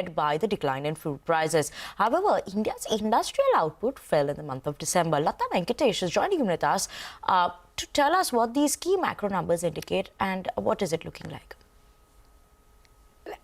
by the decline in food prices. However, India's industrial output fell in the month of December. Lata Venkatesh is joining with us to tell us what these key macro numbers indicate and what is it looking like.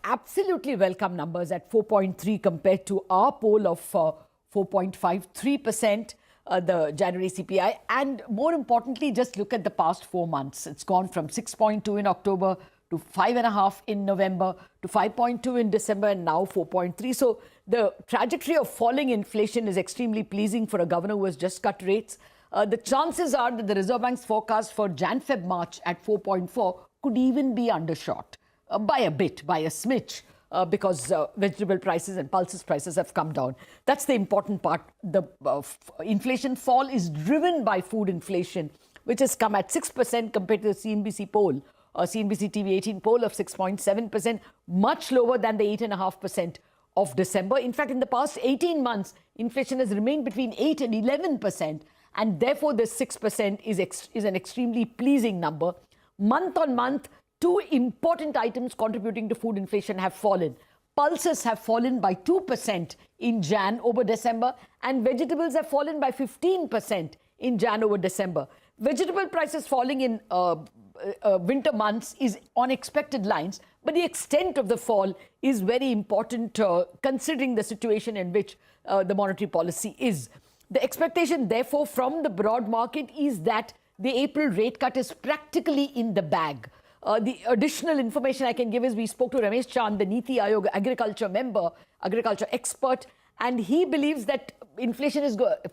Absolutely welcome numbers at 4.3 compared to our poll of 4.53%, the January CPI. And more importantly, just look at the past 4 months. It's gone from 6.2 in October to 5.5 in November to 5.2 in December and now 4.3. So the trajectory of falling inflation is extremely pleasing for a governor who has just cut rates. The chances are that the Reserve Bank's forecast for Jan-Feb-March at 4.4 could even be undershot by a bit, by a smidge, because vegetable prices and pulses prices have come down. That's the important part. The inflation fall is driven by food inflation, which has come at 6% compared to the CNBC poll, CNBC-TV18 poll of 6.7%, much lower than the 8.5% of December. In fact, in the past 18 months, inflation has remained between 8 and 11%, and therefore the 6% is an extremely pleasing number. Month on month, two important items contributing to food inflation have fallen. Pulses have fallen by 2% in Jan over December, and vegetables have fallen by 15% in Jan over December. Vegetable prices falling in winter months is on expected lines, but the extent of the fall is very important considering the situation in which the monetary policy is. The expectation, therefore, from the broad market is that the April rate cut is practically in the bag. The additional information I can give is we spoke to Ramesh Chand, the Niti Aayog agriculture member, agriculture expert, and he believes that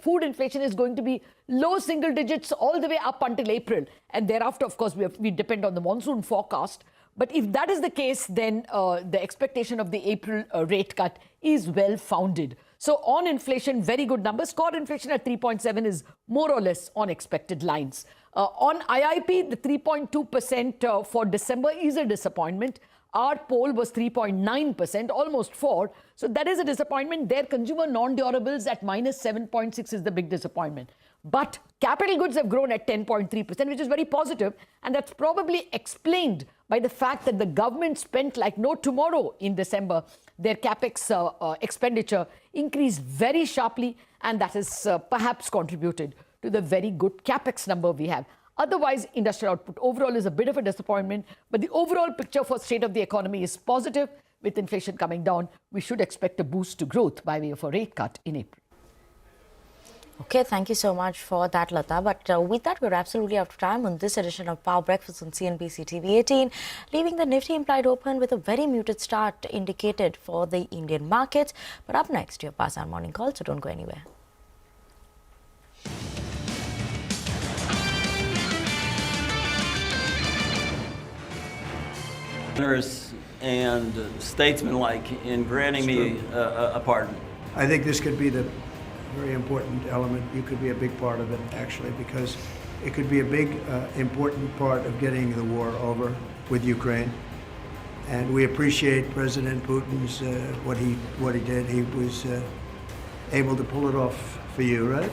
food inflation is going to be low single digits all the way up until April. And thereafter, of course, we depend on the monsoon forecast. But if that is the case, then the expectation of the April rate cut is well founded. So on inflation, very good numbers. Core inflation at 3.7 is more or less on expected lines. On IIP, the 3.2% for December is a disappointment. Our poll was 3.9%, almost 4%. So that is a disappointment. Their consumer non-durables at minus 7.6 is the big disappointment. But capital goods have grown at 10.3%, which is very positive. And that's probably explained by the fact that the government spent like no tomorrow in December. Their capex expenditure increased very sharply, and that has perhaps contributed to the very good capex number we have. Otherwise, industrial output overall is a bit of a disappointment, but the overall picture for state of the economy is positive. With inflation coming down, we should expect a boost to growth by way of a rate cut in April. Okay, thank you so much for that, Lata. But with that, we're absolutely out of time on this edition of Power Breakfast on CNBC TV18, leaving the Nifty implied open with a very muted start indicated for the Indian markets. But up next, your Pass Our Morning Call, so don't go anywhere. And statesmanlike in granting me a pardon. I think this could be the very important element. You could be a big part of it, actually, because it could be a big, important part of getting the war over with Ukraine. And we appreciate President Putin's what he did. He was able to pull it off for you, right?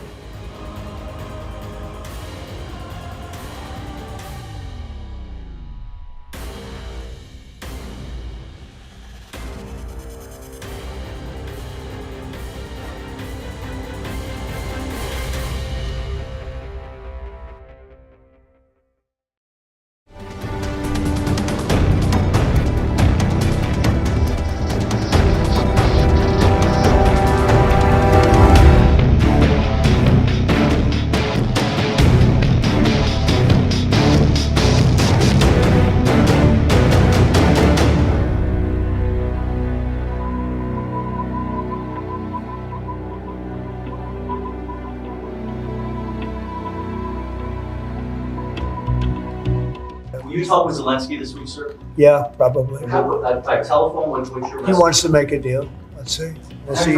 Will you talk with Zelensky this week, sir? Yeah, probably. By telephone, what's your He message? wants to make a deal. Let's see. We'll see.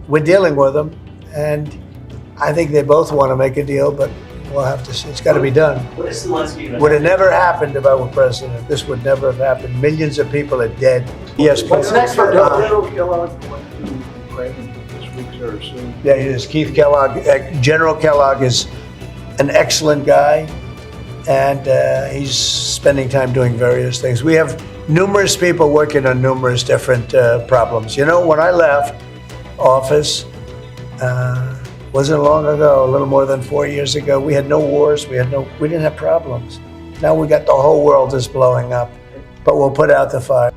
We're dealing with him, and I think they both want to make a deal, but we'll have to see. It's got to be done. What is Zelensky going Would have never happened if I were president. This would never have happened. Millions of people are dead. Yes, What's next for General Kellogg went to Ukraine this week, sir, soon. Yeah, it is Keith Kellogg. General Kellogg is an excellent guy, and he's spending time doing various things. We have numerous people working on numerous different problems. You know, when I left office, wasn't long ago, a little more than 4 years ago, we had no wars, we didn't have problems. Now we got the whole world is blowing up, but we'll put out the fire.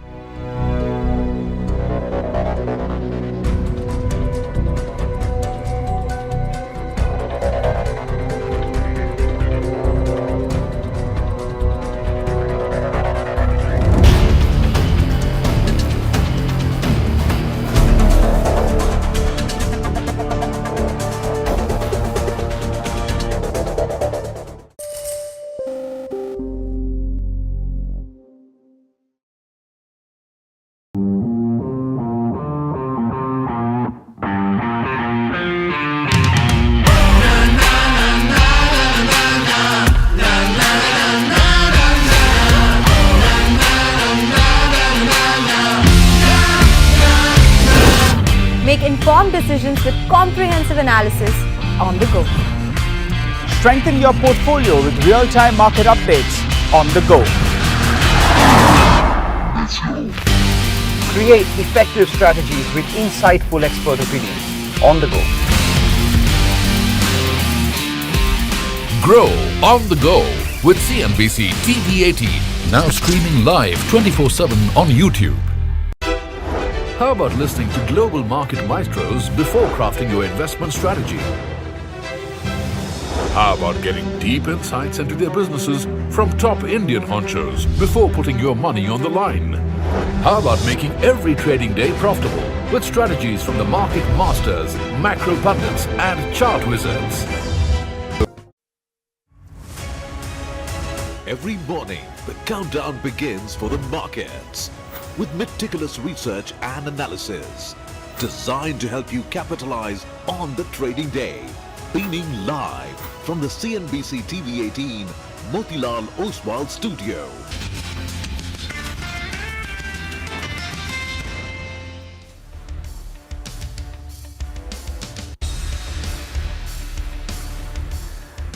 Make informed decisions with comprehensive analysis on the go. Strengthen your portfolio with real-time market updates on the go. Create effective strategies with insightful expert opinions on the go. Grow on the go with CNBC-TV18, now streaming live 24/7 on YouTube. How about listening to global market maestros before crafting your investment strategy? How about getting deep insights into their businesses from top Indian honchos before putting your money on the line? How about making every trading day profitable with strategies from the market masters, macro pundits and chart wizards? Every morning, the countdown begins for the markets with meticulous research and analysis designed to help you capitalize on the trading day. Beaming live from the CNBC TV18 Motilal Oswal studio.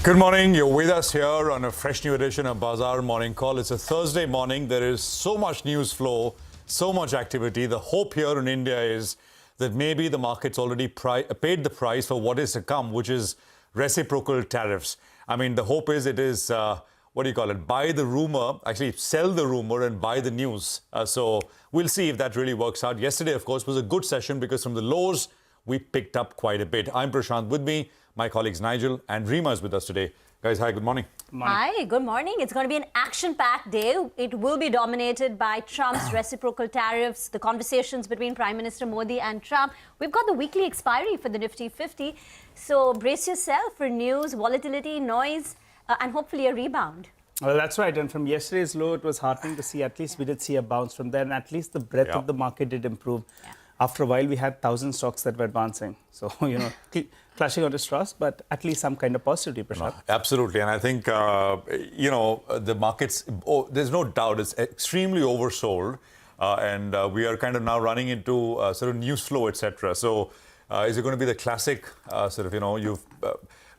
Good morning. You're with us here on a fresh new edition of Bazaar Morning Call. It's a Thursday morning. There is so much news flow, so much activity. The hope here in India is that maybe the market's already paid the price for what is to come, which is reciprocal tariffs. I mean, the hope is it is, what do you call it, buy the rumor, actually sell the rumor and buy the news. So we'll see if that really works out. Yesterday, of course, was a good session because from the lows, we picked up quite a bit. I'm Prashant. With me, my colleagues Nigel and Rima is with us today. Guys, hi, good morning. Hi, good morning. It's going to be an action-packed day. It will be dominated by Trump's reciprocal tariffs, the conversations between Prime Minister Modi and Trump. We've got the weekly expiry for the Nifty 50. So brace yourself for news, volatility, noise, and hopefully a rebound. Well, that's right. And from yesterday's low, it was heartening to see at least we did see a bounce from there. And at least the breadth of the market did improve. Yeah. After a while, we had 1,000 stocks that were advancing. So, you know, clashing on the straws, but at least some kind of positivity, Prashant. No, absolutely. And I think, you know, the markets, there's no doubt, it's extremely oversold. And we are kind of now running into sort of news flow, etc. So is it going to be the classic sort of, you know, you've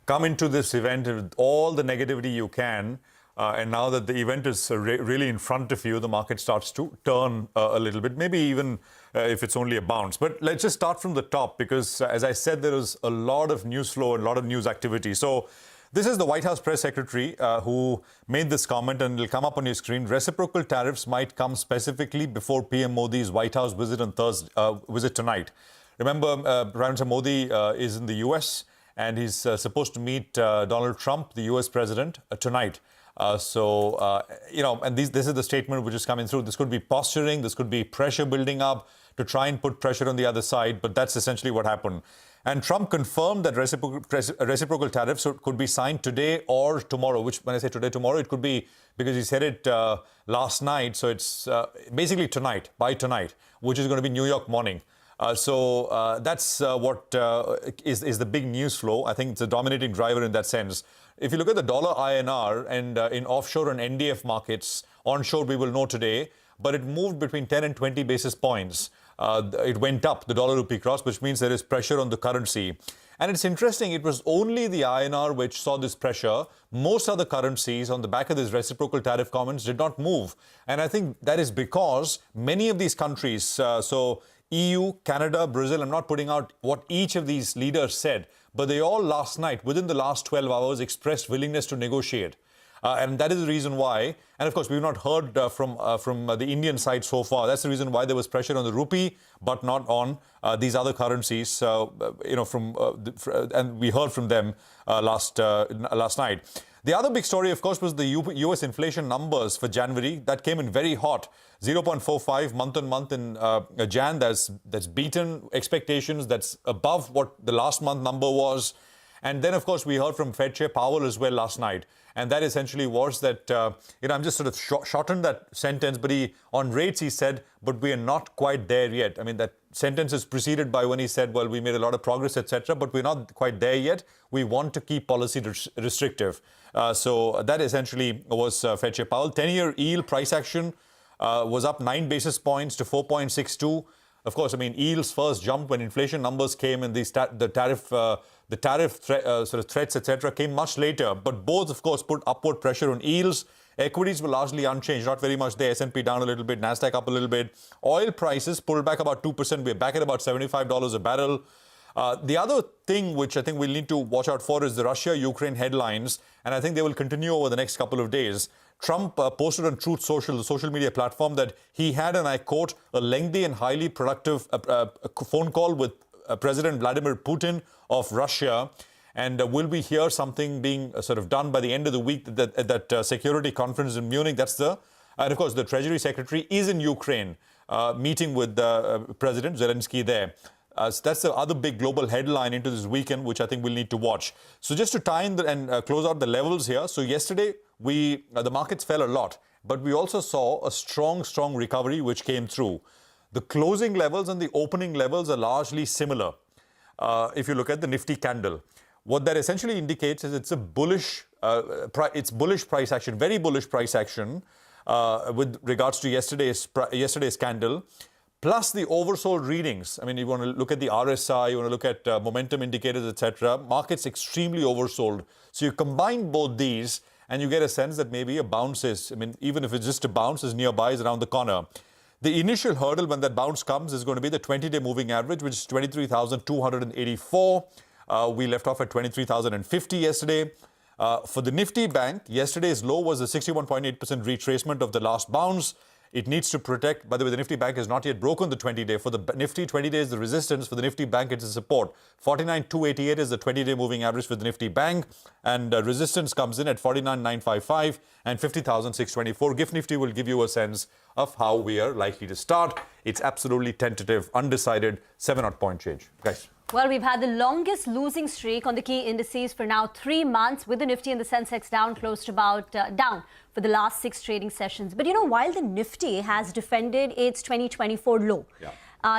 come into this event with all the negativity you can. And now that the event is really in front of you, the market starts to turn a little bit, maybe even if it's only a bounce. But let's just start from the top because, as I said, there is a lot of news flow and a lot of news activity. So this is the White House press secretary who made this comment, and it'll come up on your screen. Reciprocal tariffs might come specifically before PM Modi's White House visit on Thursday, visit tonight. Remember, Prime Minister Modi is in the US and he's supposed to meet Donald Trump, the US president, tonight. You know, and this is the statement which is coming through. This could be posturing, this could be pressure building up to try and put pressure on the other side, but that's essentially what happened. And Trump confirmed that reciprocal tariffs could be signed today or tomorrow, which when I say today, tomorrow, it could be because he said it last night. So it's basically tonight, by tonight, which is going to be New York morning. That's what is the big news flow. I think it's a dominating driver in that sense. If you look at the dollar INR and in offshore and NDF markets, onshore we will know today, but it moved between 10 and 20 basis points. It went up, the dollar rupee cross, which means there is pressure on the currency. And it's interesting, it was only the INR which saw this pressure. Most other currencies on the back of these reciprocal tariff comments did not move. And I think that is because many of these countries, so EU, Canada, Brazil, I'm not putting out what each of these leaders said, but they all last night, within the last 12 hours, expressed willingness to negotiate. And that is the reason why, and of course we've not heard from the Indian side so far. That's the reason why there was pressure on the rupee, but not on these other currencies. And we heard from them last night. The other big story, of course, was the U.S. inflation numbers for January. That came in very hot, 0.45 month on month in Jan. That's beaten expectations. That's above what the last month number was. And then, of course, we heard from Fed Chair Powell as well last night. And that essentially was that, I'm just sort of shortened that sentence, but on rates he said, but we are not quite there yet. I mean, that sentence is preceded by when he said, well, we made a lot of progress, etc., but we're not quite there yet. We want to keep policy restrictive. So that essentially was Fed Chair Powell. 10-year yield price action was up 9 basis points to 4.62. Of course, I mean, yields first jumped when inflation numbers came and the tariff sort of threats, etc., came much later. But both, of course, put upward pressure on yields. Equities were largely unchanged, not very much there. S&P down a little bit, Nasdaq up a little bit. Oil prices pulled back about 2%. We're back at about $75 a barrel. The other thing which I think we'll need to watch out for is the Russia-Ukraine headlines, and I think they will continue over the next couple of days. Trump posted on Truth Social, the social media platform, that he had, and I quote, a lengthy and highly productive phone call with President Vladimir Putin of Russia. And will we hear something being sort of done by the end of the week at that security conference in Munich? And of course, the Treasury Secretary is in Ukraine, meeting with President Zelensky there. So that's the other big global headline into this weekend, which I think we'll need to watch. So just to tie in and close out the levels here. So yesterday, the markets fell a lot, but we also saw a strong recovery which came through. The closing levels and the opening levels are largely similar. If you look at the Nifty candle, what that essentially indicates is it's a bullish, bullish price action, very bullish price action with regards to yesterday's candle. Plus the oversold readings. I mean, you want to look at the RSI, you want to look at momentum indicators, etc. Market's extremely oversold. So you combine both these and you get a sense that maybe a bounce is, I mean, even if it's just a bounce, is nearby, is around the corner. The initial hurdle when that bounce comes is going to be the 20-day moving average, which is 23,284. We left off at 23,050 yesterday. For the Nifty Bank, yesterday's low was a 61.8% retracement of the last bounce. It needs to protect. By the way, the Nifty Bank has not yet broken the 20-day. For the Nifty, 20 days the resistance. For the Nifty Bank, it's a support. 49,288 is the 20-day moving average for the Nifty Bank. And resistance comes in at 49,955 and 50,624. GIFT Nifty will give you a sense of how we are likely to start. It's absolutely tentative, undecided, 7-odd point change. Guys. Well, we've had the longest losing streak on the key indices for now 3 months, with the Nifty and the Sensex down close to about down for the last 6 trading sessions. But, you know, while the Nifty has defended its 2024 low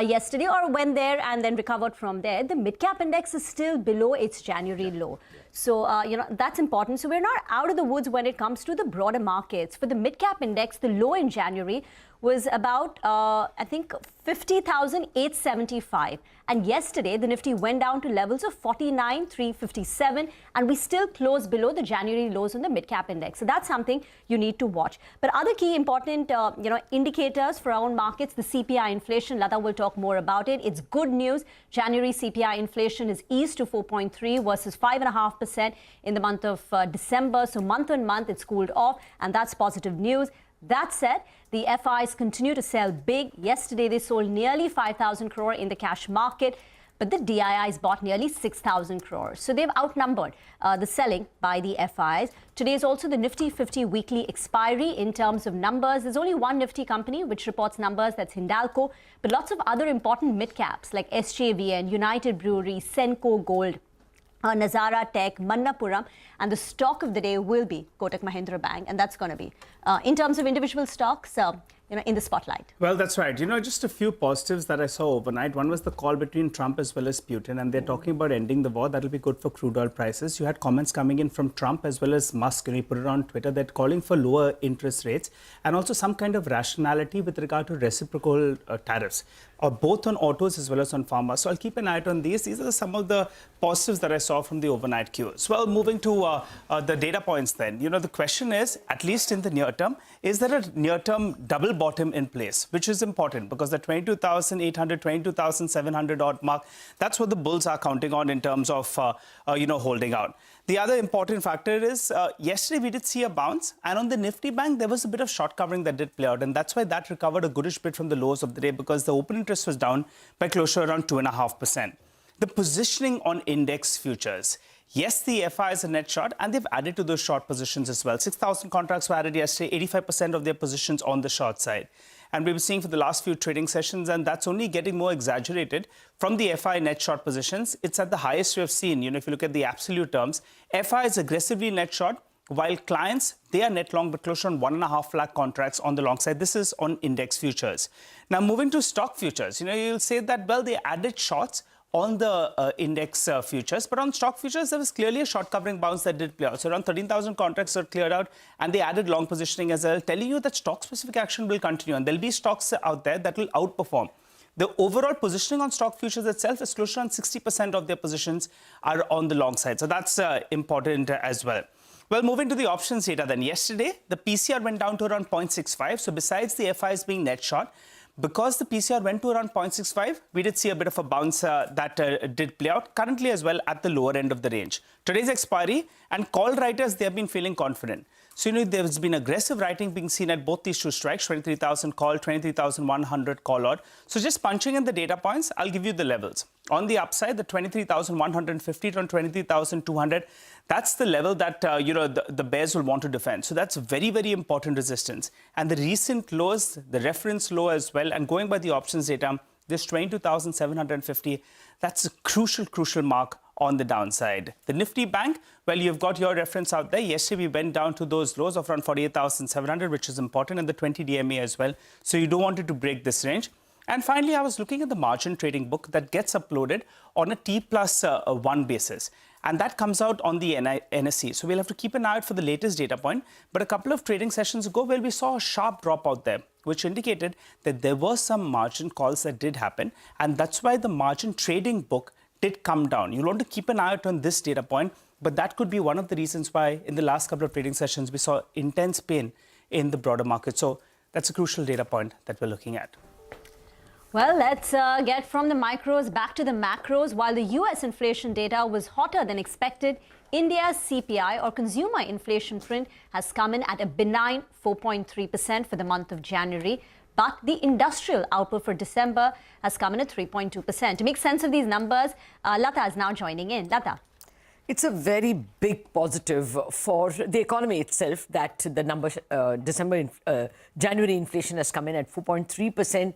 yesterday, or went there and then recovered from there, the mid-cap index is still below its January low. So, that's important. So we're not out of the woods when it comes to the broader markets. For the mid-cap index, the low in January was about, I think, 50,875. And yesterday, the Nifty went down to levels of 49,357. And we still closed below the January lows on the mid-cap index. So that's something you need to watch. But other key important, indicators for our own markets, the CPI inflation, Lata will talk more about it. It's good news. January CPI inflation is eased to 4.3 versus 5.5% in the month of December. So month on month, it's cooled off. And that's positive news. That said, the FIs continue to sell big. Yesterday, they sold nearly 5,000 crore in the cash market, but the DIIs bought nearly 6,000 crores. So they've outnumbered the selling by the FIs. Today is also the Nifty 50 weekly expiry in terms of numbers. There's only one Nifty company which reports numbers, that's Hindalco, but lots of other important mid-caps like SJVN, United Brewery, Senco Gold, Nazara Tech, Mannapuram, and the stock of the day will be Kotak Mahindra Bank, and that's going to be, in terms of individual stocks, in the spotlight. Well, that's right. Just a few positives that I saw overnight. One was the call between Trump as well as Putin, and they're talking about ending the war. That'll be good for crude oil prices. You had comments coming in from Trump as well as Musk, and he put it on Twitter, that calling for lower interest rates and also some kind of rationality with regard to reciprocal tariffs. both on autos as well as on pharma. So I'll keep an eye out on these. These are some of the positives that I saw from the overnight cues. Well, moving to the data points then. You know, the question is, at least in the near term, is there a near-term double bottom in place, which is important because the 22,800, 22,700 odd mark, that's what the bulls are counting on in terms of, holding out. The other important factor is yesterday we did see a bounce, and on the Nifty Bank, there was a bit of short covering that did play out, and that's why that recovered a goodish bit from the lows of the day because the open interest was down by close to around 2.5%. The positioning on index futures. Yes, the FI is a net short, and they've added to those short positions as well. 6,000 contracts were added yesterday, 85% of their positions on the short side. And we were seeing for the last few trading sessions, and that's only getting more exaggerated from the FI net short positions. It's at the highest we have seen. You know, if you look at the absolute terms, FI is aggressively net short, while clients, they are net long, but close to 1.5 lakh contracts on the long side. This is on index futures. Now, moving to stock futures, you'll say that, well, they added shorts on the index futures, but on stock futures, there was clearly a short covering bounce that did play out. So around 13,000 contracts are cleared out, and they added long positioning as well, telling you that stock-specific action will continue, and there'll be stocks out there that will outperform. The overall positioning on stock futures itself is close to around 60% of their positions are on the long side. So that's important as well. Well, moving to the options data then. Yesterday, the PCR went down to around 0.65. So besides the FIs being net short, because the PCR went to around 0.65, we did see a bit of a bounce that did play out, currently as well at the lower end of the range. Today's expiry, and call writers, they have been feeling confident. So, there's been aggressive writing being seen at both these two strikes, 23,000 call, 23,100 call out. So just punching in the data points, I'll give you the levels. On the upside, the 23,150 to 23,200, that's the level that, the bears will want to defend. So that's very, very important resistance. And the recent lows, the reference low as well, and going by the options data, this 22,750, that's a crucial mark on the downside. The Nifty Bank, well, you've got your reference out there. Yesterday, we went down to those lows of around 48,700, which is important, and the 20 DMA as well. So you don't want it to break this range. And finally, I was looking at the margin trading book that gets uploaded on a T+1 basis. And that comes out on the NSE. So we'll have to keep an eye out for the latest data point. But a couple of trading sessions ago, well, we saw a sharp drop out there, which indicated that there were some margin calls that did happen. And that's why the margin trading book did come down. You'll want to keep an eye out on this data point, but that could be one of the reasons why in the last couple of trading sessions, we saw intense pain in the broader market. So that's a crucial data point that we're looking at. Well, let's get from the micros back to the macros. While the US inflation data was hotter than expected, India's CPI or consumer inflation print has come in at a benign 4.3% for the month of January. But the industrial output for December has come in at 3.2%. To make sense of these numbers, Lata is now joining in. Lata. It's a very big positive for the economy itself that the number January inflation has come in at 4.3%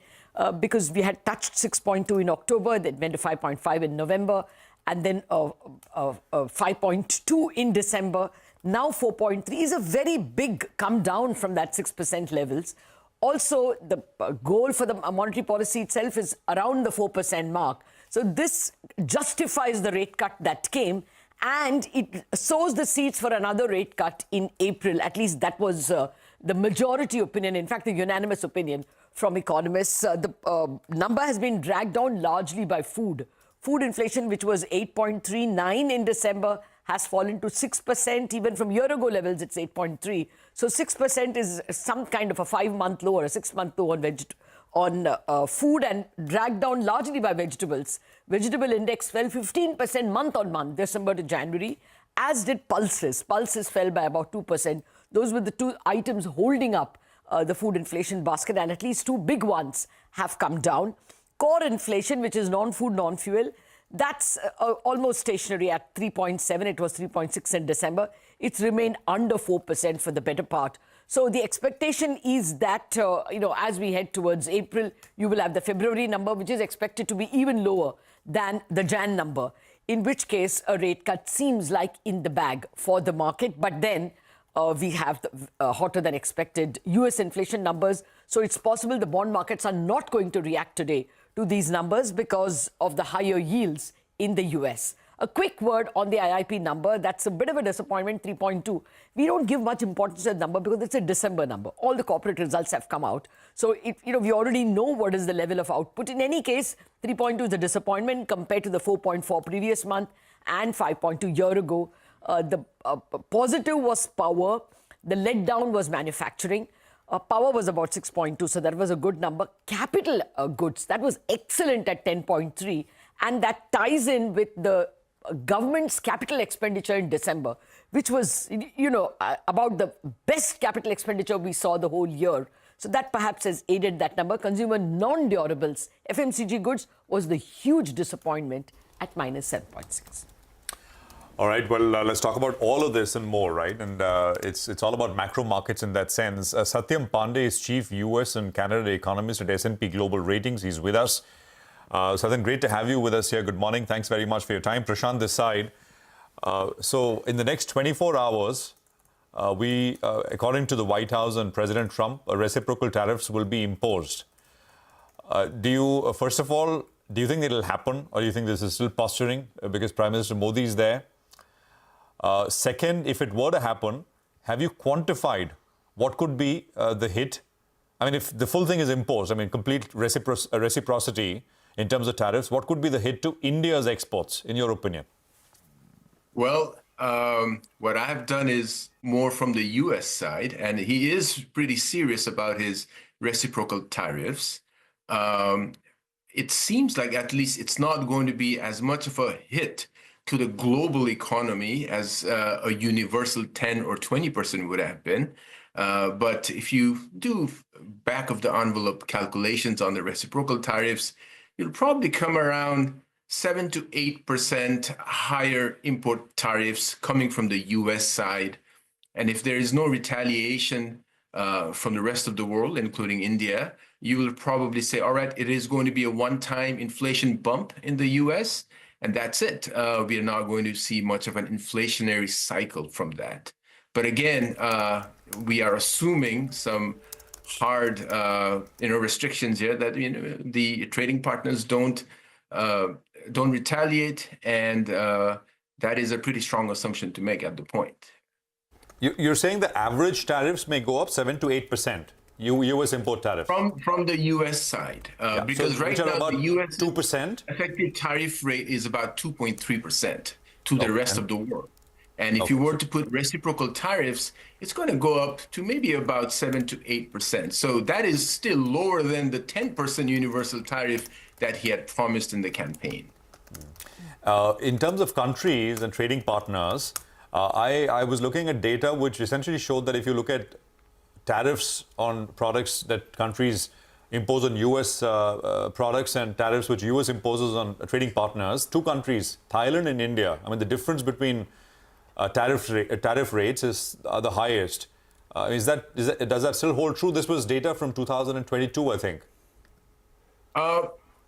because we had touched 6.2 in October, then went to 5.5 in November, and then 5.2 in December. Now 4.3 is a very big come down from that 6% levels. Also, the goal for the monetary policy itself is around the 4% mark. So this justifies the rate cut that came, and it sows the seeds for another rate cut in April. At least that was the majority opinion, in fact, the unanimous opinion from economists. The number has been dragged down largely by food. Food inflation, which was 8.39 in December, has fallen to 6%. Even from year-ago levels, it's 8.3. So 6% is some kind of a 5-month low or a 6-month low on food, and dragged down largely by vegetables. Vegetable index fell 15% month-on-month, December to January, as did pulses. Pulses fell by about 2%. Those were the two items holding up the food inflation basket, and at least two big ones have come down. Core inflation, which is non-food, non-fuel, that's almost stationary at 3.7. It was 3.6 in December. It's remained under 4% for the better part. So the expectation is that, as we head towards April, you will have the February number, which is expected to be even lower than the Jan number, in which case a rate cut seems like in the bag for the market. But then we have the hotter than expected US inflation numbers. So it's possible the bond markets are not going to react today to these numbers because of the higher yields in the US. A quick word on the IIP number. That's a bit of a disappointment, 3.2. We don't give much importance to the number because it's a December number. All the corporate results have come out. So, we already know what is the level of output. In any case, 3.2 is a disappointment compared to the 4.4 previous month and 5.2 year ago. The positive was power. The letdown was manufacturing. Power was about 6.2, so that was a good number. Capital goods, that was excellent at 10.3. And that ties in with the government's capital expenditure in December, which was, about the best capital expenditure we saw the whole year. So that perhaps has aided that number. Consumer non-durables, FMCG goods, was the huge disappointment at minus 7.6. All right, well, let's talk about all of this and more, right? And it's all about macro markets in that sense. Satyam Pandey is Chief US and Canada Economist at S&P Global Ratings. He's with us. Satyam, great to have you with us here. Good morning. Thanks very much for your time. Prashant this side. So in the next 24 hours, according to the White House and President Trump, reciprocal tariffs will be imposed. First of all, do you think it'll happen, or do you think this is still posturing because Prime Minister Modi is there? Second, if it were to happen, have you quantified what could be the hit? I mean, if the full thing is imposed, complete reciprocity in terms of tariffs, what could be the hit to India's exports, in your opinion? Well, what I've done is more from the U.S. side, and he is pretty serious about his reciprocal tariffs. It seems like at least it's not going to be as much of a hit to the global economy as a universal 10 or 20% would have been. But if you do back of the envelope calculations on the reciprocal tariffs, you'll probably come around 7 to 8% higher import tariffs coming from the US side. And if there is no retaliation from the rest of the world, including India, you will probably say, all right, it is going to be a one-time inflation bump in the US, and that's it. We are not going to see much of an inflationary cycle from that. But again, we are assuming some hard restrictions here that the trading partners don't retaliate, and that is a pretty strong assumption to make at the point. You're saying the average tariffs may go up 7 to 8%, U.S. import tariffs? From the U.S. side, because so right now the U.S. 2%? effective tariff rate is about 2.3% to the rest of the world. And if you were to put reciprocal tariffs, it's going to go up to maybe about 7 to 8%. So that is still lower than the 10% universal tariff that he had promised in the campaign. In terms of countries and trading partners, I was looking at data which essentially showed that if you look at tariffs on products that countries impose on U.S. products and tariffs which U.S. imposes on trading partners, two countries, Thailand and India, the difference between tariff rates is the highest. Does that still hold true? This was data from 2022, I think.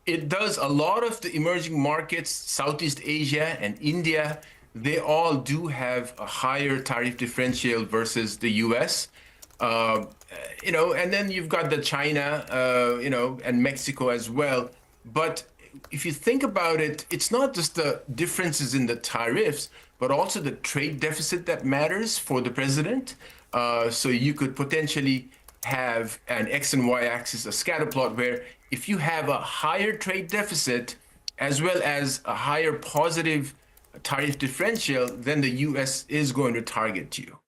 It does. A lot of the emerging markets, Southeast Asia and India, they all do have a higher tariff differential versus the U.S. And then you've got the China, and Mexico as well. But if you think about it, it's not just the differences in the tariffs, but also the trade deficit that matters for the president. So you could potentially have an X and Y axis, a scatter plot, where if you have a higher trade deficit as well as a higher positive tariff differential, then the U.S. is going to target you.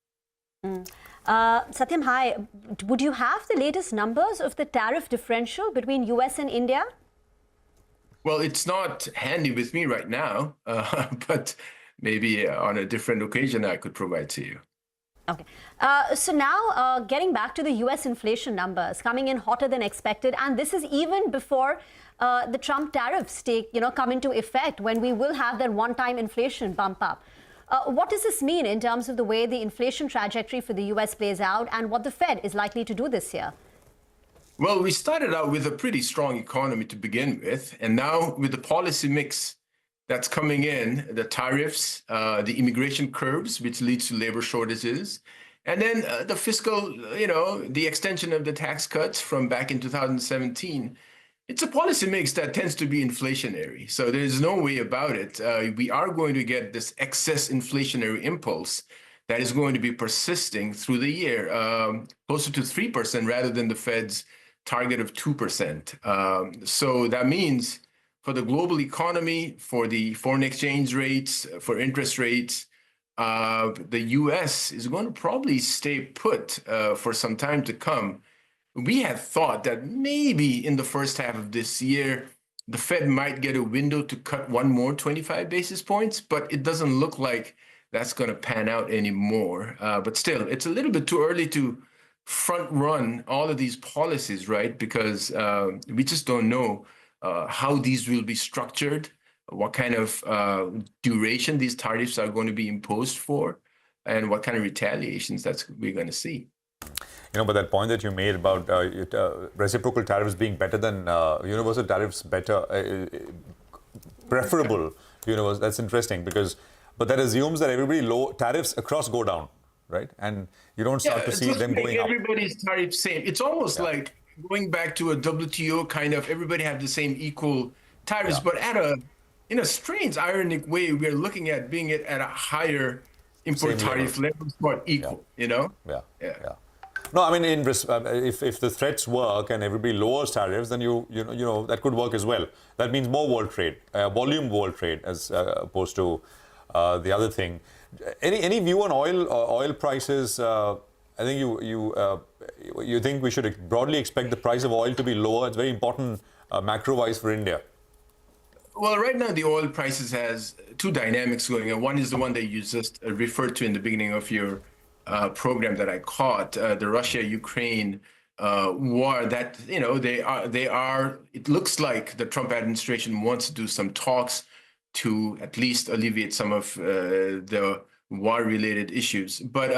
Satyam, hi. Would you have the latest numbers of the tariff differential between U.S. and India? Well, it's not handy with me right now, but maybe on a different occasion I could provide to you. Okay. So now getting back to the U.S. inflation numbers coming in hotter than expected, and this is even before the Trump tariffs come into effect, when we will have that one-time inflation bump up. What does this mean in terms of the way the inflation trajectory for the U.S. plays out and what the Fed is likely to do this year? Well, we started out with a pretty strong economy to begin with, and now with the policy mix that's coming in, the tariffs, the immigration curbs, which leads to labor shortages, and then the fiscal, the extension of the tax cuts from back in 2017, It's a policy mix that tends to be inflationary. So there's no way about it. We are going to get this excess inflationary impulse that is going to be persisting through the year, closer to 3% rather than the Fed's target of 2%. So that means for the global economy, for the foreign exchange rates, for interest rates, the U.S. is going to probably stay put for some time to come. We had thought that maybe in the first half of this year, the Fed might get a window to cut one more 25 basis points, but it doesn't look like that's going to pan out anymore. But still, it's a little bit too early to front run all of these policies, right? Because we just don't know how these will be structured, what kind of duration these tariffs are going to be imposed for, and what kind of retaliations we're going to see. You know, but that point that you made about reciprocal tariffs being better than universal tariffs, preferable to universal, that's interesting but that assumes that tariffs across go down, right? And you don't start to see them going up. Everybody's tariff same. It's almost like going back to a WTO kind of everybody have the same equal tariffs, but in a strange, ironic way, we're looking at being at a higher import tariff level, but equal, you know? Yeah. No, I mean, if the threats work and everybody lowers tariffs, then you know that could work as well. That means more world trade, volume world trade, as opposed to the other thing. Any view on oil prices? I think you think we should broadly expect the price of oil to be lower. It's very important macro-wise for India. Well, right now the oil prices has two dynamics going on. One is the one that you just referred to in the beginning of your program that I caught, the Russia-Ukraine war. That they are. It looks like the Trump administration wants to do some talks to at least alleviate some of the war-related issues. But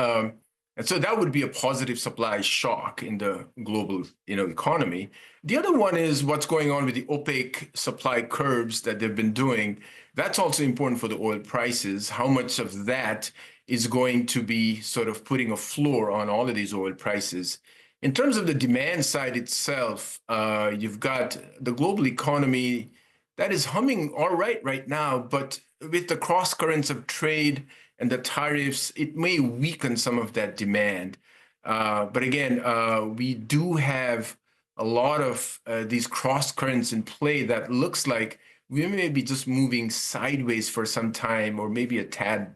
and so that would be a positive supply shock in the global economy. The other one is what's going on with the OPEC supply curbs that they've been doing. That's also important for the oil prices. How much of that is going to be sort of putting a floor on all of these oil prices? In terms of the demand side itself, you've got the global economy that is humming all right now, but with the cross currents of trade and the tariffs, it may weaken some of that demand. But again, we do have a lot of these cross currents in play that looks like we may be just moving sideways for some time, or maybe a tad,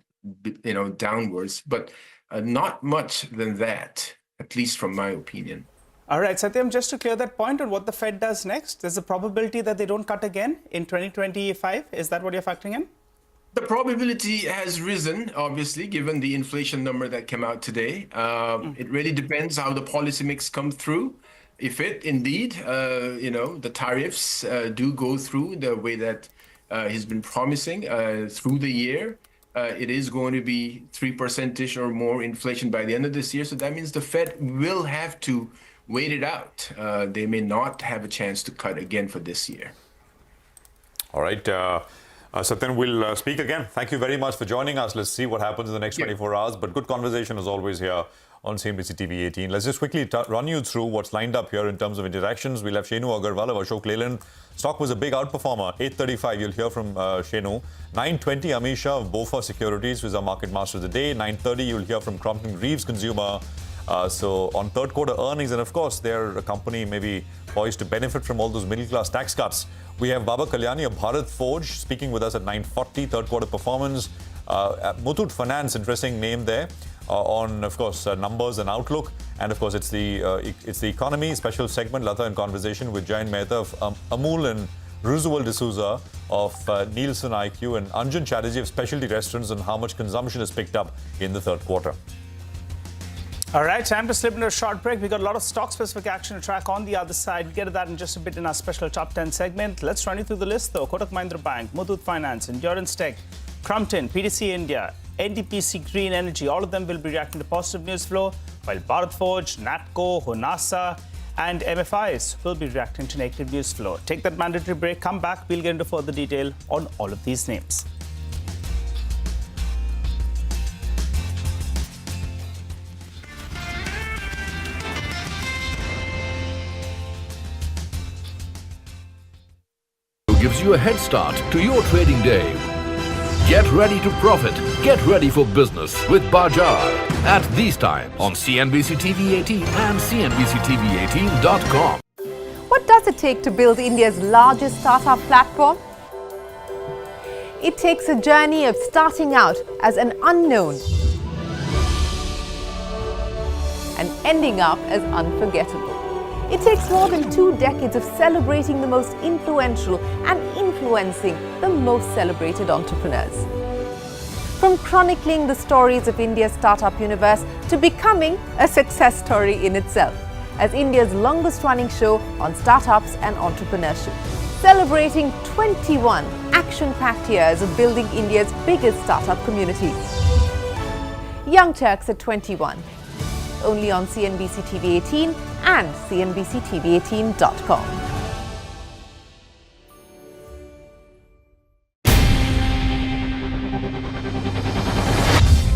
downwards, but not much than that, at least from my opinion. All right, Satyam, just to clear that point on what the Fed does next, there's a probability that they don't cut again in 2025. Is that what you're factoring in? The probability has risen, obviously, given the inflation number that came out today. It really depends how the policy mix comes through. If it indeed, the tariffs do go through the way that he's been promising through the year, it is going to be 3% or more inflation by the end of this year. So that means the Fed will have to wait it out. They may not have a chance to cut again for this year. All right. Satyam, we'll speak again. Thank you very much for joining us. Let's see what happens in the next 24 hours. But good conversation as always here on CNBC-TV18. Let's just quickly run you through what's lined up here in terms of interactions. We'll have Shenu Agarwal of Ashok Leyland. Stock was a big outperformer. 8:35, you'll hear from Shenu. 9:20, Amisha of Bofa Securities, who's our market master of the day. 9:30, you'll hear from Crompton Reeves Consumer. So on third quarter earnings, and of course, they're a company maybe poised to benefit from all those middle-class tax cuts. We have Baba Kalyani of Bharat Forge speaking with us at 9:40, third quarter performance. Muthoot Finance, interesting name there, on, of course, numbers and outlook. And, of course, it's the economy special segment, Lata in conversation with Jayan Mehta of Amul and Roosevelt D'Souza of Nielsen IQ, and Anjan Chatterjee of Specialty Restaurants, and how much consumption has picked up in the third quarter. All right, time to slip into a short break. We've got a lot of stock-specific action to track on the other side. We'll get to that in just a bit in our special Top 10 segment. Let's run you through the list, though. Kotak Mahindra Bank, Muthoot Finance, Endurance Tech, Crompton, PTC India, NTPC Green Energy, all of them will be reacting to positive news flow, while Bharat Forge, Natco, Honasa, and MFIs will be reacting to negative news flow. Take that mandatory break, come back, we'll get into further detail on all of these names. gives you a head start to your trading day. Get ready to profit. Get ready for business with Bajar at these times on CNBC-TV18 and CNBC-TV18.com. What does it take to build India's largest startup platform? It takes a journey of starting out as an unknown and ending up as unforgettable. It takes more than 2 decades of celebrating the most influential and influencing the most celebrated entrepreneurs. From chronicling the stories of India's startup universe to becoming a success story in itself as India's longest running show on startups and entrepreneurship, celebrating 21 action-packed years of building India's biggest startup community. Young Turks at 21. Only on CNBC-TV18 and CNBC-TV18.com.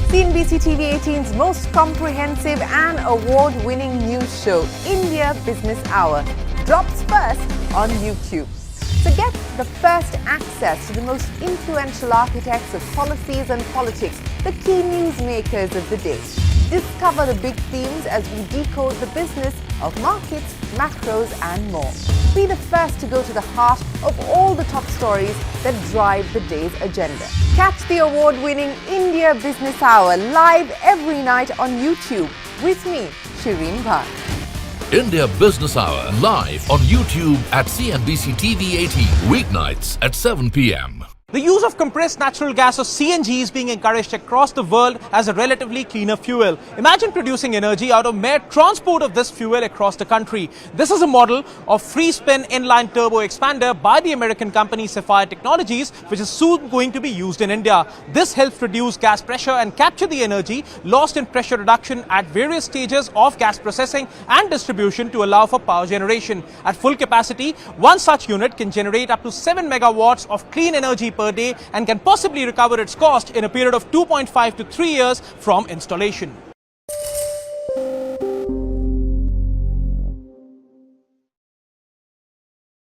CNBC-TV18's most comprehensive and award-winning news show, India Business Hour, drops first on YouTube. So get the first access to the most influential architects of policies and politics, the key newsmakers of the day. Discover the big themes as we decode the business of markets, macros and more. Be the first to go to the heart of all the top stories that drive the day's agenda. Catch the award-winning India Business Hour live every night on YouTube with me, Shireen Bhan. India Business Hour live on YouTube at CNBC-TV18 weeknights at 7 p.m. The use of compressed natural gas or CNG is being encouraged across the world as a relatively cleaner fuel. Imagine producing energy out of mere transport of this fuel across the country. This is a model of free-spin inline turbo expander by the American company Sapphire Technologies, which is soon going to be used in India. This helps reduce gas pressure and capture the energy lost in pressure reduction at various stages of gas processing and distribution to allow for power generation. At full capacity, one such unit can generate up to 7 megawatts of clean energy per day and can possibly recover its cost in a period of 2.5 to 3 years from installation.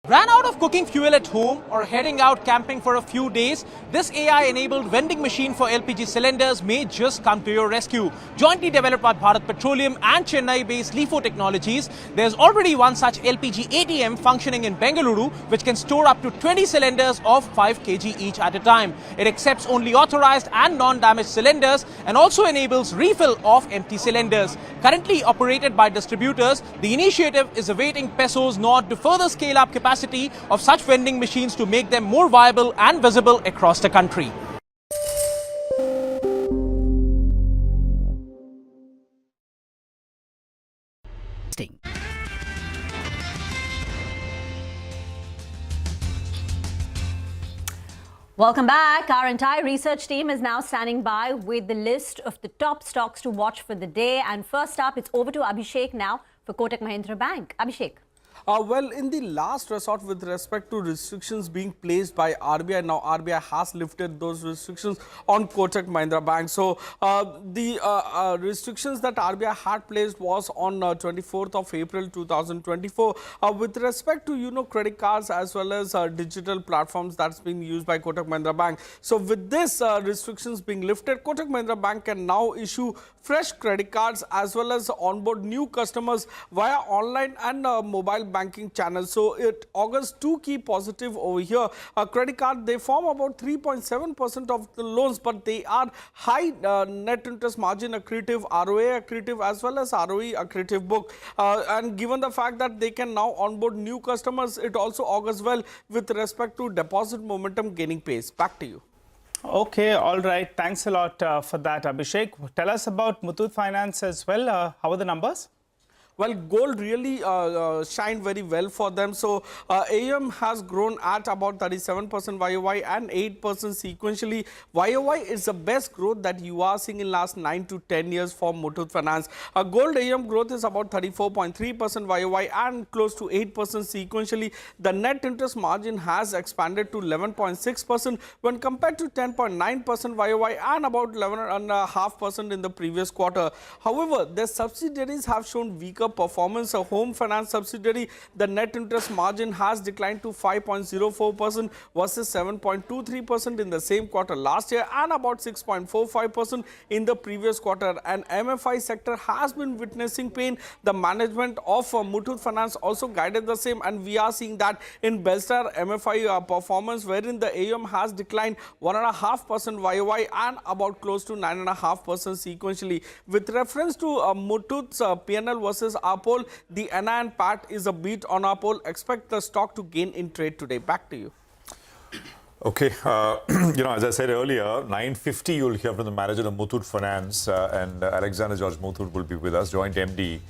Ran out of cooking fuel at home or heading out camping for a few days? This AI-enabled vending machine for LPG cylinders may just come to your rescue. Jointly developed by Bharat Petroleum and Chennai-based LIFO Technologies, there's already one such LPG ATM functioning in Bengaluru, which can store up to 20 cylinders of 5 kg each at a time. It accepts only authorized and non-damaged cylinders and also enables refill of empty cylinders. Currently operated by distributors, the initiative is awaiting PESO's nod to further scale up capacity of such vending machines to make them more viable and visible across the country. Welcome back. Our entire research team is now standing by with the list of the top stocks to watch for the day. And first up, it's over to Abhishek now for Kotak Mahindra Bank. Abhishek. Well, in the last resort with respect to restrictions being placed by RBI, now RBI has lifted those restrictions on Kotak Mahindra Bank. So, the restrictions that RBI had placed was on 24th of April 2024 with respect to, credit cards as well as digital platforms that's being used by Kotak Mahindra Bank. So, with this restrictions being lifted, Kotak Mahindra Bank can now issue fresh credit cards as well as onboard new customers via online and mobile banking channels. So it augurs two key positive over here. A credit card, they form about 3.7% of the loans, but they are high net interest margin accretive, ROA accretive as well as ROE accretive book. And given the fact that they can now onboard new customers, it also augurs well with respect to deposit momentum gaining pace. Back to you. Okay, all right. Thanks a lot for that, Abhishek. Tell us about Muthoot Finance as well. How are the numbers? Well, gold really shined very well for them. So, AUM has grown at about 37% YOY and 8% sequentially. YOY is the best growth that you are seeing in last 9 to 10 years for Muthoot Finance. Gold AUM growth is about 34.3% YOY and close to 8% sequentially. The net interest margin has expanded to 11.6% when compared to 10.9% YOY and about 11.5% in the previous quarter. However, their subsidiaries have shown weaker the performance of home finance subsidiary, the net interest margin has declined to 5.04% versus 7.23% in the same quarter last year and about 6.45% in the previous quarter. And MFI sector has been witnessing pain. The management of Muthoot Finance also guided the same, and we are seeing that in Belstar MFI performance, wherein the AUM has declined 1.5% YOY and about close to 9.5% sequentially. With reference to Muthoot's PNL versus our poll, the NI and PAT is a beat on our poll. Expect the stock to gain in trade today. Back to you. Okay, as I said earlier, 9:50 you'll hear from the manager of Muthoot Finance, and Alexander George Muthoot will be with us, joint MD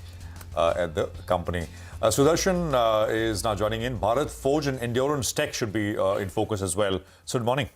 at the company. Sudarshan is now joining in. Bharat Forge and Endurance Tech should be in focus as well. So good morning.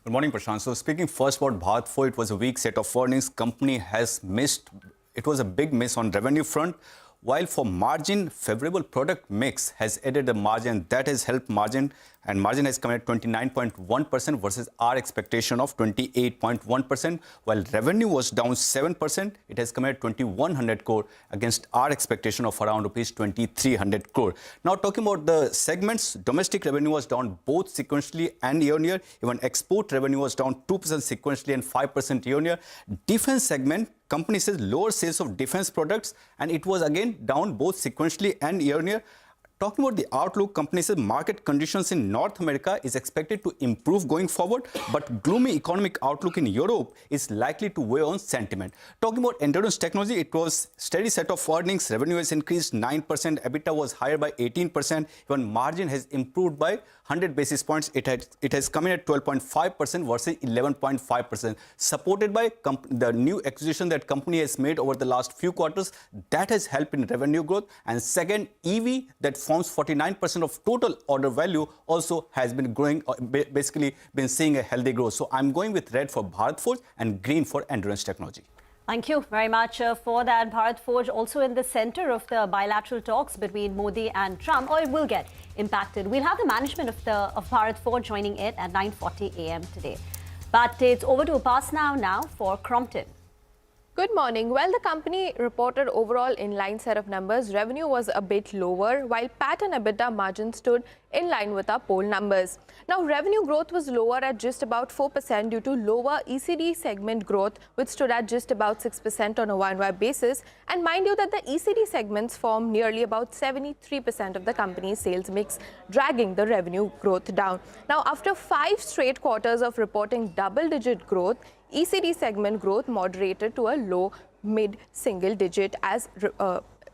Good morning, Prashant. So speaking first about Bharat Forge, it was a weak set of earnings. Company has missed. It was a big miss on revenue front. While for margin, favorable product mix has added a margin that has helped margin, and margin has come at 29.1% versus our expectation of 28.1%. While revenue was down 7%, it has come at 2,100 crore against our expectation of around rupees 2,300 crore. Now talking about the segments, domestic revenue was down both sequentially and year-on-year. Even export revenue was down 2% sequentially and 5% year-on-year. Defense segment, company says lower sales of defense products, and it was again down both sequentially and year-on-year. Talking about the outlook, company says market conditions in North America is expected to improve going forward, but gloomy economic outlook in Europe is likely to weigh on sentiment. Talking about Endurance Technology, it was steady set of earnings. Revenue has increased 9%, EBITDA was higher by 18%, even margin has improved by 100 basis points. It has come in at 12.5% versus 11.5%, supported by the new acquisition that company has made over the last few quarters. That has helped in revenue growth. And second, EV that forms 49% of total order value also has been growing, basically been seeing a healthy growth. So I'm going with red for Bharat Forge and green for Endurance Technology. Thank you very much for that. Bharat Forge also in the center of the bilateral talks between Modi and Trump, or it will get impacted. We'll have the management of Bharat Forge joining it at 9:40 a.m. today. But it's over to Upasna now for Crompton. Good morning. Well, the company reported overall in-line set of numbers. Revenue was a bit lower, while PAT and EBITDA margin stood in line with our poll numbers. Now, revenue growth was lower at just about 4% due to lower ECD segment growth, which stood at just about 6% on a YoY basis. And mind you that the ECD segments form nearly about 73% of the company's sales mix, dragging the revenue growth down. Now, after 5 straight quarters of reporting double-digit growth, ECD segment growth moderated to a low mid-single digit as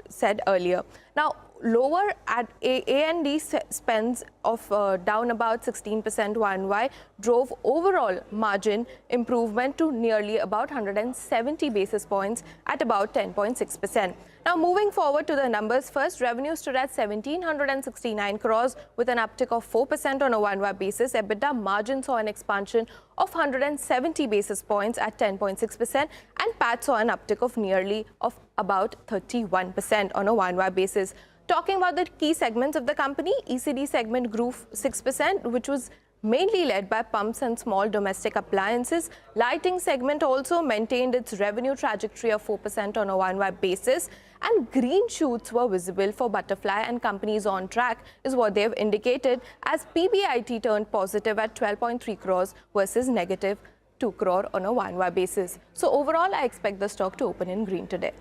said earlier. Now, lower at A&D spends of down about 16% YoY drove overall margin improvement to nearly about 170 basis points at about 10.6%. Now, moving forward to the numbers first, revenue stood at 1,769 crores with an uptick of 4% on a YoY basis. EBITDA margin saw an expansion of 170 basis points at 10.6%, and PAT saw an uptick of nearly of about 31% on a YoY basis. Talking about the key segments of the company, ECD segment grew 6%, which was mainly led by pumps and small domestic appliances. Lighting segment also maintained its revenue trajectory of 4% on a YoY basis, and green shoots were visible for Butterfly, and companies on track is what they have indicated, as PBIT turned positive at 12.3 crores versus negative 2 crore on a YoY basis. So overall, I expect the stock to open in green today.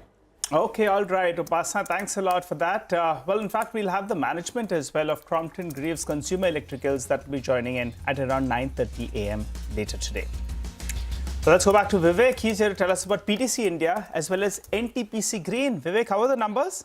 Okay, all right, Upasana, thanks a lot for that. Well, in fact, we'll have the management as well of Crompton Greaves Consumer Electricals that will be joining in at around 9:30 a.m. later today. So let's go back to Vivek. He's here to tell us about PTC India as well as NTPC Green. Vivek, how are the numbers?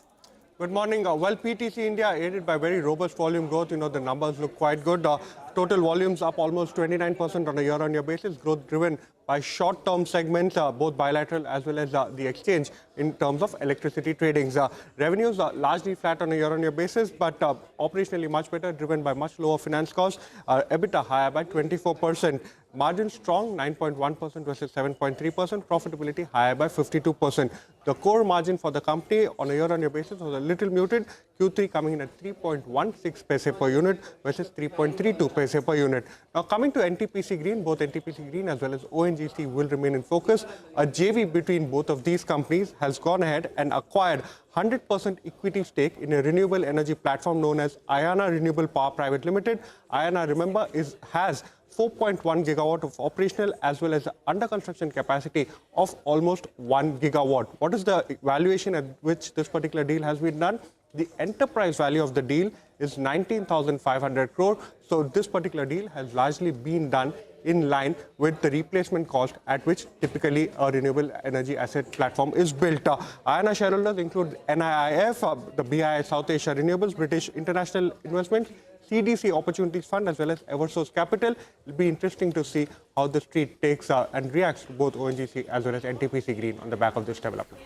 Good morning. Well, PTC India aided by very robust volume growth. The numbers look quite good. Total volumes up almost 29% on a year-on-year basis. Growth driven by short-term segments, both bilateral as well as the exchange in terms of electricity tradings. Revenues are largely flat on a year-on-year basis, but operationally much better, driven by much lower finance costs. EBITDA higher by 24%. Margin strong, 9.1% versus 7.3%. Profitability higher by 52%. The core margin for the company on a year-on-year basis was a little muted. Q3 coming in at 3.16 paise per unit versus 3.32 paise per unit. Now coming to NTPC Green, both NTPC Green as well as ONGC will remain in focus. A JV between both of these companies has gone ahead and acquired 100% equity stake in a renewable energy platform known as Ayana Renewable Power Private Limited. Ayana, remember, has 4.1 gigawatt of operational as well as under construction capacity of almost 1 gigawatt. What is the valuation at which this particular deal has been done? The enterprise value of the deal is 19,500 crore. So this particular deal has largely been done in line with the replacement cost at which typically a renewable energy asset platform is built. Ayana shareholders include NIIF, the BI South Asia Renewables, British International Investments, CDC Opportunities Fund as well as Eversource Capital. It will be interesting to see how the street takes and reacts to both ONGC as well as NTPC Green on the back of this development.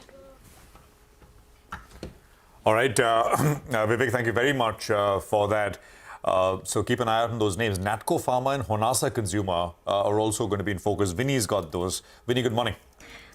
All right, Vivek, thank you very much for that. So keep an eye out on those names. Natco Pharma and Honasa Consumer are also going to be in focus. Vinny's got those. Vinny, good morning.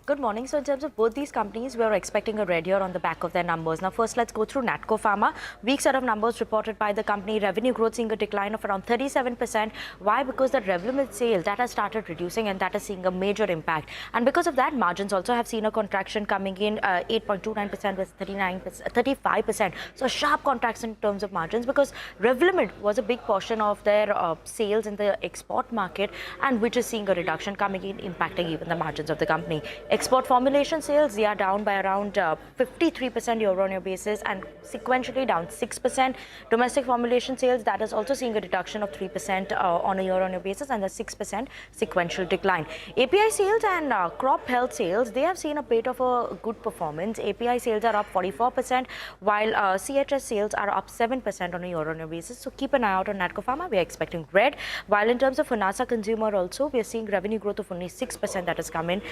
Good morning. So in terms of both these companies, we are expecting a red year on the back of their numbers. Now, first, let's go through Natco Pharma. Weak set of numbers reported by the company. Revenue growth seeing a decline of around 37%. Why? Because the Revlimid sales, that has started reducing and that is seeing a major impact. And because of that, margins also have seen a contraction coming in 8.29% versus 35%. So a sharp contraction in terms of margins because Revlimid was a big portion of their sales in the export market and which is seeing a reduction coming in, impacting even the margins of the company. Export formulation sales, they are down by around 53% year-on-year basis and sequentially down 6%. Domestic formulation sales, that is also seeing a reduction of 3% on a year-on-year basis and a 6% sequential decline. API sales and crop health sales, they have seen a bit of a good performance. API sales are up 44% while CHS sales are up 7% on a year-on-year basis. So keep an eye out on Natco Pharma. We are expecting red. While in terms of Honasa Consumer also, we are seeing revenue growth of only 6% that has come in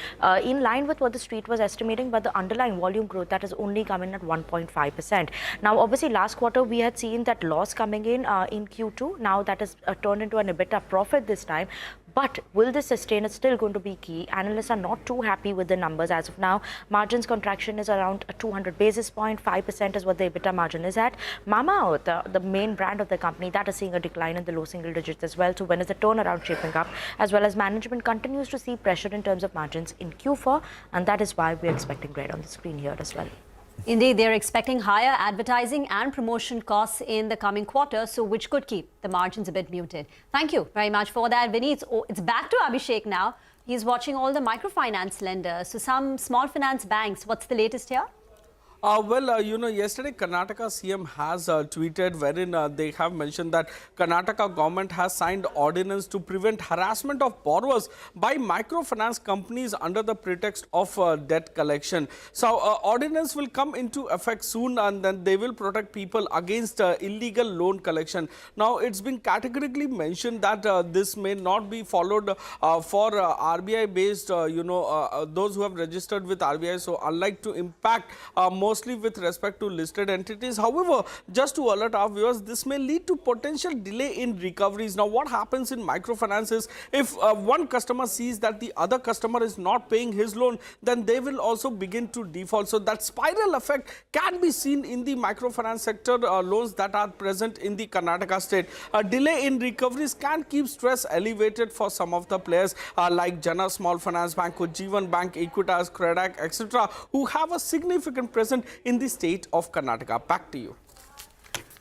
line with what the street was estimating, but the underlying volume growth that has only come in at 1.5%. Now, obviously, last quarter we had seen that loss coming in Q2. Now that is turned into an EBITDA profit this time. But will this sustain? It's still going to be key. Analysts are not too happy with the numbers as of now. Margins contraction is around 200 basis points. 5% is what the EBITDA margin is at. Mamaearth, the main brand of the company, that is seeing a decline in the low single digits as well. So when is the turnaround shaping up? As well as management continues to see pressure in terms of margins in Q4. And that is why we're expecting red on the screen here as well. Indeed, they're expecting higher advertising and promotion costs in the coming quarter, so which could keep the margins a bit muted. Thank you very much for that, Vinny. It's back to Abhishek now. He's watching all the microfinance lenders. So some small finance banks, what's the latest here? Yesterday Karnataka CM has tweeted wherein they have mentioned that Karnataka government has signed ordinance to prevent harassment of borrowers by microfinance companies under the pretext of debt collection. So ordinance will come into effect soon and then they will protect people against illegal loan collection. Now it's been categorically mentioned that this may not be followed for RBI based, those who have registered with RBI. So unlike to impact mostly with respect to listed entities. However, just to alert our viewers, this may lead to potential delay in recoveries. Now, what happens in microfinance is if one customer sees that the other customer is not paying his loan, then they will also begin to default. So that spiral effect can be seen in the microfinance sector loans that are present in the Karnataka state. A delay in recoveries can keep stress elevated for some of the players like Jana Small Finance Bank, Ujjivan Bank, Equitas, Credit, etc., who have a significant presence in the state of Karnataka. Back to you.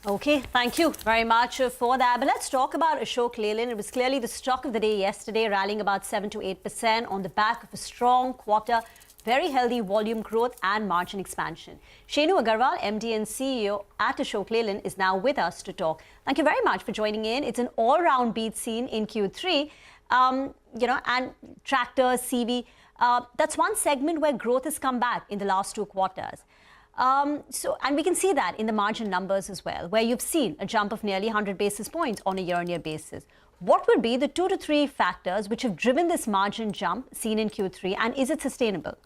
Okay, thank you very much for that. But let's talk about Ashok Leyland. It was clearly the stock of the day yesterday, rallying about 7 to 8% on the back of a strong quarter, very healthy volume growth and margin expansion. Shenu Agarwal, MD and CEO at Ashok Leyland, is now with us to talk. Thank you very much for joining in. It's an all-round beat seen in Q3, and tractors, CV. That's one segment where growth has come back in the last 2 quarters. And we can see that in the margin numbers as well, where you've seen a jump of nearly 100 basis points on a year-on-year basis. What would be the 2 to 3 factors which have driven this margin jump seen in Q3, and is it sustainable?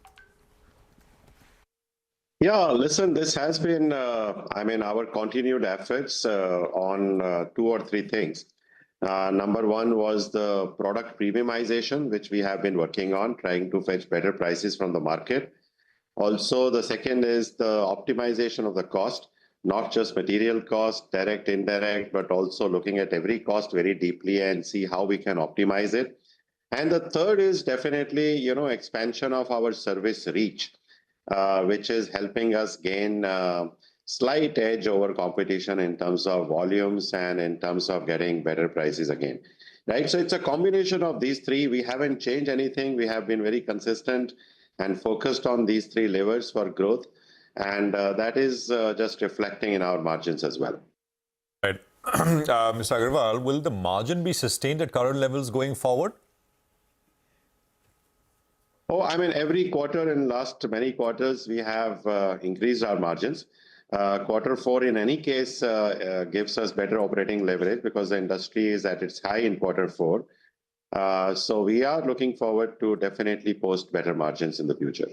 Yeah, listen, this has been, our continued efforts on 2 or 3 things. Number one was the product premiumization, which we have been working on, trying to fetch better prices from the market. Also, the second is the optimization of the cost. not just material cost, direct, indirect, but also looking at every cost very deeply and see how we can optimize it. And the third is definitely, expansion of our service reach, which is helping us gain slight edge over competition in terms of volumes and in terms of getting better prices again. Right? So it's a combination of these three. We haven't changed anything. We have been very consistent and focused on these three levers for growth. And that is just reflecting in our margins as well. Right. Mr. Agarwal, will the margin be sustained at current levels going forward? Oh, I mean, every quarter in last many quarters, we have increased our margins. Quarter four, in any case, gives us better operating leverage because the industry is at its high in quarter four. So we are looking forward to definitely post better margins in the future.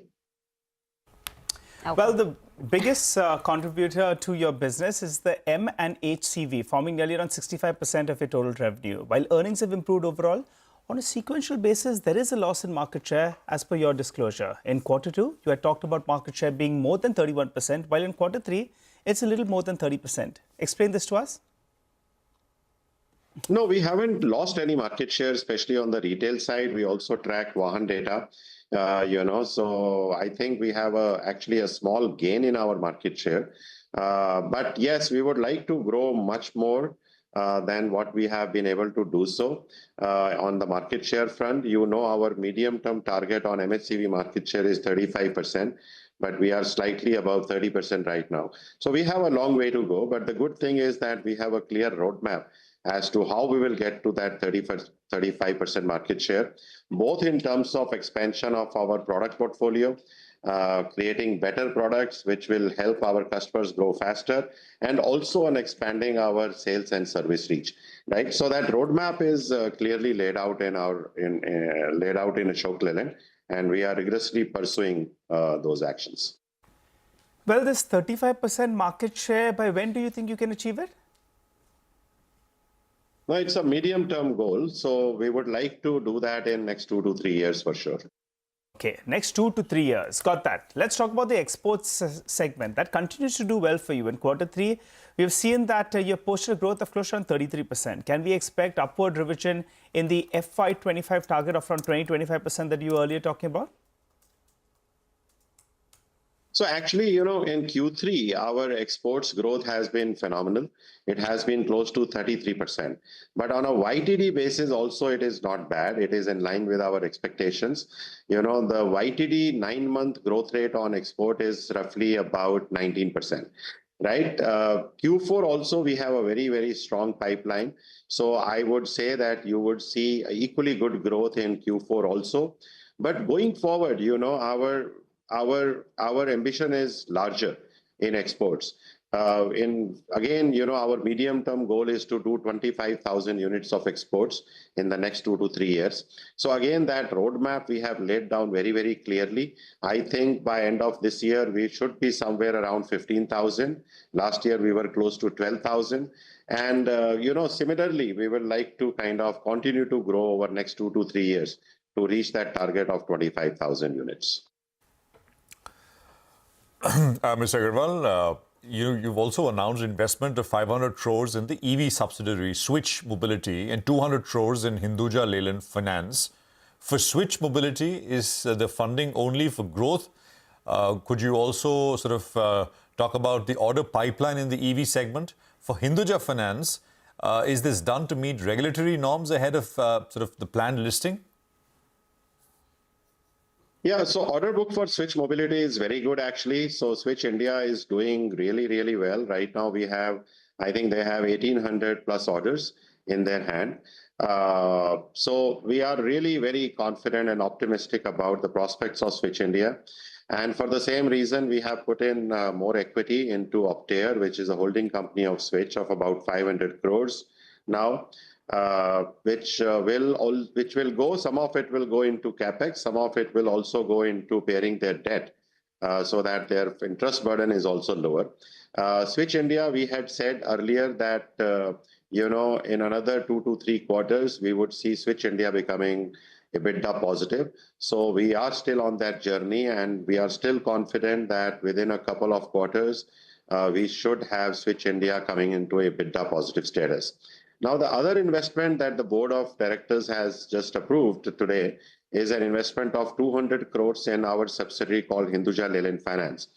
Well, the biggest contributor to your business is the M and HCV, forming nearly around 65% of your total revenue. While earnings have improved overall, on a sequential basis, there is a loss in market share as per your disclosure. In quarter two, you had talked about market share being more than 31%, while in quarter three, it's a little more than 30%. Explain this to us. No, we haven't lost any market share, especially on the retail side. We also track Vahan data, so I think we have actually a small gain in our market share. But yes, we would like to grow much more than what we have been able to do so on the market share front. Our medium-term target on MHCV market share is 35%, but we are slightly above 30% right now. So we have a long way to go, but the good thing is that we have a clear roadmap as to how we will get to that 35% market share, both in terms of expansion of our product portfolio, creating better products which will help our customers grow faster, and also on expanding our sales and service reach. Right, so that roadmap is clearly laid out in Ashok Leyland, and we are rigorously pursuing those actions. Well, this 35% market share, by when do you think you can achieve it? No, it's a medium-term goal, so we would like to do that in next 2 to 3 years for sure. Okay, next 2 to 3 years. Got that. Let's talk about the exports segment. That continues to do well for you. In quarter three, we've seen that you posted a growth of close to around 33%. Can we expect upward revision in the FY25 target of around 20-25% that you were earlier talking about? So actually, in Q3, our exports growth has been phenomenal. It has been close to 33%. But on a YTD basis, also, it is not bad. It is in line with our expectations. The YTD 9-month growth rate on export is roughly about 19%. Right? Q4 also, we have a very, very strong pipeline. So I would say that you would see equally good growth in Q4 also. But going forward, our ambition is larger in exports. Our medium-term goal is to do 25,000 units of exports in the next 2 to 3 years. So again, that roadmap we have laid down very, very clearly. I think by end of this year, we should be somewhere around 15,000. Last year, we were close to 12,000. And, similarly, we would like to kind of continue to grow over next 2 to 3 years to reach that target of 25,000 units. Mr. Agarwal, you've also announced investment of 500 crores in the EV subsidiary Switch Mobility and 200 crores in Hinduja Leyland Finance. For Switch Mobility, is the funding only for growth? Could you also sort of talk about the order pipeline in the EV segment? For Hinduja Finance, is this done to meet regulatory norms ahead of sort of the planned listing? Yeah, so order book for Switch Mobility is very good, actually. So Switch India is doing really, really well. Right now, I think they have 1,800 plus orders in their hand. So we are really very confident and optimistic about the prospects of Switch India. And for the same reason, we have put in more equity into Optare, which is a holding company of Switch of about 500 crores now. Which will go, some of it will go into capex, some of it will also go into paying their debt so that their interest burden is also lower. Switch India, we had said earlier that, in another 2 to 3 quarters, we would see Switch India becoming EBITDA positive. So we are still on that journey, and we are still confident that within a couple of quarters, we should have Switch India coming into a EBITDA positive status. Now, the other investment that the board of directors has just approved today is an investment of 200 crores in our subsidiary called Hinduja Leyland Finance.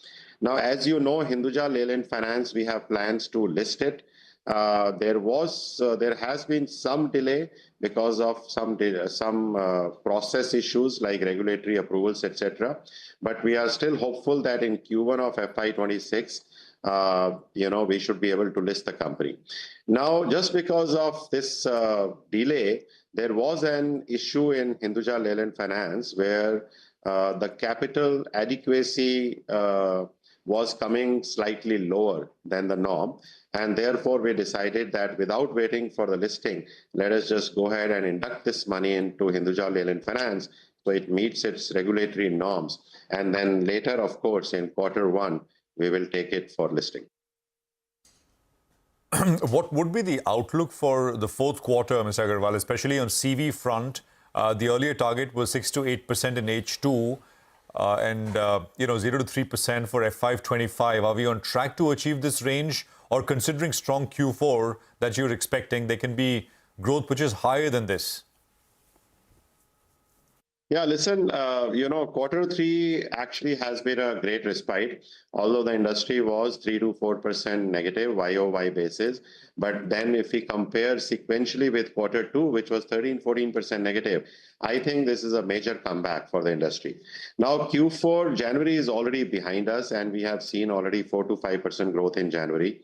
Now, as you know, Hinduja Leyland Finance, we have plans to list it. There has been some delay because of some process issues like regulatory approvals, etc. But we are still hopeful that in Q1 of FY26, we should be able to list the company. Now, just because of this delay, there was an issue in Hinduja Leyland Finance where the capital adequacy was coming slightly lower than the norm. And therefore, we decided that without waiting for the listing, let us just go ahead and induct this money into Hinduja Leyland Finance so it meets its regulatory norms. And then later, of course, in Q1, we will take it for listing. What would be the outlook for the fourth quarter, Mr. Agarwal, especially on CV front? The earlier target was 6 to 8% in H2 and 0 to 3% for FY25. Are we on track to achieve this range, or considering strong Q4 that you're expecting, there can be growth which is higher than this? Yeah, listen, Q3 actually has been a great respite, although the industry was 3 to 4% negative YOY basis. But then if we compare sequentially with Q2, which was 13-14% negative, I think this is a major comeback for the industry. Now, Q4, January is already behind us, and we have seen already 4 to 5% growth in January.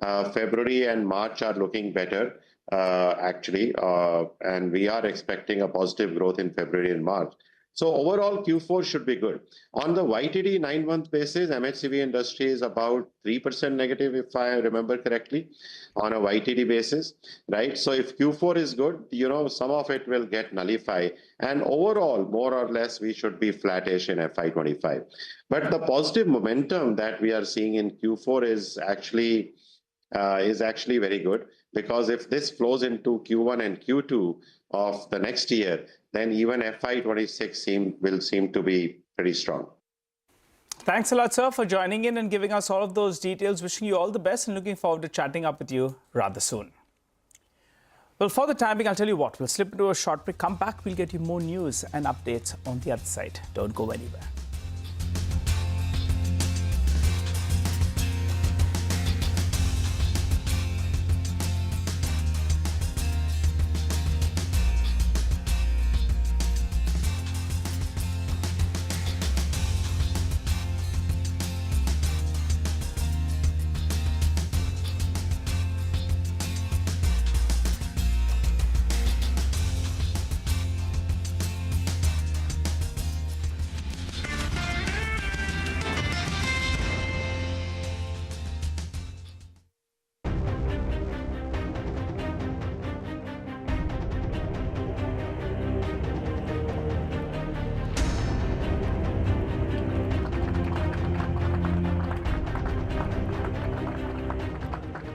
February and March are looking better. And we are expecting a positive growth in February and March. So overall, Q4 should be good. On the YTD 9-month basis, MHCV industry is about 3% negative, if I remember correctly, on a YTD basis, right? So if Q4 is good, some of it will get nullified. And overall, more or less, we should be flattish in FY25. But the positive momentum that we are seeing in Q4 is actually very good. Because if this flows into Q1 and Q2 of the next year, then even FY26 will seem to be pretty strong. Thanks a lot, sir, for joining in and giving us all of those details. Wishing you all the best and looking forward to chatting up with you rather soon. Well, for the time being, I'll tell you what, we'll slip into a short break. Come back, we'll get you more news and updates on the other side. Don't go anywhere.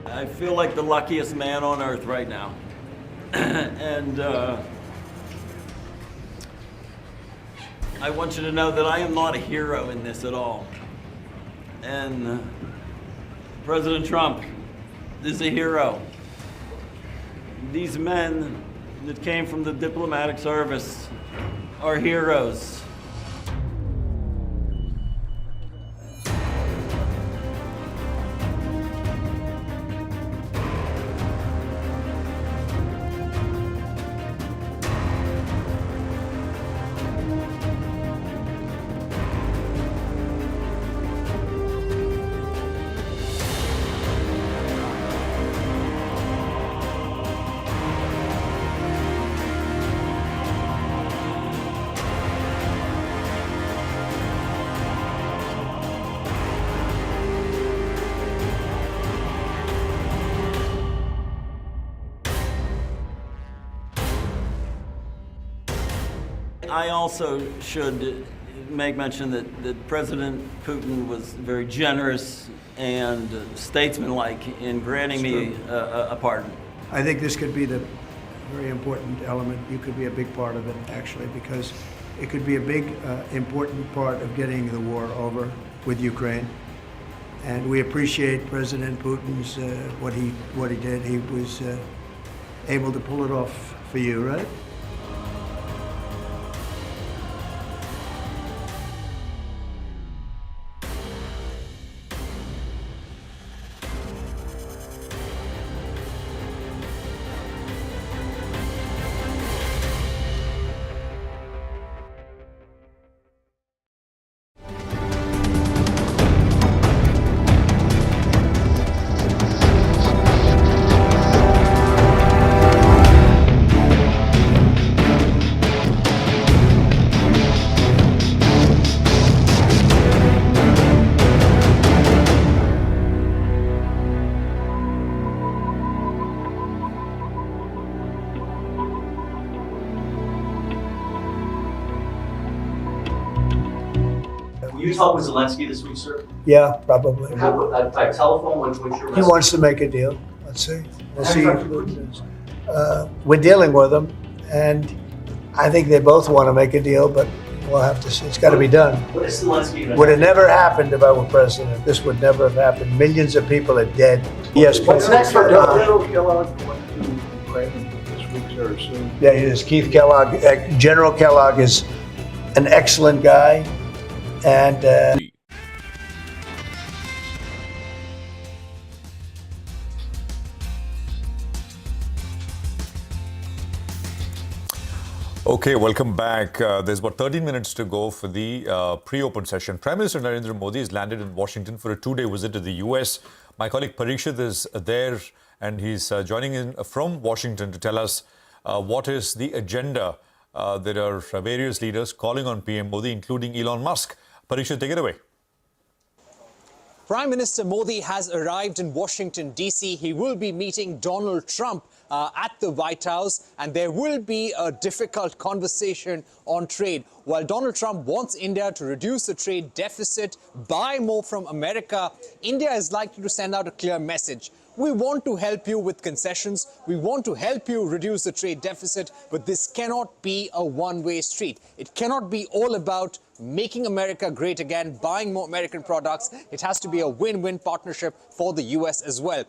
I feel like the luckiest man on earth right now. And I want you to know that I am not a hero in this at all. And President Trump is a hero. These men that came from the diplomatic service are heroes. I also should make mention that President Putin was very generous and statesmanlike in granting me a pardon. I think this could be the very important element. You could be a big part of it, actually, because it could be a big, important part of getting the war over with Ukraine. And we appreciate President Putin's what he did. He was able to pull it off for you, right? Will you talk with Zelensky this week, sir? Yeah, probably. By telephone, what's your He message? wants to make a deal. Let's see. We'll see. We're dealing with him, and I think they both want to make a deal, but we'll have to see. It's got to be done. What is Zelensky? Would have never happened if I were president. This would never have happened. Millions of people are dead. Yes, What's but- next for General Kellogg went to Ukraine this week, sir, soon? Yeah, he is. Keith Kellogg. General Kellogg is an excellent guy, and Okay, welcome back. There's about 13 minutes to go for the pre-open session. Prime Minister Narendra Modi has landed in Washington for a two-day visit to the US. My colleague Parikshit is there, and he's joining in from Washington to tell us what is the agenda. There are various leaders calling on PM Modi, including Elon Musk. Parikshit, take it away. Prime Minister Modi has arrived in Washington, D.C. He will be meeting Donald Trump at the White House, and there will be a difficult conversation on trade. While Donald Trump wants India to reduce the trade deficit, buy more from America, India is likely to send out a clear message. We want to help you with concessions. We want to help you reduce the trade deficit, but this cannot be a one-way street. It cannot be all about making America great again, buying more American products. It has to be a win-win partnership for the US as well.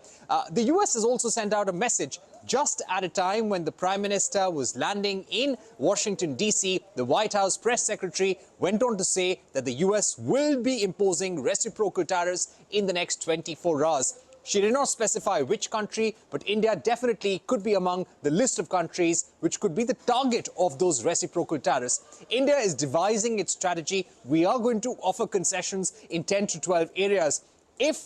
The US has also sent out a message just at a time when the Prime Minister was landing in Washington, D.C. The White House press secretary went on to say that the US will be imposing reciprocal tariffs in the next 24 hours. She did not specify which country, but India definitely could be among the list of countries which could be the target of those reciprocal tariffs. India is devising its strategy. We are going to offer concessions in 10 to 12 areas. If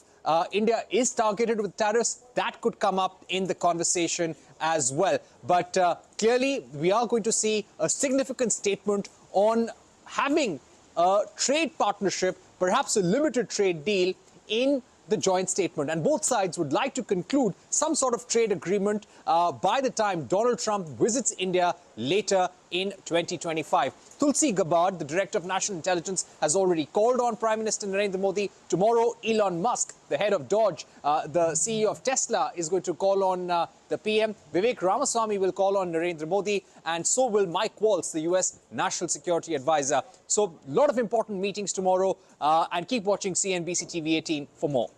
India is targeted with tariffs, that could come up in the conversation as well. But clearly, we are going to see a significant statement on having a trade partnership, perhaps a limited trade deal in the joint statement. And both sides would like to conclude some sort of trade agreement by the time Donald Trump visits India later in 2025. Tulsi Gabbard, the Director of National Intelligence, has already called on Prime Minister Narendra Modi. Tomorrow, Elon Musk, the head of Dodge, the CEO of Tesla, is going to call on the PM. Vivek Ramaswamy will call on Narendra Modi, and so will Mike Waltz, the US National Security Advisor. So, a lot of important meetings tomorrow, and keep watching CNBC-TV18 for more.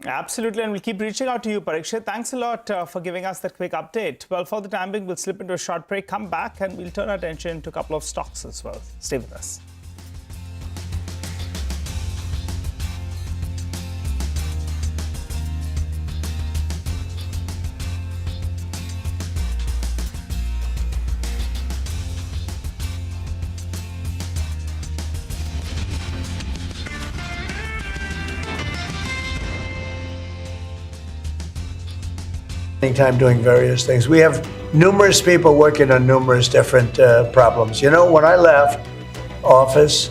Absolutely, and we'll keep reaching out to you, Parikshit. Thanks a lot for giving us that quick update. Well, for the time being, we'll slip into a short break, come back, and we'll turn our attention to a couple of stocks as well. Stay with us. Time doing various things. We have numerous people working on numerous different problems. You know, when I left office,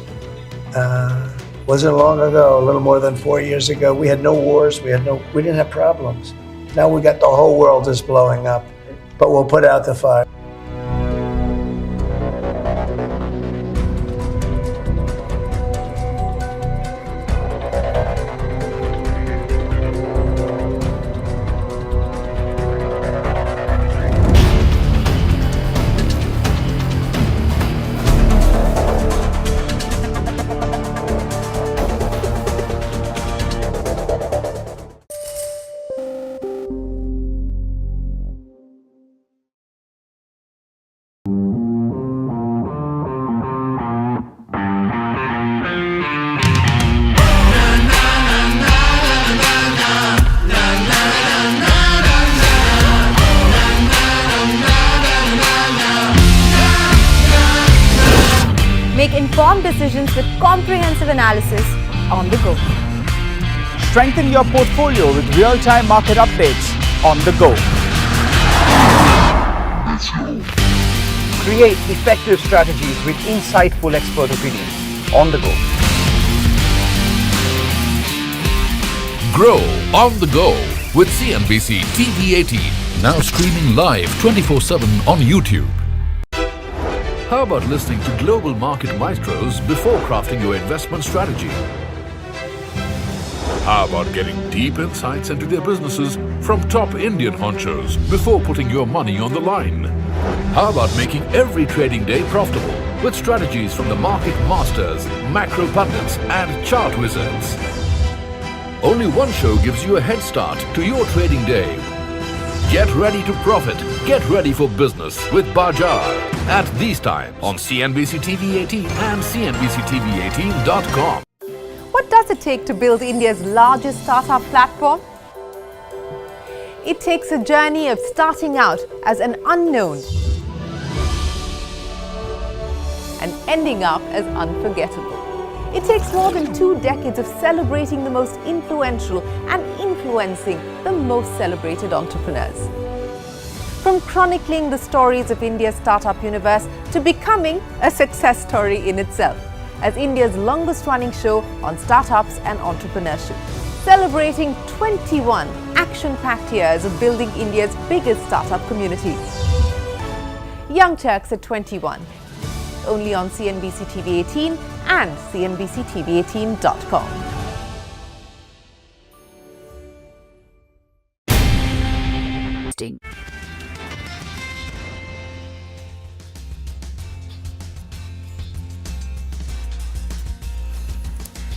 wasn't long ago, a little more than 4 years ago, we had no wars, we didn't have problems. Now we got the whole world is blowing up, but we'll put out the fire. Make informed decisions with comprehensive analysis on the go. Strengthen your portfolio with real-time market updates on the go. Create effective strategies with insightful expert opinions on the go. Grow on the go with CNBC-TV18, now streaming live 24/7 on YouTube. How about listening to global market maestros before crafting your investment strategy? How about getting deep insights into their businesses from top Indian honchos before putting your money on the line? How about making every trading day profitable with strategies from the market masters, macro pundits and chart wizards? Only one show gives you a head start to your trading day. Get ready to profit. Get ready for business with Bajar at these times on CNBC-TV18 and CNBC-TV18.com. What does it take to build India's largest startup platform? It takes a journey of starting out as an unknown and ending up as unforgettable. It takes more than 2 decades of celebrating the most influential and influencing the most celebrated entrepreneurs. From chronicling the stories of India's startup universe to becoming a success story in itself, as India's longest running show on startups and entrepreneurship, celebrating 21 action-packed years of building India's biggest startup community. Young Turks at 21, only on CNBC-TV18 and CNBC-TV18.com.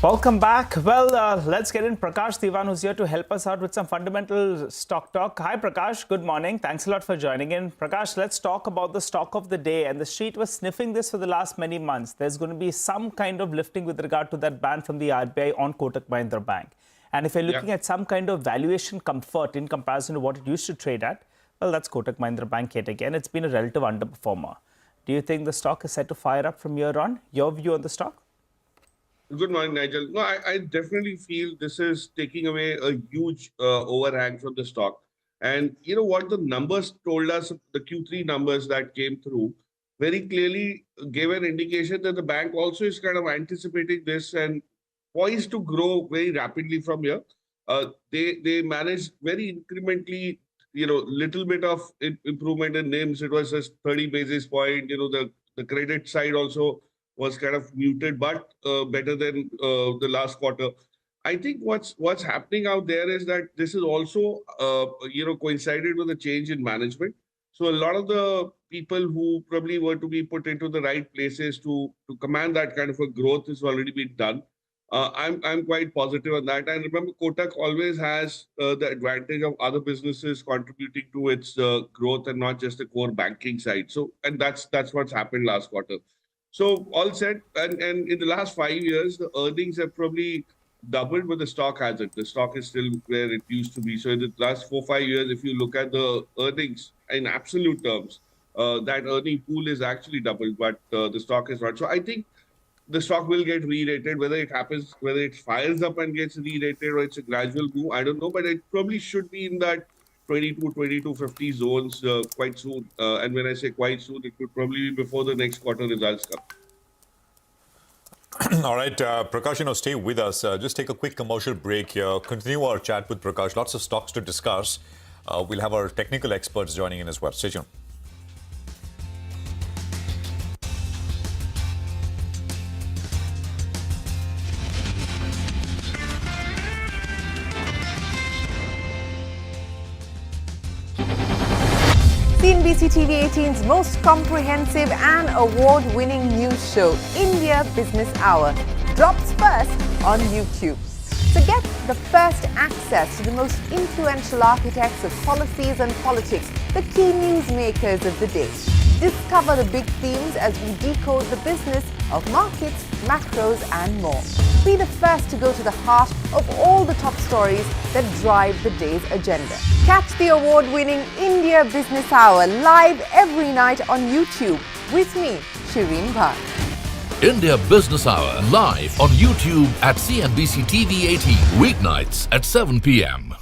Welcome back. Well, let's get in Prakash Diwan, who's here to help us out with some fundamental stock talk. Hi, Prakash. Good morning. Thanks a lot for joining in. Prakash, let's talk about the stock of the day. And the street was sniffing this for the last many months. There's going to be some kind of lifting with regard to that ban from the RBI on Kotak Mahindra Bank. And if you're looking at some kind of valuation comfort in comparison to what it used to trade at, well, that's Kotak Mahindra Bank yet again. It's been a relative underperformer. Do you think the stock is set to fire up from here on? Your view on the stock? Good morning, Nigel. No, I definitely feel this is taking away a huge overhang from the stock. And you know what the numbers told us, the Q3 numbers that came through, very clearly gave an indication that the bank also is kind of anticipating this and poised to grow very rapidly from here. They managed very incrementally, little bit of improvement in NIMs. It was just 30 basis point. The credit side also was kind of muted, but better than the last quarter. I think what's happening out there is that this is also, coincided with a change in management. So a lot of the people who probably were to be put into the right places to command that kind of a growth has already been done. I'm quite positive on that. And remember, Kotak always has the advantage of other businesses contributing to its growth and not just the core banking side. So, and that's what's happened last quarter. So all said, and in the last 5 years, the earnings have probably doubled, but the stock hasn't. The stock is still where it used to be. So in the last 4-5 years, if you look at the earnings in absolute terms, that earning pool is actually doubled, but the stock is not. So I think the stock will get re-rated. Whether it happens, whether it fires up and gets re-rated or it's a gradual move, I don't know. But it probably should be in that 2250 zones quite soon. And when I say quite soon, it could probably be before the next quarter results come. All right, Prakash, stay with us. Just take a quick commercial break here. Continue our chat with Prakash. Lots of stocks to discuss. We'll have our technical experts joining in as well. Stay tuned. CNBC-TV18's most comprehensive and award-winning news show, India Business Hour, drops first on YouTube. So get the first access to the most influential architects of policies and politics, the key newsmakers of the day. Discover the big themes as we decode the business of markets, macros, and more. Be the first to go to the heart of all the top stories that drive the day's agenda. Catch the award-winning India Business Hour live every night on YouTube with me, Shireen Bhatt. India Business Hour, live on YouTube at CNBC-TV18, weeknights at 7 p.m.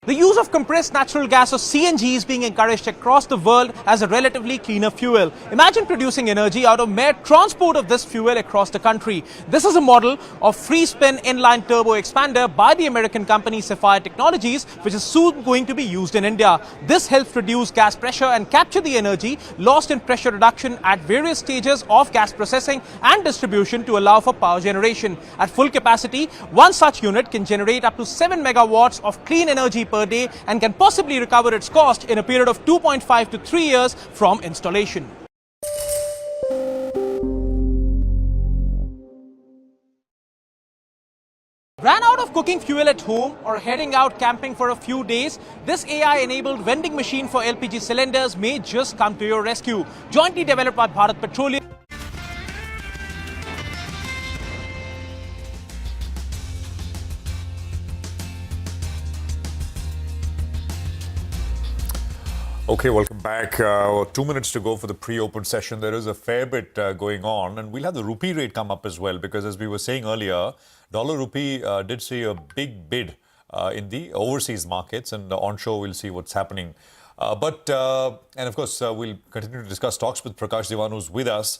The use of compressed natural gas or CNG is being encouraged across the world as a relatively cleaner fuel. Imagine producing energy out of mere transport of this fuel across the country. This is a model of free-spin inline turbo expander by the American company Sapphire Technologies, which is soon going to be used in India. This helps reduce gas pressure and capture the energy lost in pressure reduction at various stages of gas processing and distribution to allow for power generation. At full capacity, one such unit can generate up to 7 megawatts of clean energy per day and can possibly recover its cost in a period of 2.5 to 3 years from installation. Ran out of cooking fuel at home or heading out camping for a few days? This AI-enabled vending machine for LPG cylinders may just come to your rescue. Jointly developed by Bharat Petroleum. Okay, welcome back. 2 minutes to go for the pre-open session. There is a fair bit going on, and we'll have the rupee rate come up as well, because as we were saying earlier, dollar rupee did see a big bid in the overseas markets, and onshore we'll see what's happening. And of course, we'll continue to discuss stocks with Prakash Diwan, who's with us.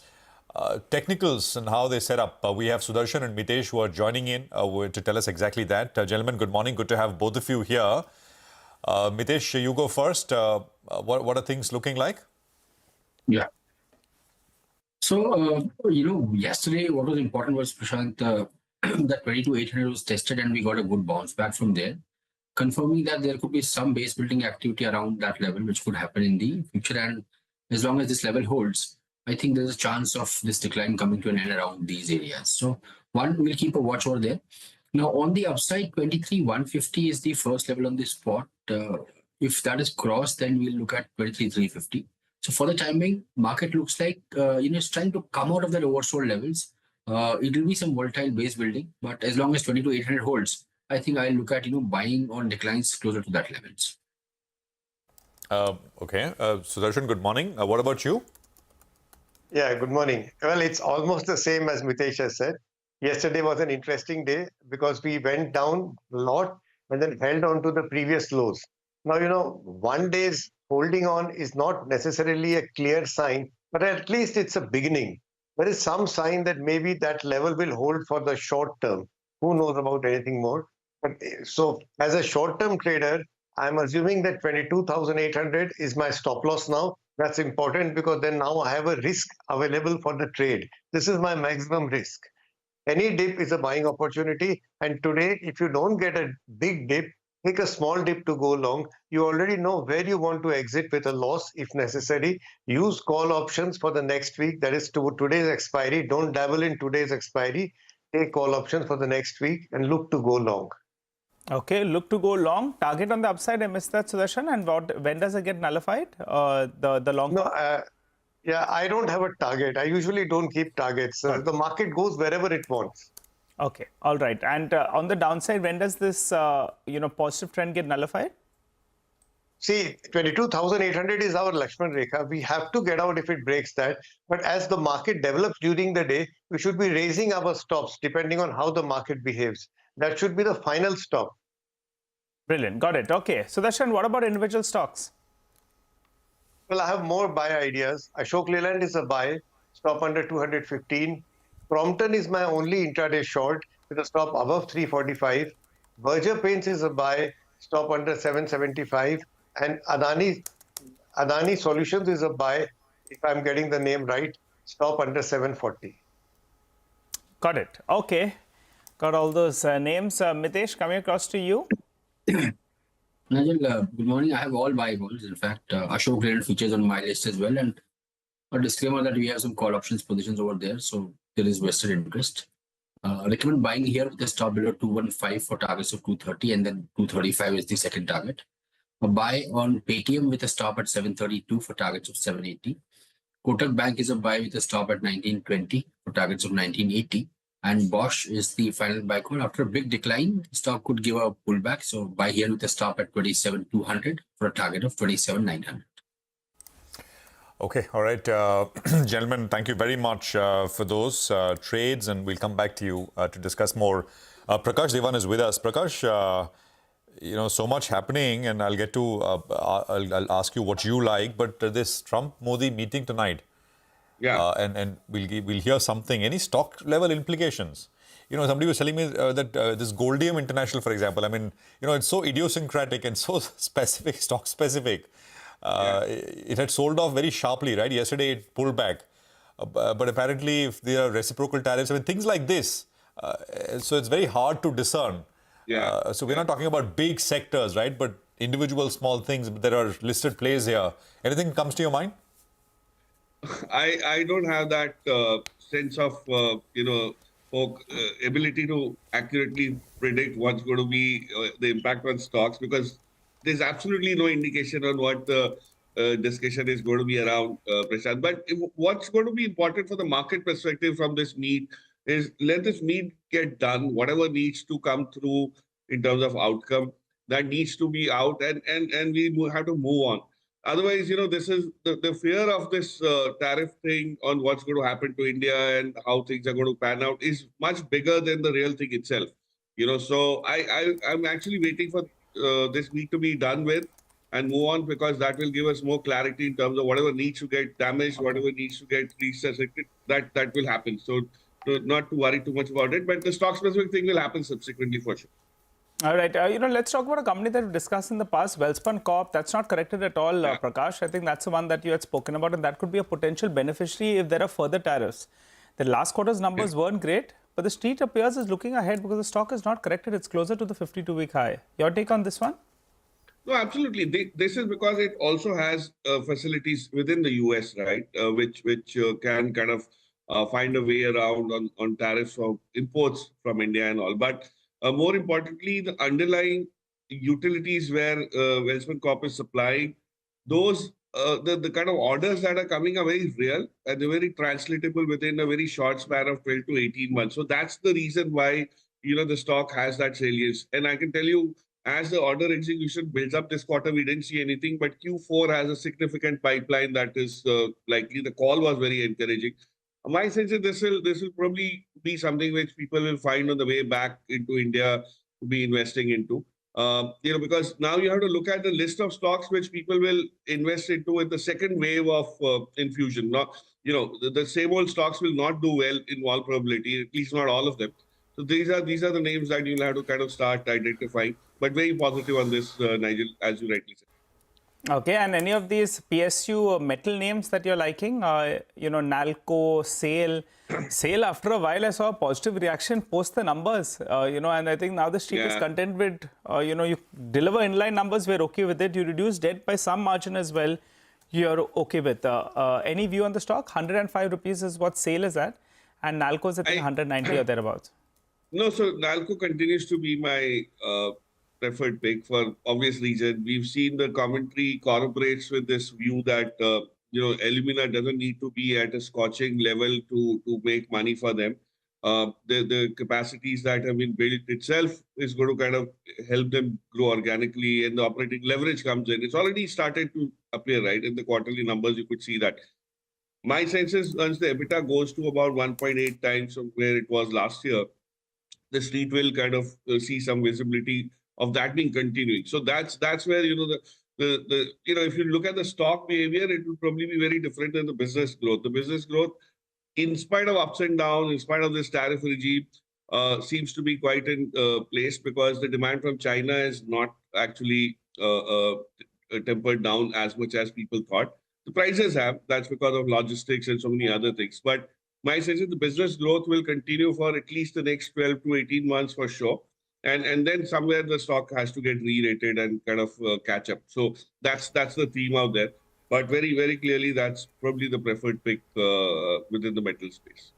Technicals and how they set up. We have Sudarshan and Mitesh who are joining in to tell us exactly that. Gentlemen, good morning. Good to have both of you here. Mitesh, you go first. What are things looking like? Yeah. So, yesterday what was important was, Prashant, that 22,800 was tested and we got a good bounce back from there, confirming that there could be some base building activity around that level, which could happen in the future. And as long as this level holds, I think there's a chance of this decline coming to an end around these areas. So, one, we'll keep a watch over there. Now, on the upside, 23,150 is the first level on the spot. If that is crossed, then we'll look at 23,350. So for the time being, market looks like it's trying to come out of that oversold levels. It will be some volatile base building, but as long as 22,800 holds, I think I'll look at buying on declines closer to that levels. Okay, Sudarshan, good morning. What about you? Yeah, good morning. Well, it's almost the same as Mitesh has said. Yesterday was an interesting day because we went down a lot and then held on to the previous lows. Now, 1 day's holding on is not necessarily a clear sign, but at least it's a beginning. There is some sign that maybe that level will hold for the short term. Who knows about anything more? But so as a short-term trader, I'm assuming that 22,800 is my stop loss now. That's important because then now I have a risk available for the trade. This is my maximum risk. Any dip is a buying opportunity. And today, if you don't get a big dip, take a small dip to go long. You already know where you want to exit with a loss if necessary. Use call options for the next week. That is today's expiry. Don't dabble in today's expiry. Take call options for the next week and look to go long. Okay, look to go long. Target on the upside, I missed that, Sudarshan. And when does it get nullified? The long? No, yeah, I don't have a target. I usually don't keep targets. The market goes wherever it wants. Okay, all right. And on the downside, when does this positive trend get nullified? See, 22,800 is our Lakshman Rekha. We have to get out if it breaks that. But as the market develops during the day, we should be raising our stops depending on how the market behaves. That should be the final stop. Brilliant. Got it. Okay. Sudarshan, what about individual stocks? Well, I have more buy ideas. Ashok Leyland is a buy. stop under 215. Crompton is my only intraday short with a stop above 345. Berger Paints is a buy, stop under 775. And Adani Solutions is a buy, if I'm getting the name right, stop under 740. Got it. Okay. Got all those names. Mitesh, coming across to you. Nigel, good morning. I have all buy bonds. In fact, Ashok Leyland features on my list as well. And a disclaimer that we have some call options positions over there. So there is vested interest. Recommend buying here with a stop below 215 for targets of 230 and then 235 is the second target. A buy on Paytm with a stop at 732 for targets of 780. Kotak Bank is a buy with a stop at 1920 for targets of 1980. And Bosch is the final buy call. After a big decline, the stock could give a pullback. So buy here with a stop at 27,200 for a target of 27,900. Okay, all right. Gentlemen, thank you very much for those trades, and we'll come back to you to discuss more. Prakash Devan is with us. Prakash, so much happening, and I'll get to, I'll ask you what you like, but this Trump-Modi meeting tonight, and we'll hear something. Any stock level implications? Somebody was telling me that this Goldium International, for example, it's so idiosyncratic and so specific, stock specific. It had sold off very sharply, right? Yesterday it pulled back. But apparently if there are reciprocal tariffs, things like this. So it's very hard to discern. So we're not talking about big sectors, right? But individual small things. There are listed plays here. Anything comes to your mind? I don't have that sense of, ability to accurately predict what's going to be the impact on stocks, because there's absolutely no indication on what the discussion is going to be around, Prashant. But what's going to be important for the market perspective from this meet is let this meet get done. Whatever needs to come through in terms of outcome, that needs to be out, and we have to move on. Otherwise, this is the fear of this tariff thing on what's going to happen to India and how things are going to pan out is much bigger than the real thing itself. So I'm actually waiting for this need to be done with and move on, because that will give us more clarity in terms of whatever needs to get damaged, whatever needs to get restricted, that will happen. So not to worry too much about it, but the stock specific thing will happen subsequently for sure. All right. Let's talk about a company that we've discussed in the past, Welspun Corp. That's not corrected at all, Prakash. I think that's the one that you had spoken about, and that could be a potential beneficiary if there are further tariffs. The last quarter's numbers weren't great, but the street appears is looking ahead because the stock is not corrected. It's closer to the 52-week high. Your take on this one? No, absolutely. This is because it also has facilities within the US, right, which can kind of find a way around on tariffs for imports from India and all. But more importantly, the underlying utilities where Welspun Corp is supplying, those the kind of orders that are coming are very real, and they're very translatable within a very short span of 12 to 18 months. So that's the reason why the stock has that salience. And I can tell you, as the order execution builds up this quarter, we didn't see anything, but Q4 has a significant pipeline that is likely. The call was very encouraging. My sense is this will probably be something which people will find on the way back into India to be investing into. Because now you have to look at the list of stocks which people will invest into in the second wave of infusion. Not, the same old stocks will not do well in all probability, at least not all of them. So these are the names that you'll have to kind of start identifying. But very positive on this, Nigel, as you rightly said. Okay, and any of these PSU metal names that you're liking, Nalco, SAIL after a while I saw a positive reaction post the numbers, and I think now the street is content with, you deliver inline numbers, we're okay with it. You reduce debt by some margin as well, you're okay with. Any view on the stock? 105 rupees is what SAIL is at, and Nalco is I think 190 or thereabouts. No, so Nalco continues to be my preferred pick for obvious reason. We've seen the commentary corroborates with this view that alumina doesn't need to be at a scorching level to make money for them. The capacities that have been built itself is going to kind of help them grow organically, and the operating leverage comes in. It's already started to appear, right? In the quarterly numbers, you could see that. My sense is once the EBITDA goes to about 1.8 times from where it was last year, the street will kind of see some visibility of that being continuing. So that's where if you look at the stock behavior, it will probably be very different than the business growth. The business growth in spite of ups and downs, in spite of this tariff regime, seems to be quite in place because the demand from China is not actually tempered down as much as people thought. The prices have. That's because of logistics and so many other things. But my sense is the business growth will continue for at least the next 12 to 18 months for sure. And then somewhere the stock has to get re-rated and kind of catch up. So that's the theme out there. But very, very clearly, that's probably the preferred pick within the metal space.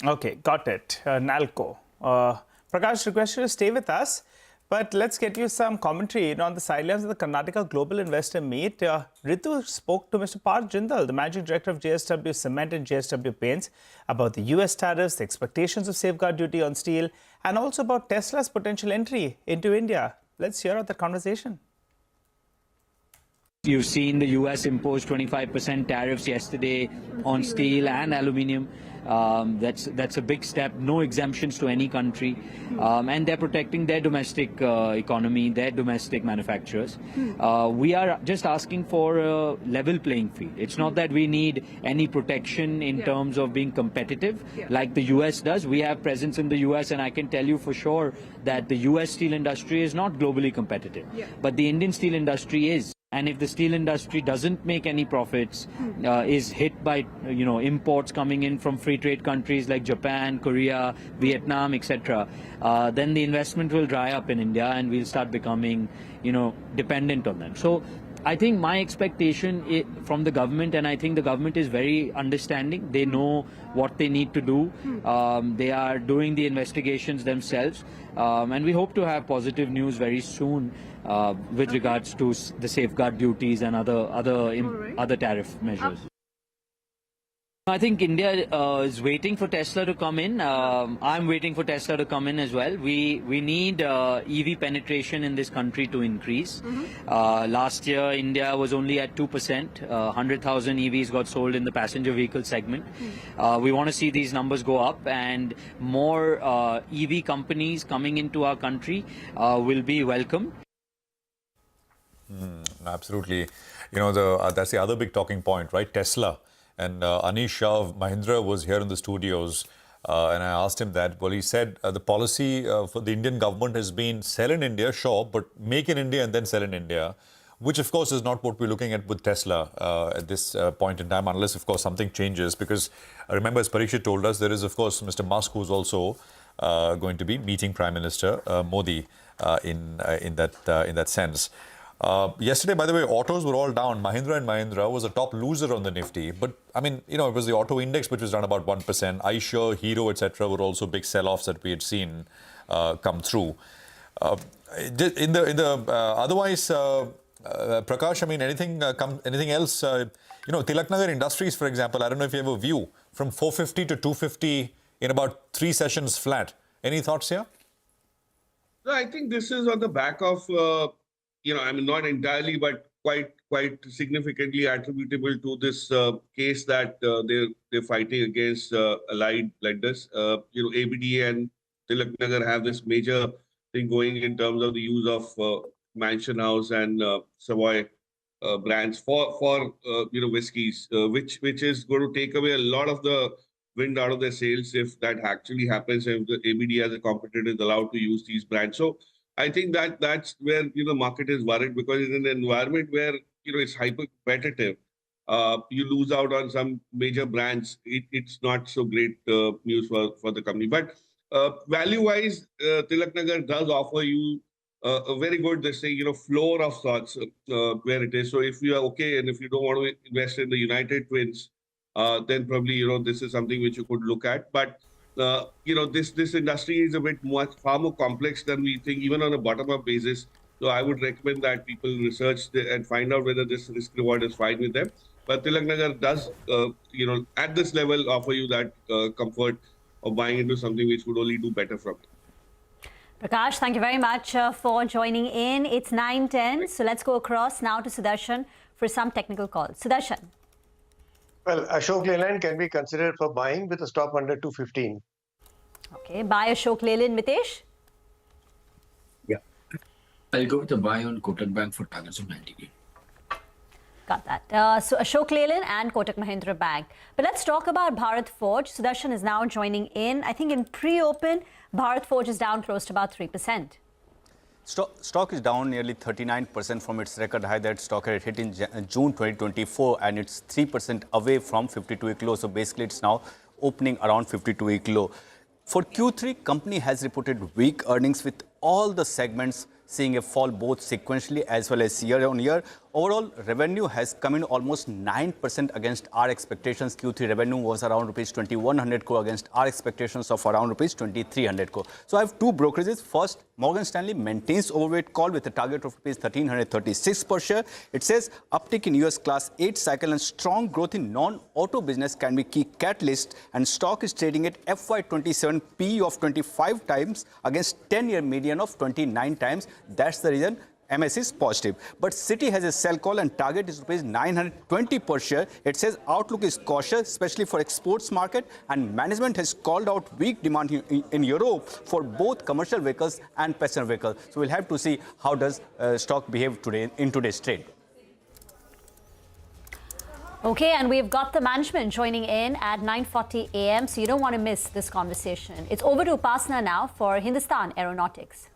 Okay, got it. Nalco. Prakash, request you to stay with us. But let's get you some commentary on the sidelines of the Karnataka Global Investor Meet. Ritu spoke to Mr. Parth Jindal, the Managing Director of JSW Cement and JSW Paints, about the US tariffs, the expectations of safeguard duty on steel, and also about Tesla's potential entry into India. Let's hear out the conversation. You've seen the US impose 25% tariffs yesterday on steel and aluminium. That's a big step. No exemptions to any country, and they're protecting their domestic economy, their domestic manufacturers. We are just asking for a level playing field. It's not that we need any protection in terms of being competitive like the US does. We have presence in the US, and I can tell you for sure that the US steel industry is not globally competitive, but the Indian steel industry is. And if the steel industry doesn't make any profits, is hit by imports coming in from free trade countries like Japan, Korea, Vietnam, etc., then the investment will dry up in India, and we'll start becoming dependent on them. So I think my expectation from the government, and I think the government is very understanding. They know what they need to do. They are doing the investigations themselves, and we hope to have positive news very soon with regards to the safeguard duties and other tariff measures. I think India is waiting for Tesla to come in. I'm waiting for Tesla to come in as well. We need EV penetration in this country to increase. Last year, India was only at 2%. 100,000 EVs got sold in the passenger vehicle segment. We want to see these numbers go up, and more EV companies coming into our country will be welcome. Absolutely. That's the other big talking point, right? Tesla. And Anish Shah of Mahindra was here in the studios, and I asked him that. Well, he said the policy for the Indian government has been sell in India, sure, but make in India and then sell in India, which of course is not what we're looking at with Tesla at this point in time, unless of course something changes. Because remember, as Parikshit told us, there is of course Mr. Musk, who's also going to be meeting Prime Minister Modi in that sense. Yesterday, by the way, autos were all down. Mahindra and Mahindra was a top loser on the Nifty. But, I mean, it was the auto index which was down about 1%. Eicher, Hero, etc. were also big sell-offs that we had seen come through. Otherwise, Prakash, I mean, anything else? Tilaknagar Industries, for example, I don't know if you have a view, from 450 to 250 in about 3 sessions flat. Any thoughts here? No, I think this is on the back of... I mean, not entirely, but quite significantly attributable to this case that they're fighting against allied lenders. ABD and Tilaknagar have this major thing going in terms of the use of Mansion House and Savoy brands for whiskies, which is going to take away a lot of the wind out of their sails if that actually happens, if the ABD as a competitor is allowed to use these brands. So I think that's where the market is worried, because in an environment where it's hyper competitive, you lose out on some major brands. It's not so great news for the company. But value-wise, Tilaknagar does offer you a very good, floor of sorts where it is. So if you are okay and if you don't want to invest in the United Twins, then probably this is something which you could look at. But this industry is a bit far more complex than we think, even on a bottom-up basis. So I would recommend that people research and find out whether this risk-reward is fine with them. But Tilaknagar does, at this level, offer you that comfort of buying into something which would only do better from it. Prakash, thank you very much for joining in. It's 9:10, so let's go across now to Sudarshan for some technical calls. Sudarshan. Well, Ashok Leyland can be considered for buying with a stop under 215. Okay, buy Ashok Leyland. Mitesh? Yeah. I'll go with the buy on Kotak Bank for targets of 98. Got that. So Ashok Leyland and Kotak Mahindra Bank. But let's talk about Bharat Forge. Sudarshan is now joining in. I think in pre-open, Bharat Forge is down close to about 3%. Stock is down nearly 39% from its record high that stock had hit in June 2024, and it's 3% away from 52-week low. So basically, it's now opening around 52-week low. For Q3, company has reported weak earnings with all the segments seeing a fall both sequentially as well as year on year. Overall, revenue has come in almost 9% against our expectations. Q3 revenue was around rupees 2100 crore against our expectations of around rupees 2300 crore. So I have two brokerages. First, Morgan Stanley maintains overweight call with a target of rupees 1336 per share. It says uptick in US Class 8 cycle and strong growth in non-auto business can be key catalyst, and stock is trading at FY27 PE of 25 times against 10-year median of 29 times. That's the reason MS is positive. But Citi has a sell call and target is rupees 920 per share. It says outlook is cautious, especially for exports market, and management has called out weak demand in Europe for both commercial vehicles and passenger vehicles. So we'll have to see how does stock behave today in today's trade. Okay, and we've got the management joining in at 9:40 a.m. So you don't want to miss this conversation. It's over to Upasana now for Hindustan Aeronautics.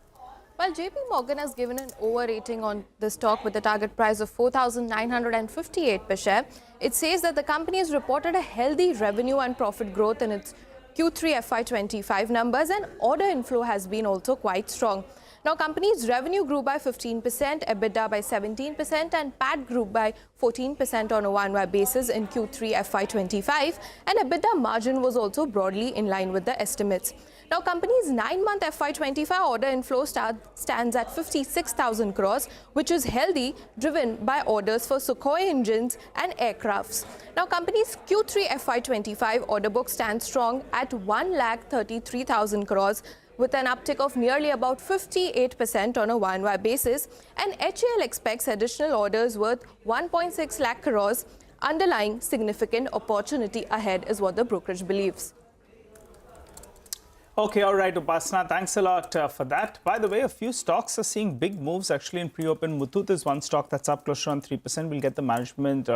Well, JP Morgan has given an over-rating on the stock with a target price of 4,958 per share. It says that the company has reported a healthy revenue and profit growth in its Q3 FY25 numbers, and order inflow has been also quite strong. Now, company's revenue grew by 15%, EBITDA by 17%, and PAT grew by 14% on a YoY basis in Q3 FY25, and EBITDA margin was also broadly in line with the estimates. Now, company's 9-month FY25 order inflow stands at 56,000 crores, which is healthy, driven by orders for Sukhoi engines and aircrafts. Now, company's Q3 FY25 order book stands strong at 1,33,000 crores, with an uptick of nearly about 58% on a YoY basis, and HAL expects additional orders worth 1.6 lakh crores, underlying significant opportunity ahead is what the brokerage believes. Okay, all right, Upasana, thanks a lot for that. By the way, a few stocks are seeing big moves actually in pre-open. Muthoot is one stock that's up close to around 3%. We'll get the management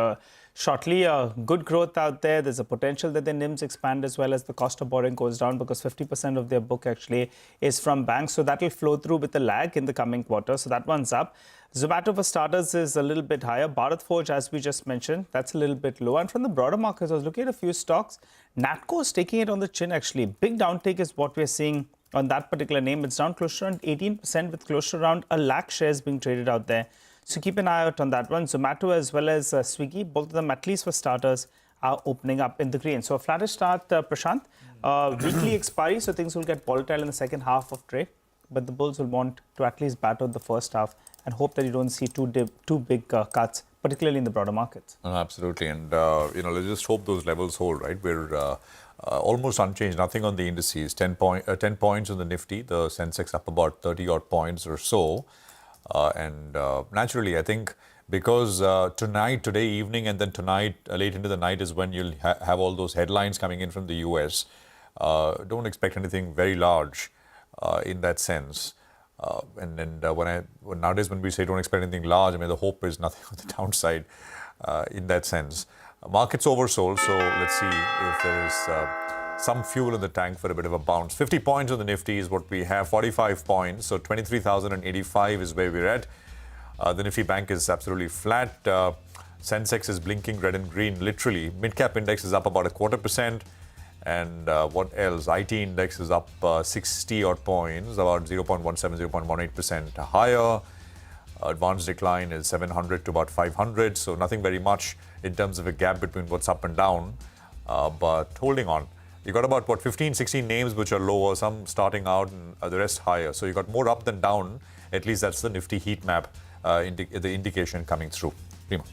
shortly. Good growth out there. There's a potential that their NIMs expand as well as the cost of borrowing goes down, because 50% of their book actually is from banks. So that will flow through with a lag in the coming quarter. So that one's up. Zomato for starters is a little bit higher. Bharat Forge, as we just mentioned, that's a little bit low. And from the broader markets, I was looking at a few stocks. Natco is taking it on the chin actually. Big downtake is what we're seeing on that particular name. It's down close to around 18% with close to around 1 lakh shares being traded out there. So keep an eye out on that one. Zomato as well as Swiggy, both of them, at least for starters, are opening up in the green. So a flattish start, Prashant. Weekly expiry, so things will get volatile in the second half of trade. But the bulls will want to at least bat out the first half and hope that you don't see too big cuts, particularly in the broader markets. Absolutely. And, let's just hope those levels hold, right? We're almost unchanged, nothing on the indices. 10 points on the Nifty, the Sensex up about 30-odd points or so. And naturally, I think because today evening and then tonight, late into the night is when you'll have all those headlines coming in from the US. Don't expect anything very large in that sense. And then nowadays when we say don't expect anything large, I mean, the hope is nothing on the downside in that sense. Market's oversold, so let's see if there is some fuel in the tank for a bit of a bounce. 50 points on the Nifty is what we have, 45 points, so 23,085 is where we're at. The Nifty Bank is absolutely flat. Sensex is blinking red and green, literally. Mid-cap index is up about 0.25%. And what else? IT index is up 60-odd points, about 0.17, 0.18% higher. Advanced decline is 700 to about 500, so nothing very much in terms of a gap between what's up and down, but holding on. You got about 15, 16 names which are lower, some starting out and the rest higher. So you got more up than down. At least that's the Nifty heat map, the indication coming through. Prima.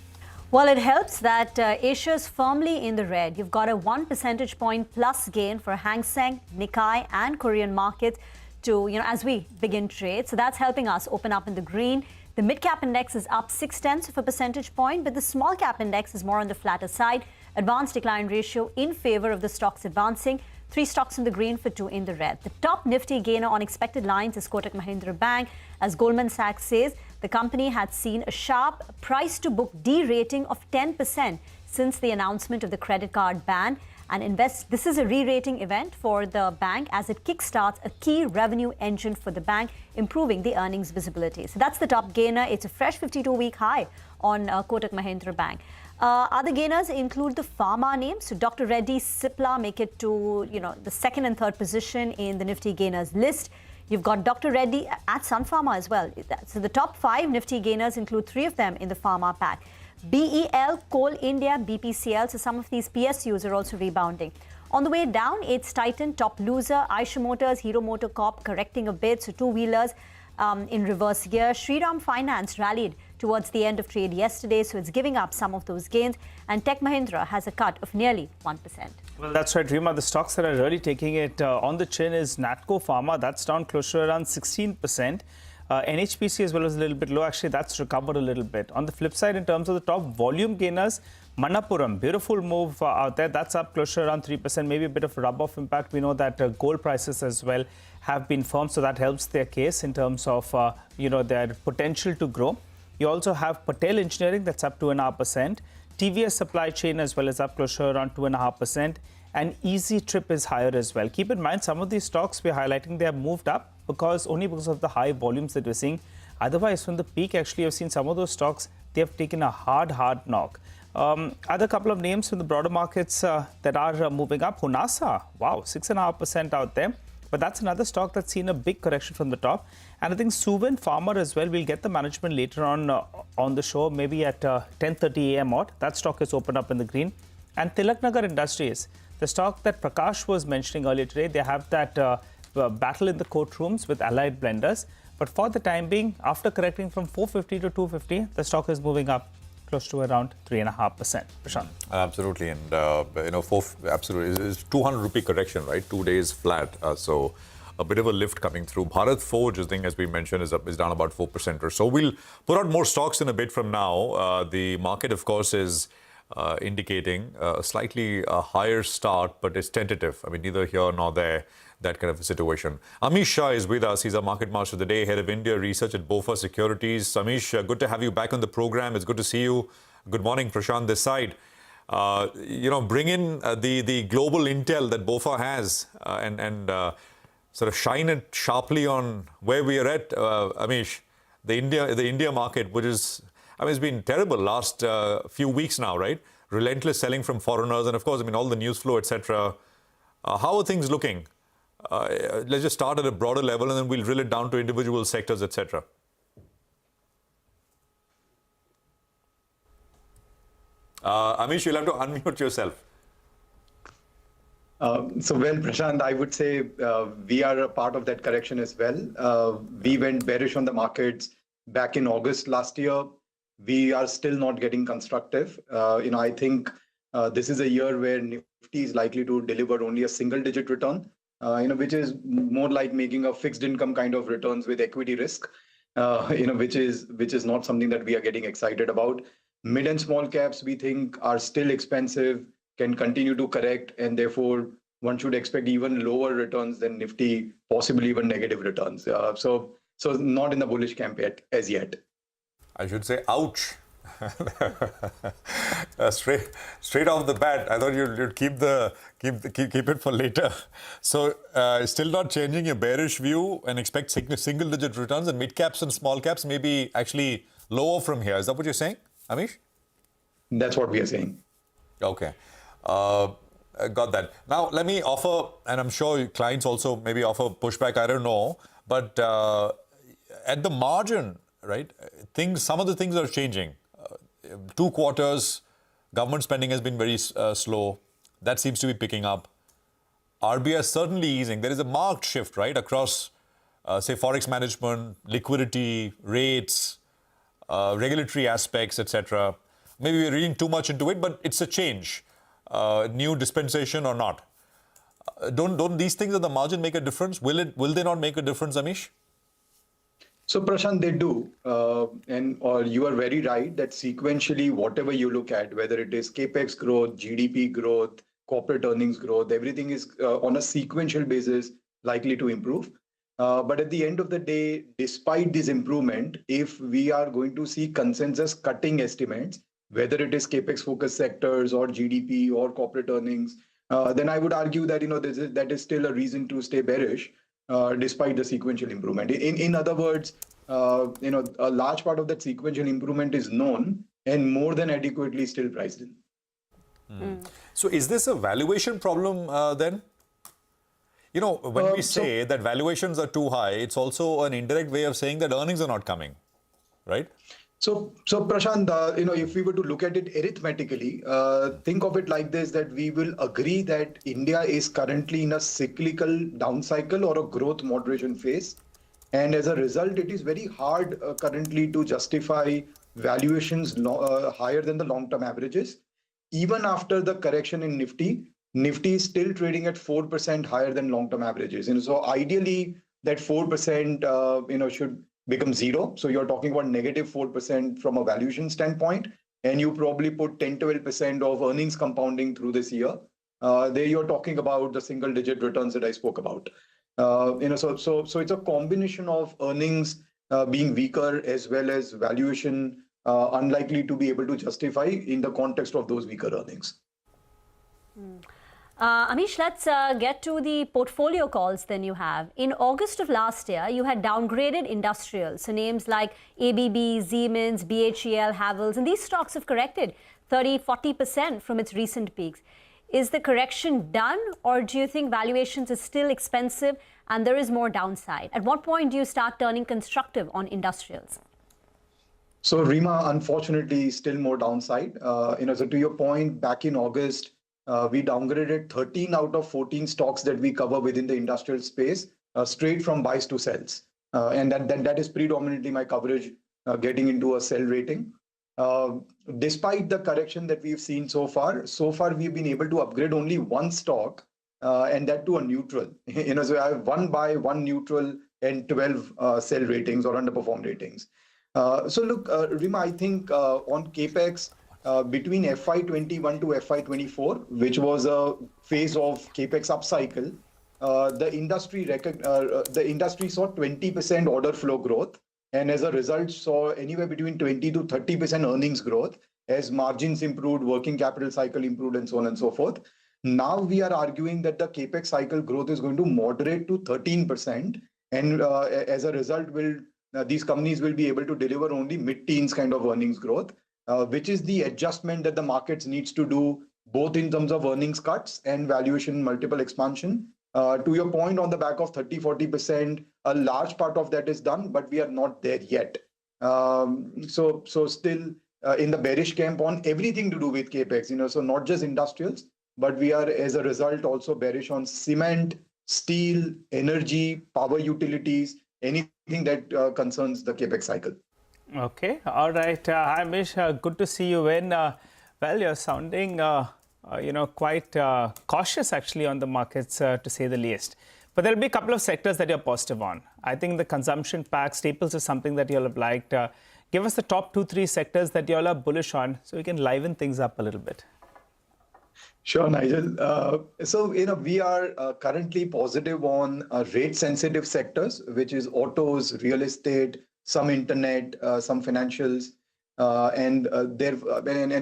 Well, it helps that Asia is firmly in the red. You've got a 1 percentage point plus gain for Hang Seng, Nikkei and Korean markets to, as we begin trade. So that's helping us open up in the green. The mid-cap index is up 0.6 of a percentage point, but the small-cap index is more on the flatter side. Advanced decline ratio in favor of the stocks advancing. 3 stocks in the green for 2 in the red. The top Nifty gainer on expected lines is Kotak Mahindra Bank, as Goldman Sachs says The company had seen a sharp price-to-book de-rating of 10% since the announcement of the credit card ban. And this is a re-rating event for the bank as it kickstarts a key revenue engine for the bank, improving the earnings visibility. So that's the top gainer. It's a fresh 52-week high on Kotak Mahindra Bank. Other gainers include the pharma names. So Dr. Reddy's Cipla make it to the second and third position in the Nifty gainers list. You've got Dr. Reddy at Sun Pharma as well. So the top 5 Nifty gainers include 3 of them in the pharma pack. BEL, Coal India, BPCL, so some of these PSUs are also rebounding. On the way down, it's Titan, top loser, Eicher Motors, Hero MotoCorp correcting a bit, so two-wheelers in reverse gear. Shriram Finance rallied towards the end of trade yesterday, so it's giving up some of those gains. And Tech Mahindra has a cut of nearly 1%. Well, that's right, Rima. The stocks that are really taking it on the chin is Natco Pharma. That's down close to around 16%. NHPC as well as a little bit low. Actually, that's recovered a little bit. On the flip side, in terms of the top volume gainers, Manappuram, beautiful move out there. That's up close to around 3%. Maybe a bit of rub-off impact. We know that gold prices as well have been firm, so that helps their case in terms of their potential to grow. You also have Patel Engineering, that's up 2.5%. TVS Supply Chain as well as up close to around 2.5%. And Easy Trip is higher as well. Keep in mind, some of these stocks we're highlighting, they have moved up only because of the high volumes that we're seeing. Otherwise, from the peak, actually, I've seen some of those stocks, they have taken a hard knock. Other couple of names from the broader markets that are moving up. Honasa, wow, 6.5% out there. But that's another stock that's seen a big correction from the top. And I think Suven Pharma as well, we'll get the management later on the show, maybe at 10:30 a.m. odd. That stock is opened up in the green. And Tilaknagar Industries, the stock that Prakash was mentioning earlier today, they have that battle in the courtrooms with allied blenders. But for the time being, after correcting from 450 to 250, the stock is moving up close to around 3.5%. Prashant. Absolutely. And, absolutely. It's 200 rupee correction, right? 2 days flat. So a bit of a lift coming through. Bharat Forge, I think, as we mentioned, is down about 4% or so. We'll put out more stocks in a bit from now. The market, of course, is indicating a slightly higher start, but it's tentative. I mean, neither here nor there, that kind of a situation. Amish Shah is with us. He's our market master of the day, head of India research at BofA Securities. Amish, good to have you back on the program. It's good to see you. Good morning, Prashant, this side. Bring in the global intel that BofA has and sort of shine it sharply on where we are at, Amish. The India market, which is, it's been terrible last few weeks now, right? Relentless selling from foreigners, and of course, all the news flow, etc. How are things looking? Let's just start at a broader level, and then we'll drill it down to individual sectors, etc. Amish, you'll have to unmute yourself. Prashant, I would say we are a part of that correction as well. We went bearish on the markets back in August last year. We are still not getting constructive. I think this is a year where Nifty is likely to deliver only a single-digit return, which is more like making a fixed income kind of returns with equity risk, which is not something that we are getting excited about. Mid and small caps, we think, are still expensive, can continue to correct, and therefore one should expect even lower returns than Nifty, possibly even negative returns. So not in the bullish camp as yet. I should say, ouch. Straight off the bat, I thought you'd keep it for later. So still not changing your bearish view and expect single-digit returns, and mid caps and small caps maybe actually lower from here. Is that what you're saying, Amish? That's what we are saying. Okay. Got that. Now, let me offer, and I'm sure clients also maybe offer pushback, I don't know, but at the margin, right, some of the things are changing. 2 quarters, government spending has been very slow. That seems to be picking up. RBI is certainly easing. There is a marked shift, right, across, say, forex management, liquidity, rates, regulatory aspects, etc. Maybe we're reading too much into it, but it's a change. New dispensation or not. Don't these things at the margin make a difference? Will they not make a difference, Amish? So Prashant, they do. Or you are very right that sequentially, whatever you look at, whether it is capex growth, GDP growth, corporate earnings growth, everything is on a sequential basis likely to improve. But at the end of the day, despite this improvement, if we are going to see consensus cutting estimates, whether it is capex focused sectors or GDP or corporate earnings, then I would argue that that is still a reason to stay bearish, despite the sequential improvement. In other words, a large part of that sequential improvement is known and more than adequately still priced in. So is this a valuation problem then? When we say that valuations are too high, it's also an indirect way of saying that earnings are not coming, right? So Prashant, if we were to look at it arithmetically, think of it like this, that we will agree that India is currently in a cyclical down cycle or a growth moderation phase. And as a result, it is very hard currently to justify valuations higher than the long-term averages. Even after the correction in Nifty is still trading at 4% higher than long-term averages. So ideally, that 4%, should become zero. So you're talking about negative 4% from a valuation standpoint, and you probably put 10-12% of earnings compounding through this year. There you're talking about the single-digit returns that I spoke about. So it's a combination of earnings being weaker as well as valuation unlikely to be able to justify in the context of those weaker earnings. Amish, let's get to the portfolio calls then you have. In August of last year, you had downgraded industrials. So names like ABB, Siemens, BHEL, Havells, and these stocks have corrected 30-40% from its recent peaks. Is the correction done, or do you think valuations are still expensive and there is more downside? At what point do you start turning constructive on industrials? So Rima, unfortunately, still more downside. So to your point, back in August, we downgraded 13 out of 14 stocks that we cover within the industrial space, straight from buys to sells. And that is predominantly my coverage getting into a sell rating. Despite the correction that we've seen so far we've been able to upgrade only one stock, and that to a neutral. So I have one buy, one neutral, and 12 sell ratings or underperform ratings. So look, Rima, I think on capex, between FY21 to FY24, which was a phase of capex upcycle, the industry saw 20% order flow growth, and as a result saw anywhere between 20 to 30% earnings growth as margins improved, working capital cycle improved, and so on and so forth. Now we are arguing that the capex cycle growth is going to moderate to 13%, and as a result, these companies will be able to deliver only mid-teens kind of earnings growth, which is the adjustment that the markets needs to do, both in terms of earnings cuts and valuation multiple expansion. To your point, on the back of 30-40%, a large part of that is done, but we are not there yet. So still in the bearish camp on everything to do with capex, so not just industrials, but we are as a result also bearish on cement, steel, energy, power utilities, anything that concerns the capex cycle. Okay, all right. Hi, Amish. Good to see you in. Well, you're sounding, quite cautious actually on the markets, to say the least. But there'll be a couple of sectors that you're positive on. I think the consumption pack, staples is something that you'll have liked. Give us the top 2-3 sectors that you'll are bullish on so we can liven things up a little bit. Sure, Nigel. So, we are currently positive on rate-sensitive sectors, which is autos, real estate, some internet, some financials, and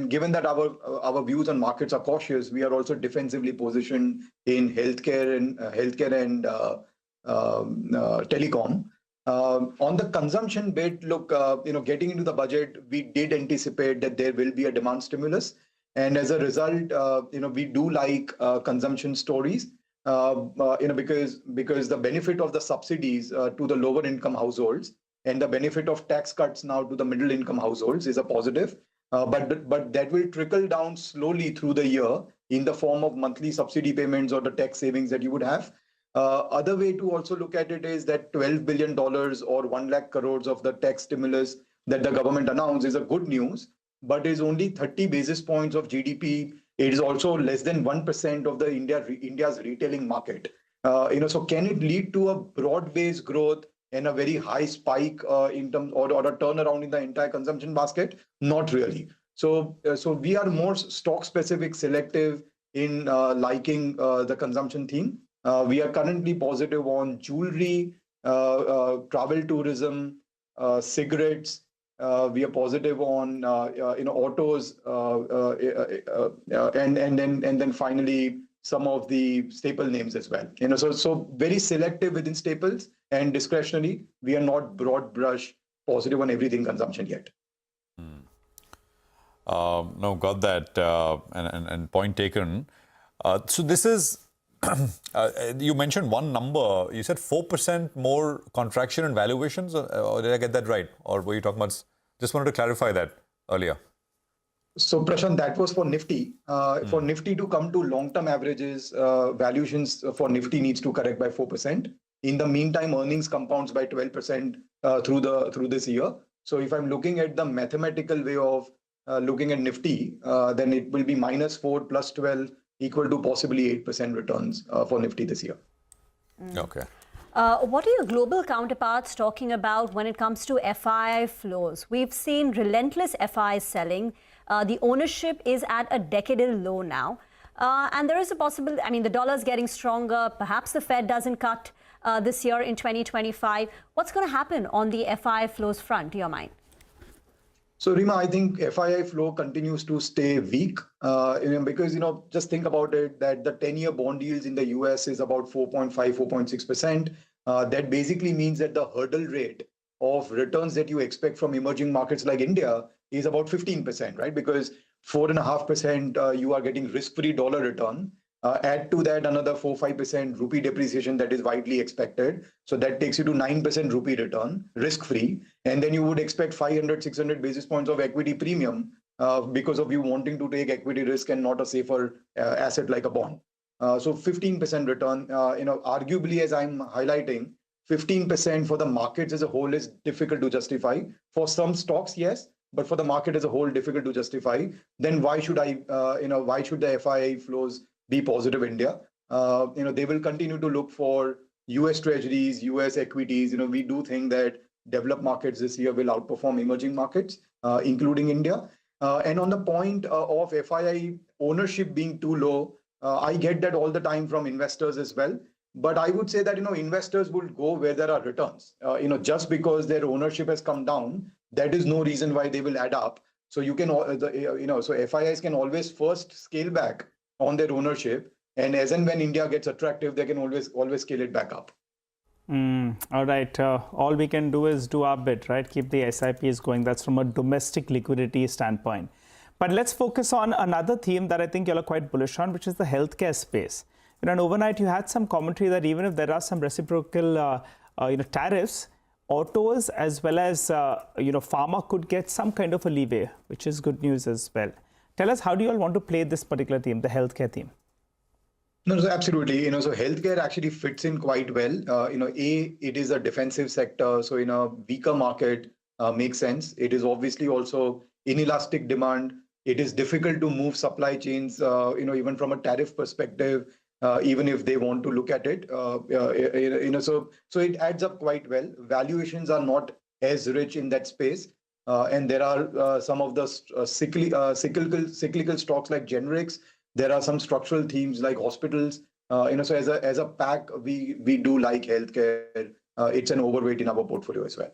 given that our views on markets are cautious, we are also defensively positioned in healthcare and telecom. On the consumption bit, look, getting into the budget, we did anticipate that there will be a demand stimulus. And as a result, we do like consumption stories, because the benefit of the subsidies to the lower income households and the benefit of tax cuts now to the middle income households is a positive. But that will trickle down slowly through the year in the form of monthly subsidy payments or the tax savings that you would have. Other way to also look at it is that $12 billion or 1 lakh crores of the tax stimulus that the government announced is a good news, but is only 30 basis points of GDP. It is also less than 1% of the India's retailing market. So can it lead to a broad-based growth and a very high spike in terms or a turnaround in the entire consumption basket? Not really. So we are more stock-specific, selective in liking the consumption theme. We are currently positive on jewelry, travel tourism, cigarettes. We are positive on autos, and then finally some of the staple names as well. So very selective within staples and discretionary. We are not broad brush positive on everything consumption yet. No, got that, and point taken. So this is, you mentioned one number. You said 4% more contraction in valuations, or did I get that right? Or were you talking about, just wanted to clarify that earlier. So Prashant, that was for Nifty. For Nifty to come to long-term averages, valuations for Nifty needs to correct by 4%. In the meantime, earnings compounds by 12% through this year. So if I'm looking at the mathematical way of looking at Nifty, then it will be -4 plus 12 equal to possibly 8% returns for Nifty this year. Okay. What are your global counterparts talking about when it comes to FII flows? We've seen relentless FII selling. The ownership is at a decadal low now. And there is a possibility, I mean, the dollar's getting stronger. Perhaps the Fed doesn't cut this year in 2025. What's going to happen on the FII flows front, to your mind? So Rima, I think FII flow continues to stay weak because, just think about it, that the 10-year bond yields in the US is about 4.5, 4.6%. That basically means that the hurdle rate of returns that you expect from emerging markets like India is about 15%, right? Because 4.5% you are getting risk-free dollar return. Add to that another 4-5% rupee depreciation that is widely expected. So that takes you to 9% rupee return, risk-free. And then you would expect 500-600 basis points of equity premium because of you wanting to take equity risk and not a safer asset like a bond. So 15% return, arguably, as I'm highlighting, 15% for the markets as a whole is difficult to justify. For some stocks, yes, but for the market as a whole, difficult to justify. Then why should why should the FII flows be positive India? They will continue to look for US treasuries, US equities. We do think that developed markets this year will outperform emerging markets, including India. And on the point of FII ownership being too low, I get that all the time from investors as well. But I would say that, investors will go where there are returns. Just because their ownership has come down, that is no reason why they will add up. So you can, so FIIs can always first scale back on their ownership, and as and when India gets attractive, they can always scale it back up. All right. All we can do is do our bit, right? Keep the SIPs going. That's from a domestic liquidity standpoint. But let's focus on another theme that I think you're quite bullish on, which is the healthcare space. And overnight, you had some commentary that even if there are some reciprocal, tariffs, autos as well as pharma could get some kind of a leeway, which is good news as well. Tell us, how do you all want to play this particular theme, the healthcare theme? No, so absolutely. So healthcare actually fits in quite well. It is a defensive sector, so in a weaker market makes sense. It is obviously also inelastic demand. It is difficult to move supply chains, even from a tariff perspective, even if they want to look at it. So it adds up quite well. Valuations are not as rich in that space. And there are some of the cyclical stocks like generics. There are some structural themes like hospitals. So as a pack, we do like healthcare. It's an overweight in our portfolio as well.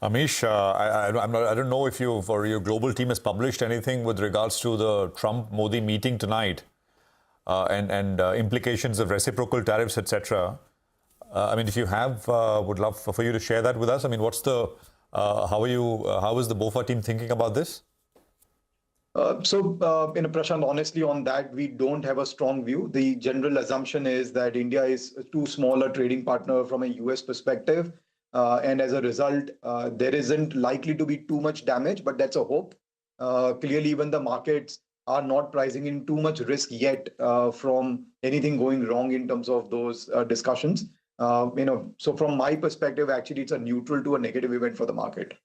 Amish, I don't know if you or your global team has published anything with regards to the Trump-Modi meeting tonight and implications of reciprocal tariffs, etc. I mean, if you have, would love for you to share that with us. I mean, what's the how is the BofA team thinking about this? Prashant, honestly, on that, we don't have a strong view. The general assumption is that India is too small a trading partner from a US perspective. And as a result, there isn't likely to be too much damage, but that's a hope. Clearly, even the markets are not pricing in too much risk yet from anything going wrong in terms of those discussions. So from my perspective, actually, it's a neutral to a negative event for the market.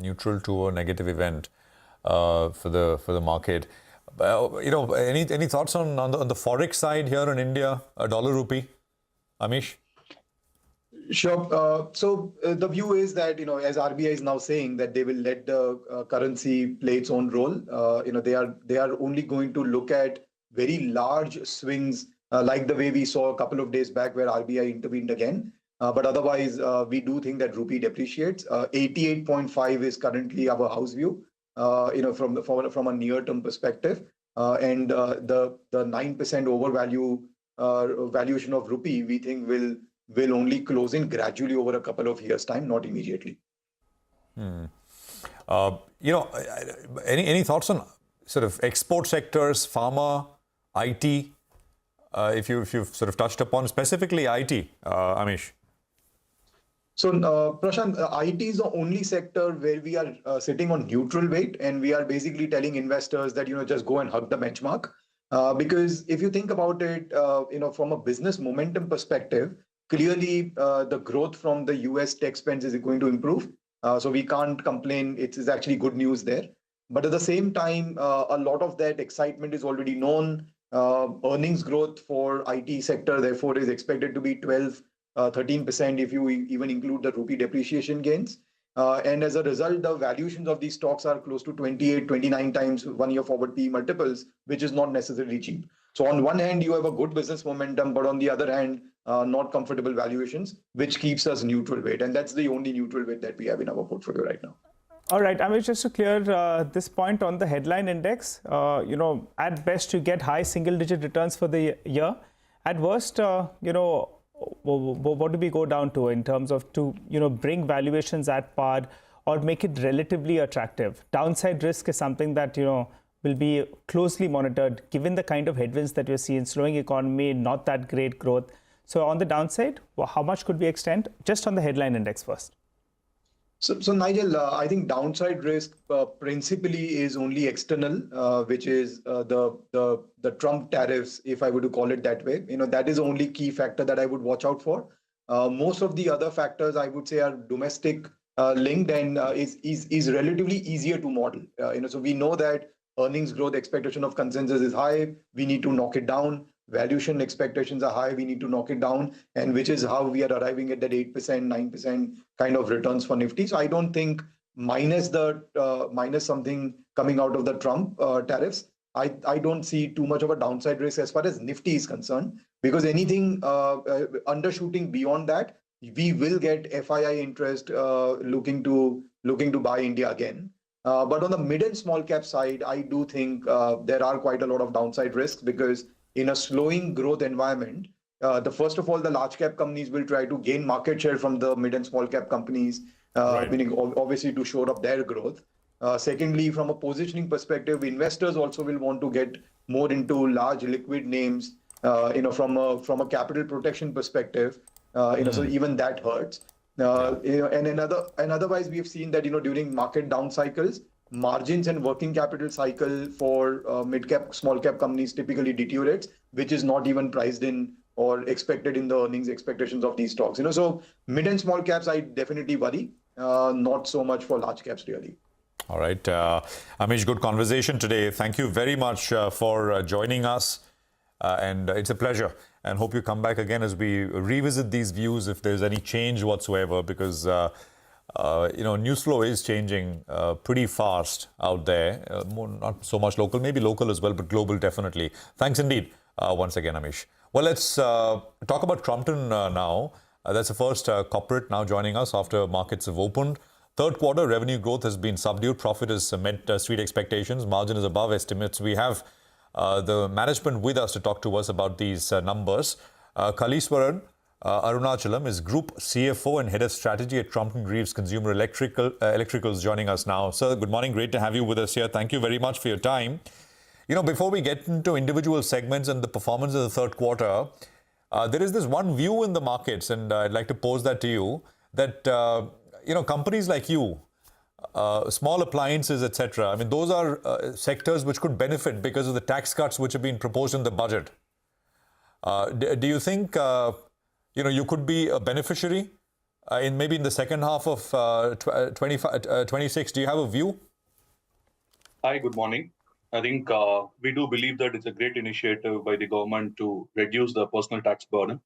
Neutral to a negative event for the market. Any thoughts on the forex side here in India, dollar rupee, Amish? Sure. So the view is that, as RBI is now saying that they will let the currency play its own role. They are only going to look at very large swings like the way we saw a couple of days back where RBI intervened again. But otherwise, we do think that rupee depreciates. 88.5 is currently our house view, from a near-term perspective. And the 9% valuation of rupee, we think will only close in gradually over a couple of years' time, not immediately. Any thoughts on sort of export sectors, pharma, IT? If you've sort of touched upon specifically IT, Amish. So, Prashant, IT is the only sector where we are sitting on neutral weight, and we are basically telling investors that, just go and hug the benchmark. Because if you think about it, from a business momentum perspective, clearly the growth from the US tech spends is going to improve. So we can't complain. It's actually good news there. But at the same time, a lot of that excitement is already known. Earnings growth for IT sector, therefore, is expected to be 13% if you even include the rupee depreciation gains. And as a result, the valuations of these stocks are close to 28, 29 times one-year forward PE multiples, which is not necessarily cheap. So on one hand, you have a good business momentum, but on the other hand, not comfortable valuations, which keeps us neutral weight. And that's the only neutral weight that we have in our portfolio right now. All right, Amish, just to clear this point on the headline index, at best you get high single-digit returns for the year. At worst, what do we go down to in terms of to bring valuations at par or make it relatively attractive? Downside risk is something that will be closely monitored given the kind of headwinds that we're seeing, slowing economy, not that great growth. So on the downside, how much could we extend? Just on the headline index first. So Nigel, I think downside risk principally is only external, which is the Trump tariffs, if I were to call it that way. That is the only key factor that I would watch out for. Most of the other factors, I would say, are domestic linked and is relatively easier to model. So we know that earnings growth expectation of consensus is high. We need to knock it down. Valuation expectations are high. We need to knock it down, and which is how we are arriving at that 8%, 9% kind of returns for Nifty. So I don't think minus something coming out of the Trump tariffs, I don't see too much of a downside risk as far as Nifty is concerned, because anything undershooting beyond that, we will get FII interest looking to buy India again. But on the mid and small cap side, I do think there are quite a lot of downside risks, because in a slowing growth environment, first of all, the large cap companies will try to gain market share from the mid and small cap companies, meaning obviously to shore up their growth. Secondly, from a positioning perspective, investors also will want to get more into large liquid names, from a capital protection perspective, so even that hurts. And otherwise, we have seen that, during market down cycles, margins and working capital cycle for mid-cap, small-cap companies typically deteriorates, which is not even priced in or expected in the earnings expectations of these stocks. So mid and small caps, I definitely worry, not so much for large caps, really. All right. Amish, good conversation today. Thank you very much for joining us. And it's a pleasure. And hope you come back again as we revisit these views if there's any change whatsoever, because news flow is changing pretty fast out there. Not so much local, maybe local as well, but global definitely. Thanks indeed once again, Amish. Well, let's talk about Crompton now. That's the first corporate now joining us after markets have opened. Third quarter revenue growth has been subdued. Profit has met street expectations. Margin is above estimates. We have the management with us to talk to us about these numbers. Kaleeswaran Arunachalam is Group CFO and Head of Strategy at Crompton Greaves Consumer Electricals joining us now. Sir, good morning. Great to have you with us here. Thank you very much for your time. Before we get into individual segments and the performance of the third quarter, there is this one view in the markets, and I'd like to pose that to you, that, companies like you, small appliances, etc., I mean, those are sectors which could benefit because of the tax cuts which have been proposed in the budget. Do you think, you could be a beneficiary maybe in the second half of 26? Do you have a view? Hi, good morning. I think we do believe that it's a great initiative by the government to reduce the personal tax burden.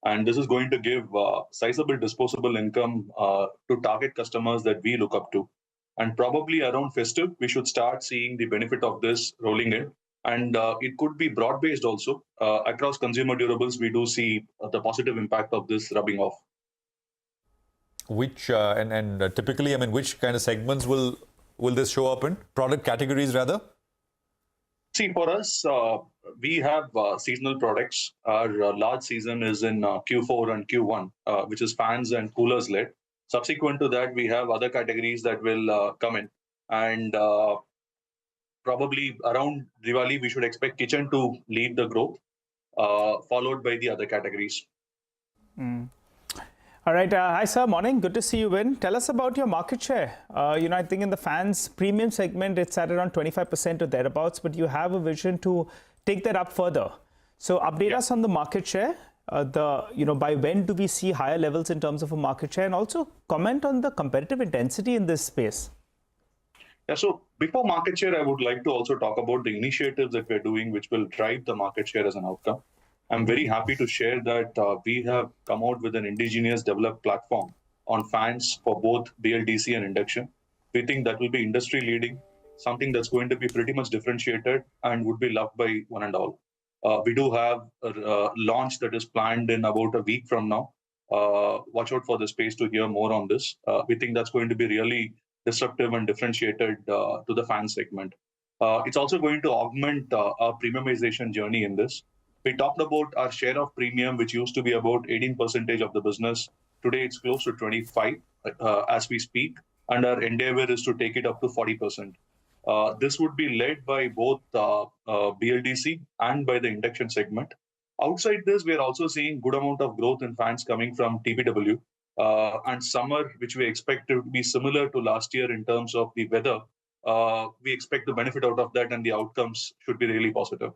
And this is going to give sizable disposable income to target customers that we look up to. And probably around festive, we should start seeing the benefit of this rolling in. And it could be broad-based also. Across consumer durables, we do see the positive impact of this rubbing off. Which typically, I mean, which kind of segments will this show up in? Product categories, rather? See, for us, we have seasonal products. Our large season is in Q4 and Q1, which is fans and coolers led. Subsequent to that, we have other categories that will come in. And probably around Diwali, we should expect kitchen to lead the growth, followed by the other categories. All right. Hi, sir. Morning. Good to see you in. Tell us about your market share. I think in the fans premium segment, it's at around 25% or thereabouts, but you have a vision to take that up further. So update us on the market share. By when do we see higher levels in terms of a market share, and also comment on the competitive intensity in this space? Yeah, so before market share, I would like to also talk about the initiatives that we're doing, which will drive the market share as an outcome. I'm very happy to share that we have come out with an indigenous developed platform on fans for both BLDC and induction. We think that will be industry leading, something that's going to be pretty much differentiated and would be loved by one and all. We do have a launch that is planned in about a week from now. Watch out for the space to hear more on this. We think that's going to be really disruptive and differentiated to the fan segment. It's also going to augment our premiumization journey in this. We talked about our share of premium, which used to be about 18% of the business. Today, it's close to 25 as we speak, and our endeavor is to take it up to 40%. This would be led by both BLDC and by the induction segment. Outside this, we are also seeing good amount of growth in fans coming from TPW and summer, which we expect to be similar to last year in terms of the weather. We expect the benefit out of that, and the outcomes should be really positive.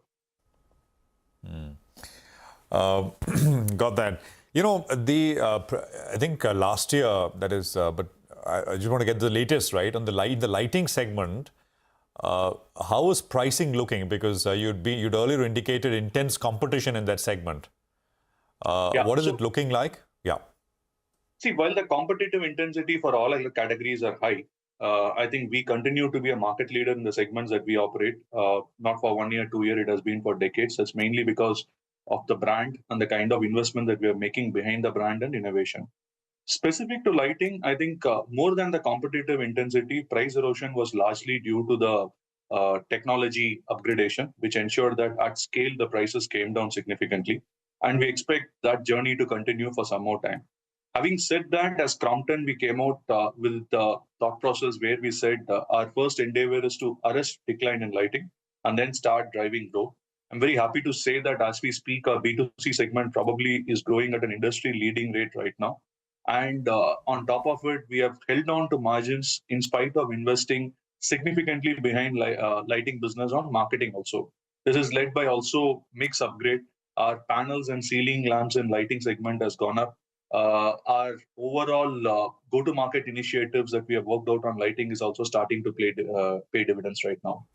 Got that. I think last year, that is, but I just want to get the latest, right? On the lighting segment, how is pricing looking? Because you'd earlier indicated intense competition in that segment. What is it looking like? Yeah. See, while the competitive intensity for all other categories are high, I think we continue to be a market leader in the segments that we operate. Not for 1 year, 2 years, it has been for decades. That's mainly because of the brand and the kind of investment that we are making behind the brand and innovation. Specific to lighting, I think more than the competitive intensity, price erosion was largely due to the technology upgradation, which ensured that at scale, the prices came down significantly. And we expect that journey to continue for some more time. Having said that, as Crompton, we came out with the thought process where we said our first endeavor is to arrest decline in lighting and then start driving growth. I'm very happy to say that as we speak, our B2C segment probably is growing at an industry-leading rate right now. And on top of it, we have held on to margins in spite of investing significantly behind lighting business on marketing also. This is led by also mix upgrade. Our panels and ceiling lamps and lighting segment has gone up. Our overall go-to-market initiatives that we have worked out on lighting is also starting to pay dividends right now.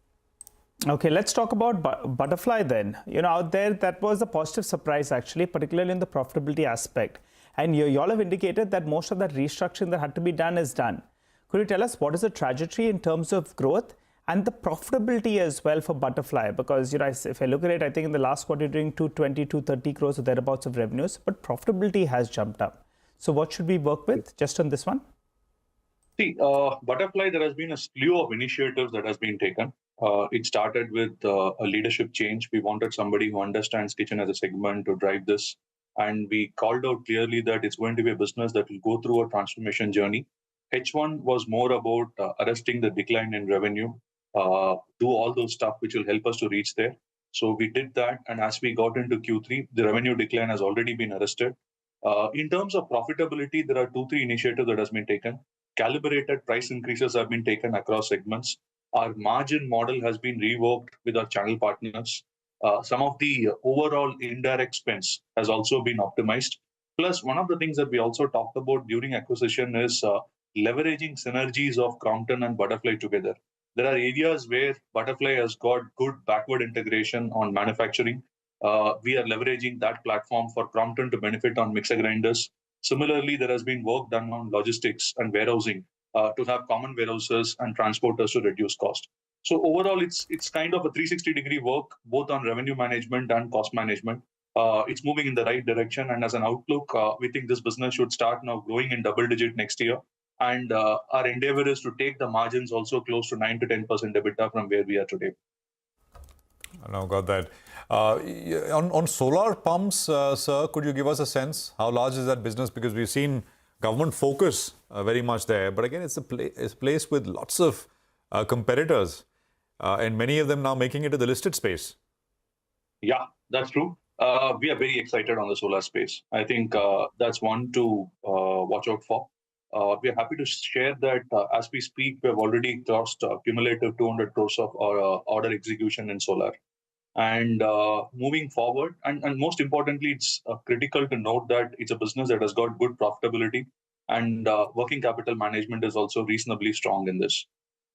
Okay, let's talk about Butterfly then. Out there, that was a positive surprise actually, particularly in the profitability aspect. And you all have indicated that most of that restructuring that had to be done is done. Could you tell us what is the trajectory in terms of growth and the profitability as well for Butterfly? Because if I look at it, I think in the last quarter, you're doing 220, 230 crores or thereabouts of revenues, but profitability has jumped up. So what should we work with just on this one? See, Butterfly, there has been a slew of initiatives that has been taken. It started with a leadership change. We wanted somebody who understands kitchen as a segment to drive this. And we called out clearly that it's going to be a business that will go through a transformation journey. H1 was more about arresting the decline in revenue, do all those stuff which will help us to reach there. So we did that. And as we got into Q3, the revenue decline has already been arrested. In terms of profitability, there are 2-3 initiatives that has been taken. Calibrated price increases have been taken across segments. Our margin model has been reworked with our channel partners. Some of the overall indirect spends has also been optimized. Plus, one of the things that we also talked about during acquisition is leveraging synergies of Crompton and Butterfly together. There are areas where Butterfly has got good backward integration on manufacturing. We are leveraging that platform for Crompton to benefit on mixer grinders. Similarly, there has been work done on logistics and warehousing to have common warehouses and transporters to reduce cost. So overall, it's kind of a 360-degree work, both on revenue management and cost management. It's moving in the right direction, and as an outlook, we think this business should start now growing in double-digit next year. And our endeavor is to take the margins also close to 9 to 10% EBITDA from where we are today. I now got that. On solar pumps, sir, could you give us a sense? How large is that business? Because we've seen government focus very much there. But again, it's a place with lots of competitors and many of them now making it to the listed space. Yeah, that's true. We are very excited on the solar space. I think that's one to watch out for. We are happy to share that as we speak, we have already crossed cumulative 200 crores of order execution in solar. And moving forward, and most importantly, it's critical to note that it's a business that has got good profitability, and working capital management is also reasonably strong in this.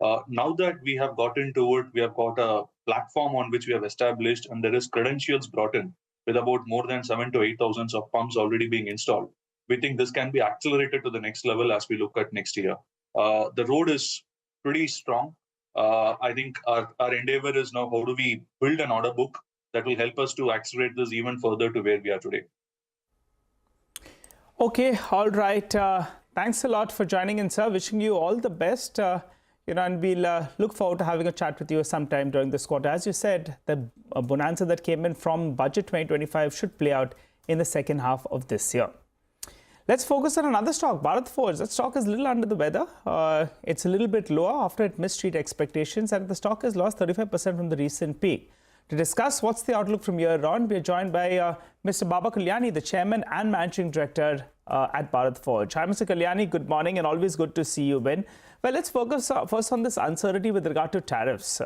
Now that we have gotten to it, we have got a platform on which we have established, and there is credentials brought in with about more than 7,000 to 8,000 of pumps already being installed. We think this can be accelerated to the next level as we look at next year. The road is pretty strong. I think our endeavor is now how do we build an order book that will help us to accelerate this even further to where we are today. Okay, all right. Thanks a lot for joining in, sir. Wishing you all the best. And we'll look forward to having a chat with you sometime during this quarter. As you said, the bonanza that came in from Budget 2025 should play out in the second half of this year. Let's focus on another stock, Bharat Forge. That stock is a little under the weather. It's a little bit lower after it missed street expectations, and the stock has lost 35% from the recent peak. To discuss what's the outlook from here on, we are joined by Mr. Baba Kalyani, the Chairman and Managing Director at Bharat Forge. Hi, Mr. Kalyani. Good morning, and always good to see you, Ben. Well, let's focus first on this uncertainty with regard to tariffs.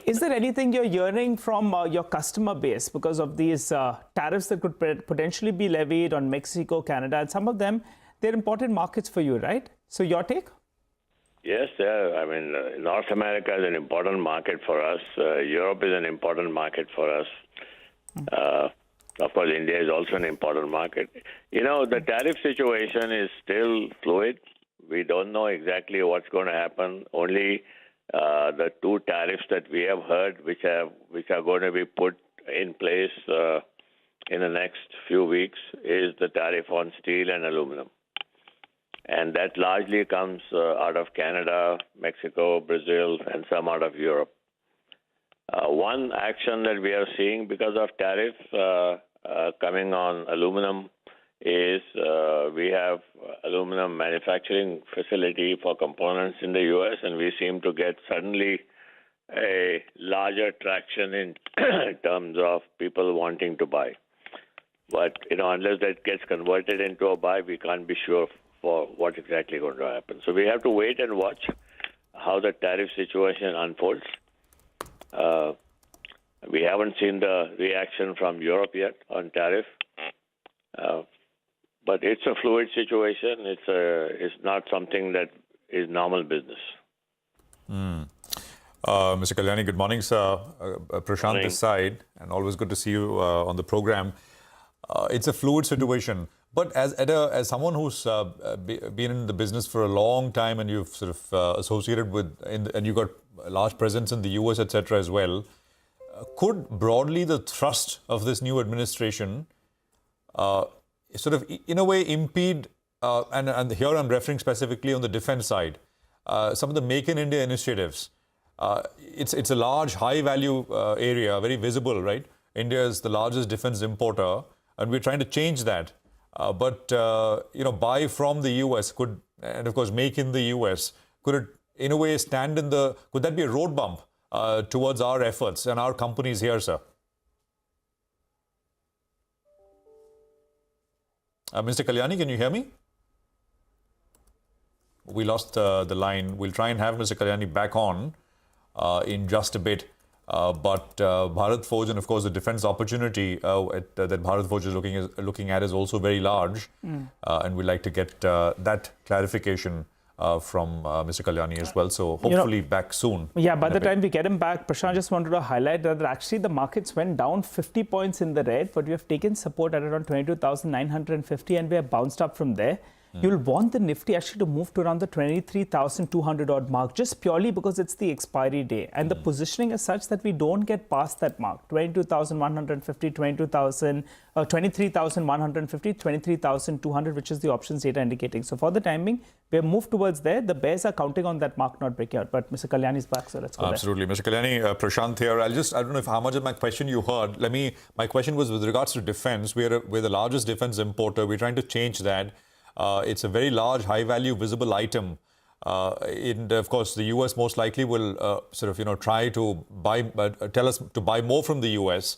Is there anything you're hearing from your customer base because of these tariffs that could potentially be levied on Mexico, Canada, and some of them, they're important markets for you, right? So your take? Yes, I mean, North America is an important market for us. Europe is an important market for us. Of course, India is also an important market. The tariff situation is still fluid. We don't know exactly what's going to happen. Only the two tariffs that we have heard, which are going to be put in place in the next few weeks, is the tariff on steel and aluminum. And that largely comes out of Canada, Mexico, Brazil, and some out of Europe. One action that we are seeing because of tariffs coming on aluminum is we have aluminum manufacturing facility for components in the U.S., and we seem to get suddenly a larger traction in terms of people wanting to buy. But, unless that gets converted into a buy, we can't be sure for what's exactly going to happen. So we have to wait and watch how the tariff situation unfolds. We haven't seen the reaction from Europe yet on tariff. But it's a fluid situation. It's not something that is normal business. Mr. Kalyani, good morning, sir. Prashant this side, and always good to see you on the program. It's a fluid situation. But as someone who's been in the business for a long time, and you've sort of associated with, and you've got a large presence in the US, etc. as well, could broadly the thrust of this new administration sort of, in a way, impede, and here I'm referring specifically on the defense side, some of the Make in India initiatives. It's a large, high-value area, very visible, right? India is the largest defense importer, and we're trying to change that. But buy from the US could, and of course, make in the US, could it, in a way, could that be a road bump towards our efforts and our companies here, sir? Mr. Kalyani, can you hear me? We lost the line. We'll try and have Mr. Kalyani back on in just a bit. But Bharat Forge and, of course, the defense opportunity that Bharat Forge is looking at is also very large. And we'd like to get that clarification from Mr. Kalyani as well. So hopefully back soon. Yeah, by the time we get him back, Prashant just wanted to highlight that actually the markets went down 50 points in the red, but we have taken support at around 22,950 and we have bounced up from there. you'll want the Nifty actually to move to around the 23,200 odd mark, just purely because it's the expiry day. And the positioning is such that we don't get past that mark, 22,150, 23,150, 23,200, which is the options data indicating. So for the timing, we have moved towards there. The bears are counting on that mark not breaking out. But Mr. Kalyani is back, so let's go Absolutely. Mr. Kalyani, Prashant here. I don't know how much of my question you heard. My question was with regards to defense. We're the largest defense importer. We're trying to change that. It's a very large, high-value, visible item. And of course, the US most likely will try to tell us to buy more from the US.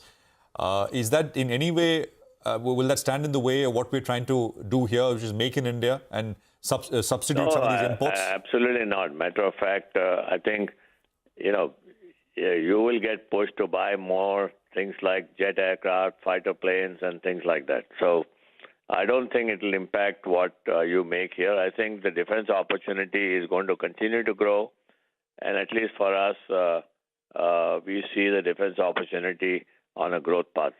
Is that in any way, will that stand in the way of what we're trying to do here, which is make in India and substitute some of these imports? Absolutely not. Matter of fact, I think, you will get pushed to buy more things like jet aircraft, fighter planes, and things like that. So I don't think it will impact what you make here. I think the defense opportunity is going to continue to grow. And at least for us, we see the defense opportunity on a growth path.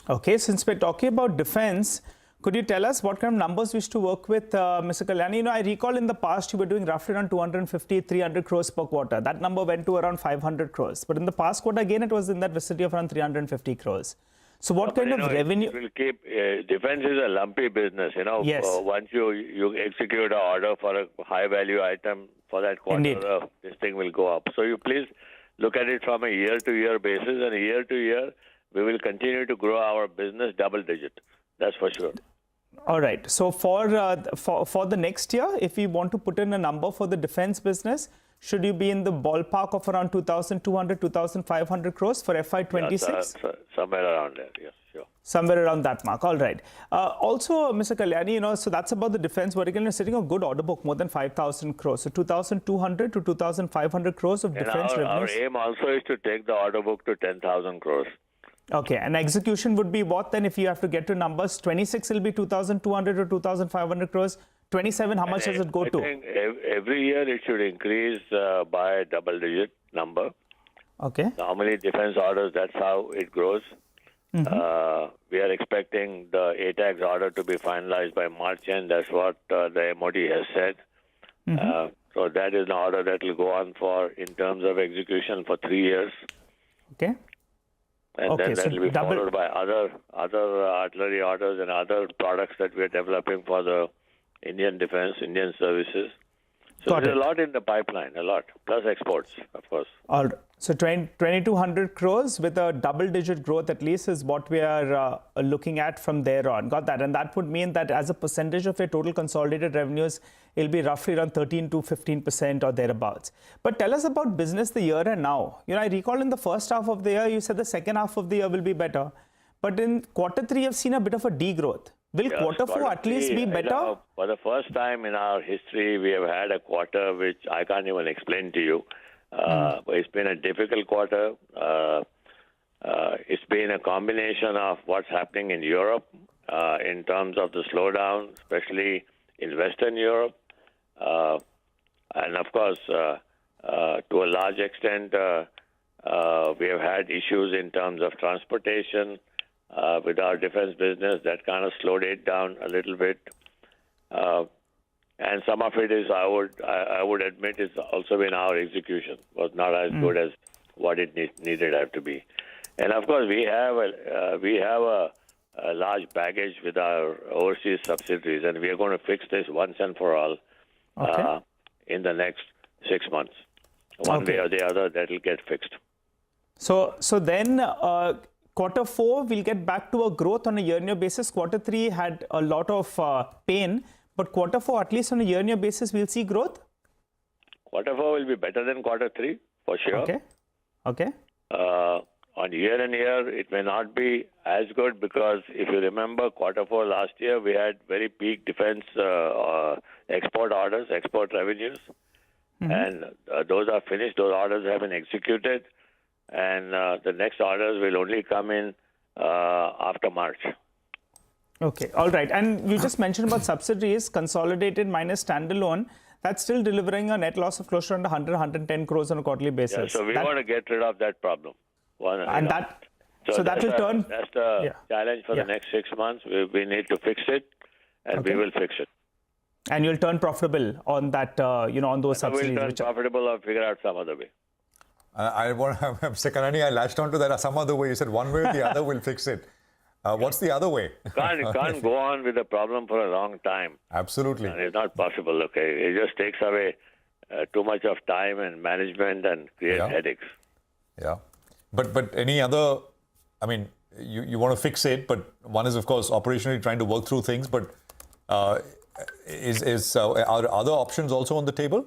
Okay, since we're talking about defense, could you tell us what kind of numbers we used to work with, Mr. Kalyani? I recall in the past you were doing roughly around 250, 300 crores per quarter. That number went to around 500 crores. But in the past quarter, again, it was in that vicinity of around 350 crores. So what kind of revenue? It will keep, defense is a lumpy business, Yes. Once you execute an order for a high-value item for that quarter, this thing will go up. So you please look at it from a year-to-year basis, and year-to-year, we will continue to grow our business double-digit. That's for sure. All right. So for the next year, if we want to put in a number for the defense business, should you be in the ballpark of around 2,200, 2,500 crores for FY26? Yes, somewhere around there, yes, sure. Somewhere around that mark. All right. Also, Mr. Kalyani, so that's about the defense vertical. You're sitting a good order book, more than 5,000 crores. So 2,200 to 2,500 crores of defense revenues. Our aim also is to take the order book to 10,000 crores. Okay, and execution would be what then if you have to get to numbers? 26 will be 2,200 or 2,500 crores. 27, how much does it go to? I think every year it should increase by a double-digit number. Okay. Normally defense orders, that's how it grows. We are expecting the ATAGS order to be finalized by March end. That's what the MOD has said. So that is an order that will go on for, in terms of execution, for 3 years. Okay. And then that will be followed by other artillery orders and other products that we are developing for the Indian defense, Indian services. So there's a lot in the pipeline, a lot, plus exports, of course. All right. So 2,200 crores with a double-digit growth at least is what we are looking at from there on. Got that. And that would mean that as a percentage of your total consolidated revenues, it'll be roughly around 13 to 15% or thereabouts. But tell us about business the year and now. I recall in the first half of the year, you said the second half of the year will be better. But in quarter three, you've seen a bit of a degrowth. Will quarter four at least be better? For the first time in our history, we have had a quarter which I can't even explain to you. It's been a difficult quarter. It's been a combination of what's happening in Europe in terms of the slowdown, especially in Western Europe. And of course, to a large extent, we have had issues in terms of transportation with our defense business. That kind of slowed it down a little bit. And some of it is, I would admit, it's also been our execution was not as good as what it needed to be. And of course, we have a large baggage with our overseas subsidiaries, and we are going to fix this once and for all in the next 6 months. One way or the other, that will get fixed. So then quarter four, we'll get back to a growth on a year-on-year basis. Quarter three had a lot of pain. But quarter four, at least on a year-on-year basis, we'll see growth? Quarter four will be better than quarter three, for sure. Okay. On year-on-year, it may not be as good because if you remember, quarter four last year, we had very peak defense export orders, export revenues. And those are finished. Those orders have been executed. And the next orders will only come in after March. Okay, all right. And you just mentioned about subsidiaries, consolidated minus standalone. That's still delivering a net loss of close to 100, 110 crores on a quarterly basis. Yeah, so we want to get rid of that problem. That will turn. That's the challenge for the next 6 months. We need to fix it, and we will fix it. And you'll turn profitable on that, on those subsidies. We'll turn profitable or figure out some other way. I want Mr. Kalani, I latched onto that some other way. You said one way or the other will fix it. What's the other way? Can't go on with the problem for a long time. Absolutely. And it's not possible, okay? It just takes away too much of time and management and creates headaches. Yeah. But any other, I mean, you want to fix it, but one is, of course, operationally trying to work through things, but are other options also on the table?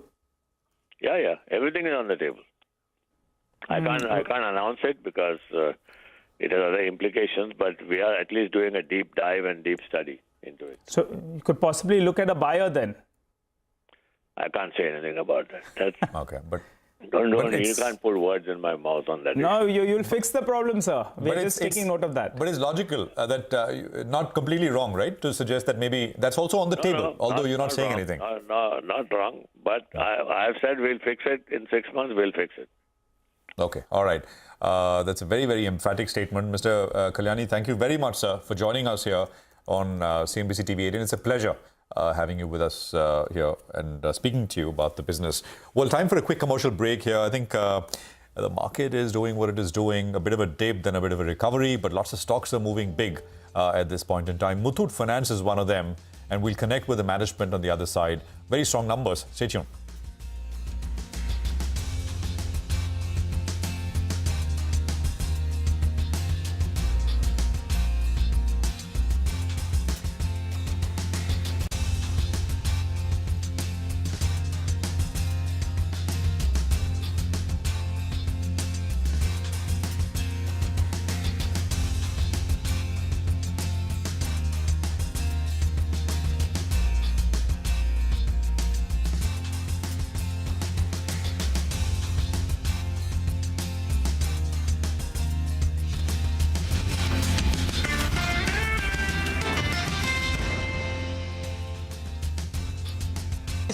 Yeah. Everything is on the table. I can't announce it because it has other implications, but we are at least doing a deep dive and deep study into it. So you could possibly look at a buyer then? I can't say anything about that. That's okay, but you can't put words in my mouth on that. No, you'll fix the problem, sir. We're just taking note of that. But it's logical that not completely wrong, right? To suggest that maybe that's also on the table, although you're not saying wrong. anything. No, not wrong. But I've said we'll fix it in 6 months. We'll fix it. Okay, all right. That's a very, very emphatic statement. Mr. Kalyani, thank you very much, sir, for joining us here on CNBC-TV18. It's a pleasure having you with us here and speaking to you about the business. Well, time for a quick commercial break here. I think the market is doing what it is doing, a bit of a dip, then a bit of a recovery, but lots of stocks are moving big at this point in time. Muthoot Finance is one of them, and we'll connect with the management on the other side. Very strong numbers. Stay tuned.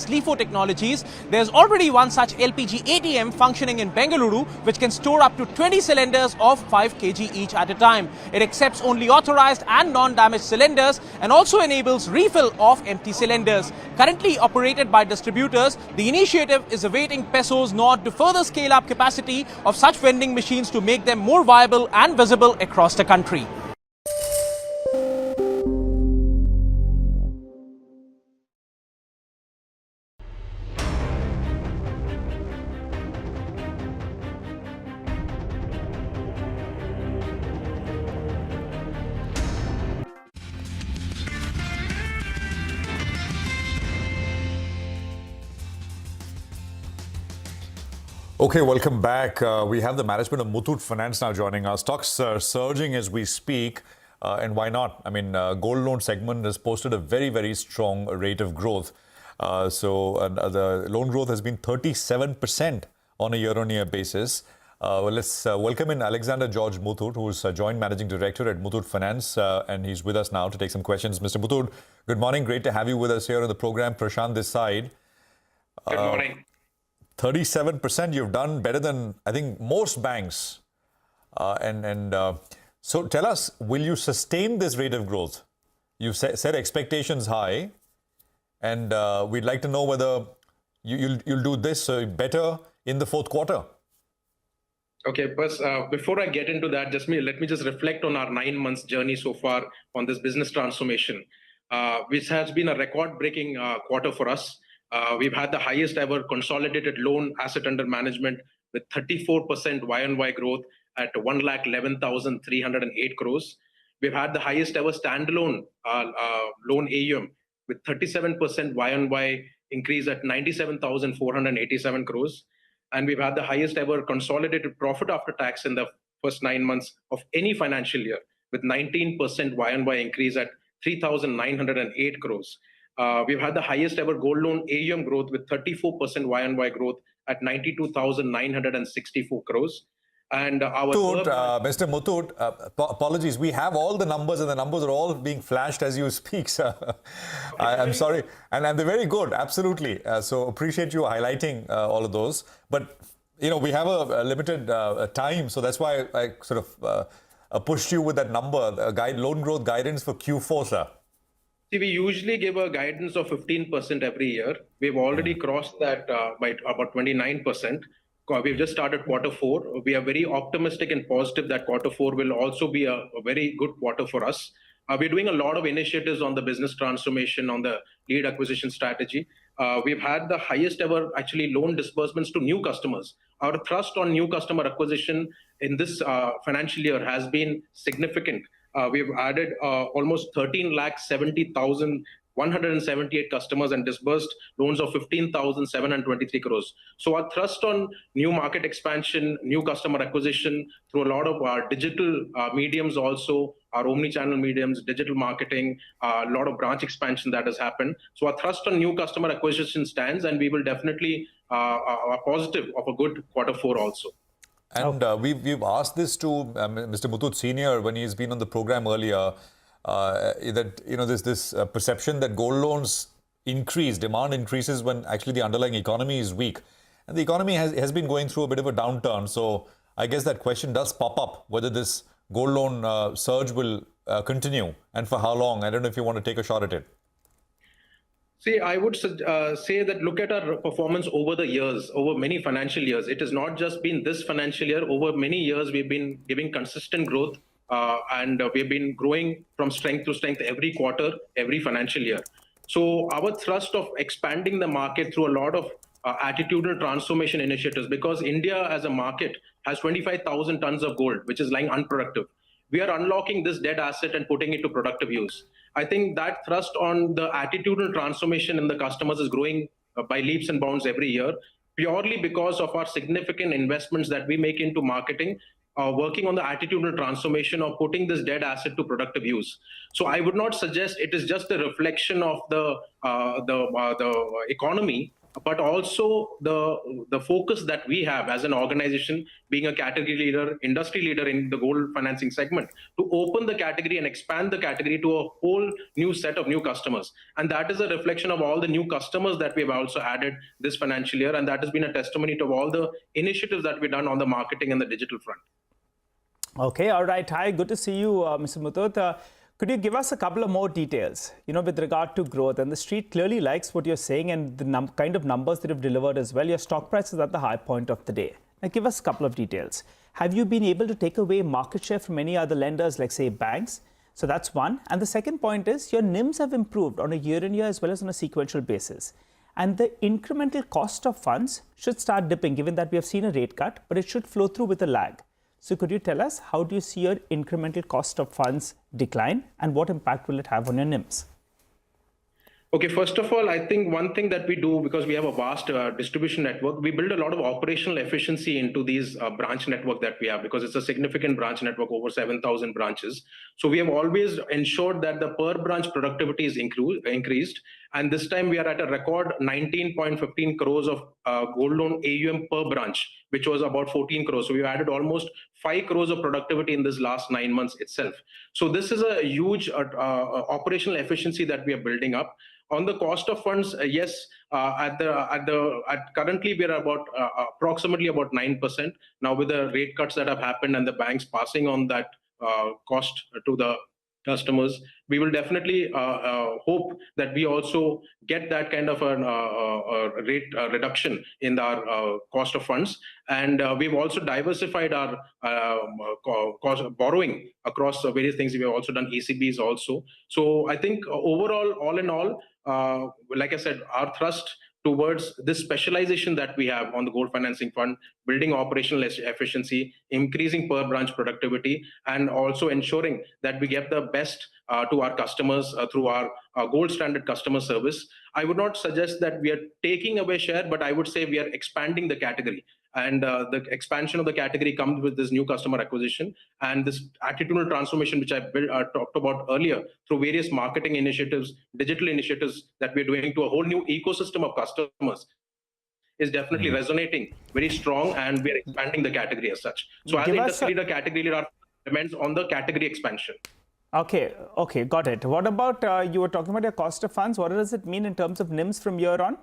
LIFO Technologies, there's already one such LPG ATM functioning in Bengaluru, which can store up to 20 cylinders of 5 kg each at a time. It accepts only authorized and non-damaged cylinders and also enables refill of empty cylinders. Currently operated by distributors, the initiative is awaiting PESO's nod to further scale up capacity of such vending machines to make them more viable and visible across the country. Okay, welcome back. We have the management of Muthoot Finance now joining us. Stocks are surging as we speak, and why not? I mean, gold loan segment has posted a very, very strong rate of growth. The loan growth has been 37% on a year-on-year basis. Let's welcome in Alexander George Muthoot, who's Joint Managing Director at Muthoot Finance, and he's with us now to take some questions. Mr. Muthoot, good morning. Great to have you with us here on the program. Prashant this side. Good morning. 37%, you've done better than, I think, most banks. So tell us, will you sustain this rate of growth? You've set expectations high, and we'd like to know whether you'll do this better in the fourth quarter. Okay, but before I get into that, let me just reflect on our 9 months journey so far on this business transformation, which has been a record-breaking quarter for us. We've had the highest ever consolidated loan asset under management with 34% Y-on-Y growth at 1,11,308 crores. We've had the highest ever standalone loan AUM with 37% Y-on-Y increase at 97,487 crores. And we've had the highest ever consolidated profit after tax in the first 9 months of any financial year with 19% Y-on-Y increase at 3,908 crores. We've had the highest ever gold loan AUM growth with 34% Y-on-Y growth at 92,964 crores. And our Mr. Muthoot, apologies, we have all the numbers and the numbers are all being flashed as you speak, sir. I'm sorry. And they're very good, absolutely. So appreciate you highlighting all of those. But, you know, we have a limited time, so that's why I sort of pushed you with that number, loan growth guidance for Q4, sir. See, we usually give a guidance of 15% every year. We've already crossed that by about 29%. We've just started quarter four. We are very optimistic and positive that quarter four will also be a very good quarter for us. We're doing a lot of initiatives on the business transformation, on the lead acquisition strategy. We've had the highest ever actually loan disbursements to new customers. Our thrust on new customer acquisition in this financial year has been significant. We've added almost 13,70,178 customers and disbursed loans of 15,723 crores. So our thrust on new market expansion, new customer acquisition through a lot of our digital mediums also, our omni-channel mediums, digital marketing, a lot of branch expansion that has happened. So our thrust on new customer acquisition stands, and we will definitely are positive of a good quarter four also. And we've asked this to Mr. Muthoot Senior when he's been on the program earlier, that there's this perception that gold loans demand increases when actually the underlying economy is weak. And the economy has been going through a bit of a downturn. So I guess that question does pop up, whether this gold loan surge will continue and for how long. I don't know if you want to take a shot at it. See, I would say that look at our performance over the years, over many financial years. It has not just been this financial year. Over many years, we've been giving consistent growth and we've been growing from strength to strength every quarter, every financial year. So our thrust of expanding the market through a lot of attitudinal transformation initiatives, because India as a market has 25,000 tons of gold, which is lying unproductive. We are unlocking this dead asset and putting it to productive use. I think that thrust on the attitudinal transformation in the customers is growing by leaps and bounds every year, purely because of our significant investments that we make into marketing, working on the attitudinal transformation of putting this dead asset to productive use. So I would not suggest it is just a reflection of the economy, but also the focus that we have as an organization, being a category leader, industry leader in the gold financing segment, to open the category and expand the category to a whole new set of new customers. And that is a reflection of all the new customers that we've also added this financial year. And that has been a testimony to all the initiatives that we've done on the marketing and the digital front. Okay, all right. Hi, good to see you, Mr. Muthoot. Could you give us a couple of more details, with regard to growth? And the street clearly likes what you're saying and the kind of numbers that you've delivered as well. Your stock price is at the high point of the day. Now, give us a couple of details. Have you been able to take away market share from any other lenders, like, say, banks? So that's one. And the second point is your NIMs have improved on a year-on-year as well as on a sequential basis. And the incremental cost of funds should start dipping, given that we have seen a rate cut, but it should flow through with a lag. So could you tell us, how do you see your incremental cost of funds decline and what impact will it have on your NIMs? Okay, first of all, I think one thing that we do, because we have a vast distribution network, we build a lot of operational efficiency into these branch network that we have, because it's a significant branch network, over 7,000 branches. So we have always ensured that the per branch productivity is increased. And this time we are at a record 19.15 crores of gold loan AUM per branch, which was about 14 crores. So we've added almost 5 crores of productivity in this last 9 months itself. So this is a huge operational efficiency that we are building up. On the cost of funds, yes, currently we are about approximately about 9%. Now with the rate cuts that have happened and the banks passing on that cost to the customers, we will definitely hope that we also get that kind of a rate reduction in our cost of funds. And we've also diversified our cost of borrowing across various things. We have also done ECBs also. So I think overall, all in all, like I said, our thrust towards this specialization that we have on the gold financing fund, building operational efficiency, increasing per branch productivity, and also ensuring that we get the best to our customers through our gold standard customer service. I would not suggest that we are taking away share, but I would say we are expanding the category. And the expansion of the category comes with this new customer acquisition and this attitudinal transformation, which I talked about earlier, through various marketing initiatives, digital initiatives that we're doing to a whole new ecosystem of customers, is definitely resonating very strong, and we're expanding the category as such. So as an industry leader, category leader, our demands on the category expansion. Okay, got it. What about, you were talking about your cost of funds. What does it mean in terms of NIMs from year on?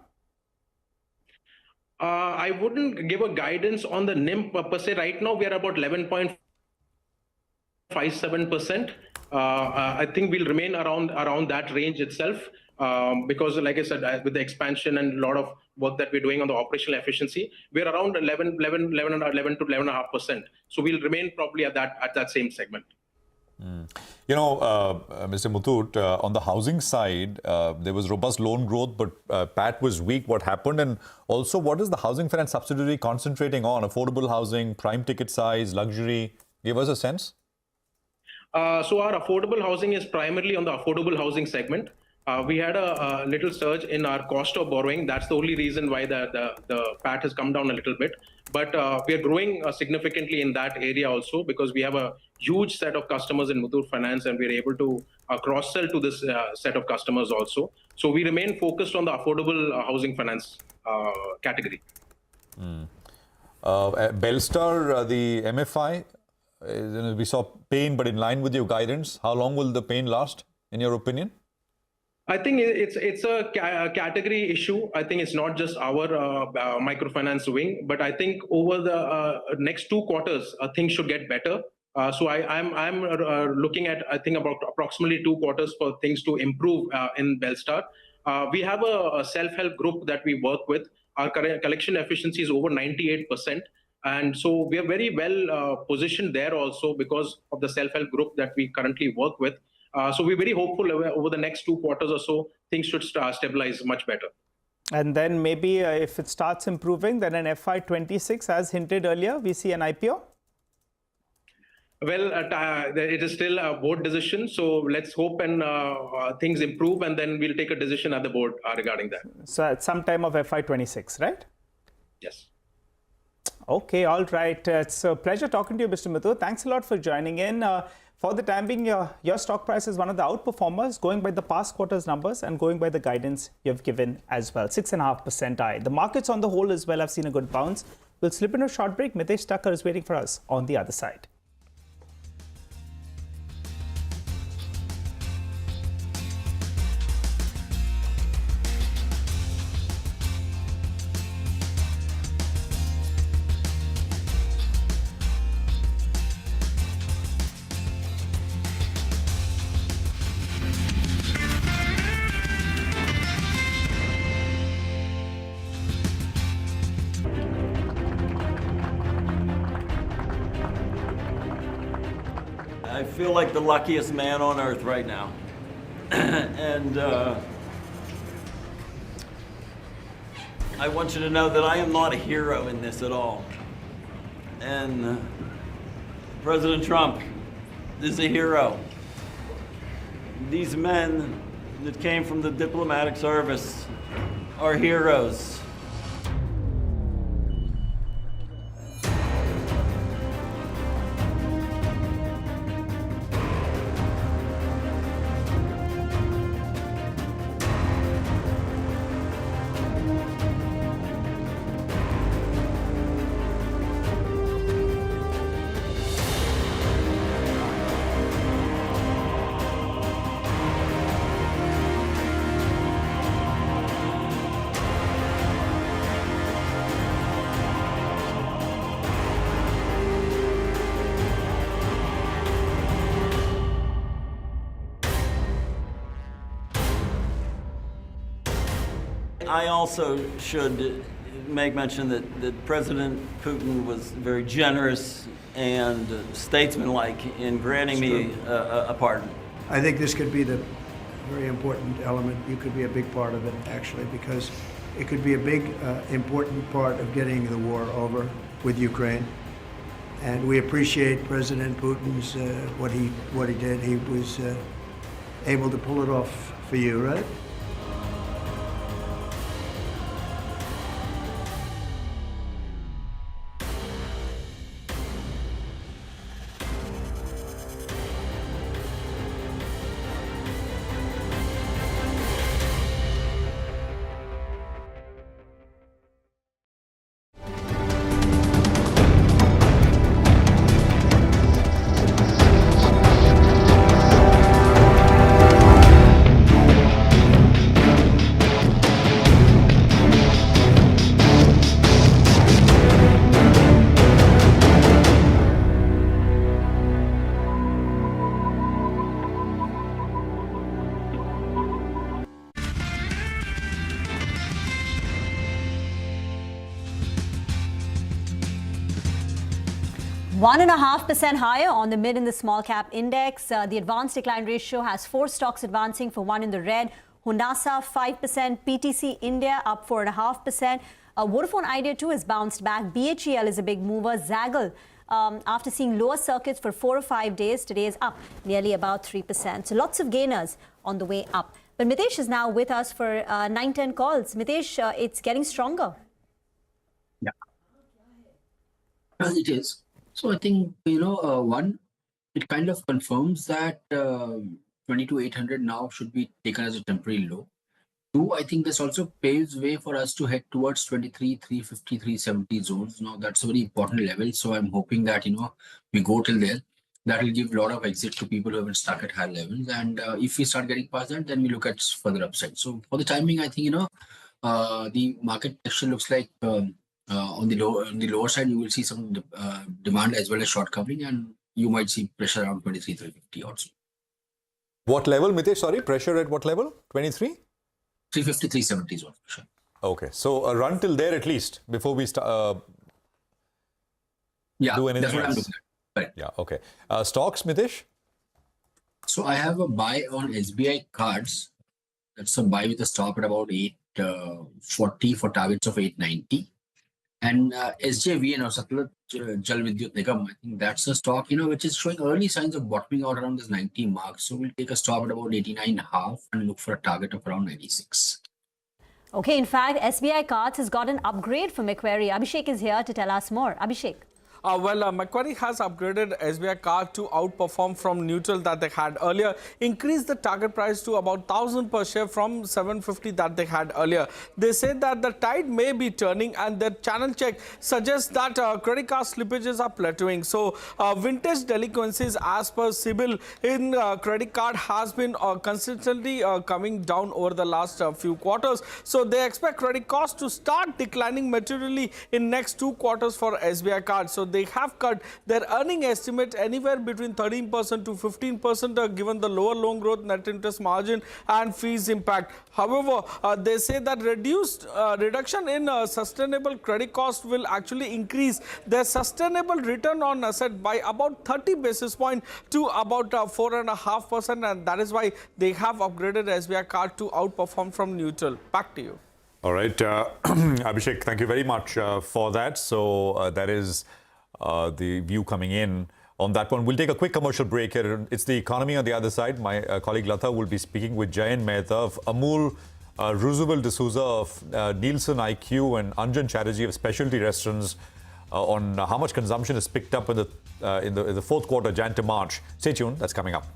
I wouldn't give a guidance on the NIM per se. Right now, we are about 11.57%. I think we'll remain around that range itself because, like I said, with the expansion and a lot of work that we're doing on the operational efficiency, we're around 11 to 11.5%. So we'll remain probably at that same segment. You know, Mr. Muthoot, on the housing side, there was robust loan growth, but PAT was weak. What happened? And also, what is the housing finance subsidiary concentrating on? Affordable housing, prime ticket size, luxury? Give us a sense. So our affordable housing is primarily on the affordable housing segment. We had a little surge in our cost of borrowing. That's the only reason why the PAT has come down a little bit. But we are growing significantly in that area also because we have a huge set of customers in Muthoot Finance and we're able to cross-sell to this set of customers also. So we remain focused on the affordable housing finance category. Belstar, the MFI, we saw pain, but in line with your guidance. How long will the pain last, in your opinion? I think it's a category issue. I think it's not just our microfinance wing, but I think over the next 2 quarters, things should get better. So I'm looking at, I think, about approximately 2 quarters for things to improve in Belstar. We have a self-help group that we work with. Our collection efficiency is over 98%. And so we are very well positioned there also because of the self-help group that we currently work with. So we're very hopeful over the next 2 quarters or so, things should stabilize much better. And then maybe if it starts improving, then in FY26, as hinted earlier, we see an IPO? Well, it is still a board decision. So let's hope and things improve and then we'll take a decision at the board regarding that. So at some time of FY26, right? Yes. Okay, all right. It's a pleasure talking to you, Mr. Muthoot. Thanks a lot for joining in. For the time being, your stock price is one of the outperformers, going by the past quarter's numbers and going by the guidance you've given as well. 6.5% high. The markets on the whole as well have seen a good bounce. We'll slip into a short break. Mitesh Thakkar is waiting for us on the other side. I feel like the luckiest man on earth right now. And I want you to know that I am not a hero in this at all. And President Trump is a hero. These men that came from the diplomatic service are heroes. I also should make mention that President Putin was very generous and statesmanlike in granting me a pardon. I think this could be the very important element. You could be a big part of it, actually, because it could be a big, important part of getting the war over with Ukraine. And we appreciate President Putin's what he did. He was able to pull it off for you, right? 1.5% higher on the mid and the small cap index. The advanced decline ratio has 4 stocks advancing for 1 in the red. Honasa 5%, PTC India up 4.5%. Vodafone Idea too has bounced back. BHEL is a big mover. Zaggle, after seeing lower circuits for 4 or 5 days, today is up nearly about 3%. So lots of gainers on the way up. But Mitesh is now with us for 9-10 calls. Mitesh, it's getting stronger. Yeah, it is. So I think, one, it kind of confirms that 22,800 now should be taken as a temporary low. 2, I think this also paves way for us to head towards 23,350, 370 zones. Now that's a very important level. So I'm hoping that, we go till there. That will give a lot of exit to people who have been stuck at high levels. And if we start getting past that, then we look at further upside. So for the timing, I think, the market actually looks like on the lower side, you will see some demand as well as short covering, and you might see pressure around 23,350 also. What level, Mitesh? Sorry, pressure at what level? 23? 350, 370 zone. Sure. Okay, so a run till there at least before we start. Do anything that's what else. I'm looking at. Right. Yeah, okay. Stocks, Mitesh? So I have a buy on SBI cards. That's a buy with a stop at about 840 for targets of 890. And SJVN or Satluj Jal Vidyut Nigam, I think that's a stock, which is showing early signs of bottoming out around this 90 mark. So we'll take a stop at about 89.5 and look for a target of around 96. Okay, in fact, SBI Cards has got an upgrade from Macquarie. Abhishek is here to tell us more. Abhishek. Macquarie has upgraded SBI Card to outperform from neutral that they had earlier, increased the target price to about 1,000 per share from 750 that they had earlier. They said that the tide may be turning, and their channel check suggests that credit card slippages are plateauing. So vintage delinquencies as per CIBIL in credit card has been consistently coming down over the last few quarters. So they expect credit costs to start declining materially in next 2 quarters for SBI Card. So they have cut their earning estimate anywhere between 13% to 15% given the lower loan growth, net interest margin and fees impact. However, they say that reduction in sustainable credit cost will actually increase their sustainable return on asset by about 30 basis points to about 4.5%, and that is why they have upgraded SBI Card to outperform from neutral. Back to you. All right, Abhishek, thank you very much for that. So that is the view coming in on that one. We'll take a quick commercial break here. It's the economy on the other side. My colleague Latha will be speaking with Jayan Mehta of Amul, Roosevelt D'Souza of Nielsen IQ, and Anjan Chatterjee of Specialty Restaurants on how much consumption is picked up in the fourth quarter, Jan to March. Stay tuned. That's coming up.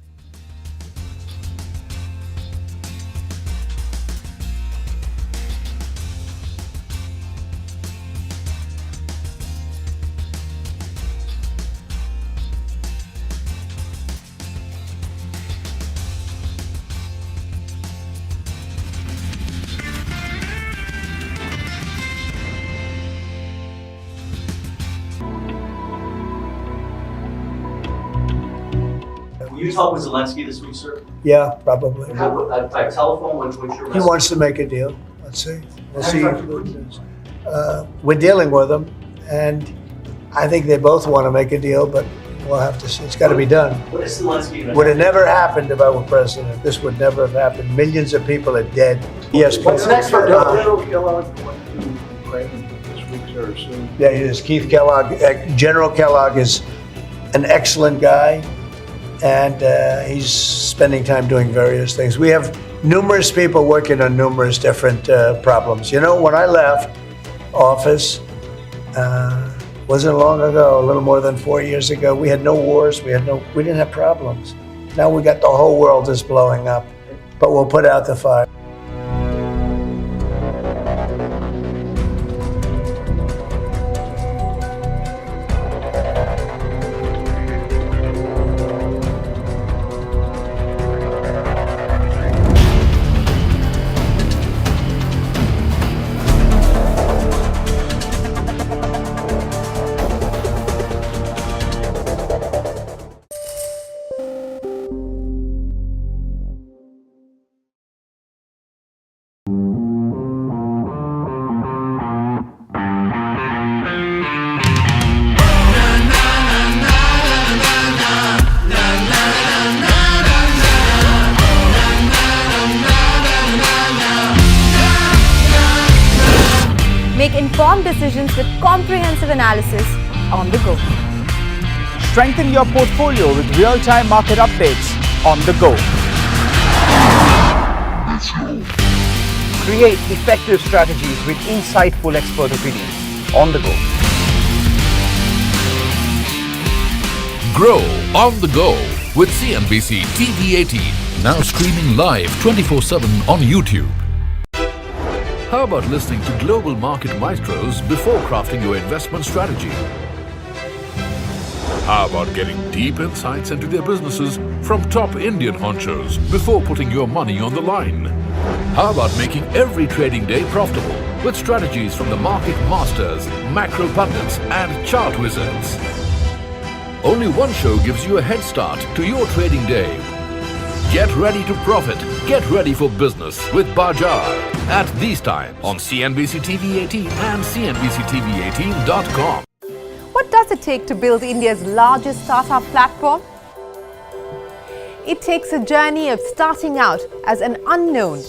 Will you talk with Zelensky this week, sir? Yeah, probably. By telephone, what's your He message? wants to make a deal. Let's see. We'll see. We're dealing with him, and I think they both want to make a deal, but we'll have to see. It's got to be done. What is Zelensky? Would have never happened if I were president. This would never have happened. Millions of people are dead. Yes, What's next for General Kellogg? this week or soon? Yeah, he is. Keith Kellogg. General Kellogg is an excellent guy, and he's spending time doing various things. We have numerous people working on numerous different problems. When I left office, wasn't long ago, a little more than 4 years ago, we had no wars, we didn't have problems. Now we got the whole world is blowing up, but we'll put out the fire. informed decisions with comprehensive analysis on the go. Strengthen your portfolio with real-time market updates on the go. Create effective strategies with insightful expert opinions on the go. Grow on the go with CNBC-TV18, now streaming live 24/7 on YouTube. How about listening to global market maestros before crafting your investment strategy? How about getting deep insights into their businesses from top Indian honchos before putting your money on the line? How about making every trading day profitable with strategies from the market masters, macro pundits and chart wizards? Only one show gives you a head start to your trading day. Get ready to profit. Get ready for business with Bajar at these times on CNBC-TV18 and CNBC-TV18.com. What does it take to build India's largest startup platform? It takes a journey of starting out as an unknown.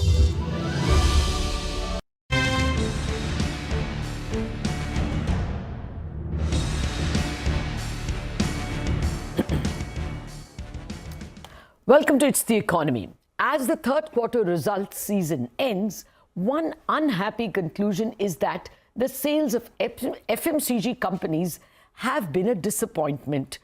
Welcome to It's the Economy. As the third quarter results season ends, one unhappy conclusion is that the sales of FMCG companies have been a disappointment.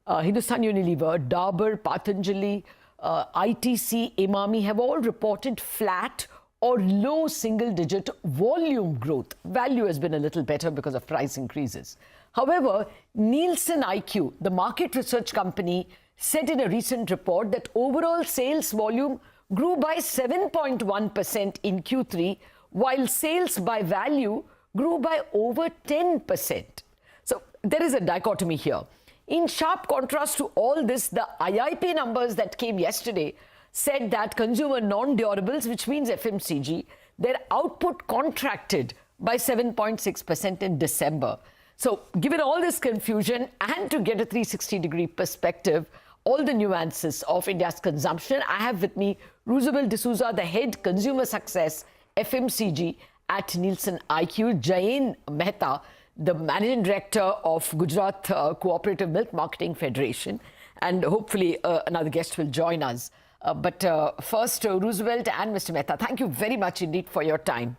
Hindustan Unilever, Dabur, Patanjali, ITC, Emami have all reported flat or low single-digit volume growth. Value has been a little better because of price increases. However, Nielsen IQ, the market research company, said in a recent report that overall sales volume grew by 7.1% in Q3, while sales by value grew by over 10%. So there is a dichotomy here. In sharp contrast to all this, the IIP numbers that came yesterday said that consumer non-durables, which means FMCG, their output contracted by 7.6% in December. So given all this confusion and to get a 360-degree perspective, all the nuances of India's consumption, I have with me Roosevelt D'Souza, the head consumer success FMCG at Nielsen IQ, Jayen Mehta, the managing director of Gujarat Cooperative Milk Marketing Federation, and hopefully another guest will join us. But first, Roosevelt and Mr. Mehta, thank you very much indeed for your time.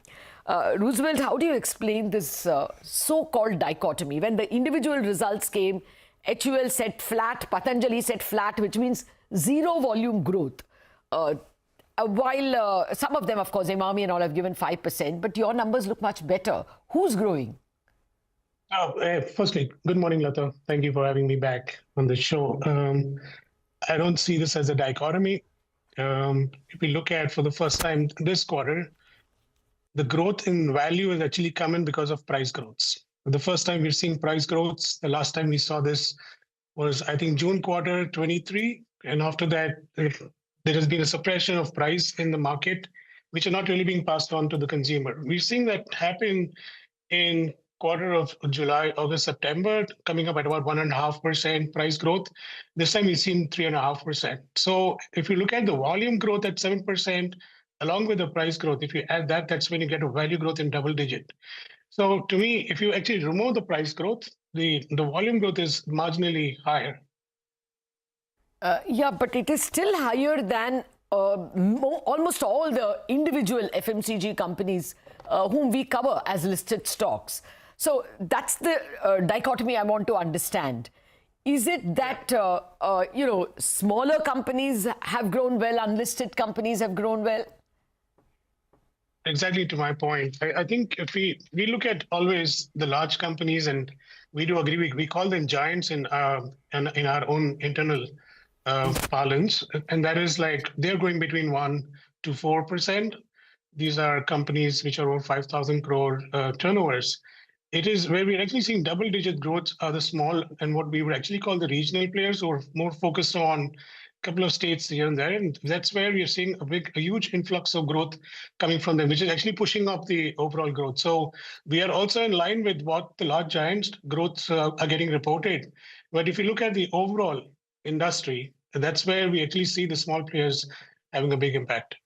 Roosevelt, how do you explain this so-called dichotomy? When the individual results came, HUL said flat, Patanjali said flat, which means zero volume growth. While some of them, of course, Emami and all have given 5%, but your numbers look much better. Who's growing? Firstly, good morning, Lata. Thank you for having me back on the show. I don't see this as a dichotomy. If we look at for the first time this quarter, the growth in value is actually coming because of price growths. The first time we're seeing price growths, the last time we saw this was, I think, June quarter 23. And after that, there has been a suppression of price in the market, which are not really being passed on to the consumer. We've seen that happen in quarter of July, August, September, coming up at about 1.5% price growth. This time we've seen 3.5%. So if you look at the volume growth at 7%, along with the price growth, if you add that, that's when you get a value growth in double digit. So to me, if you actually remove the price growth, the volume growth is marginally higher. Yeah, but it is still higher than almost all the individual FMCG companies whom we cover as listed stocks. So that's the dichotomy I want to understand. Is it that, smaller companies have grown well, unlisted companies have grown well? Exactly to my point. I think if we look at always the large companies, and we do agree, we call them giants in our own internal parlance, and that is like they're going between 1 to 4%. These are companies which are over 5,000 crore turnovers. It is where we're actually seeing double-digit growth are the small and what we would actually call the regional players, who are more focused on a couple of states here and there. And that's where we are seeing a huge influx of growth coming from them, which is actually pushing up the overall growth. So we are also in line with what the large giants growths are getting reported. But if you look at the overall industry, that's where we actually see the small players having a big impact.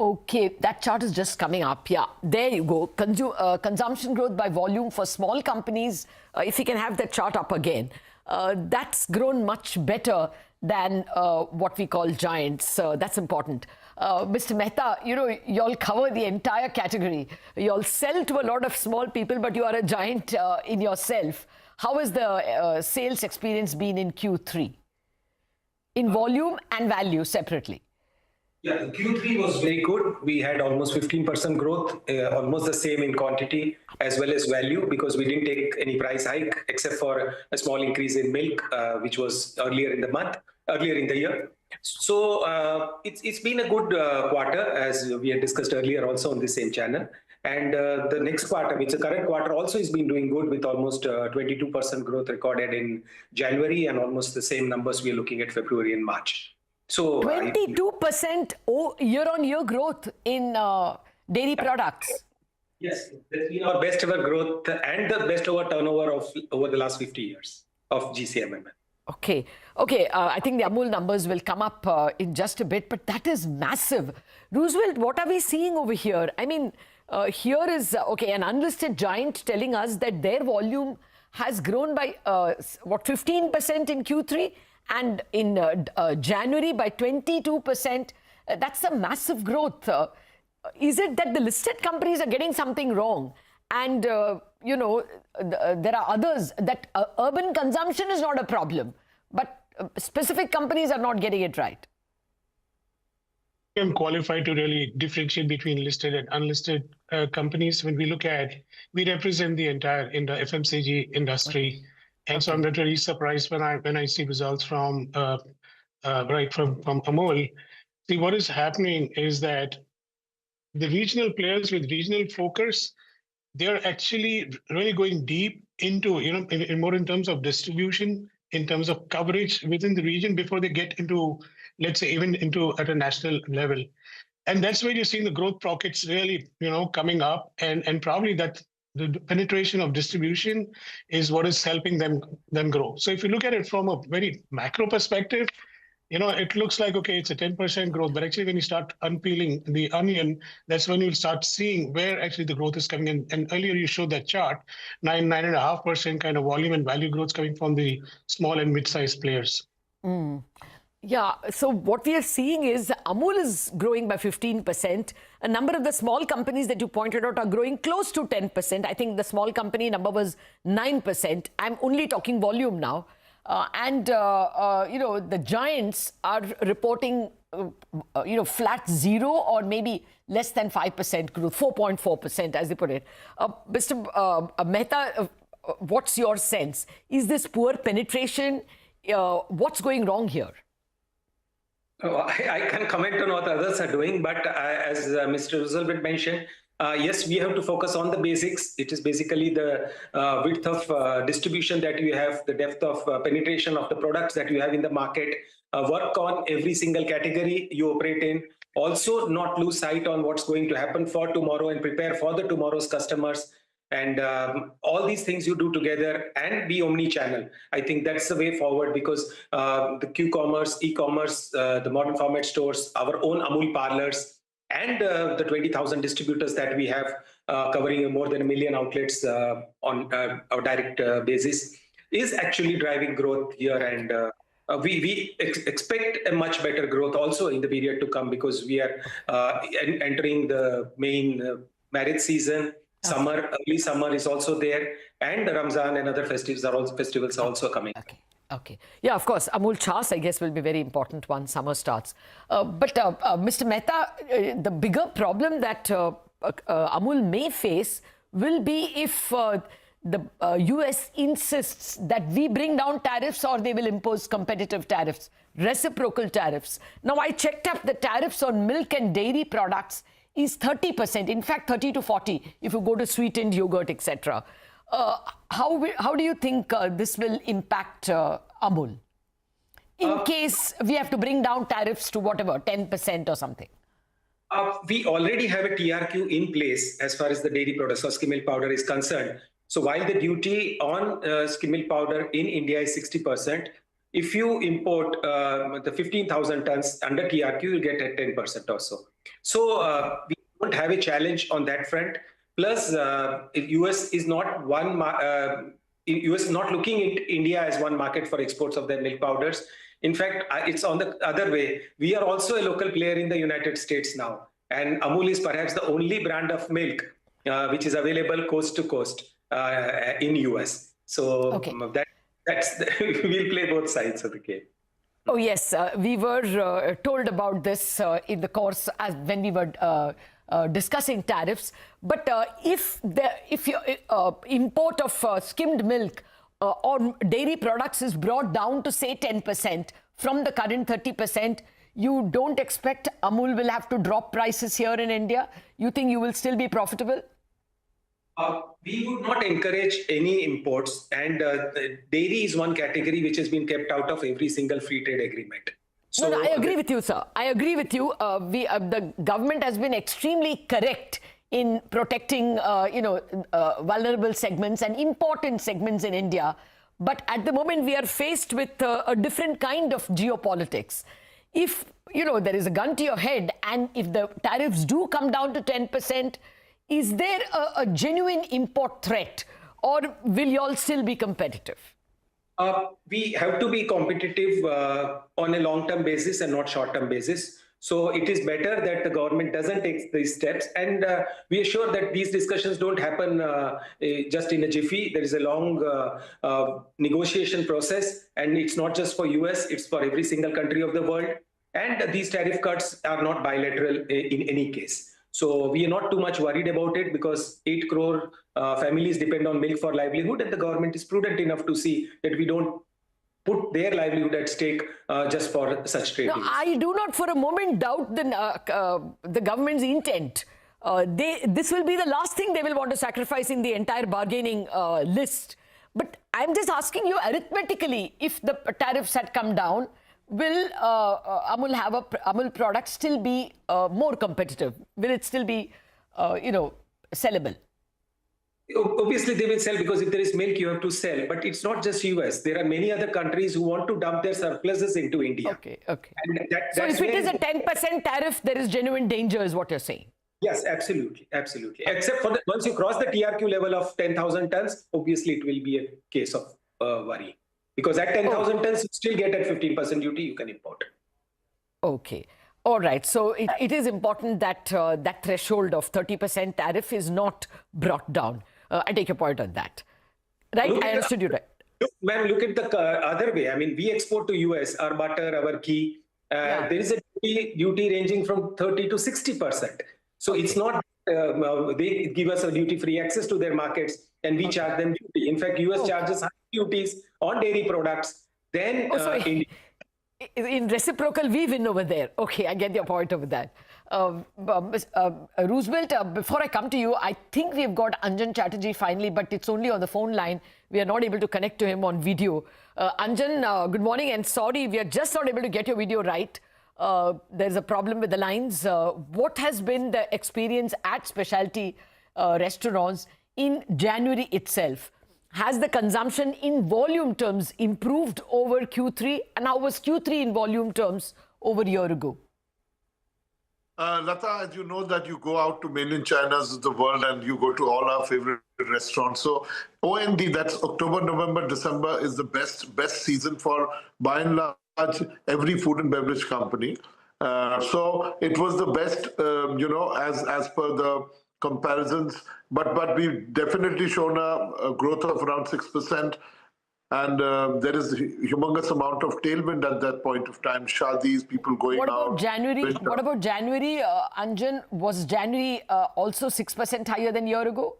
Okay, that chart is just coming up. Yeah, there you go. Consumption growth by volume for small companies. If you can have that chart up again, that's grown much better than what we call giants. That's important. Mr. Mehta, you all cover the entire category. You all sell to a lot of small people, but you are a giant in yourself. How has the sales experience been in Q3? In volume and value separately? Yeah, Q3 was very good. We had almost 15% growth, almost the same in quantity as well as value, because we didn't take any price hike except for a small increase in milk, which was earlier in the year. So it's been a good quarter, as we had discussed earlier also on the same channel. And the next quarter, which is the current quarter, also has been doing good with almost 22% growth recorded in January and almost the same numbers we are looking at February and March. So 22% year-on-year growth in dairy products. Yes, that's been our best ever growth and the best ever turnover over the last 50 years of GCMML. Okay. I think the Amul numbers will come up in just a bit, but that is massive. Roosevelt, what are we seeing over here? I mean, here is, an unlisted giant telling us that their volume has grown by, 15% in Q3? And in January by 22%. That's a massive growth. Is it that the listed companies are getting something wrong? And, there are others that urban consumption is not a problem, but specific companies are not getting it right. I'm qualified to really differentiate between listed and unlisted companies. When we represent the entire FMCG industry. Okay. And so I'm not really surprised when I see results from Amul. See, what is happening is that the regional players with regional focus, they're actually really going deep into, more in terms of distribution, in terms of coverage within the region before they get into, let's say, even into at a national level. And that's where you're seeing the growth pockets really, coming up, and probably that the penetration of distribution is what is helping them grow. So if you look at it from a very macro perspective, it looks like, okay, it's a 10% growth, but actually when you start unpeeling the onion, that's when you'll start seeing where actually the growth is coming in. And earlier you showed that chart, 9.5% kind of volume and value growth coming from the small and mid-sized players. Yeah, so what we are seeing is Amul is growing by 15%. A number of the small companies that you pointed out are growing close to 10%. I think the small company number was 9%. I'm only talking volume now. The giants are reporting, flat zero or maybe less than 5% growth, 4.4% as they put it. Mr. Mehta, what's your sense? Is this poor penetration? What's going wrong here? I can comment on what others are doing, but as Mr. Roosevelt mentioned, yes, we have to focus on the basics. It is basically the width of distribution that you have, the depth of penetration of the products that you have in the market, work on every single category you operate in. Also, not lose sight on what's going to happen for tomorrow and prepare for the tomorrow's customers. And all these things you do together and be omni-channel. I think that's the way forward, because the Q-commerce, e-commerce, the modern format stores, our own Amul parlors, and the 20,000 distributors that we have covering more than 1 million outlets on our direct basis is actually driving growth here. And we expect a much better growth also in the period to come, because we are entering the main marriage season. Early summer is also there, and Ramzan and other festivals are also coming. Okay. Yeah, of course. Amul Chas, I guess, will be very important once summer starts. But Mr. Mehta, the bigger problem that Amul may face will be if the US insists that we bring down tariffs, or they will impose competitive tariffs, reciprocal tariffs. Now, I checked up the tariffs on milk and dairy products is 30%, in fact 30 to 40 if you go to sweetened yogurt, etc. How do you think this will impact Amul in case we have to bring down tariffs to whatever, 10% or something? We already have a TRQ in place as far as the dairy products or skim milk powder is concerned. So while the duty on skim milk powder in India is 60%, if you import the 15,000 tons under TRQ, you get at 10% or so. So we don't have a challenge on that front. Plus, US is not US is not looking at India as one market for exports of their milk powders. In fact, it's on the other way. We are also a local player in the United States now. And Amul is perhaps the only brand of milk which is available coast to coast in US. So we'll play both sides of the game. Oh, yes. We were told about this in the course when we were discussing tariffs. But if your import of skimmed milk or dairy products is brought down to, say, 10% from the current 30%, you don't expect Amul will have to drop prices here in India? You think you will still be profitable? We would not encourage any imports, and dairy is one category which has been kept out of every single free trade agreement. So, no, I agree with you, sir. I agree with you. The government has been extremely correct in protecting, vulnerable segments and important segments in India. But at the moment, we are faced with a different kind of geopolitics. If, there is a gun to your head, and if the tariffs do come down to 10%, is there a genuine import threat, or will you all still be competitive? We have to be competitive on a long-term basis and not short-term basis. So it is better that the government doesn't take these steps. And we are sure that these discussions don't happen just in a jiffy. There is a long negotiation process. And it's not just for US, it's for every single country of the world. And these tariff cuts are not bilateral in any case. So we are not too much worried about it, because 8 crore families depend on milk for livelihood, and the government is prudent enough to see that we don't put their livelihood at stake just for such trade deals. I do not for a moment doubt the government's intent. This will be the last thing they will want to sacrifice in the entire bargaining list. But I'm just asking you arithmetically, if the tariffs had come down, will Amul products still be more competitive? Will it still be, sellable? Obviously, they will sell, because if there is milk, you have to sell. But it's not just US. There are many other countries who want to dump their surpluses into India. Okay. And so if it is a 10% tariff, there is genuine danger, is what you're saying? Yes, absolutely. Except for once you cross the TRQ level of 10,000 tons, obviously it will be a case of worry. Because at 10,000 tons, you still get at 15% duty, you can import. Okay. All right. So it is important that that threshold of 30% tariff is not brought down. I take your point on that. Right? I understood you right. Ma'am, look at the other way. I mean, we export to US our butter, our ghee. There is a duty ranging from 30 to 60%. So it's not, they give us a duty-free access to their markets, and we charge them duty. In fact, US charges high duties on dairy products than India. In reciprocal, we win over there. Okay, I get your point over that. Roosevelt, before I come to you, I think we've got Anjan Chatterjee finally, but it's only on the phone line. We are not able to connect to him on video. Anjan, good morning, and sorry, we are just not able to get your video right. There's a problem with the lines. What has been the experience at specialty restaurants in January itself? Has the consumption in volume terms improved over Q3? And how was Q3 in volume terms over a year ago? Lata, as you know that you go out to mainland China's of the world and you go to all our favorite restaurants. So OND, that's October, November, December, is the best season for, by and large, every food and beverage company. So it was the best, as per the comparisons, but we've definitely shown a growth of around 6%, and there is a humongous amount of tailwind at that point of time. Shadis, people going out. What about January, Anjan? Was January also 6% higher than a year ago?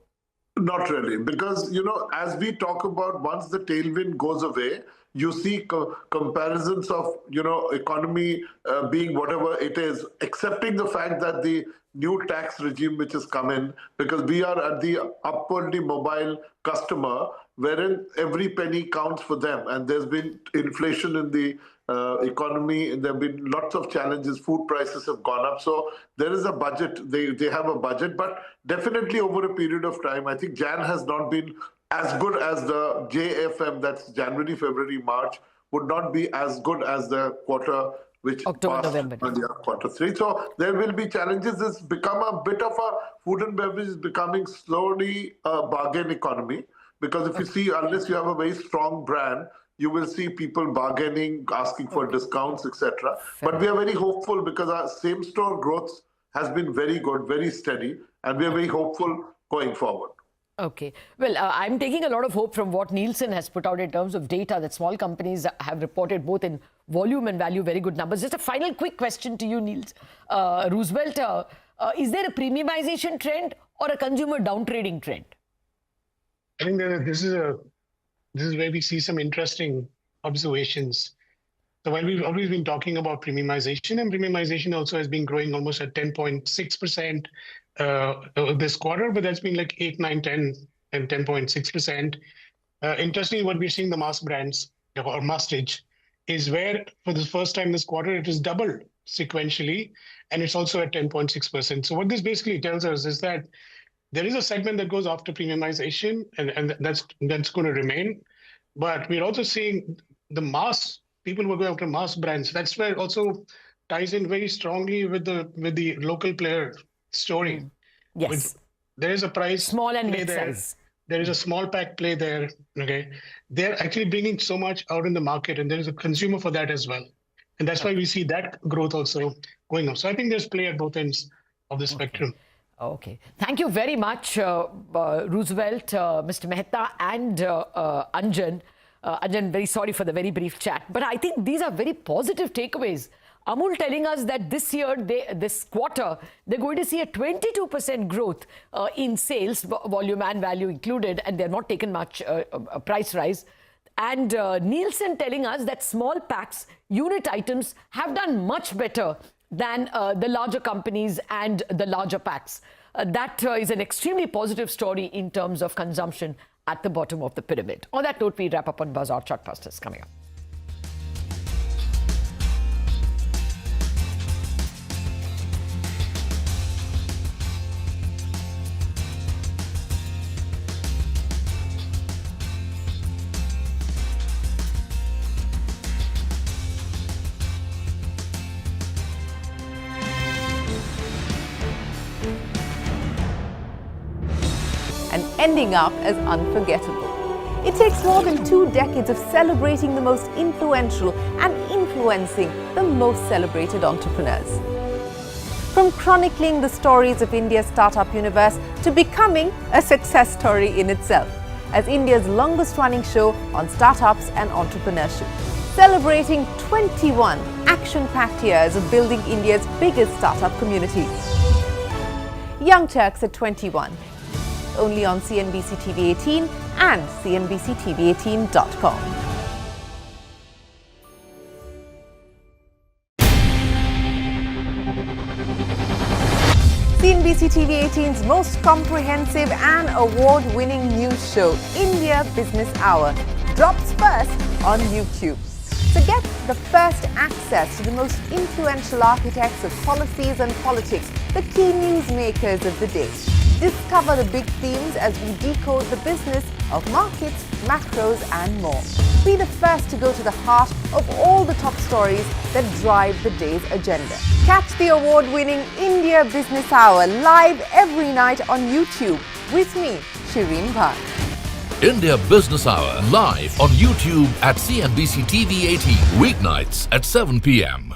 Not really, because, as we talk about, once the tailwind goes away, you see comparisons of, economy being whatever it is, accepting the fact that the new tax regime which has come in, because we are at the upwardly mobile customer, wherein every penny counts for them. And there's been inflation in the economy, and there have been lots of challenges. Food prices have gone up. So there is a budget. They have a budget, but definitely over a period of time, I think Jan has not been as good as the JFM, that's January, February, March, would not be as good as the quarter which October, passed November. on the Q3. So there will be challenges. It's become a bit of a food and beverage is becoming slowly a bargain economy, because if you see, unless you have a very strong brand, you will see people bargaining, asking for discounts, etc. But we are very hopeful because our same-store growth has been very good, very steady, and we are very hopeful going forward. Okay. Well, I'm taking a lot of hope from what Nielsen has put out in terms of data that small companies have reported both in volume and value very good numbers. Just a final quick question to you, Niels. Roosevelt, is there a premiumization trend or a consumer downtrading trend? I think that this is where we see some interesting observations. So while we've always been talking about premiumization, and premiumization also has been growing almost at 10.6% this quarter, but that's been like 8, 9, 10, and 10.6%. Interestingly, what we're seeing the mass brands or masstige is where for the first time this quarter it is doubled sequentially, and it's also at 10.6%. So what this basically tells us is that there is a segment that goes after premiumization, and that's going to remain. But we're also seeing the mass people who are going after mass brands. That's where it also ties in very strongly with the local player story. Yes. There is a price small and play mid there. size. There is a small pack play there. Okay, they're actually bringing so much out in the market, and there is a consumer for that as well, and that's why we see that growth also going up. So I think there's play at both ends of the spectrum. Okay. Thank you very much, Roosevelt, Mr. Mehta, and Anjan. Anjan, very sorry for the very brief chat, but I think these are very positive takeaways. Amul telling us that this year, this quarter, they're going to see a 22% growth in sales, volume and value included, and they're not taken much price rise. And Nielsen telling us that small packs, unit items have done much better than the larger companies and the larger packs. That is an extremely positive story in terms of consumption at the bottom of the pyramid. On that note, we wrap up on Bazaar Chartbusters coming up. And ending up as unforgettable. It takes more than 2 decades of celebrating the most influential and influencing the most celebrated entrepreneurs. From chronicling the stories of India's startup universe to becoming a success story in itself, as India's longest running show on startups and entrepreneurship. Celebrating 21 action-packed years of building India's biggest startup community. Young Turks at 21. Only on CNBC-TV18 and CNBC-TV18.com. CNBC-TV18's most comprehensive and award-winning news show, India Business Hour, drops first on YouTube. So get the first access to the most influential architects of policies and politics, the key newsmakers of the day. Discover the big themes as we decode the business of markets, macros, and more. Be the first to go to the heart of all the top stories that drive the day's agenda. Catch the award-winning India Business Hour live every night on YouTube with me, Shireen Bhat. India Business Hour live on YouTube at CNBC TV18 weeknights at 7 p.m.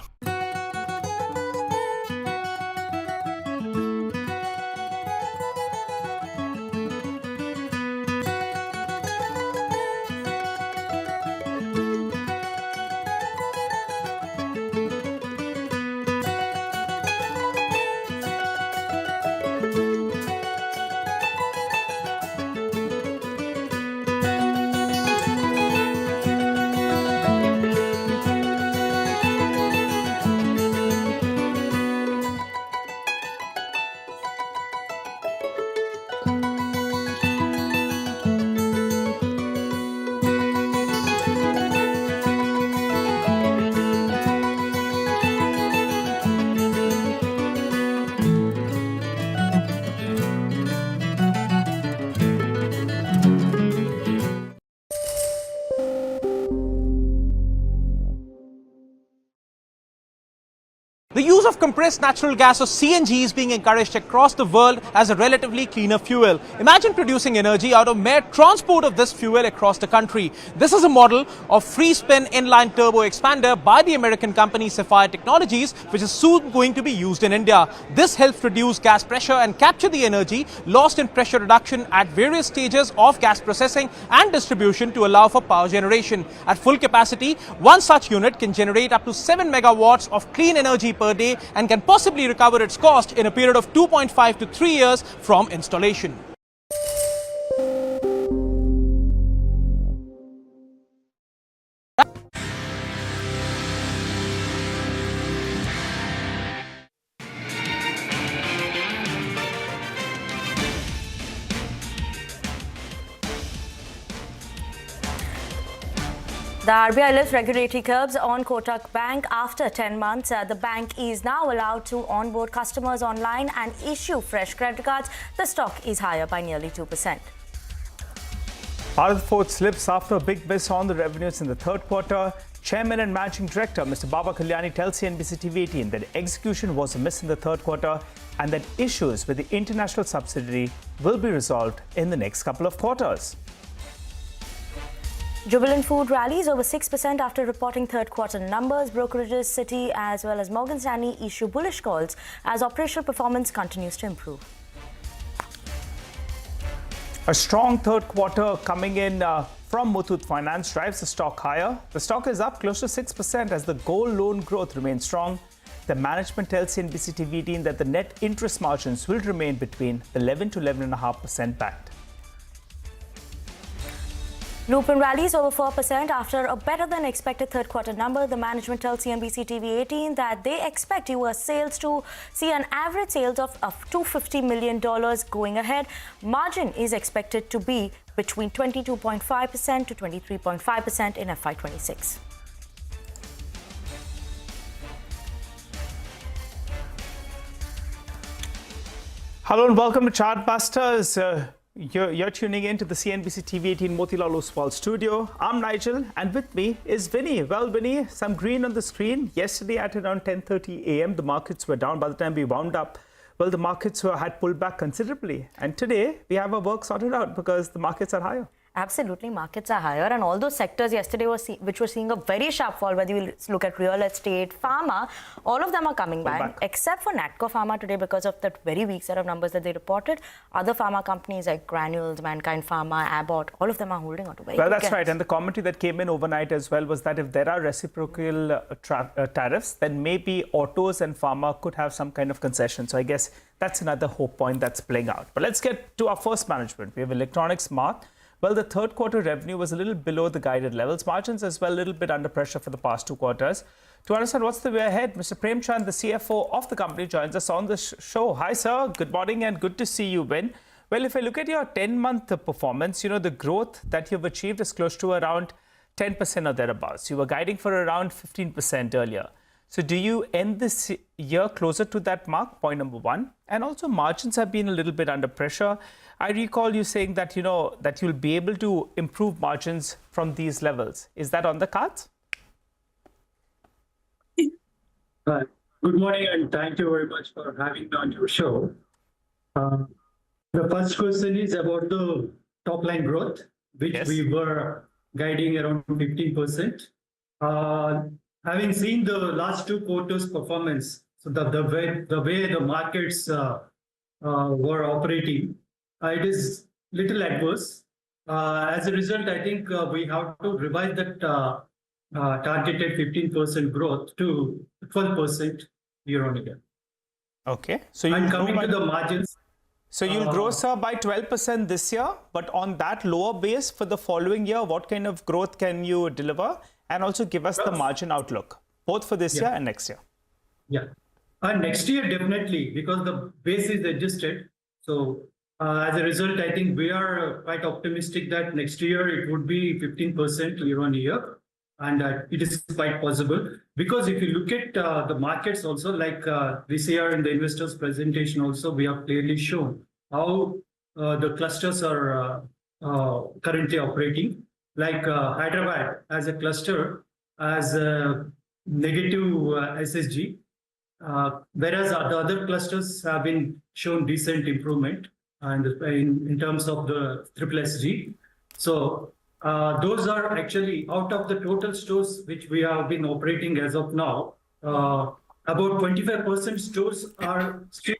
The use of compressed natural gas or CNG is being encouraged across the world as a relatively cleaner fuel. Imagine producing energy out of mere transport of this fuel across the country. This is a model of free-spin inline turbo expander by the American company Sapphire Technologies, which is soon going to be used in India. This helps reduce gas pressure and capture the energy lost in pressure reduction at various stages of gas processing and distribution to allow for power generation. At full capacity, one such unit can generate up to 7 megawatts of clean energy per day and can possibly recover its cost in a period of 2.5 to 3 years from installation. The RBI lifts regulatory curbs on Kotak Bank after 10 months. The bank is now allowed to onboard customers online and issue fresh credit cards. The stock is higher by nearly 2%. Bharat Forge slips after a big miss on the revenues in the third quarter. Chairman and Managing Director Mr. Baba Kalyani tells CNBC-TV18 that execution was a miss in the third quarter and that issues with the international subsidiary will be resolved in the next couple of quarters. Jubilant Food rallies over 6% after reporting third quarter numbers. Brokerages, Citi as well as Morgan Stanley issue bullish calls as operational performance continues to improve. A strong third quarter coming in from Muthoot Finance drives the stock higher. The stock is up close to 6% as the gold loan growth remains strong. The management tells CNBC-TV18 that the net interest margins will remain between 11 to 11.5% backed. Lupin rallies over 4% after a better than expected third quarter number. The management tells CNBC-TV18 that they expect US sales to see an average sales of $250 million going ahead. Margin is expected to be between 22.5% to 23.5% in FY26. Hello and welcome to Chartbusters. You're tuning in to the CNBC-TV18 Motilal Oswal studio. I'm Nigel and with me is Vinny. Well, Vinny, some green on the screen. Yesterday at around 10:30 a.m. the markets were down. By the time we wound up, well, the markets had pulled back considerably. And today we have our work sorted out because the markets are higher. Absolutely, markets are higher, and all those sectors yesterday which were seeing a very sharp fall, whether you look at real estate, pharma, all of them are coming back, except for Natco Pharma today because of that very weak set of numbers that they reported. Other pharma companies like Granules, Mankind Pharma, Abbott, all of them are holding on to very well, good that's gains. right. And the commentary that came in overnight as well was that if there are reciprocal tariffs, then maybe autos and pharma could have some kind of concession. So I guess that's another hope point that's playing out. But let's get to our first management. We have Electronics Mart. Well, the third quarter revenue was a little below the guided levels. Margins as well, a little bit under pressure for the past two quarters. To understand what's the way ahead, Mr. Prem Chand, the CFO of the company, joins us on the show. Hi, sir. Good morning and good to see you, Ben. Well, if I look at your 10-month performance, you know, the growth that you've achieved is close to around 10% or thereabouts. You were guiding for around 15% earlier. So do you end this year closer to that mark? Point number one. And also margins have been a little bit under pressure. I recall you saying that, you know, that you'll be able to improve margins from these levels. Is that on the cards? Good morning and thank you very much for having me on your show. The first question is about the top line growth, which we were guiding around 15%. Having seen the last two quarters' performance, so the way the markets were operating, it is little adverse. As a result, I think we have to revise that targeted 15% growth to 12% year on year. Okay. So and coming to the margins. So you'll grow, sir, by 12% this year, but on that lower base for the following year, what kind of growth can you deliver? And also give us the margin outlook, both for this year and next year. Yeah. And next year, definitely, because the base is adjusted. So as a result, I think we are quite optimistic that next year it would be 15% year on year. And it is quite possible. Because if you look at the markets also, like this year in the investors presentation also, we have clearly shown how the clusters are currently operating. Like Hyderabad as a cluster, as a negative SSG, Whereas the other clusters have been shown decent improvement in terms of the SSSG. So those are actually out of the total stores which we have been operating as of now. About 25% stores are still,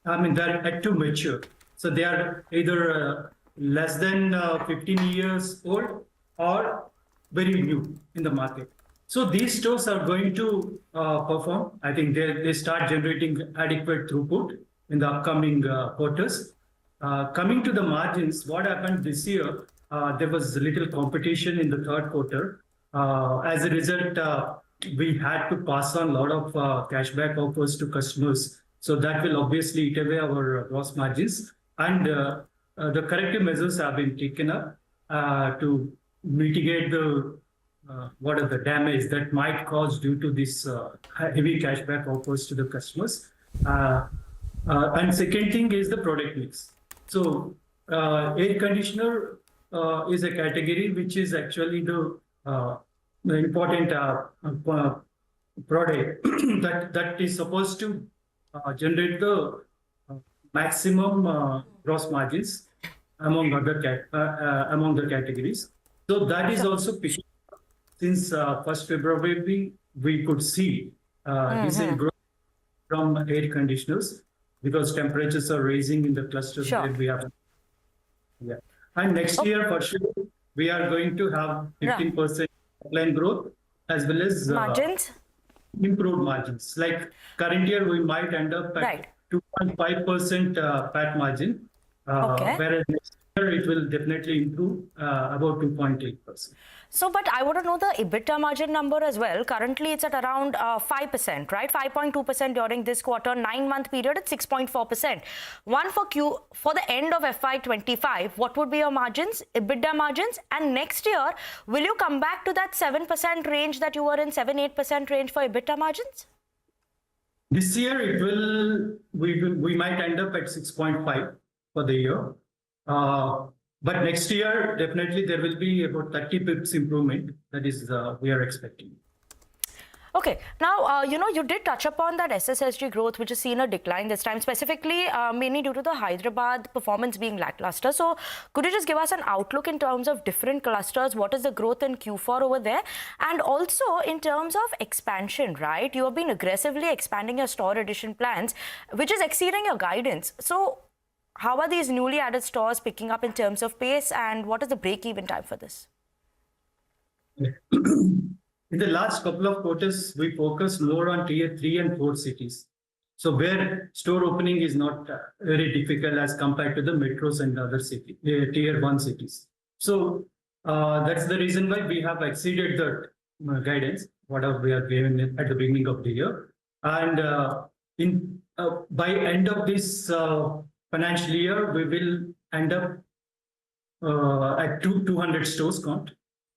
they're yet to mature. So they are either less than 15 years old or very new in the market. So these stores are going to perform. I think they start generating adequate throughput in the upcoming quarters. Coming to the margins, what happened this year, there was little competition in the third quarter. As a result, we had to pass on a lot of cashback offers to customers. So that will obviously eat away our gross margins. And the corrective measures have been taken up to mitigate the damage that might cause due to this heavy cashback offers to the customers. And second thing is the product mix. So air conditioner is a category which is actually the important product that is supposed to generate the maximum gross margins among the categories. So that is also picking up. Since 1st February, we could see decent growth from air conditioners because temperatures are rising in the clusters that we have. Yeah. And next year, for sure, we are going to have 15% top-line growth as well as margins, improved margins. Like current year, we might end up at 2.5% PAT margin, whereas next year it will definitely improve about 2.8%. So, but I want to know the EBITDA margin number as well. Currently, it's at around 5%, right? 5.2% during this quarter. 9-month period at 6.4%. For the end of FY25, what would be your margins, EBITDA margins? And next year, will you come back to that 7% range that you were in, 7-8% range for EBITDA margins? This year, we might end up at 6.5 for the year. But next year, definitely there will be about 30 pips improvement. That is, we are expecting. Okay. Now, you did touch upon that SSSG growth, which has seen a decline this time, specifically mainly due to the Hyderabad performance being lackluster. So could you just give us an outlook in terms of different clusters? What is the growth in Q4 over there? And also in terms of expansion, right? You have been aggressively expanding your store addition plans, which is exceeding your guidance. So how are these newly added stores picking up in terms of pace, and what is the break-even time for this? In the last couple of quarters, we focus more on tier 3 and 4 cities. So where store opening is not very difficult as compared to the metros and the other tier 1 cities. So that's the reason why we have exceeded the guidance, whatever we are given at the beginning of the year. And by end of this financial year, we will end up at 200 stores count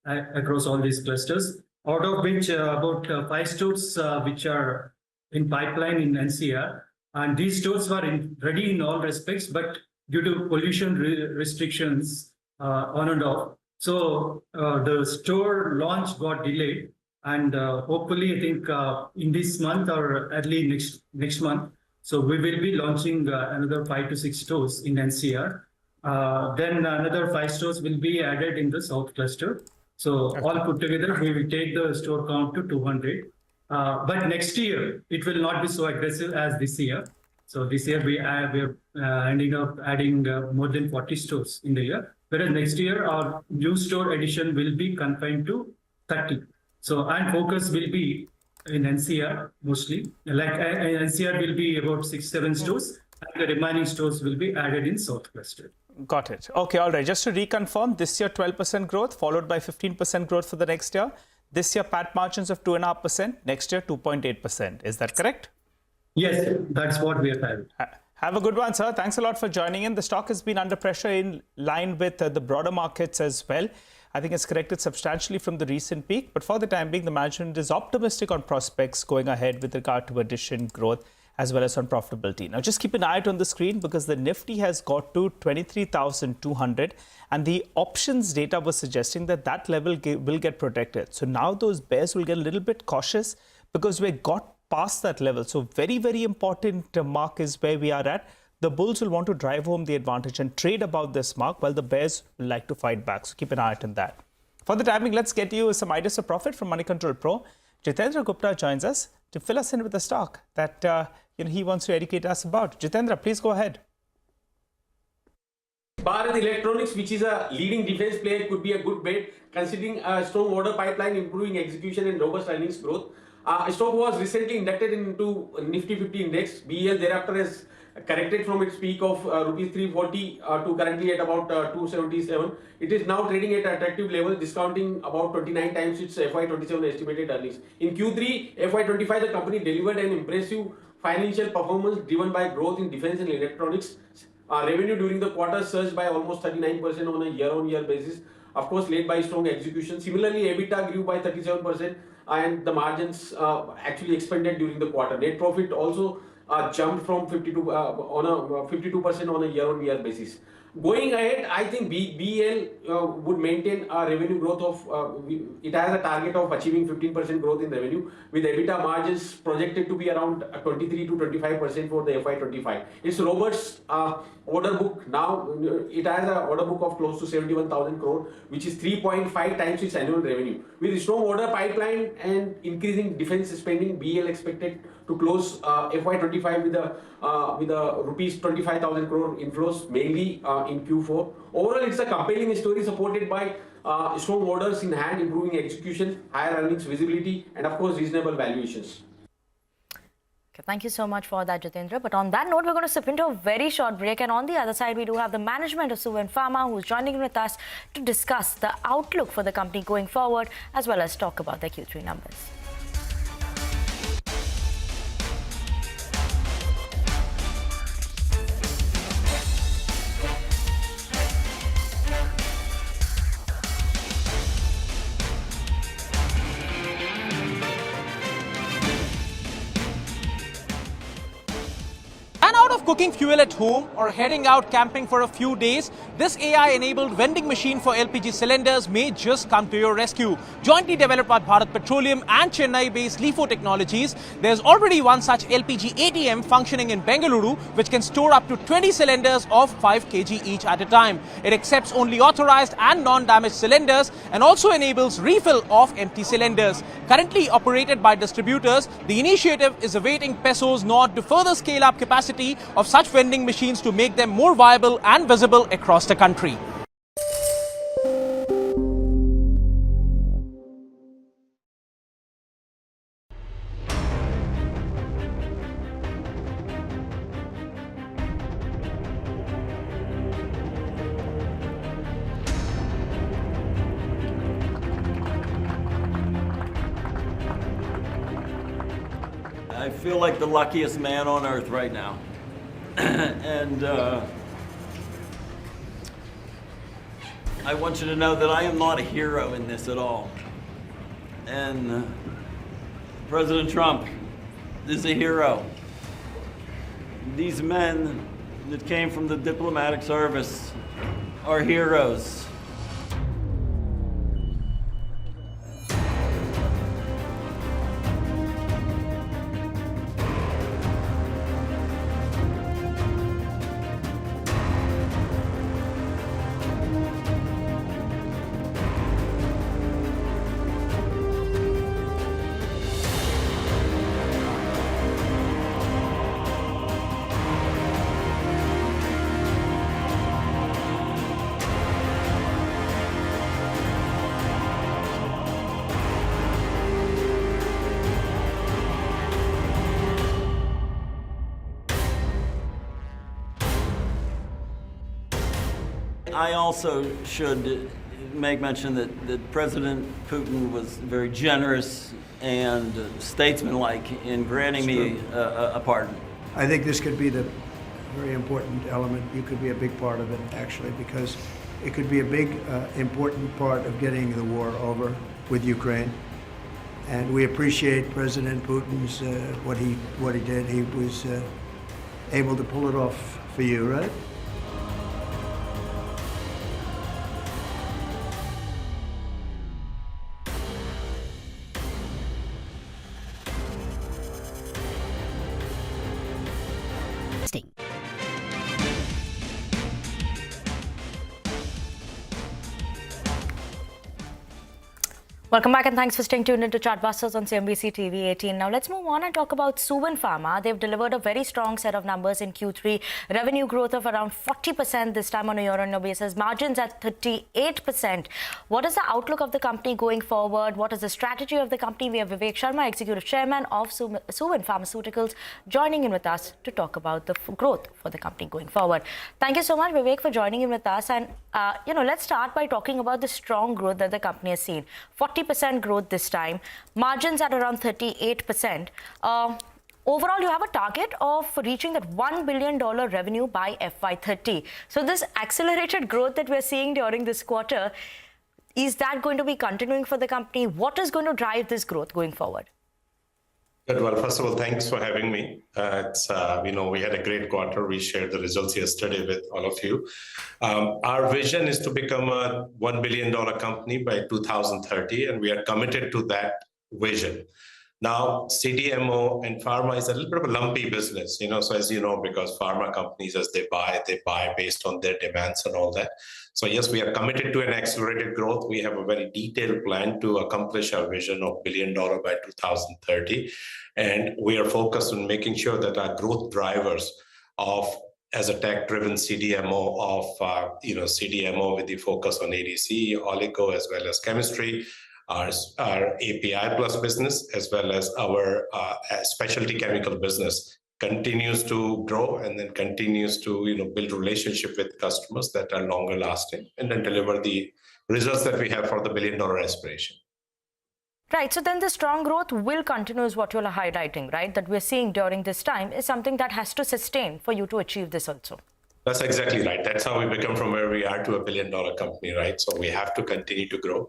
across all these clusters, out of which about 5 stores which are in pipeline in NCR. And these stores were ready in all respects, but due to pollution restrictions on and off, so the store launch got delayed. And hopefully, I think in this month or early next month, so we will be launching another 5 to 6 stores in NCR. Then another 5 stores will be added in the South cluster. So all put together, we will take the store count to 200. But next year, it will not be so aggressive as this year. So this year, we are ending up adding more than 40 stores in the year. Whereas next year, our new store addition will be confined to 30. So, and focus will be in NCR mostly. Like NCR will be about 6-7 stores, and the remaining stores will be added in South cluster. Got it. Okay, all right. Just to reconfirm, this year 12% growth, followed by 15% growth for the next year. This year PAT margins of 2.5%, next year 2.8%. Is that correct? Yes, that's what we are having. Have a good one, sir. Thanks a lot for joining in. The stock has been under pressure in line with the broader markets as well. I think it's corrected substantially from the recent peak, but for the time being, the management is optimistic on prospects going ahead with regard to addition, growth, as well as on profitability. Now, just keep an eye out on the screen because the Nifty has got to 23,200 and the options data was suggesting that that level will get protected. So now those bears will get a little bit cautious because we got past that level. So very, very important mark is where we are at. The bulls will want to drive home the advantage and trade above this mark, while the bears will like to fight back. So keep an eye out on that. For the timing, let's get you some ideas of profit from Money Control Pro. Jitendra Gupta joins us to fill us in with the stock that he wants to educate us about. Jitendra, please go ahead. Bharat Electronics, which is a leading defense player, could be a good bet considering a strong order pipeline, improving execution and robust earnings growth. Stock was recently inducted into Nifty 50 index. BEL thereafter has corrected from its peak of rupees 340 to currently at about 277. It is now trading at attractive levels, discounting about 29 times its FY27 estimated earnings. In Q3 FY25, the company delivered an impressive financial performance driven by growth in defense and electronics. Revenue during the quarter surged by almost 39% on a year-on-year basis, of course led by strong execution. Similarly, EBITDA grew by 37% and the margins actually expanded during the quarter. Net profit also jumped from 52% on a year-on-year basis. Going ahead, I think BEL would maintain a revenue growth of, it has a target of achieving 15% growth in revenue, with EBITDA margins projected to be around 23 to 25% for the FY25. Its robust order book, now it has an order book of close to 71,000 crore, which is 3.5 times its annual revenue. With a strong order pipeline and increasing defense spending, BEL expected to close FY25 with a rupees 25,000 crore inflows, mainly in Q4. Overall, it's a compelling story supported by strong orders in hand, improving execution, higher earnings visibility, and of course reasonable valuations. Okay, thank you so much for that, Jitendra. But on that note, we're going to slip into a very short break, and on the other side, we do have the management of Suven Pharma, who's joining with us to discuss the outlook for the company going forward, as well as talk about their Q3 numbers. Out of cooking fuel at home or heading out camping for a few days, this AI-enabled vending machine for LPG cylinders may just come to your rescue. Jointly developed by Bharat Petroleum and Chennai-based LIFO Technologies, there's already one such LPG ATM functioning in Bengaluru, which can store up to 20 cylinders of 5 kg each at a time. It accepts only authorized and non-damaged cylinders and also enables refill of empty cylinders. Currently operated by distributors, the initiative is awaiting PESO's nod to further scale up capacity of such vending machines to make them more viable and visible across the country. I feel like the luckiest man on earth right now. And I want you to know that I am not a hero in this at all. And President Trump is a hero. These men that came from the diplomatic service are heroes. I also should make mention that President Putin was very generous and statesmanlike in granting me a pardon. I think this could be the very important element. You could be a big part of it, actually, because it could be a big, important part of getting the war over with Ukraine. And we appreciate President Putin's what he did. He was able to pull it off for you, right? Welcome back and thanks for staying tuned into Chartbusters on CNBC-TV18. Now let's move on and talk about Suven Pharma. They've delivered a very strong set of numbers in Q3. Revenue growth of around 40% this time on a year-on-year basis. Margins at 38%. What is the outlook of the company going forward? What is the strategy of the company? We have Vivek Sharma, Executive Chairman of Suven Pharmaceuticals, joining in with us to talk about the growth for the company going forward. Thank you so much, Vivek, for joining in with us. And, let's start by talking about the strong growth that the company has seen. 40% growth this time, margins at around 38%. Overall, you have a target of reaching that $1 billion revenue by FY30. So this accelerated growth that we're seeing during this quarter, is that going to be continuing for the company? What is going to drive this growth going forward? Good. Well, first of all, thanks for having me. We had a great quarter. We shared the results yesterday with all of you. Our vision is to become a $1 billion company by 2030, and we are committed to that vision. Now, CDMO and pharma is a little bit of a lumpy business, so as you know, because pharma companies, as they buy based on their demands and all that. So yes, we are committed to an accelerated growth. We have a very detailed plan to accomplish our vision of $1 billion by 2030. And we are focused on making sure that our growth drivers as a tech-driven CDMO CDMO with the focus on ADC, oligo, as well as chemistry, our API plus business, as well as our specialty chemical business continues to grow and then continues to build relationship with customers that are longer lasting and then deliver the results that we have for the $1 billion aspiration. Right. So then the strong growth will continue is what you're highlighting, right? That we're seeing during this time is something that has to sustain for you to achieve this also. That's exactly right. That's how we become from where we are to $1 billion company, right? So we have to continue to grow.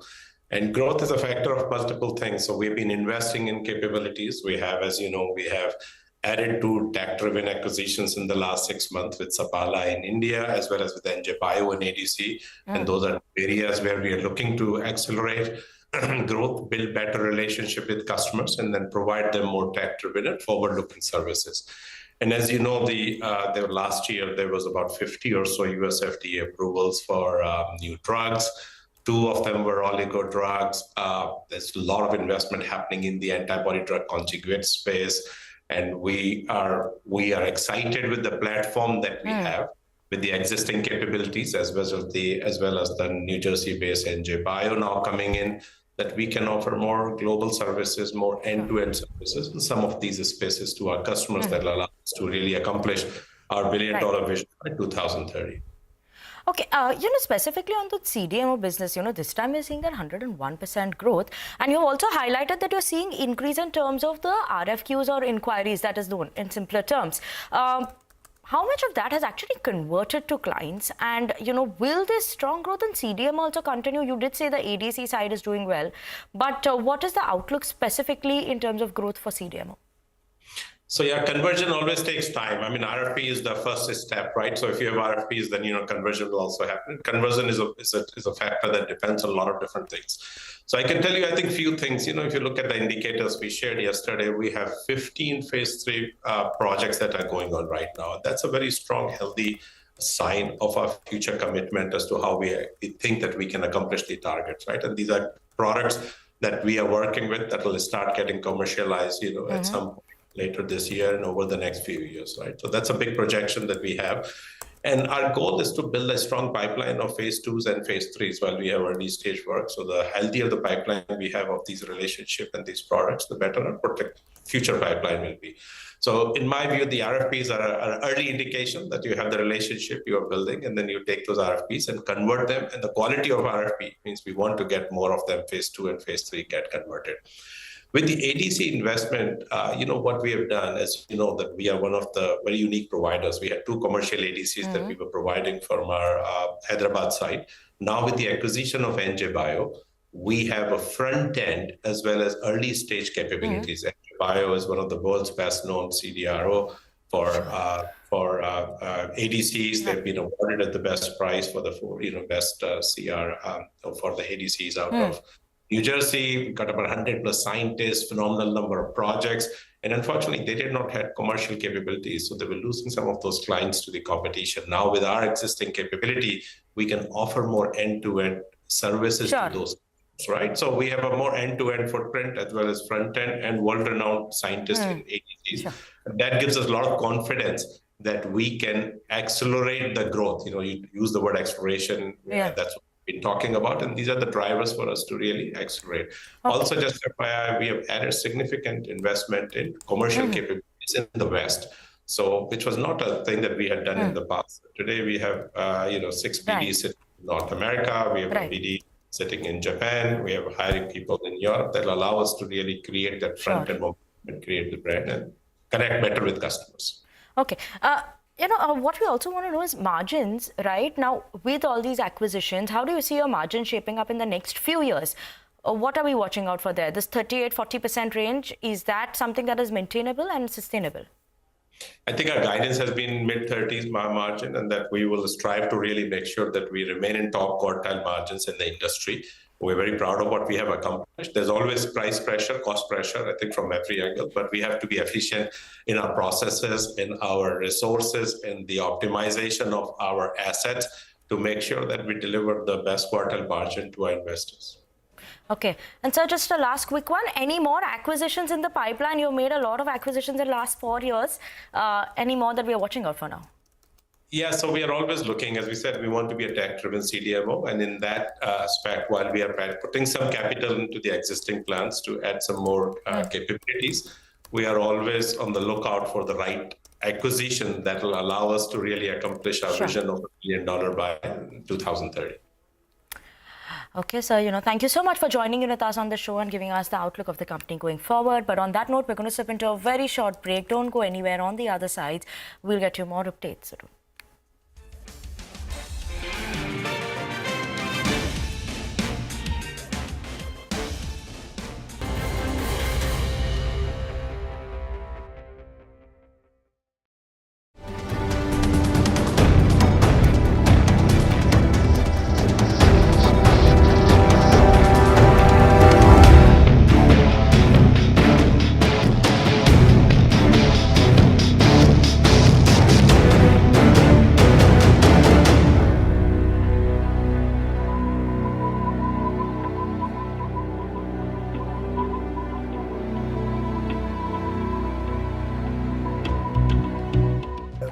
And growth is a factor of multiple things. So we've been investing in capabilities. We have, as you know, we have added 2 tech-driven acquisitions in the last 6 months with Sapala in India, as well as with NJ Bio and ADC. And those are areas where we are looking to accelerate growth, build better relationship with customers, and then provide them more tech-driven and forward-looking services. And as you know, last year, there was about 50 or so US FDA approvals for new drugs. 2 of them were oligo drugs. There's a lot of investment happening in the antibody drug conjugate space. And we are excited with the platform that we have, with the existing capabilities, as well as the New Jersey-based NJ Bio now coming in, that we can offer more global services, more end-to-end services in some of these spaces to our customers that allow us to really accomplish our $1 billion vision by 2030. Okay, specifically on the CDMO business, this time we're seeing that 101% growth. And you've also highlighted that you're seeing increase in terms of the RFQs or inquiries, that is known in simpler terms. How much of that has actually converted to clients? And, will this strong growth in CDMO also continue? You did say the ADC side is doing well, but what is the outlook specifically in terms of growth for CDMO? So yeah, conversion always takes time. I mean, RFP is the first step, right? So if you have RFPs, then conversion will also happen. Conversion is a factor that depends on a lot of different things. So I can tell you, I think, few things. If you look at the indicators we shared yesterday, we have 15 phase 3 projects that are going on right now. That's a very strong, healthy sign of our future commitment as to how we think that we can accomplish the targets, right? And these are products that we are working with that will start getting commercialized, at some point later this year and over the next few years, right? So that's a big projection that we have. And our goal is to build a strong pipeline of phase 2s and phase 3s while we have early stage work. So the healthier the pipeline we have of these relationships and these products, the better our future pipeline will be. So in my view, the RFPs are an early indication that you have the relationship you are building, and then you take those RFPs and convert them. And the quality of RFP means we want to get more of them phase 2 and phase 3 get converted. With the ADC investment, what we have done is, that we are one of the very unique providers. We had 2 commercial ADCs that we were providing from our Hyderabad site. Now with the acquisition of NJ Bio, we have a front end as well as early stage capabilities. NJ Bio is one of the world's best known CDRO for ADCs. They've been awarded at the best price for the best CR for the ADCs out of New Jersey. Got about 100 plus scientists, phenomenal number of projects. And unfortunately, they did not have commercial capabilities. So they were losing some of those clients to the competition. Now with our existing capability, we can offer more end-to-end services to those. right? So we have a more end-to-end footprint as well as front-end and world-renowned scientists in agencies. Sure. That gives us a lot of confidence that we can accelerate the growth. You know, you use the word acceleration. That's what we've been talking about, and these are the drivers for us to really accelerate. Okay. Also, just FYI, we have added significant investment in commercial capabilities in the West. So, which was not a thing that we had done in the past. Today, we have 6 BDs sitting in North America. We have a BD sitting in Japan. We have hiring people in Europe that allow us to really create that front end momentum and create the brand and connect better with customers. Okay. What we also want to know is margins, right? Now, with all these acquisitions, how do you see your margin shaping up in the next few years? What are we watching out for there? This 38-40% range, is that something that is maintainable and sustainable? I think our guidance has been mid-30s margin, and that we will strive to really make sure that we remain in top quartile margins in the industry. We're very proud of what we have accomplished. There's always price pressure, cost pressure, I think, from every angle, but we have to be efficient in our processes, in our resources, in the optimization of our assets to make sure that we deliver the best quartile margin to our investors. Okay. And so just a last quick one. Any more acquisitions in the pipeline? You've made a lot of acquisitions in the last 4 years. Any more that we are watching out for now? Yeah, so we are always looking, as we said, we want to be a tech-driven CDMO. And in that aspect, while we are putting some capital into the existing plants to add some more capabilities, we are always on the lookout for the right acquisition that will allow us to really accomplish our vision of $1 billion by 2030. Okay, so, thank you so much for joining in with us on the show and giving us the outlook of the company going forward. But on that note, we're going to slip into a very short break. Don't go anywhere. On the other side, we'll get you more updates.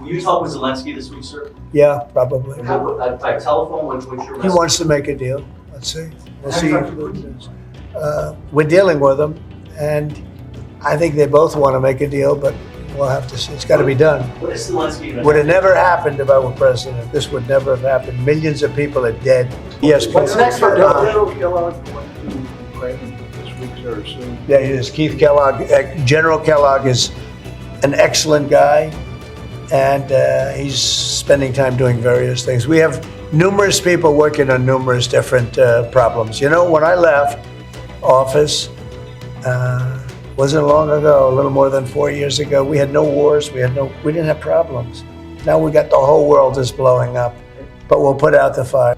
Will you talk with Zelensky this week, sir? Yeah, probably. By telephone, what's your message? He wants to make a deal. Let's see. We'll see. We're dealing with him, and I think they both want to make a deal, but we'll have to see. It's got to be done. What is Zelensky? Would have never happened if I were president. This would never have happened. Millions of people are dead. Yes, what's next for General Kellogg going to Ukraine this week or soon? Yeah, it is. Keith Kellogg. General Kellogg is an excellent guy, and he's spending time doing various things. We have numerous people working on numerous different problems. You know, when I left office, wasn't long ago, a little more than 4 years ago, we had no wars, we didn't have problems. Now we got the whole world is blowing up, but we'll put out the fire.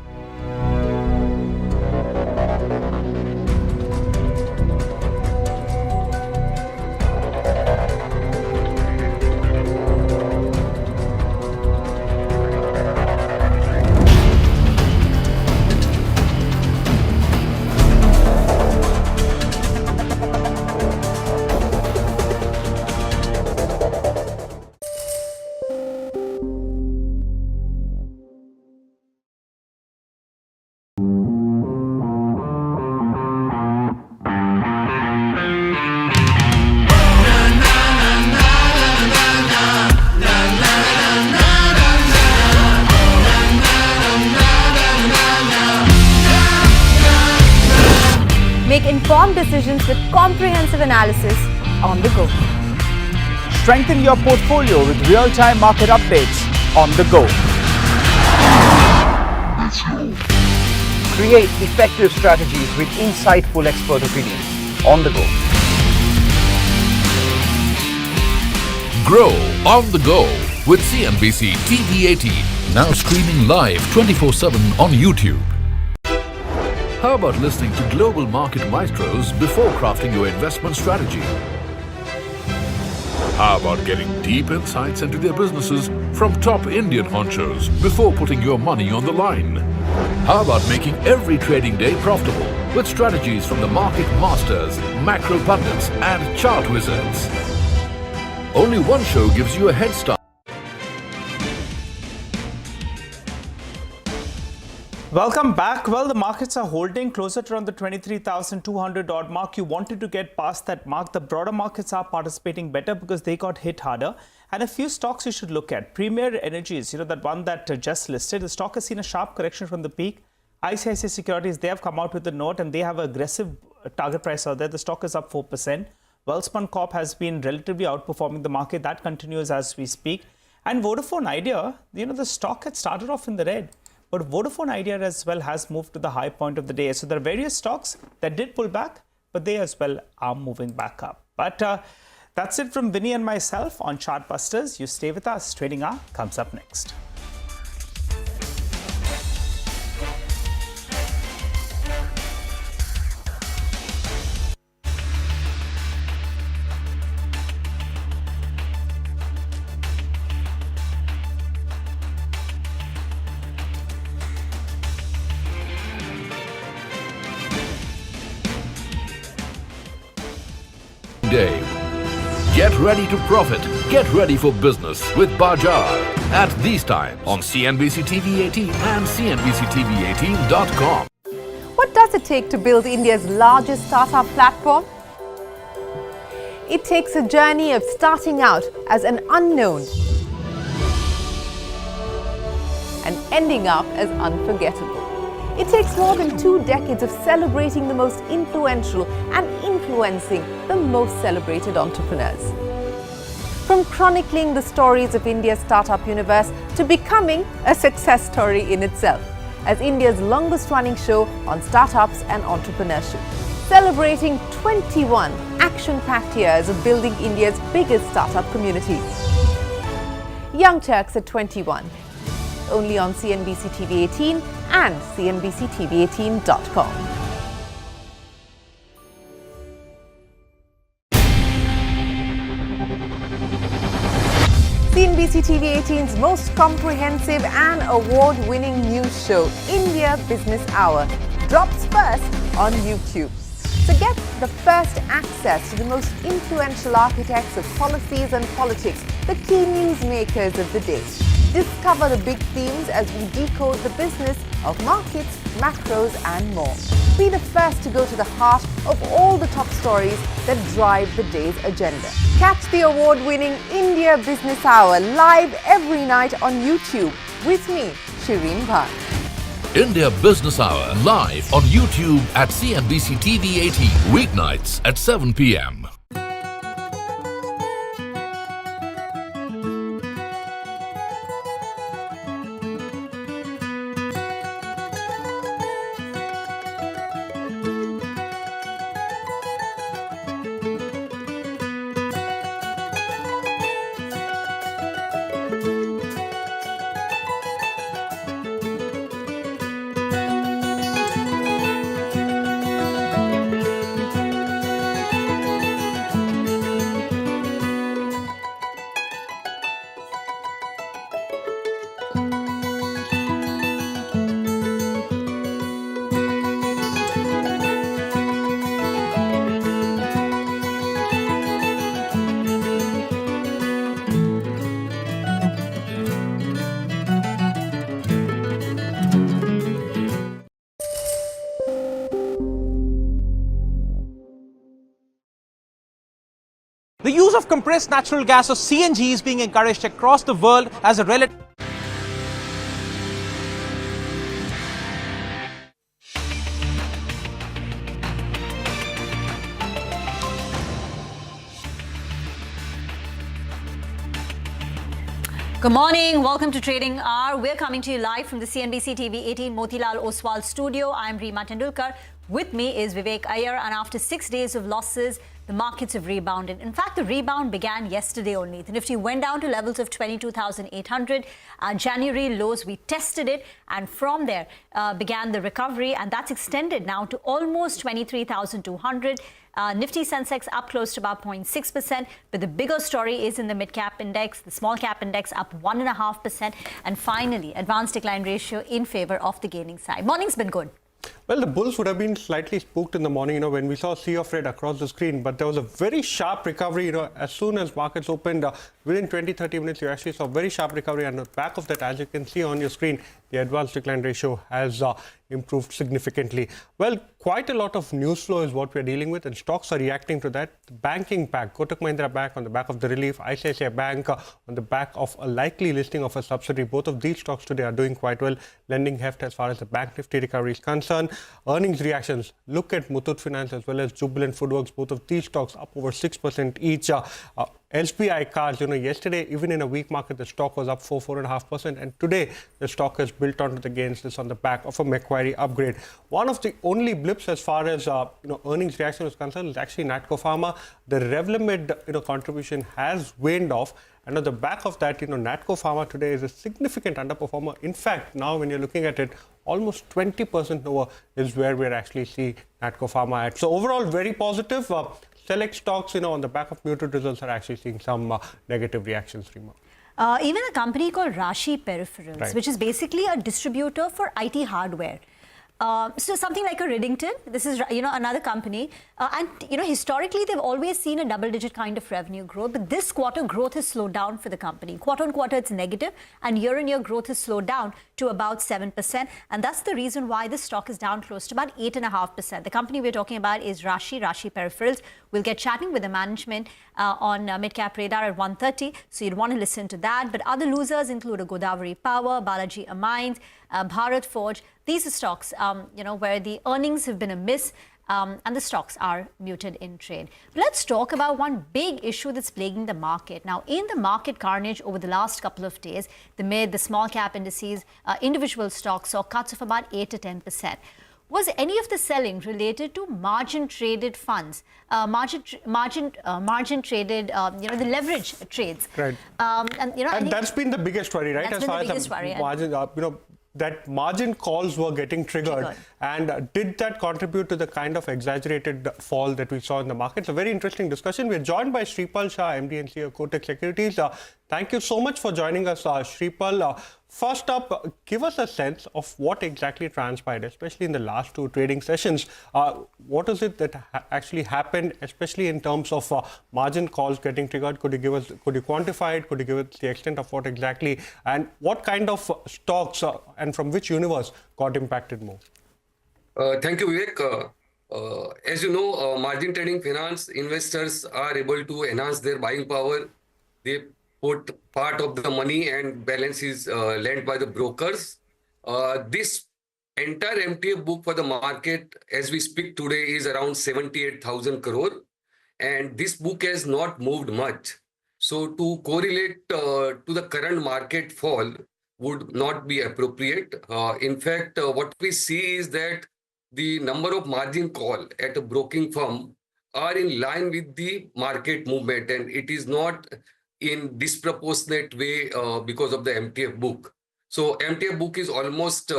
Make informed decisions with comprehensive analysis on the go. Strengthen your portfolio with real-time market updates on the go. Create effective strategies with insightful expert opinions on the go. Grow on the go with CNBC-TV18, now streaming live 24/7 on YouTube. How about listening to global market maestros before crafting your investment strategy? How about getting deep insights into their businesses from top Indian honchos before putting your money on the line? How about making every trading day profitable with strategies from the market masters, macro pundits and chart wizards? Only one show gives you a head start. Welcome back. Well, the markets are holding closer to around the 23,200 odd mark. You wanted to get past that mark. The broader markets are participating better because they got hit harder. And a few stocks you should look at. Premier Energies, that one that just listed. The stock has seen a sharp correction from the peak. ICICI Securities, they have come out with a note and they have an aggressive target price out there. The stock is up 4%. Welspun Corp has been relatively outperforming the market. That continues as we speak. And Vodafone Idea, the stock had started off in the red. But Vodafone Idea as well has moved to the high point of the day. So there are various stocks that did pull back, but they as well are moving back up. But that's it from Vinny and myself on Chartbusters. You stay with us. Trading Hour comes up next. Day. Get ready to profit. Get ready for business with Bajar at these times on CNBC-TV18 and CNBC-TV18.com. What does it take to build India's largest startup platform? It takes a journey of starting out as an unknown and ending up as unforgettable. It takes more than 2 decades of celebrating the most influential and influencing the most celebrated entrepreneurs. From chronicling the stories of India's startup universe to becoming a success story in itself as India's longest running show on startups and entrepreneurship. Celebrating 21 action-packed years of building India's biggest startup community. Young Turks at 21. Only on CNBC-TV18 and CNBC-TV18.com. CNBC-TV18's most comprehensive and award-winning news show, India Business Hour, drops first on YouTube. So get the first access to the most influential architects of policies and politics, the key newsmakers of the day. Discover the big themes as we decode the business of markets, macros and more. Be the first to go to the heart of all the top stories that drive the day's agenda. Catch the award-winning India Business Hour live every night on YouTube with me, Shireen Bhan. India Business Hour live on YouTube at CNBC-TV18 weeknights at 7 p.m. The use of compressed natural gas or CNG is being encouraged across the world as a relative. Good morning. Welcome to Trading Hour. We're coming to you live from the CNBC-TV18 Motilal Oswal studio. I'm Reema Tendulkar. With me is Vivek Iyer. And after 6 days of losses, the the markets have rebounded. In fact, the rebound began yesterday only. The Nifty went down to levels of 22,800. January lows, we tested it, and from there began the recovery, and that's extended now to almost 23,200. Nifty Sensex up close to about 0.6%, but the bigger story is in the mid-cap index, the small-cap index up 1.5%, and finally, advanced decline ratio in favor of the gaining side. Morning's been good. Well, the bulls would have been slightly spooked in the morning, when we saw a sea of red across the screen, but there was a very sharp recovery, as soon as markets opened, within 20-30 minutes, you actually saw a very sharp recovery, and on the back of that, as you can see on your screen, the advanced decline ratio has improved significantly. Well, quite a lot of news flow is what we're dealing with, and stocks are reacting to that. The banking pack, Kotak Mahindra Bank on the back of the relief, ICICI Bank on the back of a likely listing of a subsidiary. Both of these stocks today are doing quite well, lending heft as far as the bank Nifty recovery is concerned. Earnings reactions, look at Muthoot Finance as well as Jubilant Foodworks, both of these stocks up over 6% each. SBI Cards, yesterday, even in a weak market, the stock was up 4.5%. And today, the stock has built onto the gains. This on the back of a Macquarie upgrade. One of the only blips as far as, earnings reaction is concerned is actually Natco Pharma. The Revlimid, contribution has waned off. And on the back of that, Natco Pharma today is a significant underperformer. In fact, now when you're looking at it, almost 20% lower is where we're actually seeing Natco Pharma at. So overall, very positive. Select stocks, on the back of muted results are actually seeing some negative reactions, Rima. Even a company called Rashi Peripherals, Right. which is basically a distributor for IT hardware. So something like a Riddington, this is, another company. And, historically, they've always seen a double-digit kind of revenue growth. But this quarter, growth has slowed down for the company. Quarter-on-quarter, it's negative. And year-on-year growth has slowed down to about 7%. And that's the reason why this stock is down close to about 8.5%. The company we're talking about is Rashi Peripherals. We'll get chatting with the management on Midcap Radar at 1:30. So you'd want to listen to that. But other losers include Godavari Power, Balaji Amines, Bharat Forge. These are stocks, where the earnings have been a miss and the stocks are muted in trade. But let's talk about one big issue that's plaguing the market. Now, in the market carnage over the last couple of days, the mid, the small cap indices, individual stocks saw cuts of about 8 to 10%. Was any of the selling related to margin traded funds, margin traded, the leverage trades? Right. And that's been the biggest worry, right? That's As been far the as biggest worry, margin, that margin calls were getting triggered. And did that contribute to the kind of exaggerated fall that we saw in the market? It's a very interesting discussion. We're joined by Shripal Shah, MD and CEO of Kotak Securities. Thank you so much for joining us, Shripal. First up, give us a sense of what exactly transpired, especially in the last two trading sessions. What is it that actually happened, especially in terms of margin calls getting triggered? Could you quantify it? Could you give us the extent of what exactly, and what kind of stocks and from which universe got impacted more? Thank you, Vivek. As you know, margin trading finance investors are able to enhance their buying power. They put part of the money and balance is lent by the brokers. This entire MTF book for the market as we speak today is around 78,000 crore. And this book has not moved much. So to correlate to the current market fall would not be appropriate. In fact, what we see is that the number of margin call at a broking firm are in line with the market movement, and it is not in disproportionate way because of the MTF book. So MTF book is almost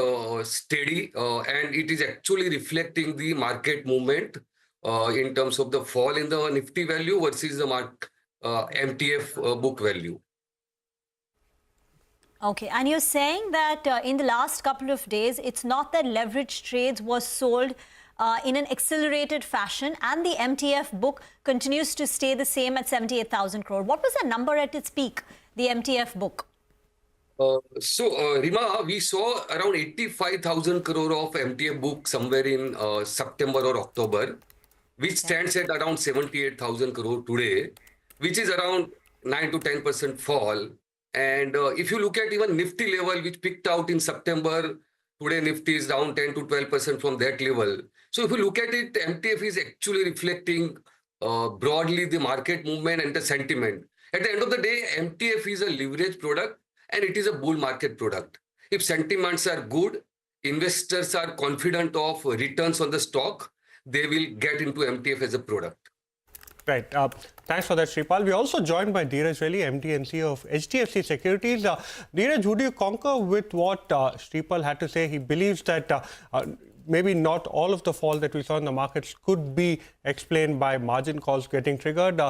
steady and it is actually reflecting the market movement in terms of the fall in the Nifty value versus the MTF book value. Okay, and you're saying that in the last couple of days, it's not that leverage trades was sold in an accelerated fashion and the MTF book continues to stay the same at 78,000 crore. What was the number at its peak, the MTF book? Rima, we saw around 85,000 crore of MTF book somewhere in September or October, which stands at around 78,000 crore today, which is around 9 to 10% fall. And if you look at even Nifty level, which peaked out in September, today Nifty is down 10 to 12% from that level. So if you look at it, MTF is actually reflecting broadly the market movement and the sentiment. At the end of the day, MTF is a leverage product and it is a bull market product. If sentiments are good, investors are confident of returns on the stock, they will get into MTF as a product. Right. Thanks for that, Shripal. We're also joined by Dheeraj Velli, MD and CEO of HDFC Securities. Dheeraj, would you concur with what Shripal had to say? He believes that maybe not all of the fall that we saw in the markets could be explained by margin calls getting triggered.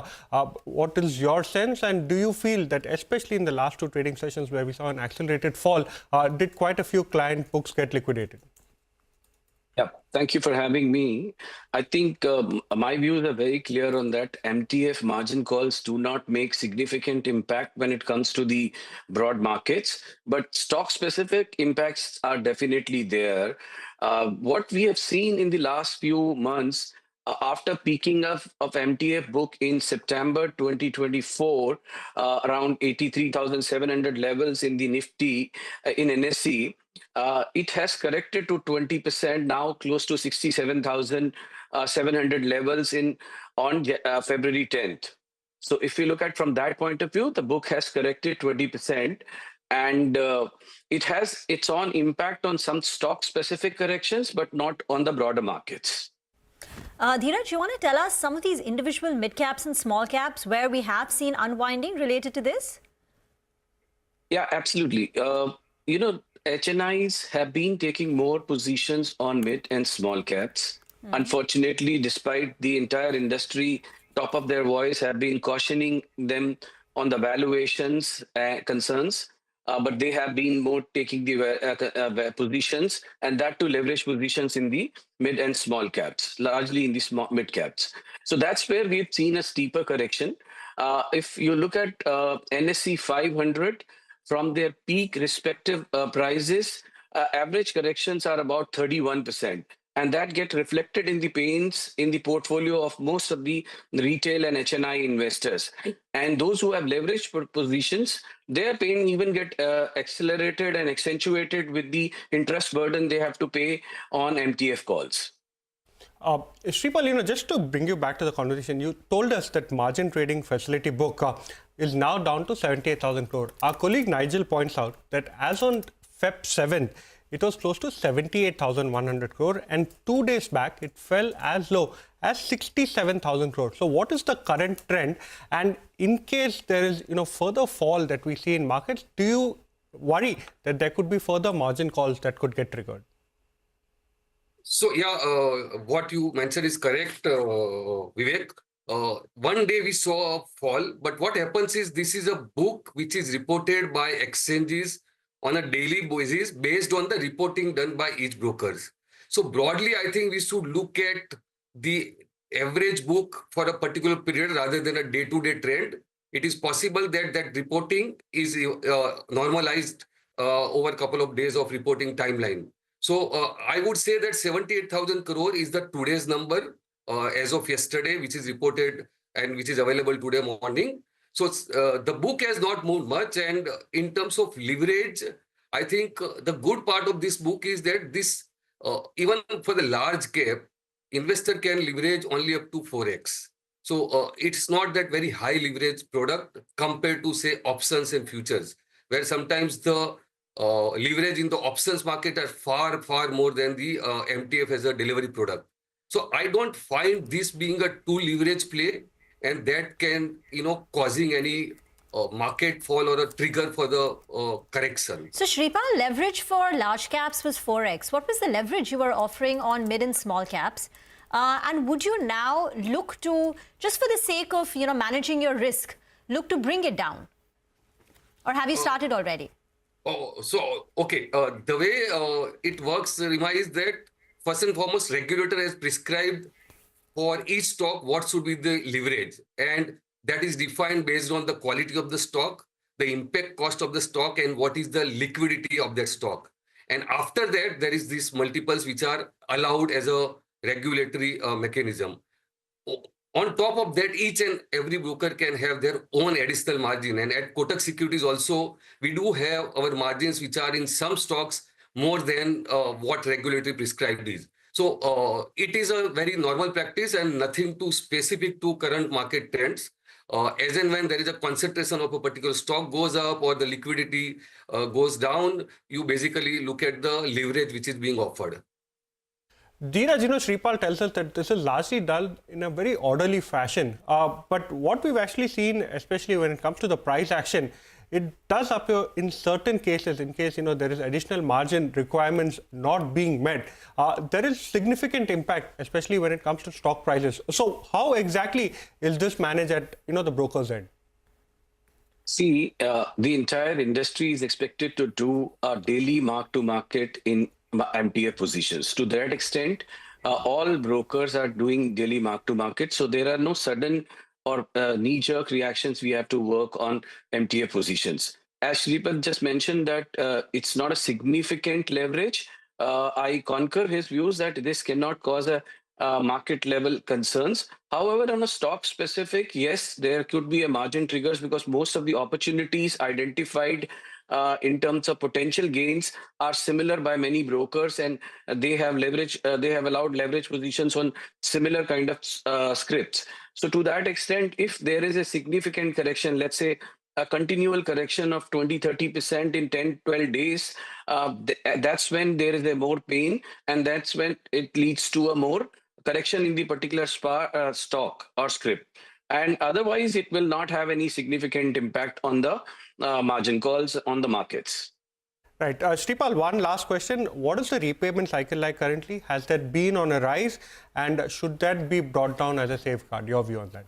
What is your sense? And do you feel that, especially in the last two trading sessions where we saw an accelerated fall, did quite a few client books get liquidated? Yeah, thank you for having me. I think my views are very clear on that. MTF margin calls do not make significant impact when it comes to the broad markets, but stock-specific impacts are definitely there. What we have seen in the last few months, after peaking of MTF book in September 2024, around 83,700 levels in the Nifty, in NSE, it has corrected to 20%, now close to 67,700 levels on February 10th. So if you look at from that point of view, the book has corrected 20%, and it has its own impact on some stock-specific corrections, but not on the broader markets. Dheeraj, you want to tell us some of these individual mid-caps and small caps where we have seen unwinding related to this? Yeah, absolutely. You know, HNIs have been taking more positions on mid and small caps. Unfortunately, despite the entire industry, top of their voice have been cautioning them on the valuations concerns, but they have been more taking the positions, and that to leverage positions in the mid and small caps, largely in the mid caps. So that's where we've seen a steeper correction. If you look at NSE 500, from their peak respective prices, average corrections are about 31%. And that get reflected in the pains in the portfolio of most of the retail and HNI investors. And those who have leveraged positions, their pain even get accelerated and accentuated with the interest burden they have to pay on MTF calls. Shripal, you know, just to bring you back to the conversation, you told us that margin trading facility book is now down to 78,000 crore. Our colleague Nigel points out that as on Feb 7th, it was close to 78,100 crore, and 2 days back, it fell as low as 67,000 crore. So what is the current trend? And in case there is, you know, further fall that we see in markets, do you worry that there could be further margin calls that could get triggered? So yeah, what you mentioned is correct, Vivek. One day we saw a fall, but what happens is this is a book which is reported by exchanges on a daily basis based on the reporting done by each brokers. So broadly, I think we should look at the average book for a particular period rather than a day-to-day trend. It is possible that that reporting is normalized over a couple of days of reporting timeline. So I would say that 78,000 crore is the today's number as of yesterday, which is reported and which is available today morning. So the book has not moved much. And in terms of leverage, I think the good part of this book is that this, even for the large cap, investor can leverage only up to 4x. So it's not that very high leverage product compared to, say, options and futures, where sometimes the leverage in the options market are far, far more than the MTF as a delivery product. So I don't find this being a too leverage play, and that can, you know, causing any market fall or a trigger for the correction. So Shripal, leverage for large caps was 4x. What was the leverage you were offering on mid and small caps? And would you now look to, just for the sake of, you know, managing your risk, look to bring it down? Or have you started already? Okay. The way it works, Rima, is that first and foremost, regulator has prescribed for each stock what should be the leverage, and that is defined based on the quality of the stock, the impact cost of the stock, and what is the liquidity of that stock. And after that, there is these multiples which are allowed as a regulatory mechanism. On top of that, each and every broker can have their own additional margin. And at Kotak Securities also, we do have our margins which are in some stocks more than what regulatory prescribed is. So it is a very normal practice and nothing too specific to current market trends. As and when there is a concentration of a particular stock goes up or the liquidity goes down, you basically look at the leverage which is being offered. Dheeraj, Shripal tells us that this is largely done in a very orderly fashion. But what we've actually seen, especially when it comes to the price action, it does appear in certain cases, in case there is additional margin requirements not being met, there is significant impact, especially when it comes to stock prices. So how exactly is this managed at the broker's end? See, the entire industry is expected to do a daily mark-to-market in MTF positions. To that extent, all brokers are doing daily mark-to-market. So there are no sudden or knee-jerk reactions we have to work on MTF positions. As Shripal just mentioned that it's not a significant leverage, I concur his views that this cannot cause a market level concerns. However, on a stock specific, yes, there could be a margin triggers because most of the opportunities identified in terms of potential gains are similar by many brokers, and they have allowed leverage positions on similar kind of scripts. So to that extent, if there is a significant correction, let's say a continual correction of 20-30% in 10-12 days, that's when there is a more pain, and that's when it leads to a more correction in the particular stock or script. And otherwise, it will not have any significant impact on the margin calls on the markets. Right. Shripal, one last question. What is the repayment cycle like currently? Has that been on a rise, and should that be brought down as a safeguard? Your view on that?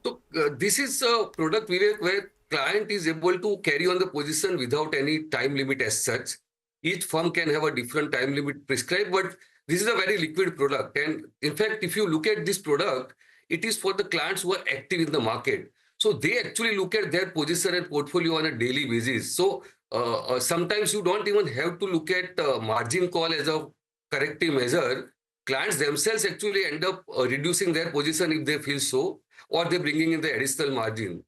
So this is a product where client is able to carry on the position without any time limit as such. Each firm can have a different time limit prescribed, but this is a very liquid product. And in fact, if you look at this product, it is for the clients who are active in the market. So they actually look at their position and portfolio on a daily basis. So sometimes you don't even have to look at margin call as a corrective measure. Clients themselves actually end up reducing their position if they feel so, or they're bringing in the additional margin.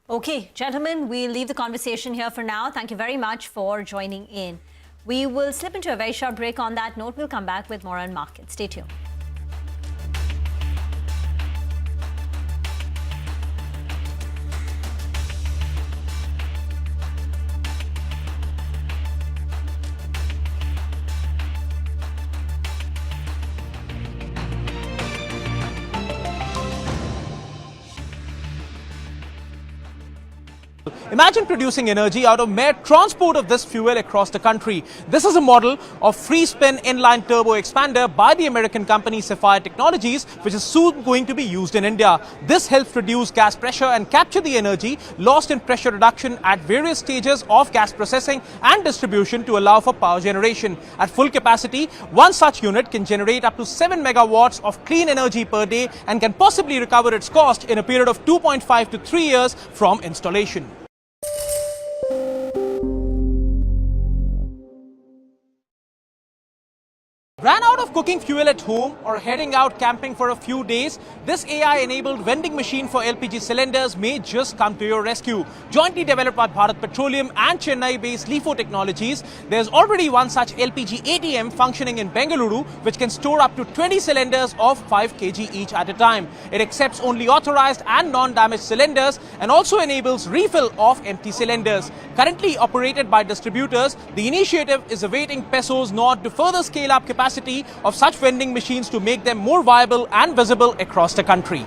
Okay, gentlemen, we'll leave the conversation here for now. Thank you very much for joining in. We will slip into a very short break. On that note, we'll come back with more on markets. Stay tuned. Imagine producing energy out of mere transport of this fuel across the country. This is a model of free-spin inline turbo expander by the American company Sapphire Technologies, which is soon going to be used in India. This helps reduce gas pressure and capture the energy lost in pressure reduction at various stages of gas processing and distribution to allow for power generation. At full capacity, one such unit can generate up to 7 megawatts of clean energy per day and can possibly recover its cost in a period of 2.5 to 3 years from installation. Ran out of cooking fuel at home or heading out camping for a few days? This AI-enabled vending machine for LPG cylinders may just come to your rescue. Jointly developed by Bharat Petroleum and Chennai-based LIFO Technologies, there's already one such LPG ATM functioning in Bengaluru, which can store up to 20 cylinders of 5 kg each at a time. It accepts only authorized and non-damaged cylinders and also enables refill of empty cylinders. Currently operated by distributors, the initiative is awaiting PESO's nod to further scale up capacity of such vending machines to make them more viable and visible across the country.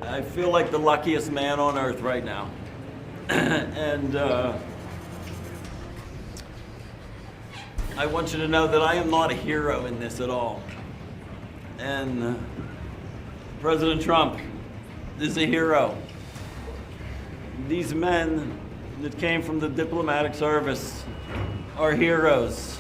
I feel like the luckiest man on earth right now. And I want you to know that I am not a hero in this at all. And President Trump is a hero. These men that came from the diplomatic service are heroes.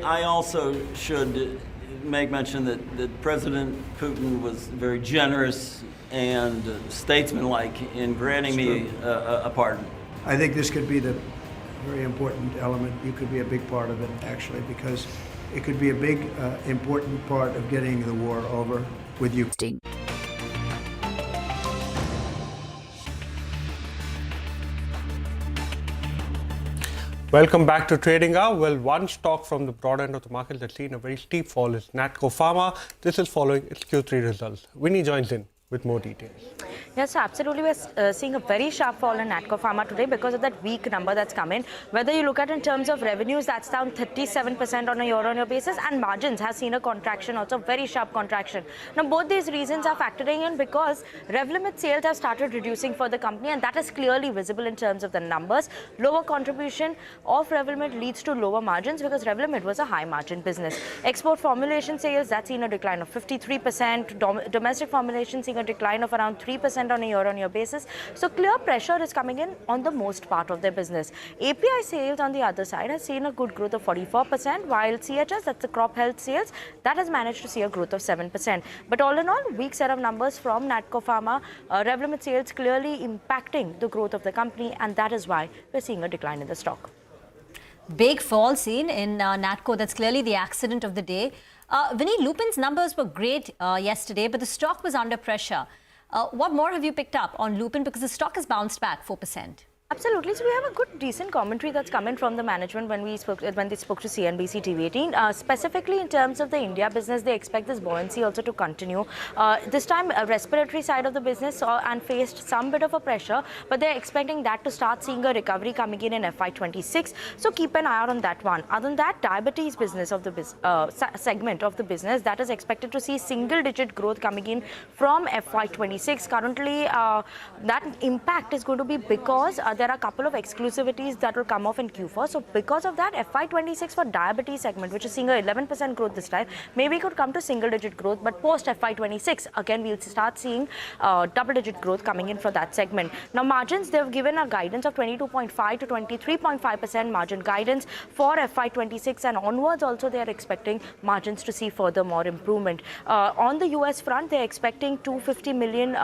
I also should make mention that President Putin was very generous and statesmanlike in granting me a pardon. I think this could be the very important element. You could be a big part of it, actually, because it could be a big, important part of getting the war over with Ukraine. Welcome back to Trading Hour. Well, one stock from the broad end of the market that's seen a very steep fall is Natco Pharma. This is following its Q3 results. Winnie joins in with more details. Yes, absolutely. We're seeing a very sharp fall in Natco Pharma today because of that weak number that's come in. Whether you look at in terms of revenues, that's down 37% on a year-on-year basis, and margins has seen a contraction, also very sharp contraction. Now, both these reasons are factoring in because Revlimid sales have started reducing for the company, and that is clearly visible in terms of the numbers. Lower contribution of Revlimid leads to lower margins because Revlimid was a high-margin business. Export formulation sales, that's seen a decline of 53%. Domestic formulation seeing a decline of around 3% on a year-on-year basis. So clear pressure is coming in on the most part of their business. API sales on the other side has seen a good growth of 44%, while CHS, that's the crop health sales, that has managed to see a growth of 7%. But all in all, weak set of numbers from Natco Pharma. Revlimid sales clearly impacting the growth of the company, and that is why we're seeing a decline in the stock. Big fall seen in Natco. That's clearly the accident of the day. Vinny, Lupin's numbers were great yesterday, but the stock was under pressure. What more have you picked up on Lupin? Because the stock has bounced back 4%. Absolutely. So we have a good, decent commentary that's coming from the management when they spoke to CNBC-TV18. Specifically in terms of the India business, they expect this buoyancy also to continue. This time, respiratory side of the business saw and faced some bit of a pressure, but they're expecting that to start seeing a recovery coming in FY26. So keep an eye out on that one. Other than that, diabetes business of the segment of the business, that is expected to see single-digit growth coming in from FY26. Currently, that impact is going to be because there are a couple of exclusivities that will come off in Q4. So because of that, FY26 for diabetes segment, which is seeing a 11% growth this time, maybe could come to single-digit growth. But post FY26, again, we'll start seeing double-digit growth coming in for that segment. Now, margins, they've given a guidance of 22.5 to 23.5% margin guidance for FY26, and onwards also they are expecting margins to see further more improvement. On the US front, they're expecting $250 million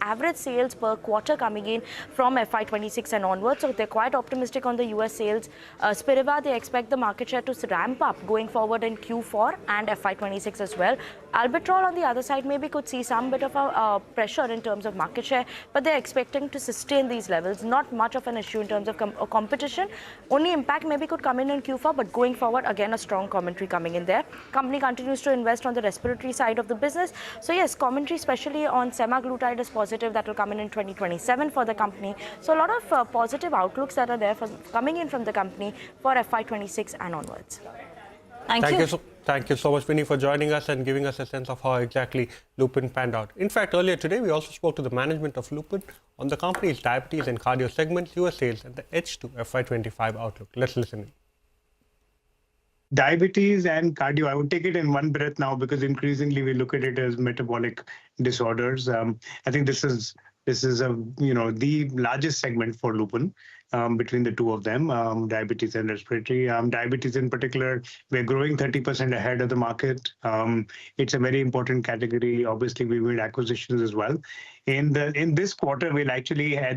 average sales per quarter coming in from FY26 and onwards, so they're quite optimistic on the US sales. Spiriva, they expect the market share to ramp up going forward in Q4 and FY26 as well. Albuterol on the other side maybe could see some bit of a pressure in terms of market share, but they're expecting to sustain these levels. Not much of an issue in terms of competition. Only impact maybe could come in Q4, but going forward, again, a strong commentary coming in there. Company continues to invest on the respiratory side of the business. So yes, commentary especially on semaglutide is positive. That will come in 2027 for the company. So a lot of positive outlooks that are there coming in from the company for FY26 and onwards. Thank you so much, Vinny, for joining us and giving us a sense of how exactly Lupin panned out. In fact, earlier today, we also spoke to the management of Lupin on the company's diabetes and cardio segments, US sales, and the H2 FY25 outlook. Let's listen in. Diabetes and cardio, I would take it in one breath now because increasingly we look at it as metabolic disorders. I think this is the largest segment for Lupin between the two of them, diabetes and respiratory. Diabetes in particular, we're growing 30% ahead of the market. It's a very important category. Obviously, we made acquisitions as well. In this quarter, at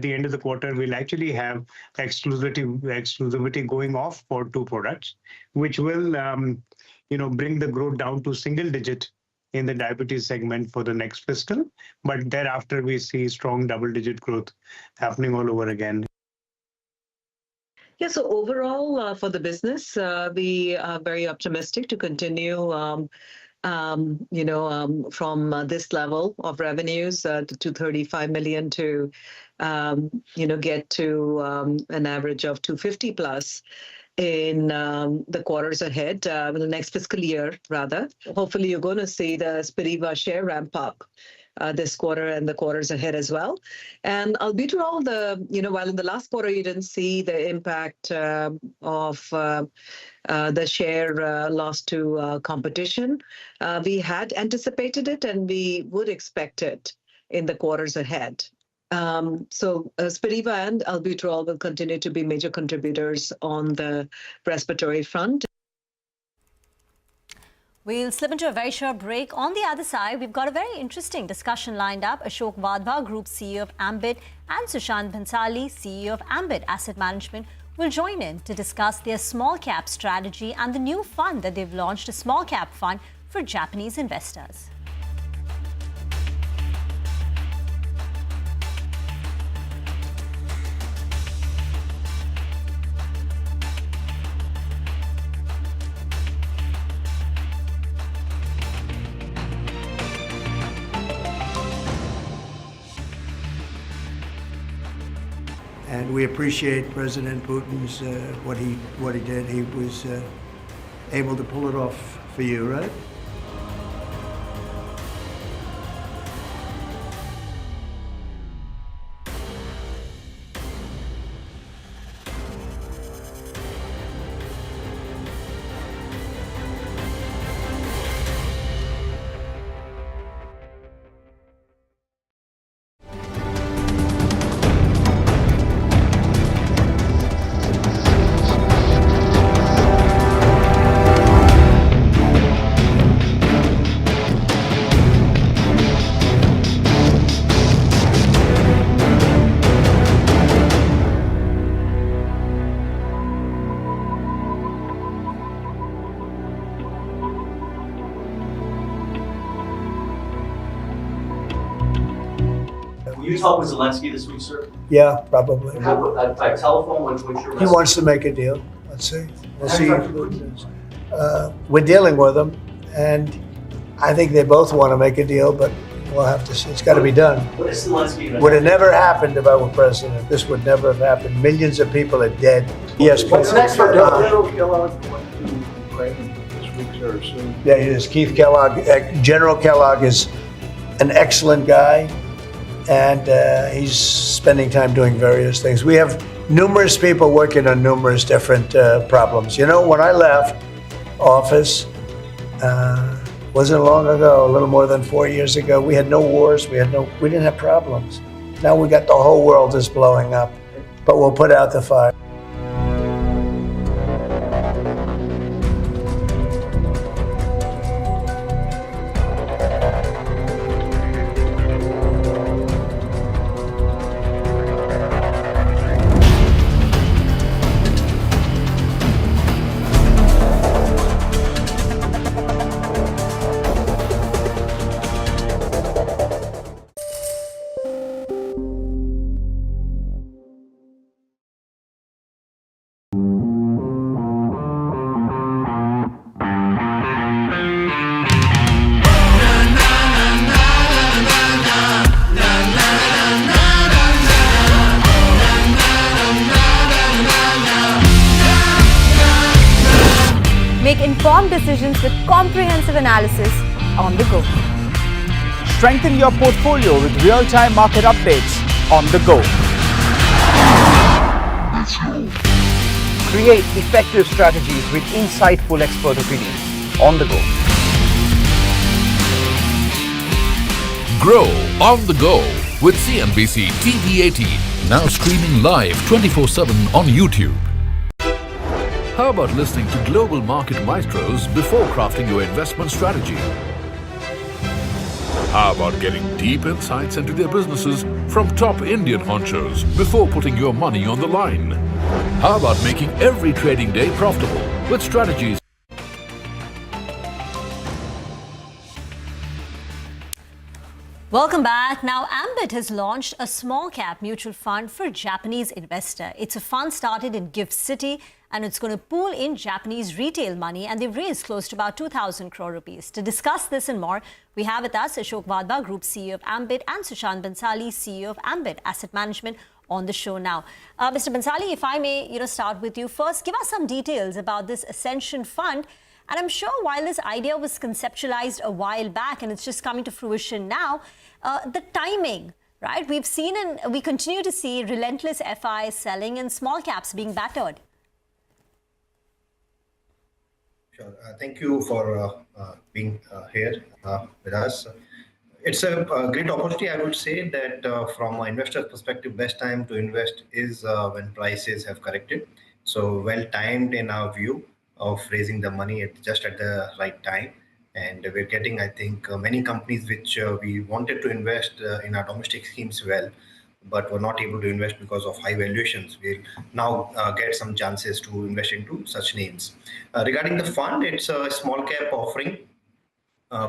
the end of the quarter, we'll actually have exclusivity going off for two products, which will bring the growth down to single digit in the diabetes segment for the next fiscal. But thereafter, we see strong double-digit growth happening all over again. Yeah, so overall for the business, we are very optimistic to continue, from this level of revenues to 235 million to, get to an average of 250 plus in the quarters ahead, in the next fiscal year, rather. Hopefully, you're going to see the Spiriva share ramp up this quarter and the quarters ahead as well. And albuterol, while in the last quarter you didn't see the impact of the share loss to competition, we had anticipated it and we would expect it in the quarters ahead. So Spiriva and albuterol will continue to be major contributors on the respiratory front. We'll slip into a very short break. On the other side, we've got a very interesting discussion lined up. Ashok Vadva, Group CEO of Ambit, and Sushant Bhansali, CEO of Ambit Asset Management, will join in to discuss their small cap strategy and the new fund that they've launched, a small cap fund for Japanese investors. And we appreciate President Putin's what he did. He was able to pull it off for you, right? Will you talk with Zelensky this week, sir? Yeah, probably. By telephone, what's your He wants to make a deal. Let's see. We'll see. We're dealing with him, and I think they both want to make a deal, but we'll have to see. It's got to be done. What is Zelensky? Would have never happened if I were president. This would never have happened. Millions of people are dead. Yes. What's next for General Kellogg? this week or soon? Yeah, it is. Keith Kellogg. General Kellogg is an excellent guy, and he's spending time doing various things. We have numerous people working on numerous different problems. You know, when I left office, wasn't long ago, a little more than 4 years ago, we had no wars, we didn't have problems. Now we got the whole world is blowing up, but we'll put out the fire. Make informed decisions with comprehensive analysis on the go. Strengthen your portfolio with real-time market updates on the go. Create effective strategies with insightful expert opinions on the go. Grow on the go with CNBC-TV18, now streaming live 24/7 on YouTube. How about listening to global market maestros before crafting your investment strategy? How about getting deep insights into their businesses from top Indian honchos before putting your money on the line? How about making every trading day profitable with strategies? Welcome back. Now, Ambit has launched a small cap mutual fund for Japanese investor. It's a fund started in Gift City, and it's going to pool in Japanese retail money, and they've raised close to about 2,000 crore rupees. To discuss this and more, we have with us Ashok Vadva, Group CEO of Ambit, and Sushant Bhansali, CEO of Ambit Asset Management, on the show now. Mr. Bhansali, if I may, start with you first. Give us some details about this Ascension Fund. And I'm sure while this idea was conceptualized a while back and it's just coming to fruition now, the timing, right? We've seen and we continue to see relentless FI selling and small caps being battered. Sure. Thank you for being here with us. It's a great opportunity. I would say that from an investor's perspective, best time to invest is when prices have corrected. So well timed in our view of raising the money just at the right time. And we're getting, I think, many companies which we wanted to invest in our domestic schemes but were not able to invest because of high valuations. We'll now get some chances to invest into such names. Regarding the fund, it's a small cap offering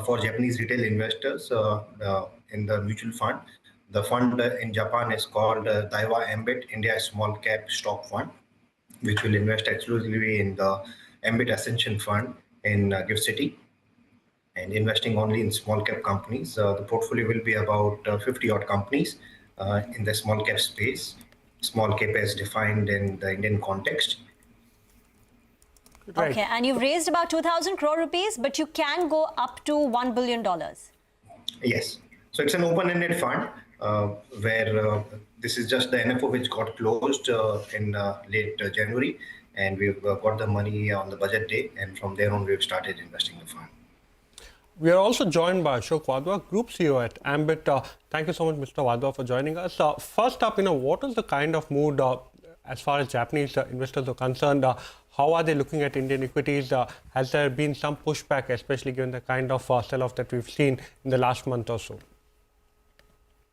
for Japanese retail investors in the mutual fund. The fund in Japan is called Daiwa Ambit India Small Cap Stock Fund, which will invest exclusively in the Ambit Ascension Fund in Gift City, and investing only in small cap companies. The portfolio will be about 50 odd companies in the small cap space. Small cap as defined in the Indian context. Right. Okay, and you've raised about 2,000 crore rupees, but you can go up to $1 billion. Yes. So it's an open-ended fund where this is just the NFO which got closed in late January, and we've got the money on the budget day, and from there on we've started investing in the fund. We are also joined by Ashok Wadhwa, Group CEO at Ambit. Thank you so much, Mr. Wadhwa, for joining us. First up, what is the kind of mood as far as Japanese investors are concerned? How are they looking at Indian equities? Has there been some pushback, especially given the kind of sell-off that we've seen in the last month or so?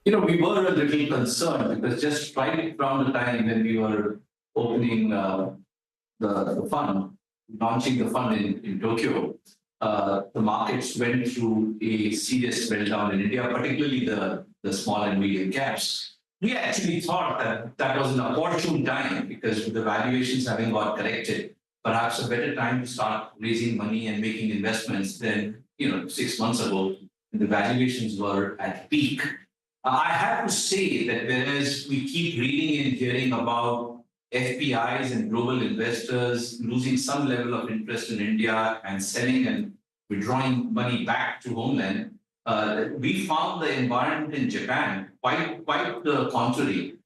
We were a little concerned because just right around the time when we were opening the fund, launching the fund in Tokyo, the markets went through a serious meltdown in India, particularly the small and medium caps. We actually thought that was an opportune time because with the valuations having got corrected, perhaps a better time to start raising money and making investments than 6 months ago when the valuations were at peak. I have to say that whereas we keep reading and hearing about FPIs and global investors losing some level of interest in India and selling and withdrawing money back to homeland, we found the environment in Japan quite the contrary.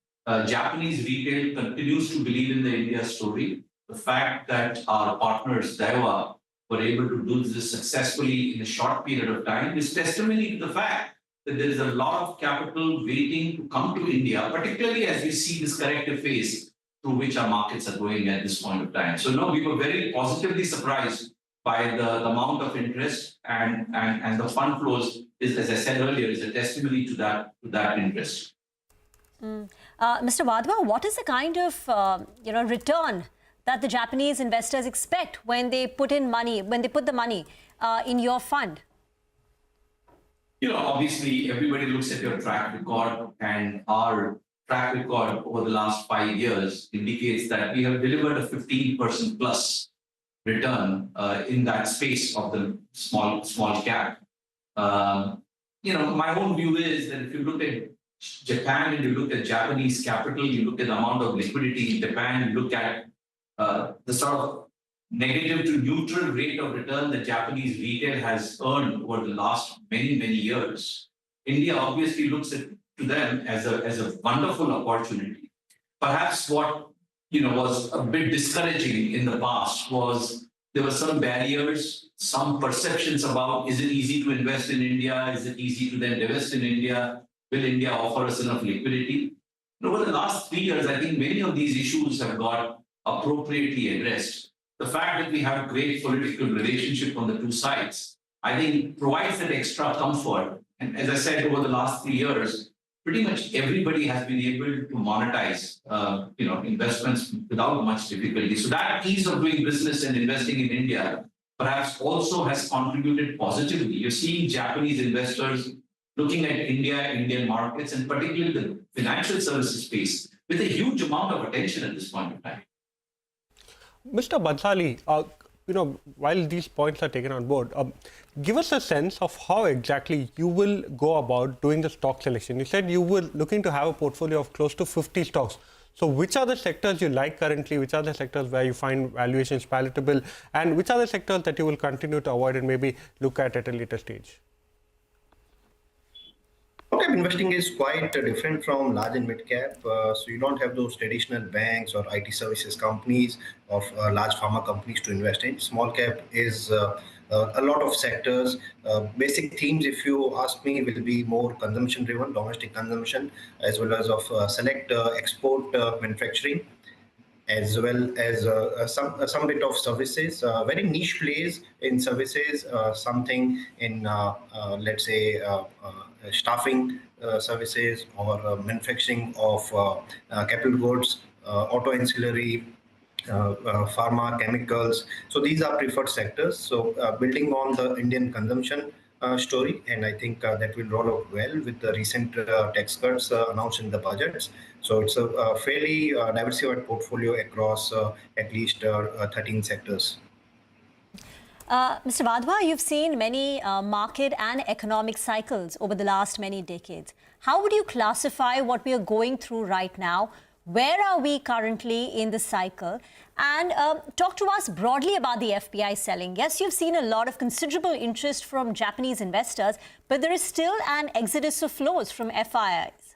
Japanese retail continues to believe in the India story. The fact that our partners, Daiwa, were able to do this successfully in a short period of time is testimony to the fact that there is a lot of capital waiting to come to India, particularly as we see this corrective phase through which our markets are going at this point of time. So, no, we were very positively surprised by the amount of interest and the fund flows, is, as I said earlier, is a testimony to that interest. Mr. Wadhwa, what is the kind of return that the Japanese investors expect when they put the money in your fund? Obviously, everybody looks at your track record, and our track record over the last 5 years indicates that we have delivered a 15% plus return in that space of the small cap. My own view is that if you look at Japan and you look at Japanese capital, you look at the amount of liquidity in Japan, you look at the sort of negative to neutral rate of return that Japanese retail has earned over the last many years. India obviously looks to them as a wonderful opportunity. Perhaps what was a bit discouraging in the past was there were some barriers, some perceptions about, is it easy to invest in India? Is it easy to then divest in India? Will India offer us enough liquidity? Over the last 3 years, I think many of these issues have got appropriately addressed. The fact that we have a great political relationship on the two sides, I think provides that extra comfort. And as I said, over the last 3 years, pretty much everybody has been able to monetize, investments without much difficulty. So that ease of doing business and investing in India perhaps also has contributed positively. You're seeing Japanese investors looking at India, Indian markets, and particularly the financial services space with a huge amount of attention at this point in time. Mr. Bansali, while these points are taken on board, give us a sense of how exactly you will go about doing the stock selection. You said you were looking to have a portfolio of close to 50 stocks. So which are the sectors you like currently? Which are the sectors where you find valuations palatable? And which are the sectors that you will continue to avoid and maybe look at a later stage? Small cap investing is quite different from large and mid cap. So you don't have those traditional banks or IT services companies or large pharma companies to invest in. Small cap is a lot of sectors. Basic themes, if you ask me, will be more consumption driven, domestic consumption, as well as of select export manufacturing. as well as some bit of services, very niche plays in services, something in let's say staffing services or manufacturing of capital goods, auto ancillary, pharma, chemicals. So these are preferred sectors. So building on the Indian consumption story, and I think that will roll out well with the recent tax cuts announced in the budgets. So it's a fairly diversified portfolio across at least 13 sectors. Mr. Wadhwa, you've seen many market and economic cycles over the last many decades. How would you classify what we are going through right now? Where are we currently in the cycle? And talk to us broadly about the FPI selling. Yes, you've seen a lot of considerable interest from Japanese investors, but there is still an exodus of flows from FIIs.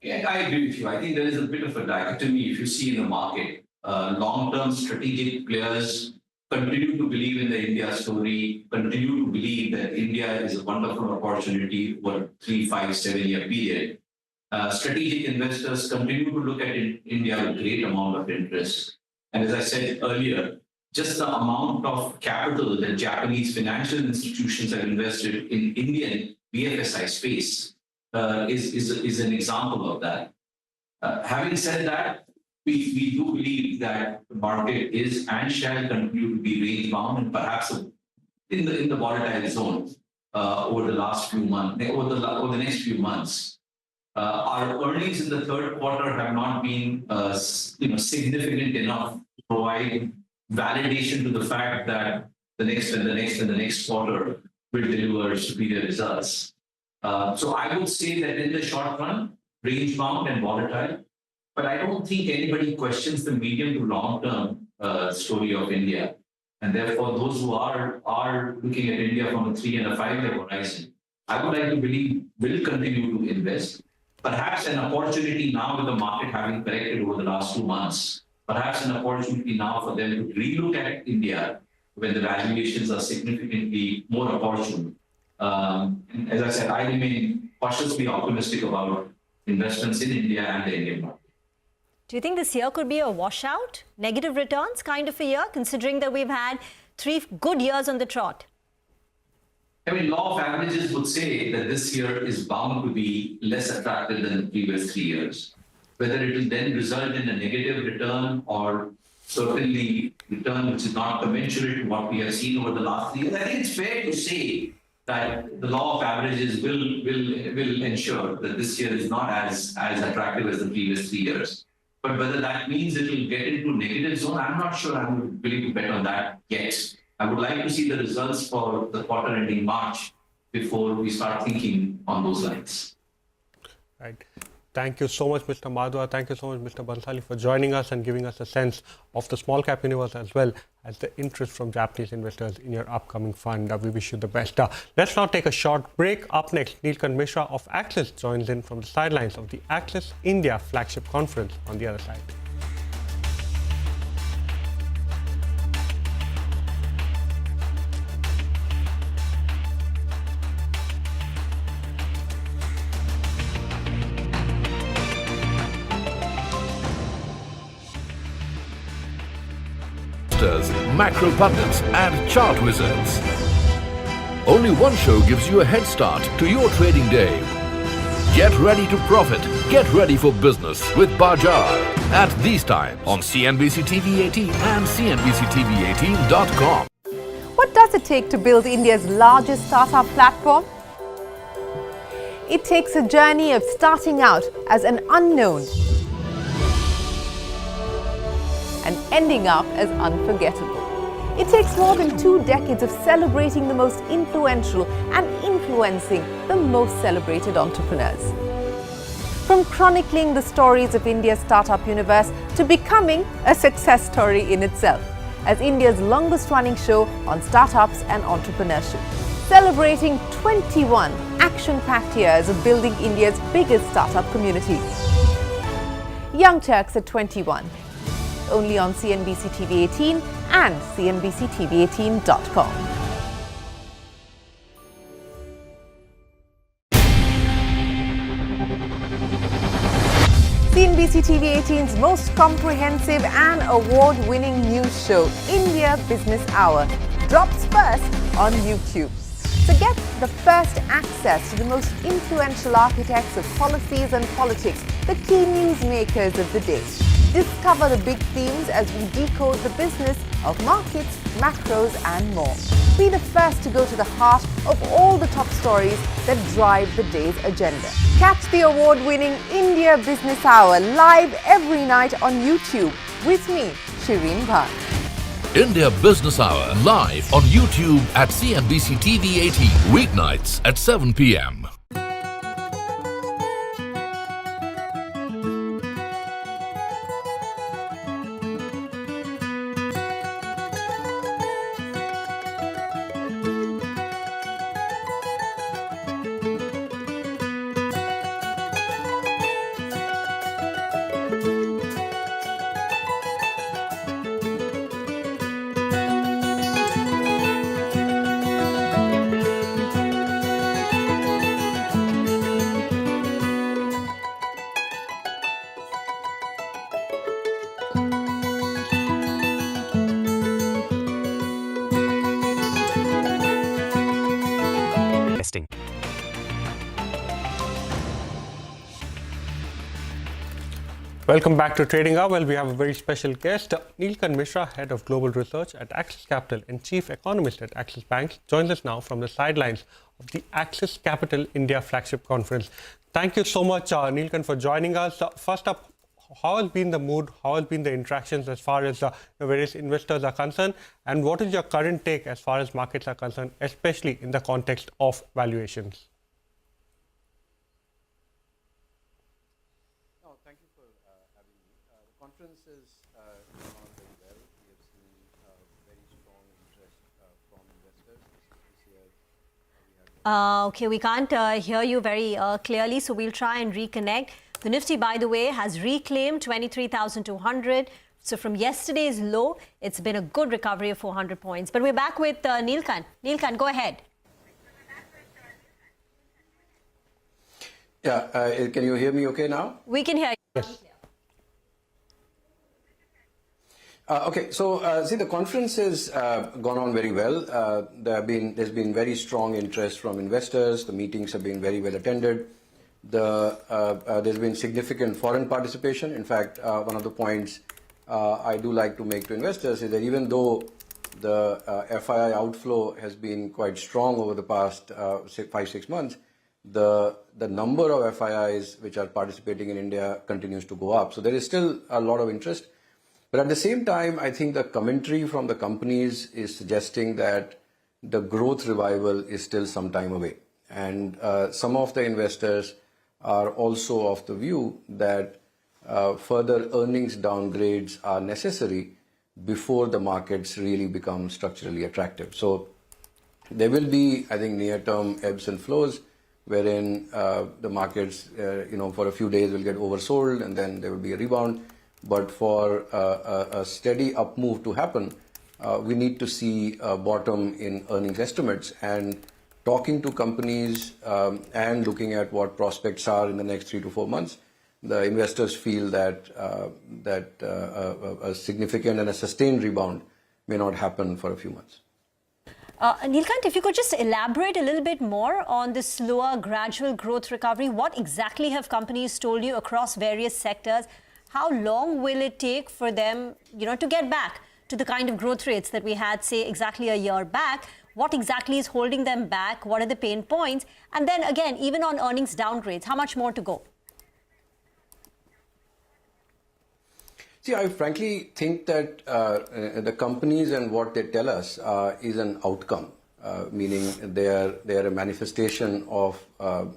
Yeah, I agree with you. I think there is a bit of a dichotomy if you see in the market. Long-term strategic players continue to believe in the India story, continue to believe that India is a wonderful opportunity over 3, 5, 7 year period. Strategic investors continue to look at India with great amount of interest. And as I said earlier, just the amount of capital that Japanese financial institutions have invested in Indian BFSI space is an example of that. Having said that, we do believe that the market is and shall continue to be range bound and perhaps in the volatile zone over the last few months, over the next few months. Our earnings in the third quarter have not been significant enough to provide validation to the fact that the next and the next and the next quarter will deliver superior results. So I would say that in the short run, range bound and volatile, but I don't think anybody questions the medium to long term story of India. And therefore, those who are looking at India from a 3 and a 5 year horizon, I would like to believe will continue to invest. Perhaps an opportunity now with the market having corrected over the last 2 months, perhaps an opportunity now for them to relook at India when the valuations are significantly more opportune. As I said, I remain cautiously optimistic about investments in India and the Indian market. Do you think this year could be a washout, negative returns kind of a year, considering that we've had 3 good years on the trot? I mean, law of averages would say that this year is bound to be less attractive than the previous 3 years. Whether it will then result in a negative return or certainly return which is not commensurate to what we have seen over the last 3 years, I think it's fair to say that the law of averages will ensure that this year is not as attractive as the previous 3 years. But whether that means it will get into negative zone, I'm not sure I'm willing to bet on that yet. I would like to see the results for the quarter ending March before we start thinking on those lines. Right. Thank you so much, Mr. Madhwa. Thank you so much, Mr. Bansali, for joining us and giving us a sense of the small cap universe as well as the interest from Japanese investors in your upcoming fund. We wish you the best. Let's now take a short break. Up next, Neelkanth Mishra of Axis joins in from the sidelines of the Axis India flagship conference on the other side. Macro pundits and chart wizards. Only one show gives you a head start to your trading day. Get ready to profit. Get ready for business with Bajar at these times on CNBC-TV18 and CNBC-TV18.com. What does it take to build India's largest startup platform? It takes a journey of starting out as an unknown and ending up as unforgettable. It takes more than 2 decades of celebrating the most influential and influencing the most celebrated entrepreneurs. From chronicling the stories of India's startup universe to becoming a success story in itself, as India's longest running show on startups and entrepreneurship, celebrating 21 action-packed years of building India's biggest startup community. Young Turks at 21. Only on CNBC-TV18 and CNBC-TV18.com. CNBC CNBC TV18's most comprehensive and award-winning news show, India Business Hour, drops first on YouTube. So get the first access to the most influential architects of policies and politics, the key newsmakers of the day. Discover the big themes as we decode the business of markets, macros and more. Be the first to go to the heart of all the top stories that drive the day's agenda. Catch the award-winning India Business Hour live every night on YouTube with me, Shireen Bhan. India Business Hour live on YouTube at CNBC-TV18 weeknights at 7 p.m. Welcome back to Trading Hour. Well, we have a very special guest. Neelkan Mishra, Head of Global Research at Axis Capital and Chief Economist at Axis Bank, joins us now from the sidelines of the Axis Capital India Flagship Conference. Thank you so much, Neelkan, for joining us. First up, how has been the mood? How has been the interactions as far as the various investors are concerned? And what is your current take as far as markets are concerned, especially in the context of valuations? Thank you for having me. The conference has gone on very well. We have seen very strong interest from investors this year. Okay, we can't hear you very clearly, so we'll try and reconnect. The Nifty, by the way, has reclaimed 23,200. So from yesterday's low, it's been a good recovery of 400 points. But we're back with Neelkan. Neelkan, go ahead. Yeah, can you hear me okay now? We can hear you. Yes. Okay, so see, the conference has gone on very well. There's been very strong interest from investors. The meetings have been very well attended. There's been significant foreign participation. In fact, one of the points I do like to make to investors is that even though the FII outflow has been quite strong over the past 5-6 months, the number of FIIs which are participating in India continues to go up. So there is still a lot of interest. But at the same time, I think the commentary from the companies is suggesting that the growth revival is still some time away. And some of the investors are also of the view that further earnings downgrades are necessary before the markets really become structurally attractive. So there will be, I think, near-term ebbs and flows wherein the markets, for a few days will get oversold and then there will be a rebound. But for a steady up move to happen, we need to see a bottom in earnings estimates. And talking to companies and looking at what prospects are in the next 3 to 4 months, the investors feel that a significant and a sustained rebound may not happen for a few months. Neelkan, if you could just elaborate a little bit more on this slower, gradual growth recovery. What exactly have companies told you across various sectors? How long will it take for them, to get back to the kind of growth rates that we had, say, exactly a year back? What exactly is holding them back? What are the pain points? And then again, even on earnings downgrades, how much more to go? See, I frankly think that the companies and what they tell us is an outcome, meaning they are a manifestation of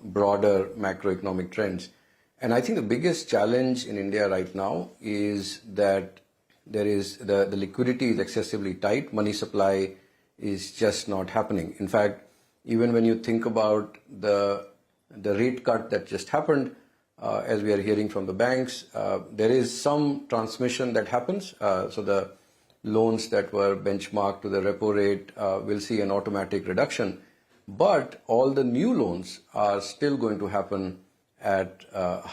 broader macroeconomic trends. And I think the biggest challenge in India right now is that there is the liquidity is excessively tight. Money supply is just not happening. In fact, even when you think about the rate cut that just happened, as we are hearing from the banks, there is some transmission that happens. So the loans that were benchmarked to the repo rate will see an automatic reduction. But all the new loans are still going to happen at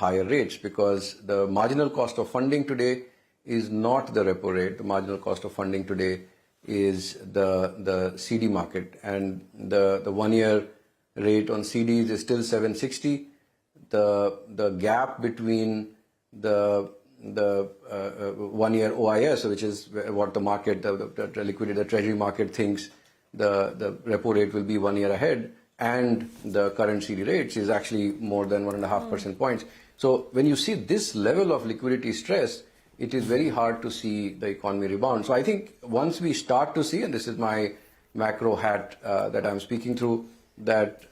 higher rates, because the marginal cost of funding today is not the repo rate. The marginal cost of funding today is the CD market, and the 1 year rate on CDs is still 760. The gap between the 1 year OIS, which is what the market, the liquidity, the treasury market thinks the repo rate will be 1 year ahead, and the current CD rates is actually more than 1.5% points. So when you see this level of liquidity stress, it is very hard to see the economy rebound. So I think once we start to see, and this is my macro hat that I'm speaking through, that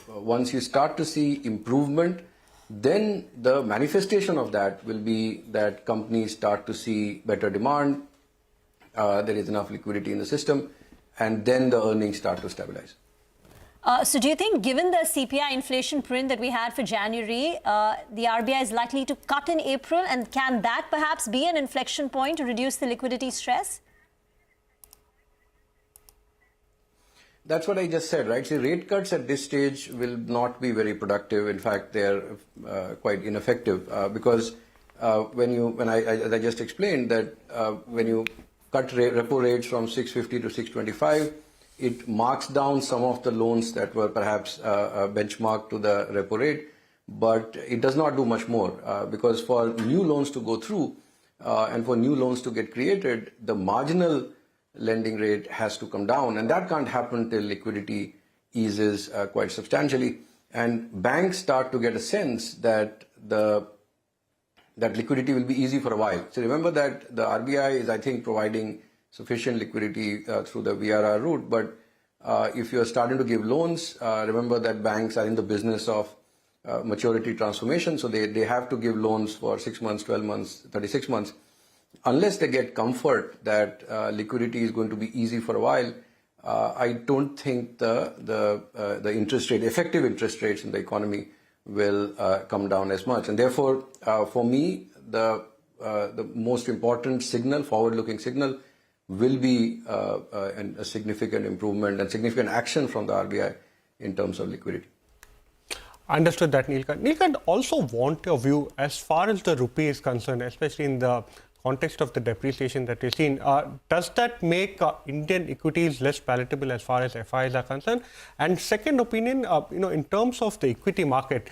once you start to see improvement, then the manifestation of that will be that companies start to see better demand, there is enough liquidity in the system, and then the earnings start to stabilize. So do you think, given the CPI inflation print that we had for January, the RBI is likely to cut in April, and can that perhaps be an inflection point to reduce the liquidity stress? That's what I just said, right? See, rate cuts at this stage will not be very productive. In fact, they're quite ineffective because as I just explained, that when you cut repo rates from 650 to 625, it marks down some of the loans that were perhaps benchmarked to the repo rate, but it does not do much more because for new loans to go through and for new loans to get created, the marginal lending rate has to come down, and that can't happen till liquidity eases quite substantially, and banks start to get a sense that that liquidity will be easy for a while. So remember that the RBI is, I think, providing sufficient liquidity through the VRR route, but if you're starting to give loans, remember that banks are in the business of maturity transformation, so they have to give loans for 6 months, 12 months, 36 months. Unless they get comfort that liquidity is going to be easy for a while, I don't think the interest rate, effective interest rates in the economy will come down as much. And therefore, for me, the most important signal, forward-looking signal, will be a significant improvement and significant action from the RBI in terms of liquidity. Understood that, Neelkant. Neelkant, also want your view as far as the rupee is concerned, especially in the context of the depreciation that we've seen. Does that make Indian equities less palatable as far as FIs are concerned? And second opinion, in terms of the equity market,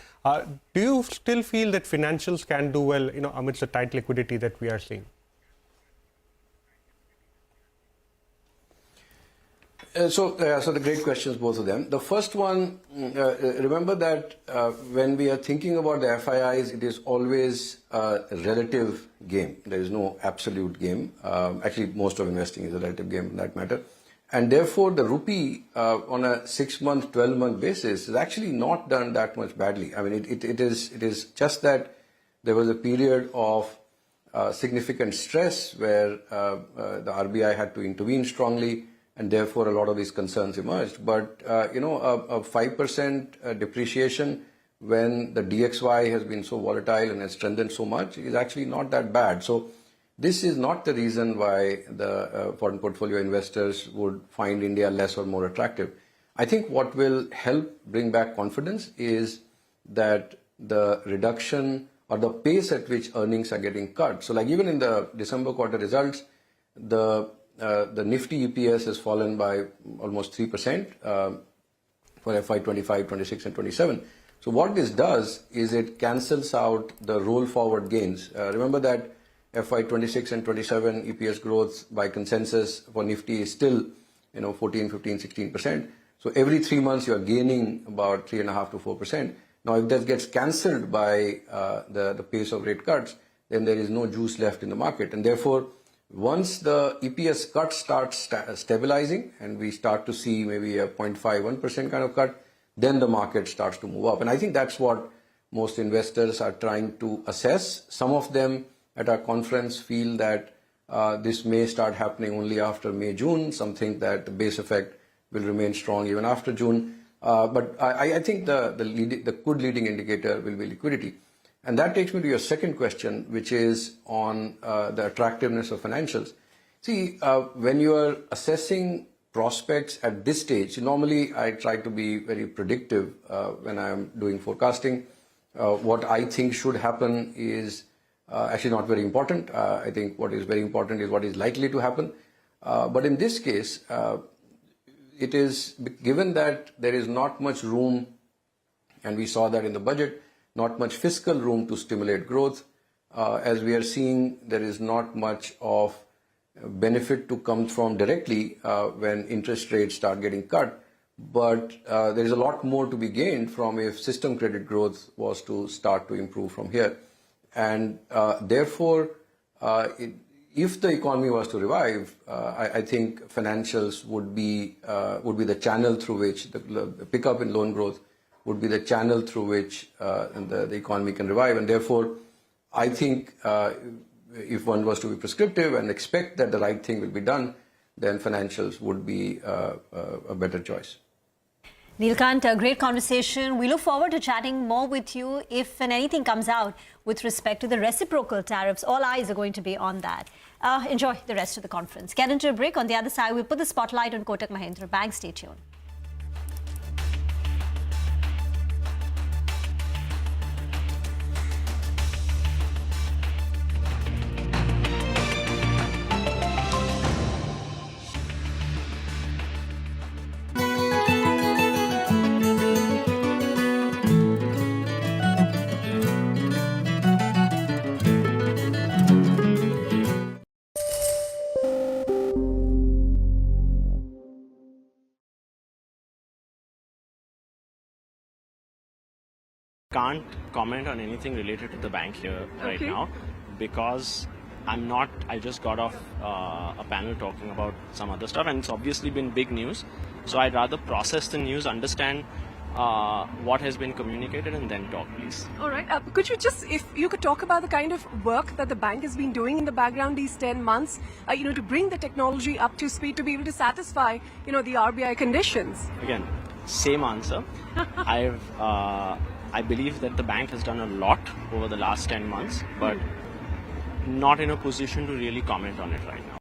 do you still feel that financials can do well, amidst the tight liquidity that we are seeing? So the great questions, both of them. The first one, remember that when we are thinking about the FIIs, it is always a relative game. There is no absolute game. Actually, most of investing is a relative game in that matter. And therefore, the rupee on a 6-month, 12-month basis is actually not done that much badly. I mean, it is just that there was a period of significant stress where the RBI had to intervene strongly, and therefore a lot of these concerns emerged. But, a 5% depreciation when the DXY has been so volatile and has strengthened so much is actually not that bad. So this is not the reason why the foreign portfolio investors would find India less or more attractive. I think what will help bring back confidence is that the reduction or the pace at which earnings are getting cut. So like even in the December quarter results, the Nifty EPS has fallen by almost 3% for FY 25, 26 and 27. So what this does is it cancels out the roll forward gains. Remember that FY 26 and 27 EPS growth by consensus for Nifty is still 14, 15, 16%. So every 3 months you are gaining about 3.5 to 4%. Now if that gets cancelled by the pace of rate cuts, then there is no juice left in the market, and therefore once the EPS cut starts stabilizing and we start to see maybe a 0.5, 1% kind of cut, then the market starts to move up. And I think that's what most investors are trying to assess. Some of them at our conference feel that this may start happening only after May, June. Some think that the base effect will remain strong even after June. But I think the good leading indicator will be liquidity. And that takes me to your second question, which is on the attractiveness of financials. See, when you are assessing prospects at this stage, normally I try to be very predictive when I'm doing forecasting. What I think should happen is actually not very important. I think what is very important is what is likely to happen. But in this case, it is given that there is not much room, and we saw that in the budget, not much fiscal room to stimulate growth. As we are seeing, there is not much of benefit to come from directly when interest rates start getting cut. But there is a lot more to be gained from if system credit growth was to start to improve from here. And therefore, if the economy was to revive, I think financials would be the channel through which the pickup in loan growth would be the channel through which the economy can revive. And therefore, I think if one was to be prescriptive and expect that the right thing will be done, then financials would be a better choice. Neelkant, a great conversation. We look forward to chatting more with you if and anything comes out with respect to the reciprocal tariffs. All eyes are going to be on that. Enjoy the rest of the conference. Get into a break. On the other side, we'll put the spotlight on Kotak Mahindra Bank. Stay tuned. Can't comment on anything related to the bank here right now because I just got off a panel talking about some other stuff and it's obviously been big news. So I'd rather process the news, understand what has been communicated and then talk, please. All right. Could you just, if you could talk about the kind of work that the bank has been doing in the background these 10 months, to bring the technology up to speed to be able to satisfy, the RBI conditions? Again, same answer. I believe that the bank has done a lot over the last 10 months, but not in a position to really comment on it right now.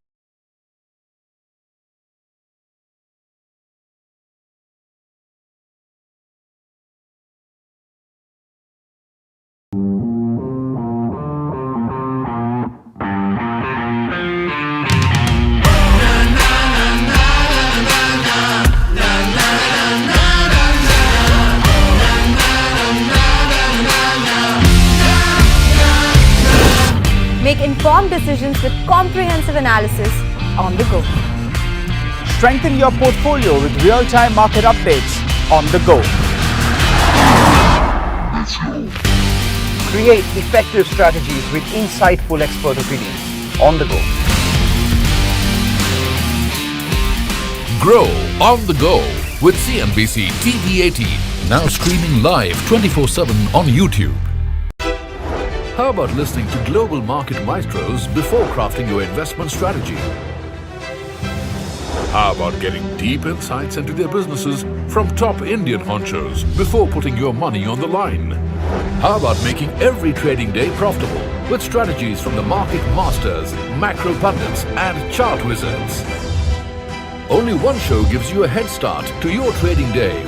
Make informed decisions with comprehensive analysis on the go. Strengthen your portfolio with real-time market updates on the go. Create effective strategies with insightful expert opinions on the go. Grow on the go with CNBC-TV18, now streaming live 24/7 on YouTube. How about listening to global market maestros before crafting your investment strategy? How about getting deep insights into their businesses from top Indian honchos before putting your money on the line? How about making every trading day profitable with strategies from the market masters, macro pundits and chart wizards? Only one show gives you a head start to your trading day.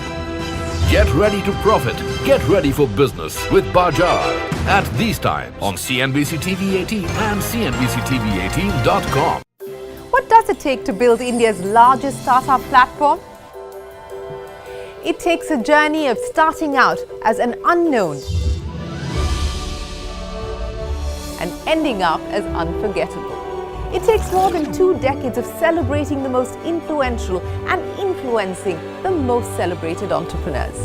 Get ready to profit. Get ready for business with Bajar at these times on CNBC-TV18 and CNBC-TV18.com. What does it take to build India's largest startup platform? It takes a journey of starting out as an unknown and ending up as unforgettable. It takes more than 2 decades of celebrating the most influential and influencing the most celebrated entrepreneurs.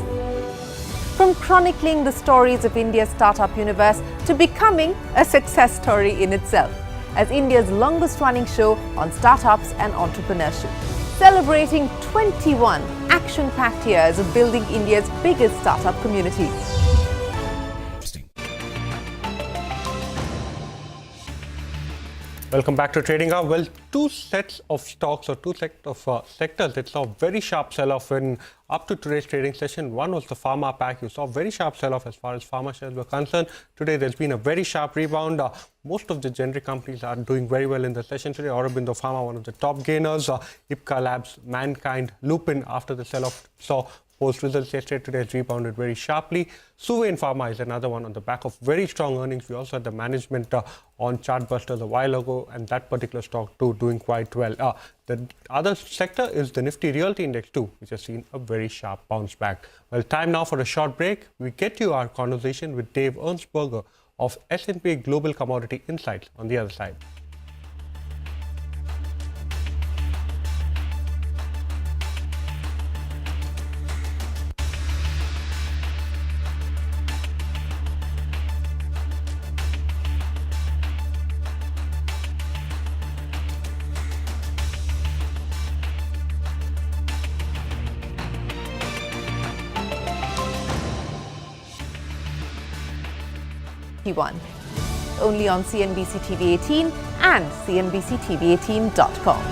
From chronicling the stories of India's startup universe to becoming a success story in itself as India's longest running show on startups and entrepreneurship, celebrating 21 action-packed years of building India's biggest startup community. Welcome back to Trading Hour. Well, two sets of stocks or two sets of sectors that saw very sharp sell-off in up to today's trading session. One was the pharma pack. You saw very sharp sell-off as far as pharma shares were concerned. Today, there's been a very sharp rebound. Most of the generic companies are doing very well in the session today. Aurobindo Pharma, one of the top gainers. Ipca Labs, Mankind, Lupin, after the sell-off, saw post-results yesterday. Today has rebounded very sharply. Suven Pharma is another one on the back of very strong earnings. We also had the management on Chartbusters a while ago, and that particular stock too doing quite well. The other sector is the Nifty Realty Index too, which has seen a very sharp bounce back. Well, time now for a short break. We get to our conversation with Dave Ernstberger of S&P Global Commodity Insights on the other side. Only on CNBC-TV18 and CNBC-TV18.com.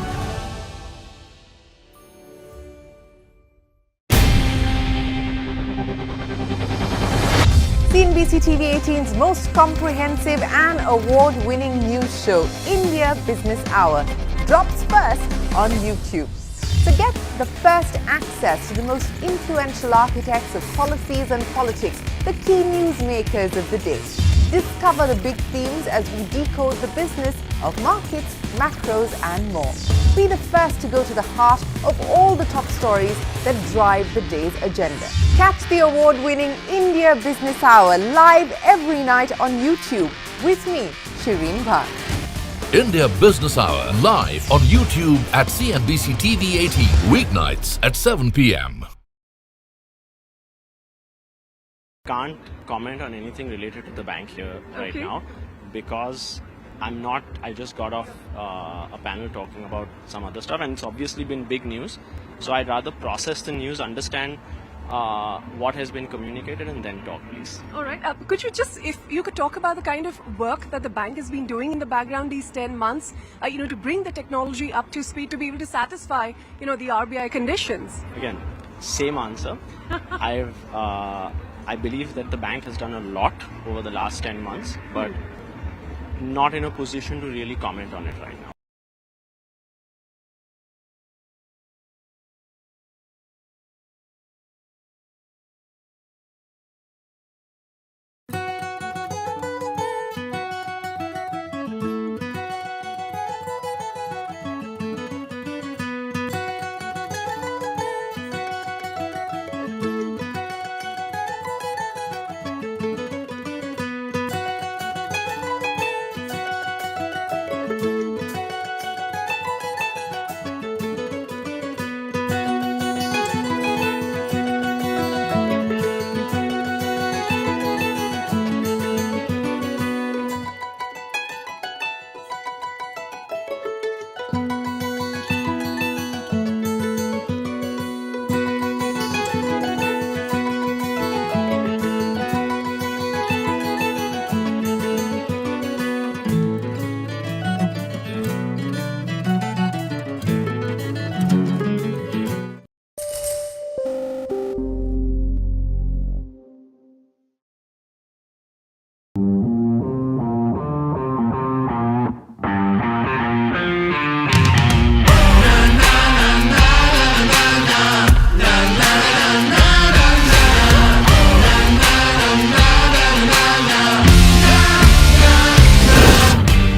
CNBC-TV18's most comprehensive and award-winning news show, India Business Hour, drops first on YouTube. So get the first access to the most influential architects of policies and politics, the key newsmakers of the day. Discover the big themes as we decode the business of markets, macros and more. Be the first to go to the heart of all the top stories that drive the day's agenda. Catch the award-winning India Business Hour live every night on YouTube with me, Shireen Bhan. India Business Hour live on YouTube at CNBC-TV18 weeknights at 7 p.m. Can't comment on anything related to the bank here right now because I just got off a panel talking about some other stuff, and it's obviously been big news. So I'd rather process the news, understand what has been communicated, and then talk, please. All right. Could you just, if you could talk about the kind of work that the bank has been doing in the background these 10 months, to bring the technology up to speed to be able to satisfy, the RBI conditions? Again, same answer. I believe that the bank has done a lot over the last 10 months, but not in a position to really comment on it right now.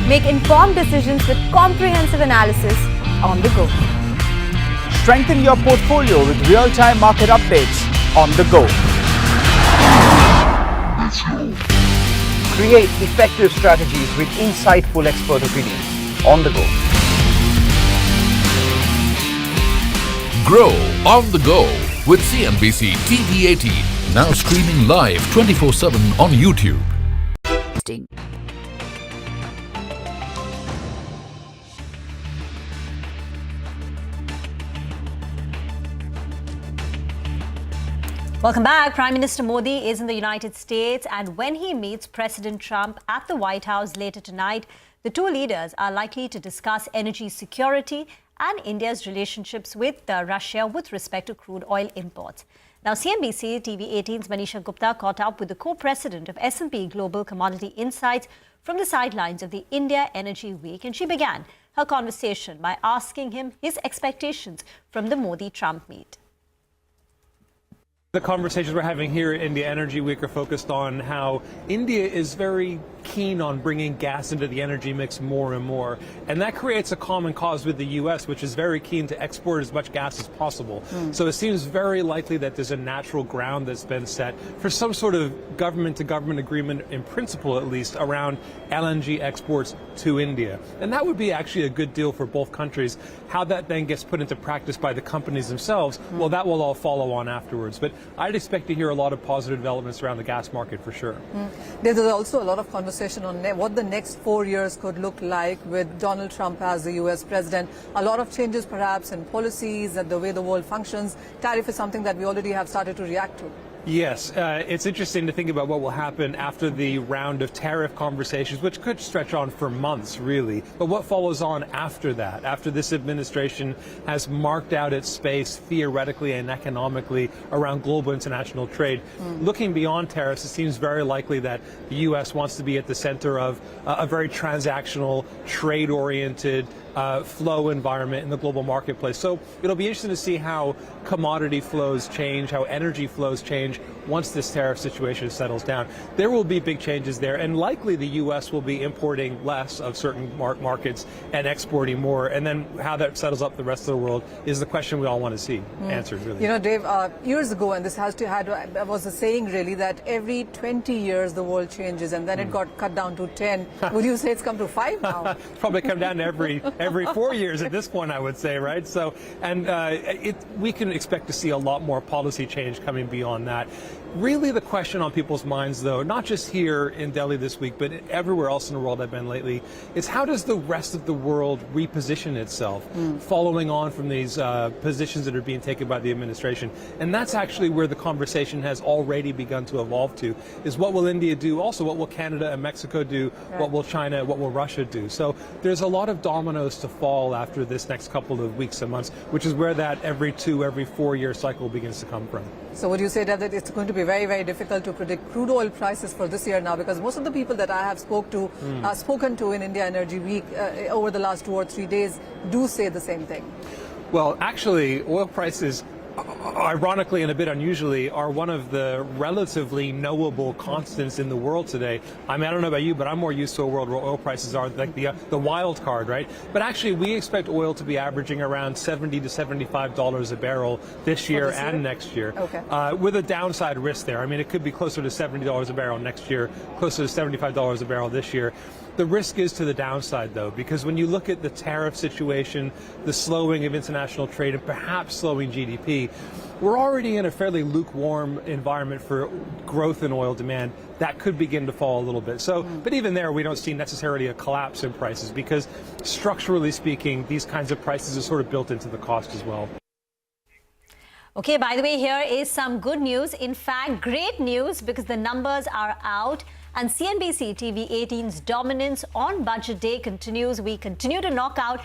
Make informed decisions with comprehensive analysis on the go. Strengthen your portfolio with real-time market updates on the go. Create effective strategies with insightful expert opinions on the go. Grow on the go with CNBC-TV18, now streaming live 24/7 on YouTube. Welcome back. Prime Minister Modi is in the United States, and when he meets President Trump at the White House later tonight, the two leaders are likely to discuss energy security and India's relationships with Russia with respect to crude oil imports. Now, CNBC TV18's Manisha Gupta caught up with the co-president of S&P Global Commodity Insights from the sidelines of the India Energy Week, and she began her conversation by asking him his expectations from the Modi-Trump meet. The conversations we're having here at India Energy Week are focused on how India is very keen on bringing gas into the energy mix more and more. And that creates a common cause with the U.S., which is very keen to export as much gas as possible. So it seems very likely that there's a natural ground that's been set for some sort of government-to-government agreement, in principle at least, around LNG exports to India. And that would be actually a good deal for both countries. How that then gets put into practice by the companies themselves, well, that will all follow on afterwards. But I'd expect to hear a lot of positive developments around the gas market for sure. There's also a lot of conversation on what the next 4 years could look like with Donald Trump as the U.S. president. A lot of changes perhaps in policies and the way the world functions. Tariff is something that we already have started to react to. Yes, it's interesting to think about what will happen after the round of tariff conversations, which could stretch on for months, really. But what follows on after that, after this administration has marked out its space theoretically and economically around global international trade? Looking beyond tariffs, it seems very likely that the U.S. wants to be at the center of a very transactional, trade-oriented flow environment in the global marketplace. So it'll be interesting to see how commodity flows change, how energy flows change once this tariff situation settles down. There will be big changes there, and likely the U.S. will be importing less of certain markets and exporting more. And then how that settles up the rest of the world is the question we all want to see answered, really. You know, Dave, years ago, and this was a saying really, that every 20 years the world changes, and then it got cut down to 10. Would you say it's come to 5 now? Probably come down to every 4 years at this point, I would say, right? So, and we can expect to see a lot more policy change coming beyond that. Really, the question on people's minds, though, not just here in Delhi this week, but everywhere else in the world I've been lately, is how does the rest of the world reposition itself following on from these positions that are being taken by the administration? And that's actually where the conversation has already begun to evolve to, is what will India do? Also, what will Canada and Mexico do? What will China, what will Russia do? So there's a lot of dominoes to fall after this next couple of weeks and months, which is where that every 4 year cycle begins to come from. So would you say that it's going to be very, very difficult to predict crude oil prices for this year now? Because most of the people that I have spoken to in India Energy Week over the last 2 or 3 days do say the same thing. Well, actually, oil prices, ironically and a bit unusually, are one of the relatively knowable constants in the world today. I mean, I don't know about you, but I'm more used to a world where oil prices are like the wild card, right? But actually, we expect oil to be averaging around $70 to $75 a barrel this year and next year, with a downside risk there. I mean, it could be closer to $70 a barrel next year, closer to $75 a barrel this year. The risk is to the downside, though, because when you look at the tariff situation, the slowing of international trade, and perhaps slowing GDP, we're already in a fairly lukewarm environment for growth in oil demand. That could begin to fall a little bit. So, but even there, we don't see necessarily a collapse in prices, because structurally speaking, these kinds of prices are sort of built into the cost as well. Okay, by the way, here is some good news. In fact, great news, because the numbers are out and CNBC-TV18's dominance on budget day continues. We continue to knock out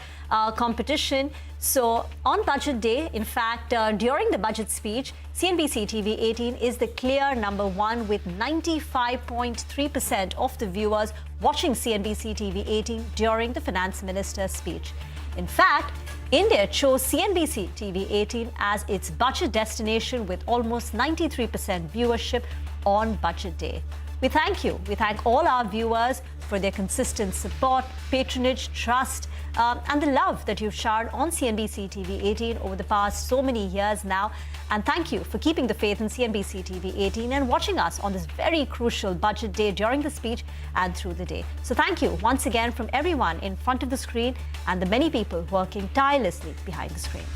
competition. So on budget day, in fact, during the budget speech, CNBC-TV18 is the clear number one, with 95.3% of the viewers watching CNBC-TV18 during the finance minister's speech. In fact, India chose CNBC-TV18 as its budget destination with almost 93% viewership on budget day. We thank you. We thank all our viewers for their consistent support, patronage, trust, and the love that you've showered on CNBC-TV18 over the past so many years now. And thank you for keeping the faith in CNBC-TV18 and watching us on this very crucial budget day during the speech and through the day. So thank you once again from everyone in front of the screen and the many people working tirelessly behind the screens.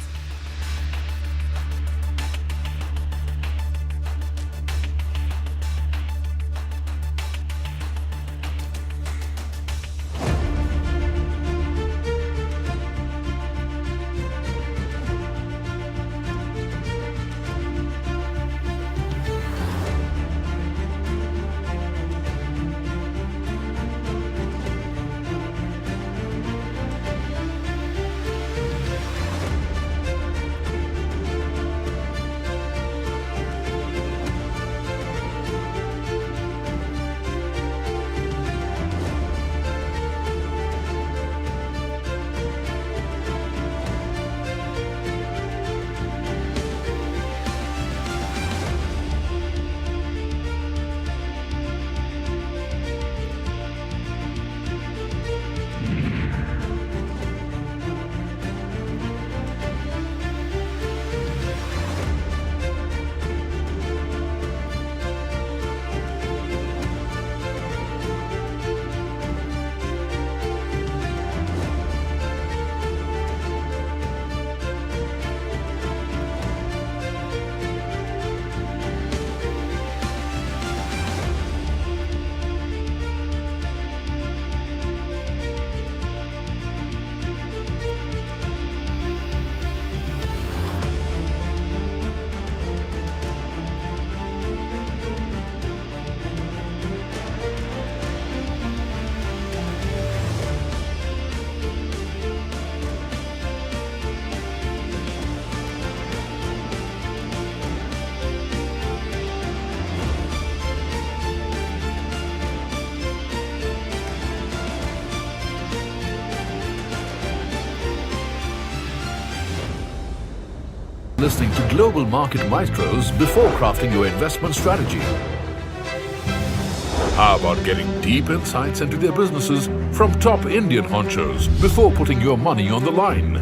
listening to global market maestros before crafting your investment strategy? How about getting deep insights into their businesses from top Indian honchos before putting your money on the line?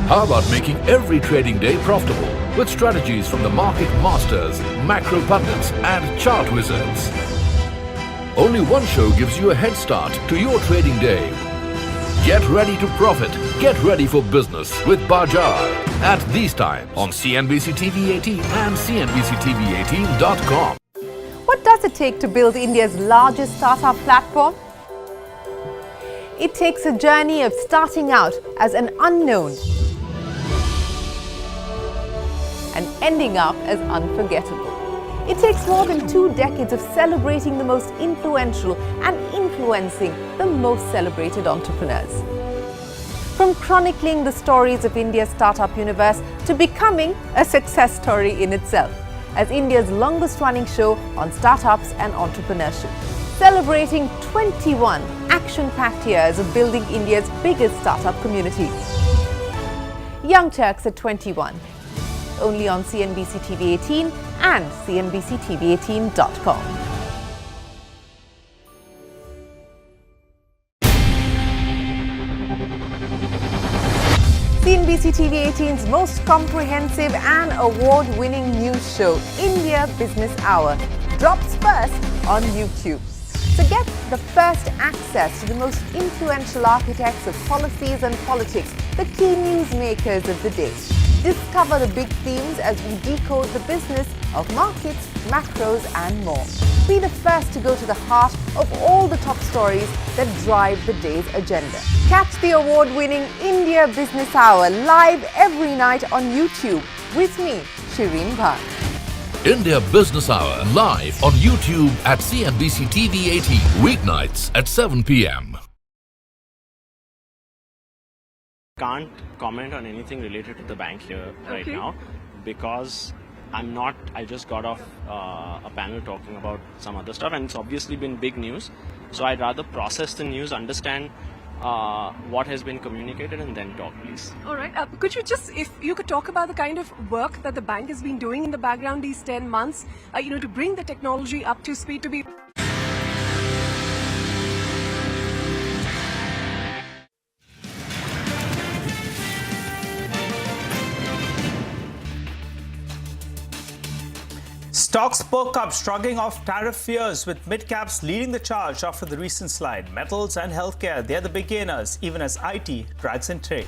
How about making every trading day profitable with strategies from the market masters, macro pundits and chart wizards? Only one show gives you a head start to your trading day. Get ready to profit. Get ready for business with Bajar at these times on CNBC-TV18 and CNBC-TV18.com. What does it take to build India's largest startup platform? It takes a journey of starting out as an unknown and ending up as unforgettable. It takes more than 2 decades of celebrating the most influential and influencing the most celebrated entrepreneurs. From chronicling the stories of India's startup universe to becoming a success story in itself, as India's longest running show on startups and entrepreneurship, celebrating 21 action-packed years of building India's biggest startup community. Young Turks at 21, only on CNBC-TV18 and CNBC-TV18.com. CNBC-TV18's most comprehensive and award-winning news show, India Business Hour, drops first on YouTube. So get the first access to the most influential architects of policies and politics, the key newsmakers of the day. Discover the big themes as we decode the business of markets, macros and more. Be the first to go to the heart of all the top stories that drive the day's agenda. Catch the award-winning India Business Hour live every night on YouTube with me, Shireen Bhan. India Business Hour live on YouTube at CNBC-TV18 weeknights at 7 p.m. Can't comment on anything related to the bank here right now because I just got off a panel talking about some other stuff and it's obviously been big news. So I'd rather process the news, understand what has been communicated and then talk, please. All right. Could you just, if you could talk about the kind of work that the bank has been doing in the background these 10 months, to bring the technology up to speed to be... Stocks perk up, shrugging off tariff fears, with mid-caps leading the charge after the recent slide. Metals and healthcare, they're the big gainers, even as IT drags in trade.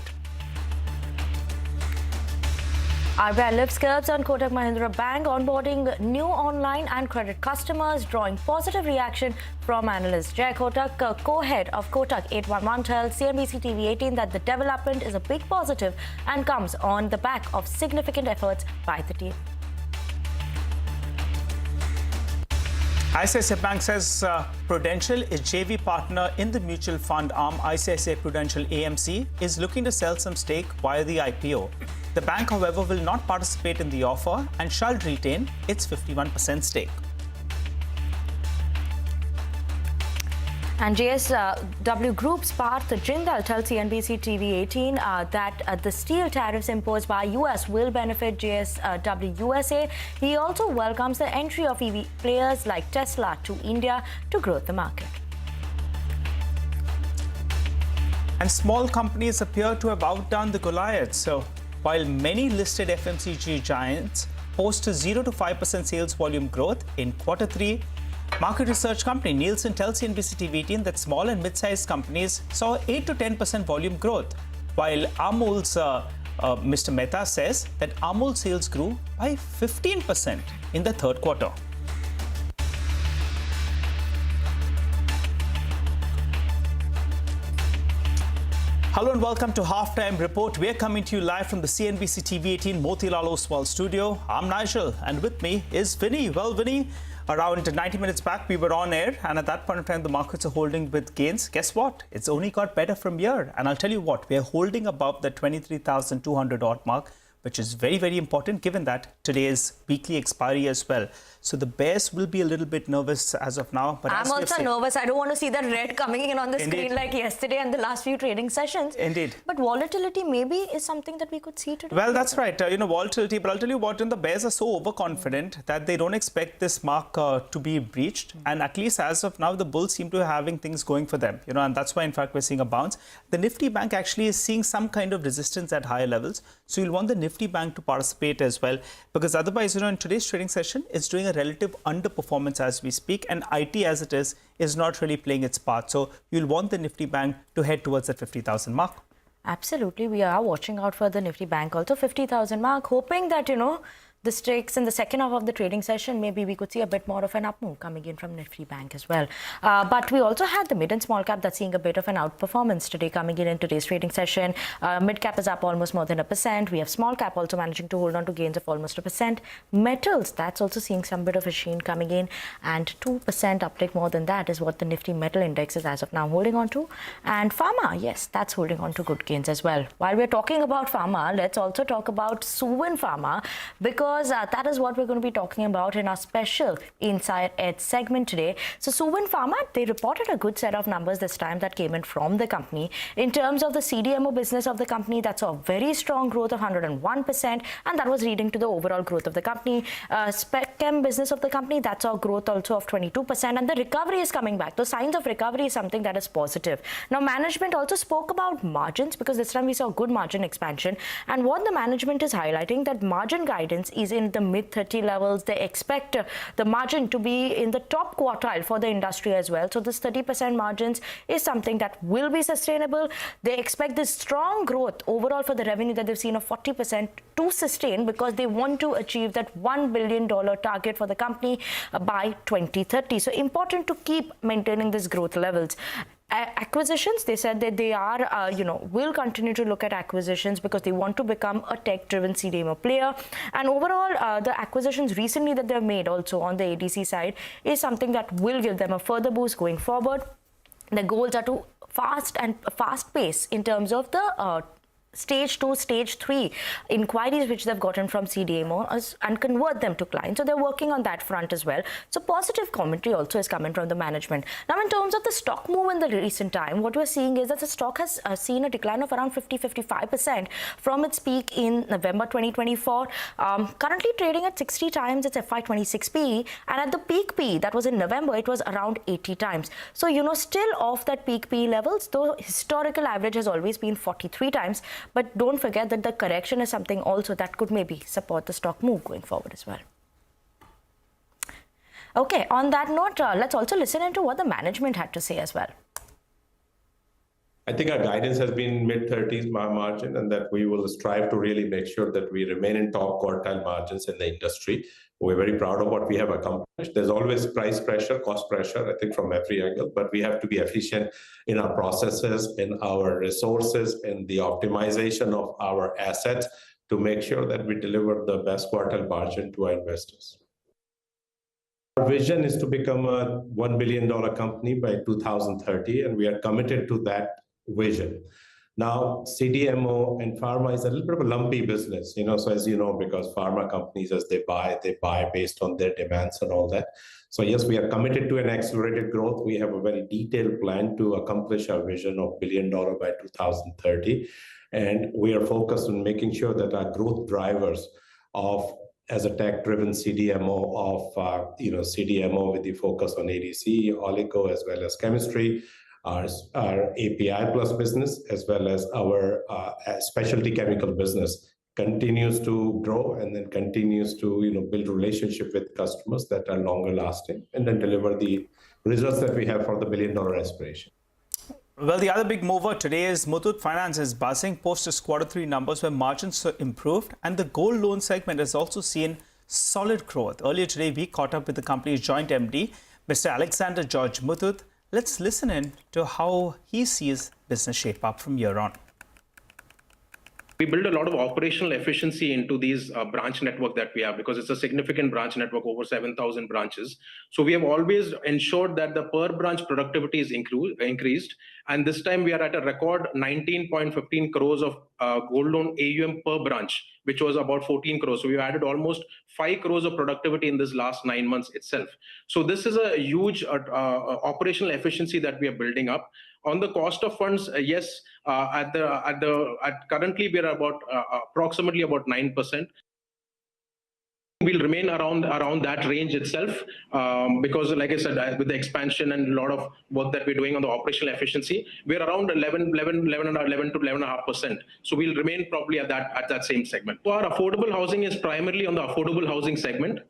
RBI lifts curbs on Kotak Mahindra Bank, onboarding new online and credit customers, drawing positive reaction from analysts. Jay Kotak, co-head of Kotak 811, tells CNBC-TV18 that the development is a big positive and comes on the back of significant efforts by the team. ICICI Bank says Prudential, its JV partner in the mutual fund arm ICICI Prudential AMC, is looking to sell some stake via the IPO. The bank, however, will not participate in the offer and shall retain its 51% stake. And JSW Group's Parth Jindal tells CNBC-TV18 that the steel tariffs imposed by US will benefit JSW USA. He also welcomes the entry of EV players like Tesla to India to grow the market. And small companies appear to have outdone the Goliaths. So while many listed FMCG giants post a 0 to 5% sales volume growth in Q3, market research company Nielsen tells CNBC-TV18 that small and mid-sized companies saw 8 to 10% volume growth, while Amul's Mr. Mehta says that Amul sales grew by 15% in the third quarter. Hello and welcome to Halftime Report. We are coming to you live from the CNBC-TV18 Motilal Oswal studio. I'm Nigel and with me is Vinny. Well, Vinny, around 90 minutes back, we were on air, and at that point of time, the markets are holding with gains. Guess what? It's only got better from here. And I'll tell you what, we are holding above the 23,200 odd mark, which is very, very important given that today's weekly expiry as well. So the bears will be a little bit nervous as of now. But I'm also nervous. I don't want to see that red coming in on the Indeed. screen like yesterday and the last few trading sessions. Indeed. But volatility maybe is something that we could see today. Well, that's right. Volatility. But I'll tell you what, the bears are so overconfident that they don't expect this mark to be breached. And at least as of now, the bulls seem to be having things going for them. And that's why, in fact, we're seeing a bounce. The Nifty Bank actually is seeing some kind of resistance at higher levels. So you'll want the Nifty Bank to participate as well. Because otherwise, in today's trading session, it's doing a relative underperformance as we speak. And IT as it is not really playing its part. So you'll want the Nifty Bank to head towards that 50,000 mark. Absolutely. We are watching out for the Nifty Bank also 50,000 mark, hoping that, the stakes in the second half of the trading session, maybe we could see a bit more of an up move coming in from Nifty Bank as well. But we also had the mid and small cap that's seeing a bit of an outperformance today coming in today's trading session. Mid cap is up almost more than 1%. We have small cap also managing to hold on to gains of almost 1%. Metals, that's also seeing some bit of a sheen coming in, and 2% uptick more than that is what the Nifty Metal Index is as of now holding on to. And Pharma, yes, that's holding on to good gains as well. While we're talking about Pharma, let's also talk about Suven Pharma, because that is what we're going to be talking about in our special Inside Edge segment today. So Suven Pharma, they reported a good set of numbers this time that came in from the company. In terms of the CDMO business of the company, that saw a very strong growth of 101%, and that was leading to the overall growth of the company. Spec Chem business of the company, that saw growth also of 22%, and the recovery is coming back. The signs of recovery is something that is positive. Now, management also spoke about margins, because this time we saw good margin expansion, and what the management is highlighting, that margin guidance is in the mid 30 levels. They expect the margin to be in the top quartile for the industry as well. So this 30% margins is something that will be sustainable. They expect this strong growth overall for the revenue that they've seen of 40% to sustain, because they want to achieve that $1 billion target for the company by 2030. So important to keep maintaining these growth levels. Acquisitions, they said that they are, will continue to look at acquisitions because they want to become a tech-driven CDMO player. And overall, the acquisitions recently that they've made also on the ADC side is something that will give them a further boost going forward. The goals are to fast pace in terms of the stage 2, stage 3 inquiries which they've gotten from CDMOs and convert them to clients. So they're working on that front as well. So positive commentary also is coming from the management. Now, in terms of the stock move in the recent time, what we're seeing is that the stock has seen a decline of around 50-55% from its peak in November 2024. Currently trading at 60 times its FY26 PE, and at the peak PE that was in November, it was around 80 times. So, still off that peak PE levels, though historical average has always been 43 times. But don't forget that the correction is something also that could maybe support the stock move going forward as well. Okay, on that note, let's also listen into what the management had to say as well. I think our guidance has been mid-30s margin, and that we will strive to really make sure that we remain in top quartile margins in the industry. We're very proud of what we have accomplished. There's always price pressure, cost pressure, I think, from every angle, but we have to be efficient in our processes, in our resources, in the optimization of our assets to make sure that we deliver the best quartile margin to our investors. Our vision is to become a $1 billion company by 2030, and we are committed to that vision. Now, CDMO and pharma is a little bit of a lumpy business, so as you know, because pharma companies, as they buy based on their demands and all that. So yes, we are committed to an accelerated growth. We have a very detailed plan to accomplish our vision of $1 billion by 2030. And we are focused on making sure that our growth drivers as a tech-driven CDMO CDMO with the focus on ADC, oligo, as well as chemistry, our API plus business, as well as our specialty chemical business continues to grow and then continues to build relationship with customers that are longer lasting and then deliver the results that we have for the $1 billion aspiration. Well, the other big mover today is Muthoot Finance is buzzing post its Q3 numbers where margins improved, and the gold loan segment has also seen solid growth. Earlier today, we caught up with the company's joint MD, Mr. Alexander George Muthoot. Let's listen in to how he sees business shape up from here on. We build a lot of operational efficiency into these branch network that we have, because it's a significant branch network, over 7,000 branches. So we have always ensured that the per branch productivity is increased. And this time we are at a record 19.15 crores of gold loan AUM per branch, which was about 14 crores. So we added almost 5 crores of productivity in this last 9 months itself. So this is a huge operational efficiency that we are building up. On the cost of funds, yes, currently we are about approximately about 9%. We'll remain around that range itself because, like I said, with the expansion and a lot of work that we're doing on the operational efficiency, we're around 11 to 11.5%. So we'll remain probably at that same segment. So our affordable housing is primarily on the affordable housing segment.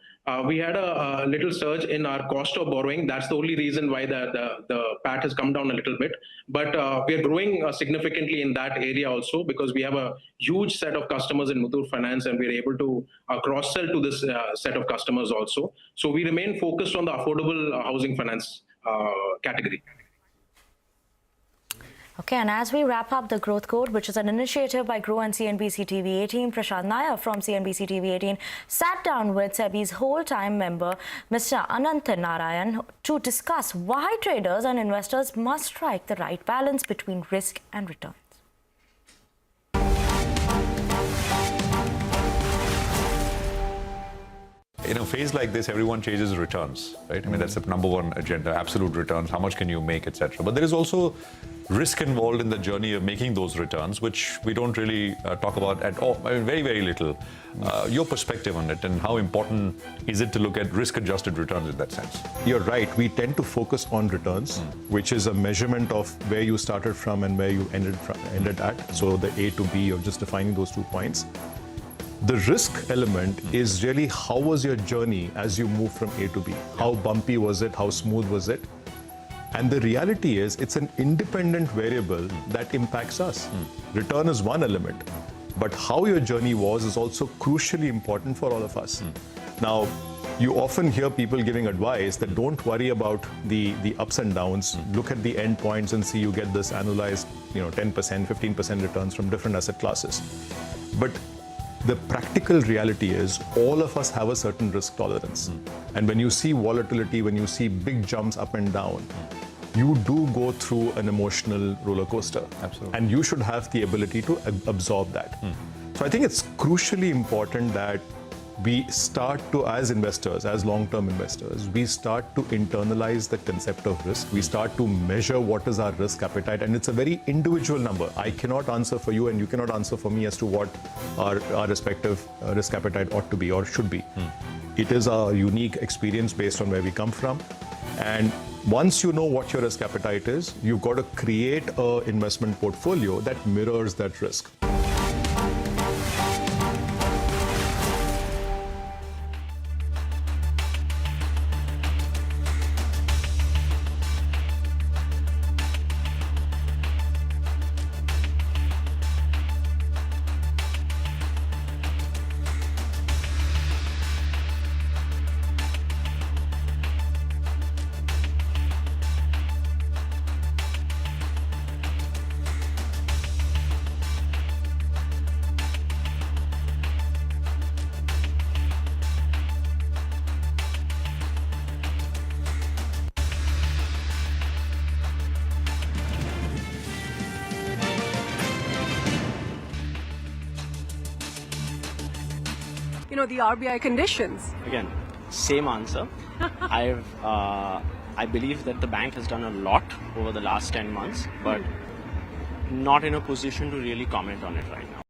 We had a little surge in our cost of borrowing. That's the only reason why the PAT has come down a little bit. But we are growing significantly in that area also because we have a huge set of customers in Muthoot Finance and we're able to cross-sell to this set of customers also. So we remain focused on the affordable housing finance category. Okay, and as we wrap up the Growth Code, which is an initiative by Grow and CNBC-TV18, Prashant Nair from CNBC-TV18 sat down with SEBI's whole-time member, Mr. Anant Narayan, to discuss why traders and investors must strike the right balance between risk and return. In a phase like this, everyone chases returns, right? I mean, that's the number one agenda, absolute returns, how much can you make, etc. But there is also risk involved in the journey of making those returns, which we don't really talk about at all, I mean, very, very little. Your perspective on it and how important is it to look at risk-adjusted returns in that sense? You're right. We tend to focus on returns, which is a measurement of where you started from and where you ended at. So the A to B, of just defining those 2 points. The risk element is really how was your journey as you move from A to B? How bumpy was it? How smooth was it? And the reality is it's an independent variable that impacts us. Return is one element, but how your journey was is also crucially important for all of us. Now, you often hear people giving advice that don't worry about the ups and downs. Look at the end points and see you get this annualized, 10%, 15% returns from different asset classes. But the practical reality is all of us have a certain risk tolerance. And when you see volatility, when you see big jumps up and down, you do go through an emotional roller coaster. Absolutely. And you should have the ability to absorb that. So I think it's crucially important that we start to, as investors, as long-term investors, we start to internalize the concept of risk. We start to measure what is our risk appetite, and it's a very individual number. I cannot answer for you and you cannot answer for me as to what our respective risk appetite ought to be or should be. It is a unique experience based on where we come from. And once you know what your risk appetite is, you've got to create an investment portfolio that mirrors that risk. The RBI conditions. Again, same answer. I believe that the bank has done a lot over the last 10 months, but not in a position to really comment on it right now.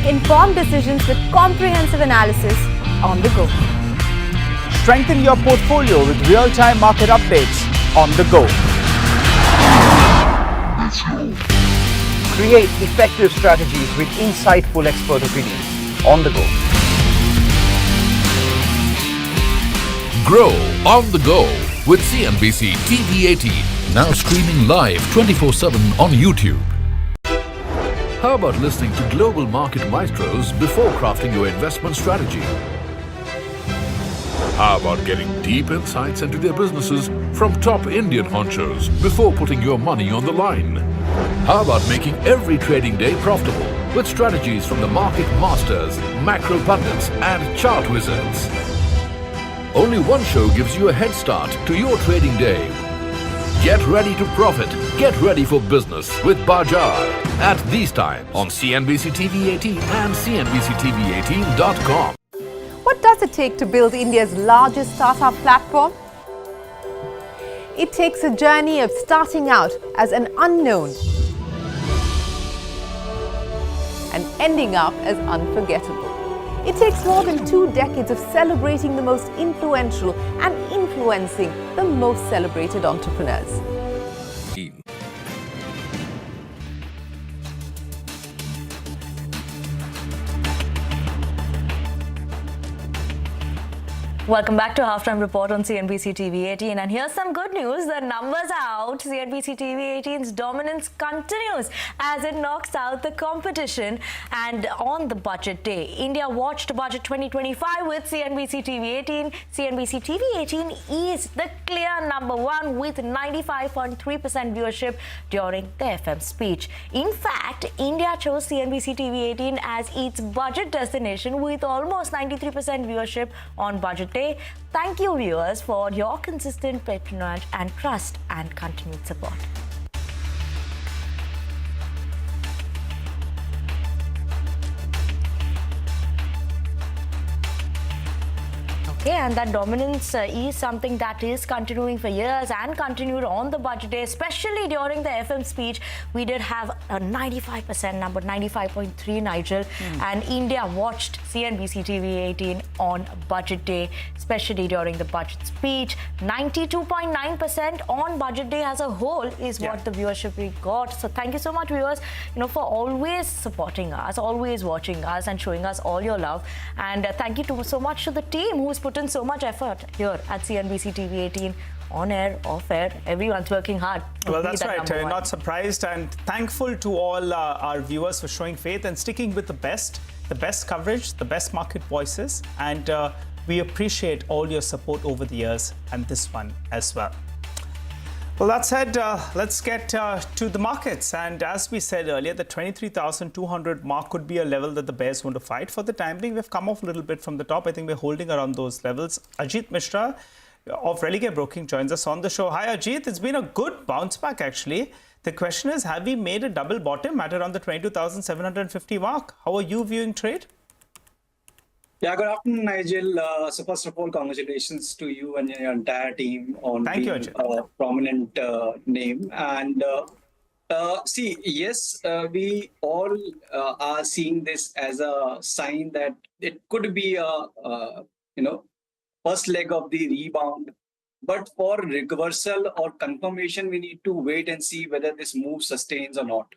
informed decisions with comprehensive analysis on the go. Strengthen your portfolio with real-time market updates on the go. Create effective strategies with insightful expert opinions on the go. Grow on the go with CNBC-TV18, now streaming live 24/7 on YouTube. How about listening to global market maestros before crafting your investment strategy? How about getting deep insights into their businesses from top Indian honchos before putting your money on the line? How about making every trading day profitable with strategies from the market masters, macro pundits and chart wizards? Only one show gives you a head start to your trading day. Get ready to profit. Get ready for business with Bajar at these times on CNBC-TV18 and CNBC-TV18.com. What does it take to build India's largest startup platform? It takes a journey of starting out as an unknown and ending up as unforgettable. It takes more than 2 decades of celebrating the most influential and influencing the most celebrated entrepreneurs. Welcome back to Halftime Report on CNBC-TV18, and here's some good news. The numbers are out. CNBC-TV18's dominance continues as it knocks out the competition. And on the budget day, India watched Budget 2025 with CNBC-TV18. CNBC-TV18 is the clear #1 with 95.3% viewership during the FM speech. In fact, India chose CNBC-TV18 as its budget destination with almost 93% viewership on budget day. Thank you, viewers, for your consistent patronage and trust and continued support. Okay, and that dominance is something that is continuing for years and continued on the budget day, especially during the FM speech. We did have a 95% number, 95.3, Nigel, and India watched CNBC-TV18 on budget day, especially during the budget speech. 92.9% on budget day as a whole is what the viewership we got. So thank you so much, viewers, for always supporting us, always watching us and showing us all your love. And thank you so much to the team who's put in so much effort here at CNBC-TV18, on air, off air. Everyone's working hard. Well, that's right. Not surprised and thankful to all our viewers for showing faith and sticking with the best coverage, the best market voices, and we appreciate all your support over the years and this one as well. Well, that said, let's get to the markets. And as we said earlier, the 23,200 mark could be a level that the bears want to fight. For the time being, we've come off a little bit from the top. I think we're holding around those levels. Ajit Mishra of Religare Broking joins us on the show. Hi, Ajit. It's been a good bounce back, actually. The question is, have we made a double bottom at around the 22,750 mark? How are you viewing trade? Yeah, good afternoon, Nigel. So first of all, congratulations to you and your entire team on being a prominent name. And see, yes, we all are seeing this as a sign that it could be a first leg of the rebound. But for reversal or confirmation, we need to wait and see whether this move sustains or not.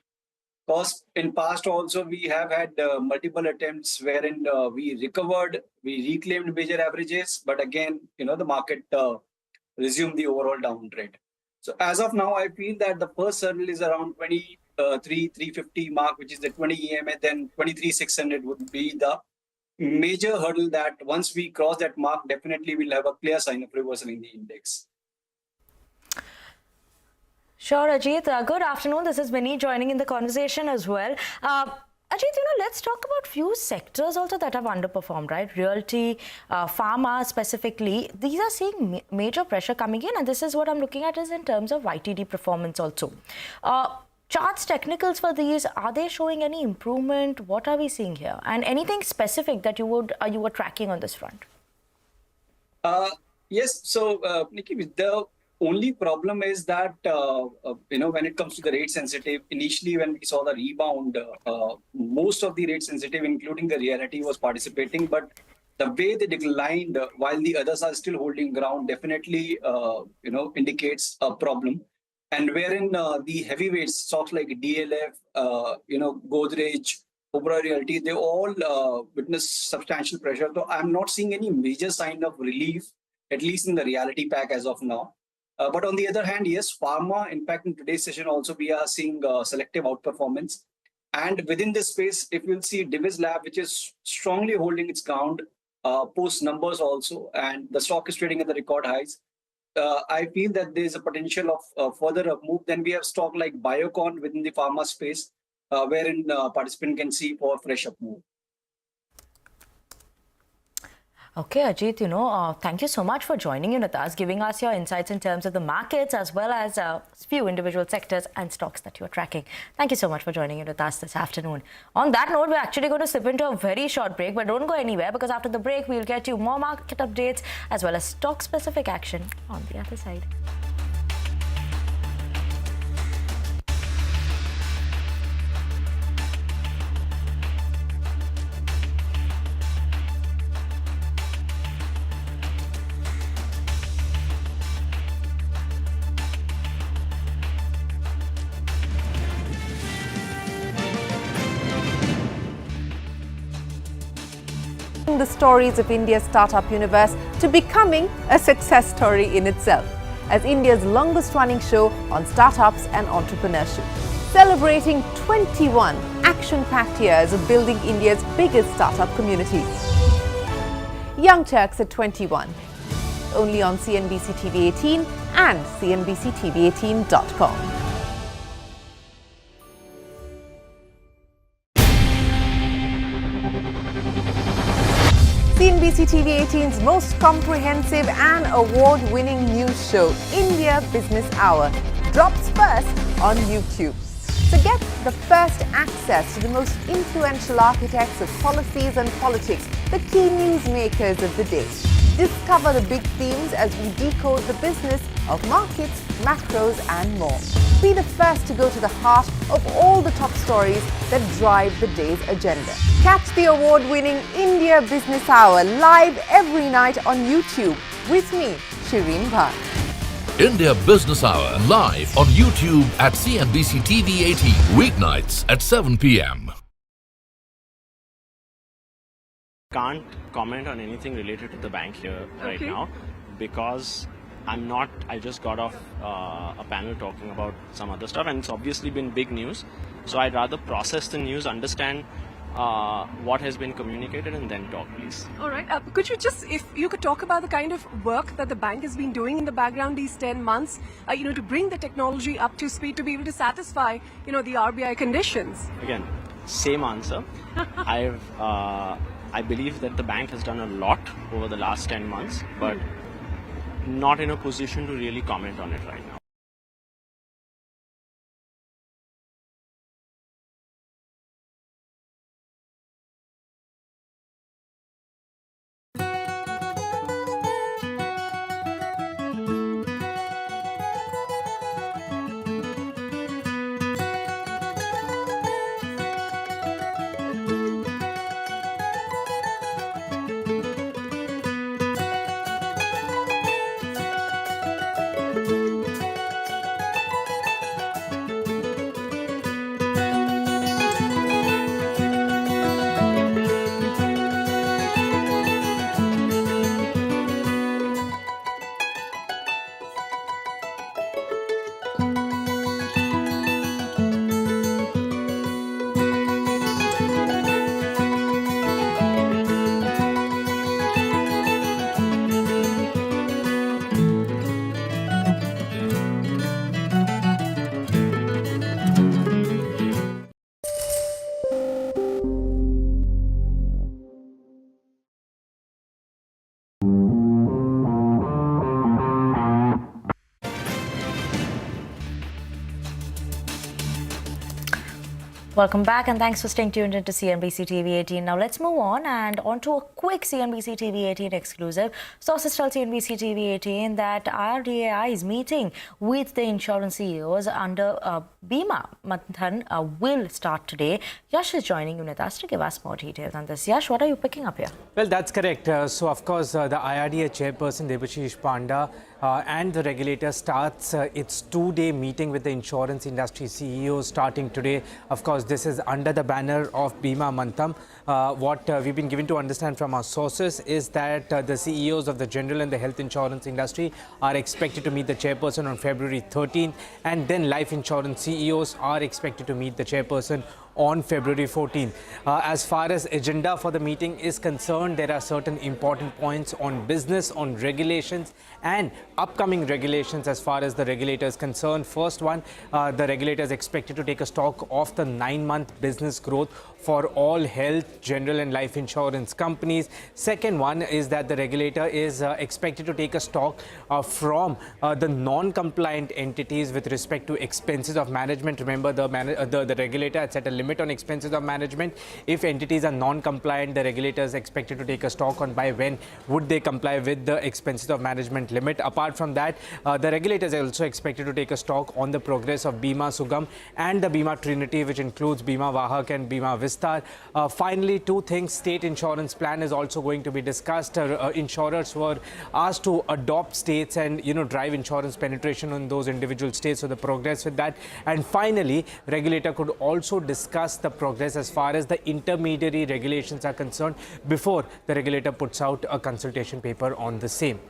Because in past also we have had multiple attempts wherein we recovered, we reclaimed major averages, but again, the market resumed the overall down trend. So as of now, I feel that the first hurdle is around 23,350 mark, which is the 20 EMA, then 23,600 would be the major hurdle that once we cross that mark, definitely we'll have a clear sign of reversal in the index. Sure, Ajit. Good afternoon. This is Vinny joining in the conversation as well. Ajit, let's talk about few sectors also that have underperformed, right? Realty, pharma specifically. These are seeing major pressure coming in, and this is what I'm looking at is in terms of YTD performance also. Charts, technicals for these, are they showing any improvement? What are we seeing here? And anything specific that you were tracking on this front? Yes. So, Nikki, with the only problem is that, when it comes to the rate sensitive, initially when we saw the rebound, most of the rate sensitive, including the reality, was participating. But the way they declined while the others are still holding ground definitely, indicates a problem. And wherein the heavyweights, stocks like DLF, Godrej, Oberoi Realty, they all witness substantial pressure. So I'm not seeing any major sign of relief, at least in the reality pack as of now. But on the other hand, yes, pharma, in fact, in today's session also, we are seeing selective outperformance. And within this space, if you'll see Divi's Lab, which is strongly holding its ground, post numbers also, and the stock is trading at the record highs. I feel that there is a potential of further move. Then we have stock like Biocon within the pharma space, wherein participant can see for fresh up move. Okay, Ajit, thank you so much for joining in with us, giving us your insights in terms of the markets as well as a few individual sectors and stocks that you're tracking. Thank you so much for joining in with us this afternoon. On that note, we're actually going to slip into a very short break, but don't go anywhere because after the break, we'll get you more market updates as well as stock-specific action on the other side. The stories of India's startup universe to becoming a success story in itself as India's longest running show on startups and entrepreneurship, celebrating 21 action-packed years of building India's biggest startup community. Young Turks at 21, only on CNBC-TV18 and CNBC-TV18.com. CNBC-TV18's most comprehensive and award-winning news show, India Business Hour, drops first on YouTube. So get the first access to the most influential architects of policies and politics, the key newsmakers of the day. Discover the big themes as we decode the business of markets, macros and more. Be the first to go to the heart of all the top stories that drive the day's agenda. Catch the award-winning India Business Hour live every night on YouTube with me, Shireen Bhatt. India Business Hour live on YouTube at CNBC TV18 weeknights at 7 p.m. Can't comment on anything related to the bank here right now because I just got off a panel talking about some other stuff and it's obviously been big news. So I'd rather process the news, understand what has been communicated and then talk, please. All right. Could you just, if you could talk about the kind of work that the bank has been doing in the background these 10 months, to bring the technology up to speed to be able to satisfy, the RBI conditions? Again, same answer. I believe that the bank has done a lot over the last 10 months, but not in a position to really comment on it right now. Welcome back and thanks for staying tuned into CNBC-TV18. Now let's move on and onto a quick CNBC-TV18 exclusive. Sources tell CNBC-TV18 that IRDAI is meeting with the insurance CEOs under Bima Manthan will start today. Yash is joining you with us to give us more details on this. Yash, what are you picking up here? Well, that's correct. So, of course, the IRDA chairperson Debashish Panda and the regulator starts its two-day meeting with the insurance industry CEOs starting today. Of course, this is under the banner of Bima Mantham. What we've been given to understand from our sources is that the CEOs of the general and the health insurance industry are expected to meet the chairperson on February 13th, and then life insurance CEOs are expected to meet the chairperson on February 14th. As far as agenda for the meeting is concerned, there are certain important points on business, on regulations and upcoming regulations as far as the regulator is concerned. First one, the regulator is expected to take a stock of the 9-month business growth for all health, general and life insurance companies. Second one is that the regulator is expected to take a stock from the non-compliant entities with respect to expenses of management. Remember, the regulator had set a limit on expenses of management. If entities are non-compliant, the regulator is expected to take a stock on by when would they comply with the expenses of management limit. Apart from that, the regulator is also expected to take a stock on the progress of Bima Sugam and the Bima Trinity, which includes Bima Vahak and Bima Vistar. Finally, two things. State insurance plan is also going to be discussed. Insurers were asked to adopt states and drive insurance penetration in those individual states, so the progress with that. And finally, regulator could also discuss the progress as far as the intermediary regulations are concerned before the regulator puts out a consultation paper on the same.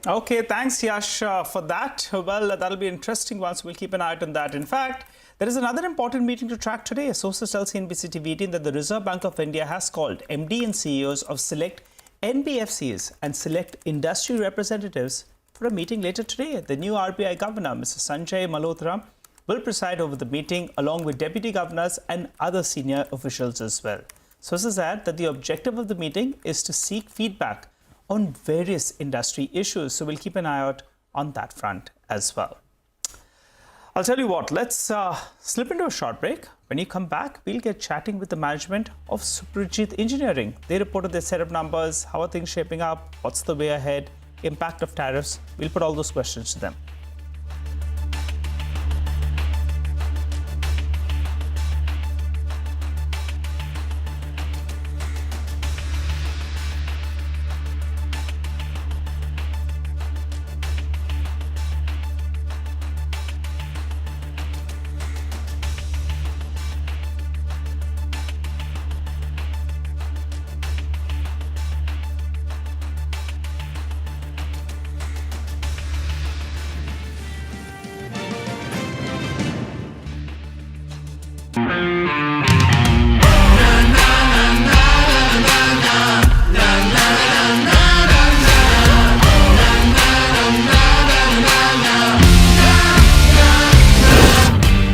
Okay, thanks Yash for that. Well, that'll be interesting once. We'll keep an eye out on that. In fact, there is another important meeting to track today. Sources tell CNBC-TV18 that the Reserve Bank of India has called MD and CEOs of select NBFCs and select industry representatives for a meeting later today. The new RBI governor, Mr. Sanjay Malhotra, will preside over the meeting along with deputy governors and other senior officials as well. Sources add that the objective of the meeting is to seek feedback on various industry issues. So we'll keep an eye out on that front as well. I'll tell you what, let's slip into a short break. When you come back, we'll get chatting with the management of Suprajit Engineering. They reported their set of numbers. How are things shaping up? What's the way ahead? Impact of tariffs? We'll put all those questions to them.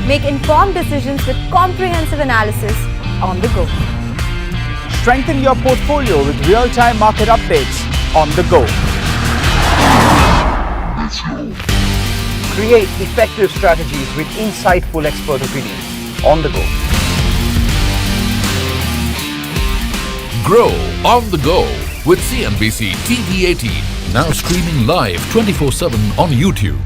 Make informed decisions with comprehensive analysis on the go. Strengthen your portfolio with real-time market updates on the go. Create effective strategies with insightful expert opinions on the go. Grow on the go with CNBC TV18, now streaming live 24/7 on YouTube.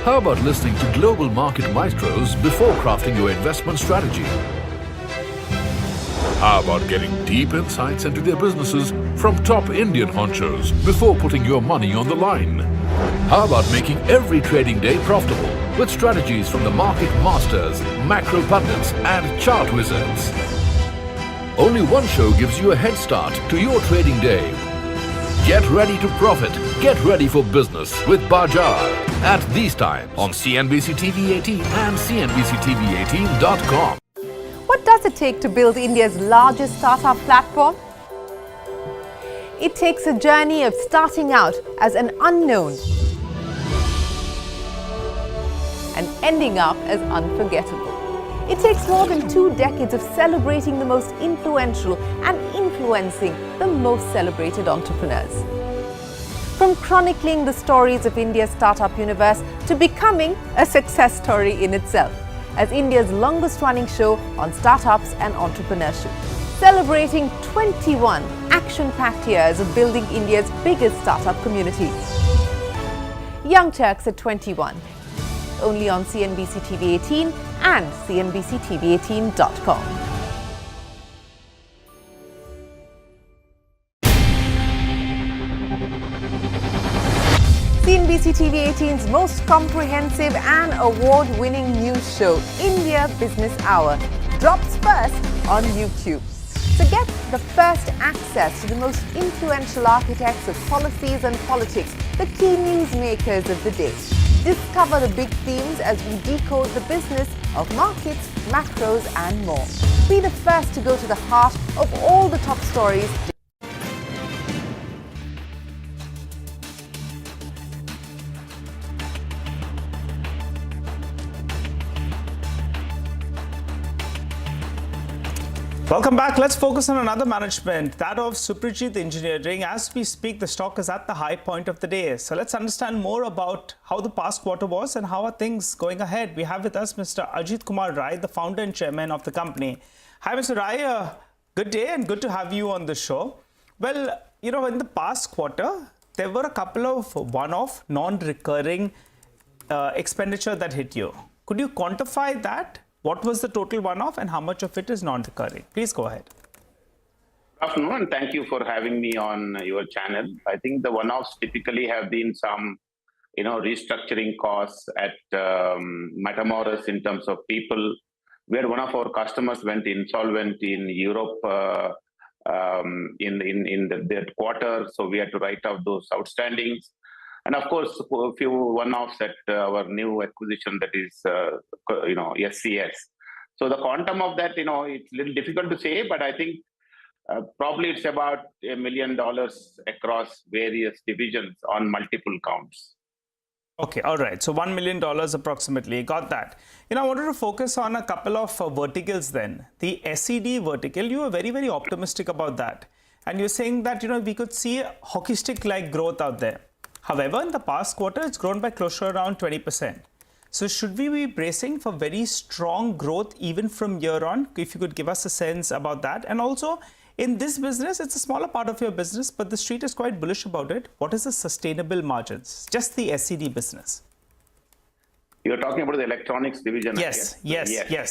How about listening to global market maestros before crafting your investment strategy? How about getting deep insights into their businesses from top Indian honchos before putting your money on the line? How about making every trading day profitable with strategies from the market masters, macro pundits and chart wizards? Only one show gives you a head start to your trading day. Get ready to profit. Get ready for business with Bajar at these times on CNBC TV18 and CNBC-TV18.com. What does it take to build India's largest startup platform? It takes a journey of starting out as an unknown and ending up as unforgettable. It takes more than 2 decades of celebrating the most influential and influencing the most celebrated entrepreneurs. From chronicling the stories of India's startup universe to becoming a success story in itself. as India's longest-running show on startups and entrepreneurship. Celebrating 21 action-packed years of building India's biggest startup community. Young Turks at 21. Only on CNBC-TV18 and CNBC-TV18.com. CNBC-TV18's most comprehensive and award-winning news show, India Business Hour, drops first on YouTube. So get the first access to the most influential architects of policies and politics, the key newsmakers of the day. Discover the big themes as we decode the business of markets, macros and more. Be the first to go to the heart of all the top stories. Welcome back. Let's focus on another management, that of Suprajit Engineering. As we speak, the stock is at the high point of the day. So let's understand more about how the past quarter was and how are things going ahead. We have with us Mr. Ajit Kumar Rai, the founder and chairman of the company. Hi, Mr. Rai. Good day and good to have you on the show. Well, you know, in the past quarter, there were a couple of one-off, non-recurring expenditure that hit you. Could you quantify that? What was the total one-off and how much of it is non-recurring? Please go ahead. Good afternoon and thank you for having me on your channel. I think the one-offs typically have been some, restructuring costs at Matamoros in terms of people. Where one of our customers went insolvent in Europe in that quarter, so we had to write off those outstandings. And of course, a few one-offs at our new acquisition, that is, SCS. So the quantum of that, it's a little difficult to say, but I think probably it's about $1 million across various divisions on multiple counts. Okay, all right. So $1 million approximately. Got that. I wanted to focus on a couple of verticals then. The SED vertical, you were very, very optimistic about that. And you're saying that, we could see a hockey stick-like growth out there. However, in the past quarter, it's grown by close to around 20%. So should we be bracing for very strong growth even from here on? If you could give us a sense about that. And also, in this business, it's a smaller part of your business, but the street is quite bullish about it. What is the sustainable margins? Just the SED business. You're talking about the electronics division? Yes.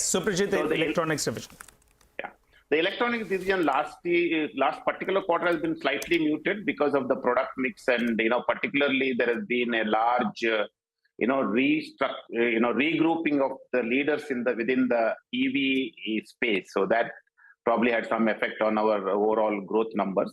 Suprajit, the electronics division. The electronics division last particular quarter has been slightly muted because of the product mix, and particularly there has been a large regrouping of the leaders within the EV space. So that probably had some effect on our overall growth numbers.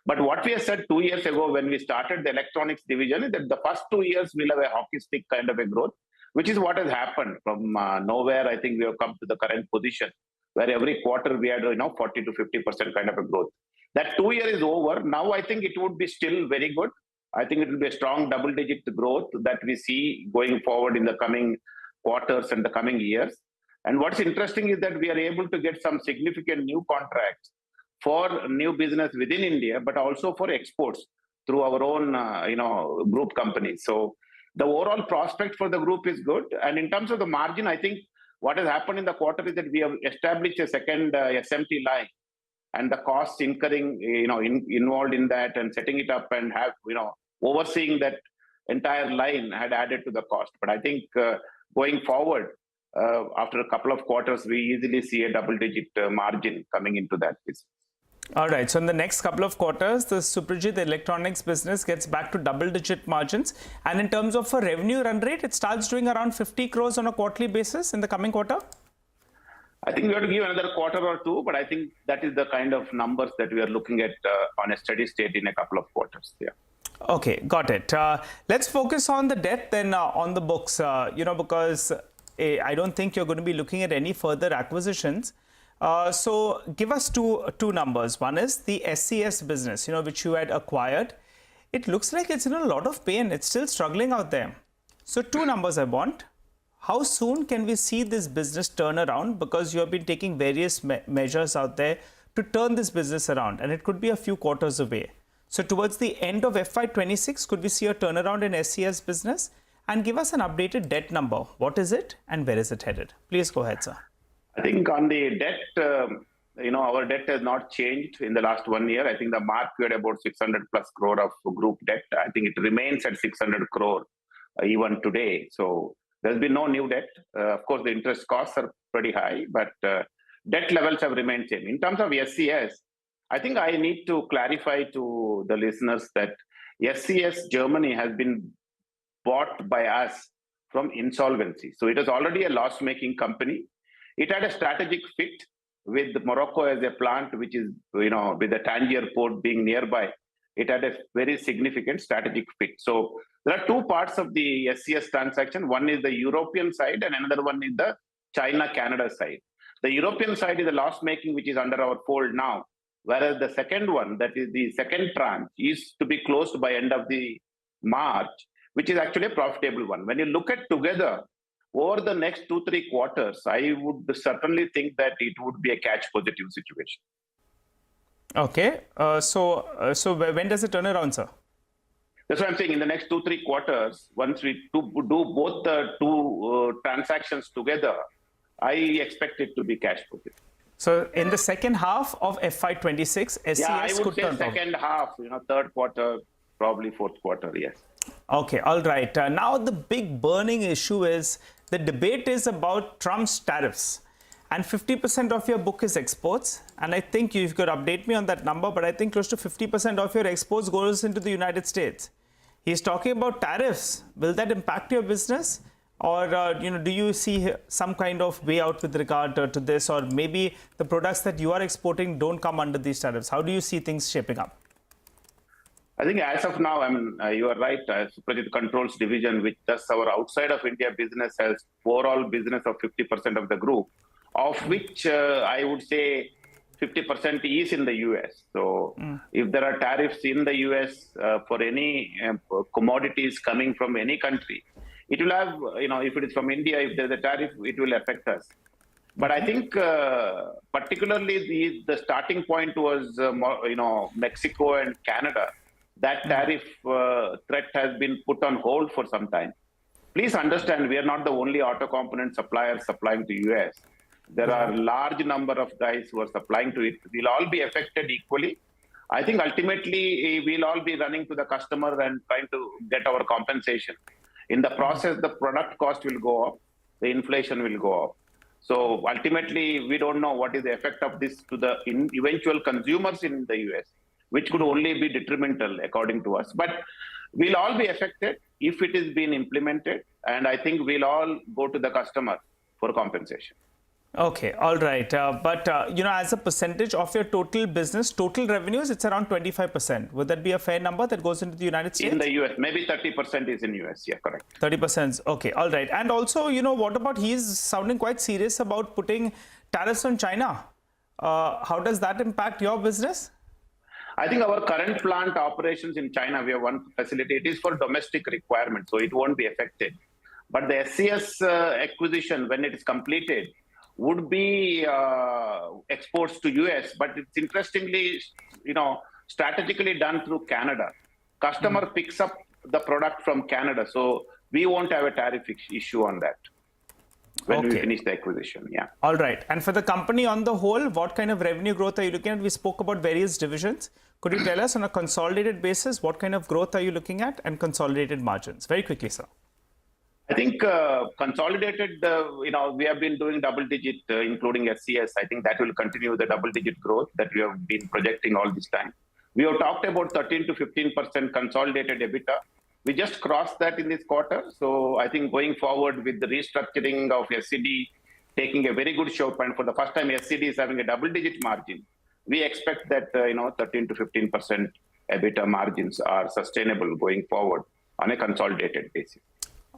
But what we have said 2 years ago when we started the electronics division is that the first 2 years we'll have a hockey stick kind of a growth, which is what has happened. From nowhere, I think we have come to the current position, where every quarter we had 40 to 50% kind of a growth. That 2 year is over. Now I think it would be still very good. I think it will be a strong double-digit growth that we see going forward in the coming quarters and the coming years. And what's interesting is that we are able to get some significant new contracts for new business within India, but also for exports through our own group companies. So the overall prospect for the group is good. And in terms of the margin, I think what has happened in the quarter is that we have established a second SMT line, and the costs incurring, involved in that and setting it up and have, overseeing that entire line had added to the cost. But I think going forward, after a couple of quarters, we easily see a double-digit margin coming into that business. All right. So in the next couple of quarters, the Suprajit electronics business gets back to double-digit margins. And in terms of a revenue run rate, it starts doing around 50 crores on a quarterly basis in the coming quarter? I think we have to give another quarter or two, but I think that is the kind of numbers that we are looking at on a steady state in a couple of quarters. Yeah. Okay, got it. Let's focus on the debt then on the books, because I don't think you're going to be looking at any further acquisitions. So give us two numbers. One is the SCS business, which you had acquired. It looks like it's in a lot of pain. It's still struggling out there. So two numbers I want. How soon can we see this business turn around? Because you have been taking various measures out there to turn this business around, and it could be a few quarters away. So towards the end of FY26, could we see a turnaround in SCS business? and give us an updated debt number. What is it and where is it headed? Please go ahead, sir. I think on the debt, our debt has not changed in the last 1 year. I think the mark we had about 600 plus crore of group debt. I think it remains at 600 crore even today. So there's been no new debt. Of course, the interest costs are pretty high, but debt levels have remained same. In terms of SCS, I think I need to clarify to the listeners that SCS Germany has been bought by us from insolvency. So it is already a loss-making company. It had a strategic fit with Morocco as a plant, which is, with the Tangier port being nearby. It had a very significant strategic fit. So there are two parts of the SCS transaction. One is the European side and another one is the China-Canada side. The European side is a loss-making, which is under our fold now, whereas the second one, that is the second tranche, is to be closed by end of the March, which is actually a profitable one. When you look at together, over the next 2-3 quarters, I would certainly think that it would be a cash positive situation. Okay. So when does it turn around, sir? That's what I'm saying. In the next 2-3 quarters, once we do both the two transactions together, I expect it to be cash positive. So in the second half of FY26, SCS I would could say turn second half, third quarter, probably fourth quarter, yes. Okay, all right. Now the big burning issue is the debate is about Trump's tariffs. And 50% of your book is exports. And I think you could update me on that number, but I think close to 50% of your exports goes into the United States. He's talking about tariffs. Will that impact your business? Or, do you see some kind of way out with regard to this? Or maybe the products that you are exporting don't come under these tariffs. How do you see things shaping up? I think as of now, you are right. Suprajit Controls Division, which does our outside of India business, has overall business of 50% of the group, of which I would say 50% is in the US. So if there are tariffs in the US for any commodities coming from any country, it will have, if it is from India, if there's a tariff, it will affect us. But I think particularly the starting point was, Mexico and Canada. That tariff threat has been put on hold for some time. Please understand, we are not the only auto component supplier supplying to US. There are a large number of guys who are supplying to it. We'll all be affected equally. I think ultimately we'll all be running to the customer and trying to get our compensation. In the process, the product cost will go up, the inflation will go up. So ultimately, we don't know what is the effect of this to the eventual consumers in the US, which could only be detrimental according to us. But we'll all be affected if it is being implemented. And I think we'll all go to the customer for compensation. Okay, all right. But as a percentage of your total business, total revenues, it's around 25%. Would that be a fair number that goes into the United States? In the US, maybe 30% is in US. Yeah, correct. 30%. Okay, all right. And also, what about he's sounding quite serious about putting tariffs on China. How does that impact your business? I think our current plant operations in China, we have one facility. It is for domestic requirements, so it won't be affected. But the SCS acquisition, when it is completed, would be exports to US, but it's interestingly, strategically done through Canada. Customer picks up the product from Canada, so we won't have a tariff issue on that when we finish the acquisition. Yeah. All right. And for the company on the whole, what kind of revenue growth are you looking at? We spoke about various divisions. Could you tell us on a consolidated basis, what kind of growth are you looking at and consolidated margins? Very quickly, sir. I think consolidated, we have been doing double digit, including SCS. I think that will continue the double digit growth that we have been projecting all this time. We have talked about 13 to 15% consolidated EBITDA. We just crossed that in this quarter. So I think going forward with the restructuring of SCD, taking a very good show point for the first time, SCD is having a double digit margin. We expect that, 13 to 15% EBITDA margins are sustainable going forward on a consolidated basis.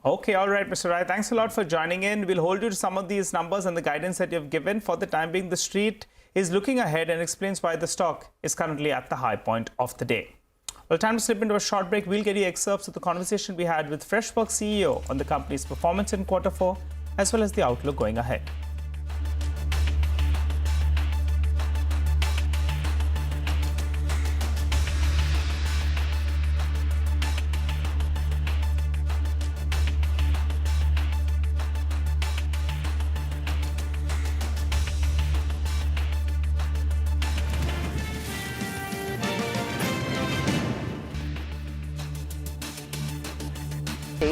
Okay, all right, Mr. Rai. Thanks a lot for joining in. We'll hold you to some of these numbers and the guidance that you've given. For the time being, the street is looking ahead and explains why the stock is currently at the high point of the day. Well, time to slip into a short break. We'll get you excerpts of the conversation we had with Freshworks CEO on the company's performance in Q4, as well as the outlook going ahead.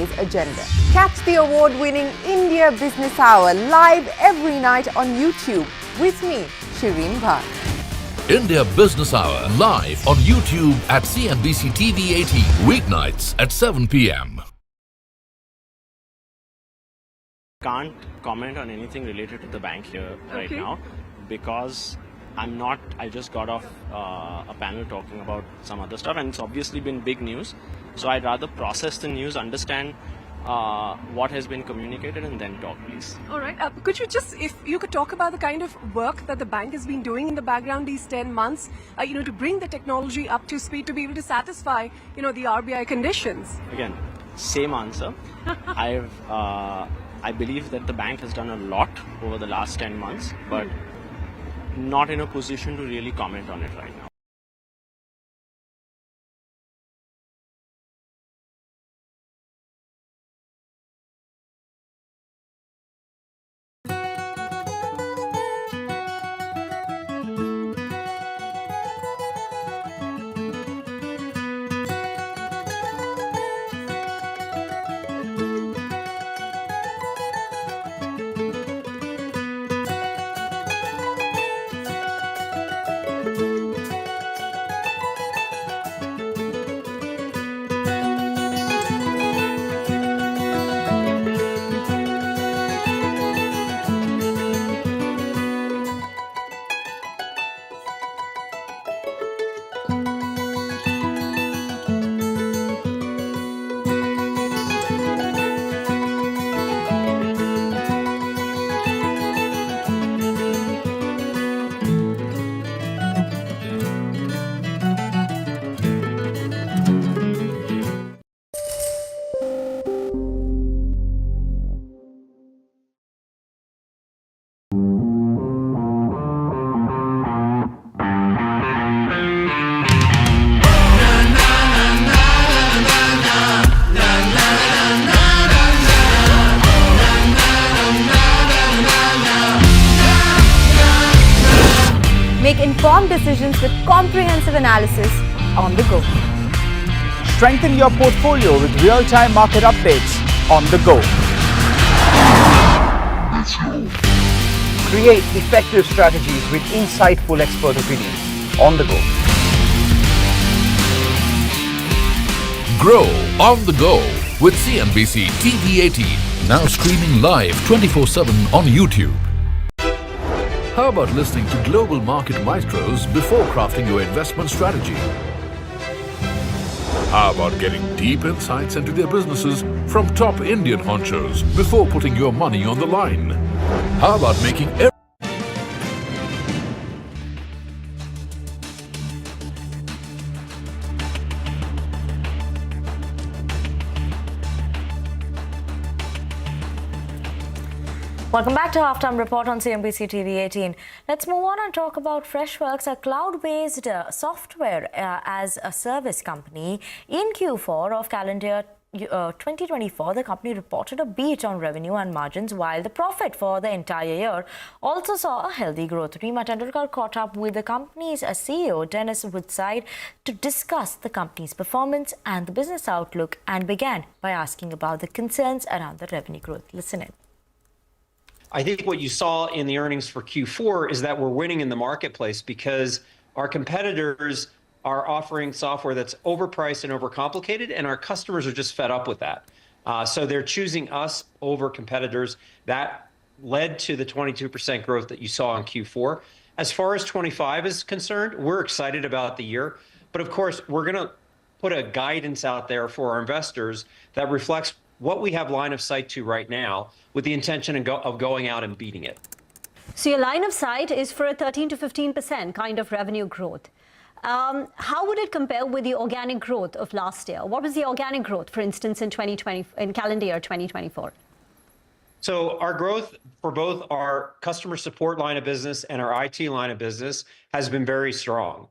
today's agenda. Catch the award-winning India Business Hour live every night on YouTube with me, Shireen Bhan. India Business Hour live on YouTube at CNBC-TV18 weeknights at 7 p.m. Can't comment on anything related to the bank here right now because I just got off a panel talking about some other stuff and it's obviously been big news. So I'd rather process the news, understand what has been communicated and then talk, please. All right. Could you just, if you could talk about the kind of work that the bank has been doing in the background these 10 months, to bring the technology up to speed to be able to satisfy, the RBI conditions? Again, same answer. I believe that the bank has done a lot over the last 10 months, but not in a position to really comment on it right now. Make informed decisions with comprehensive analysis on the go. Strengthen your portfolio with real-time market updates on the go. Create effective strategies with insightful expert opinions on the go. Grow on the go with CNBC TV18, now streaming live 24/7 on YouTube. How about listening to global market maestros before crafting your investment strategy? How about getting deep insights into their businesses from top Indian honchos before putting your money on the line? How about making Welcome back to Halftime Report on CNBC TV18. Let's move on and talk about Freshworks, a cloud-based software as a service company. In Q4 of calendar 2024, the company reported a beat on revenue and margins, while the profit for the entire year also saw a healthy growth. Reema Tendulkar caught up with the company's CEO, Dennis Woodside, to discuss the company's performance and the business outlook, and began by asking about the concerns around the revenue growth. Listen in. I think what you saw in the earnings for Q4 is that we're winning in the marketplace because our competitors are offering software that's overpriced and overcomplicated, and our customers are just fed up with that. So they're choosing us over competitors. That led to the 22% growth that you saw in Q4. As far as 25 is concerned, we're excited about the year. But of course, we're going to put a guidance out there for our investors that reflects what we have line of sight to right now, with the intention of going out and beating it. So your line of sight is for a 13 to 15% kind of revenue growth. How would it compare with the organic growth of last year? What was the organic growth, for instance, in calendar year 2024? So our growth for both our customer support line of business and our IT line of business has been very strong.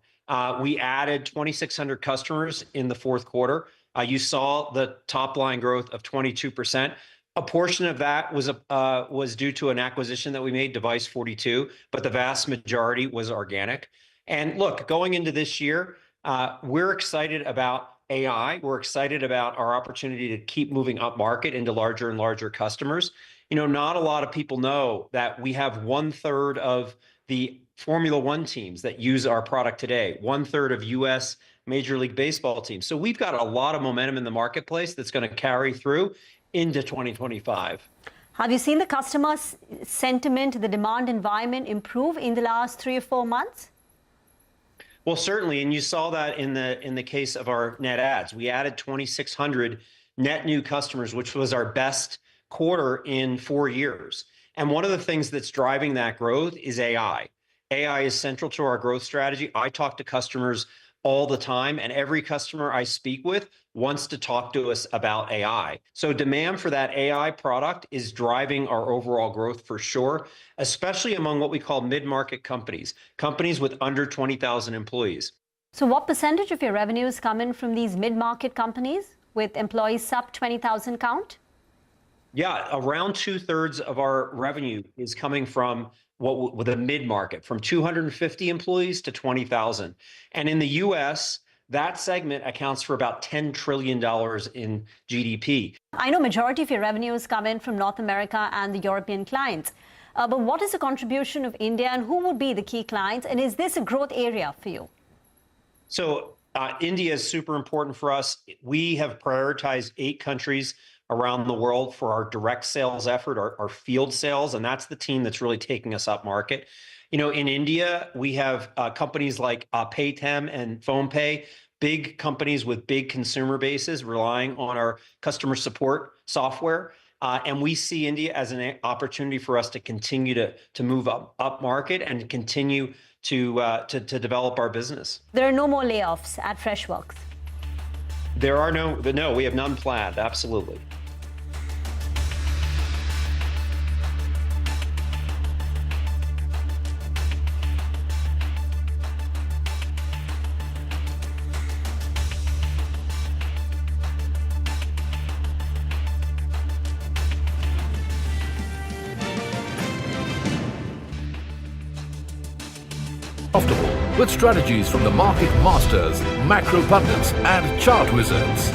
We added 2,600 customers in the fourth quarter. You saw the top line growth of 22%. A portion of that was due to an acquisition that we made, Device 42, but the vast majority was organic. And look, going into this year, we're excited about AI. We're excited about our opportunity to keep moving up market into larger and larger customers. Not a lot of people know that we have 1/3 of the Formula One teams that use our product today, 1/3 of US Major League Baseball teams. So we've got a lot of momentum in the marketplace that's going to carry through into 2025. Have you seen the customer sentiment, the demand environment improve in the last 3 or 4 months? Well, certainly, and you saw that in the case of our net adds. We added 2,600 net new customers, which was our best quarter in 4 years. And one of the things that's driving that growth is AI. AI is central to our growth strategy. I talk to customers all the time, and every customer I speak with wants to talk to us about AI. So demand for that AI product is driving our overall growth for sure, especially among what we call mid-market companies, companies with under 20,000 employees. So what percentage of your revenues come in from these mid-market companies with employees sub 20,000 count? Yeah, around 2/3 of our revenue is coming from with a mid-market, from 250 employees to 20,000. And in the US, that segment accounts for about $10 trillion in GDP. I know majority of your revenues come in from North America and the European clients. But what is the contribution of India and who would be the key clients? And is this a growth area for you? So India is super important for us. We have prioritized 8 countries around the world for our direct sales effort, our field sales, and that's the team that's really taking us up market. In India, we have companies like Paytm and PhonePe, big companies with big consumer bases relying on our customer support software. And we see India as an opportunity for us to continue to move up market and continue to develop our business. There are no more layoffs at Freshworks. There are no, we have none planned, absolutely. Profitable with strategies from the market masters, macro pundits, and chart wizards.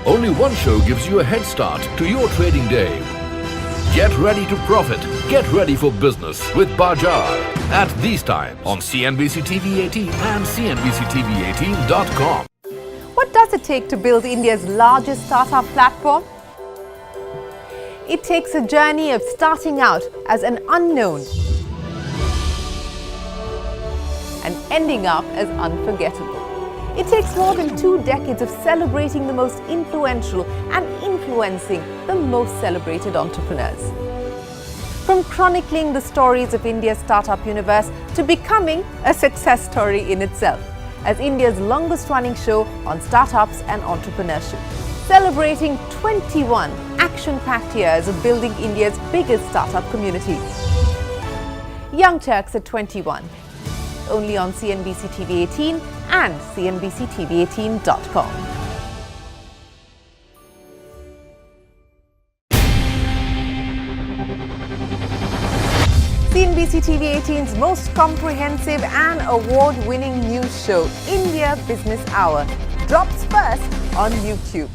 Only one show gives you a head start to your trading day. Get ready to profit. Get ready for business with Bajar at these times on CNBC-TV18 and CNBC-TV18.com. What does it take to build India's largest startup platform? It takes a journey of starting out as an unknown and ending up as unforgettable. It takes more than 2 decades of celebrating the most influential and influencing the most celebrated entrepreneurs. From chronicling the stories of India's startup universe to becoming a success story in itself, as India's longest running show on startups and entrepreneurship, celebrating 21 action-packed years of building India's biggest startup community. Young Turks at 21. Only on CNBC-TV18 and CNBC-TV18.com. CNBC-TV18's most comprehensive and award-winning news show, India Business Hour, drops first on YouTube.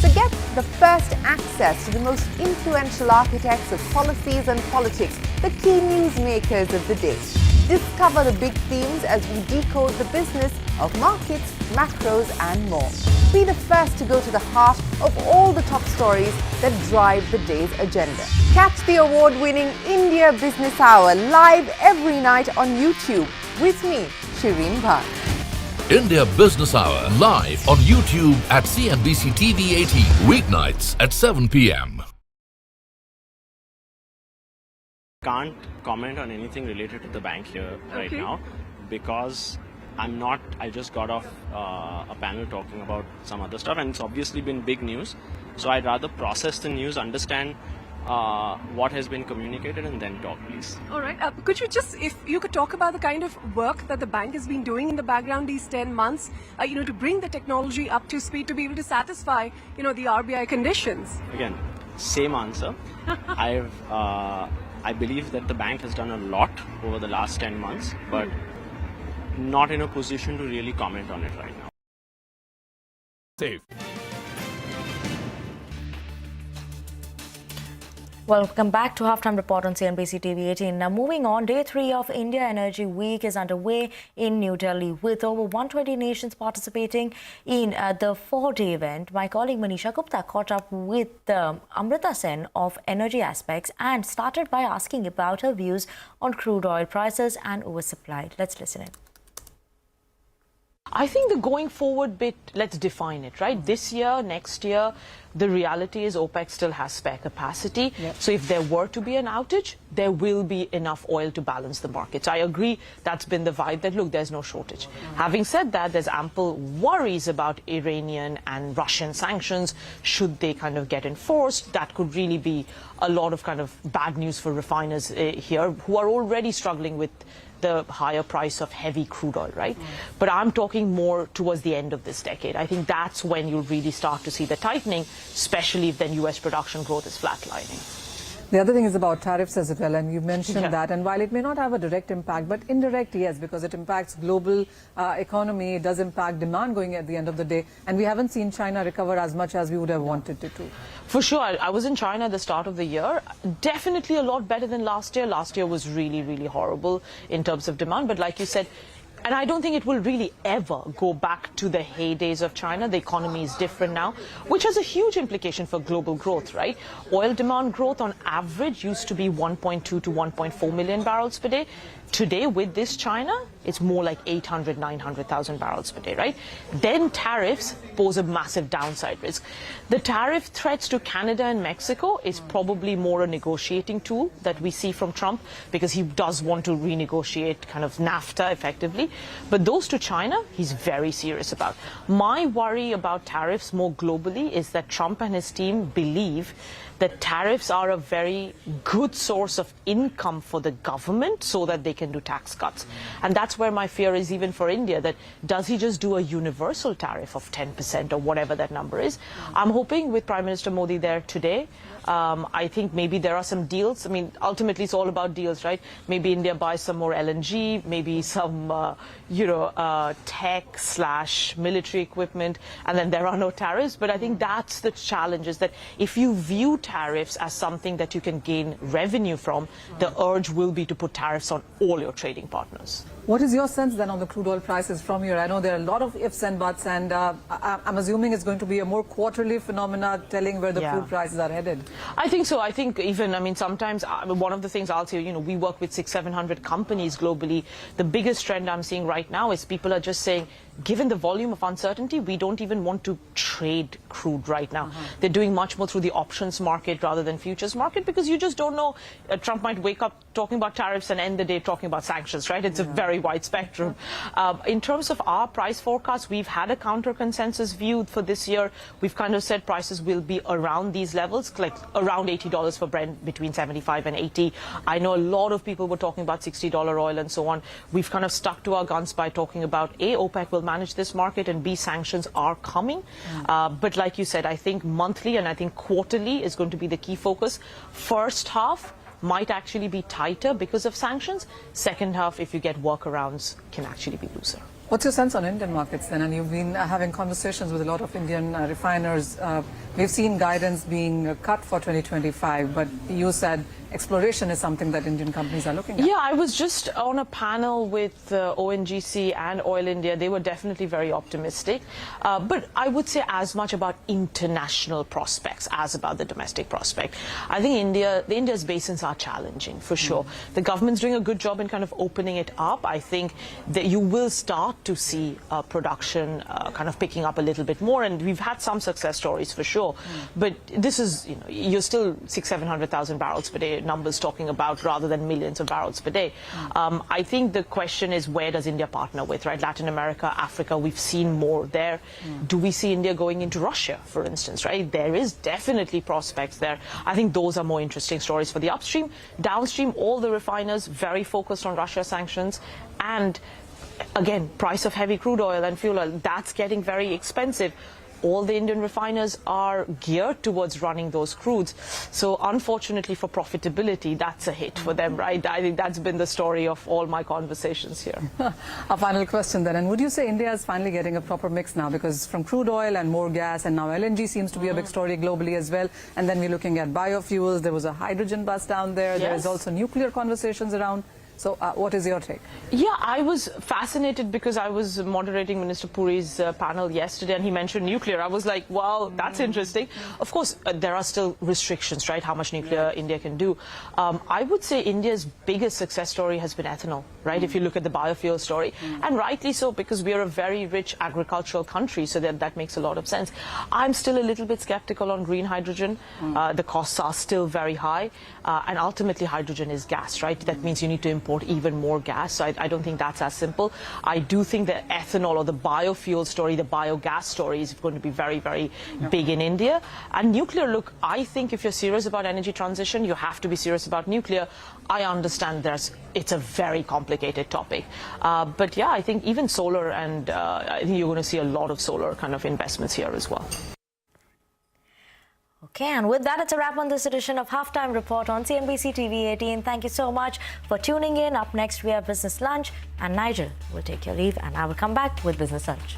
So get the first access to the most influential architects of policies and politics, the key newsmakers of the day. Discover the big themes as we decode the business of markets, macros, and more. Be the first to go to the heart of all the top stories that drive the day's agenda. Catch the award-winning India Business Hour live every night on YouTube with me, Shireen Bhan. India Business Hour live on YouTube at CNBC-TV18 weeknights at 7 p.m. Can't comment on anything related to the bank here right now because I just got off a panel talking about some other stuff and it's obviously been big news. So I'd rather process the news, understand what has been communicated and then talk, please. All right. Could you just, if you could talk about the kind of work that the bank has been doing in the background these 10 months, to bring the technology up to speed to be able to satisfy, the RBI conditions? Again, same answer. I believe that the bank has done a lot over the last 10 months, but not in a position to really comment on it right now. Dave. Welcome back to Halftime Report on CNBC-TV18. Now moving on, day 3 of India Energy Week is underway in New Delhi with over 120 nations participating in the 4-day event. My colleague Manisha Gupta caught up with Amrita Sen of Energy Aspects and started by asking about her views on crude oil prices and oversupply. Let's listen in. I think the going forward bit, let's define it, right? This year, next year, the reality is OPEC still has spare capacity. Yep. So if there were to be an outage, there will be enough oil to balance the markets. I agree that's been the vibe that, look, there's no shortage. Having said that, there's ample worries about Iranian and Russian sanctions. Should they kind of get enforced, that could really be a lot of kind of bad news for refiners here who are already struggling with the higher price of heavy crude oil, right? But I'm talking more towards the end of this decade. I think that's when you'll really start to see the tightening, especially if then US production growth is flatlining. The other thing is about tariffs as well, and you mentioned that. And while it may not have a direct impact, but indirect, yes, because it impacts global economy, it does impact demand going at the end of the day. And we haven't seen China recover as much as we would have wanted it to. For sure. I was in China at the start of the year. Definitely a lot better than last year. Last year was really, really horrible in terms of demand. But like you said, and I don't think it will really ever go back to the heydays of China. The economy is different now, which has a huge implication for global growth, right? Oil demand growth on average used to be 1.2 to 1.4 million barrels per day. Today, with this China, it's more like 800, 900,000 barrels per day, right? Then tariffs pose a massive downside risk. The tariff threats to Canada and Mexico is probably more a negotiating tool that we see from Trump, because he does want to renegotiate kind of NAFTA effectively. But those to China, he's very serious about. My worry about tariffs more globally is that Trump and his team believe that tariffs are a very good source of income for the government so that they can do tax cuts. And that's where my fear is even for India, that does he just do a universal tariff of 10% or whatever that number is? I'm hoping with Prime Minister Modi there today, I think maybe there are some deals. I mean, ultimately it's all about deals, right? Maybe India buys some more LNG, maybe some, tech/military equipment, and then there are no tariffs. But I think that's the challenge, is that if you view tariffs as something that you can gain revenue from, the urge will be to put tariffs on all your trading partners. What is your sense then on the crude oil prices from here? I know there are a lot of ifs and buts, and I'm assuming it's going to be a more quarterly phenomena telling where the crude prices are headed. I think so. I think even, sometimes one of the things I'll say, we work with 600-700 companies globally. The biggest trend I'm seeing right now is people are just saying, given the volume of uncertainty, we don't even want to trade crude right now. They're doing much more through the options market rather than futures market, because you just don't know. Trump might wake up talking about tariffs and end the day talking about sanctions, right? It's a very wide spectrum. In terms of our price forecast, we've had a counter consensus view for this year. We've kind of said prices will be around these levels, like around $80 for Brent, between 75 and 80. I know a lot of people were talking about $60 oil and so on. We've kind of stuck to our guns by talking about A, OPEC will manage this market, and B, sanctions are coming. But like you said, I think monthly and I think quarterly is going to be the key focus. First half might actually be tighter because of sanctions. Second half, if you get workarounds, can actually be looser. What's your sense on Indian markets then? And you've been having conversations with a lot of Indian refiners. We've seen guidance being cut for 2025, but you said exploration is something that Indian companies are looking at. Yeah, I was just on a panel with ONGC and Oil India. They were definitely very optimistic. But I would say as much about international prospects as about the domestic prospect. I think India's basins are challenging, for sure. The government's doing a good job in kind of opening it up. I think that you will start to see production kind of picking up a little bit more. And we've had some success stories, for sure. But this is, you're still 600,000-700,000 barrels per day numbers talking about, rather than millions of barrels per day. I think the question is, where does India partner with, right? Latin America, Africa, we've seen more there. Do we see India going into Russia, for instance, right? There is definitely prospects there. I think those are more interesting stories for the upstream. Downstream, all the refiners very focused on Russia sanctions, and again, price of heavy crude oil and fuel oil, that's getting very expensive. all the Indian refiners are geared towards running those crudes. So unfortunately for profitability, that's a hit for them, right? I think that's been the story of all my conversations here. A final question then, and would you say India is finally getting a proper mix now? Because from crude oil and more gas, and now LNG seems to be a big story globally as well. And then we're looking at biofuels. There was a hydrogen bust down there. Yes. There is also nuclear conversations around. So what is your take? Yeah, I was fascinated because I was moderating Minister Puri's panel yesterday and he mentioned nuclear. I was like, wow, that's interesting. Of course, there are still restrictions, right? How much nuclear India can do. I would say India's biggest success story has been ethanol, right? If you look at the biofuel story. And rightly so, because we are a very rich agricultural country, so that makes a lot of sense. I'm still a little bit skeptical on green hydrogen. The costs are still very high. And ultimately, hydrogen is gas, right? That means you need to import even more gas. So I don't think that's as simple. I do think that ethanol or the biofuel story, the biogas story is going to be very, very big in India. And nuclear, look, I think if you're serious about energy transition, you have to be serious about nuclear. I understand it's a very complicated topic. But yeah, I think even solar, and I think you're going to see a lot of solar kind of investments here as well. Okay, and with that, it's a wrap on this edition of Halftime Report on CNBC TV18. Thank you so much for tuning in. Up next, we have Business Lunch, and Nigel will take your leave, and I will come back with Business Lunch.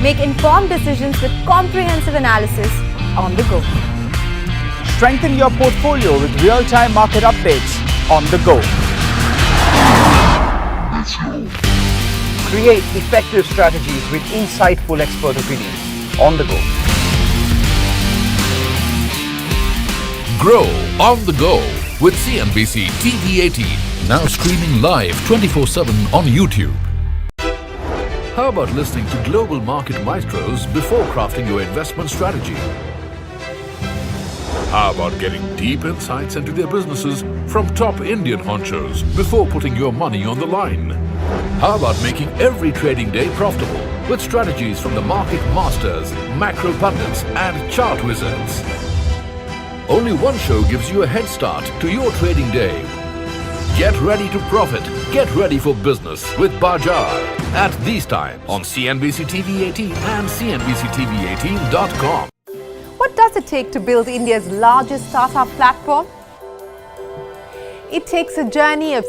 Make informed decisions with comprehensive analysis on the go. Strengthen your portfolio with real-time market updates on the go. Create effective strategies with insightful expert opinions on the go. Grow on the go with CNBC TV18, now streaming live 24/7 on YouTube. How about listening to global market maestros before crafting your investment strategy? How about getting deep insights into their businesses from top Indian honchos before putting your money on the line? How about making every trading day profitable with strategies from the market masters, macro pundits, and chart wizards? Only one show gives you a head start to your trading day. Get ready to profit. Get ready for business with Bajar at these times on CNBC TV18 and CNBC-TV18.com. What does it take to build India's largest startup platform? It takes a journey of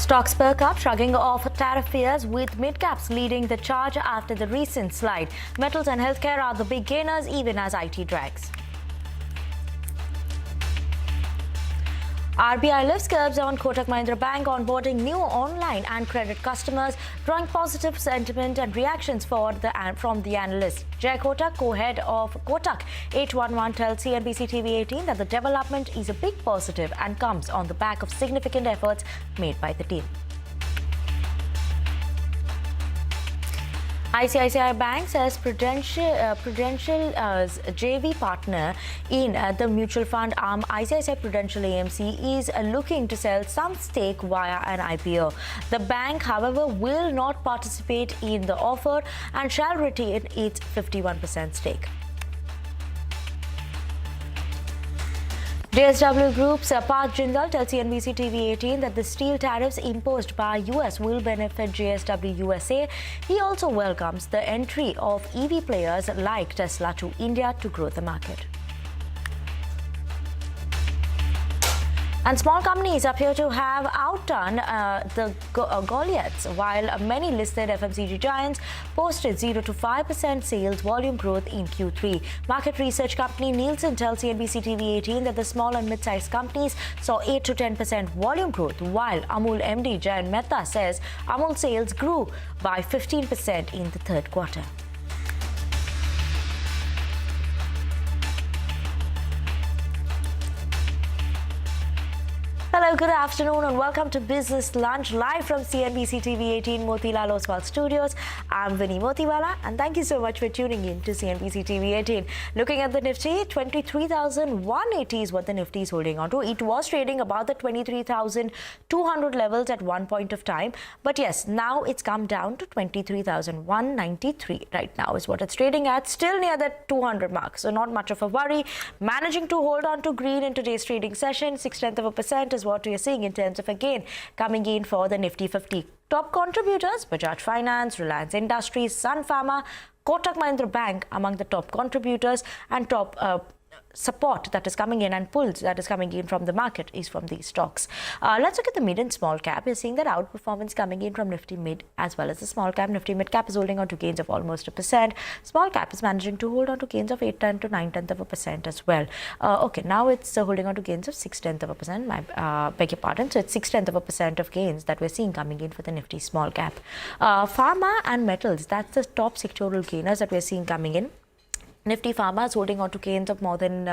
Stocks perk up, shrugging off tariff fears, with mid-caps leading the charge after the recent slide. Metals and healthcare are the big gainers, even as IT drags. RBI lifts curbs on Kotak Mahindra Bank onboarding new online and credit customers, drawing positive sentiment and reactions from the analysts. Jay Kotak, co-head of Kotak 811, tells CNBC-TV18 that the development is a big positive and comes on the back of significant efforts made by the team. ICICI Bank says Prudential's JV partner in the mutual fund arm ICICI Prudential AMC is looking to sell some stake via an IPO. The bank, however, will not participate in the offer and shall retain its 51% stake. JSW Group's Parth Jindal tells CNBC-TV18 that the steel tariffs imposed by US will benefit JSW USA. He also welcomes the entry of EV players like Tesla to India to grow the market. And small companies appear to have outdone the Goliaths, while many listed FMCG giants posted 0 to 5% sales volume growth in Q3. Market research company Nielsen tells CNBC-TV18 that the small and mid-sized companies saw 8 to 10% volume growth, while Amul MD Jayan Mehta says Amul sales grew by 15% in the third quarter. Hello, good afternoon and welcome to Business Lunch live from CNBC-TV18 Motilal Oswal Studios. I'm Vinny Motiwala and thank you so much for tuning in to CNBC-TV18. Looking at the Nifty, 23,180 is what the Nifty is holding on to. It was trading about the 23,200 levels at one point of time. But yes, now it's come down to 23,193 right now is what it's trading at. Still near the 200 mark, so not much of a worry. Managing to hold on to green in today's trading session, 0.6% is what we are seeing in terms of a gain coming in for the Nifty 50. Top contributors, Bajaj Finance, Reliance Industries, Sun Pharma, Kotak Mahindra Bank among the top contributors, and top support that is coming in and pulls that is coming in from the market is from these stocks. Let's look at the mid and small cap. You're seeing that outperformance coming in from Nifty Mid as well as the small cap. Nifty Mid cap is holding on to gains of almost 1%. Small cap is managing to hold on to gains of 8/10 to 9/10% as well. Okay, now it's holding on to gains of 6/10%. Beg your pardon. So it's 6/10% of gains that we're seeing coming in for the Nifty small cap. Pharma and metals, that's the top sectoral gainers that we're seeing coming in. Nifty Pharma is holding on to gains of more than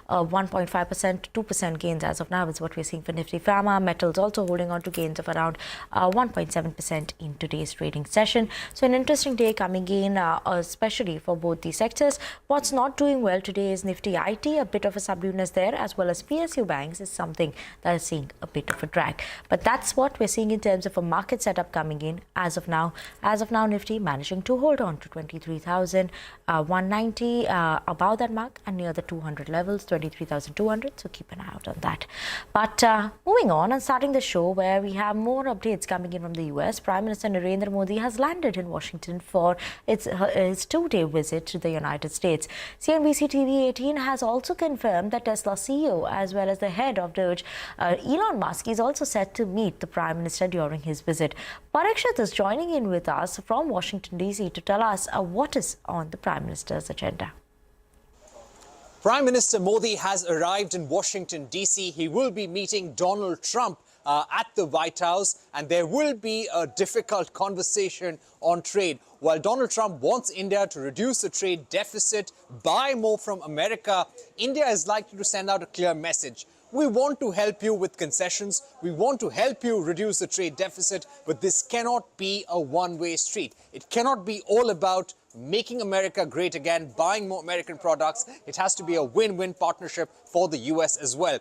1.5% to 2% gains as of now is what we're seeing for Nifty Pharma. Metals also holding on to gains of around 1.7% in today's trading session. So an interesting day coming in, especially for both these sectors. What's not doing well today is Nifty IT, a bit of a subduedness there, as well as PSU banks is something that is seeing a bit of a drag. But that's what we're seeing in terms of a market setup coming in as of now. As of now, Nifty managing to hold on to 23,190. Above that mark and near the 200 levels, 23,200. So keep an eye out on that. But moving on and starting the show where we have more updates coming in from the US. Prime Minister Narendra Modi has landed in Washington for his 2-day visit to the United States. CNBC-TV18 has also confirmed that Tesla CEO as well as the head of Doge, Elon Musk, is also set to meet the Prime Minister during his visit. Parikshit is joining in with us from Washington, D.C. to tell us what is on the Prime Minister's agenda. Prime Minister Modi has arrived in Washington, D.C. He will be meeting Donald Trump at the White House, and there will be a difficult conversation on trade. While Donald Trump wants India to reduce the trade deficit, buy more from America, India is likely to send out a clear message. We want to help you with concessions. We want to help you reduce the trade deficit, but this cannot be a one-way street. It cannot be all about making America great again, buying more American products. It has to be a win-win partnership for the US as well.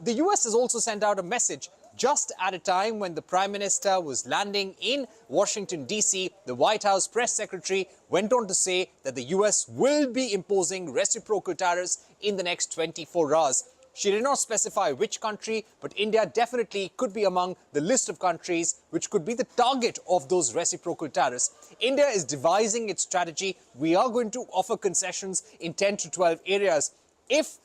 The US has also sent out a message just at a time when the Prime Minister was landing in Washington, D.C. The White House press secretary went on to say that the US will be imposing reciprocal tariffs in the next 24 hours. She did not specify which country, but India definitely could be among the list of countries which could be the target of those reciprocal tariffs. India is devising its strategy. We are going to offer concessions in 10 to 12 areas. If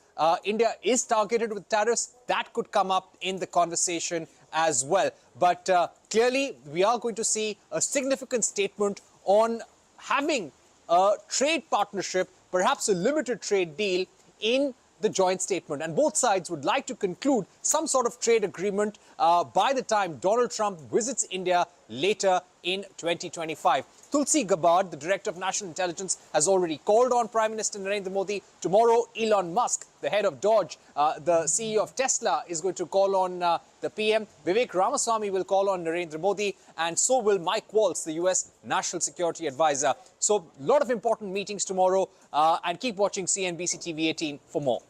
India is targeted with tariffs, that could come up in the conversation as well. But clearly, we are going to see a significant statement on having a trade partnership, perhaps a limited trade deal in the joint statement. And both sides would like to conclude some sort of trade agreement by the time Donald Trump visits India later in 2025. Tulsi Gabbard, the Director of National Intelligence, has already called on Prime Minister Narendra Modi. Tomorrow, Elon Musk, the head of Dodge, the CEO of Tesla, is going to call on the PM. Vivek Ramaswamy will call on Narendra Modi, and so will Mike Waltz, the US National Security Advisor. So, a lot of important meetings tomorrow, and keep watching CNBC TV18 for more.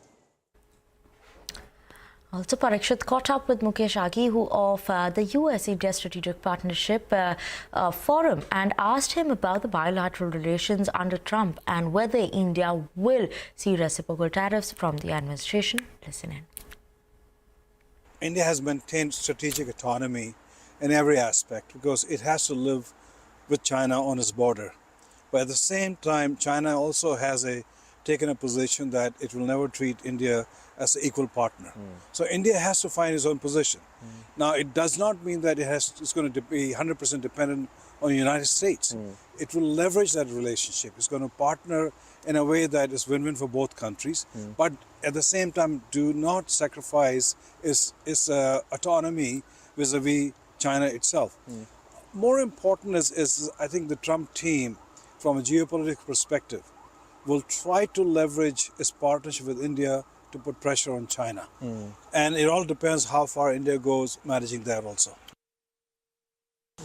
Also, Parikshit caught up with Mukesh Aghi, who of the US-India Strategic Partnership Forum, and asked him about the bilateral relations under Trump and whether India will see reciprocal tariffs from the administration. Listen in. India has maintained strategic autonomy in every aspect because it has to live with China on its border. But at the same time, China also has taken a position that it will never treat India as an equal partner. So India has to find its own position. Now, it does not mean that it's going to be 100% dependent on the United States. It will leverage that relationship. It's going to partner in a way that is win-win for both countries, but at the same time, do not sacrifice its autonomy vis-a-vis China itself. More important is, I think, the Trump team, from a geopolitical perspective, will try to leverage its partnership with India to put pressure on China. And it all depends how far India goes managing that also.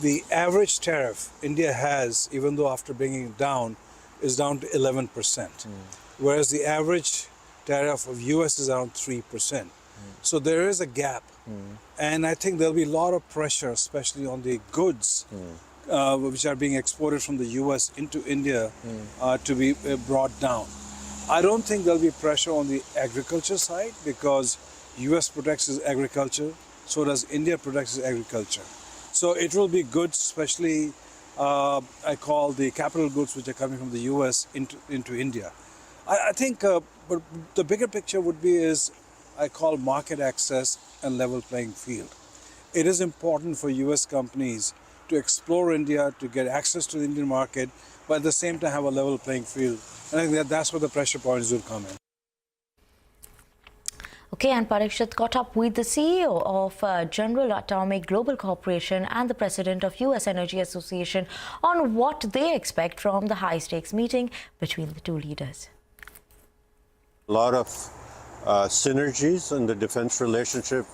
The average tariff India has, even though after bringing it down, is down to 11%, whereas the average tariff of US is around 3%. So there is a gap. And I think there'll be a lot of pressure, especially on the goods which are being exported from the US into India to be brought down. I don't think there'll be pressure on the agriculture side because US protects its agriculture, so does India protects its agriculture. So it will be goods, especially I call the capital goods which are coming from the US into India. I think but the bigger picture would be I call market access and level playing field. It is important for US companies to explore India, to get access to the Indian market, but at the same time have a level playing field. And I think that's where the pressure points will come in. Okay, and Parikshit caught up with the CEO of General Atomic Global Corporation and the president of US Energy Association on what they expect from the high-stakes meeting between the two leaders. A lot of synergies in the defense relationship,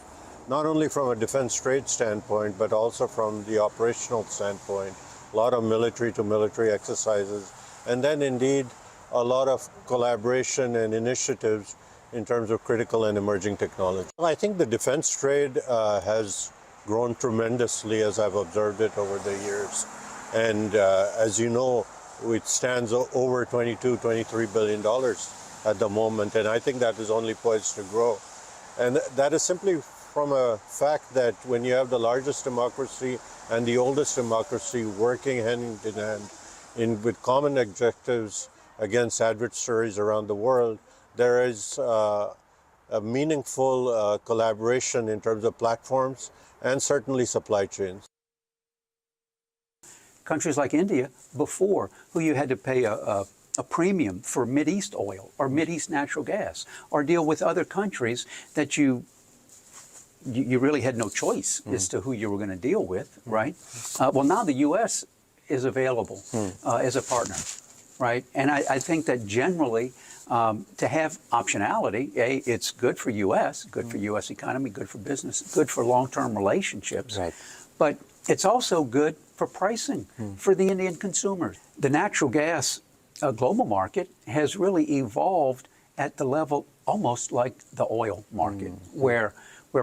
not only from a defense trade standpoint, but also from the operational standpoint. A lot of military-to-military exercises, and then indeed a lot of collaboration and initiatives in terms of critical and emerging technology. I think the defense trade has grown tremendously as I've observed it over the years. And as you know, it stands over $22–23 billion at the moment. And I think that is only poised to grow. And that is simply from a fact that when you have the largest democracy and the oldest democracy working hand in hand with common objectives against adversaries around the world, there is a meaningful collaboration in terms of platforms and certainly supply chains. Countries like India, before, who you had to pay a premium for Mideast oil or Mideast natural gas, or deal with other countries that you really had no choice as to who you were going to deal with, right? Well, now the U.S. is available as a partner, right? And I think that generally, to have optionality, it's good for U.S., good for U.S. economy, good for business, good for long-term relationships. Right. But it's also good for pricing for the Indian consumers. The natural gas global market has really evolved at the level almost like the oil market, where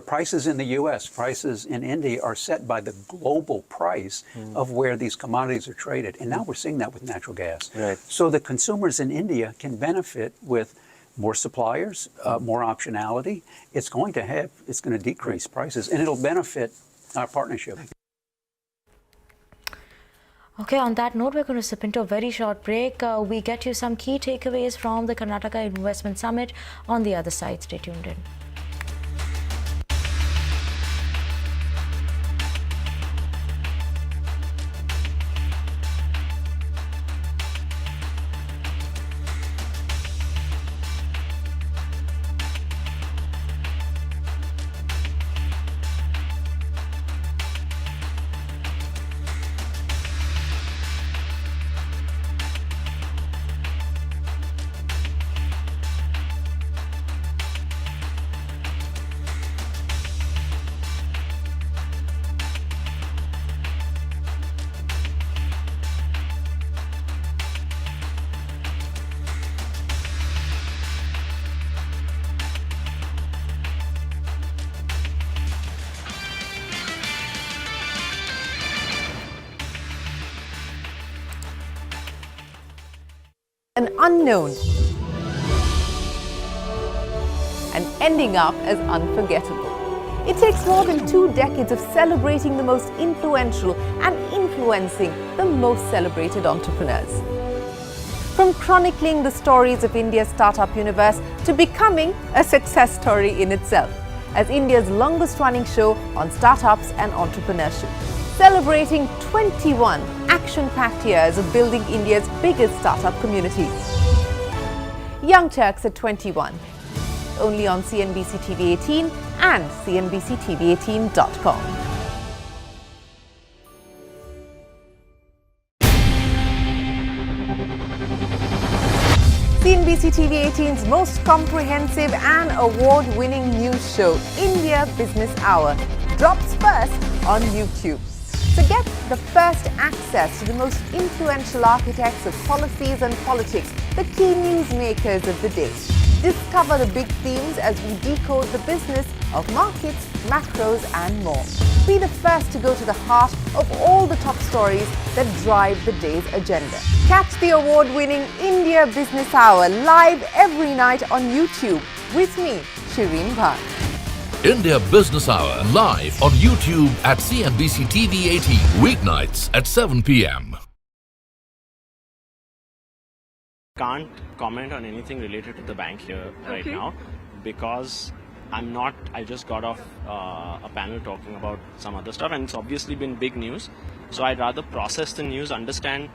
prices in the U.S., prices in India are set by the global price of where these commodities are traded. And now we're seeing that with natural gas. Right. So the consumers in India can benefit with more suppliers, more optionality. It's going to decrease prices, and it'll benefit our partnership. Okay, on that note, we're going to slip into a very short break. We get you some key takeaways from the Karnataka Investment Summit on the other side. Stay tuned in. an unknown, and ending up as unforgettable. It takes more than 2 decades of celebrating the most influential and influencing the most celebrated entrepreneurs. From chronicling the stories of India's startup universe to becoming a success story in itself, as India's longest-running show on startups and entrepreneurship, celebrating 21 action-packed years of building India's biggest startup community. Young Turks at 21, only on CNBC-TV18 and CNBC-TV18.com. CNBC-TV18's most comprehensive and award-winning news show, India Business Hour, drops first on YouTube. So get the first access to the most influential architects of policies and politics, the key newsmakers of the day. Discover the big themes as we decode the business of markets, macros and more. Be the first to go to the heart of all the top stories that drive the day's agenda. Catch the award-winning India Business Hour live every night on YouTube with me, Shireen Bhan. India Business Hour live on YouTube at CNBC-TV18 weeknights at 7 p.m. Can't comment on anything related to the bank here right now because I just got off a panel talking about some other stuff and it's obviously been big news. So I'd rather process the news, understand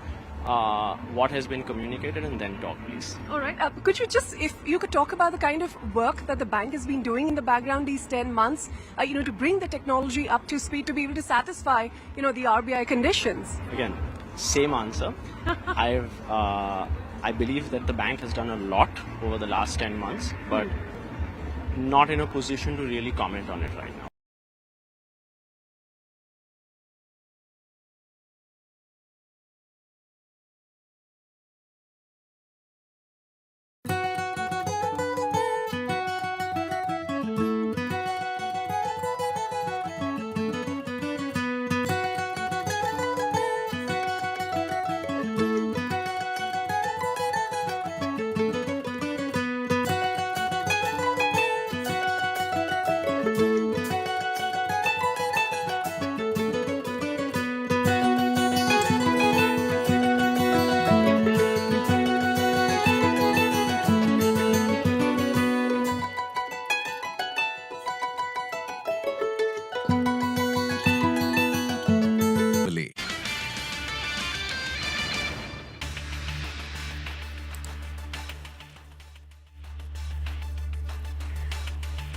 what has been communicated and then talk, please. All right. Could you just, if you could talk about the kind of work that the bank has been doing in the background these 10 months, to bring the technology up to speed to be able to satisfy, the RBI conditions? Again, same answer. I believe that the bank has done a lot over the last 10 months, but not in a position to really comment on it right now.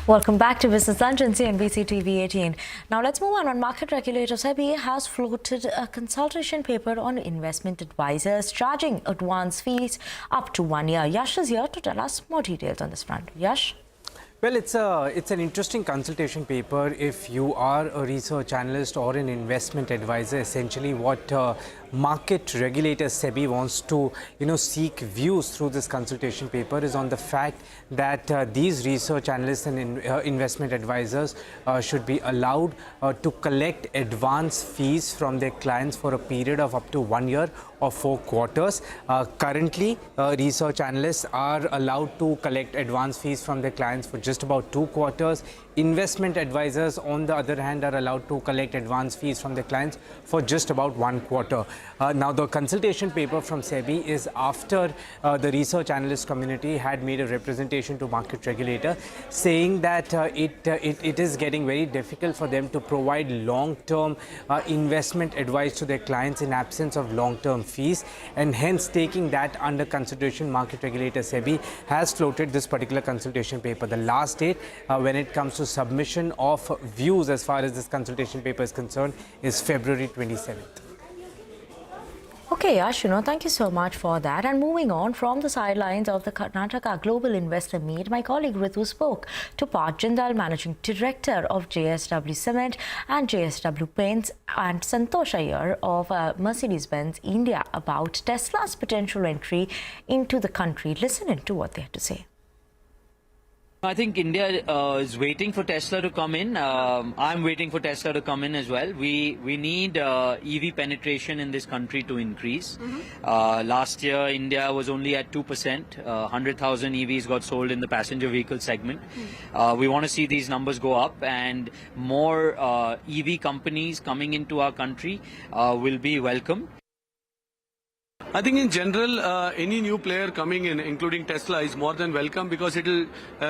Welcome back to Business Lunch on CNBC TV18. Now let's move on market regulator. SEBI has floated a consultation paper on investment advisors charging advance fees up to 1 year. Yash is here to tell us more details on this front. Yash? Well, it's an interesting consultation paper if you are a research analyst or an investment advisor. Essentially, what market regulator SEBI wants to seek views through this consultation paper is on the fact that these research analysts and investment advisors should be allowed to collect advance fees from their clients for a period of up to 1 year or 4 quarters. Currently, research analysts are allowed to collect advance fees from their clients for just about 2 quarters. Investment advisors, on the other hand, are allowed to collect advance fees from their clients for just about 1 quarter. Now, the consultation paper from SEBI is after the research analyst community had made a representation to market regulator saying that it is getting very difficult for them to provide long-term investment advice to their clients in absence of long-term fees, and hence taking that under consideration, market regulator SEBI has floated this particular consultation paper. The last date when it comes to submission of views as far as this consultation paper is concerned is February 27th. Okay, Yash, thank you so much for that. And moving on from the sidelines of the Karnataka Global Investor Meet, my colleague Ritu spoke to Parth Jindal, Managing Director of JSW Cement and JSW Paints, and Santosh Iyer of Mercedes-Benz India about Tesla's potential entry into the country. Listen in to what they had to say. I think India is waiting for Tesla to come in. I'm waiting for Tesla to come in as well. We need EV penetration in this country to increase. Last year, India was only at 2%. 100,000 EVs got sold in the passenger vehicle segment. We want to see these numbers go up, and more EV companies coming into our country will be welcome. I think in general, any new player coming in, including Tesla, is more than welcome because it will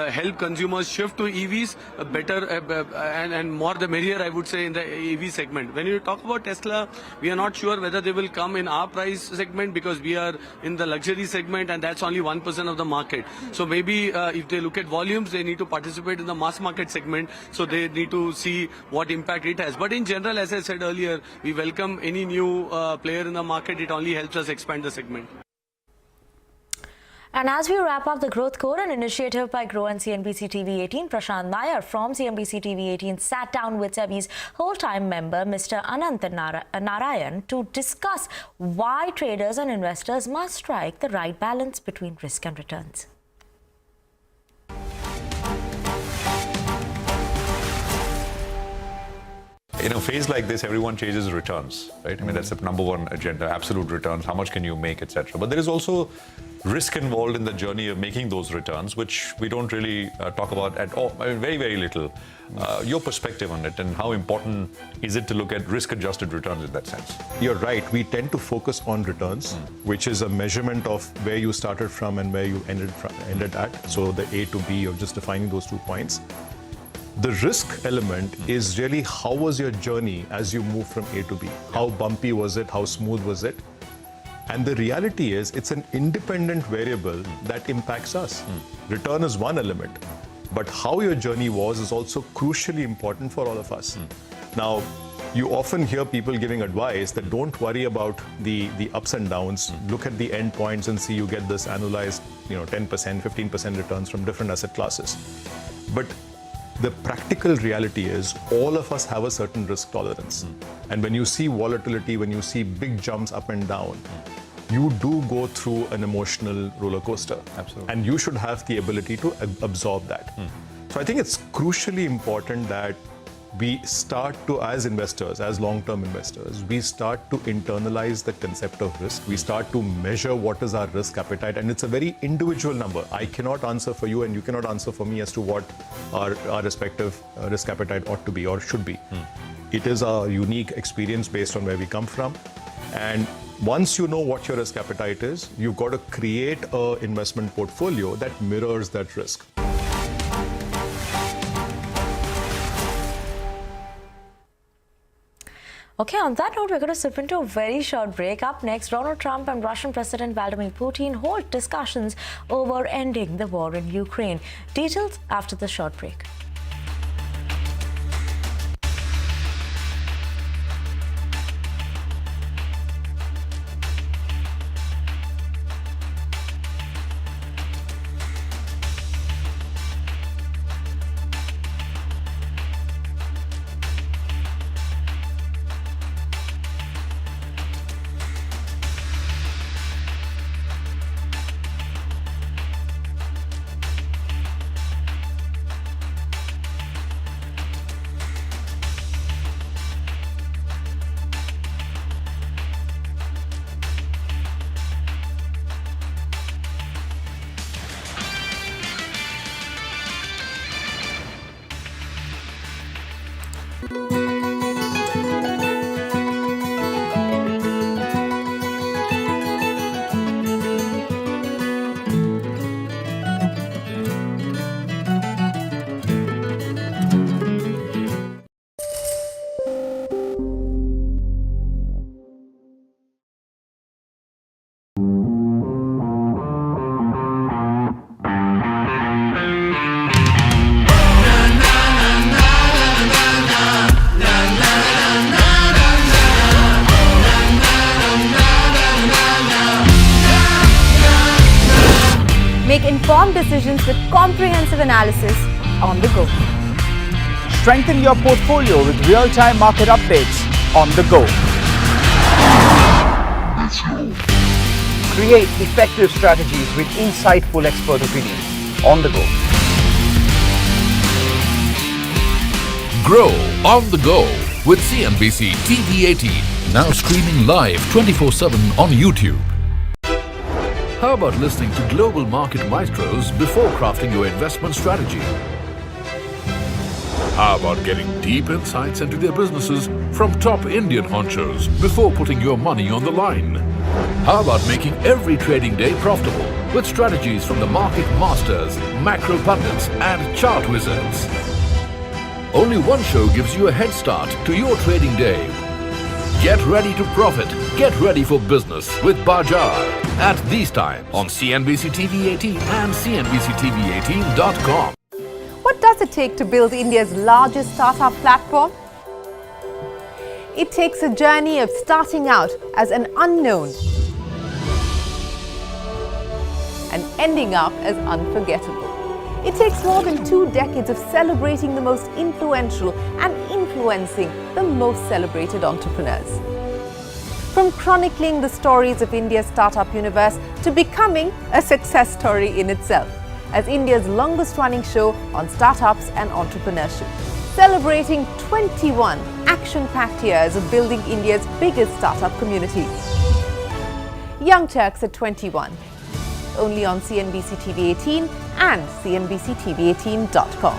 help consumers shift to EVs better and more the merrier, I would say, in the EV segment. When you talk about Tesla, we are not sure whether they will come in our price segment because we are in the luxury segment and that's only 1% of the market. So maybe if they look at volumes, they need to participate in the mass market segment. So they need to see what impact it has. But in general, as I said earlier, we welcome any new player in the market. It only helps us expand the segment. And as we wrap up the Growth Code, an initiative by Grow and CNBC-TV18, Prashant Nair from CNBC-TV18 sat down with SEBI's whole-time member, Mr. Anant Narayan, to discuss why traders and investors must strike the right balance between risk and returns. In a phase like this, everyone chases returns, right? I mean, that's the number one agenda, absolute returns, how much can you make, etc. But there is also risk involved in the journey of making those returns, which we don't really talk about at all. I mean, very, very little. Your perspective on it and how important is it to look at risk-adjusted returns in that sense? You're right. We tend to focus on returns, which is a measurement of where you started from and where you ended at. So the A to B of just defining those 2 points. The risk element is really how was your journey as you move from A to B? How bumpy was it? How smooth was it? And the reality is it's an independent variable that impacts us. Return is one element, but how your journey was is also crucially important for all of us. Now, you often hear people giving advice that don't worry about the ups and downs. Look at the end points and see you get this annualized, 10%, 15% returns from different asset classes. But the practical reality is all of us have a certain risk tolerance. And when you see volatility, when you see big jumps up and down, you do go through an emotional roller coaster. Absolutely. And you should have the ability to absorb that. So I think it's crucially important that we start to, as investors, as long-term investors, we start to internalize the concept of risk. We start to measure what is our risk appetite, and it's a very individual number. I cannot answer for you and you cannot answer for me as to what our respective risk appetite ought to be or should be. It is a unique experience based on where we come from. And once you know what your risk appetite is, you've got to create an investment portfolio that mirrors that risk. Okay, on that note, we're going to slip into a very short break. Up next, Donald Trump and Russian President Vladimir Putin hold discussions over ending the war in Ukraine. Details after the short break. Make informed decisions with comprehensive analysis on the go. Strengthen your portfolio with real-time market updates on the go. Create effective strategies with insightful expert opinions on the go. Grow on the go with CNBC-TV18, now streaming live 24/7 on YouTube. How about listening to global market maestros before crafting your investment strategy? How about getting deep insights into their businesses from top Indian honchos before putting your money on the line? How about making every trading day profitable with strategies from the market masters, macro pundits and chart wizards? Only one show gives you a head start to your trading day. Get ready to profit. Get ready for business with Bajar at these times on CNBC-TV18 and CNBC-TV18.com. What does it take to build India's largest startup platform? It takes a journey of starting out as an unknown and ending up as unforgettable. It takes more than 2 decades of celebrating the most influential and influencing the most celebrated entrepreneurs. From chronicling the stories of India's startup universe to becoming a success story in itself, as India's longest-running show on startups and entrepreneurship, celebrating 21 action-packed years of building India's biggest startup community. Young Turks at 21, only on CNBC-TV18 and CNBC-TV18.com.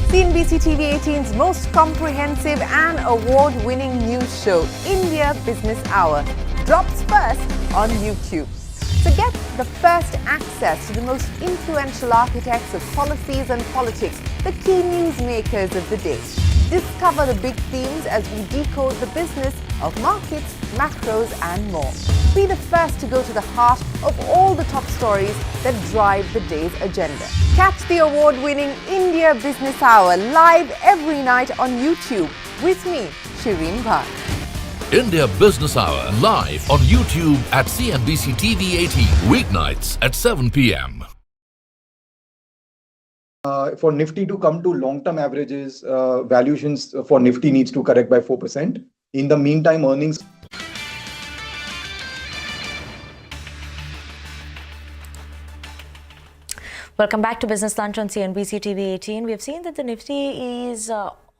CNBC-TV18's most comprehensive and award-winning news show, India Business Hour, drops first on YouTube. So get the first access to the most influential architects of policies and politics, the key newsmakers of the day. Discover the big themes as we decode the business of markets, macros and more. Be the first to go to the heart of all the top stories that drive the day's agenda. Catch the award-winning India Business Hour live every night on YouTube with me, Shireen Bhan. India Business Hour live on YouTube at CNBC-TV18 weeknights at 7 p.m. For Nifty to come to long-term averages, valuations for Nifty needs to correct by 4%. In the meantime, earnings. Welcome back to Business Lunch on CNBC-TV18. We have seen that the Nifty is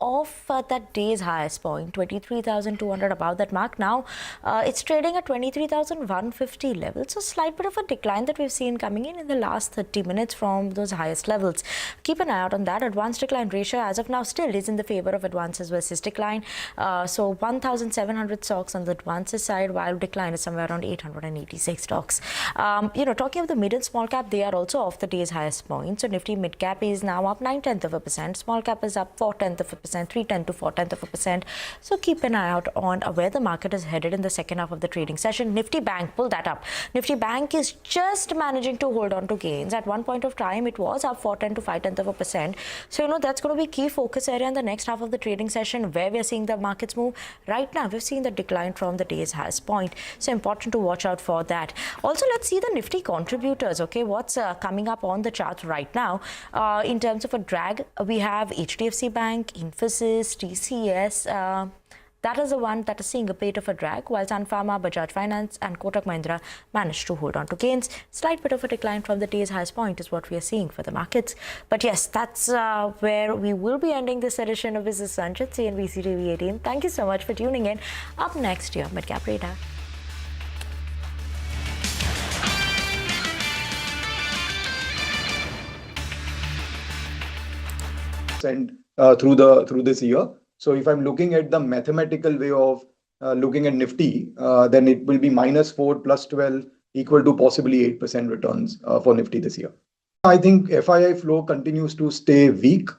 off at that day's highest point, 23,200, above that mark. Now it's trading at 23,150 levels. So slight bit of a decline that we've seen coming in the last 30 minutes from those highest levels. Keep an eye out on that. Advance decline ratio as of now still is in the favor of advances versus decline. So 1,700 stocks on the advances side, while decline is somewhere around 886 stocks. Talking of the mid and small cap, they are also off the day's highest point. So Nifty mid cap is now up 0.9%. Small cap is up 0.4%. 3/10 to 4/10%. So keep an eye out on where the market is headed in the second half of the trading session. Nifty Bank, pull that up. Nifty Bank is just managing to hold on to gains. At one point of time, it was up 4/10 to 5/10%. So, that's going to be key focus area in the next half of the trading session, where we are seeing the markets move. Right now, we've seen the decline from the day's highest point. So important to watch out for that. Also, let's see the Nifty contributors. Okay, what's coming up on the chart right now? In terms of a drag, we have HDFC Bank, Infosys, TCS, that is the one that is seeing a bit of a drag, while Sun Pharma, Bajaj Finance and Kotak Mahindra managed to hold on to gains. Slight bit of a decline from the day's highest point is what we are seeing for the markets. But yes, that's where we will be ending this edition of Business Lunch at CNBC-TV18. Thank you so much for tuning in. Up next, your Midcap Radar. And through this year. So if I'm looking at the mathematical way of looking at Nifty, then it will be -4 + 12 equal to possibly 8% returns for Nifty this year. I think FII flow continues to stay weak,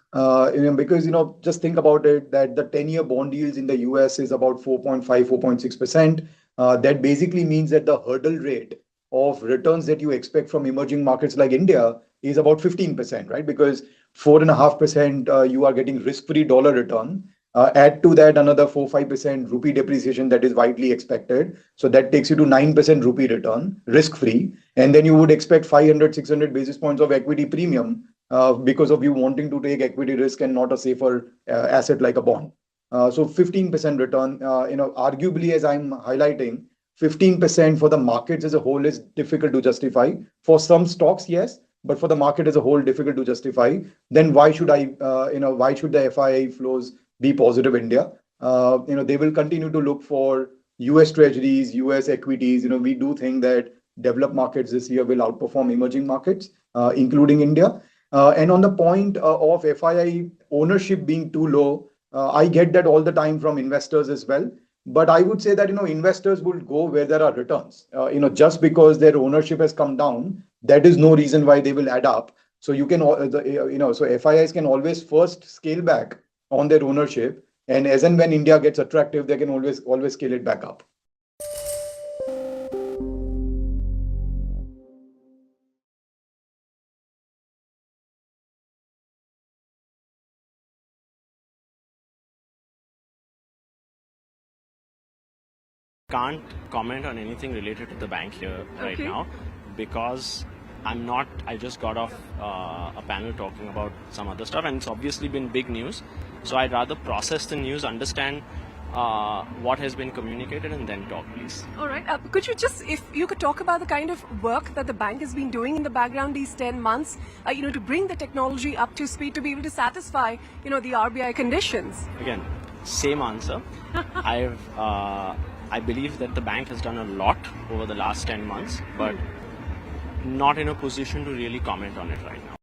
because just think about it, that the 10-year bond yields in the US is about 4.5, 4.6%. That basically means that the hurdle rate of returns that you expect from emerging markets like India is about 15%, right? Because 4.5% you are getting risk-free dollar return. Add to that another 4-5% rupee depreciation that is widely expected. So that takes you to 9% rupee return, risk-free. And then you would expect 500-600 basis points of equity premium because of you wanting to take equity risk and not a safer asset like a bond. So 15% return, arguably, as I'm highlighting, 15% for the markets as a whole is difficult to justify. For some stocks, yes, but for the market as a whole, difficult to justify. Then why should why should the FII flows be positive in India? They will continue to look for US treasuries, US equities. We do think that developed markets this year will outperform emerging markets, including India. And on the point of FII ownership being too low, I get that all the time from investors as well. But I would say that, investors will go where there are returns. Just because their ownership has come down, that is no reason why they will add up. So you can, so FIIs can always first scale back on their ownership. And as and when India gets attractive, they can always scale it back up. Can't comment on anything related to the bank here right now because I just got off a panel talking about some other stuff, and it's obviously been big news. So I'd rather process the news, understand what has been communicated, and then talk, please. All right. Could you just, if you could talk about the kind of work that the bank has been doing in the background these 10 months, to bring the technology up to speed to be able to satisfy, the RBI conditions? Again, same answer. I believe that the bank has done a lot over the last 10 months, but not in a position to really comment on it right now.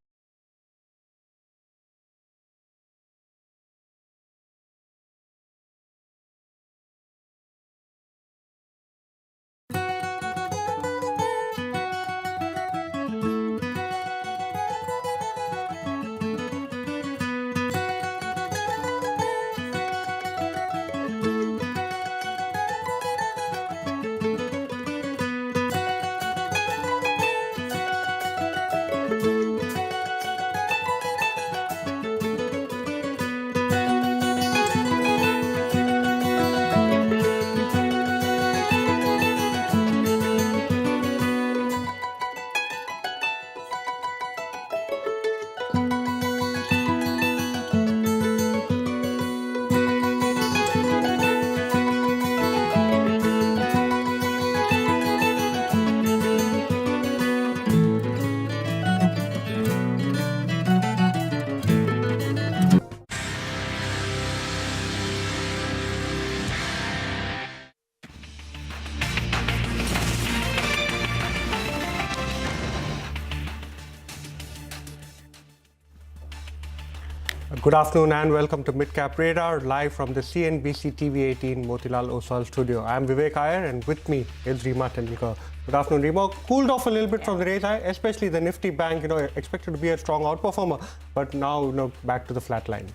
Good afternoon and welcome to Midcap Radar, live from the CNBC-TV18 Motilal Oswal studio. I am Vivek Iyer and with me is Rima Tendulkar. Good afternoon, Rima. Cooled off a little bit from the raise high, especially the Nifty Bank, expected to be a strong outperformer, but now, back to the flat line.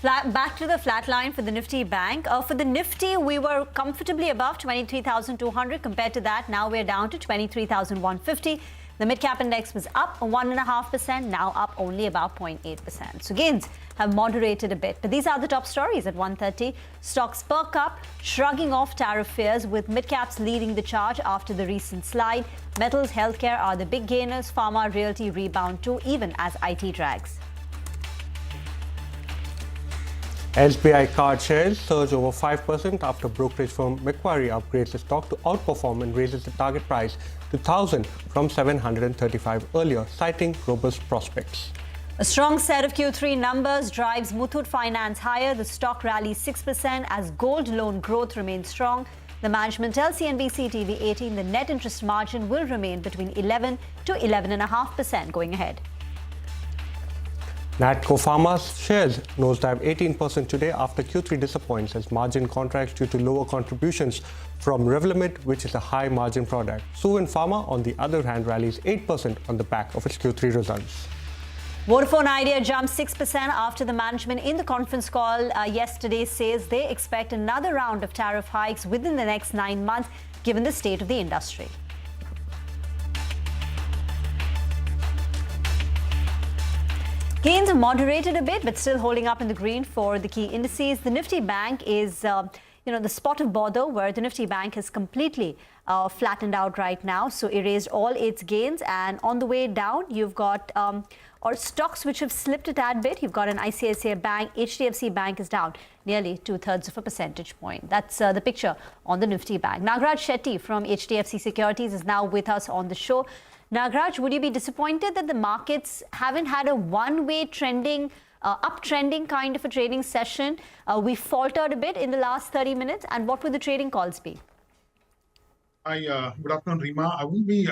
Back to the flat line for the Nifty Bank. For the Nifty, we were comfortably above 23,200. Compared to that, now we're down to 23,150. The mid-cap index was up 1.5%, now up only about 0.8%. So gains have moderated a bit. But these are the top stories at 1:30. Stocks perk up, shrugging off tariff fears, with mid-caps leading the charge after the recent slide. Metals, healthcare are the big gainers. Pharma, realty rebound too, even as IT drags. SBI card shares surge over 5% after brokerage firm Macquarie upgrades the stock to outperform and raises the target price to 1,000 from 735 earlier, citing robust prospects. A strong set of Q3 numbers drives Muthoot Finance higher. The stock rallies 6% as gold loan growth remains strong. The management tells CNBC-TV18 the net interest margin will remain between 11 to 11.5% going ahead. Natco Pharma's shares nosedive 18% today after Q3 disappoints as margin contracts due to lower contributions from Revlimid, which is a high-margin product. Suven Pharma, on the other hand, rallies 8% on the back of its Q3 results. Vodafone Idea jumped 6% after the management in the conference call yesterday says they expect another round of tariff hikes within the next 9 months, given the state of the industry. Gains have moderated a bit, but still holding up in the green for the key indices. The Nifty Bank is the spot of bother where the Nifty Bank has completely flattened out right now. So erased all its gains, and on the way down, you've got or stocks which have slipped a tad bit. You've got an ICICI Bank, HDFC Bank is down nearly 2/3 of a percentage point. That's the picture on the Nifty Bank. Nagraj Shetty from HDFC Securities is now with us on the show. Nagraj, would you be disappointed that the markets haven't had a one-way trending, uptrending kind of a trading session? We faltered a bit in the last 30 minutes, and what would the trading calls be? Hi, good afternoon, Rima. I won't be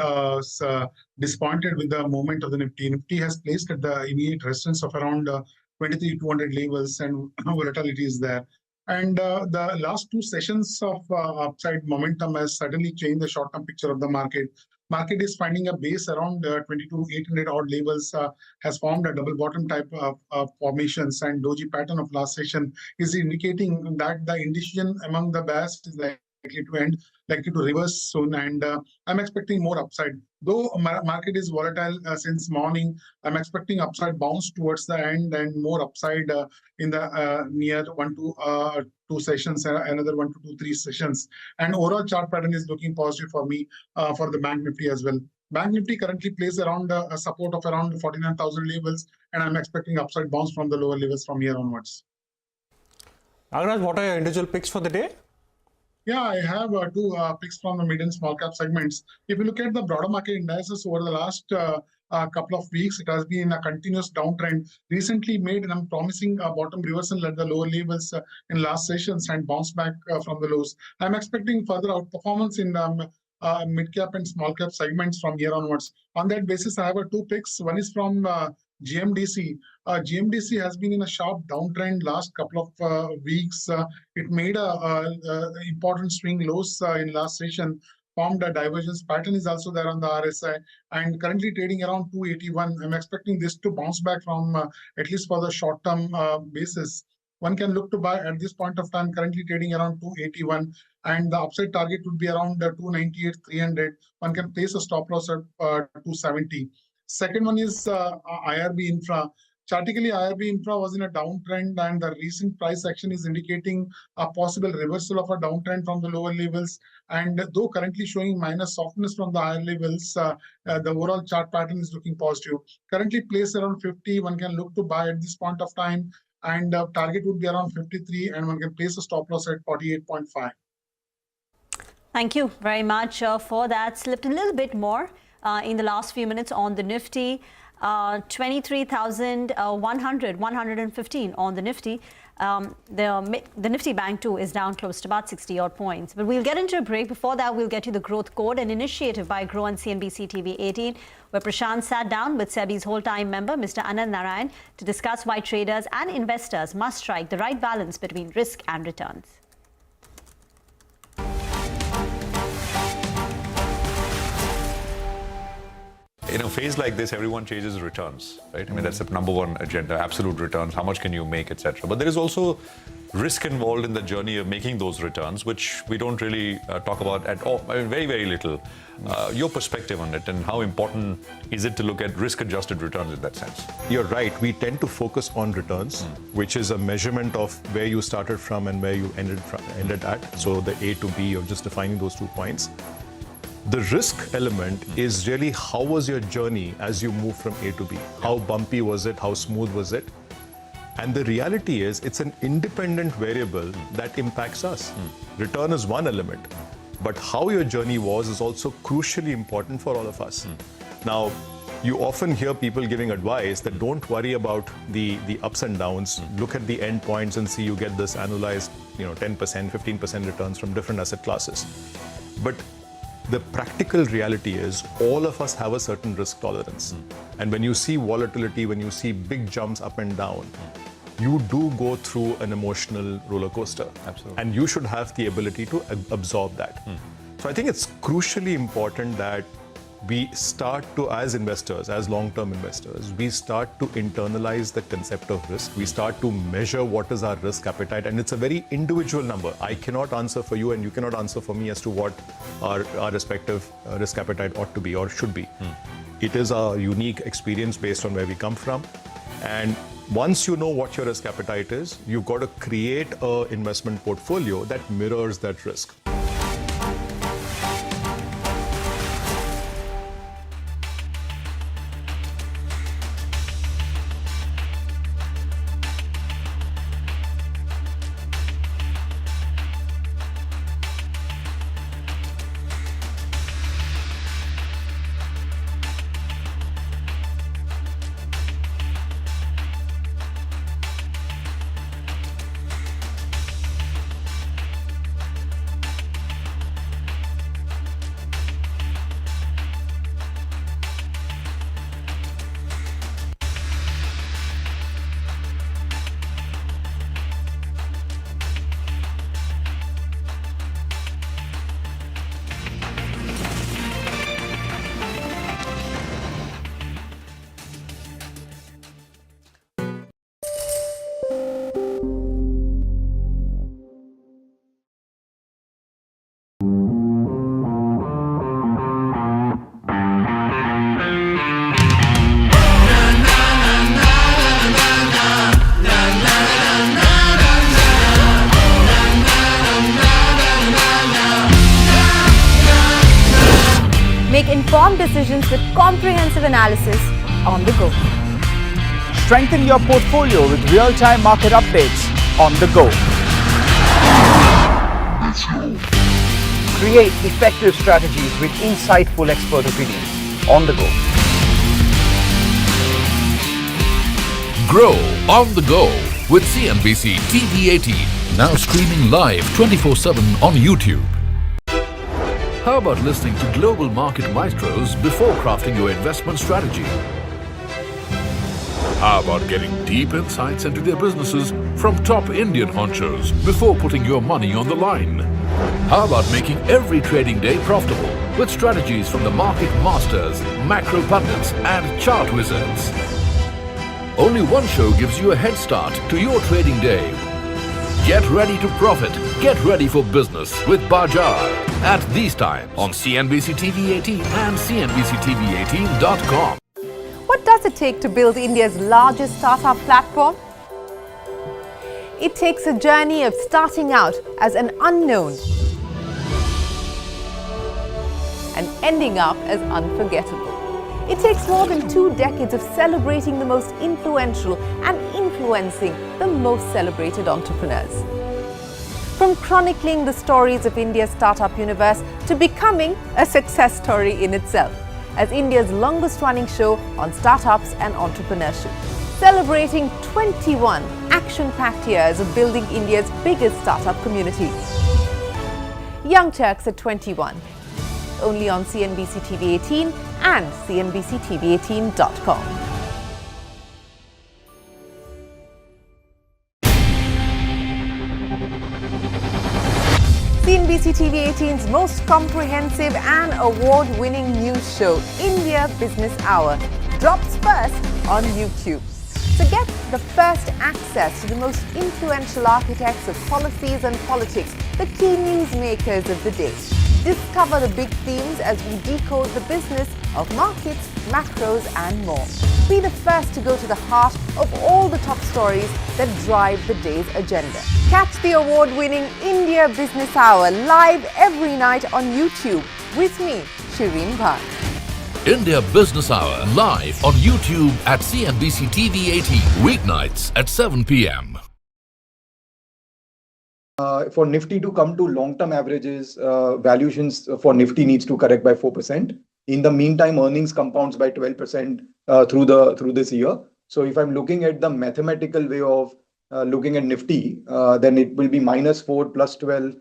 disappointed with the movement of the Nifty. Nifty has placed at the immediate resistance of around 23,200 levels, and volatility is there. And the last two sessions of upside momentum has certainly changed the short-term picture of the market. Market is finding a base around 22,800 odd levels, has formed a double bottom type of formations, and doji pattern of last session is indicating that the indecision among the bears is likely to end, likely to reverse soon, and I'm expecting more upside. Though market is volatile since morning, I'm expecting upside bounce towards the end and more upside in the near 1 to 2 sessions, another 1 to 2, 3 sessions. And overall chart pattern is looking positive for me for the Bank Nifty as well. Bank Nifty currently plays around a support of around 49,000 levels, and I'm expecting upside bounce from the lower levels from here onwards. Nagraj, what are your individual picks for the day? Yeah, I have two picks from the mid and small cap segments. If you look at the broader market indices over the last couple of weeks, it has been a continuous downtrend. Recently made an promising bottom reversal at the lower levels in last sessions and bounce back from the lows. I'm expecting further outperformance in mid cap and small cap segments from here onwards. On that basis, I have two picks. One is from GMDC. GMDC has been in a sharp downtrend last couple of weeks. It made a important swing lows in last session, formed a divergence pattern is also there on the RSI, and currently trading around 281. I'm expecting this to bounce back from at least for the short term basis. One can look to buy at this point of time, currently trading around 281, and the upside target would be around 298, 300. One can place a stop loss at 270. Second one is IRB Infra. Chartically, IRB Infra was in a downtrend, and the recent price action is indicating a possible reversal of a downtrend from the lower levels. And though currently showing minor softness from the higher levels, the overall chart pattern is looking positive. Currently placed around 50, one can look to buy at this point of time, and target would be around 53, and one can place a stop loss at 48.5. Thank you very much for that. Slipped a little bit more in the last few minutes on the Nifty. 23,100, 115 on the Nifty. The Nifty Bank too is down close to about 60 odd points. But we'll get into a break. Before that, we'll get you the growth code, an initiative by Grow and CNBC TV18, where Prashant sat down with SEBI's whole-time member, Mr. Anand Narayan, to discuss why traders and investors must strike the right balance between risk and returns. In a phase like this, everyone chases returns, right? I mean, that's the number one agenda, absolute returns, how much can you make, etc. But there is also risk involved in the journey of making those returns, which we don't really talk about at all, I mean, very, very little. Your perspective on it, and how important is it to look at risk-adjusted returns in that sense? You're right. We tend to focus on returns, which is a measurement of where you started from and where you ended at. So the A to B of just defining those 2 points. The risk element is really how was your journey as you move from A to B? How bumpy was it? How smooth was it? And the reality is it's an independent variable that impacts us. Return is one element, but how your journey was is also crucially important for all of us. Now, you often hear people giving advice that don't worry about the ups and downs. Look at the end points and see you get this annualized, 10%, 15% returns from different asset classes. But the practical reality is all of us have a certain risk tolerance. And when you see volatility, when you see big jumps up and down, you do go through an emotional roller coaster. Absolutely. And you should have the ability to absorb that. So I think it's crucially important that we start to, as investors, as long-term investors, we start to internalize the concept of risk. We start to measure what is our risk appetite, and it's a very individual number. I cannot answer for you, and you cannot answer for me as to what our respective risk appetite ought to be or should be. It is a unique experience based on where we come from, and Once you know what your risk appetite is, you've got to create an investment portfolio that mirrors that risk. Make informed decisions with comprehensive analysis on the go. Strengthen your portfolio with real-time market updates on the go. Create effective strategies with insightful expert opinions on the go. Grow on the go with CNBC-TV18, now streaming live 24/7 on YouTube. How about listening to global market maestros before crafting your investment strategy? How about getting deep insights into their businesses from top Indian honchos before putting your money on the line? How about making every trading day profitable with strategies from the market masters, macro pundits and chart wizards? Only one show gives you a head start to your trading day. Get ready to profit. Get ready for business with Bajar at these times on CNBC-TV18 and CNBC-TV18.com. What does it take to build India's largest startup platform? It takes a journey of starting out as an unknown and ending up as unforgettable. It takes more than 2 decades of celebrating the most influential and influencing the most celebrated entrepreneurs. From chronicling the stories of India's startup universe to becoming a success story in itself as India's longest running show on startups and entrepreneurship, celebrating 21 action-packed years of building India's biggest startup community. Young Turks at 21, only on CNBC-TV18 and CNBC-TV18.com. CNBC-TV18's most comprehensive and award-winning news show, India Business Hour, drops first on YouTube. So get the first access to the most influential architects of policies and politics, the key newsmakers of the day. Discover the big themes as we decode the business of markets, macros and more. Be the first to go to the heart of all the top stories that drive the day's agenda. Catch the award-winning India Business Hour live every night on YouTube with me, Shireen Bhan. India Business Hour live on YouTube at CNBC-TV18 weeknights at 7 p.m. For Nifty to come to long-term averages, valuations for Nifty needs to correct by 4%. In the meantime, earnings compounds by 12% through this year. So if I'm looking at the mathematical way of looking at Nifty, then it will be -4 plus 12.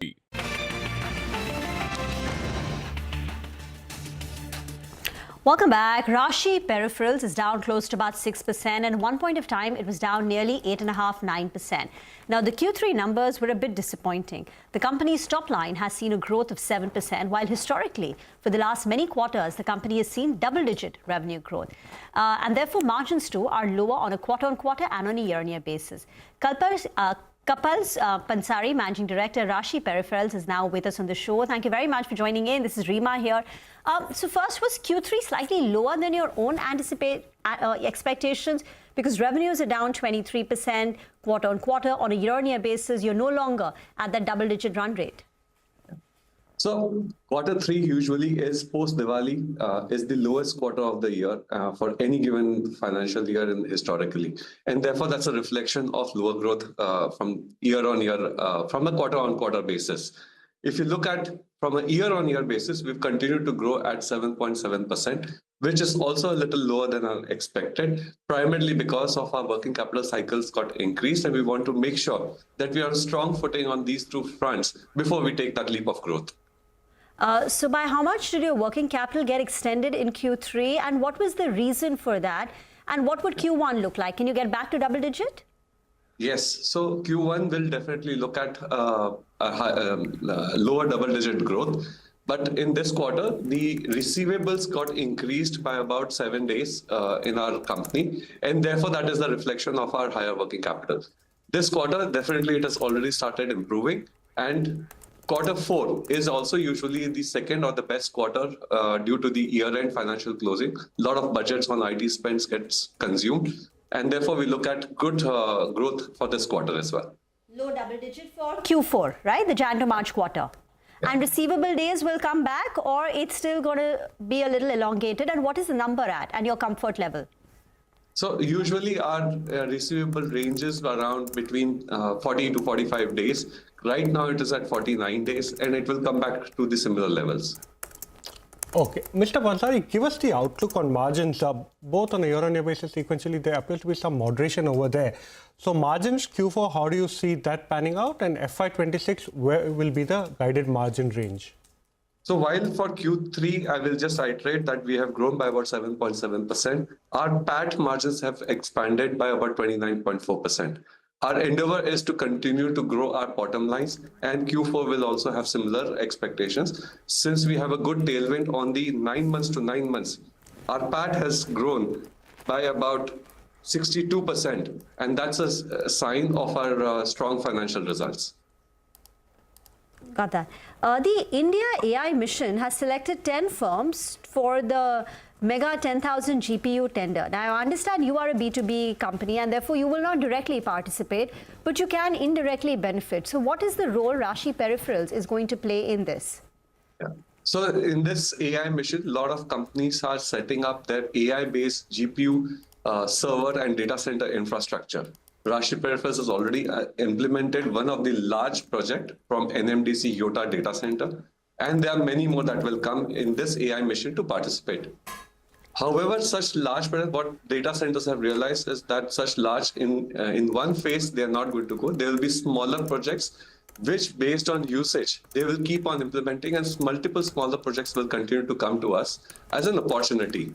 Welcome back. Rashi Peripherals is down close to about 6%, and at one point of time it was down nearly 8.5–9%. Now the Q3 numbers were a bit disappointing. The company's top line has seen a growth of 7%, while historically for the last many quarters the company has seen double-digit revenue growth, and therefore margins too are lower on a quarter-on-quarter and on a year-on-year basis. Kapals Pansari, Managing Director, Rashi Peripherals, is now with us on the show. Thank you very much for joining in. This is Rima here. So first, was Q3 slightly lower than your own expectations? Because revenues are down 23% quarter on quarter. On a year-on-year basis, you're no longer at that double-digit run rate. So Q3 usually is post-Diwali, is the lowest quarter of the year for any given financial year historically. And therefore, that's a reflection of lower growth from year-on-year, from a quarter-on-quarter basis. If you look at from a year-on-year basis, we've continued to grow at 7.7%, which is also a little lower than expected, primarily because of our working capital cycles got increased, and we want to make sure that we are on strong footing on these two fronts before we take that leap of growth. So by how much did your working capital get extended in Q3, and what was the reason for that? And what would Q1 look like? Can you get back to double digit? Yes, so Q1 will definitely look at lower double-digit growth. But in this quarter, the receivables got increased by about 7 days in our company. And therefore, that is the reflection of our higher working capital. This quarter, definitely it has already started improving. And Q4 is also usually the second or the best quarter due to the year-end financial closing. A lot of budgets on IT spends gets consumed. And therefore, we look at good growth for this quarter as well. Low double digit for Q4, right? The Jan to March quarter. Yeah. And receivable days will come back, or it's still going to be a little elongated? And what is the number at and your comfort level? So usually our receivable ranges around between 40 to 45 days. Right now it is at 49 days, and it will come back to the similar levels. Okay. Mr. Bhansali, give us the outlook on margins. Both on a year-on-year basis, sequentially, there appears to be some moderation over there. So margins, Q4, how do you see that panning out? And FY26, where will be the guided margin range? So while for Q3, I will just iterate that we have grown by about 7.7%. Our PAT margins have expanded by about 29.4%. Our endeavor is to continue to grow our bottom lines, and Q4 will also have similar expectations. Since we have a good tailwind on the 9 months to 9 months, our PAT has grown by about 62%, and that's a sign of our strong financial results. Got that. The India AI mission has selected 10 firms for the Mega 10,000 GPU tender. Now, I understand you are a B2B company and therefore you will not directly participate, but you can indirectly benefit. So what is the role Rashi Peripherals is going to play in this? Yeah. So in this AI mission, a lot of companies are setting up their AI-based GPU server and data center infrastructure. Rashi Peripherals has already implemented one of the large projects from NMDC Yota data center, and there are many more that will come in this AI mission to participate. However, such large projects, what data centers have realized is that such large, in one phase, they are not going to go. There will be smaller projects, which based on usage, they will keep on implementing, and multiple smaller projects will continue to come to us as an opportunity.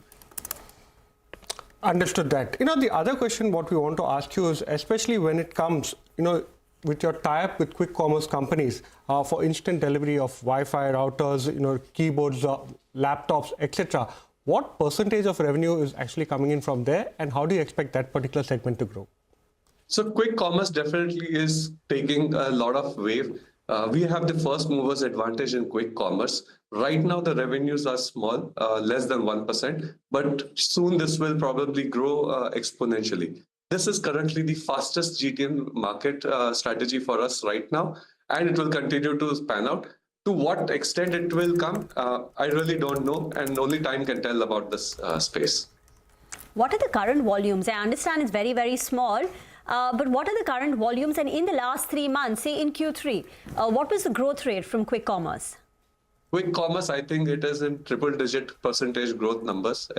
Understood that. The other question what we want to ask you is, especially when it comes, with your tie-up with quick commerce companies for instant delivery of Wi-Fi routers, keyboards, laptops, etc. What percentage of revenue is actually coming in from there, and how do you expect that particular segment to grow? So quick commerce definitely is taking a lot of wave. We have the first movers advantage in quick commerce. Right now, the revenues are small, less than 1%, but soon this will probably grow exponentially. This is currently the fastest GTM market strategy for us right now, and it will continue to pan out. To what extent it will come, I really don't know, and only time can tell about this space. What are the current volumes? I understand it's very, very small, but what are the current volumes? And in the last 3 months, say in Q3, what was the growth rate from quick commerce? Quick commerce, I think it is in triple-digit percentage growth numbers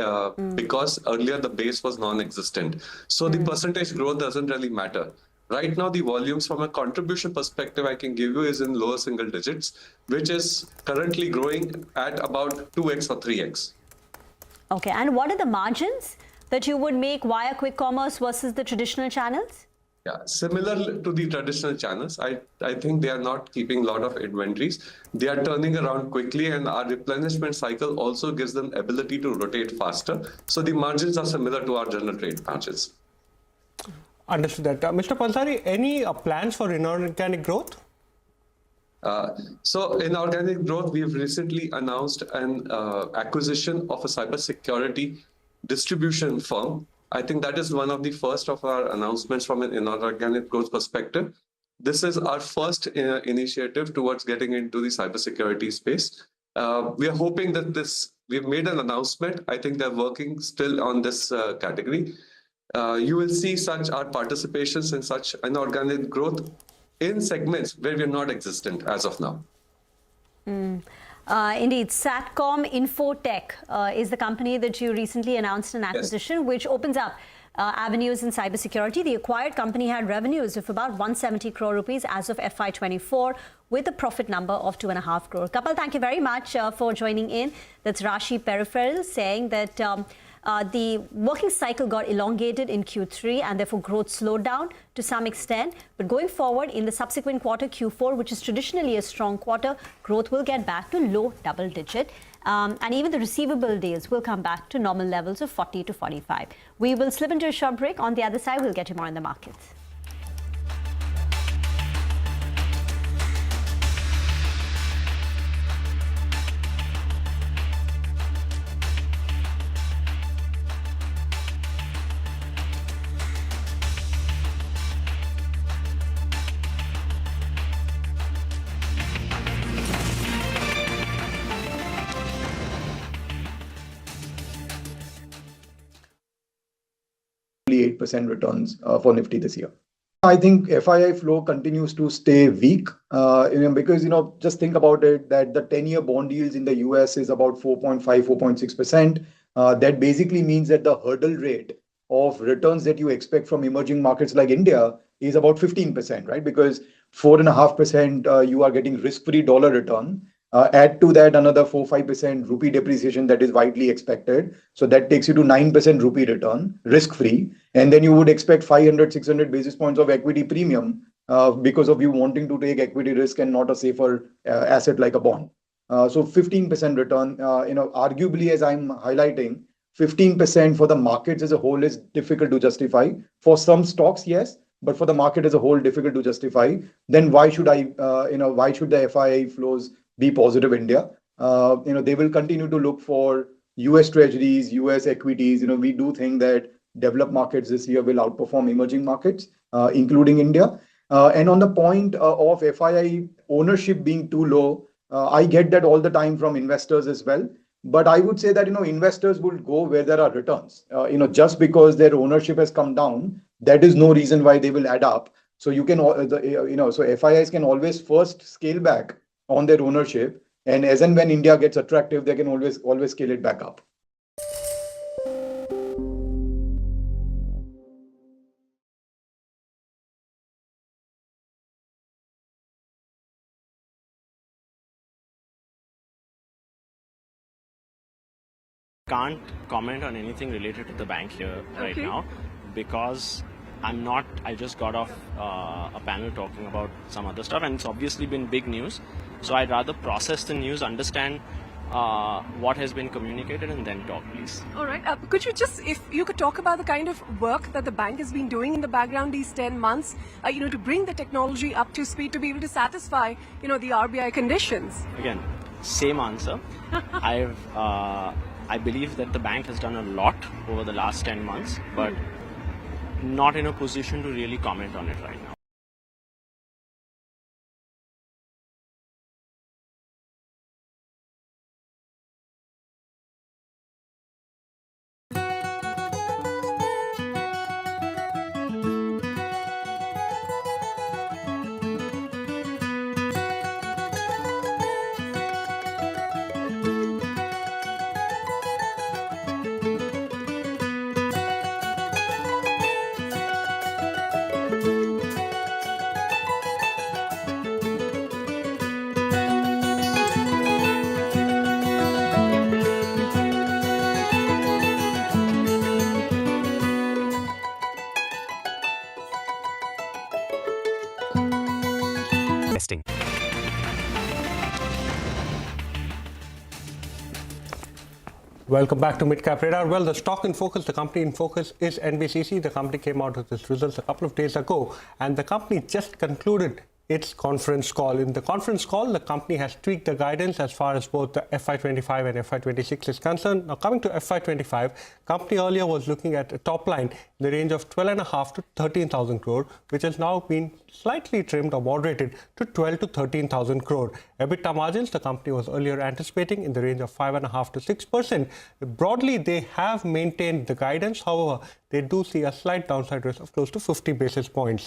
because earlier the base was non-existent. So the percentage growth doesn't really matter. Right now, the volumes from a contribution perspective I can give you is in lower single digits, which is currently growing at about 2x or 3x. Okay, and what are the margins that you would make via quick commerce versus the traditional channels? Yeah, similar to the traditional channels, I think they are not keeping a lot of inventories. They are turning around quickly, and our replenishment cycle also gives them ability to rotate faster. So the margins are similar to our general trade margins. Understood that. Mr. Pansari, any plans for inorganic growth? So in organic growth, we've recently announced an acquisition of a cybersecurity distribution firm I think that is one of the first of our announcements from an inorganic growth perspective. This is our first initiative towards getting into the cybersecurity space. We are hoping that we've made an announcement. I think they're working still on this category. You will see our participations in such inorganic growth in segments where we're not existent as of now. Indeed, Satcom Infotech is the company that you recently announced an acquisition, which opens up avenues in cybersecurity. The acquired company had revenues of about 170 crore rupees as of FY24, with a profit number of 2.5 crore. Kapil, thank you very much for joining in. That's Rashi Peripheral saying that the working cycle got elongated in Q3 and therefore growth slowed down to some extent. But going forward in the subsequent quarter, Q4, which is traditionally a strong quarter, growth will get back to low double digit. And even the receivable days will come back to normal levels of 40 to 45. We will slip into a short break. On the other side, we'll get you more in the markets. Only 8% returns for Nifty this year. I think FII flow continues to stay weak because, just think about it, that the 10-year bond yields in the US is about 4.5, 4.6%. That basically means that the hurdle rate of returns that you expect from emerging markets like India is about 15%, right? Because 4.5% you are getting risk-free dollar return. Add to that another 4-5% rupee depreciation that is widely expected. So that takes you to 9% rupee return, risk-free. And then you would expect 500-600 basis points of equity premium because of you wanting to take equity risk and not a safer asset like a bond. So 15% return, arguably, as I'm highlighting, 15% for the markets as a whole is difficult to justify. For some stocks, yes, but for the market as a whole, difficult to justify. Then why should why should the FII flows be positive India? They will continue to look for US treasuries, US equities. We do think that developed markets this year will outperform emerging markets, including India. And on the point of FII ownership being too low, I get that all the time from investors as well. But I would say that, investors will go where there are returns. Just because their ownership has come down, that is no reason why they will add up. So you can, so FIIs can always first scale back on their ownership, and as and when India gets attractive, they can always scale it back up. Can't comment on anything related to the bank here right now because I just got off a panel talking about some other stuff, and it's obviously been big news. So I'd rather process the news, understand what has been communicated, and then talk, please. All right. Could you if you could talk about the kind of work that the bank has been doing in the background these 10 months, to bring the technology up to speed to be able to satisfy, the RBI conditions? Again, same answer. I believe that the bank has done a lot over the last 10 months, but not in a position to really comment on it right now. Investing. Welcome back to Midcap Radar. Well, the stock in focus, the company in focus is NBCC. The company came out with its results a couple of days ago, and the company just concluded its conference call. In the conference call, the company has tweaked the guidance as far as both the FY25 and FY26 is concerned. Now, coming to FY25, company earlier was looking at a top line in the range of 12.5 to 13,000 crore, which has now been slightly trimmed or moderated to 12 to 13,000 crore. EBITDA margins, the company was earlier anticipating in the range of 5.5 to 6%. Broadly, they have maintained the guidance. However, they do see a slight downside risk of close to 50 basis points.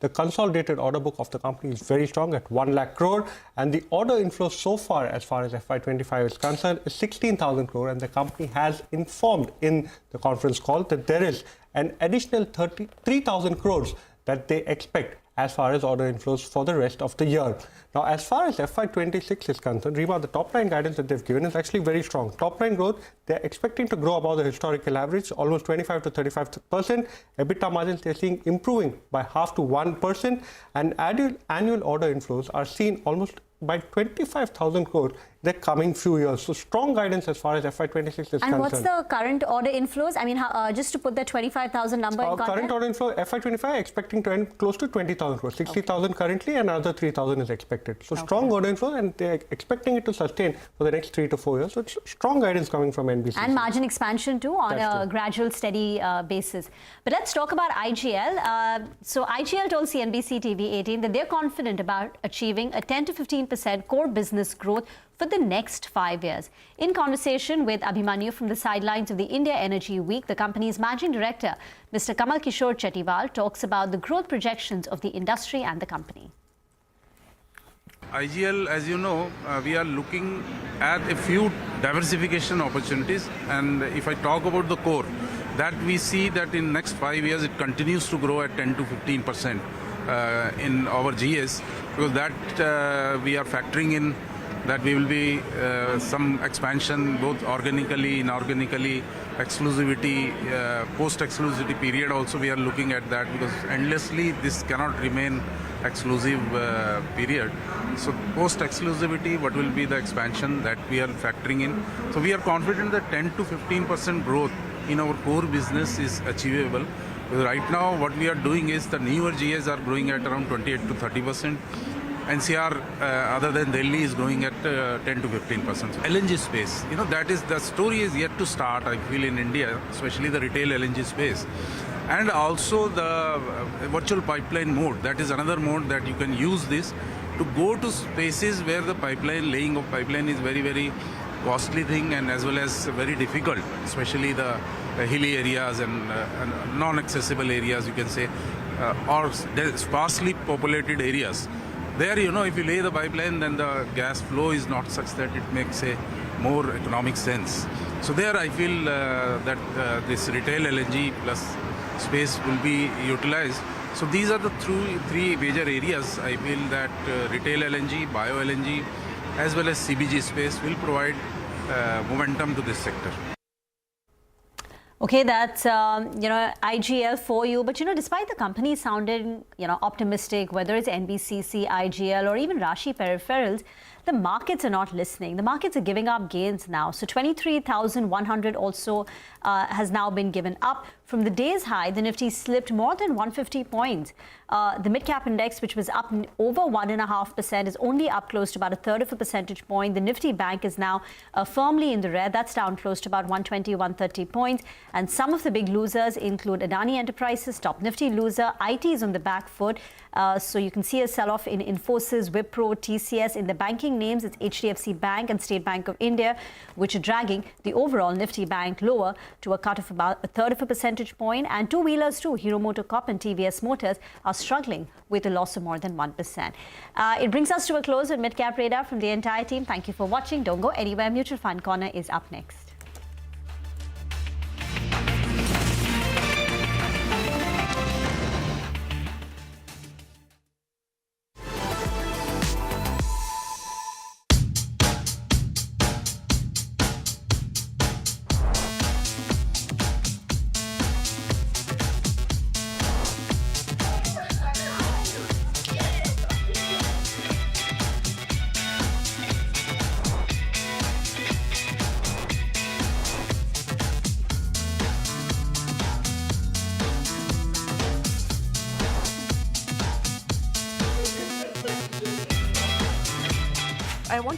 The consolidated order book of the company is very strong at 1 lakh crore, and the order inflow so far as FY25 is concerned is 16,000 crore, and the company has informed in the conference call that there is an additional 33,000 crores that they expect as far as order inflows for the rest of the year. Now, as far as FY26 is concerned, Rima, the top line guidance that they've given is actually very strong. Top line growth, they're expecting to grow above the historical average, almost 25 to 35%. EBITDA margins, they're seeing improving by 0.5 to 1%, and annual order inflows are seen almost by 25,000 crore the coming few years. So strong guidance as far as FY26 is concerned. And what's the current order inflows? I mean, just to put the 25,000 number in context. Current order inflow, FY25 expecting to end close to 20,000 crore. 60,000 currently, and another 3,000 is expected. So strong order inflow, and they're expecting it to sustain for the next 3 to 4 years. So it's strong guidance coming from NBC. And margin expansion too on a gradual, steady basis. But let's talk about IGL. So IGL told CNBC-TV18 that they're confident about achieving a 10 to 15% core business growth for the next 5 years. In conversation with Abhimanyu from the sidelines of the India Energy Week, the company's managing director, Mr. Kamal Kishore Chettiwal, talks about the growth projections of the industry and the company. IGL, as you know, we are looking at a few diversification opportunities, and if I talk about the core, that we see that in next 5 years it continues to grow at 10 to 15% in our GS, because that we are factoring in that we will be some expansion both organically, inorganically, exclusivity, post-exclusivity period also we are looking at that, because endlessly this cannot remain exclusive period. So post-exclusivity, what will be the expansion that we are factoring in. So we are confident that 10 to 15% growth in our core business is achievable. Because right now what we are doing is the newer GAs are growing at around 28 to 30%. NCR, other than Delhi, is growing at 10 to 15%. LNG space, you know, that is the story is yet to start, I feel, in India, especially the retail LNG space. And also the virtual pipeline mode, that is another mode that you can use this to go to spaces where the pipeline, laying of pipeline is very, very costly thing, and as well as very difficult, especially the hilly areas and non-accessible areas, you can say, or sparsely populated areas. There, you know, if you lay the pipeline, then the gas flow is not such that it makes a more economic sense. So there I feel that this retail LNG plus space will be utilized. So these are the three major areas. I feel that retail LNG, bio LNG, as well as CBG space will provide momentum to this sector. Okay, that's, IGL for you. But, despite the company sounding, optimistic, whether it's NBCC, IGL, or even Rashi Peripherals, the markets are not listening. The markets are giving up gains now. So 23,100 also has now been given up. From the day's high, the Nifty slipped more than 150 points. The mid-cap index, which was up over 1.5%, is only up close to about 1/3 of a percentage point. The Nifty Bank is now firmly in the red. That's down close to about 120, 130 points. And some of the big losers include Adani Enterprises, top Nifty loser. IT is on the back foot. So you can see a sell-off in Infosys, Wipro, TCS. In the banking names, it's HDFC Bank and State Bank of India, which are dragging the overall Nifty Bank lower to a cut of about 1/3 of a percentage point. And two-wheelers too, Hero MotoCorp and TVS Motors, are struggling with a loss of more than 1%. It brings us to a close with Mid-Cap Radar from the entire team. Thank you for watching. Don't go anywhere. Mutual Fund Corner is up next.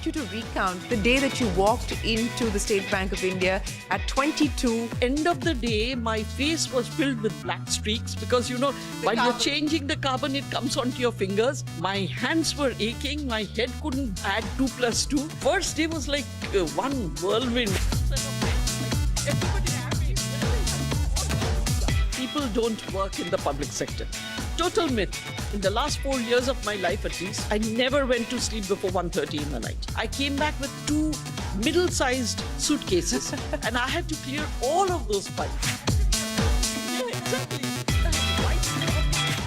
want you to recount the day that you walked into the State Bank of India at 22. End of the day, my face was filled with black streaks because, you know, while you're changing the carbon, it comes onto your fingers. My hands were aching. My head couldn't add 2 plus 2. First day was like one whirlwind. People don't work in the public sector. Total myth. In the last 4 years of my life at least, I never went to sleep before 1:30 in the night. I came back with 2 middle-sized suitcases and I had to clear all of those files. Yeah, exactly.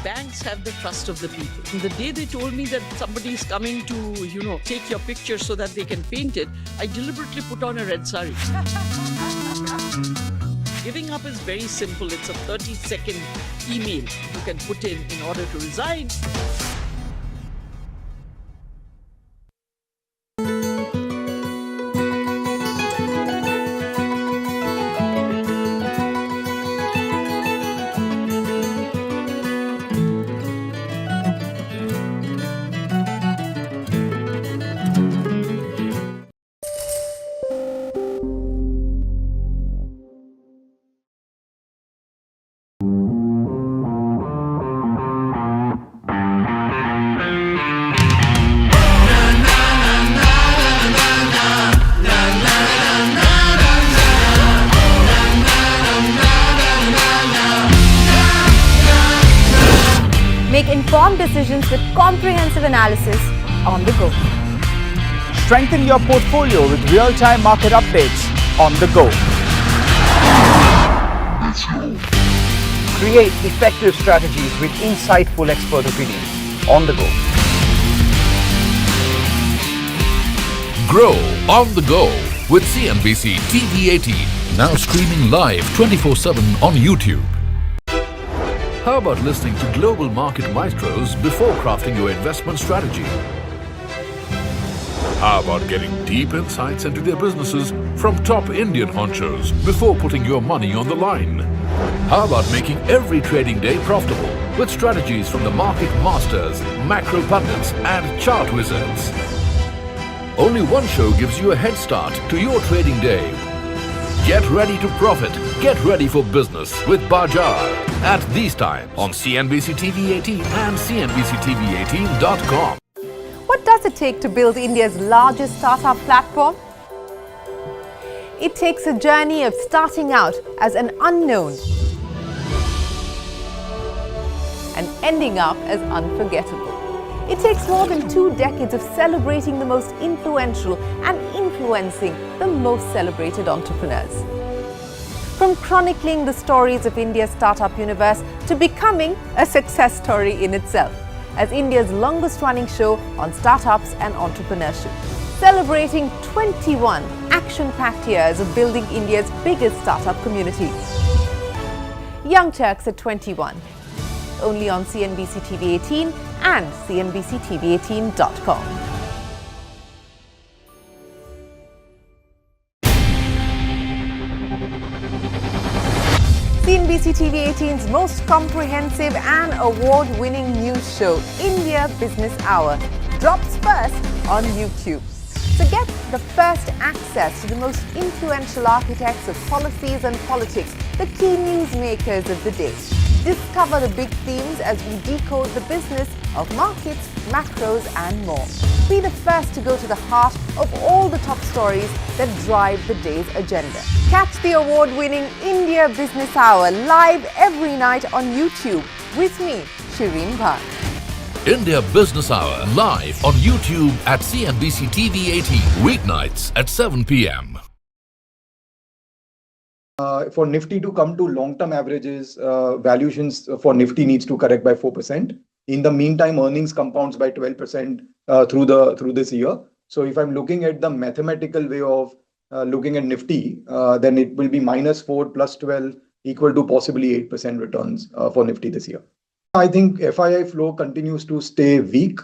Banks have the trust of the people. And the day they told me that somebody is coming to, you know, take your picture so that they can paint it, I deliberately put on a red sari. Giving up is very simple. It's a 30-second email you can put in order to resign. Make informed decisions with comprehensive analysis on the go. Strengthen your portfolio with real-time market updates on the go. Create effective strategies with insightful expert opinions on the go. Grow on the go with CNBC-TV18, now streaming live 24/7 on YouTube. How about listening to global market maestros before crafting your investment strategy? How about getting deep insights into their businesses from top Indian honchos before putting your money on the line? How about making every trading day profitable with strategies from the market masters, macro pundits and chart wizards? Only one show gives you a head start to your trading day. Get ready to profit. Get ready for business with Bajar at these times on CNBC-TV18 and CNBC-TV18.com. What does it take to build India's largest startup platform? It takes a journey of starting out as an unknown and ending up as unforgettable. It takes more than 2 decades of celebrating the most influential and influencing the most celebrated entrepreneurs. From chronicling the stories of India's startup universe to becoming a success story in itself, as India's longest running show on startups and entrepreneurship, celebrating 21 action-packed years of building India's biggest startup community. Young Turks at 21, only on CNBC-TV18 and CNBC-TV18.com. CNBC-TV18's most comprehensive and award-winning news show, India Business Hour, drops first on YouTube. So get the first access to the most influential architects of policies and politics, the key newsmakers of the day. Discover the big themes as we decode the business of markets, macros and more. Be the first to go to the heart of all the top stories that drive the day's agenda. Catch the award-winning India Business Hour live every night on YouTube with me, Shireen Bhan. India Business Hour live on YouTube at CNBC-TV18 weeknights at 7 p.m. For Nifty to come to long-term averages, valuations for Nifty needs to correct by 4%. In the meantime, earnings compounds by 12% through this year. So if I'm looking at the mathematical way of looking at Nifty, then it will be -4 + 12 equal to possibly 8% returns for Nifty this year. I think FII flow continues to stay weak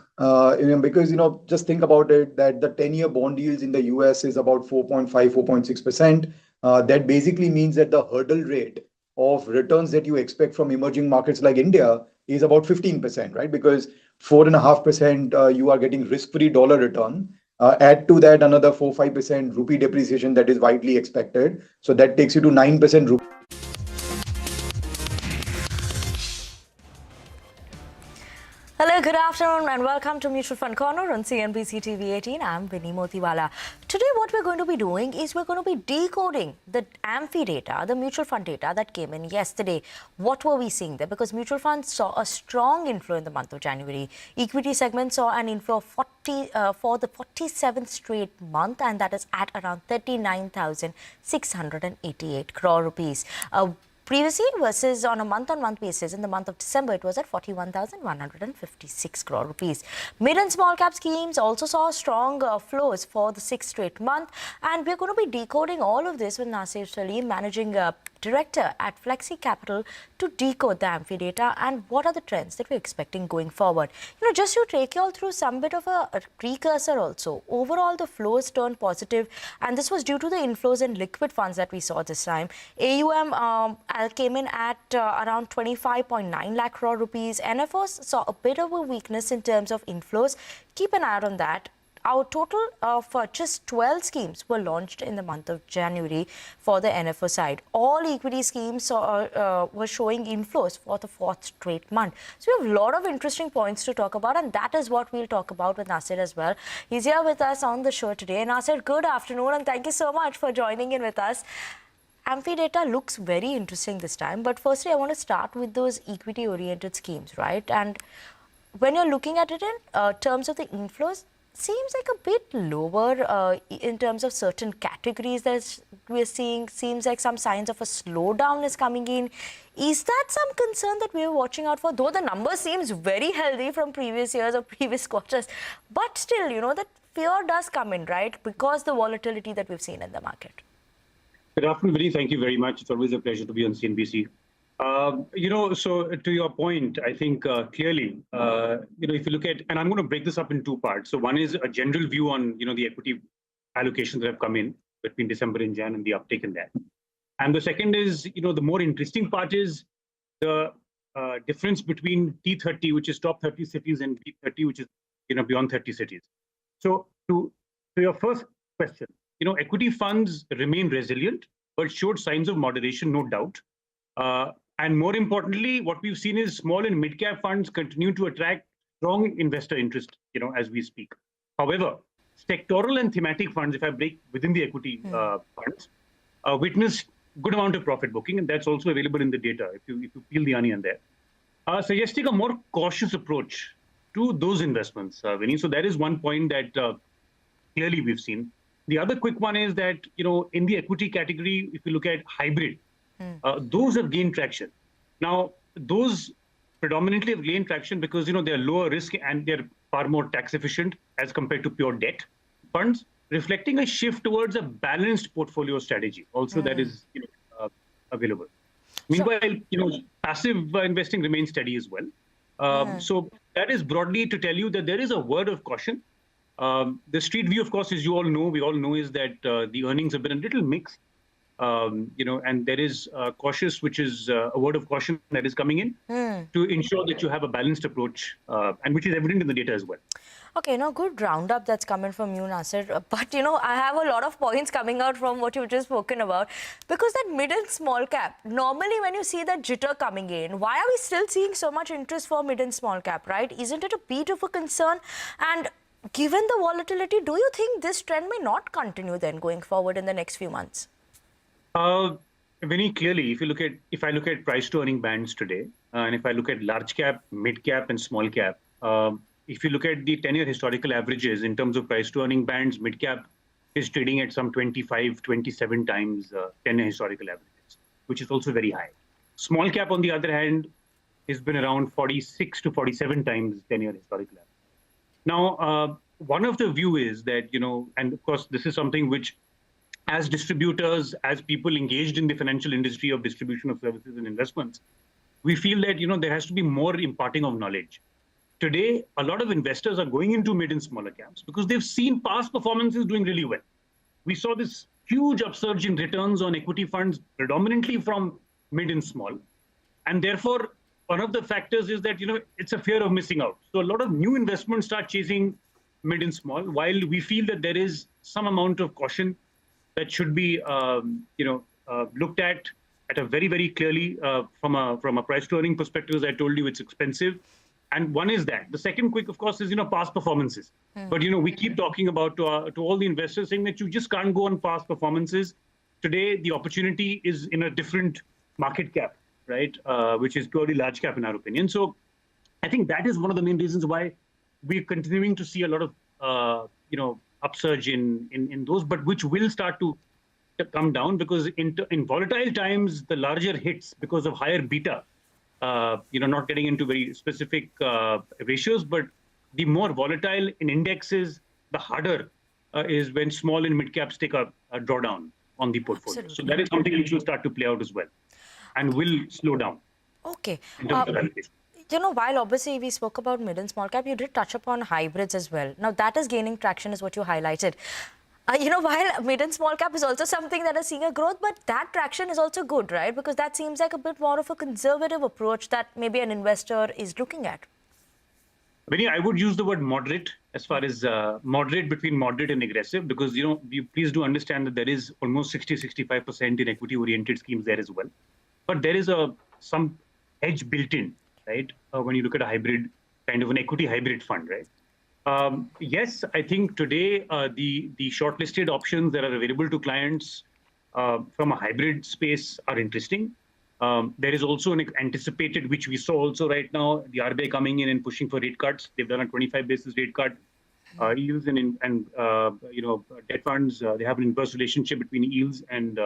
because, just think about it, that the 10-year bond yields in the US is about 4.5, 4.6%. That basically means that the hurdle rate of returns that you expect from emerging markets like India is about 15%, right? Because 4.5% you are getting risk-free dollar return. Add to that another 4-5% rupee depreciation that is widely expected. So that takes you to 9% rupee. Hello, good afternoon and welcome to Mutual Fund Corner on CNBC-TV18. I'm Vinny Motiwala. Today what we're going to be doing is we're going to be decoding the AMFI data, the mutual fund data that came in yesterday. What were we seeing there? Because mutual funds saw a strong inflow in the month of January. Equity segment saw an inflow of for the 47th straight month, and that is at around 39,688 crore rupees. Previously versus on a month-on-month basis, in the month of December, it was at 41,156 crore rupees. Mid and small cap schemes also saw strong flows for the 6th straight month. And we're going to be decoding all of this with Nasir Salim, Managing Director at Flexi Capital, to decode the AMFI data and what are the trends that we're expecting going forward. Just to take you all through some bit of a precursor also. Overall, the flows turned positive, and this was due to the inflows in liquid funds that we saw this time. AUM came in at around 25.9 lakh crore rupees. NFOs saw a bit of a weakness in terms of inflows. Keep an eye on that. Our total of just 12 schemes were launched in the month of January for the NFO side. All equity schemes were showing inflows for the 4th straight month. So we have a lot of interesting points to talk about, and that is what we'll talk about with Nasir as well. He's here with us on the show today. Nasir, good afternoon, and thank you so much for joining in with us. AMFI data looks very interesting this time, but firstly, I want to start with those equity-oriented schemes, right? And when you're looking at it in terms of the inflows, seems like a bit lower in terms of certain categories that we're seeing. Seems like some signs of a slowdown is coming in. Is that some concern that we're watching out for? Though the number seems very healthy from previous years or previous quarters, but still, that fear does come in, right? Because the volatility that we've seen in the market. Good afternoon, Vinny. Thank you very much. It's always a pleasure to be on CNBC. So to your point, I think clearly, if you look at, and I'm going to break this up in two parts. So one is a general view on, the equity allocations that have come in between December and Jan and the uptake in that. And the second is, the more interesting part is the difference between T30, which is top 30 cities, and T30, which is, beyond 30 cities. So to your first question, equity funds remain resilient, but showed signs of moderation, no doubt. And more importantly, what we've seen is small and mid-cap funds continue to attract strong investor interest, as we speak. However, sectoral and thematic funds, if I break within the equity funds, witnessed good amount of profit booking, and that's also available in the data, if you peel the onion there, suggesting a more cautious approach to those investments, Vinny. So that is one point that clearly we've seen. The other quick one is that, in the equity category, if you look at hybrid, those have gained traction. Now, those predominantly have gained traction because, they're lower risk and they're far more tax efficient as compared to pure debt funds, reflecting a shift towards a balanced portfolio strategy. Also, that is available. Meanwhile, passive investing remains steady as well. So that is broadly to tell you that there is a word of caution. The street view, of course, as we all know, is that the earnings have been a little mixed. And there is cautious, which is a word of caution that is coming in to ensure that you have a balanced approach, and which is evident in the data as well. Okay, good roundup that's coming from you, Nasir. But, I have a lot of points coming out from what you've just spoken about. Because that mid and small cap, normally when you see that jitter coming in, why are we still seeing so much interest for mid and small cap, right? Isn't it a bit of a concern? And given the volatility, do you think this trend may not continue then going forward in the next few months? Very clearly, if I look at price to earning bands today, and if I look at large cap, mid cap, and small cap, if you look at the 10-year historical averages in terms of price to earning bands, mid cap is trading at some 25, 27 times 10-year historical averages, which is also very high. Small cap, on the other hand, has been around 46 to 47 times 10-year historical average. Now, one of the view is that, and of course, this is something which, as distributors, as people engaged in the financial industry of distribution of services and investments, we feel that, there has to be more imparting of knowledge. Today, a lot of investors are going into mid and smaller caps because they've seen past performances doing really well. We saw this huge upsurge in returns on equity funds, predominantly from mid and small. And therefore, one of the factors is that, it's a fear of missing out. So a lot of new investments start chasing mid and small, while we feel that there is some amount of caution that should be, looked at a very, very clearly from a price to earning perspective. As I told you, it's expensive. And one is that. The second quick, of course, is, past performances. But, we keep talking about to all the investors saying that you just can't go on past performances. Today, the opportunity is in a different market cap, right? Which is purely large cap in our opinion. So I think that is one of the main reasons why we're continuing to see a lot of, upsurge in those, but which will start to come down because in volatile times, the larger hits because of higher beta, not getting into very specific ratios, but the more volatile in indexes, the harder is when small and mid caps take a drawdown on the portfolio. Absolutely. So that is something which will start to play out as well and will slow down. Okay. In terms of allocation. While obviously we spoke about mid and small cap, you did touch upon hybrids as well. Now that is gaining traction is what you highlighted. While mid and small cap is also something that is seeing a growth, but that traction is also good, right? Because that seems like a bit more of a conservative approach that maybe an investor is looking at. Vinny, I would use the word moderate as far as moderate between moderate and aggressive, because, you please do understand that there is almost 60-65% in equity-oriented schemes there as well. But there is some edge built in, right? When you look at a hybrid, kind of an equity hybrid fund, right? Yes, I think today the shortlisted options that are available to clients from a hybrid space are interesting. There is also an anticipated, which we saw also right now, the RBI coming in and pushing for rate cuts. They've done a 25 basis rate cut. Yields and debt funds, they have an inverse relationship between yields and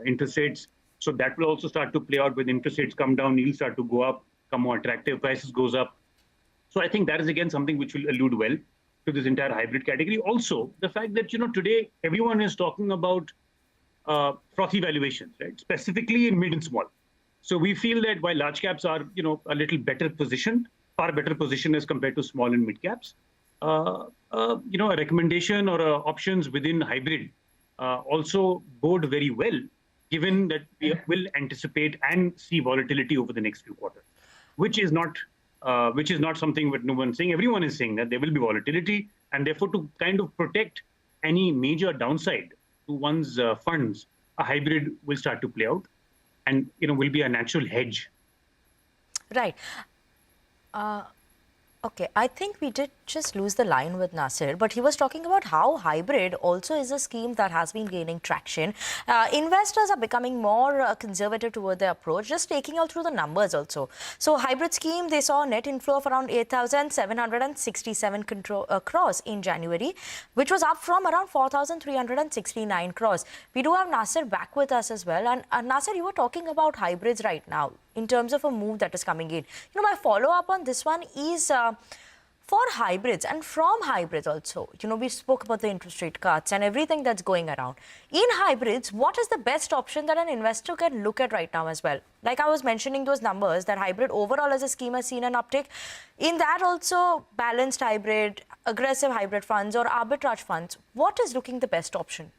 interest rates. So that will also start to play out when interest rates come down, yields start to go up, come more attractive, prices goes up. So I think that is again something which will allude well to this entire hybrid category. Also, the fact that, today everyone is talking about frothy valuations, right? Specifically in mid and small. So we feel that while large caps are, a little better positioned, far better positioned as compared to small and mid caps, a recommendation or options within hybrid also bode very well, given that we will anticipate and see volatility over the next few quarters, which is not something that no one's saying. Everyone is saying that there will be volatility, and therefore to kind of protect any major downside to one's funds, a hybrid will start to play out and, will be a natural hedge. Right. Okay, I think we did just lose the line with Nasir, but he was talking about how hybrid also is a scheme that has been gaining traction. Investors are becoming more conservative toward their approach, just taking out through the numbers also. So hybrid scheme, they saw a net inflow of around 8,767 crores in January, which was up from around 4,369 crores. We do have Nasir back with us as well. And Nasir, you were talking about hybrids right now in terms of a move that is coming in. My follow-up on this one is for hybrids and from hybrids also. We spoke about the interest rate cuts and everything that's going around. In hybrids, what is the best option that an investor can look at right now as well? Like I was mentioning those numbers, that hybrid overall as a scheme has seen an uptick. In that also, balanced hybrid, aggressive hybrid funds or arbitrage funds, what is looking the best option?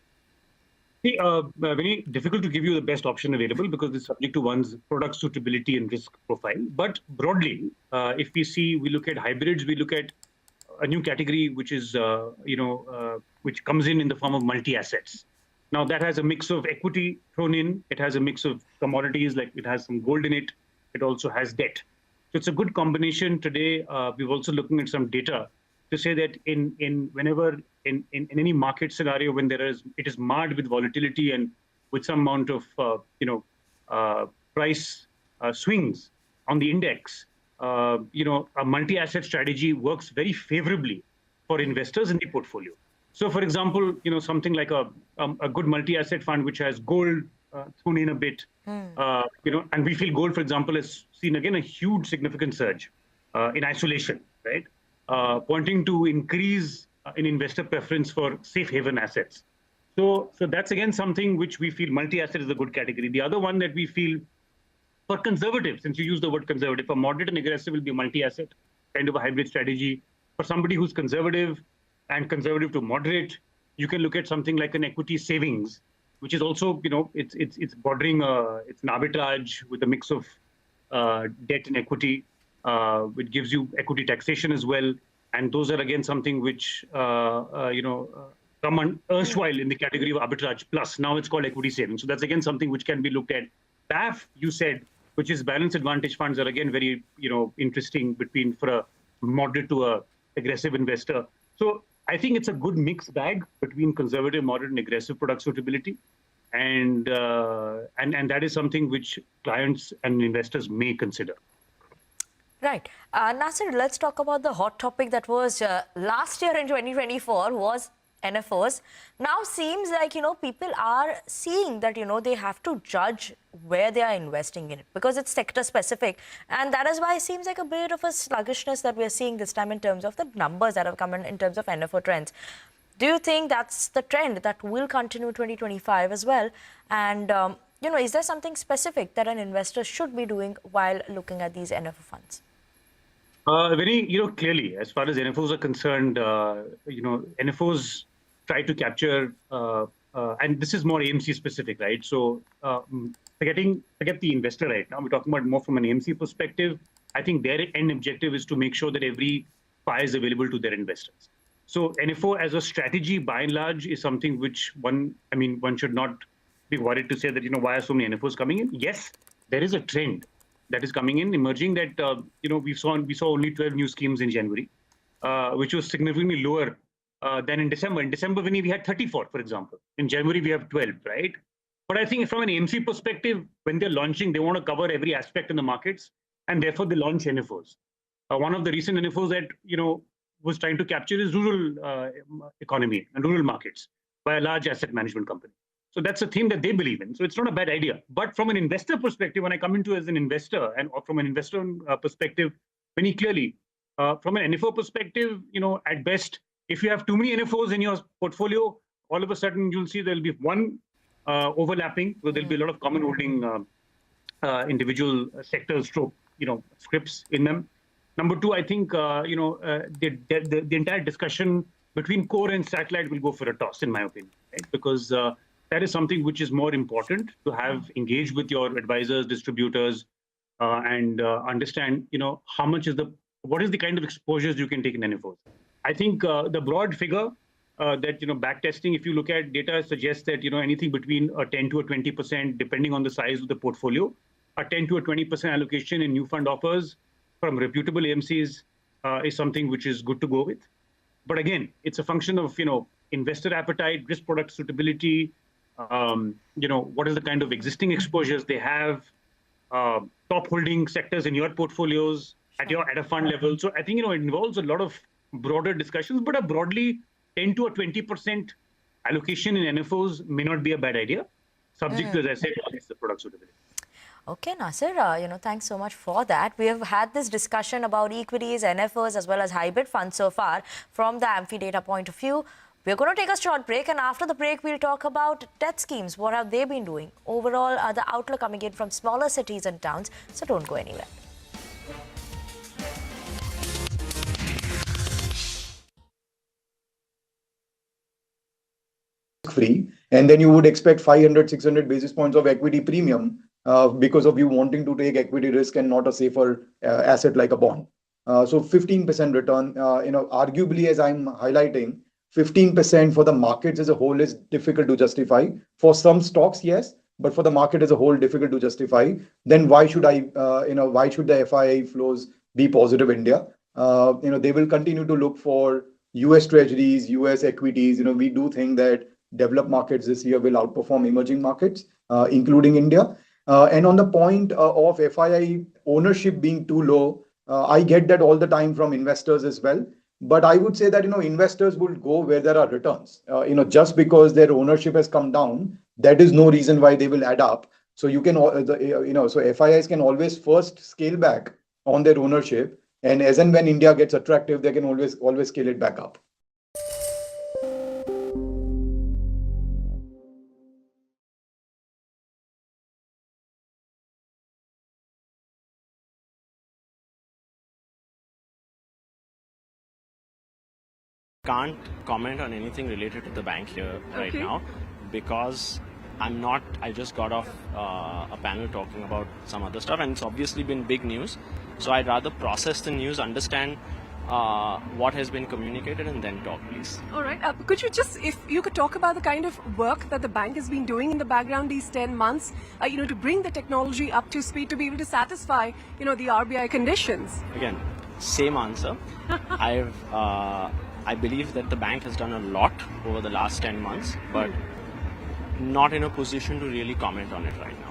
Very difficult to give you the best option available because it's subject to one's product suitability and risk profile. But broadly, if we look at hybrids, we look at a new category which is, which comes in the form of multi-assets. Now that has a mix of equity thrown in. It has a mix of commodities, like it has some gold in it. It also has debt. So it's a good combination. Today, we're also looking at some data to say that in any market scenario when it is marred with volatility and with some amount of price swings on the index, a multi-asset strategy works very favorably for investors in the portfolio. So, for example, something like a good multi-asset fund which has gold thrown in a bit, and we feel gold, for example, has seen again a huge significant surge in isolation, right? Pointing to increase in investor preference for safe haven assets. So that's again something which we feel multi-asset is a good category. The other one that we feel for conservative, since you use the word conservative, for moderate and aggressive will be multi-asset, kind of a hybrid strategy. For somebody who's conservative and conservative to moderate, you can look at something like an equity savings, which is also, it's bordering, it's an arbitrage with a mix of debt and equity, which gives you equity taxation as well. And those are again something which, come on erstwhile in the category of arbitrage plus. Now it's called equity savings. So that's again something which can be looked at. BAF, you said, which is balanced advantage funds, are again very, interesting for a moderate to a aggressive investor. So I think it's a good mixed bag between conservative, moderate, and aggressive product suitability. And that is something which clients and investors may consider. Right. Nasir, let's talk about the hot topic that was last year in 2024 was NFOs. Now seems like, people are seeing that, they have to judge where they are investing in it because it's sector specific. And that is why it seems like a bit of a sluggishness that we're seeing this time in terms of the numbers that have come in terms of NFO trends. Do you think that's the trend that will continue 2025 as well? And, is there something specific that an investor should be doing while looking at these NFO funds? Very, clearly, as far as NFOs are concerned, NFOs try to capture, and this is more AMC specific, right? So forget the investor right now. We're talking about more from an AMC perspective. I think their end objective is to make sure that every pie is available to their investors. So NFO as a strategy, by and large, is something which one should not be worried to say that, why are so many NFOs coming in? Yes, there is a trend that is coming in, emerging that, we saw only 12 new schemes in January, which was significantly lower than in December. In December, when we had 34, for example. In January, we have 12, right? But I think from an AMC perspective, when they're launching, they want to cover every aspect in the markets, and therefore they launch NFOs. One of the recent NFOs that, was trying to capture is rural economy and rural markets by a large asset management company. So that's a theme that they believe in. So it's not a bad idea. But from an investor perspective, when I come into as an investor or from an investor perspective, very clearly, from an NFO perspective, at best, if you have too many NFOs in your portfolio, all of a sudden you'll see there'll be one overlapping, so there'll be a lot of common holding individual sectors, scripts in them. Number two, I think, the entire discussion between core and satellite will go for a toss, in my opinion, right? Because that is something which is more important to have engaged with your advisors, distributors, and understand, what is the kind of exposures you can take in NFOs. I think the broad figure that, back testing, if you look at data, suggests that, anything between a 10 to a 20%, depending on the size of the portfolio, a 10 to a 20% allocation in new fund offers from reputable AMCs is something which is good to go with. But again, it's a function of, investor appetite, risk product suitability, what is the kind of existing exposures they have, top holding sectors in your portfolios at a fund level. So I think, it involves a lot of broader discussions, but a broadly 10 to a 20% allocation in NFOs may not be a bad idea, subject to, as I said, the product suitability. Okay, Nasir, thanks so much for that. We have had this discussion about equities, NFOs, as well as hybrid funds so far from the AMFI data point of view. We're going to take a short break, and after the break, we'll talk about debt schemes. What have they been doing? Overall, the outlook coming in from smaller cities and towns. So don't go anywhere. Free, and then you would expect 500-600 basis points of equity premium because of you wanting to take equity risk and not a safer asset like a bond. So 15% return, arguably, as I'm highlighting, 15% for the markets as a whole is difficult to justify. For some stocks, yes, but for the market as a whole, difficult to justify. Then why should why should the FII flows be positive India? They will continue to look for US treasuries, US equities. We do think that developed markets this year will outperform emerging markets, including India. And on the point of FII ownership being too low, I get that all the time from investors as well. But I would say that, investors will go where there are returns. Just because their ownership has come down, that is no reason why they will add up. So you can, so FIIs can always first scale back on their ownership. And as and when India gets attractive, they can always scale it back up. Can't comment on anything related to the bank here right now because I just got off a panel talking about some other stuff, and it's obviously been big news. So I'd rather process the news, understand what has been communicated and then talk, please. All right. Could you just, if you could talk about the kind of work that the bank has been doing in the background these 10 months, to bring the technology up to speed to be able to satisfy, the RBI conditions? Again, same answer. I believe that the bank has done a lot over the last 10 months, but not in a position to really comment on it right now.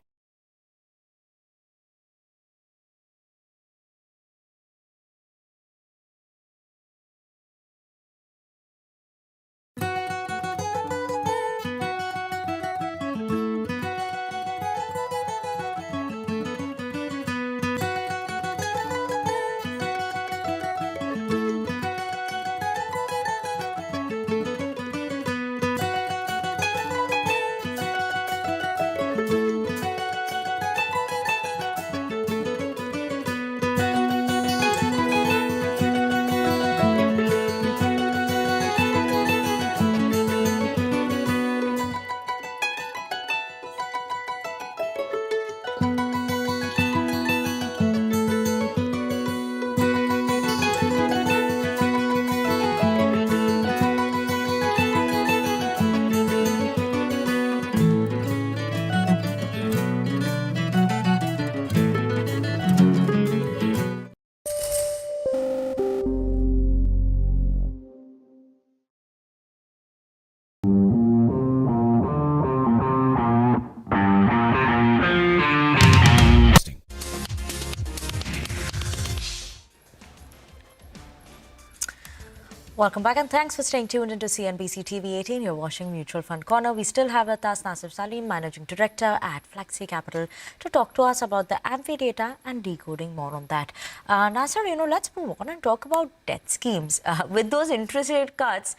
Welcome back and thanks for staying tuned into CNBC TV18. You're watching Mutual Fund Corner. We still have with us Nasir Salim, Managing Director at Flexi Capital, to talk to us about the AMFI data and decoding more on that. Nasir, let's move on and talk about debt schemes. With those interest rate cuts,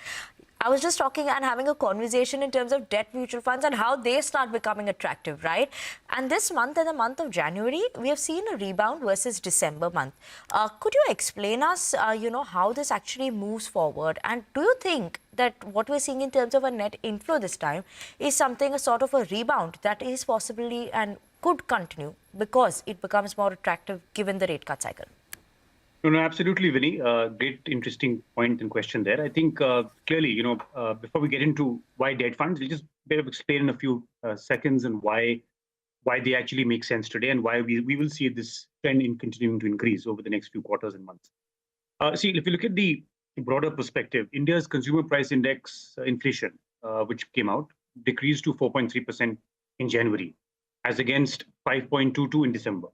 I was just talking and having a conversation in terms of debt mutual funds and how they start becoming attractive, right? And this month, in the month of January, we have seen a rebound versus December month. Could you explain us, how this actually moves forward? And do you think that what we're seeing in terms of a net inflow this time is something, a sort of a rebound that is possibly and could continue because it becomes more attractive given the rate cut cycle? No, absolutely, Vinny. Great, interesting point and question there. I think clearly, before we get into why debt funds, we'll just explain in a few seconds and why they actually make sense today and why we will see this trend in continuing to increase over the next few quarters and months. See, if you look at the broader perspective, India's consumer price index inflation, which came out, decreased to 4.3% in January, as against 5.22% in December.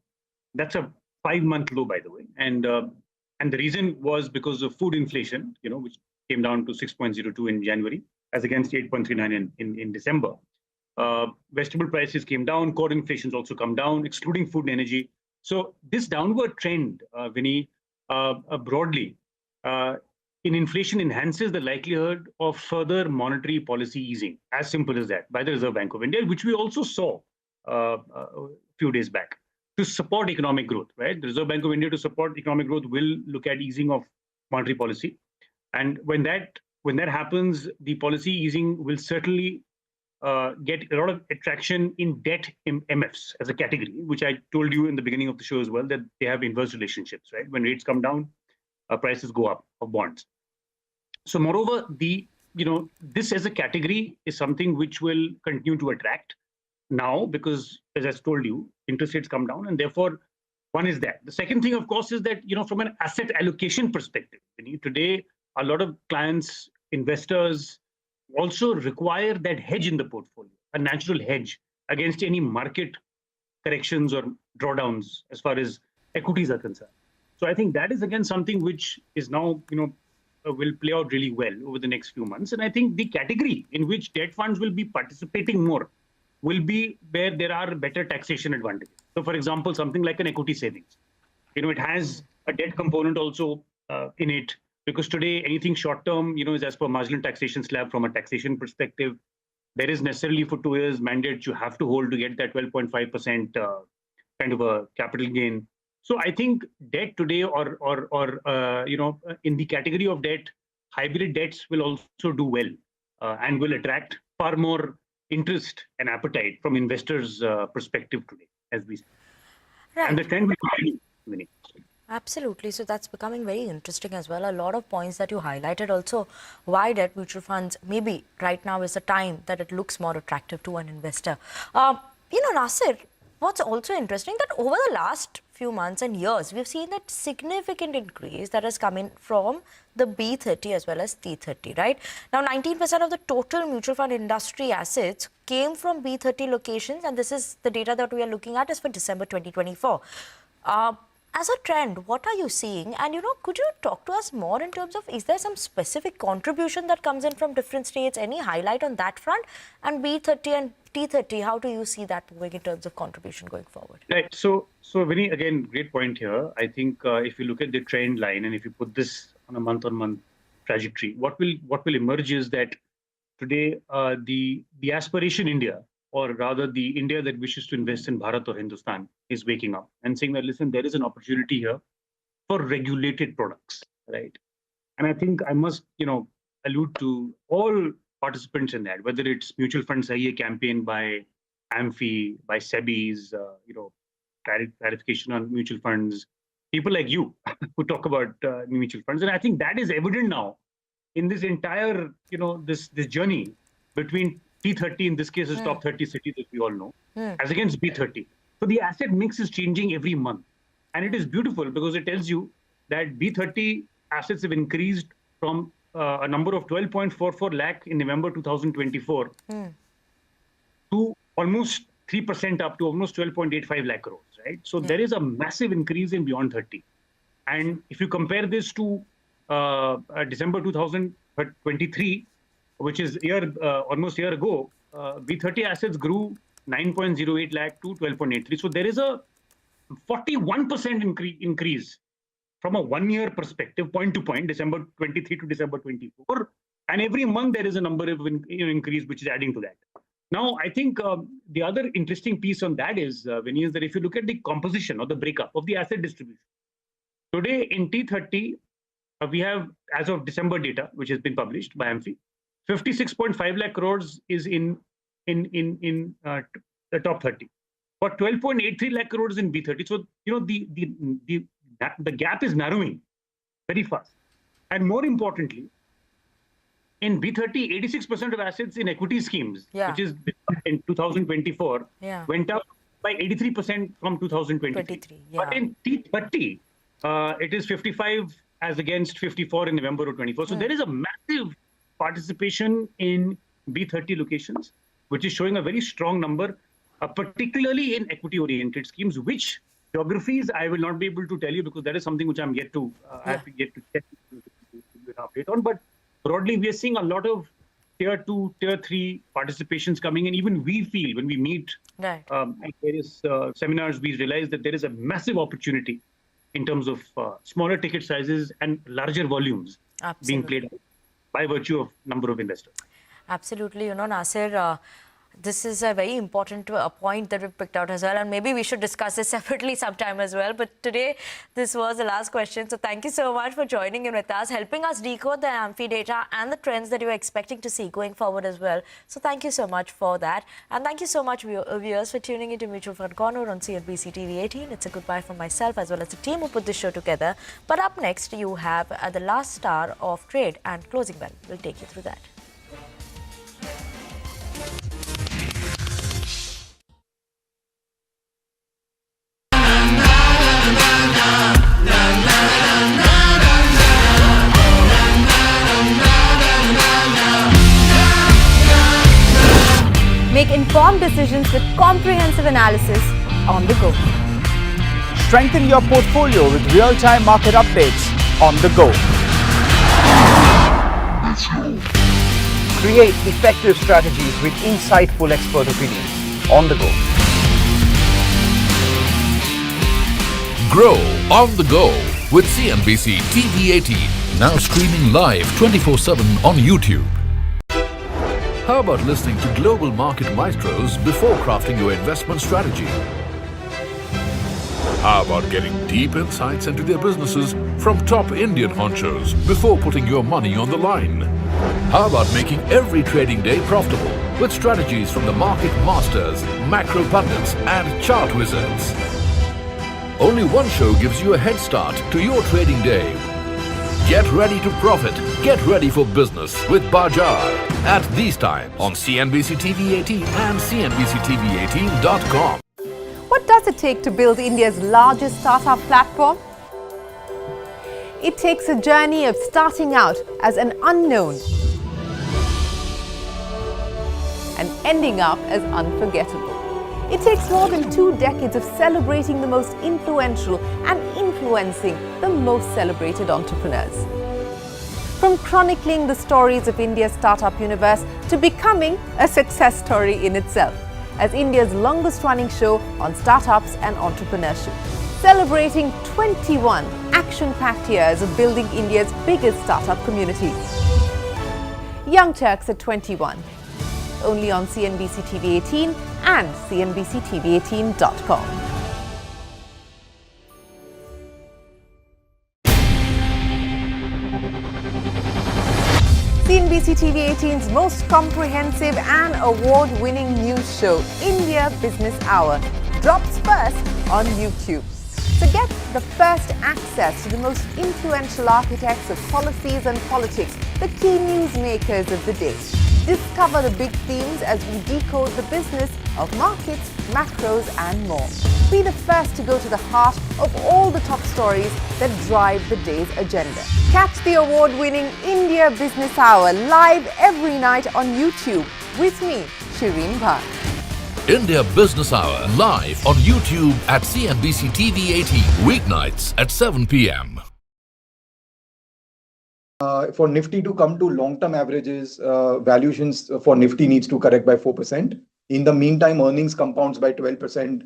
That's a 5-month low, by the way, and the reason was because of food inflation, which came down to 6.02 in January, as against 8.39 in December. Vegetable prices came down, core inflation's also come down, excluding food and energy. So this downward trend, Vinny, broadly, in inflation enhances the likelihood of further monetary policy easing, as simple as that, by the Reserve Bank of India, which we also saw a few days back, to support economic growth, right? The Reserve Bank of India, to support economic growth, will look at easing of monetary policy. And when that happens, the policy easing will certainly get a lot of attraction in debt MFs as a category, which I told you in the beginning of the show as well, that they have inverse relationships, right? When rates come down, prices go up of bonds. So moreover, this as a category is something which will continue to attract now, because, as I told you, interest rates come down, and therefore, one is that. The second thing, of course, is that, from an asset allocation perspective, today, a lot of clients, investors also require that hedge in the portfolio, a natural hedge against any market corrections or drawdowns as far as equities are concerned. So I think that is, again, something which is now, will play out really well over the next few months. And I think the category in which debt funds will be participating more will be where there are better taxation advantages. So, for example, something like an equity savings. It has a debt component also in it, because today anything short-term, is as per marginal taxation slab from a taxation perspective. There is necessarily for 2 years mandate you have to hold to get that 12.5% kind of a capital gain. So I think debt today, or in the category of debt, hybrid debts will also do well and will attract far more interest and appetite from investors' perspective today, as we see. Right. And the trend will continue. Absolutely. So that's becoming very interesting as well. A lot of points that you highlighted also why debt mutual funds maybe right now is the time that it looks more attractive to an investor. Nasir, what's also interesting that over the last few months and years, we've seen that significant increase that has come in from the B30 as well as T30, right? Now, 19% of the total mutual fund industry assets came from B30 locations, and this is the data that we are looking at is for December 2024. As a trend, what are you seeing? And, could you talk to us more in terms of, is there some specific contribution that comes in from different states? Any highlight on that front? And B30 and T30, how do you see that moving in terms of contribution going forward? Right. So Vinny, again, great point here. I think if you look at the trend line and if you put this on a month-on-month trajectory, what will emerge is that today the aspiration India, or rather the India that wishes to invest in Bharat or Hindustan, is waking up and saying that, listen, there is an opportunity here for regulated products, right? And I think I must, allude to all participants in that, whether it's mutual fund Sahiye campaign by AMFI, by SEBI's, clarification on mutual funds, people like you who talk about mutual funds. And I think that is evident now in this entire, this journey between T30, in this case, is top 30 cities that we all know, as against B30. So the asset mix is changing every month. And it is beautiful because it tells you that B30 assets have increased from a number of 12.44 lakh in November 2024 to almost 3% up to almost 12.85 lakh crores, right? So there is a massive increase in beyond 30. And if you compare this to December 2023, which is almost a year ago, B30 assets grew 9.08 lakh to 12.83. So there is a 41% increase from a one-year perspective, point to point, December 23 to December 24. And every month there is a number of increase which is adding to that. Now, I think the other interesting piece on that is, Vinny, is that if you look at the composition or the breakup of the asset distribution, today in T30, we have, as of December data, which has been published by AMFI, 56.5 lakh crores is in the top 30, but 12.83 lakh crores in B30. So the gap is narrowing very fast. And more importantly, in B30, 86% of assets in equity schemes, which is in 2024, went up by 83% from 2023. But in T30, it is 55 as against 54 in November of 24. So there is a massive participation in B30 locations, which is showing a very strong number, particularly in equity-oriented schemes. Which geographies I will not be able to tell you because that is something which I'm yet to have to get to check an update on. But broadly, we are seeing a lot of tier 2, tier 3 participations coming in. Even we feel when we meet at various seminars, we realize that there is a massive opportunity in terms of smaller ticket sizes and larger volumes being played out by virtue of number of investors. Absolutely. Nasir, this is a very important point that we've picked out as well, and maybe we should discuss this separately sometime as well. But today, this was the last question. So thank you so much for joining in with us, helping us decode the AMFI data and the trends that you're expecting to see going forward as well. So thank you so much for that. And thank you so much, viewers, for tuning into Mutual Fund Corner on CNBC-TV18. It's a goodbye from myself as well as the team who put this show together. But up next, you have the last hour of trade and closing bell. We'll take you through that. Make informed decisions with comprehensive analysis on the go. Strengthen your portfolio with real-time market updates on the go. Create effective strategies with insightful expert opinions on the go. Grow on the go with CNBC-TV18, now streaming live 24/7 on YouTube. How about listening to global market maestros before crafting your investment strategy? How about getting deep insights into their businesses from top Indian honchos before putting your money on the line? How about making every trading day profitable with strategies from the market masters, macro pundits and chart wizards? Only one show gives you a head start to your trading day. Get ready to profit. Get ready for business with Bajar at these times on CNBC-TV18 and CNBC-TV18.com. What does it take to build India's largest startup platform? It takes a journey of starting out as an unknown and ending up as unforgettable. It takes more than 2 decades of celebrating the most influential and influencing the most celebrated entrepreneurs. From chronicling the stories of India's startup universe to becoming a success story in itself as India's longest running show on startups and entrepreneurship, celebrating 21 action-packed years of building India's biggest startup community. Young Turks at 21. Only on CNBC-TV18 and CNBC-TV18.com. CNBC-TV18's most comprehensive and award-winning news show, India Business Hour, drops first on YouTube. So get the first access to the most influential architects of policies and politics, the key newsmakers of the day. Discover the big themes as we decode the business of markets, macros and more. Be the first to go to the heart of all the top stories that drive the day's agenda. Catch the award-winning India Business Hour live every night on YouTube with me, Shireen Bhan. India Business Hour live on YouTube at CNBC-TV18 weeknights at 7 p.m. For Nifty to come to long-term averages, valuations for Nifty needs to correct by 4%. In the meantime, earnings compounds by 12%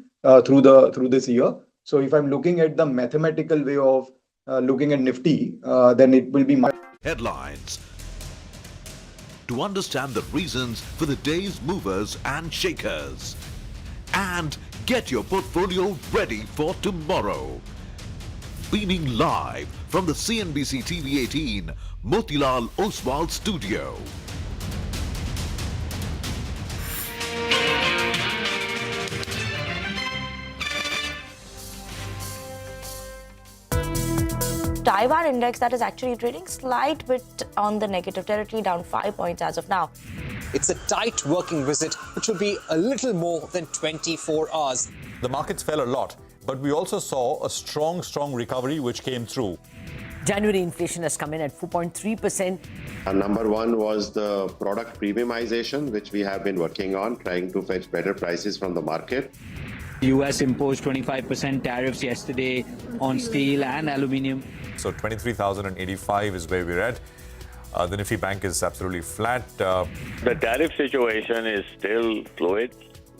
through this year. So if I'm looking at the mathematical way of looking at Nifty, then it will be headlines. To understand the reasons for the day's movers and shakers. And get your portfolio ready for tomorrow. Beaming live from the CNBC-TV18 Motilal Oswal studio. Taiwan index that is actually trading slight bit on the negative territory, down 5 points as of now. It's a tight working visit, which will be a little more than 24 hours. The markets fell a lot, but we also saw a strong recovery which came through. January inflation has come in at 4.3%. Number one was the product premiumization, which we have been working on, trying to fetch better prices from the market. US imposed 25% tariffs yesterday on steel and aluminium. So 23,085 is where we're at. The Nifty Bank is absolutely flat. The tariff situation is still fluid.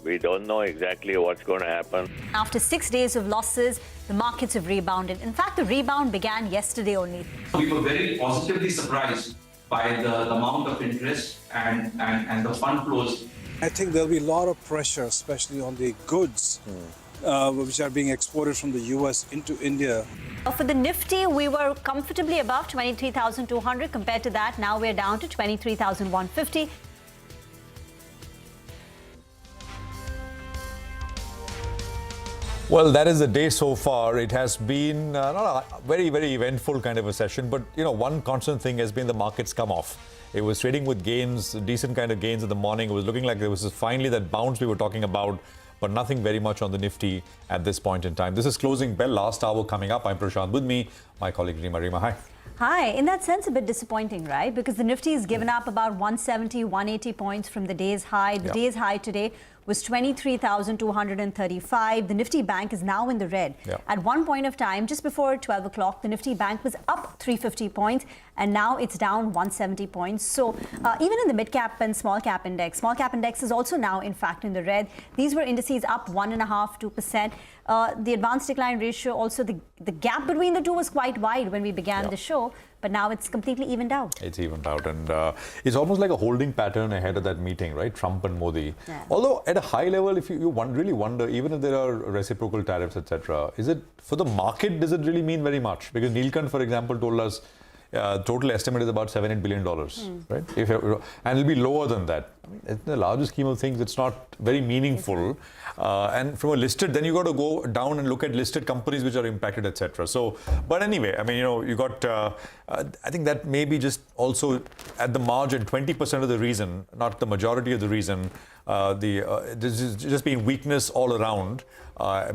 We don't know exactly what's going to happen. After 6 days of losses, the markets have rebounded. In fact, the rebound began yesterday only. We were very positively surprised by the amount of interest and the fund flows. I think there'll be a lot of pressure, especially on the goods which are being exported from the US into India. For the Nifty, we were comfortably above 23,200. Compared to that, now we're down to 23,150. Well, that is the day so far. It has been not a very eventful kind of a session, but one constant thing has been the markets come off. It was trading with gains, decent kind of gains in the morning. It was looking like there was finally that bounce we were talking about, but nothing very much on the Nifty at this point in time. This is Closing Bell, last hour coming up. I'm Prashant. With me, my colleague Rima. Rima, hi. Hi. In that sense, a bit disappointing, right? Because the Nifty has given up about 170, 180 points from the day's high. The day's high today was 23,235. The Nifty Bank is now in the red. At one point of time, just before 12 o'clock, the Nifty Bank was up 350 points, and now it's down 170 points. So even in the mid-cap and small-cap index is also now, in fact, in the red. These were indices up 1.5%, 2%. The advanced decline ratio, also the gap between the two was quite wide when we began the show, but now it's completely evened out. It's evened out, and it's almost like a holding pattern ahead of that meeting, right? Trump and Modi. Although at a high level, if you really wonder, even if there are reciprocal tariffs, etc., is it for the market? Does it really mean very much? Because Neelkant, for example, told us total estimate is about $7-8 billion, right? And it'll be lower than that. in the larger scheme of things, it's not very meaningful. And from a listed, then you got to go down and look at listed companies which are impacted, etc. So, but anyway, I mean, you got, I think that may be just also at the margin, 20% of the reason, not the majority of the reason. This is just been weakness all around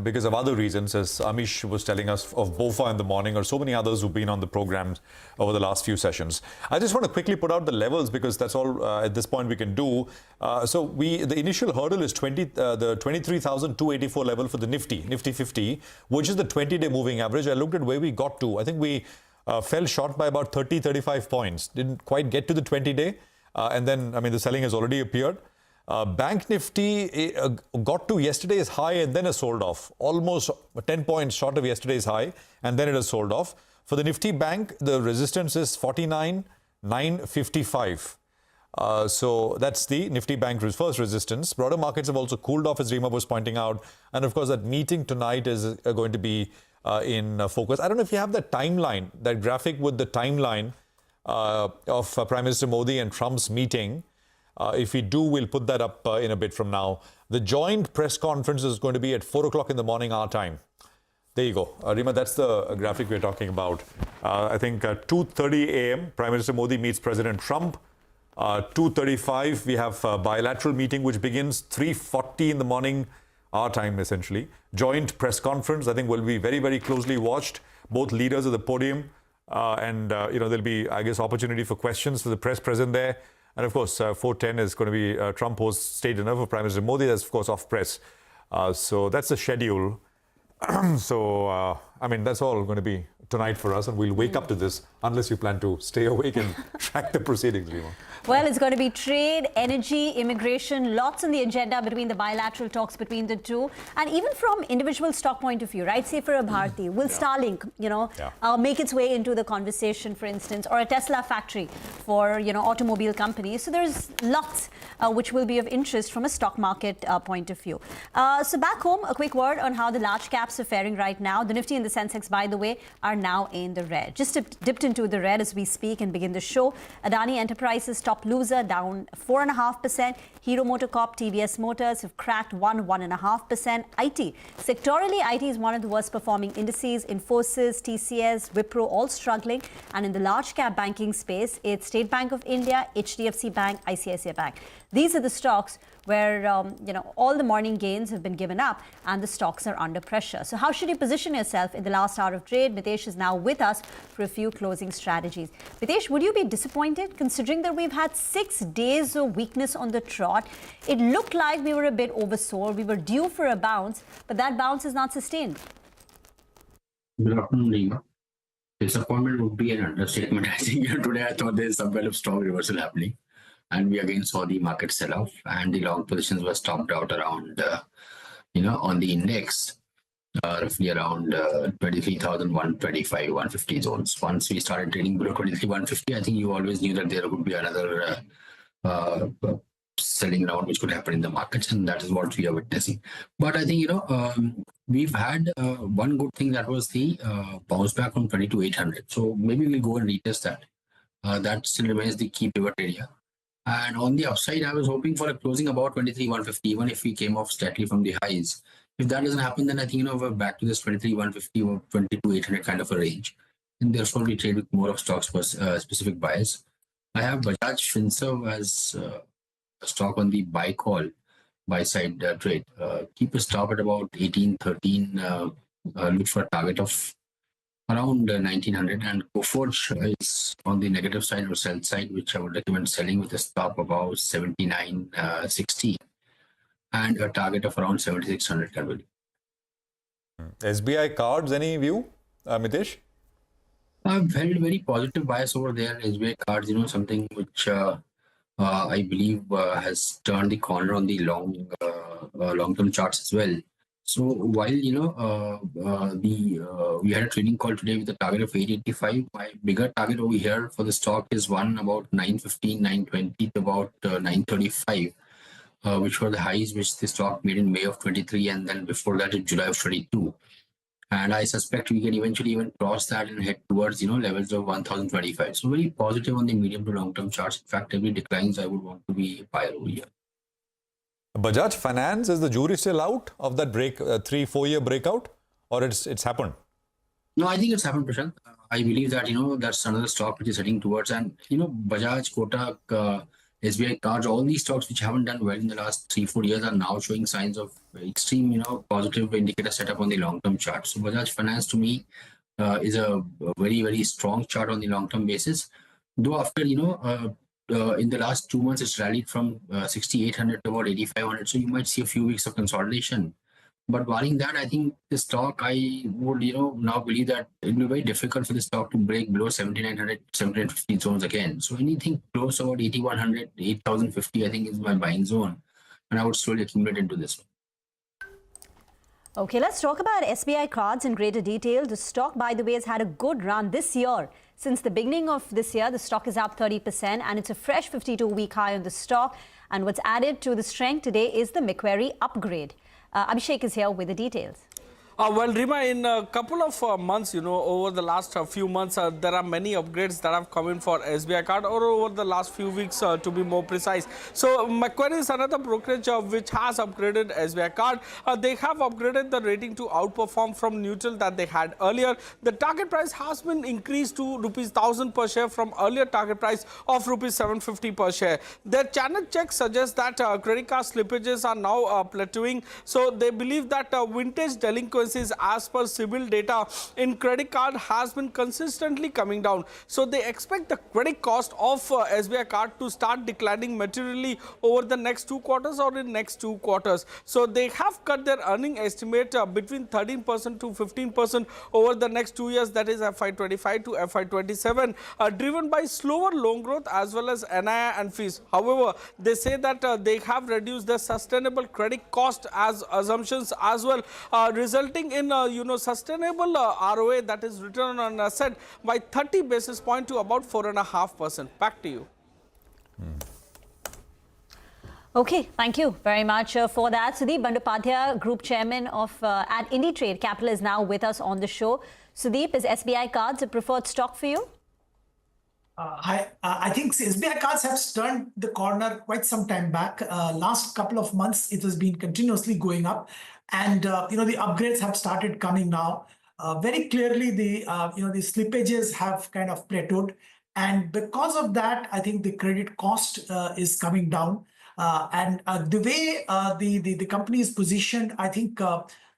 because of other reasons, as Amish was telling us, of BOFA in the morning, or so many others who've been on the programs over the last few sessions. I just want to quickly put out the levels because that's all at this point we can do. So the initial hurdle is the 23,284 level for the Nifty 50, which is the 20-day moving average. I looked at where we got to. I think we fell short by about 35 points. Didn't quite get to the 20-day. And then, I mean, the selling has already appeared. Bank Nifty got to yesterday's high and then has sold off. Almost 10 points short of yesterday's high, and then it has sold off. For the Nifty Bank, the resistance is 49,955. So that's the Nifty Bank first resistance. Broader markets have also cooled off, as Reema was pointing out. And of course, that meeting tonight is going to be in focus. I don't know if you have that timeline, that graphic with the timeline of Prime Minister Modi and Trump's meeting. If we do, we'll put that up in a bit from now. The joint press conference is going to be at 4 o'clock in the morning, our time. There you go. Reema, that's the graphic we're talking about. I think 2:30 a.m., Prime Minister Modi meets President Trump. 2:35, we have a bilateral meeting which begins 3:40 in the morning, our time essentially. Joint press conference, I think, will be very, very closely watched. Both leaders at the podium. There'll be, I guess, opportunity for questions for the press present there. And of course, 4:10 is going to be Trump hosts state dinner for Prime Minister Modi. That's, of course, off press. So that's the schedule. So, I mean, that's all going to be tonight for us. And we'll wake up to this unless you plan to stay awake and track the proceedings, Reema. Well, it's going to be trade, energy, immigration, lots on the agenda between the bilateral talks between the two. And even from individual stock point of view, right? Say for a Bharti, will Starlink, make its way into the conversation, for instance, or a Tesla factory for, automobile companies. So there's lots which will be of interest from a stock market point of view. So back home, a quick word on how the large caps are faring right now. The Nifty and the Sensex, by the way, are now in the red. Just dipped into the red as we speak and begin the show. Adani Enterprises top loser, down 4.5%. Hero MotoCorp, TVS Motors have cracked 1.5%. IT. Sectorally, IT is one of the worst performing indices. Infosys, TCS, Wipro all struggling. And in the large cap banking space, it's State Bank of India, HDFC Bank, ICICI Bank. These are the stocks where, all the morning gains have been given up and the stocks are under pressure. So how should you position yourself in the last hour of trade? Mitesh is now with us for a few closing strategies. Mitesh, would you be disappointed considering that we've had 6 days of weakness on the trot? It looked like we were a bit oversold. We were due for a bounce, but that bounce is not sustained. Good afternoon, Reema. Disappointment would be an understatement. I think today I thought there's some kind of strong reversal happening. And we again saw the market sell off, and the long positions were stopped out around, on the index, roughly around 23,125, 150 zones. Once we started trading below 23,150, I think you always knew that there would be another selling round which could happen in the markets, and that is what we are witnessing. But I think, we've had one good thing, that was the bounce back from 22,800. So maybe we'll go and retest that. That still remains the key pivot area. And on the upside, I was hoping for a closing about 23,150, even if we came off slightly from the highs. If that doesn't happen, then I think, we're back to this 23,150 or 22,800 kind of a range. And therefore, we trade with more of stocks for specific buyers. I have Bajaj Finserv as a stock on the buy call, buy side trade. Keep a stop at about 1813. Look for a target of around 1900, and Coforge is on the negative side or sell side, which I would recommend selling with a stop about 79.60 and a target of around 7600 currently. SBI Cards, any view, Mitesh? Very, very positive bias over there. SBI Cards, something which I believe has turned the corner on the long-term charts as well. So while, we had a trading call today with a target of 885, my bigger target over here for the stock is one about 915, 920 to about 935, which were the highs which the stock made in May of 23, and then before that in July of 22. And I suspect we can eventually even cross that and head towards, levels of 1025. So very positive on the medium to long-term charts. In fact, every declines, I would want to be buyer over here. Bajaj Finance, is the jury still out of that 3-4 year breakout, or it's happened? No, I think it's happened, Prashant. I believe that, that's another stock which is heading towards, and, Bajaj, Kotak, SBI Cards, all these stocks which haven't done well in the last 3-4 years are now showing signs of extreme, positive indicator setup on the long-term chart. So Bajaj Finance to me is a very, very strong chart on the long-term basis. Though after, in the last 2 months, it's rallied from 6,800 to about 8,500. So you might see a few weeks of consolidation. But barring that, I think the stock, I would, now believe that it will be very difficult for the stock to break below 7,900, 7,950 zones again. So anything close to about 8,100, 8,050, I think is my buying zone. And I would slowly accumulate into this one. Okay, let's talk about SBI Cards in greater detail. The stock, by the way, has had a good run this year. Since the beginning of this year, the stock is up 30% and it's a fresh 52-week high on the stock. And what's added to the strength today is the Macquarie upgrade. Abhishek is here with the details. Well, Rima, in a couple of months, over the last few months, there are many upgrades that have come in for SBI Card, or over the last few weeks, to be more precise. So, Macquarie is another brokerage which has upgraded SBI Card. They have upgraded the rating to outperform from neutral that they had earlier. The target price has been increased to ₹1,000 per share from earlier target price of ₹750 per share. Their channel checks suggest that credit card slippages are now plateauing. So, they believe that vintage delinquencies as per CIBIL data in credit card has been consistently coming down. So they expect the credit cost of SBI Card to start declining materially over the next 2 quarters or in next 2 quarters. So they have cut their earning estimate between 13% to 15% over the next 2 years, that is FY25 to FY27, driven by slower loan growth as well as NII and fees. However, they say that they have reduced the sustainable credit cost as assumptions as well, resulting in sustainable ROA, that is return on asset, by 30 basis point to about 4.5%. Back to you. Okay, thank you very much for that. Sudeep Bandyopadhyay, Group Chairman of at IndiTrade Capital, is now with us on the show. Sudeep, is SBI Cards a preferred stock for you? I think SBI Cards have turned the corner quite some time back. Last couple of months, it has been continuously going up, and the upgrades have started coming now. Very clearly, the slippages have kind of plateaued, and because of that, I think the credit cost is coming down. And the way the company is positioned, I think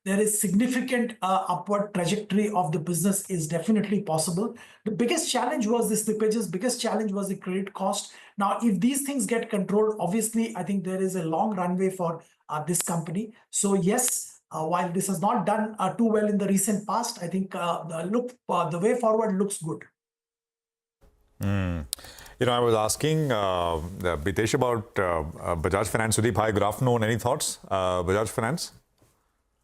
there is significant upward trajectory of the business is definitely possible. The biggest challenge was the slippages, biggest challenge was the credit cost. Now, if these things get controlled, obviously, I think there is a long runway for this company. So yes, while this has not done too well in the recent past, I think the way forward looks good. I was asking Bitesh about Bajaj Finance. Sudeep, hi, good afternoon. Any thoughts? Bajaj Finance?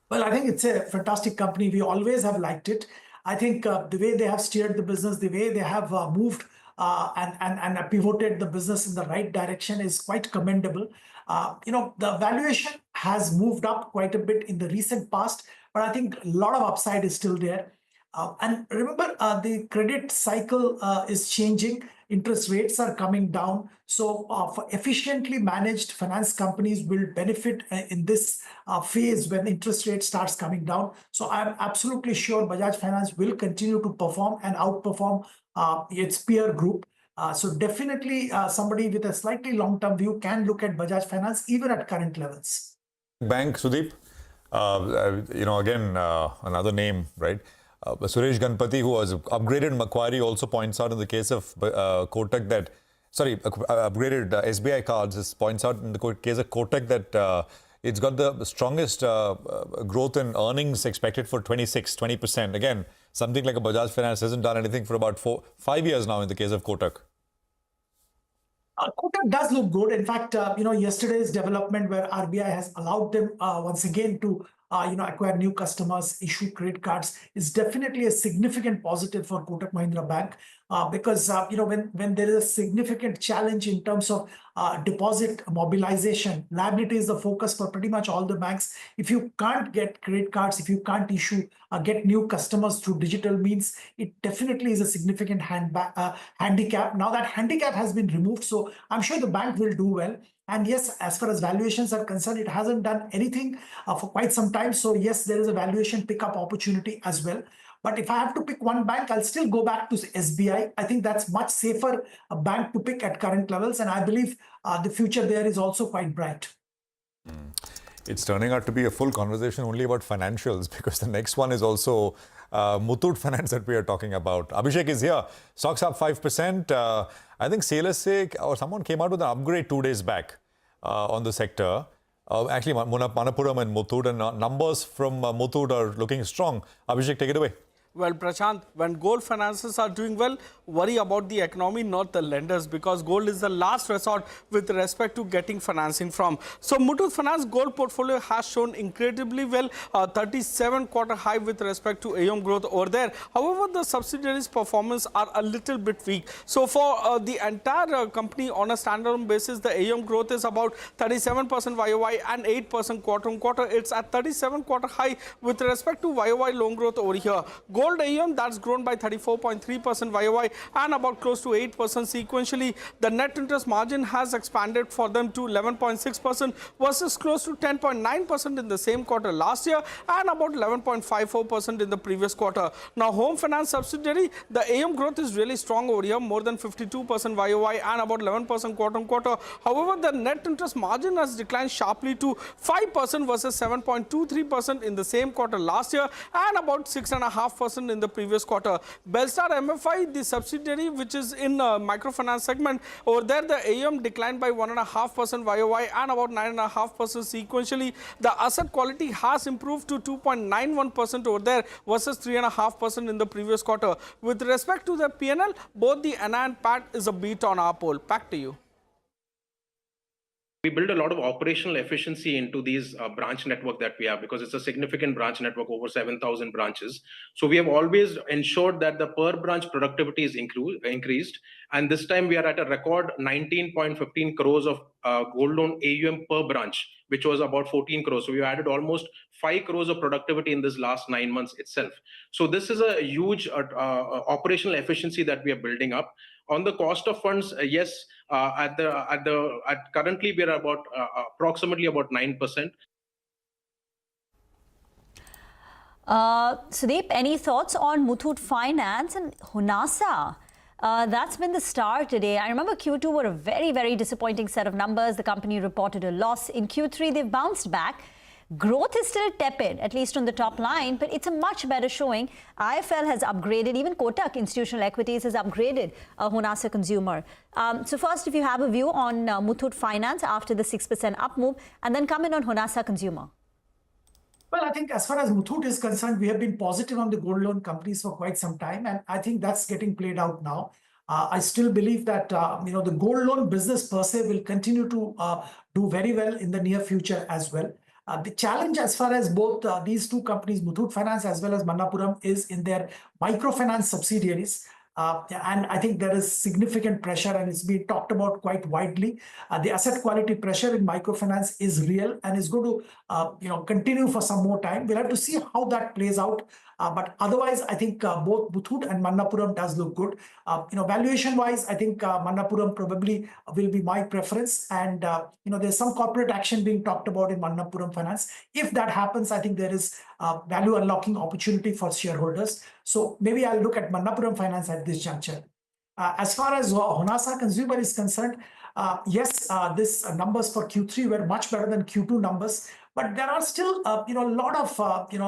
Well, I think it's a fantastic company. We always have liked it. I think the way they have steered the business, the way they have moved and pivoted the business in the right direction is quite commendable. The valuation has moved up quite a bit in the recent past, but I think a lot of upside is still there. And remember, the credit cycle is changing. Interest rates are coming down. So for efficiently managed finance companies will benefit in this phase when interest rate starts coming down. So I'm absolutely sure Bajaj Finance will continue to perform and outperform its peer group. So definitely somebody with a slightly long-term view can look at Bajaj Finance even at current levels. Bank, Sudeep, again, another name, right? Suresh Ganpati, who has upgraded Macquarie, also points out in the case of Kotak that, upgraded SBI Cards, points out in the case of Kotak that it's got the strongest growth in earnings expected for 20%. Again, something like a Bajaj Finance hasn't done anything for about 4-5 years now in the case of Kotak. Kotak does look good. In fact, yesterday's development where RBI has allowed them once again to acquire new customers, issue credit cards is definitely a significant positive for Kotak Mahindra Bank. Because when there is a significant challenge in terms of deposit mobilization, liability is the focus for pretty much all the banks. If you can't get credit cards, if you can't issue, get new customers through digital means, it definitely is a significant handicap. Now that handicap has been removed, so I'm sure the bank will do well. And yes, as far as valuations are concerned, it hasn't done anything for quite some time. So yes, there is a valuation pickup opportunity as well. But if I have to pick one bank, I'll still go back to SBI. I think that's much safer a bank to pick at current levels. And I believe the future there is also quite bright. It's turning out to be a full conversation only about financials, because the next one is also Muthoot Finance that we are talking about. Abhishek is here. Stocks up 5%. I think CLSA or someone came out with an upgrade 2 days back on the sector. Actually, Manappuram and Muthoot, and numbers from Muthoot are looking strong. Abhishek, take it away. Well, Prashant, when gold finances are doing well, worry about the economy, not the lenders, because gold is the last resort with respect to getting financing from. So Muthoot Finance gold portfolio has shown incredibly well, 37-quarter high with respect to AUM growth over there. However, the subsidiaries' performance are a little bit weak. So for the entire company on a standalone basis, the AUM growth is about 37% YOY and 8% quarter-on-quarter. It's at 37-quarter high with respect to YOY loan growth over here. Gold AUM, that's grown by 34.3% YOY and about close to 8% sequentially. The net interest margin has expanded for them to 11.6% versus close to 10.9% in the same quarter last year and about 11.54% in the previous quarter. Now, Home Finance subsidiary, the AUM growth is really strong over here, more than 52% YOY and about 11% quarter-on-quarter. However, the net interest margin has declined sharply to 5% versus 7.23% in the same quarter last year and about 6.5% in the previous quarter. Belstar MFI, the subsidiary which is in microfinance segment, over there the AUM declined by 1.5% YOY and about 9.5% sequentially. The asset quality has improved to 2.91% over there versus 3.5% in the previous quarter. With respect to the PNL, both the NI and PAT is a beat on our poll. Back to you. We build a lot of operational efficiency into these branch network that we have, because it's a significant branch network, over 7,000 branches. So we have always ensured that the per branch productivity is increased. And this time we are at a record 19.15 crores of gold loan AUM per branch, which was about 14 crores. So we added almost 5 crores of productivity in this last 9 months itself. So this is a huge operational efficiency that we are building up. On the cost of funds, yes, currently we are about approximately about 9%. Sudeep, any thoughts on Muthoot Finance and Honasa? That's been the star today. I remember Q2 were a very, very disappointing set of numbers. The company reported a loss. In Q3, they've bounced back. Growth is still tepid, at least on the top line, but it's a much better showing. IFL has upgraded, even Kotak Institutional Equities has upgraded Honasa Consumer. So first, if you have a view on Muthoot Finance after the 6% up move, and then come in on Honasa Consumer. Well, I think as far as Muthoot is concerned, we have been positive on the gold loan companies for quite some time, and I think that's getting played out now. I still believe that the gold loan business per se will continue to do very well in the near future as well. The challenge as far as both these two companies, Muthoot Finance as well as Manappuram, is in their microfinance subsidiaries. And I think there is significant pressure, and it's been talked about quite widely. The asset quality pressure in microfinance is real and is going to continue for some more time. We'll have to see how that plays out. But otherwise, I think both Muthoot and Manappuram does look good. Valuation-wise, I think Manappuram probably will be my preference. And there's some corporate action being talked about in Manappuram Finance. If that happens, I think there is value unlocking opportunity for shareholders. So maybe I'll look at Manappuram Finance at this juncture. As far as Honasa Consumer is concerned, yes, these numbers for Q3 were much better than Q2 numbers. But there are still, a lot of,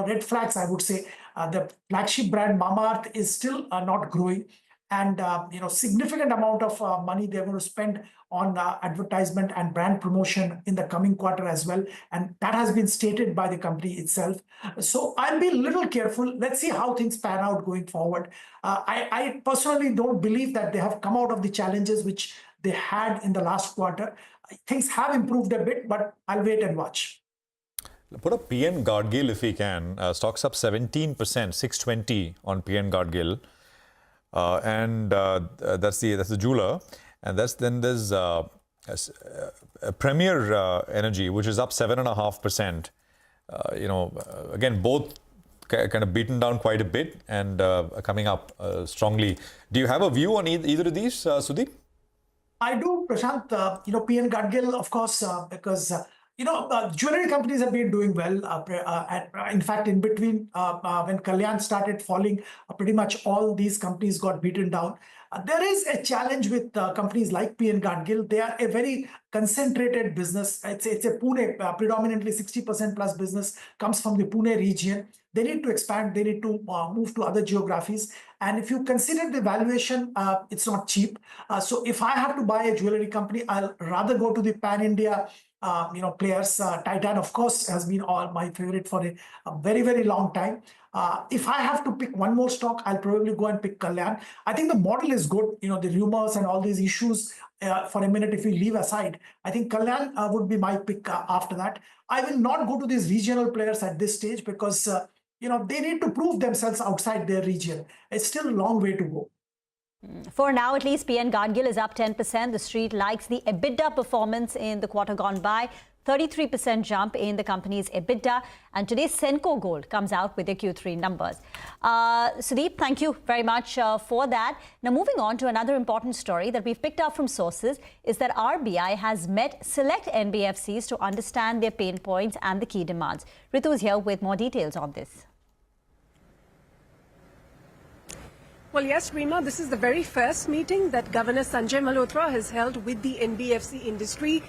red flags, I would say. The flagship brand Mamaearth is still not growing. And, significant amount of money they're going to spend on advertisement and brand promotion in the coming quarter as well. And that has been stated by the company itself. So I'll be a little careful. Let's see how things pan out going forward. I personally don't believe that they have come out of the challenges which they had in the last quarter. Things have improved a bit, but I'll wait and watch. Put up PN Gadgil if we can. Stocks up 17%, 620 on PN Gadgil. That's the jeweler. And then there's Premier Energy, which is up 7.5%. Again, both kind of beaten down quite a bit and coming up strongly. Do you have a view on either of these, Sudeep? I do, Prashant. PN Gadgil, of course, because jewelry companies have been doing well. In fact, in between, when Kalyan started falling, pretty much all these companies got beaten down. There is a challenge with companies like PN Gadgil. They are a very concentrated business. It's a Pune, predominantly 60% plus business comes from the Pune region. They need to expand. They need to move to other geographies. And if you consider the valuation, it's not cheap. So if I have to buy a jewelry company, I'll rather go to the pan-India players. Titan, of course, has been my favorite for a very, very long time. If I have to pick one more stock, I'll probably go and pick Kalyan. I think the model is good. The rumors and all these issues, for a minute, if we leave aside, I think Kalyan would be my pick after that. I will not go to these regional players at this stage because, they need to prove themselves outside their region. It's still a long way to go. For now, at least, PN Gadgil is up 10%. The street likes the EBITDA performance in the quarter gone by. 33% jump in the company's EBITDA. And today's Senco Gold comes out with their Q3 numbers. Sudeep, thank you very much for that. Now, moving on to another important story that we've picked up from sources is that RBI has met select NBFCs to understand their pain points and the key demands. Ritu is here with more details on this. Well, yes, Reema, this is the very first meeting that Governor Sanjay Malhotra has held with the NBFC industry.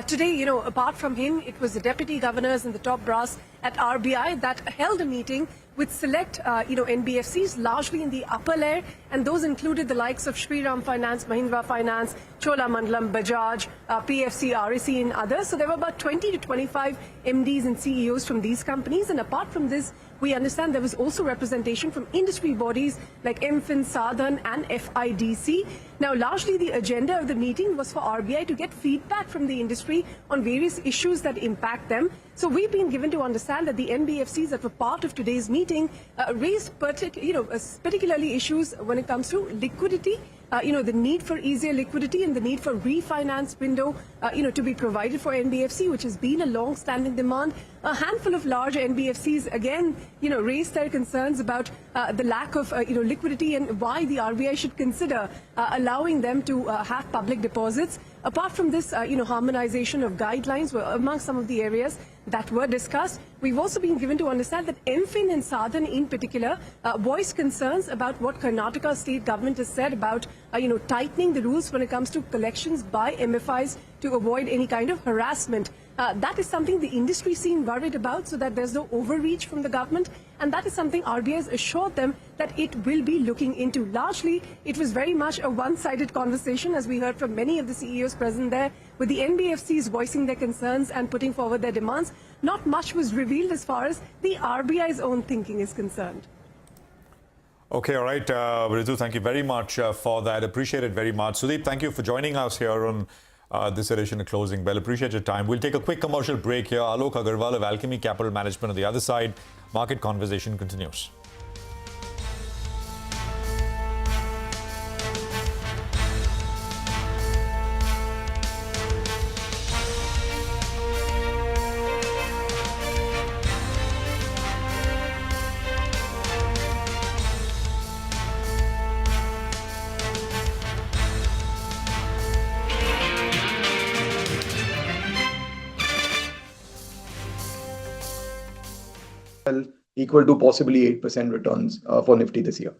Today, apart from him, it was the deputy governors and the top brass at RBI that held a meeting with select, NBFCs, largely in the upper layer, and those included the likes of Shriram Finance, Mahindra Finance, Cholamandalam, Bajaj, PFC, RAC, and others. So there were about 20 to 25 MDs and CEOs from these companies, and apart from this, we understand there was also representation from industry bodies like MFIN, Sadhan and FIDC. Now, largely the agenda of the meeting was for RBI to get feedback from the industry on various issues that impact them. So we've been given to understand that the NBFCs that were part of today's meeting raised particularly issues when it comes to liquidity, the need for easier liquidity and the need for refinance window, to be provided for NBFC, which has been a long-standing demand. A handful of large NBFCs, again, raised their concerns about the lack of, liquidity and why the RBI should consider allowing them to have public deposits. Apart from this, harmonization of guidelines were among some of the areas that were discussed. We've also been given to understand that MFIN and Sadhan in particular voiced concerns about what Karnataka state government has said about, tightening the rules when it comes to collections by MFIs to avoid any kind of harassment. That is something the industry seemed worried about, so that there's no overreach from the government. And that is something RBI has assured them that it will be looking into. Largely, it was very much a one-sided conversation, as we heard from many of the CEOs present there, with the NBFCs voicing their concerns and putting forward their demands. Not much was revealed as far as the RBI's own thinking is concerned. Okay, all right. Ritu, thank you very much for that. Appreciate it very much. Sudeep, thank you for joining us here on this edition of Closing Bell. Appreciate your time. We'll take a quick commercial break here. Alok Agarwal of Alchemy Capital Management on the other side. Market conversation continues. Equal to possibly 8% returns for Nifty this year.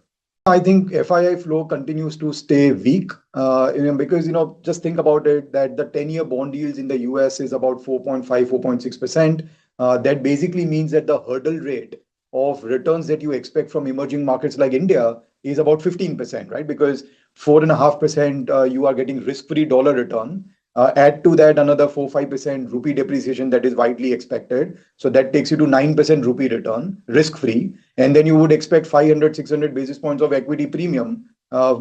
I think FII flow continues to stay weak because, just think about it, that the 10-year bond yields in the US is about 4.5, 4.6%. That basically means that the hurdle rate of returns that you expect from emerging markets like India is about 15%, right? Because 4.5% you are getting risk-free dollar return. Add to that another 4-5% rupee depreciation that is widely expected. So that takes you to 9% rupee return, risk-free. And then you would expect 500-600 basis points of equity premium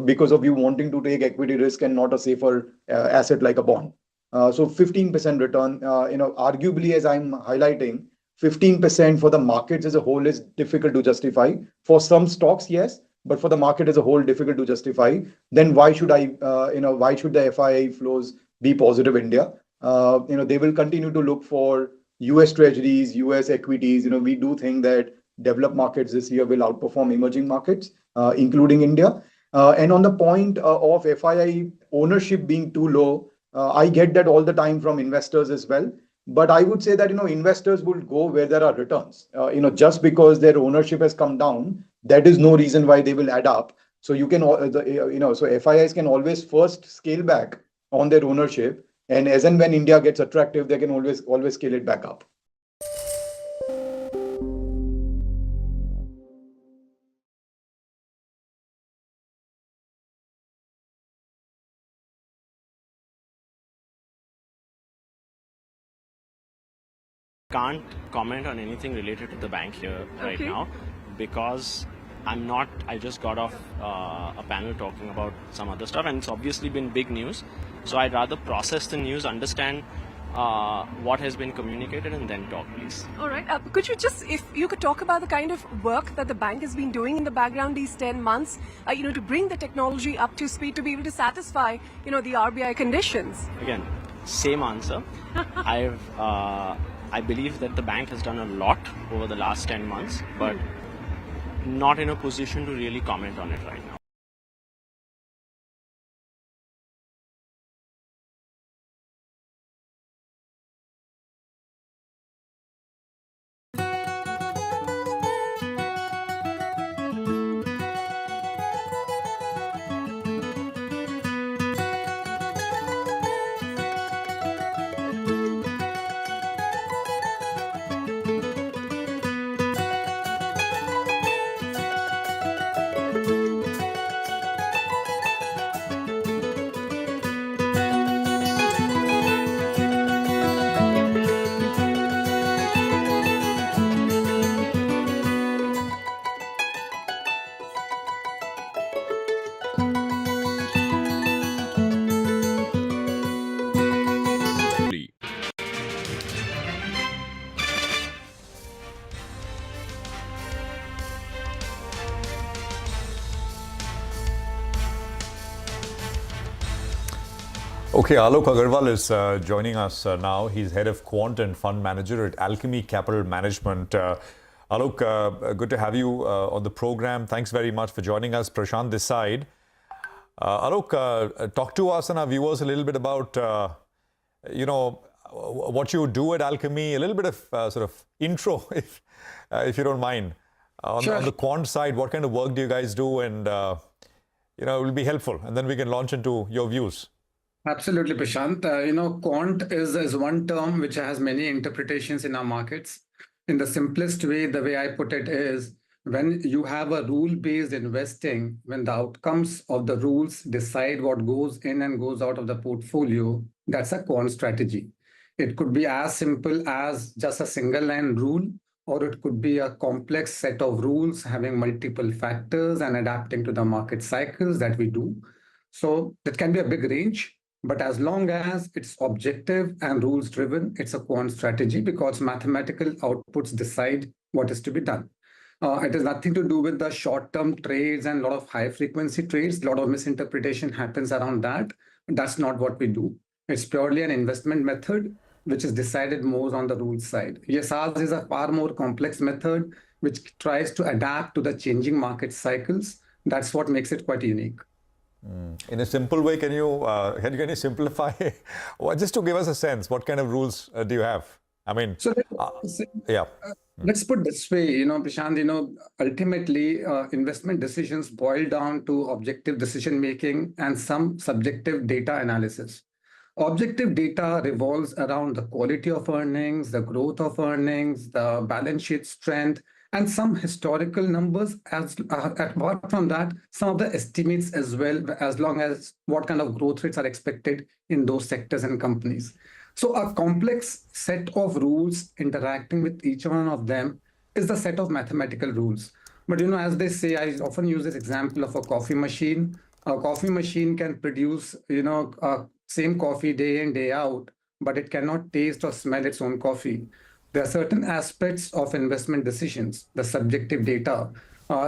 because of you wanting to take equity risk and not a safer asset like a bond. So 15% return, arguably, as I'm highlighting, 15% for the markets as a whole is difficult to justify. For some stocks, yes, but for the market as a whole, difficult to justify. Then why should why should the FII flows be positive India? They will continue to look for US treasuries, US equities. We do think that developed markets this year will outperform emerging markets, including India. And on the point of FII ownership being too low, I get that all the time from investors as well. But I would say that investors will go where there are returns. Just because their ownership has come down, that is no reason why they will add up. So you can, so FIIs can always first scale back on their ownership, and as and when India gets attractive, they can always scale it back up. Can't comment on anything related to the bank here right now because I just got off a panel talking about some other stuff, and it's obviously been big news. So I'd rather process the news, understand what has been communicated, and then talk, please. All right. Could you just, if you could talk about the kind of work that the bank has been doing in the background these 10 months, to bring the technology up to speed to be able to satisfy, the RBI conditions? Again, same answer. I believe that the bank has done a lot over the last 10 months, but not in a position to really comment on it right now. Okay, Alok Agarwal is joining us now. He's head of quant and fund manager at Alchemy Capital Management. Alok, good to have you on the program. Thanks very much for joining us. Prashant this side. Alok, talk to us and our viewers a little bit about, what you do at Alchemy. A little bit of sort of intro, if you don't mind. On the quant side, what kind of work do you guys do? And, it will be helpful. And then we can launch into your views. Absolutely, Prashant. Quant is one term which has many interpretations in our markets. In the simplest way, the way I put it is, when you have a rule-based investing, when the outcomes of the rules decide what goes in and goes out of the portfolio, that's a quant strategy. It could be as simple as just a single line rule, or it could be a complex set of rules having multiple factors and adapting to the market cycles that we do. So that can be a big range. But as long as it's objective and rules driven, it's a quant strategy because mathematical outputs decide what is to be done. It has nothing to do with the short-term trades and a lot of high-frequency trades. A lot of misinterpretation happens around that. That's not what we do. It's purely an investment method which is decided more on the rules side. Yes, ours is a far more complex method which tries to adapt to the changing market cycles. That's what makes it quite unique. In a simple way, can you simplify, just to give us a sense, what kind of rules do you have? I mean, let's put this way, Prashant, ultimately investment decisions boil down to objective decision making and some subjective data analysis. Objective data revolves around the quality of earnings, the growth of earnings, the balance sheet strength, and some historical numbers. Apart from that, some of the estimates as well, as long as what kind of growth rates are expected in those sectors and companies. So a complex set of rules interacting with each one of them is the set of mathematical rules. But as they say, I often use this example of a coffee machine. A coffee machine can produce, same coffee day in, day out, but it cannot taste or smell its own coffee. there are certain aspects of investment decisions, the subjective data.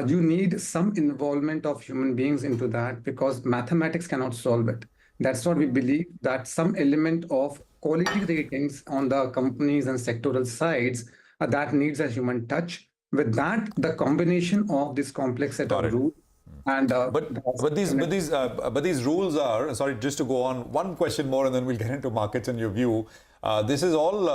You need some involvement of human beings into that because mathematics cannot solve it. That's what we believe, that some element of quality ratings on the companies and sectoral sides that needs a human touch. With that, the combination of this complex set of rules and but these rules are, sorry, just to go on one question more and then we'll get into markets and your view. This is all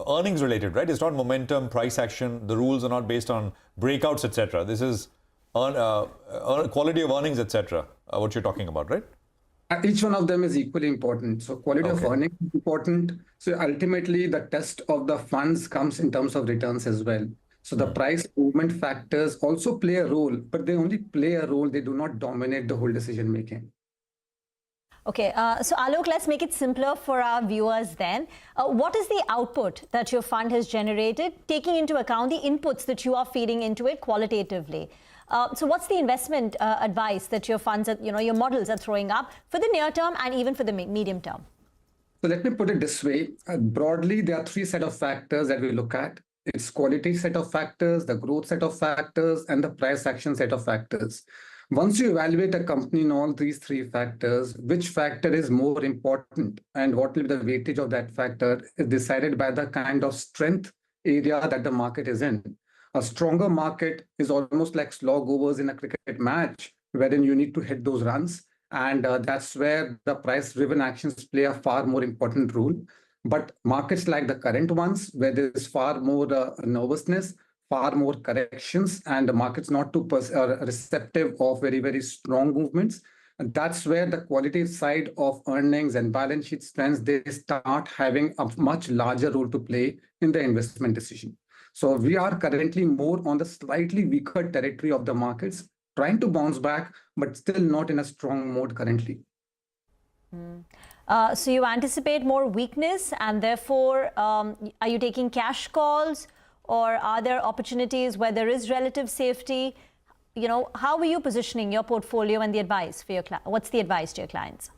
earnings related, right? It's not momentum, price action. The rules are not based on breakouts, etc. This is quality of earnings, etc. What you're talking about, right? Each one of them is equally important. So quality of earnings is important. So ultimately, the test of the funds comes in terms of returns as well. So the price movement factors also play a role, but they only play a role. They do not dominate the whole decision making. Okay, so Alok, let's make it simpler for our viewers then. What is the output that your fund has generated, taking into account the inputs that you are feeding into it qualitatively? So what's the investment advice that your funds, your models are throwing up for the near term and even for the medium term? So let me put it this way. Broadly, there are three set of factors that we look at. It's quality set of factors, the growth set of factors, and the price action set of factors. Once you evaluate a company in all these three factors, which factor is more important and what will be the weightage of that factor is decided by the kind of strength area that the market is in. A stronger market is almost like slog overs in a cricket match, wherein you need to hit those runs. And that's where the price-driven actions play a far more important role. But markets like the current ones, where there is far more nervousness, far more corrections, and the market's not too receptive of very, very strong movements. And that's where the qualitative side of earnings and balance sheet strengths, they start having a much larger role to play in the investment decision. So we are currently more on the slightly weaker territory of the markets, trying to bounce back, but still not in a strong mode currently. So you anticipate more weakness and therefore are you taking cash calls or are there opportunities where there is relative safety? How are you positioning your portfolio and the advice for your clients? What's the advice to your clients?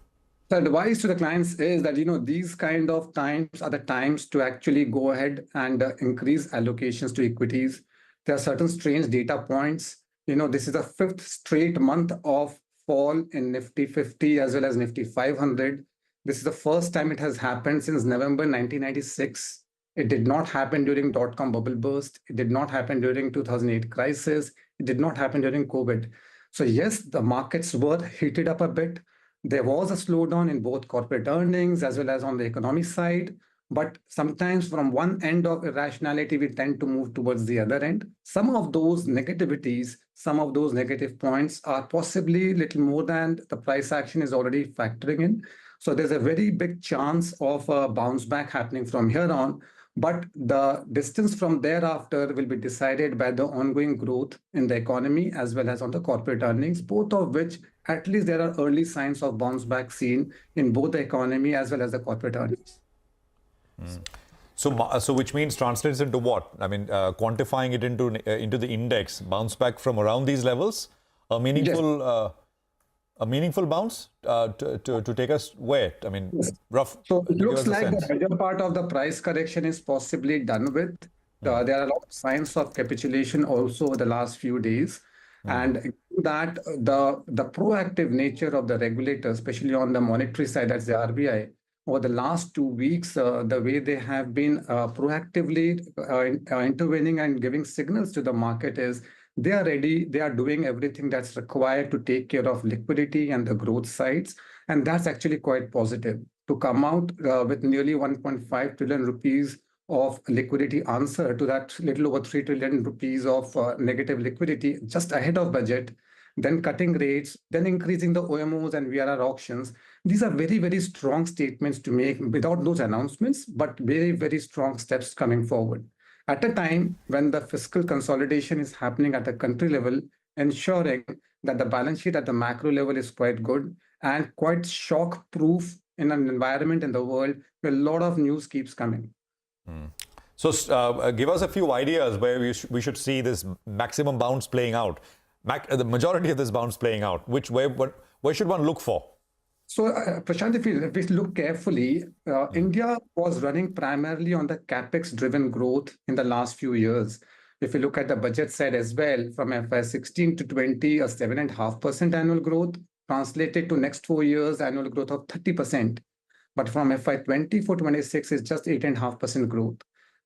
The advice to the clients is that, these kind of times are the times to actually go ahead and increase allocations to equities. There are certain strange data points. This is the fifth straight month of fall in Nifty 50 as well as Nifty 500. This is the first time it has happened since November 1996. It did not happen during dot-com bubble burst. It did not happen during 2008 crisis. It did not happen during COVID. So yes, the markets were heated up a bit. There was a slowdown in both corporate earnings as well as on the economy side. But sometimes from one end of irrationality, we tend to move towards the other end. Some of those negativities, some of those negative points are possibly little more than the price action is already factoring in. So there's a very big chance of a bounce back happening from here on. But the distance from thereafter will be decided by the ongoing growth in the economy as well as on the corporate earnings, both of which at least there are early signs of bounce back seen in both the economy as well as the corporate earnings. So which means translates into what? I mean, quantifying it into the index, bounce back from around these levels, a meaningful bounce to take us where? I mean, rough. So it looks like the major part of the price correction is possibly done with. There are a lot of signs of capitulation also over the last few days. And that the proactive nature of the regulator, especially on the monetary side, that's the RBI, over the last 2 weeks, the way they have been proactively intervening and giving signals to the market is they are ready, they are doing everything that's required to take care of liquidity and the growth sides. And that's actually quite positive. To come out with nearly 1.5 trillion rupees of liquidity answer to that little over 3 trillion rupees of negative liquidity just ahead of budget, then cutting rates, then increasing the OMOs and VRR auctions. These are very, very strong statements to make without those announcements, but very, very strong steps coming forward. At a time when the fiscal consolidation is happening at the country level, ensuring that the balance sheet at the macro level is quite good and quite shock-proof in an environment in the world where a lot of news keeps coming. So give us a few ideas where we should see this maximum bounce playing out, the majority of this bounce playing out. Where should one look for? So, Prashant, if we look carefully, India was running primarily on the capex-driven growth in the last few years. If you look at the budget side as well, from FY16 to 20, a 7.5% annual growth translated to next 4 years annual growth of 30%. But from FY24-26 is just 8.5% growth.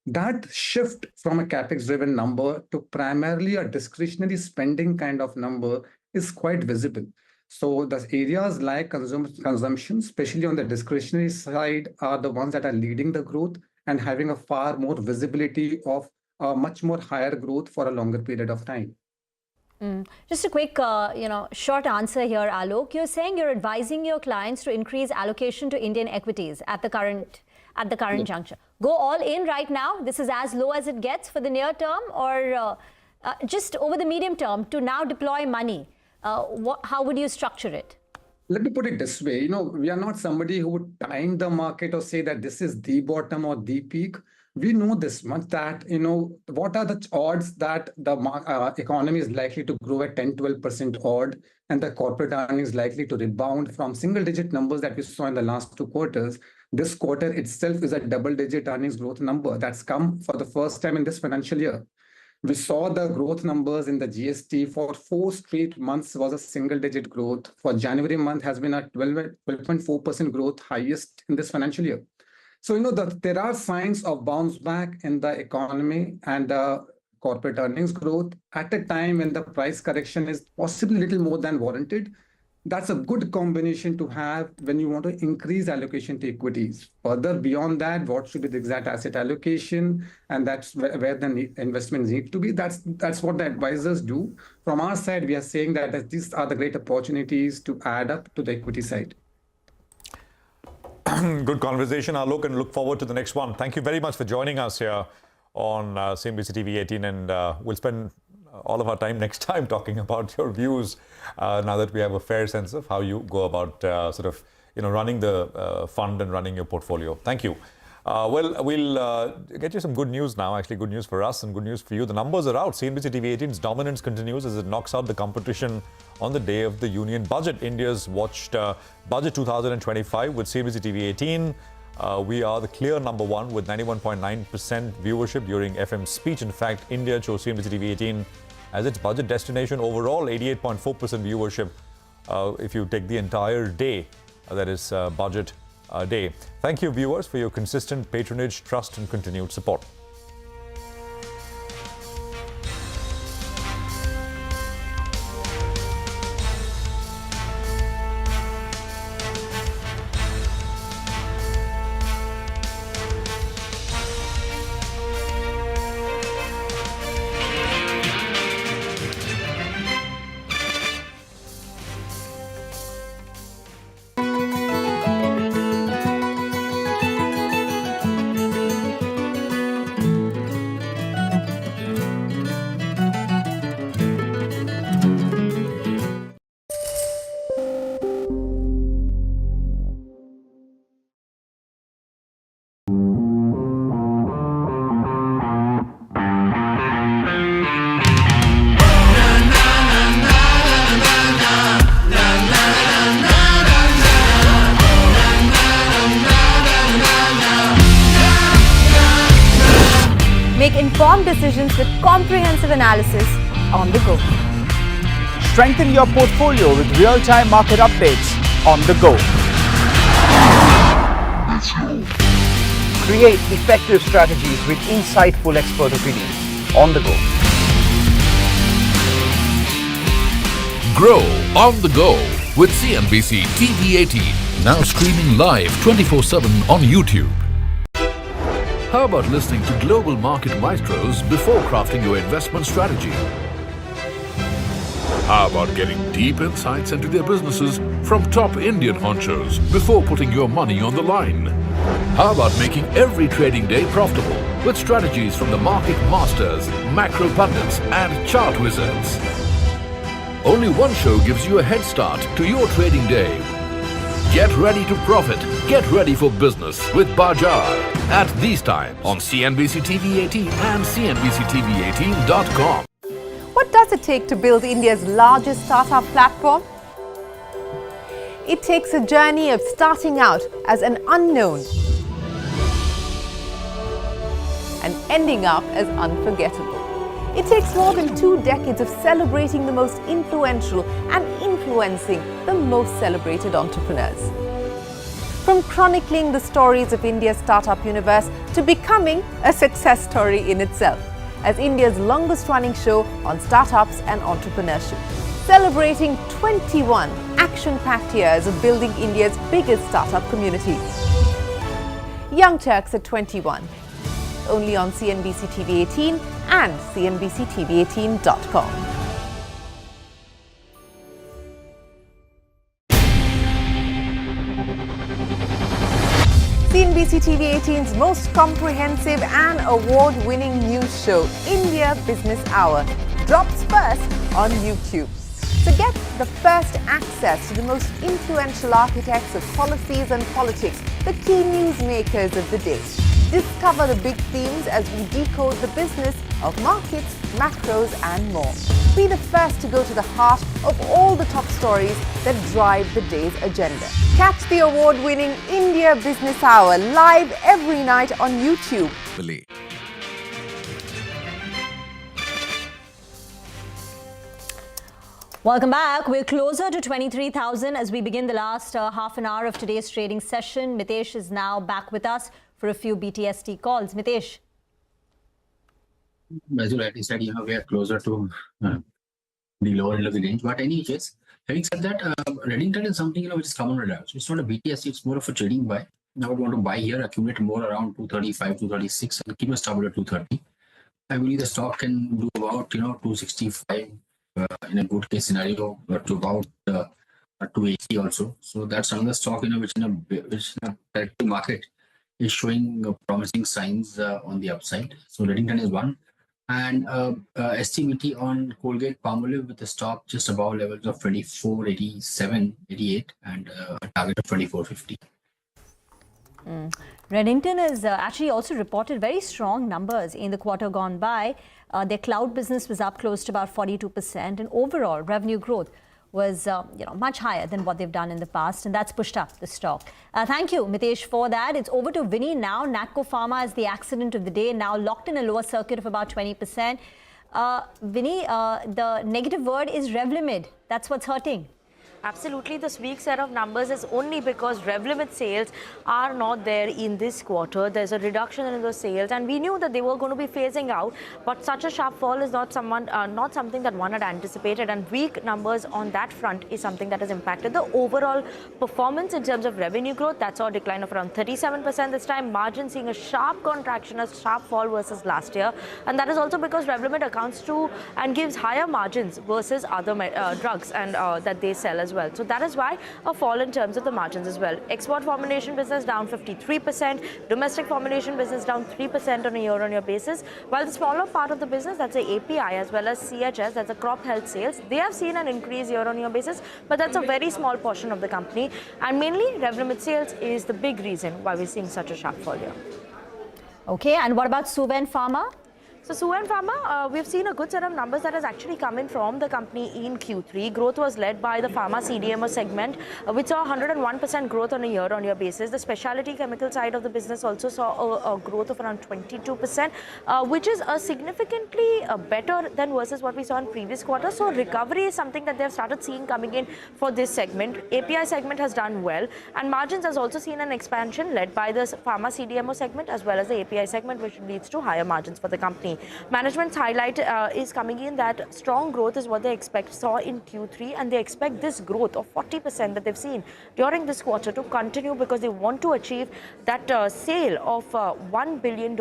That shift from a capex-driven number to primarily a discretionary spending kind of number is quite visible. So the areas like consumption, especially on the discretionary side, are the ones that are leading the growth and having a far more visibility of a much more higher growth for a longer period of time. Just a quick, short answer here, Alok. You're saying you're advising your clients to increase allocation to Indian equities at the current juncture. Go all in right now. This is as low as it gets for the near term, or just over the medium term to now deploy money. How would you structure it? Let me put it this way. We are not somebody who would time the market or say that this is the bottom or the peak. We know this much that, what are the odds that the economy is likely to grow at 10-12% odd and the corporate earnings likely to rebound from single-digit numbers that we saw in the last 2 quarters. This quarter itself is a double-digit earnings growth number that's come for the first time in this financial year. We saw the growth numbers in the GST for 4 straight months was a single-digit growth. For January month has been a 12.4% growth, highest in this financial year. So, there are signs of bounce back in the economy and the corporate earnings growth at a time when the price correction is possibly a little more than warranted. That's a good combination to have when you want to increase allocation to equities. Further beyond that, what should be the exact asset allocation? And that's where the investments need to be. That's what the advisors do. From our side, we are saying that these are the great opportunities to add up to the equity side. Good conversation, Alok, and look forward to the next one. Thank you very much for joining us here on CNBC-TV18, and we'll spend all of our time next time talking about your views now that we have a fair sense of how you go about running the fund and running your portfolio. Thank you. Well, we'll get you some good news now, actually good news for us and good news for you. The numbers are out. CNBC-TV18's dominance continues as it knocks out the competition on the day of the Union Budget. India's watched Budget 2025 with CNBC-TV18. We are the clear number one with 91.9% viewership during FM's speech. In fact, India chose CNBC-TV18 as its budget destination overall, 88.4% viewership if you take the entire day, that is budget day. Thank you, viewers, for your consistent patronage, trust, and continued support. Make informed decisions with comprehensive analysis on the go. Strengthen your portfolio with real-time market updates on the go. Create effective strategies with insightful expert opinions on the go. Grow on the go with CNBC-TV18, now streaming live 24/7 on YouTube. How about listening to global market maestros before crafting your investment strategy? How about getting deep insights into their businesses from top Indian honchos before putting your money on the line? How about making every trading day profitable with strategies from the market masters, macro pundits, and chart wizards? Only one show gives you a head start to your trading day. Get ready to profit. Get ready for business with Bajar at these times on CNBC-TV18 and CNBC-TV18.com. What does it take to build India's largest startup platform? It takes a journey of starting out as an unknown and ending up as unforgettable. It takes more than 2 decades of celebrating the most influential and influencing the most celebrated entrepreneurs. From chronicling the stories of India's startup universe to becoming a success story in itself, as India's longest running show on startups and entrepreneurship, celebrating 21 action-packed years of building India's biggest startup community. Young Turks at 21, only on CNBC-TV18 and CNBC-TV18.com. CNBC-TV18's most comprehensive and award-winning news show, India Business Hour, drops first on YouTube. So get the first access to the most influential architects of policies and politics, the key newsmakers of the day. Discover the big themes as we decode the business of markets, macros and more. Be the first to go to the heart of all the top stories that drive the day's agenda. Catch the award-winning India Business Hour live every night on YouTube. Welcome back. We're closer to 23,000 as we begin the last half an hour of today's trading session. Mitesh is now back with us for a few BTST calls. Mitesh. As you rightly said, we are closer to the lower end of the range. But any case, having said that, Reddington is something which is common radar. So it's not a BTST, it's more of a trading buy. I would want to buy here, accumulate more around 235, 236, and keep a stop at 230. I believe the stock can do about 265 in a good case scenario, to about 280 also. So that's another stock which in a corrective market is showing promising signs on the upside. So Reddington is one, and STBT on Colgate-Palmolive with the stock just above levels of 24.87, 88, and a target of 24.50. Reddington has actually also reported very strong numbers in the quarter gone by. Their cloud business was up close to about 42%, and overall revenue growth was much higher than what they've done in the past, and that's pushed up the stock. Thank you, Mitesh, for that. It's over to Vinny now. Natco Pharma is the accident of the day, now locked in a lower circuit of about 20%. Vinny, the negative word is Revlimid. That's what's hurting. Absolutely, this week's set of numbers is only because Revlimid sales are not there in this quarter. There's a reduction in those sales, and we knew that they were going to be phasing out, but such a sharp fall is not something that one had anticipated, and weak numbers on that front is something that has impacted the overall performance in terms of revenue growth. That saw a decline of around 37% this time. Margin seeing a sharp contraction, a sharp fall versus last year, and that is also because Revlimid accounts to and gives higher margins versus other drugs and that they sell as well. So that is why a fall in terms of the margins as well. Export formulation business down 53%, domestic formulation business down 3% on a year-on-year basis, while the smaller part of the business, that's the API as well as CHS, that's the crop health sales, they have seen an increase year-on-year basis, but that's a very small portion of the company, and mainly Revlimid sales is the big reason why we're seeing such a sharp fall here. Okay, and what about Suven Pharma? So Suven Pharma, we've seen a good set of numbers that has actually come in from the company in Q3. Growth was led by the pharma CDMO segment, which saw 101% growth on a year-on-year basis. The specialty chemical side of the business also saw a growth of around 22%, which is significantly better than versus what we saw in previous quarter. So recovery is something that they've started seeing coming in for this segment. API segment has done well, and margins has also seen an expansion led by the pharma CDMO segment as well as the API segment, which leads to higher margins for the company. Management's highlight is coming in that strong growth is what they saw in Q3, and they expect this growth of 40% that they've seen during this quarter to continue because they want to achieve that sale of $1 billion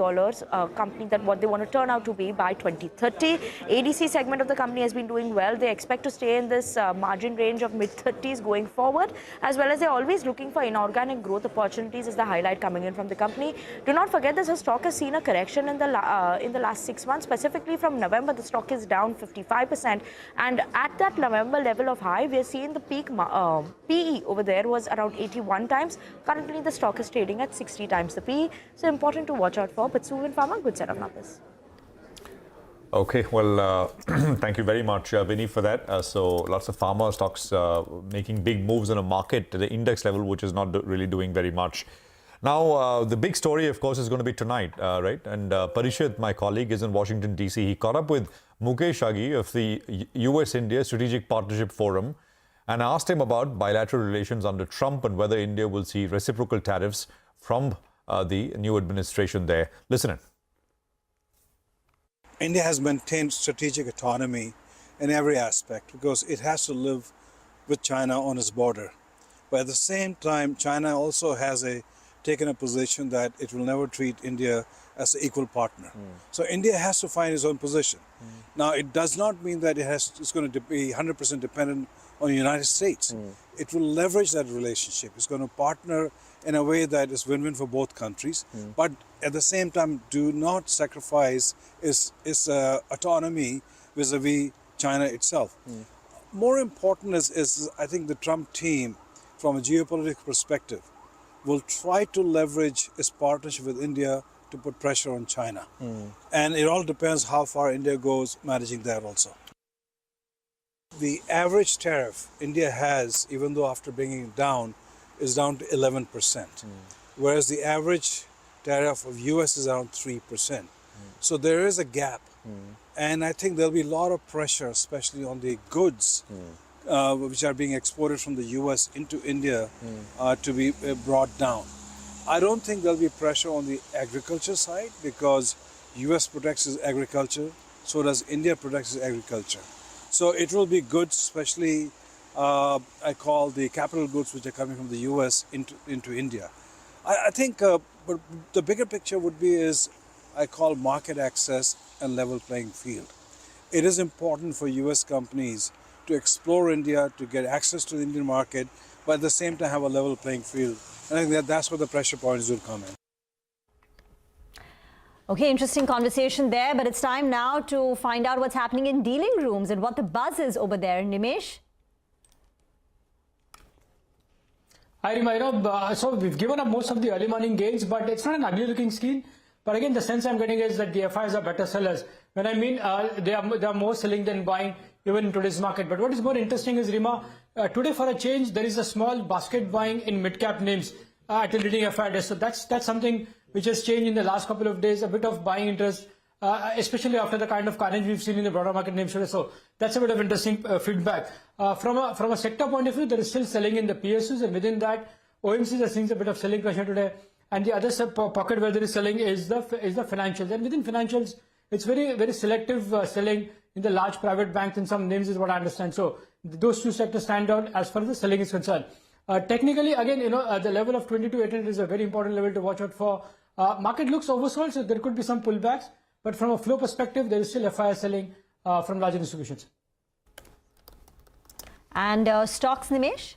company, that what they want to turn out to be by 2030. ADC segment of the company has been doing well. They expect to stay in this margin range of mid-30s going forward, as well as they're always looking for inorganic growth opportunities is the highlight coming in from the company. Do not forget this stock has seen a correction in the last 6 months. Specifically from November, the stock is down 55%, and at that November level of high, we are seeing the peak PE over there was around 81 times. Currently, the stock is trading at 60 times the PE, so important to watch out for. But Suven Pharma, good set of numbers. Okay, well, thank you very much, Vinny, for that. So lots of pharma stocks making big moves in a market at the index level, which is not really doing very much. Now, the big story, of course, is going to be tonight, right? And Parishad, my colleague, is in Washington, D.C. He caught up with Mukesh Aghi of the US-India Strategic Partnership Forum and asked him about bilateral relations under Trump and whether India will see reciprocal tariffs from the new administration there. Listen in. India has maintained strategic autonomy in every aspect because it has to live with China on its border. But at the same time, China also has taken a position that it will never treat India as an equal partner. So India has to find its own position. Now, it does not mean that it's going to be 100% dependent on the United States. It will leverage that relationship. It's going to partner in a way that is win-win for both countries, but at the same time, do not sacrifice its autonomy vis-a-vis China itself. More important is, I think, the Trump team, from a geopolitical perspective, will try to leverage its partnership with India to put pressure on China. And it all depends how far India goes managing that also. The average tariff India has, even though after bringing it down, is down to 11%, whereas the average tariff of US is around 3%. So there is a gap. And I think there'll be a lot of pressure, especially on the goods which are being exported from the US into India to be brought down. I don't think there'll be pressure on the agriculture side because US protects its agriculture, so does India protects its agriculture. So it will be goods, especially I call the capital goods which are coming from the US into India. I think but the bigger picture would be I call market access and level playing field. It is important for US companies to explore India, to get access to the Indian market, but at the same time have a level playing field. And I think that's where the pressure points will come in. Okay, interesting conversation there, but it's time now to find out what's happening in dealing rooms and what the buzz is over there. Nimesh? Hi, Rima. So we've given up most of the early morning gains, but it's not an ugly looking scene. But again, the sense I'm getting is that the FIs are better sellers. When I mean they are more selling than buying even in today's market. But what is more interesting is, Rima, today for a change, there is a small basket buying in mid-cap names at a leading FI desk. So that's something which has changed in the last couple of days, a bit of buying interest, especially after the kind of carnage we've seen in the broader market names today. So that's a bit of interesting feedback. From a sector point of view, there is still selling in the PSUs, and within that, OMCs are seeing a bit of selling pressure today. And the other pocket where there is selling is the financials. And within financials, it's very, very selective selling in the large private banks and some names is what I understand. So those two sectors stand out as far as the selling is concerned. Technically, again, the level of 22,800 is a very important level to watch out for. Market looks oversold, so there could be some pullbacks. But from a flow perspective, there is still FII selling from larger institutions. And stocks, Nimesh?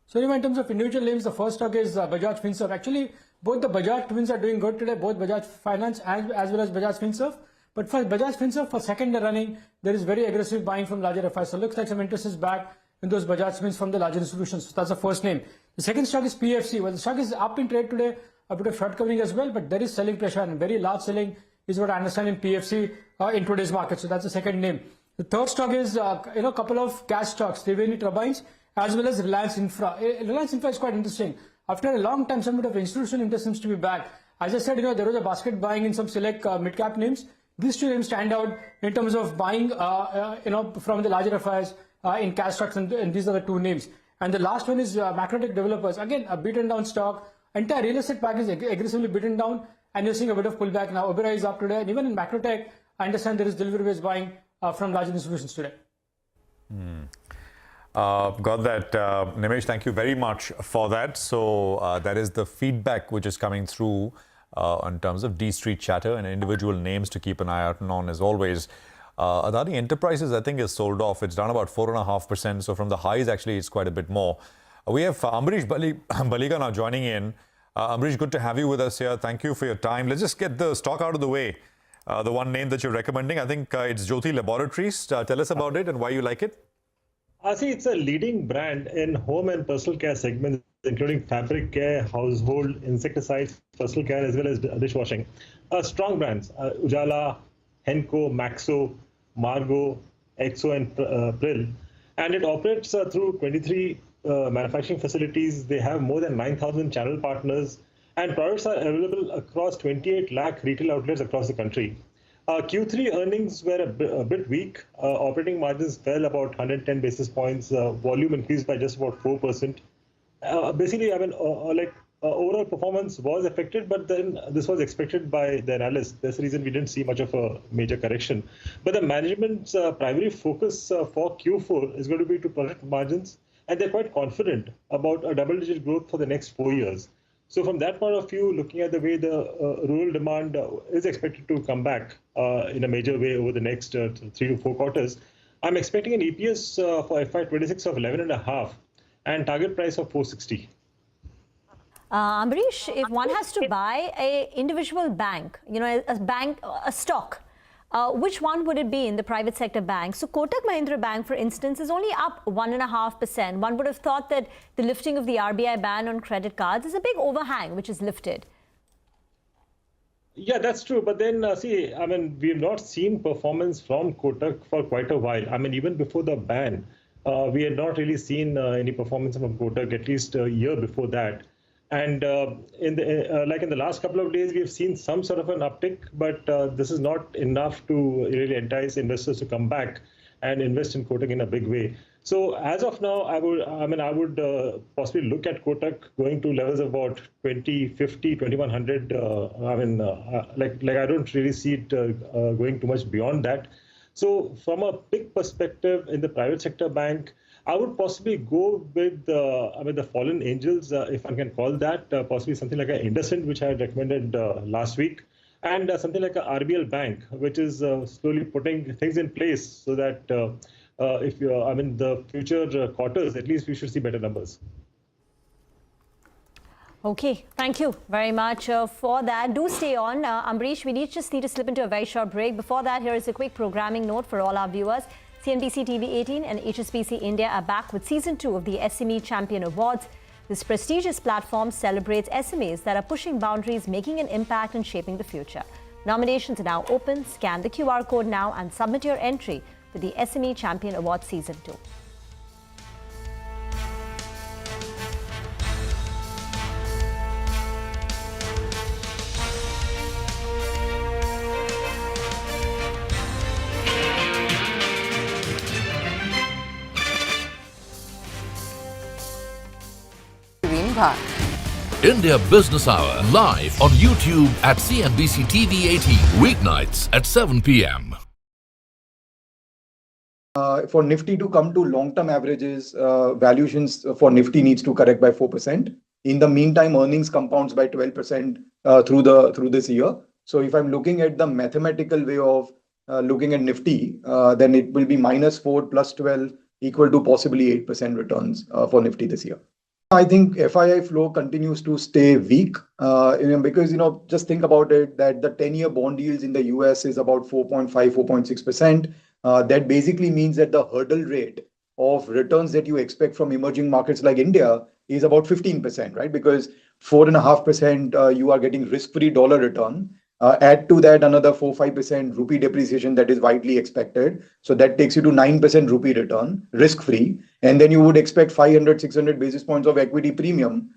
So in terms of individual names, the first stock is Bajaj Finserv. Actually, both the Bajaj twins are doing good today, both Bajaj Finance as well as Bajaj Finserv. But for Bajaj Finserv, for second day running, there is very aggressive buying from larger FIs. So it looks like some interest is back in those Bajaj twins from the larger institutions. So that's the first name. The second stock is PFC. Well, the stock is up in trade today, a bit of short covering as well, but there is selling pressure and very large selling is what I understand in PFC in today's market. So that's the second name. The third stock is a couple of gas stocks, Triveni Turbines, as well as Reliance Infra. Reliance Infra is quite interesting. After a long time, some bit of institutional interest seems to be back. As I said, there was a basket buying in some select mid-cap names. These two names stand out in terms of buying, from the larger FIs in cash stocks, and these are the two names. And the last one is Macrotech Developers. Again, a beaten down stock. Entire real estate package aggressively beaten down, and you're seeing a bit of pullback now. Oberoi is up today, and even in Macrotech, I understand there is delivery-based buying from larger institutions today. Got that. Nimesh, thank you very much for that. So that is the feedback which is coming through in terms of D Street chatter and individual names to keep an eye out on as always. Adani Enterprises, I think, is sold off. It's down about 4.5%. So from the highs, actually, it's quite a bit more. We have Ambrish Baliga now joining in. Ambrish, good to have you with us here. Thank you for your time. Let's just get the stock out of the way. The one name that you're recommending, I think it's Jyoti Laboratories. Tell us about it and why you like it. See, it's a leading brand in home and personal care segment including fabric care, household insecticides, personal care, as well as dishwashing. Strong brands, Ujala, Henko, Maxo, Margo, Exo, and Prill. And it operates through 23 manufacturing facilities. They have more than 9,000 channel partners, and products are available across 28 lakh retail outlets across the country. Q3 earnings were a bit weak. Operating margins fell about 110 basis points. Volume increased by just about 4%. Basically, I mean, overall performance was affected, but then this was expected by the analysts. That's the reason we didn't see much of a major correction. But the management's primary focus for Q4 is going to be to protect margins, and they're quite confident about a double-digit growth for the next 4 years. So from that point of view, looking at the way the rural demand is expected to come back in a major way over the next 3 to 4 quarters, I'm expecting an EPS for FY26 of 11.5 and target price of 460. Ambrish, if one has to buy a individual bank, a stock, which one would it be in the private sector bank? So Kotak Mahindra Bank, for instance, is only up 1.5%. One would have thought that the lifting of the RBI ban on credit cards is a big overhang, which is lifted. Yeah, that's true. But then, see, I mean, we have not seen performance from Kotak for quite a while. I mean, even before the ban, we had not really seen any performance from Kotak, at least a year before that. And in the last couple of days, we have seen some sort of an uptick, but this is not enough to really entice investors to come back and invest in Kotak in a big way. So as of now, I would possibly look at Kotak going to levels of about 2050, 2100. I don't really see it going too much beyond that. So from a big perspective in the private sector bank, I would possibly go with the fallen angels, if I can call that, possibly something like an IndusInd, which I had recommended last week, and something like a RBL Bank, which is slowly putting things in place so that the future quarters, at least we should see better numbers. Okay, thank you very much for that. Do stay on. Ambrish, we just need to slip into a very short break. Before that, here is a quick programming note for all our viewers. CNBC-TV18 and HSBC India are back with Season 2 of the SME Champion Awards. This prestigious platform celebrates SMEs that are pushing boundaries, making an impact and shaping the future. Nominations are now open. Scan the QR code now and submit your entry for the SME Champion Awards Season 2. India Business Hour live on YouTube at CNBC-TV18 weeknights at 7 p.m. For Nifty to come to long-term averages, valuations for Nifty needs to correct by 4%. In the meantime, earnings compounds by 12% through this year. So if I'm looking at the mathematical way of looking at Nifty, then it will be -4 + 12 equal to possibly 8% returns for Nifty this year. I think FII flow continues to stay weak because, just think about it, that the 10-year bond yields in the US is about 4.5, 4.6%. That basically means that the hurdle rate of returns that you expect from emerging markets like India is about 15%, right? Because 4.5% you are getting risk-free dollar return. Add to that another 4-5% rupee depreciation that is widely expected. So that takes you to 9% rupee return, risk-free. And then you would expect 500-600 basis points of equity premium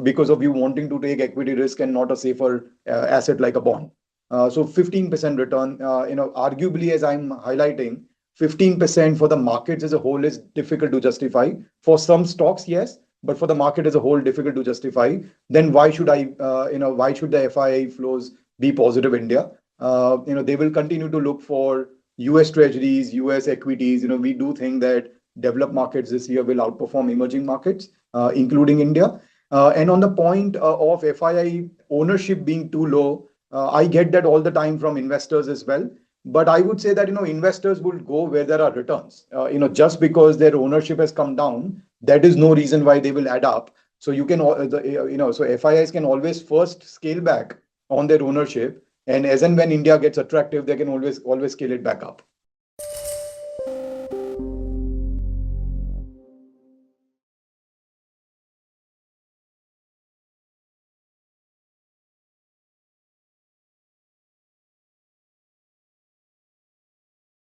because of you wanting to take equity risk and not a safer asset like a bond. So 15% return, arguably, as I'm highlighting, 15% for the markets as a whole is difficult to justify. For some stocks, yes, but for the market as a whole, difficult to justify. Then why should why should the FII flows be positive India? They will continue to look for US treasuries, US equities. We do think that developed markets this year will outperform emerging markets, including India. And on the point of FII ownership being too low, I get that all the time from investors as well. But I would say that, investors will go where there are returns. Just because their ownership has come down, that is no reason why they will add up. So you can, so FIIs can always first scale back on their ownership, and as and when India gets attractive, they can always scale it back up.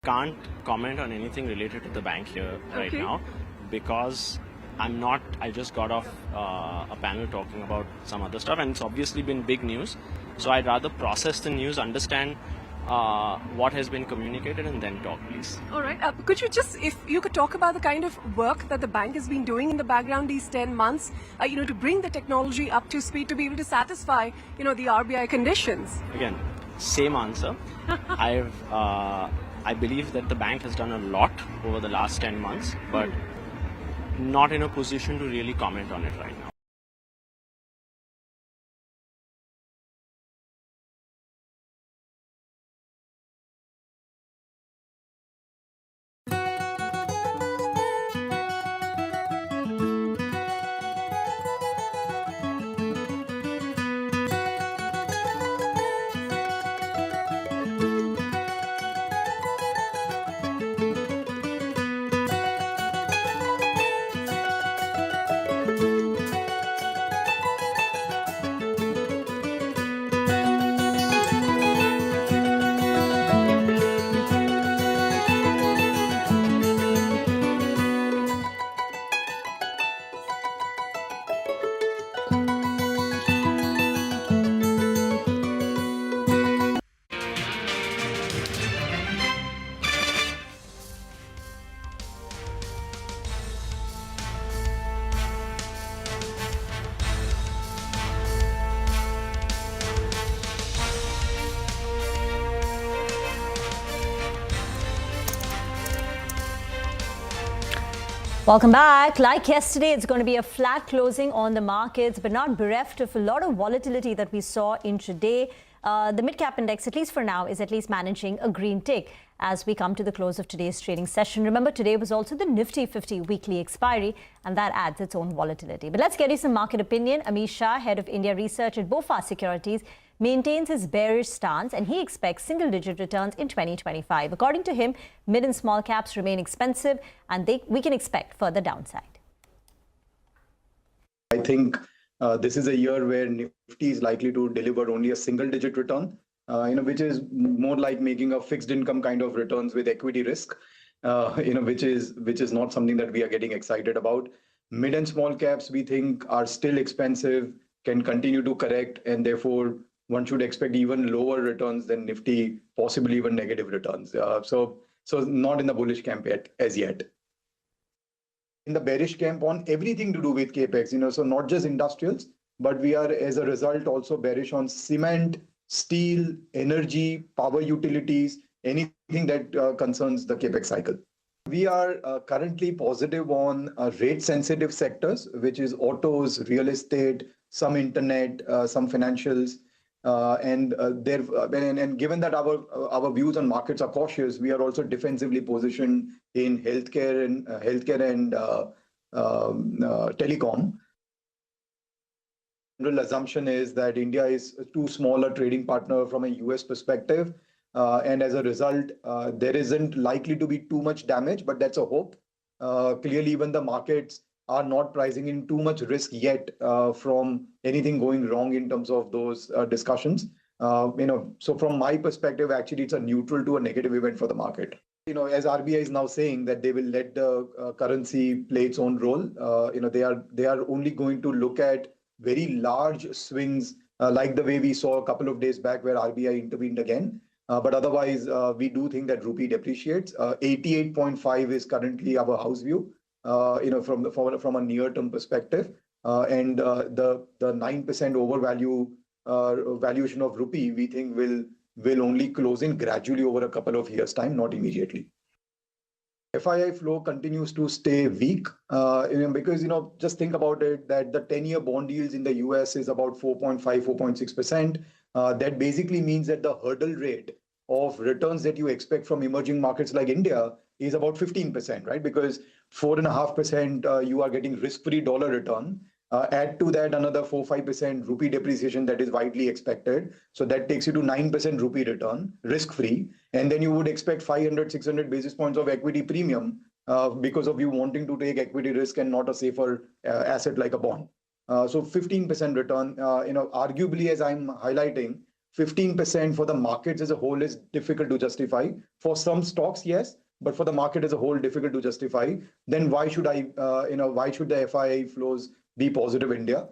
can't comment on anything related to the bank here right now because I just got off a panel talking about some other stuff, and it's obviously been big news. So I'd rather process the news, understand what has been communicated, and then talk, please. All right. Could you just, if you could talk about the kind of work that the bank has been doing in the background these 10 months, to bring the technology up to speed to be able to satisfy, the RBI conditions? Again, same answer. I believe that the bank has done a lot over the last 10 months, but not in a position to really comment on it right now. Welcome back. Like yesterday, it's going to be a flat closing on the markets, but not bereft of a lot of volatility that we saw intraday. The mid-cap index, at least for now, is at least managing a green tick as we come to the close of today's trading session. Remember, today was also the Nifty 50 weekly expiry, and that adds its own volatility. But let's get you some market opinion. Amish Shah, head of India research at BofA Securities, maintains his bearish stance, and he expects single-digit returns in 2025. According to him, mid and small caps remain expensive, and we can expect further downside. I think this is a year where Nifty is likely to deliver only a single-digit return, which is more like making a fixed income kind of returns with equity risk, which is not something that we are getting excited about. Mid and small caps, we think, are still expensive, can continue to correct, and therefore one should expect even lower returns than Nifty, possibly even negative returns. So not in the bullish camp as yet. In the bearish camp on everything to do with capex, so not just industrials, but we are as a result also bearish on cement, steel, energy, power utilities, anything that concerns the capex cycle. We are currently positive on rate sensitive sectors, which is autos, real estate, some internet, some financials. And given that our views on markets are cautious, we are also defensively positioned in healthcare and telecom. The general assumption is that India is too small a trading partner from a US perspective, and as a result, there isn't likely to be too much damage, but that's a hope. Clearly, even the markets are not pricing in too much risk yet from anything going wrong in terms of those discussions. So from my perspective, actually, it's a neutral to a negative event for the market. As RBI is now saying that they will let the currency play its own role, they are only going to look at very large swings like the way we saw a couple of days back where RBI intervened again. But otherwise, we do think that rupee depreciates. 88.5 is currently our house view. From a near-term perspective, and the 9% valuation of rupee, we think will only close in gradually over a couple of years' time, not immediately. FII flow continues to stay weak, because just think about it that the 10-year bond yields in the US is about 4.5, 4.6%. That basically means that the hurdle rate of returns that you expect from emerging markets like India is about 15%, right? Because 4.5% you are getting risk-free dollar return. Add to that another 4-5% rupee depreciation that is widely expected. So that takes you to 9% rupee return, risk-free. And then you would expect 500-600 basis points of equity premium because of you wanting to take equity risk and not a safer asset like a bond. So 15% return, arguably, as I'm highlighting, 15% for the markets as a whole is difficult to justify. For some stocks, yes, but for the market as a whole, difficult to justify. Then why should why should the FII flows be positive India?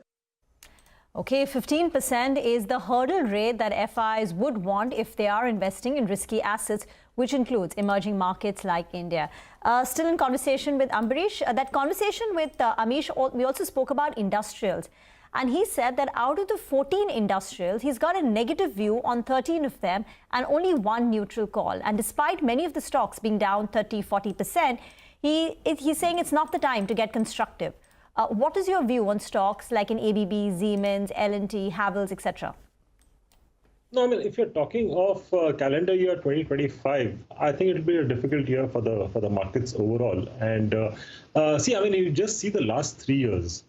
Okay, 15% is the hurdle rate that FIs would want if they are investing in risky assets, which includes emerging markets like India. Still in conversation with Ambarish, that conversation with Amish, we also spoke about industrials. And he said that out of the 14 industrials, he's got a negative view on 13 of them and only one neutral call. And despite many of the stocks being down 30, 40%, he's saying it's not the time to get constructive. What is your view on stocks like in ABB, Siemens, L&T, Havells, etc.? No, I mean, if you're talking of calendar year 2025, I think it'll be a difficult year for the markets overall. And see, I mean, you just see the last 3 years.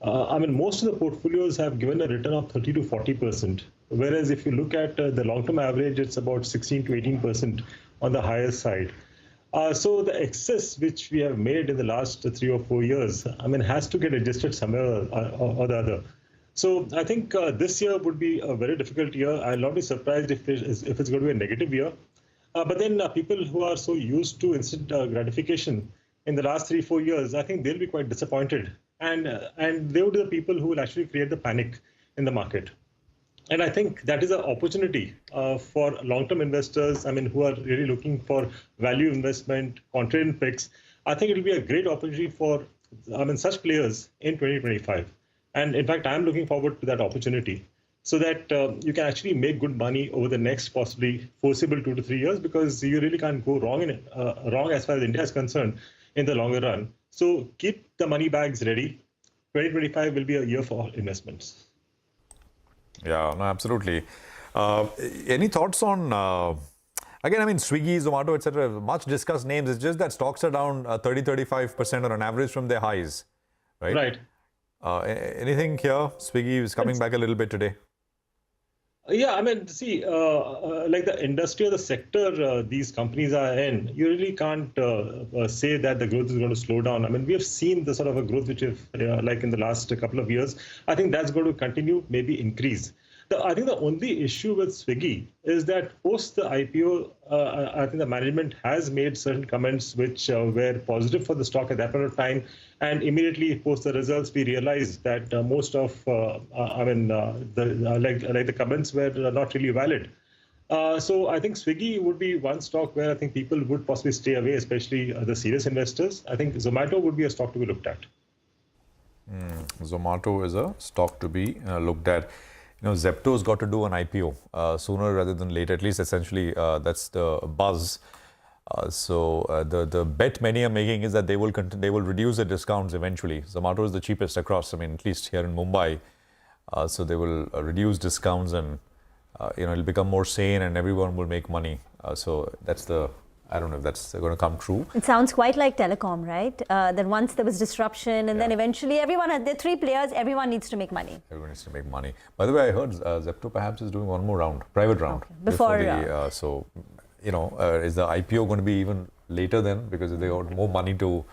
I mean, most of the portfolios have given a return of 30 to 40%, whereas if you look at the long-term average, it's about 16 to 18% on the higher side. So the excess which we have made in the last 3 or 4 years, I mean, has to get adjusted somewhere or the other. So I think this year would be a very difficult year. I'll not be surprised if it's going to be a negative year. But then people who are so used to instant gratification in the last 3-4 years, I think they'll be quite disappointed. And they would be the people who will actually create the panic in the market. And I think that is an opportunity for long-term investors, I mean, who are really looking for value investment, contrarian picks. I think it will be a great opportunity for, I mean, such players in 2025. And in fact, I'm looking forward to that opportunity so that you can actually make good money over the next possibly foreseeable 2 to 3 years, because you really can't go wrong as far as India is concerned in the longer run. So keep the money bags ready. 2025 will be a year for all investments. Yeah, no, absolutely. Any thoughts on, again, I mean, Swiggy, Zomato, etc., much discussed names. It's just that stocks are down 30-35% on average from their highs, right? Right. Anything here? Swiggy is coming back a little bit today. Yeah, I mean, see, like the industry or the sector these companies are in, you really can't say that the growth is going to slow down. I mean, we have seen the sort of a growth which is like in the last couple of years. I think that's going to continue, maybe increase. I think the only issue with Swiggy is that post the IPO, I think the management has made certain comments which were positive for the stock at that point of time. And immediately post the results, we realized that most of, the comments were not really valid. So I think Swiggy would be one stock where I think people would possibly stay away, especially the serious investors. I think Zomato would be a stock to be looked at. Zomato is a stock to be looked at. You know, Zepto's got to do an IPO sooner rather than later. At least essentially that's the buzz. So the bet many are making is that they will reduce the discounts eventually. Zomato is the cheapest across, I mean, at least here in Mumbai. So they will reduce discounts and, it'll become more sane and everyone will make money. So that's I don't know if that's going to come true. It sounds quite like telecom, right? That once there was disruption and then eventually the 3 players, everyone needs to make money. Everyone needs to make money. By the way, I heard Zepto perhaps is doing one more round, private round. Okay. Before so, is the IPO going to be even later then? Because they got more money to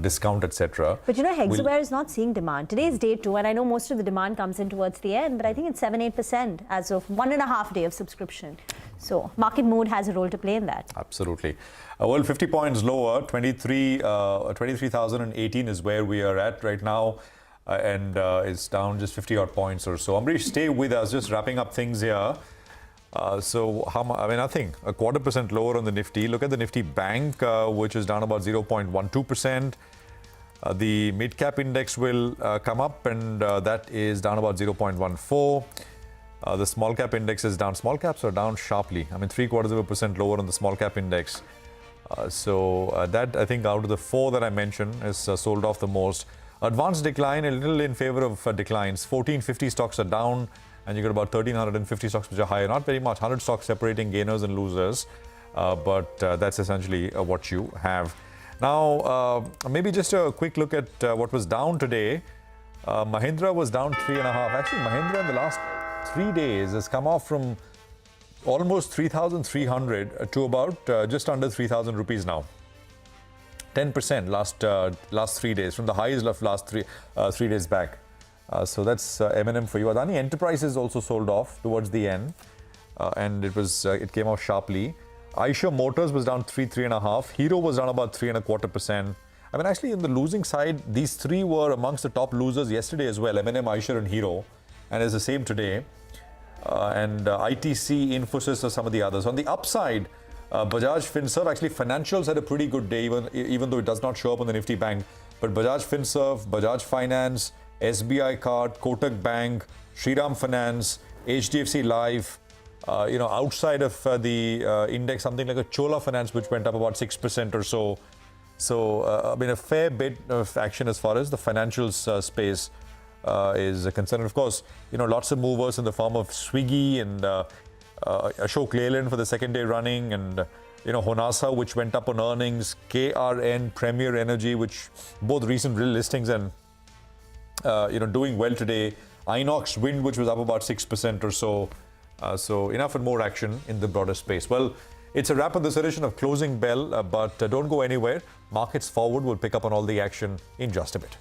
discount, etc. But Hexaware is not seeing demand. Today is day 2, and I know most of the demand comes in towards the end, but I think it's 7-8% as of 1.5 day of subscription. So market mood has a role to play in that. Absolutely. Well, 50 points lower, 23,018 is where we are at right now, and it's down just 50 odd points or so. Ambarish, stay with us, just wrapping up things here. So, nothing, 0.25% lower on the Nifty. Look at the Nifty Bank, which is down about 0.12%. The mid-cap index will come up, and that is down about 0.14%. The small-cap index is down. Small caps are down sharply. 0.75% lower on the small-cap index. That, I think, out of the 4 that I mentioned, is sold off the most. Advanced decline, a little in favor of declines. 1450 stocks are down. And you got about 1,350 stocks which are higher. Not very much. 100 stocks separating gainers and losers. But that's essentially what you have. Now, maybe just a quick look at what was down today. Mahindra was down 3.5. Actually, Mahindra in the last 3 days has come off from almost 3,300 to about just under 3,000 rupees now. 10% last 3 days from the highs of last 3 days back. So that's M&M for you. Adani Enterprises also sold off towards the end. and it came off sharply. Eicher Motors was down 3.5%. Hero was down about 3.25%. I mean, actually, in the losing side, these three were amongst the top losers yesterday as well. M&M, Eicher, and Hero, and it's the same today. ITC, Infosys are some of the others. On the upside, Bajaj Finserv, actually financials had a pretty good day, even though it does not show up on the Nifty Bank. But Bajaj Finserv, Bajaj Finance, SBI Card, Kotak Bank, Shriram Finance, HDFC Life, outside of the index, something like a Chola Finance, which went up about 6% or so. So, I mean, a fair bit of action as far as the financials space is concerned. Of course, lots of movers in the form of Swiggy and Ashok Leyland for the second day running, and Honasa, which went up on earnings, KRN, Premier Energy, which both recent real listings and doing well today. Inox Wind, which was up about 6% or so. So enough and more action in the broader space. Well, it's a wrap on this edition of Closing Bell, but don't go anywhere. Markets forward will pick up on all the action in just a bit.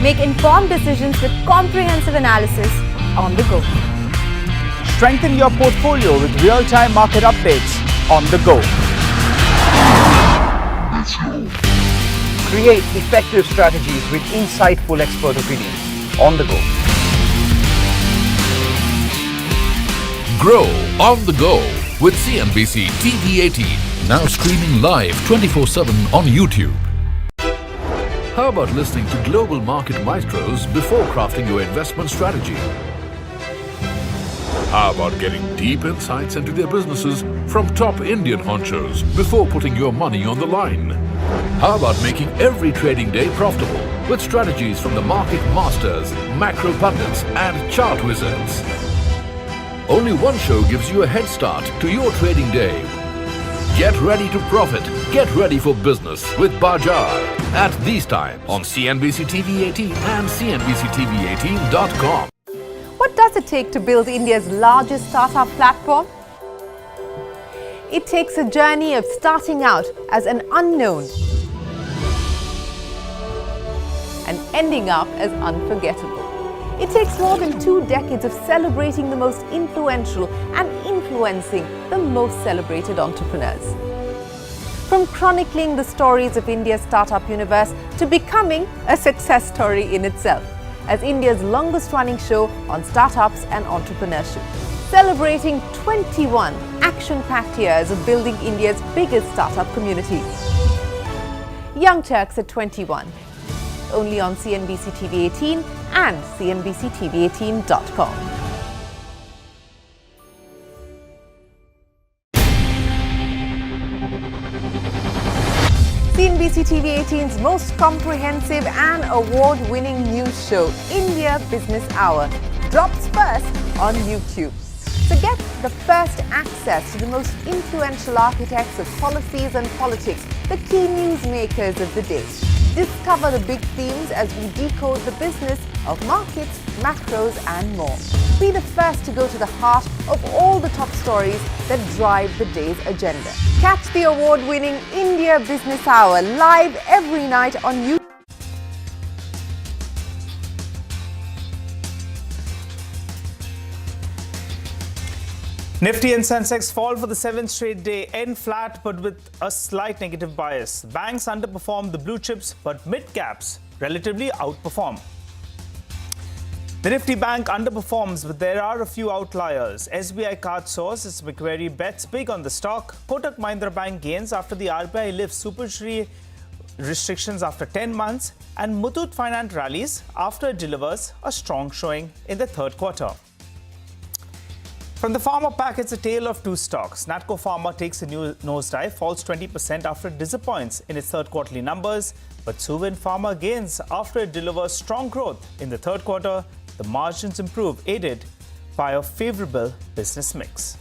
Make informed decisions with comprehensive analysis on the go. Strengthen your portfolio with real-time market updates on the go. Create effective strategies with insightful expert opinions on the go. Grow on the go with CNBC-TV18, now streaming live 24/7 on YouTube. How about listening to global market maestros before crafting your investment strategy? How about getting deep insights into their businesses from top Indian honchos before putting your money on the line? How about making every trading day profitable with strategies from the market masters, macro pundits, and chart wizards? Only one show gives you a head start to your trading day. Get ready to profit. Get ready for business with Bajar at these times on CNBC-TV18 and CNBC-TV18.com. What does it take to build India's largest startup platform? It takes a journey of starting out as an unknown and ending up as unforgettable. It takes more than 2 decades of celebrating the most influential and influencing the most celebrated entrepreneurs. From chronicling the stories of India's startup universe to becoming a success story in itself as India's longest running show on startups and entrepreneurship. Celebrating 21 action-packed years of building India's biggest startup community. Young Turks at 21. Only on CNBC-TV18 and CNBC-TV18.com. CNBC-TV18's most comprehensive and award-winning news show, India Business Hour, drops first on YouTube. So get the first access to the most influential architects of policies and politics, the key newsmakers of the day. Discover the big themes as we decode the business of markets, macros, and more. Be the first to go to the heart of all the top stories that drive the day's agenda. Catch the award-winning India Business Hour live every night on YouTube. Nifty and Sensex fall for the 7th straight day, end flat but with a slight negative bias. Banks underperform the blue chips, but mid-caps relatively outperform. The Nifty Bank underperforms, but there are a few outliers. SBI Card source its Macquarie bets big on the stock. Kotak Mahindra Bank gains after the RBI lifts supervisory restrictions after 10 months. And Muthoot Finance rallies after it delivers a strong showing in the third quarter. From the pharma pack, it's a tale of two stocks. Natco Pharma takes a new nosedive, falls 20% after it disappoints in its third quarterly numbers. But Suven Pharma gains after it delivers strong growth in the third quarter. The margins improve, aided by a favorable business mix.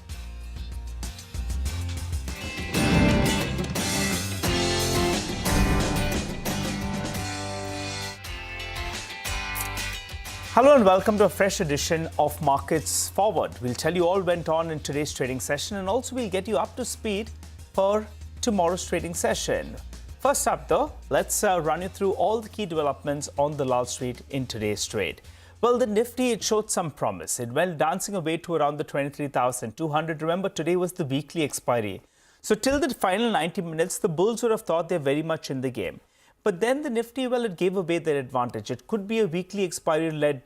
Hello and welcome to a fresh edition of Markets Forward. We'll tell you all went on in today's trading session, and also we'll get you up to speed for tomorrow's trading session. First up though, let's run you through all the key developments on the Lal Street in today's trade. Well, the Nifty, it showed some promise. It went dancing away to around the 23,200. Remember, today was the weekly expiry. So till the final 90 minutes, the bulls would have thought they're very much in the game. But then the Nifty, well, it gave away their advantage. It could be a weekly expiry-led,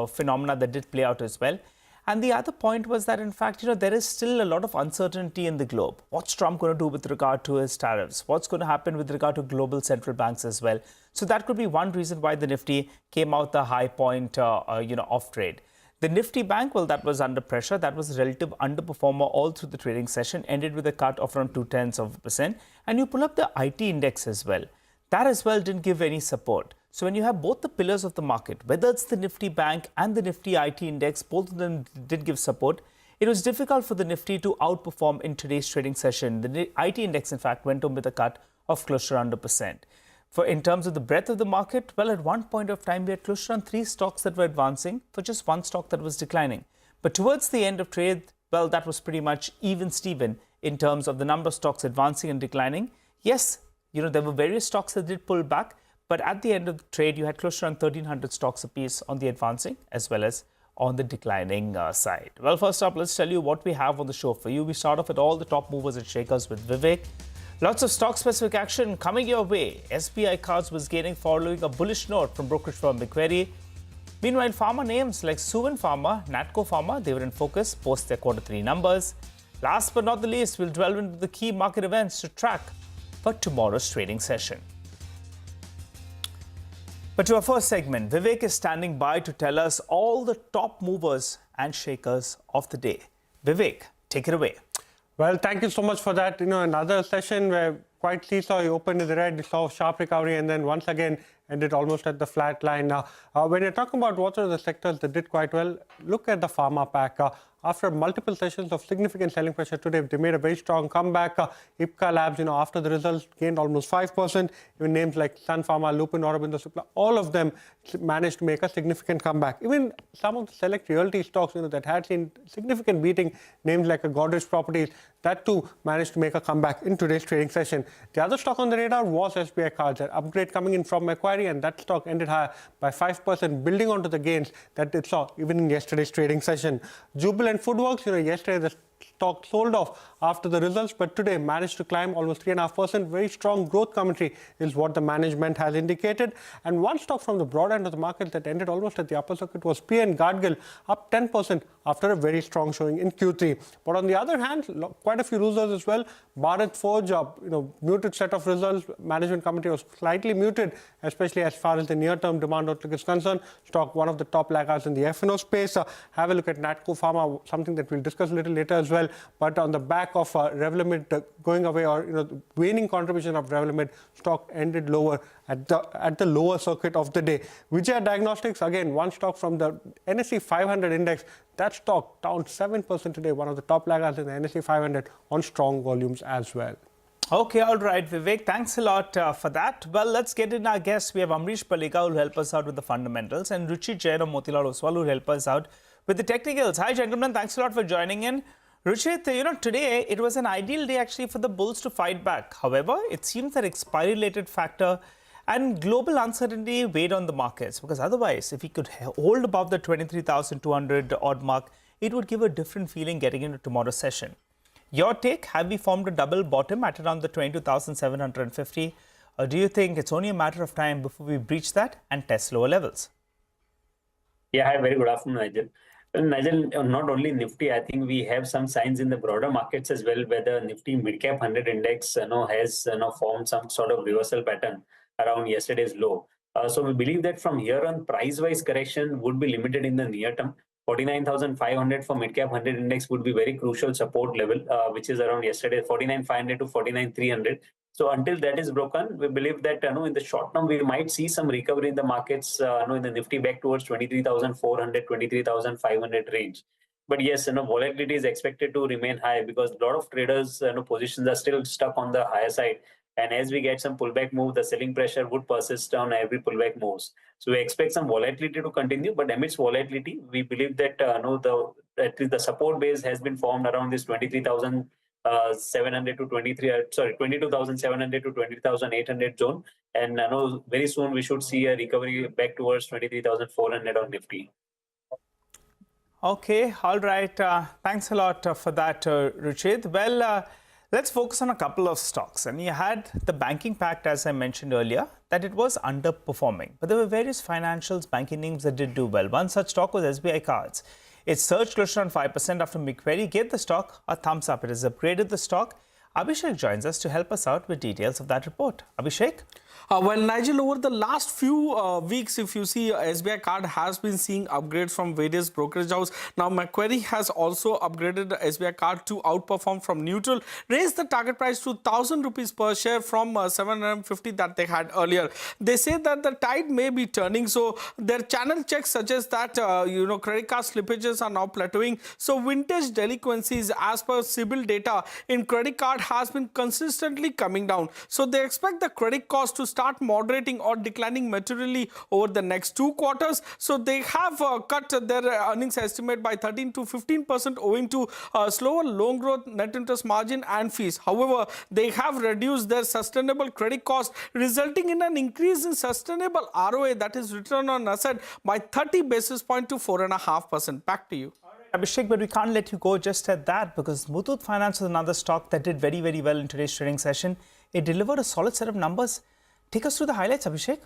phenomena that did play out as well. And the other point was that, in fact, there is still a lot of uncertainty in the globe. What's Trump going to do with regard to his tariffs? What's going to happen with regard to global central banks as well? So that could be one reason why the Nifty came out the high point, off trade. The Nifty Bank, well, that was under pressure. That was a relative underperformer all through the trading session, ended with a cut of around 0.2%. And you pull up the IT index as well. That as well didn't give any support. So when you have both the pillars of the market, whether it's the Nifty Bank and the Nifty IT index, both of them did give support. It was difficult for the Nifty to outperform in today's trading session. The IT index, in fact, went home with a cut of closer to under percent. In terms of the breadth of the market, well, at one point of time, we had close to 3 stocks that were advancing for just one stock that was declining. But towards the end of trade, well, that was pretty much even-steven in terms of the number of stocks advancing and declining. Yes, there were various stocks that did pull back, but at the end of the trade, you had close to 1,300 stocks apiece on the advancing as well as on the declining side. Well, first up, let's tell you what we have on the show for you. We start off with all the top movers and shakers with Vivek. Lots of stock-specific action coming your way. SBI Cards was gaining following a bullish note from brokerage firm Macquarie. Meanwhile, pharma names like Suven Pharma, Natco Pharma, they were in focus post their Q3 numbers. Last but not the least, we'll delve into the key market events to track for tomorrow's trading session. But to our first segment, Vivek is standing by to tell us all the top movers and shakers of the day. Vivek, take it away. Well, thank you so much for that. Another session where quite seesaw, you opened in the red, you saw sharp recovery, and then once again ended almost at the flat line. Now, when you're talking about what are the sectors that did quite well, look at the pharma pack. After multiple sessions of significant selling pressure today, they made a very strong comeback. Ipca Labs, after the results, gained almost 5%. Even names like Sun Pharma, Lupin, Aurobindo Supla, all of them managed to make a significant comeback. Even some of the select realty stocks, that had seen significant beating, names like a Godrej Properties, that too managed to make a comeback in today's trading session. The other stock on the radar was SBI Cards, an upgrade coming in from Macquarie, and that stock ended higher by 5%, building onto the gains that it saw even in yesterday's trading session. Jubilant Foodworks, yesterday the stock sold off after the results, but today managed to climb almost 3.5%. Very strong growth commentary is what the management has indicated. And one stock from the broad end of the market that ended almost at the upper circuit was PN Gadgil, up 10% after a very strong showing in Q3. But on the other hand, quite a few losers as well. Bharat Forge, muted set of results. Management commentary was slightly muted, especially as far as the near-term demand outlook is concerned. Stock one of the top laggards in the F&O space. Have a look at Natco Pharma, something that we'll discuss a little later as well. But on the back of Revlimid going away, or waning contribution of Revlimid, stock ended lower at the lower circuit of the day. Vijaya Diagnostics, again, one stock from the NSE 500 index. That stock down 7% today, one of the top laggards in the NSE 500 on strong volumes as well. Okay, all right, Vivek. Thanks a lot for that. Well, let's get in our guests. We have Amrish Palika who will help us out with the fundamentals, and Ruchi Jain of Motilal Oswal who will help us out with the technicals. Hi, gentlemen. Thanks a lot for joining in. Ruchit, today it was an ideal day actually for the bulls to fight back. However, it seems that expiry-related factor and global uncertainty weighed on the markets, because otherwise, if we could hold above the 23,200 odd mark, it would give a different feeling getting into tomorrow's session. Your take, have we formed a double bottom at around the 22,750? Or do you think it's only a matter of time before we breach that and test lower levels? Yeah, hi, very good afternoon, Nigel. Well, Nigel, not only Nifty, I think we have some signs in the broader markets as well, where the Nifty Midcap 100 Index has formed some sort of reversal pattern around yesterday's low. So we believe that from here on, price-wise correction would be limited in the near term. 49,500 for Midcap 100 Index would be very crucial support level, which is around yesterday 49,500 to 49,300. So until that is broken, we believe that in the short term we might see some recovery in the markets. In the Nifty back towards 23,400, 23,500 range. But yes, volatility is expected to remain high because a lot of traders, positions are still stuck on the higher side. And as we get some pullback move, the selling pressure would persist on every pullback moves. So we expect some volatility to continue. But amidst volatility, we believe that at least the support base has been formed around this 23,700 to 22,700 to 20,800 zone, and I know very soon we should see a recovery back towards 23,400 on Nifty. Okay, all right. Thanks a lot for that, Ruchit. Well, let's focus on a couple of stocks. And you had the banking pact, as I mentioned earlier, that it was underperforming. But there were various financials, banking names that did do well. One such stock was SBI Cards. It surged close to around 5% after Macquarie gave the stock a thumbs up. It has upgraded the stock. Abhishek joins us to help us out with details of that report. Abhishek? Well, Nigel, over the last few weeks, if you see, SBI Card has been seeing upgrades from various brokerage houses. Now, Macquarie has also upgraded the SBI Card to outperform from neutral, raised the target price to 1,000 rupees per share from 750 that they had earlier. They say that the tide may be turning, so their channel checks suggest that, credit card slippages are now plateauing. So, vintage delinquencies, as per CIBIL data, in credit card has been consistently coming down. So, they expect the credit cost to start moderating or declining materially over the next 2 quarters. So they have cut their earnings estimate by 13 to 15% owing to slower loan growth, net interest margin and fees. However, they have reduced their sustainable credit cost, resulting in an increase in sustainable ROA, that is return on asset, by 30 basis points to 4.5%. Back to you. Abhishek, but we can't let you go just at that, because Muthoot Finance is another stock that did very, very well in today's trading session. It delivered a solid set of numbers. Take us through the highlights, Abhishek.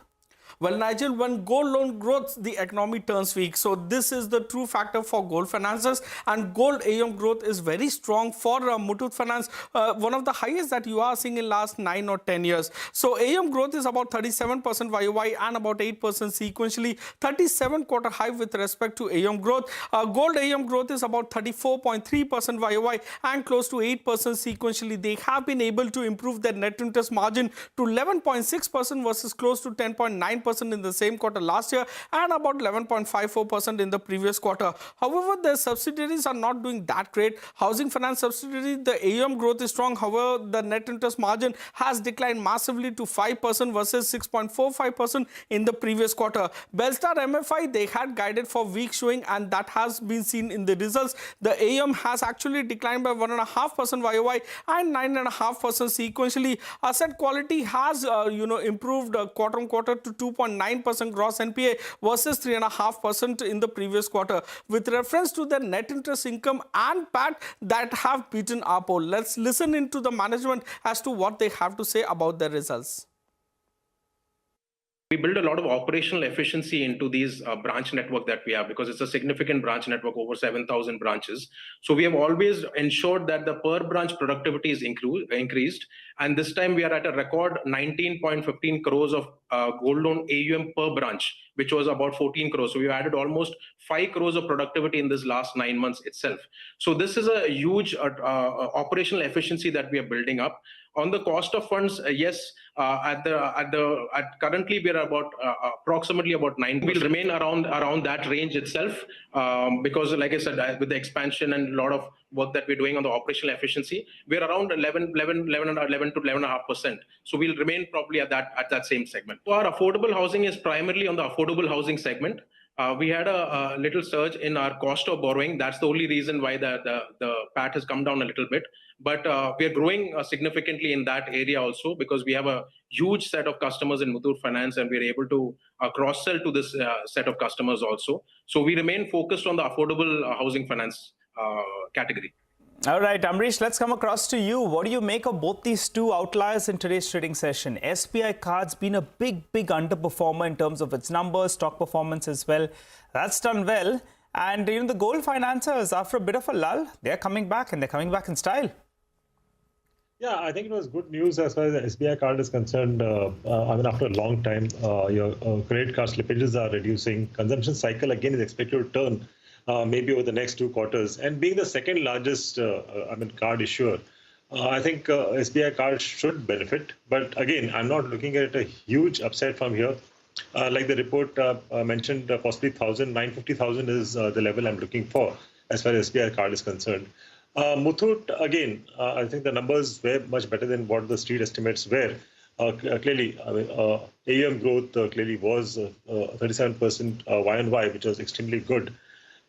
Well, Nigel, when gold loan growth, the economy turns weak. So this is the true factor for gold finances, and gold AUM growth is very strong for Muthoot Finance, one of the highest that you are seeing in last 9 or 10 years. So AUM growth is about 37% YOY and about 8% sequentially, 37 quarter high with respect to AUM growth. Gold AUM growth is about 34.3% YOY and close to 8% sequentially. They have been able to improve their net interest margin to 11.6% versus close to 10.9% in the same quarter last year and about 11.54% in the previous quarter. However, their subsidiaries are not doing that great. Housing finance subsidiary, the AUM growth is strong. However, the net interest margin has declined massively to 5% versus 6.45% in the previous quarter. Belstar MFI, they had guided for weak showing, and that has been seen in the results. The AUM has actually declined by 1.5% YOY and 9.5% sequentially. Asset quality has improved quarter on quarter to 2.9% gross NPA versus 3.5% in the previous quarter, with reference to their net interest income and PAT that have beaten our poll. Let's listen into the management as to what they have to say about their results. We build a lot of operational efficiency into these branch network that we have, because it's a significant branch network, over 7,000 branches. So we have always ensured that the per branch productivity is increased. And this time we are at a record 19.15 crores of gold loan AUM per branch, which was about 14 crores. So we added almost 5 crores of productivity in this last 9 months itself. So this is a huge operational efficiency that we are building up. On the cost of funds, yes, currently we are about approximately about 9. We'll remain around that range itself, because, like I said, with the expansion and a lot of work that we're doing on the operational efficiency, we're around 11 to 11.5%. So we'll remain probably at that same segment. So our affordable housing is primarily on the affordable housing segment. We had a little surge in our cost of borrowing. That's the only reason why the PAT has come down a little bit. But we are growing significantly in that area also, because we have a huge set of customers in Muthoot Finance, and we're able to cross-sell to this set of customers also. So we remain focused on the affordable housing finance category. All right, Amrish, let's come across to you. What do you make of both these two outliers in today's trading session? SBI Card's been a big underperformer in terms of its numbers, stock performance as well. That's done well. And the gold financiers, after a bit of a lull, they're coming back, and they're coming back in style. Yeah, I think it was good news as far as the SBI card is concerned. After a long time, your credit card slippages are reducing. Consumption cycle again is expected to turn maybe over the next 2 quarters. And being the second largest card issuer, I think SBI card should benefit. But again, I'm not looking at a huge upside from here. Like the report mentioned, possibly 950,000 is the level I'm looking for as far as SBI card is concerned. Muthoot, again, I think the numbers were much better than what the street estimates were. Clearly, AUM growth clearly was 37% Y-on-Y, which was extremely good.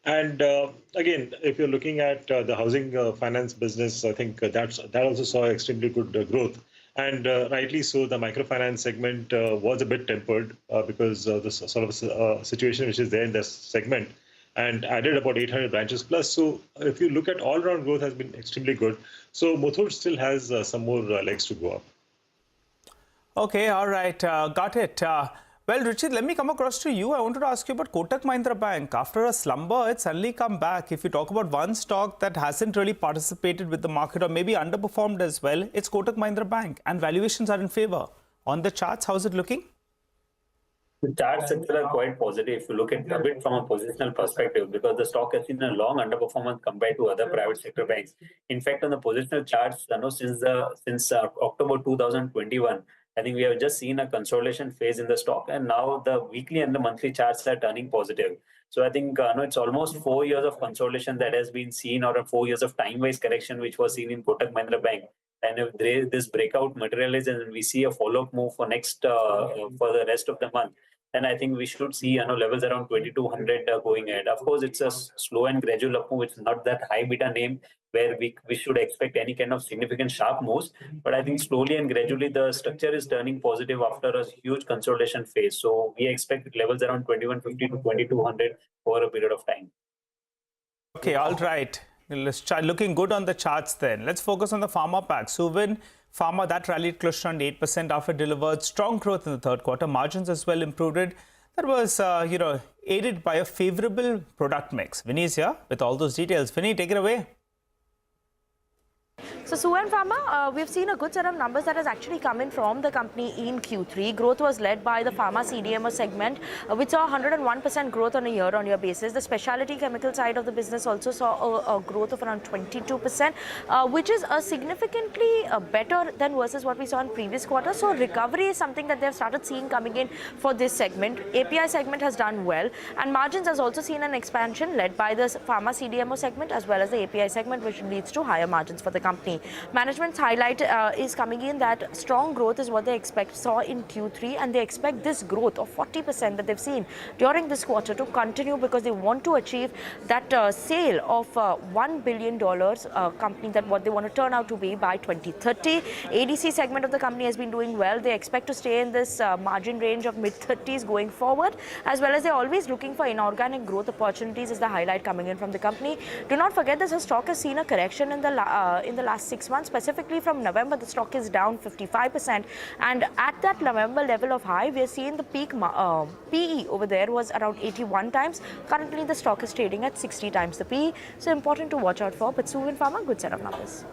And again, if you're looking at the housing finance business, I think that also saw extremely good growth. And rightly so, the microfinance segment was a bit tempered because of the sort of situation which is there in this segment, and added about 800 branches plus. So if you look at all-round growth has been extremely good. So Muthoot still has some more legs to go up. Okay, all right, got it. Well, Richard, let me come across to you. I wanted to ask you about Kotak Mahindra Bank. After a slumber, it's suddenly come back. If you talk about one stock that hasn't really participated with the market or maybe underperformed as well, it's Kotak Mahindra Bank, and valuations are in favor. On the charts, how's it looking? The charts are quite positive if you look at a bit from a positional perspective, because the stock has seen a long underperformance compared to other private sector banks. In fact, on the positional charts, since October 2021, I think we have just seen a consolidation phase in the stock, and now the weekly and the monthly charts are turning positive. So I think it's almost 4 years of consolidation that has been seen, or a 4 years of time-wise correction which was seen in Kotak Mahindra Bank. And if this breakout materializes and we see a follow-up move for for the rest of the month, then I think we should see levels around 2200 going ahead. Of course, it's a slow and gradual up move. It's not that high beta name where we should expect any kind of significant sharp moves. But I think slowly and gradually the structure is turning positive after a huge consolidation phase. So we expect levels around 2150 to 2200 over a period of time. Okay, all right. Let's try looking good on the charts then. Let's focus on the pharma pack. Suvin Pharma, that rallied close to around 8% after delivered strong growth in the third quarter. Margins as well improved. That was, aided by a favorable product mix. Vinny is here with all those details. Vinny, take it away. So Suven Pharma, we've seen a good set of numbers that has actually come in from the company in Q3. Growth was led by the pharma CDMO segment, which saw 101% growth on a year-on-year basis. The specialty chemical side of the business also saw a growth of around 22%, which is significantly better than versus what we saw in previous quarters. So recovery is something that they've started seeing coming in for this segment. API segment has done well, and margins has also seen an expansion led by the pharma CDMO segment as well as the API segment, which leads to higher margins for the company. Management's highlight is coming in that strong growth is what they saw in Q3, and they expect this growth of 40% that they've seen during this quarter to continue, because they want to achieve that sale of $1 billion company, that what they want to turn out to be by 2030. ADC segment of the company has been doing well. They expect to stay in this margin range of mid-30s going forward, as well as they're always looking for inorganic growth opportunities is the highlight coming in from the company. Do not forget this stock has seen a correction in the last 6 months. Specifically from November, the stock is down 55%, and at that November level of high, we are seeing the peak PE over there was around 81 times. Currently, the stock is trading at 60 times the PE, so important to watch out for. But Suvin Pharma, good set of numbers.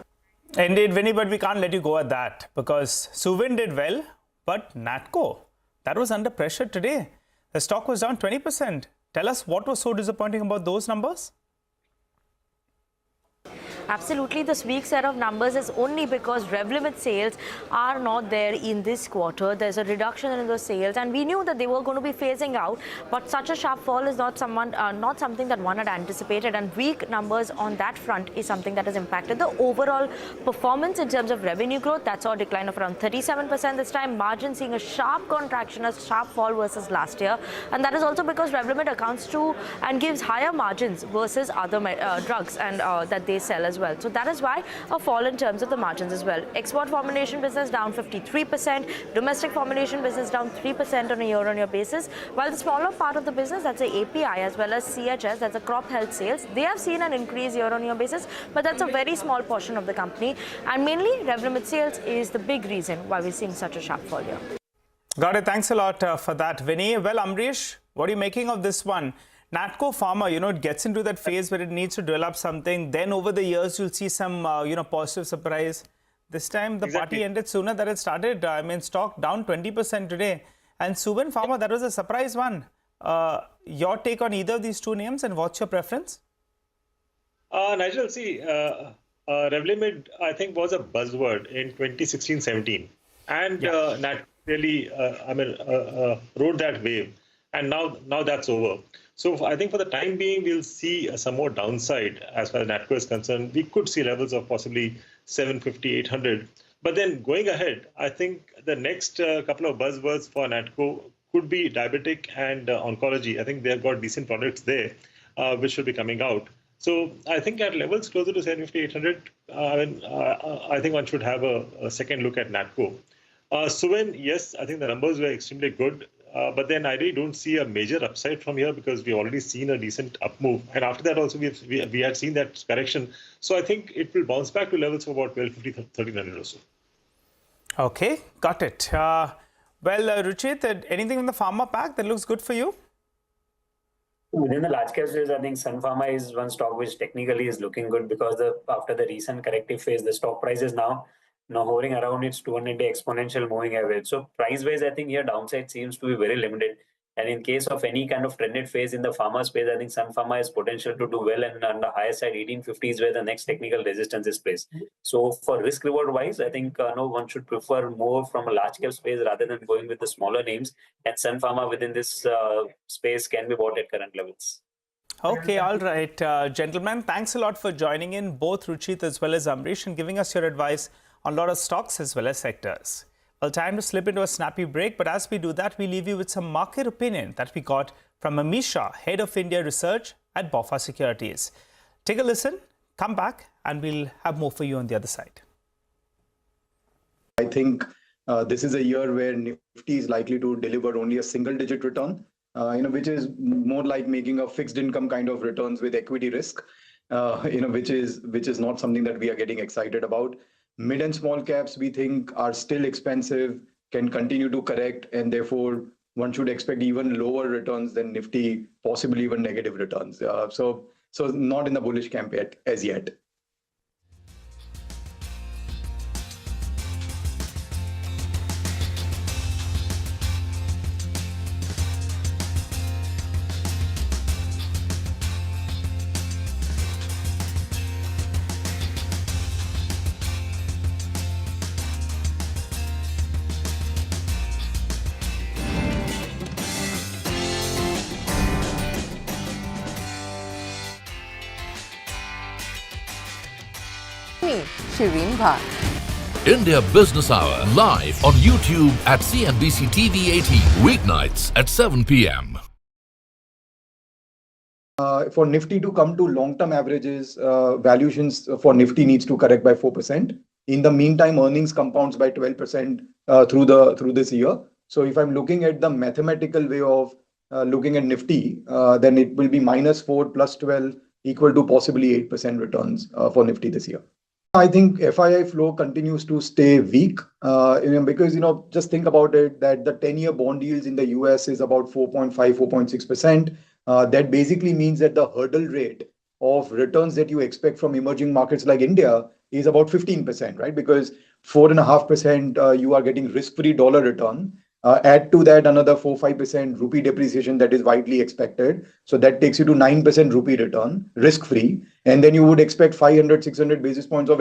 Indeed, Vinny, but we can't let you go at that, because Suvin did well, but Natco, that was under pressure today. The stock was down 20%. Tell us what was so disappointing about those numbers? Absolutely, this weak set of numbers is only because Revlimid sales are not there in this quarter. There's a reduction in those sales, and we knew that they were going to be phasing out, but such a sharp fall is not something that one had anticipated, and weak numbers on that front is something that has impacted the overall performance in terms of revenue growth. That's a decline of around 37% this time. Margin seeing a sharp contraction, a sharp fall versus last year, and that is also because Revlimid accounts to and gives higher margins versus other drugs and that they sell as as well. So that is why a fall in terms of the margins as well. Export formulation business down 53%, domestic formulation business down 3% on a year-on-year basis, while the smaller part of the business, that's the API as well as CHS, that's the crop health sales, they have seen an increase year-on-year basis, but that's a very small portion of the company, and mainly Revlimid sales is the big reason why we're seeing such a sharp fall here. Got it. Thanks a lot for that, Vinny. Well, Amrish, what are you making of this one? Natco Pharma, it gets into that phase where it needs to develop something. Then over the years, you'll see some, positive surprise. This time, the party ended sooner than it started. I mean, stock down 20% today. And Suven Pharma, that was a surprise one. Your take on either of these two names and what's your preference? Nigel, see, Revlimid, I think, was a buzzword in 2016-17. And Nat really, rode that wave. And now that's over. So I think for the time being, we'll see some more downside as far as Natco is concerned. We could see levels of possibly 750, 800. But then going ahead, I think the next couple of buzzwords for Natco could be diabetic and oncology. I think they've got decent products there, which should be coming out. So I think at levels closer to 750, 800, I think one should have a second look at Natco. Suven, yes, I think the numbers were extremely good. But then I really don't see a major upside from here because we've already seen a decent up move. And after that also, we had seen that correction. So I think it will bounce back to levels of about 1250, 1300 or so. Okay, got it. Well, Ruchit, anything in the pharma pack that looks good for you? Within the large cap space, I think Sun Pharma is one stock which technically is looking good because after the recent corrective phase, the stock price is now hovering around its 200-day exponential moving average. So price-wise, I think here downside seems to be very limited. And in case of any kind of trended phase in the pharma space, I think Sun Pharma has potential to do well. And on the higher side, 1850 is where the next technical resistance is placed. So for risk-reward wise, I think one should prefer more from a large cap space rather than going with the smaller names. And Sun Pharma within this space can be bought at current levels. Okay, all right. Gentlemen, thanks a lot for joining in, both Ruchit as well as Amrish, and giving us your advice on a lot of stocks as well as sectors. Well, time to slip into a snappy break, but as we do that, we leave you with some market opinion that we got from Amisha, Head of India Research at BofA Securities. Take a listen, come back, and we'll have more for you on the other side. I think this is a year where Nifty is likely to deliver only a single-digit return, which is more like making a fixed income kind of returns with equity risk, which is not something that we are getting excited about. Mid and small caps, we think, are still expensive, can continue to correct, and therefore one should expect even lower returns than Nifty, possibly even negative returns. So not in the bullish camp as yet. Shireen Bhat. India Business Hour live on YouTube at CNBC-TV18 weeknights at 7 p.m. For Nifty to come to long-term averages, valuations for Nifty needs to correct by 4%. In the meantime, earnings compounds by 12% through this year. So if I'm looking at the mathematical way of looking at Nifty, then it will be -4 + 12 equal to possibly 8% returns for Nifty this year. I think FII flow continues to stay weak, because, just think about it, that the 10-year bond yields in the US is about 4.5, 4.6%. That basically means that the hurdle rate of returns that you expect from emerging markets like India is about 15%, right? Because 4.5% you are getting risk-free dollar return. Add to that another 4-5% rupee depreciation that is widely expected. So that takes you to 9% rupee return, risk-free. And then you would expect 500-600 basis points of...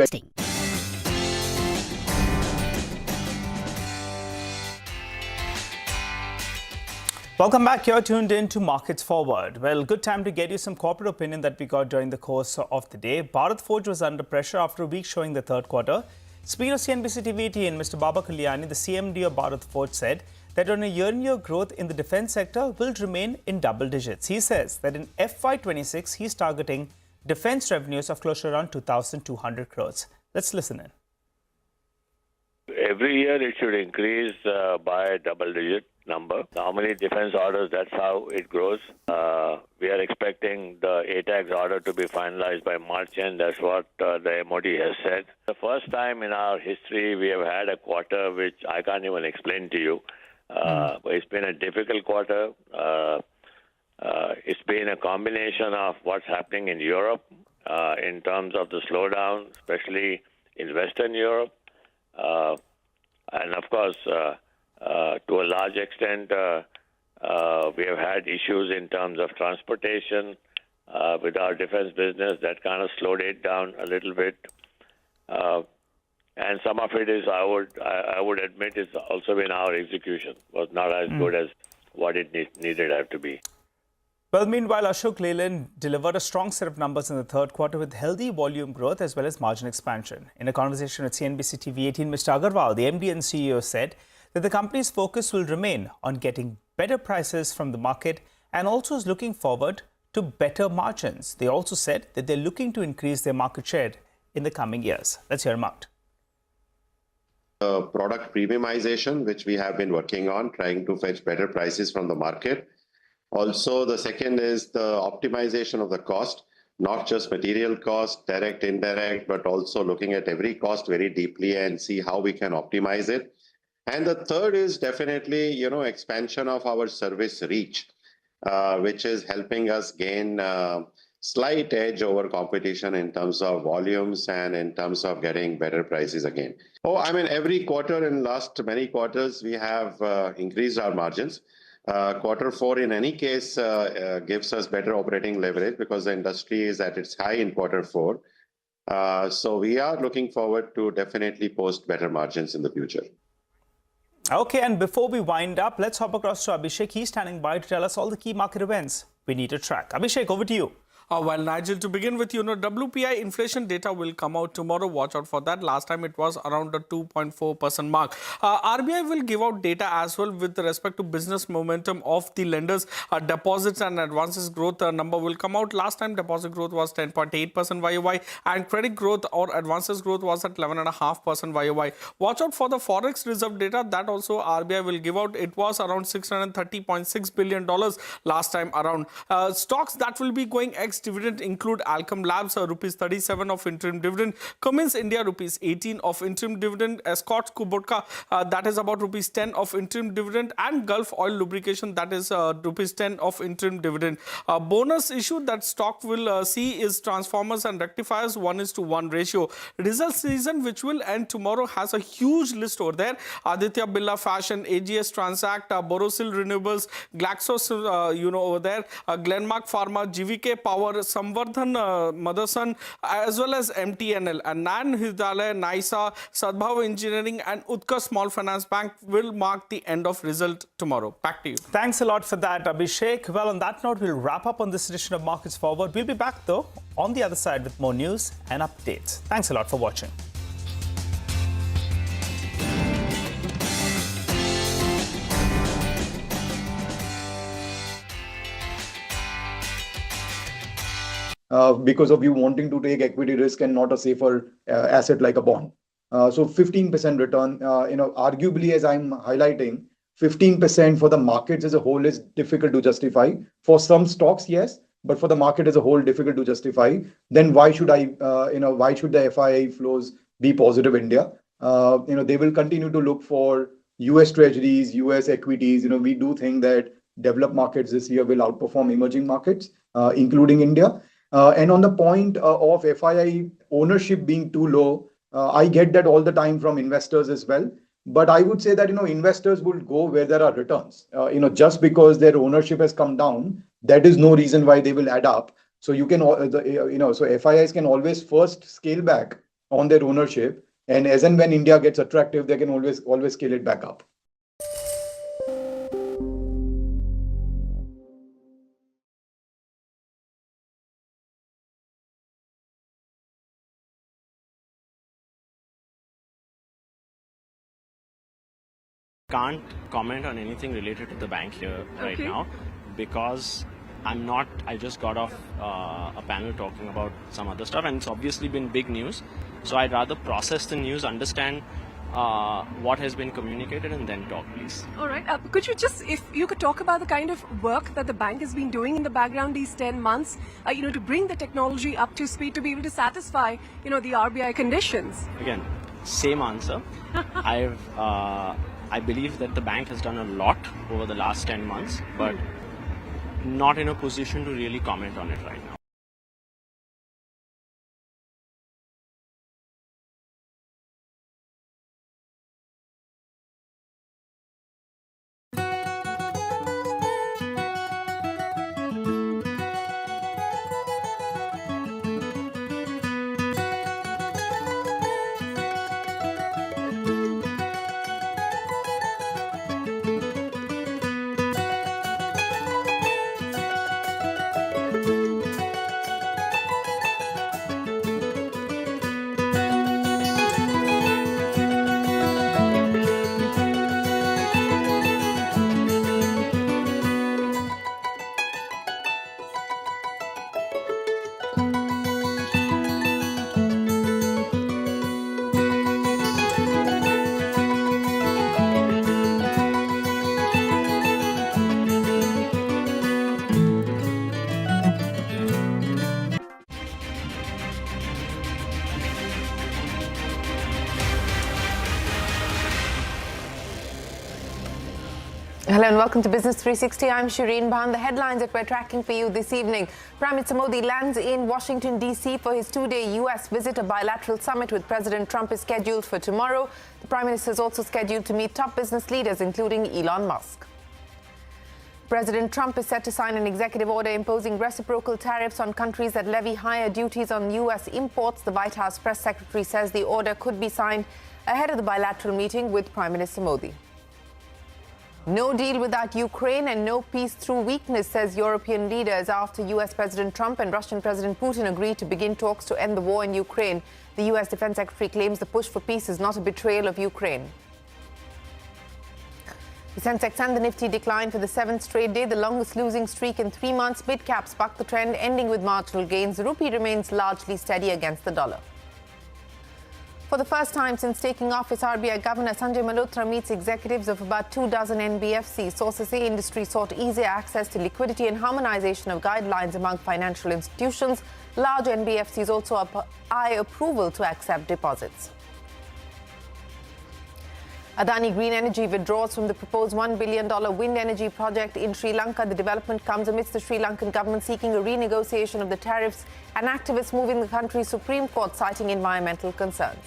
Welcome back. You're tuned in to Markets Forward. Well, good time to get you some corporate opinion that we got during the course of the day. Bharat Forge was under pressure after a week showing the third quarter. Speaking of CNBC-TV18, Mr. Baba Kalyani, the CMD of Bharat Forge, said that on a year-on-year growth in the defense sector will remain in double digits. He says that in FY26, he's targeting defense revenues of close to around 2,200 crores. Let's listen in. Every year it should increase by a double-digit number. How many defense orders, that's how it grows. We are expecting the ATAGS order to be finalized by March end. That's what the MOD has said. The first time in our history we have had a quarter which I can't even explain to you. But it's been a difficult quarter. It's been a combination of what's happening in Europe in terms of the slowdown, especially in Western Europe. And of course, to a large extent, we have had issues in terms of transportation with our defense business. That kind of slowed it down a little bit. And some of it is, I would admit, is also in our execution. Was not as good as what it needed to be. Well, meanwhile, Ashok Leyland delivered a strong set of numbers in the third quarter with healthy volume growth as well as margin expansion. In a conversation with CNBC-TV18, Mr. Agarwal, the MD and CEO, said that the company's focus will remain on getting better prices from the market and also is looking forward to better margins. They also said that they're looking to increase their market share in the coming years. Let's hear him out. Product premiumization, which we have been working on, trying to fetch better prices from the market. Also, the second is the optimization of the cost, not just material cost, direct, indirect, but also looking at every cost very deeply and see how we can optimize it. And the third is definitely, expansion of our service reach, which is helping us gain slight edge over competition in terms of volumes and in terms of getting better prices again. Every quarter in last many quarters, we have increased our margins. Quarter four, in any case, gives us better operating leverage because the industry is at its high in quarter four. So we are looking forward to definitely post better margins in the future. Okay, and before we wind up, let's hop across to Abhishek. He's standing by to tell us all the key market events we need to track. Abhishek, over to you. Well, Nigel, to begin with, WPI inflation data will come out tomorrow. Watch out for that. Last time it was around the 2.4% mark. RBI will give out data as well with respect to business momentum of the lenders. Deposits and advances growth number will come out. Last time deposit growth was 10.8% YOY and credit growth or advances growth was at 11.5% YOY. Watch out for the Forex reserve data that also RBI will give out. It was around $630.6 billion last time around. Stocks that will be going ex-dividend include Alchem Labs, rupees 37 of interim dividend, Cummins India, rupees 18 of interim dividend, Escorts Kubota, that is about rupees 10 of interim dividend, and Gulf Oil Lubrication, that is rupees 10 of interim dividend. Bonus issue that stock will see is transformers and rectifiers 1:1 ratio. Result season, which will end tomorrow, has a huge list over there. Aditya Birla Fashion, AGS Transact, Borosil Renewables, Glaxos, over there, Glenmark Pharma, GVK Power, Samvardhan Motherson, as well as MTNL, and Nan Hidalaya, NISA, Sadbhav Engineering and Utkarsh Small Finance Bank will mark the end of result tomorrow. Back to you. Thanks a lot for that, Abhishek. Well, on that note, we'll wrap up on this edition of Markets Forward. We'll be back, though, on the other side with more news and updates. Thanks a lot for watching. Because of you wanting to take equity risk and not a safer asset like a bond. So 15% return, arguably, as I'm highlighting, 15% for the markets as a whole is difficult to justify. For some stocks, yes, but for the market as a whole, difficult to justify. Then why should why should the FII flows be positive India? They will continue to look for US treasuries, US equities. We do think that developed markets this year will outperform emerging markets, including India. And on the point of FII ownership being too low, I get that all the time from investors as well. But I would say that, investors will go where there are returns. Just because their ownership has come down, that is no reason why they will add up. So you can, so FIIs can always first scale back on their ownership. And as and when India gets attractive, they can always scale it back up. Can't comment on anything related to the bank here right now because I'm not, I just got off a panel talking about some other stuff, and it's obviously been big news. So I'd rather process the news, understand what has been communicated, and then talk, please. All right. Could you just, if you could talk about the kind of work that the bank has been doing in the background these 10 months, to bring the technology up to speed to be able to satisfy, the RBI conditions? Again, same answer. I believe that the bank has done a lot over the last 10 months, but not in a position to really comment on it right now. Hello and welcome to Business 360. I'm Shireen Bhan. The headlines that we're tracking for you this evening. Prime Minister Modi lands in Washington, D.C. for his two-day U.S. visit. A bilateral summit with President Trump is scheduled for tomorrow. The Prime Minister is also scheduled to meet top business leaders, including Elon Musk. President Trump is set to sign an executive order imposing reciprocal tariffs on countries that levy higher duties on U.S. imports. The White House press secretary says the order could be signed ahead of the bilateral meeting with Prime Minister Modi. No deal without Ukraine and no peace through weakness, says European leaders after U.S. President Trump and Russian President Putin agreed to begin talks to end the war in Ukraine. The U.S. Defense Secretary claims the push for peace is not a betrayal of Ukraine. The Sensex and the Nifty declined for the 7th straight day, the longest losing streak in 3 months. Mid-caps bucked the trend, ending with marginal gains. The rupee remains largely steady against the dollar. For the first time since taking office, RBI Governor Sanjay Malhotra meets executives of about 24 NBFCs. Sources say industry sought easier access to liquidity and harmonization of guidelines among financial institutions. Large NBFCs also eye approval to accept deposits. Adani Green Energy withdraws from the proposed $1 billion wind energy project in Sri Lanka. The development comes amidst the Sri Lankan government seeking a renegotiation of the tariffs and activists moving the country's Supreme Court citing environmental concerns.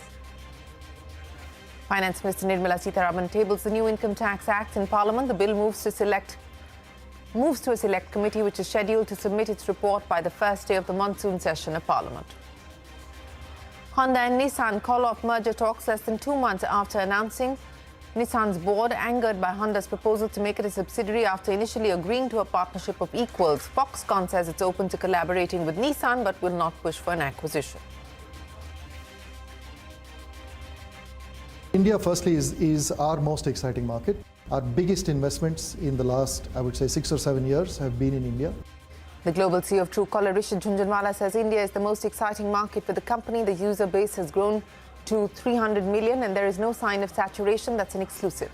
Finance Minister Nirmala Sitharaman tables the new Income Tax Act in Parliament. The bill moves to a select committee which is scheduled to submit its report by the first day of the monsoon session of Parliament. Honda and Nissan call off merger talks less than 2 months after announcing. Nissan's board angered by Honda's proposal to make it a subsidiary after initially agreeing to a partnership of equals. Foxconn says it's open to collaborating with Nissan but will not push for an acquisition. India, firstly, is our most exciting market. Our biggest investments in the last, I would say, 6 or 7 years have been in India. The global CEO of Truecaller, Rishit Jhunjhunwala, says India is the most exciting market for the company. The user base has grown to 300 million and there is no sign of saturation. That's an exclusive.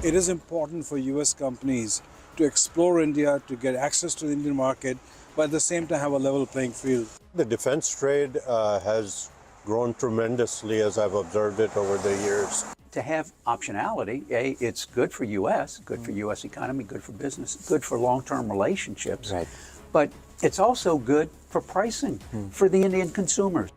It is important for US companies to explore India, to get access to the Indian market, but at the same time have a level playing field. The defense trade has grown tremendously as I've observed it over the years. To have optionality, it's good for US, good for US economy, good for business, good for long-term relationships. Right. But it's also good for pricing for the Indian consumers.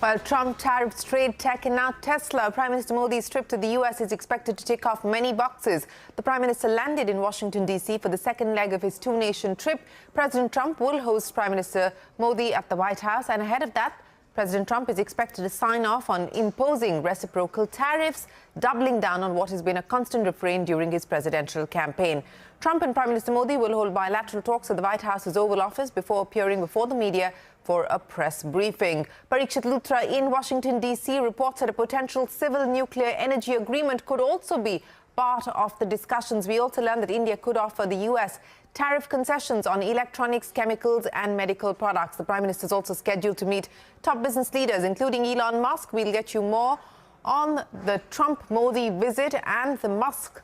While Trump tariffs trade, tech, and now Tesla, Prime Minister Modi's trip to the US is expected to tick off many boxes. The Prime Minister landed in Washington, D.C. for the second leg of his two-nation trip. President Trump will host Prime Minister Modi at the White House, and ahead of that, President Trump is expected to sign off on imposing reciprocal tariffs, doubling down on what has been a constant refrain during his presidential campaign. Trump and Prime Minister Modi will hold bilateral talks at the White House's Oval Office before appearing before the media for a press briefing. Parikshit Luthra in Washington, D.C. reports that a potential civil nuclear energy agreement could also be part of the discussions. We also learned that India could offer the U.S. tariff concessions on electronics, chemicals and medical products. The Prime Minister is also scheduled to meet top business leaders, including Elon Musk. We'll get you more on the Trump-Modi visit and the Musk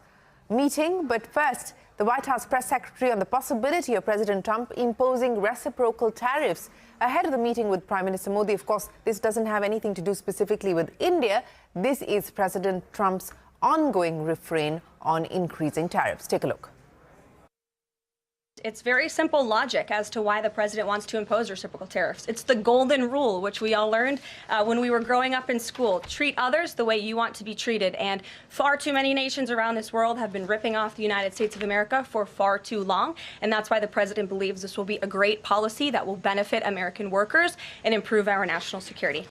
meeting. But first, the White House press secretary on the possibility of President Trump imposing reciprocal tariffs ahead of the meeting with Prime Minister Modi. Of course, this doesn't have anything to do specifically with India. This is President Trump's ongoing refrain on increasing tariffs. Take a look. It's very simple logic as to why the president wants to impose reciprocal tariffs. It's the golden rule, which we all learned when we were growing up in school. Treat others the way you want to be treated. And far too many nations around this world have been ripping off the United States of America for far too long. And that's why the president believes this will be a great policy that will benefit American workers and improve our national security.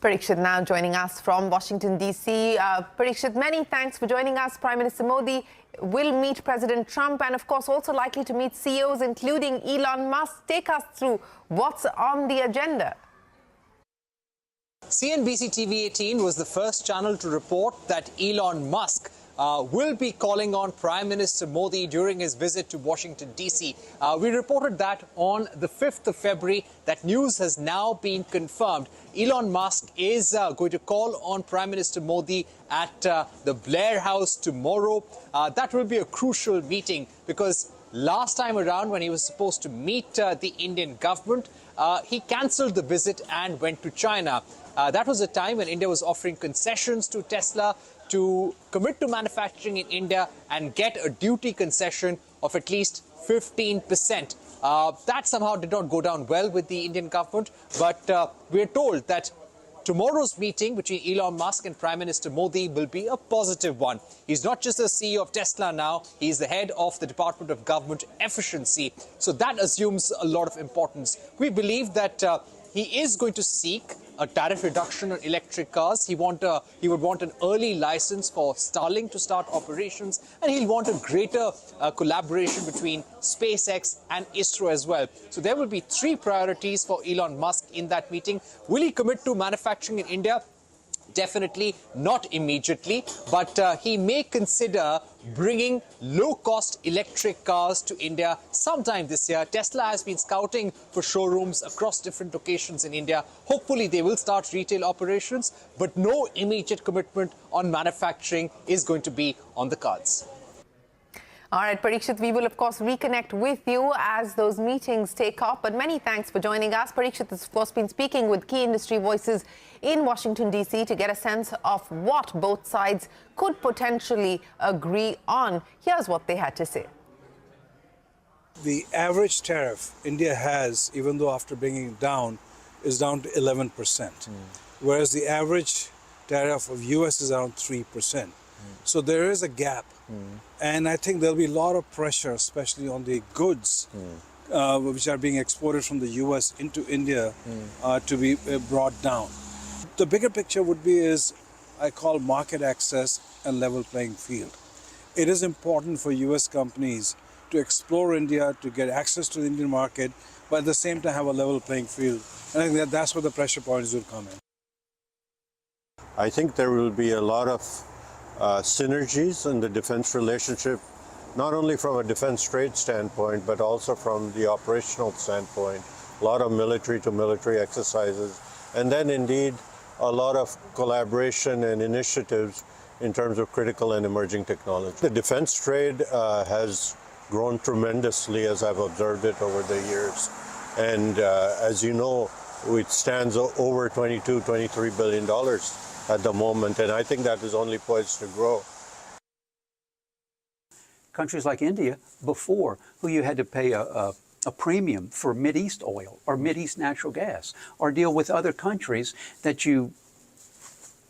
Parikshit now joining us from Washington, D.C. Parikshit, many thanks for joining us. Prime Minister Modi will meet President Trump and, of course, also likely to meet CEOs, including Elon Musk. Take us through what's on the agenda. CNBC-TV18 was the first channel to report that Elon Musk will be calling on Prime Minister Modi during his visit to Washington, D.C. We reported that on the 5th of February. That news has now been confirmed. Elon Musk is going to call on Prime Minister Modi at the Blair House tomorrow. That will be a crucial meeting because last time around when he was supposed to meet the Indian government, he cancelled the visit and went to China. That was a time when India was offering concessions to Tesla to commit to manufacturing in India and get a duty concession of at least 15%. That somehow did not go down well with the Indian government, but we're told that tomorrow's meeting between Elon Musk and Prime Minister Modi will be a positive one. He's not just the CEO of Tesla now, he's the head of the Department of Government Efficiency. So that assumes a lot of importance. We believe that he is going to seek a tariff reduction on electric cars. He would want an early license for Starlink to start operations, and he'll want a greater collaboration between SpaceX and ISRO as well. So there will be three priorities for Elon Musk in that meeting. Will he commit to manufacturing in India? Definitely not immediately, but he may consider bringing low-cost electric cars to India sometime this year. Tesla has been scouting for showrooms across different locations in India. Hopefully, they will start retail operations, but no immediate commitment on manufacturing is going to be on the cards. All right, Parikshit, we will, of course, reconnect with you as those meetings take off. But many thanks for joining us. Parikshit has, of course, been speaking with key industry voices in Washington, D.C. to get a sense of what both sides could potentially agree on. Here's what they had to say. The average tariff India has, even though after bringing it down, is down to 11%, whereas the average tariff of U.S. is around 3%. So there is a gap. And I think there'll be a lot of pressure, especially on the goods which are being exported from the US into India to be brought down. The bigger picture would be I call market access and level playing field. It is important for US companies to explore India, to get access to the Indian market, but at the same time have a level playing field. And I think that's where the pressure points will come in. I think there will be a lot of synergies in the defense relationship, not only from a defense trade standpoint, but also from the operational standpoint. A lot of military to military exercises, and then indeed a lot of collaboration and initiatives in terms of critical and emerging technology. The defense trade has grown tremendously as I've observed it over the years. And as you know, it stands over $23 billion at the moment, and I think that is only poised to grow. Countries like India, before, who you had to pay a a premium for Mideast oil or Mideast natural gas, or deal with other countries that you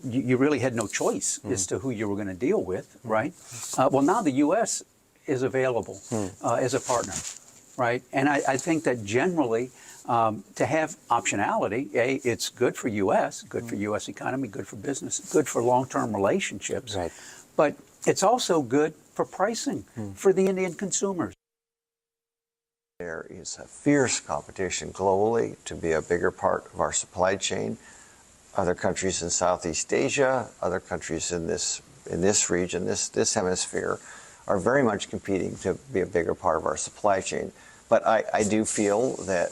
really had no choice as to who you were going to deal with, right? Well, now the U.S. is available as a partner, right? And I think that generally to have optionality, it's good for U.S., good for U.S. economy, good for business, good for long-term relationships, right. But it's also good for pricing for the Indian consumers. There is a fierce competition globally to be a bigger part of our supply chain. Other countries in Southeast Asia, other countries in this region, this hemisphere, are very much competing to be a bigger part of our supply chain. But I do feel that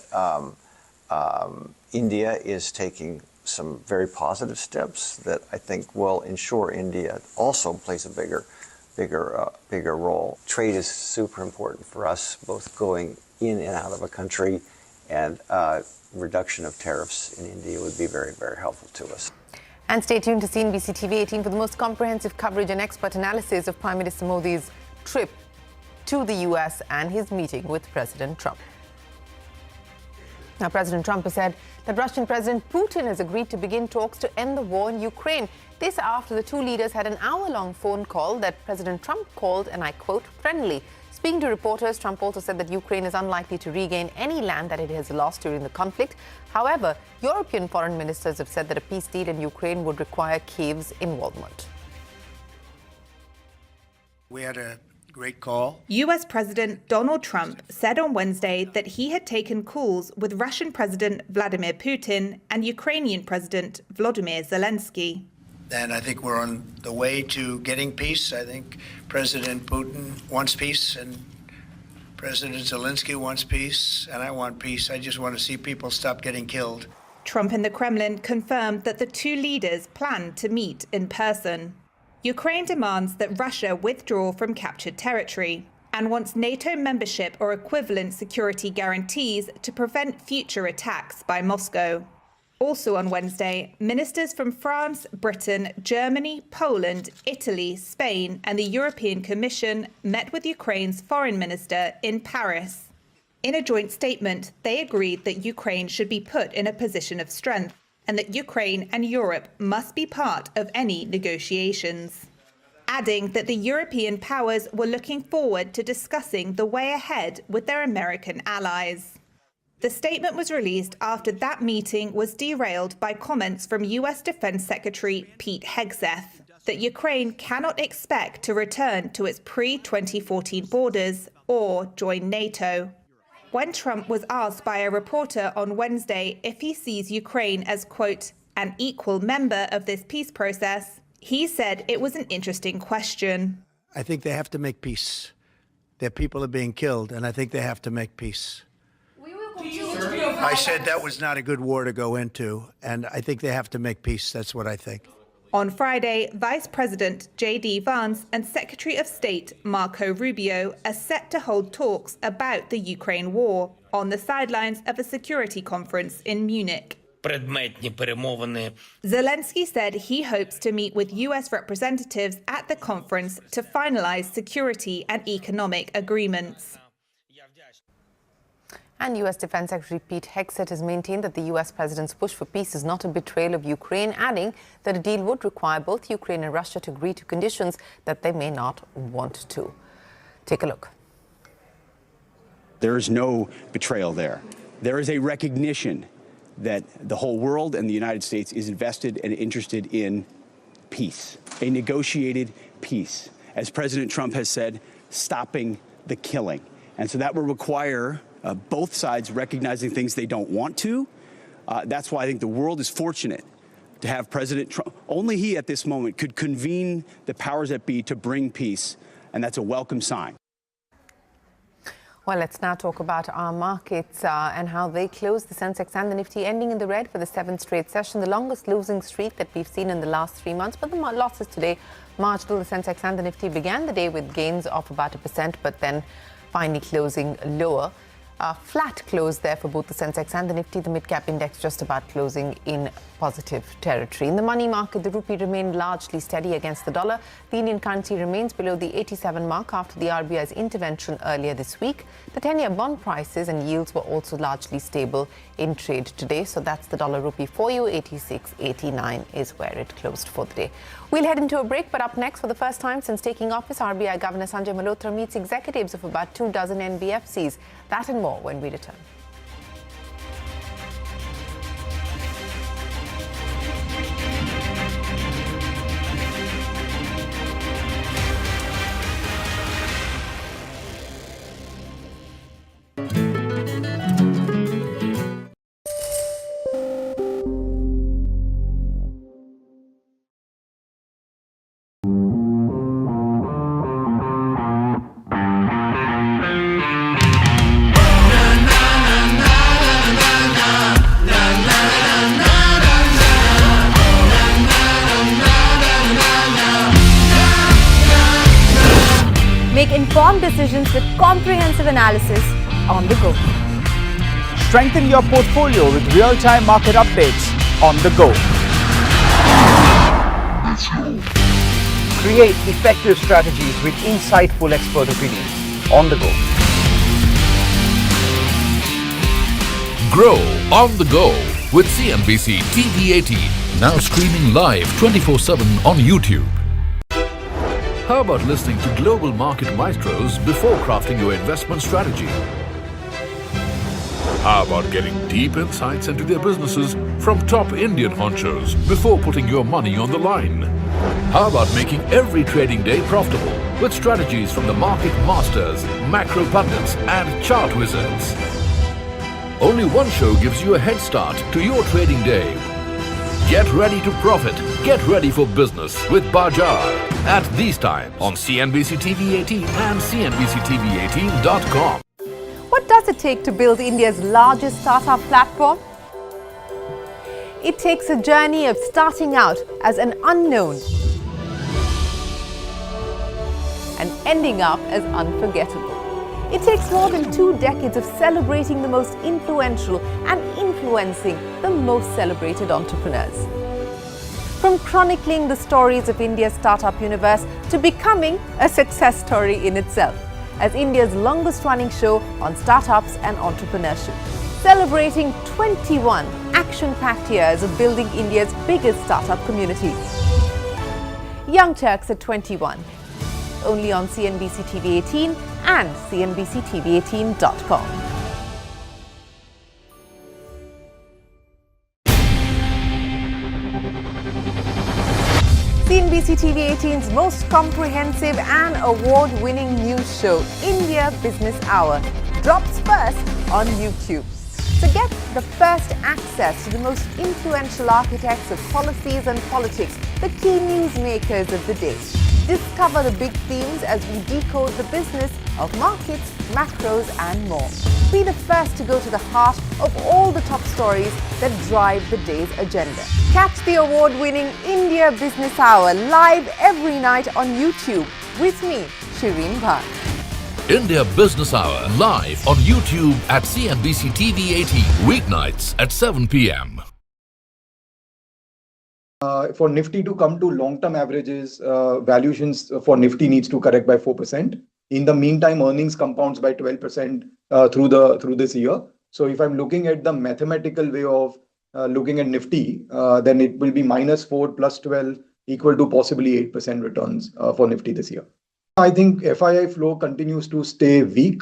India is taking some very positive steps that I think will ensure India also plays a bigger role. Trade is super important for us, both going in and out of a country, and reduction of tariffs in India would be very, very helpful to us. And stay tuned to CNBC-TV18 for the most comprehensive coverage and expert analysis of Prime Minister Modi's trip to the US and his meeting with President Trump. Now, President Trump has said that Russian President Putin has agreed to begin talks to end the war in Ukraine. This after the two leaders had an hour-long phone call that President Trump called, and I quote, friendly. Speaking to reporters, Trump also said that Ukraine is unlikely to regain any land that it has lost during the conflict. However, European foreign ministers have said that a peace deal in Ukraine would require Kyiv's involvement. We had a great call. US President Donald Trump said on Wednesday that he had taken calls with Russian President Vladimir Putin and Ukrainian President Volodymyr Zelensky. And I think we're on the way to getting peace. I think President Putin wants peace and President Zelensky wants peace, and I want peace. I just want to see people stop getting killed. Trump and the Kremlin confirmed that the two leaders plan to meet in person. Ukraine demands that Russia withdraw from captured territory and wants NATO membership or equivalent security guarantees to prevent future attacks by Moscow. Also on Wednesday, ministers from France, Britain, Germany, Poland, Italy, Spain, and the European Commission met with Ukraine's foreign minister in Paris. In a joint statement, they agreed that Ukraine should be put in a position of strength and that Ukraine and Europe must be part of any negotiations, adding that the European powers were looking forward to discussing the way ahead with their American allies. The statement was released after that meeting was derailed by comments from US Defense Secretary Pete Hegseth that Ukraine cannot expect to return to its pre-2014 borders or join NATO. When Trump was asked by a reporter on Wednesday if he sees Ukraine as, quote, an equal member of this peace process, he said it was an interesting question. I think they have to make peace. Their people are being killed, and I think they have to make peace. I said that was not a good war to go into, and I think they have to make peace. That's what I think. On Friday, Vice President J.D. Vance and Secretary of State Marco Rubio are set to hold talks about the Ukraine war on the sidelines of a security conference in Munich. Zelensky said he hopes to meet with U.S. representatives at the conference to finalize security and economic agreements. And U.S. Defense Secretary Pete Hegseth has maintained that the U.S. president's push for peace is not a betrayal of Ukraine, adding that a deal would require both Ukraine and Russia to agree to conditions that they may not want to. Take a look. There is no betrayal there. There is a recognition that the whole world and the United States is invested and interested in peace, a negotiated peace. As President Trump has said, stopping the killing. And so that will require both sides recognizing things they don't want to. That's why I think the world is fortunate to have President Trump. Only he at this moment could convene the powers that be to bring peace, and that's a welcome sign. Well, let's now talk about our markets and how they closed. The Sensex and the Nifty ending in the red for the 7th straight session, the longest losing streak that we've seen in the last 3 months. But the losses today marginal. The Sensex and the Nifty began the day with gains of about 1%, but then finally closing lower. Flat close there for both the Sensex and the Nifty. The mid-cap index just about closing in positive territory. In the money market, the rupee remained largely steady against the dollar. The Indian currency remains below the 87 mark after the RBI's intervention earlier this week. The 10-year bond prices and yields were also largely stable in trade today. So that's the dollar rupee for you. 86.89 is where it closed for the day. We'll head into a break, but up next, for the first time since taking office, RBI Governor Sanjay Malhotra meets executives of about 24 NBFCs. That and more when we return. Make informed decisions with comprehensive analysis on the go. Strengthen your portfolio with real-time market updates on the go. Create effective strategies with insightful expert opinions on the go. Grow on the go with CNBC-TV18, now streaming live 24/7 on YouTube. How about listening to global market maestros before crafting your investment strategy? How about getting deep insights into their businesses from top Indian honchos before putting your money on the line? How about making every trading day profitable with strategies from the market masters, macro pundits and chart wizards? Only one show gives you a head start to your trading day. Get ready to profit. Get ready for business with Bajar at these times on CNBC-TV18 and CNBC-TV18.com. What does it take to build India's largest startup platform? It takes a journey of starting out as an unknown and ending up as unforgettable. It takes more than 2 decades of celebrating the most influential and influencing the most celebrated entrepreneurs. From chronicling the stories of India's startup universe to becoming a success story in itself as India's longest running show on startups and entrepreneurship, celebrating 21 action-packed years of building India's biggest startup community. Young Turks at 21, only on CNBC-TV18 and CNBC-TV18.com. CNBC-TV18's most comprehensive and award-winning news show, India Business Hour, drops first on YouTube. So get the first access to the most influential architects of policies and politics, the key newsmakers of the day. Discover the big themes as we decode the business of markets, macros and more. Be the first to go to the heart of all the top stories that drive the day's agenda. Catch the award-winning India Business Hour live every night on YouTube with me, Shireen Bhat. India Business Hour live on YouTube at CNBC-TV18 weeknights at 7 p.m. For Nifty to come to long-term averages, valuations for Nifty needs to correct by 4%. In the meantime, earnings compounds by 12% through this year. So if I'm looking at the mathematical way of looking at Nifty, then it will be -4 + 12 equal to possibly 8% returns for Nifty this year. I think FII flow continues to stay weak,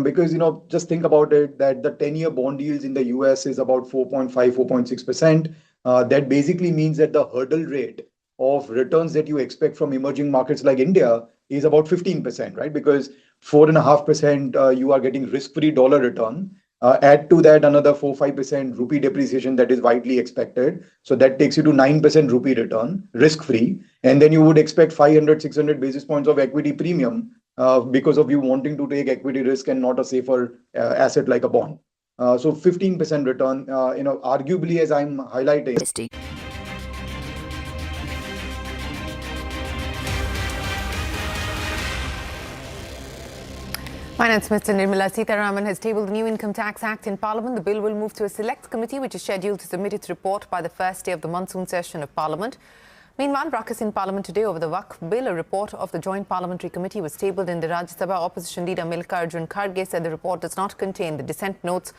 because just think about it, that the 10-year bond yields in the US is about 4.5, 4.6%. That basically means that the hurdle rate of returns that you expect from emerging markets like India is about 15%, right? Because 4.5% you are getting risk-free dollar return. Add to that another 4-5% rupee depreciation that is widely expected. So that takes you to 9% rupee return, risk-free. And then you would expect 500-600 basis points of equity premium because of you wanting to take equity risk and not a safer asset like a bond. So 15% return, arguably, as I'm highlighting. Finance Minister Nirmala Sitharaman has tabled the new Income Tax Act in Parliament. The bill will move to a select committee which is scheduled to submit its report by the first day of the monsoon session of Parliament. Meanwhile, ruckus in Parliament today over the Waqf Bill. A report of the Joint Parliamentary Committee was tabled in the Rajya Sabha. Opposition leader Mallikarjun Kharge said the report does not contain the dissent notes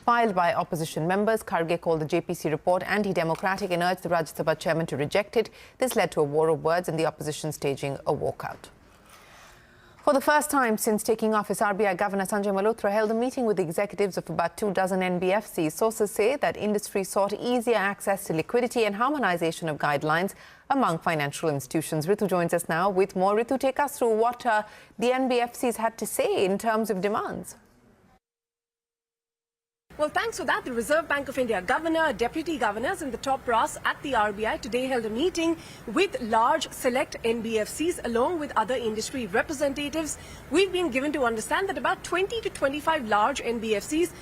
filed by opposition members. Kharge called the JPC report anti-democratic and urged the Rajya Sabha chairman to reject it. This led to a war of words and the opposition staging a walkout. For the first time since taking office, RBI Governor Sanjay Malhotra held a meeting with the executives of about 24 NBFCs. Sources say that industry sought easier access to liquidity and harmonization of guidelines among financial institutions. Ritu joins us now with more. Ritu, take us through what the NBFCs had to say in terms of demands. Well, thanks for that. The Reserve Bank of India Governor, Deputy Governors and the top brass at the RBI today held a meeting with large select NBFCs along with other industry representatives. We've been given to understand that about 20 to 25 large NBFCs,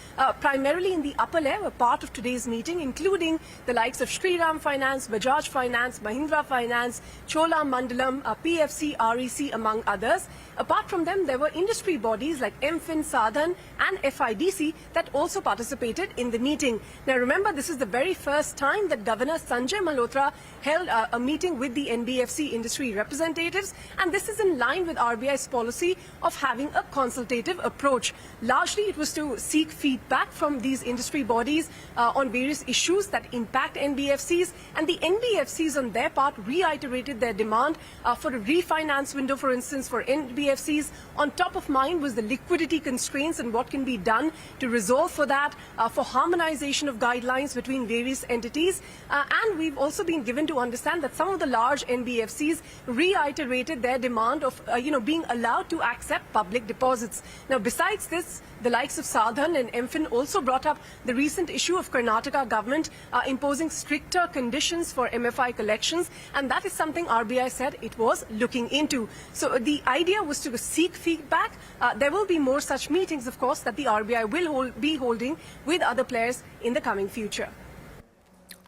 primarily in the upper layer, were part of today's meeting, including the likes of Shriram Finance, Bajaj Finance, Mahindra Finance, Chola Mandalam, PFC, REC, among others. Apart from them, there were industry bodies like MFIN, Sadhan and FIDC that also participated in the meeting. Now remember, this is the very first time that Governor Sanjay Malhotra held a meeting with the NBFC industry representatives, and this is in line with RBI's policy of having a consultative approach. Largely, it was to seek feedback from these industry bodies on various issues that impact NBFCs, and the NBFCs on their part reiterated their demand for a refinance window, for instance, for NBFCs. On top of mind was the liquidity constraints and what can be done to resolve for that, for harmonization of guidelines between various entities. And we've also been given to understand that some of the large NBFCs reiterated their demand of, being allowed to accept public deposits. Now, besides this, the likes of Sadhan and MFIN also brought up the recent issue of Karnataka government imposing stricter conditions for MFI collections, and that is something RBI said it was looking into. So the idea was to seek feedback. There will be more such meetings, of course, that the RBI will be holding with other players in the coming future.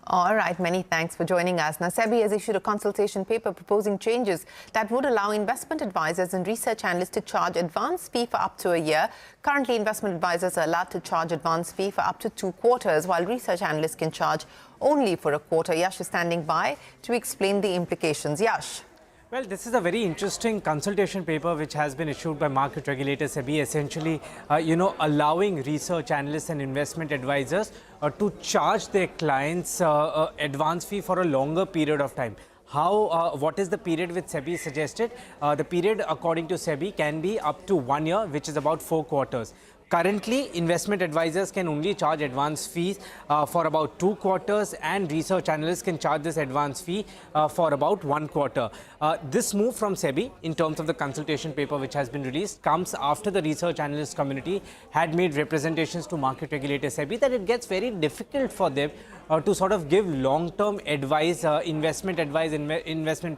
All right, many thanks for joining us. Now, SEBI has issued a consultation paper proposing changes that would allow investment advisors and research analysts to charge advance fee for up to a year. Currently, investment advisors are allowed to charge advance fee for up to 2 quarters, while research analysts can charge only for a quarter. Yash is standing by to explain the implications. Yash. Well, this is a very interesting consultation paper which has been issued by market regulator SEBI, essentially, allowing research analysts and investment advisors to charge their clients advance fee for a longer period of time. What is the period which SEBI suggested? The period, according to SEBI, can be up to 1 year, which is about 4 quarters. Currently, investment advisors can only charge advance fees for about 2 quarters, and research analysts can charge this advance fee for about 1 quarter. This move from SEBI, in terms of the consultation paper which has been released, comes after the research analyst community had made representations to market regulator SEBI that it gets very difficult for them to sort of give long-term advice, investment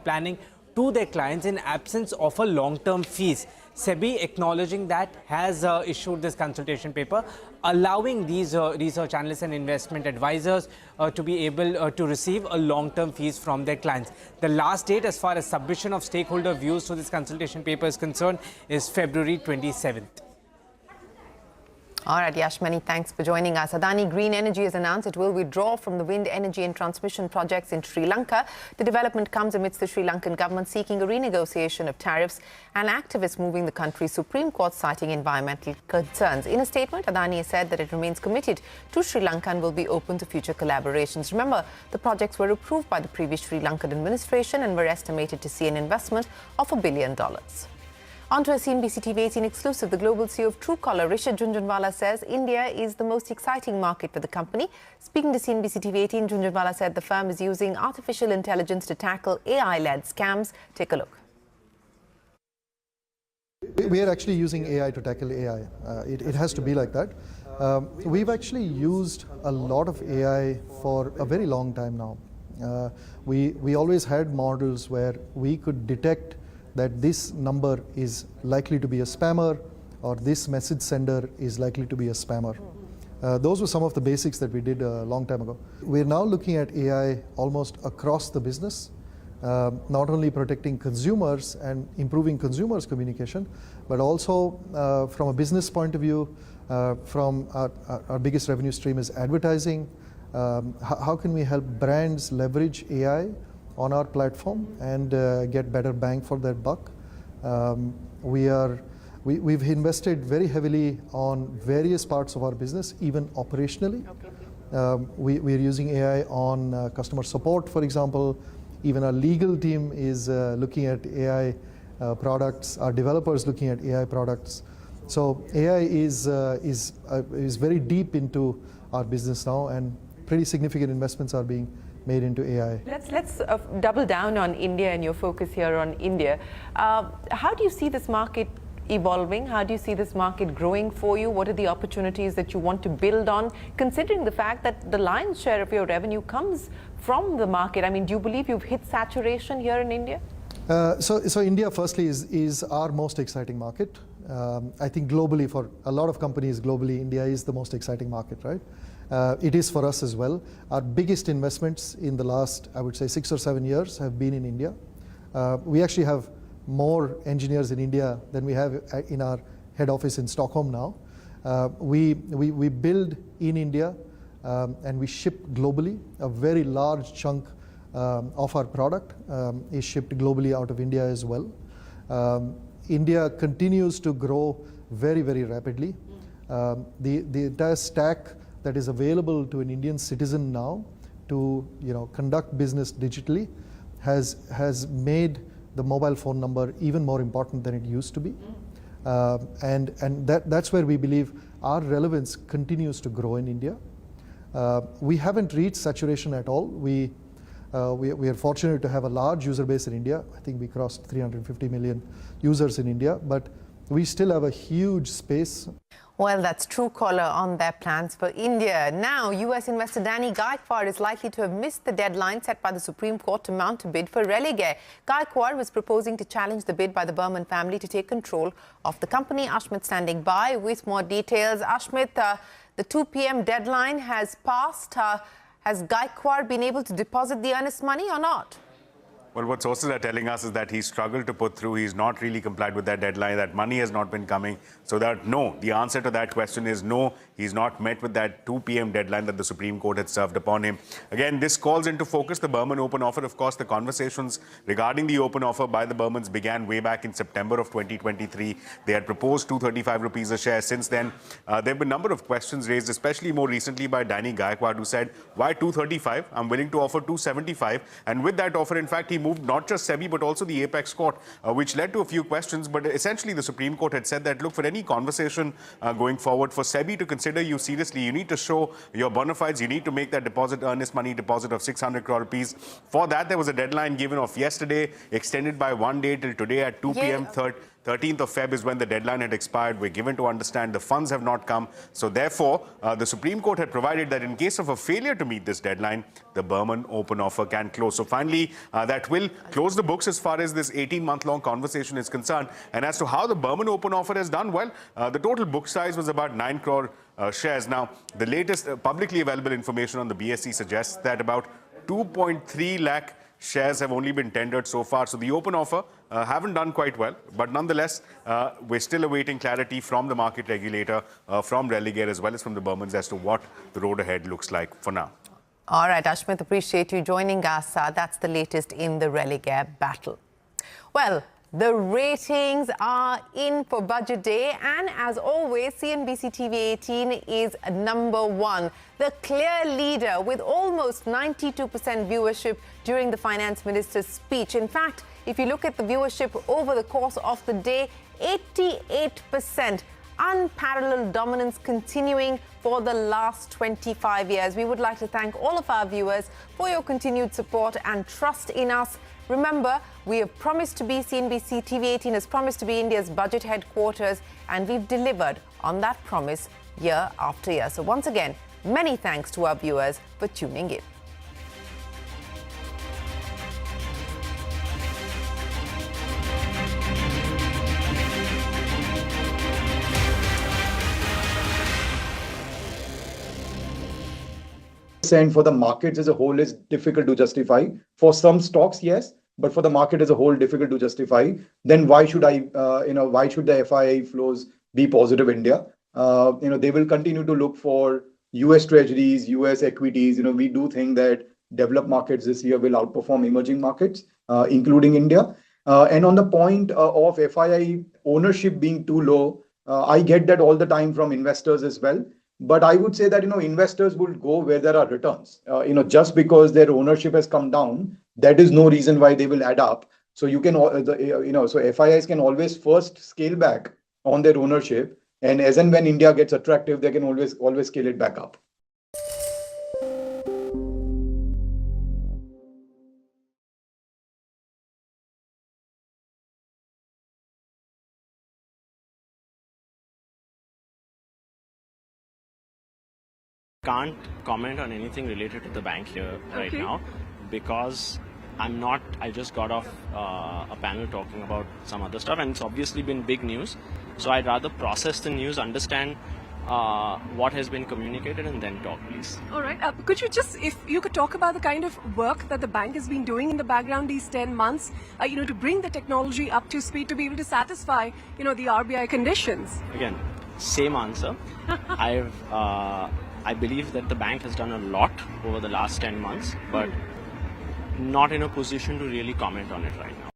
planning to their clients in absence of a long-term fees. SEBI, acknowledging that, has issued this consultation paper, allowing these research analysts and investment advisors to be able to receive a long-term fees from their clients. The last date as far as submission of stakeholder views to this consultation paper is concerned is February 27th. All right, Yash, many thanks for joining us. Adani Green Energy has announced it will withdraw from the wind energy and transmission projects in Sri Lanka. The development comes amidst the Sri Lankan government seeking a renegotiation of tariffs and activists moving the country's Supreme Court citing environmental concerns. In a statement, Adani has said that it remains committed to Sri Lanka and will be open to future collaborations. Remember, the projects were approved by the previous Sri Lankan administration and were estimated to see an investment of $1 billion. On to a CNBC-TV18 exclusive. The global CEO of Truecaller, Rishad Jhunjhunwala, says India is the most exciting market for the company. Speaking to CNBC-TV18, Jhunjhunwala said the firm is using artificial intelligence to tackle AI-led scams. Take a look. We are actually using AI to tackle AI. It has to be like that. We've actually used a lot of AI for a very long time now. We always had models where we could detect that this number is likely to be a spammer or this message sender is likely to be a spammer. Those were some of the basics that we did a long time ago. We're now looking at AI almost across the business not only protecting consumers and improving consumers' communication, but also from a business point of view, from our biggest revenue stream is advertising. How can we help brands leverage AI on our platform and get better bang for their buck? We've invested very heavily on various parts of our business, even operationally. We're using AI on customer support, for example. Even our legal team is looking at AI products. Our developers looking at AI products. So AI is very deep into our business now, and pretty significant investments are being made into AI. Let's double down on India and your focus here on India. How do you see this market evolving? How do you see this market growing for you? What are the opportunities that you want to build on, considering the fact that the lion's share of your revenue comes from the market? I mean, do you believe you've hit saturation here in India? So India, firstly, is our most exciting market. I think globally, for a lot of companies globally, India is the most exciting market, right? It is for us as well. Our biggest investments in the last, I would say, 6 or 7 years have been in India. We actually have more engineers in India than we have in our head office in Stockholm now. We build in India and we ship globally. A very large chunk of our product is shipped globally out of India as well. India continues to grow very, very rapidly. The entire stack that is available to an Indian citizen now to conduct business digitally has made the mobile phone number even more important than it used to be. And that's where we believe our relevance continues to grow in India. We haven't reached saturation at all. We are fortunate to have a large user base in India. I think we crossed 350 million users in India, but we still have a huge space. Well, that's Truecaller on their plans for India. Now, US investor Danny Gaikwad is likely to have missed the deadline set by the Supreme Court to mount a bid for Religare. Gaikwad was proposing to challenge the bid by the Berman family to take control of the company. Ashmit standing by with more details. Ashmit, the 2 p.m. deadline has passed. Has Gaikwad been able to deposit the earnest money or not? Well, what sources are telling us is that he struggled to put through. He's not really complied with that deadline. That money has not been coming. So that no, the answer to that question is no. He's not met with that 2 p.m. deadline that the Supreme Court had served upon him. Again, this calls into focus the Berman open offer. Of course, the conversations regarding the open offer by the Bermans began way back in September of 2023. They had proposed 235 rupees a share. Since then, there have been a number of questions raised, especially more recently by Danny Gaikwad, who said, why 235? I'm willing to offer 275. And with that offer, in fact, he moved not just SEBI, but also the Apex Court, which led to a few questions. But essentially, the Supreme Court had said that, look, for any conversation going forward, for SEBI to consider you seriously, you need to show your bona fides. You need to make that deposit, earnest money deposit of 600 crore rupees. For that, there was a deadline given of yesterday, extended by 1 day till today at 2 p.m. 13th of Feb is when the deadline had expired. We're given to understand the funds have not come. So therefore, the Supreme Court had provided that in case of a failure to meet this deadline, the Berman open offer can close. So finally, that will close the books as far as this 18-month-long conversation is concerned. And as to how the Berman open offer has done, well, the total book size was about 9 crore shares. Now, the latest publicly available information on the BSE suggests that about 2.3 lakh shares have only been tendered so far. So the open offer haven't done quite well. But nonetheless, we're still awaiting clarity from the market regulator, from Religare, as well as from the Bermans as to what the road ahead looks like for now. All right, Ashmit, appreciate you joining us. That's the latest in the Religare battle. Well, the ratings are in for Budget Day, and as always, CNBC-TV18 is #1, the clear leader with almost 92% viewership during the Finance Minister's speech. In fact, if you look at the viewership over the course of the day, 88%. Unparalleled dominance continuing for the last 25 years. We would like to thank all of our viewers for your continued support and trust in us. Remember, we have promised to be, CNBC-TV18 has promised to be India's budget headquarters, and we've delivered on that promise year after year. So once again, many thanks to our viewers for tuning in. For the markets as a whole is difficult to justify. For some stocks, yes, but for the market as a whole, difficult to justify, then why should why should the FII flows be positive India? They will continue to look for US treasuries, US equities. We do think that developed markets this year will outperform emerging markets, including India. And on the point of FII ownership being too low, I get that all the time from investors as well. But I would say that, investors will go where there are returns. Just because their ownership has come down, that is no reason why they will add up. So you can, so FIIs can always first scale back on their ownership. And as and when India gets attractive, they can always scale it back up. Can't comment on anything related to the bank here right now because I just got off a panel talking about some other stuff, and it's obviously been big news. So I'd rather process the news, understand what has been communicated, and then talk, please. All right. Could you just, if you could talk about the kind of work that the bank has been doing in the background these 10 months, to bring the technology up to speed to be able to satisfy, the RBI conditions? Again, same answer. I believe that the bank has done a lot over the last 10 months, but not in a position to really comment on it right now.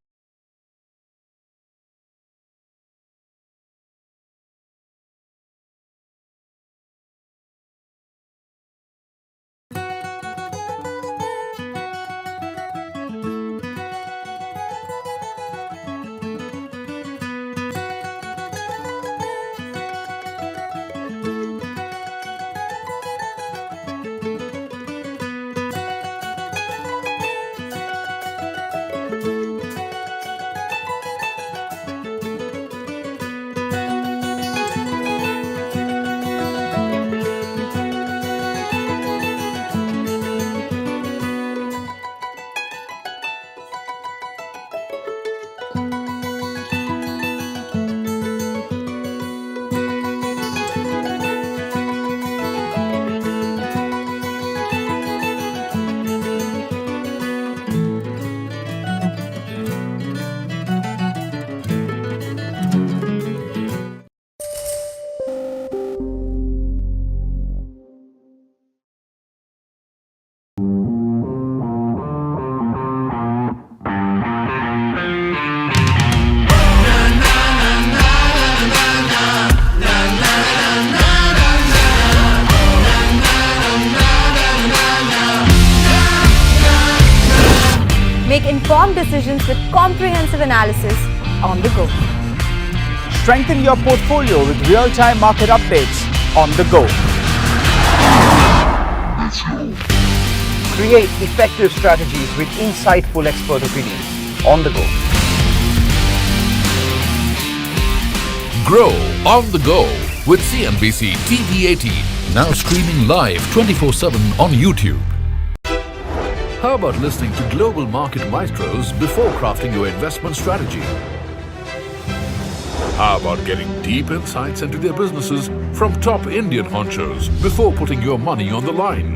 Make informed decisions with comprehensive analysis on the go. Strengthen your portfolio with real-time market updates on the go. Create effective strategies with insightful expert opinions on the go. Grow on the go with CNBC-TV18, now streaming live 24/7 on YouTube. How about listening to global market maestros before crafting your investment strategy? How about getting deep insights into their businesses from top Indian honchos before putting your money on the line?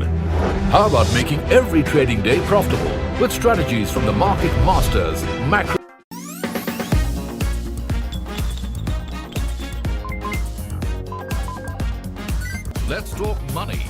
How about making every trading day profitable with strategies from the market masters, macro... Let's talk money.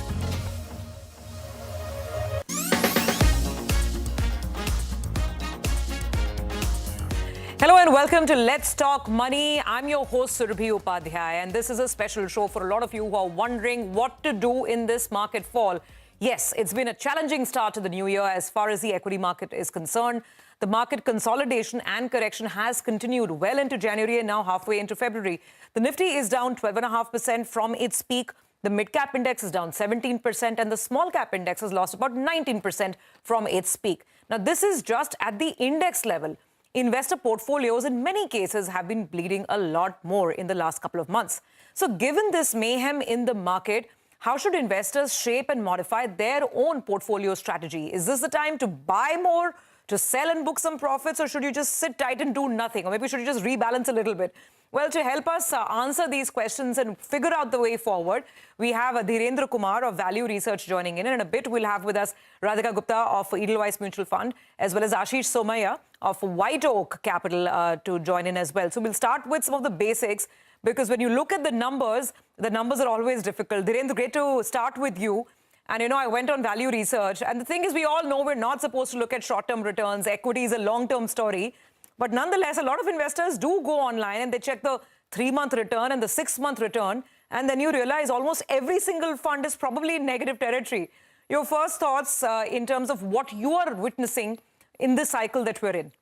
Hello and welcome to Let's Talk Money. I'm your host Surabhi Upadhyay, and this is a special show for a lot of you who are wondering what to do in this market fall. Yes, it's been a challenging start to the new year as far as the equity market is concerned. The market consolidation and correction has continued well into January and now halfway into February. The Nifty is down 12.5% from its peak. The mid-cap index is down 17% and the small-cap index has lost about 19% from its peak. Now, this is just at the index level. Investor portfolios in many cases have been bleeding a lot more in the last couple of months. So given this mayhem in the market, how should investors shape and modify their own portfolio strategy? Is this the time to buy more, to sell and book some profits, or should you just sit tight and do nothing? Or maybe should you just rebalance a little bit? Well, to help us answer these questions and figure out the way forward, we have Dhirendra Kumar of Value Research joining in. And in a bit, we'll have with us Radhika Gupta of Edelweiss Mutual Fund, as well as Ashish Somaya of White Oak Capital to join in as well. So we'll start with some of the basics, because when you look at the numbers are always difficult. Dhirendra, great to start with you. And, you know, I went on Value Research. And the thing is, we all know we're not supposed to look at short-term returns. Equity is a long-term story. But nonetheless, a lot of investors do go online and they check the 3-month return and the 6-month return. And then you realize almost every single fund is probably in negative territory. Your first thoughts in terms of what you are witnessing in this cycle that we're in?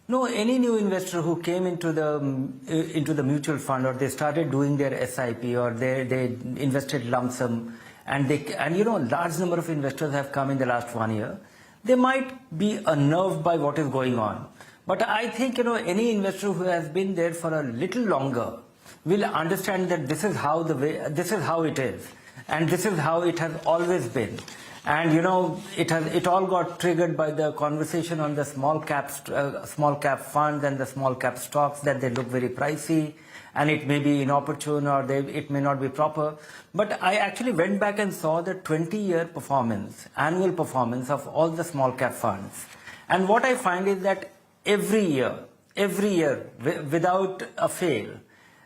No, any new investor who came into the mutual fund, or they started doing their SIP, or they invested lump sum, and you know, large number of investors have come in the last 1 year. They might be unnerved by what is going on, but I think, you know, any investor who has been there for a little longer will understand that this is how it is, and this is how it has always been. And, you know, it all got triggered by the conversation on the small cap funds and the small cap stocks, that they look very pricey and it may be inopportune, or it may not be proper. But I actually went back and saw the 20-year performance, annual performance of all the small cap funds. And what I find is that every year, without a fail,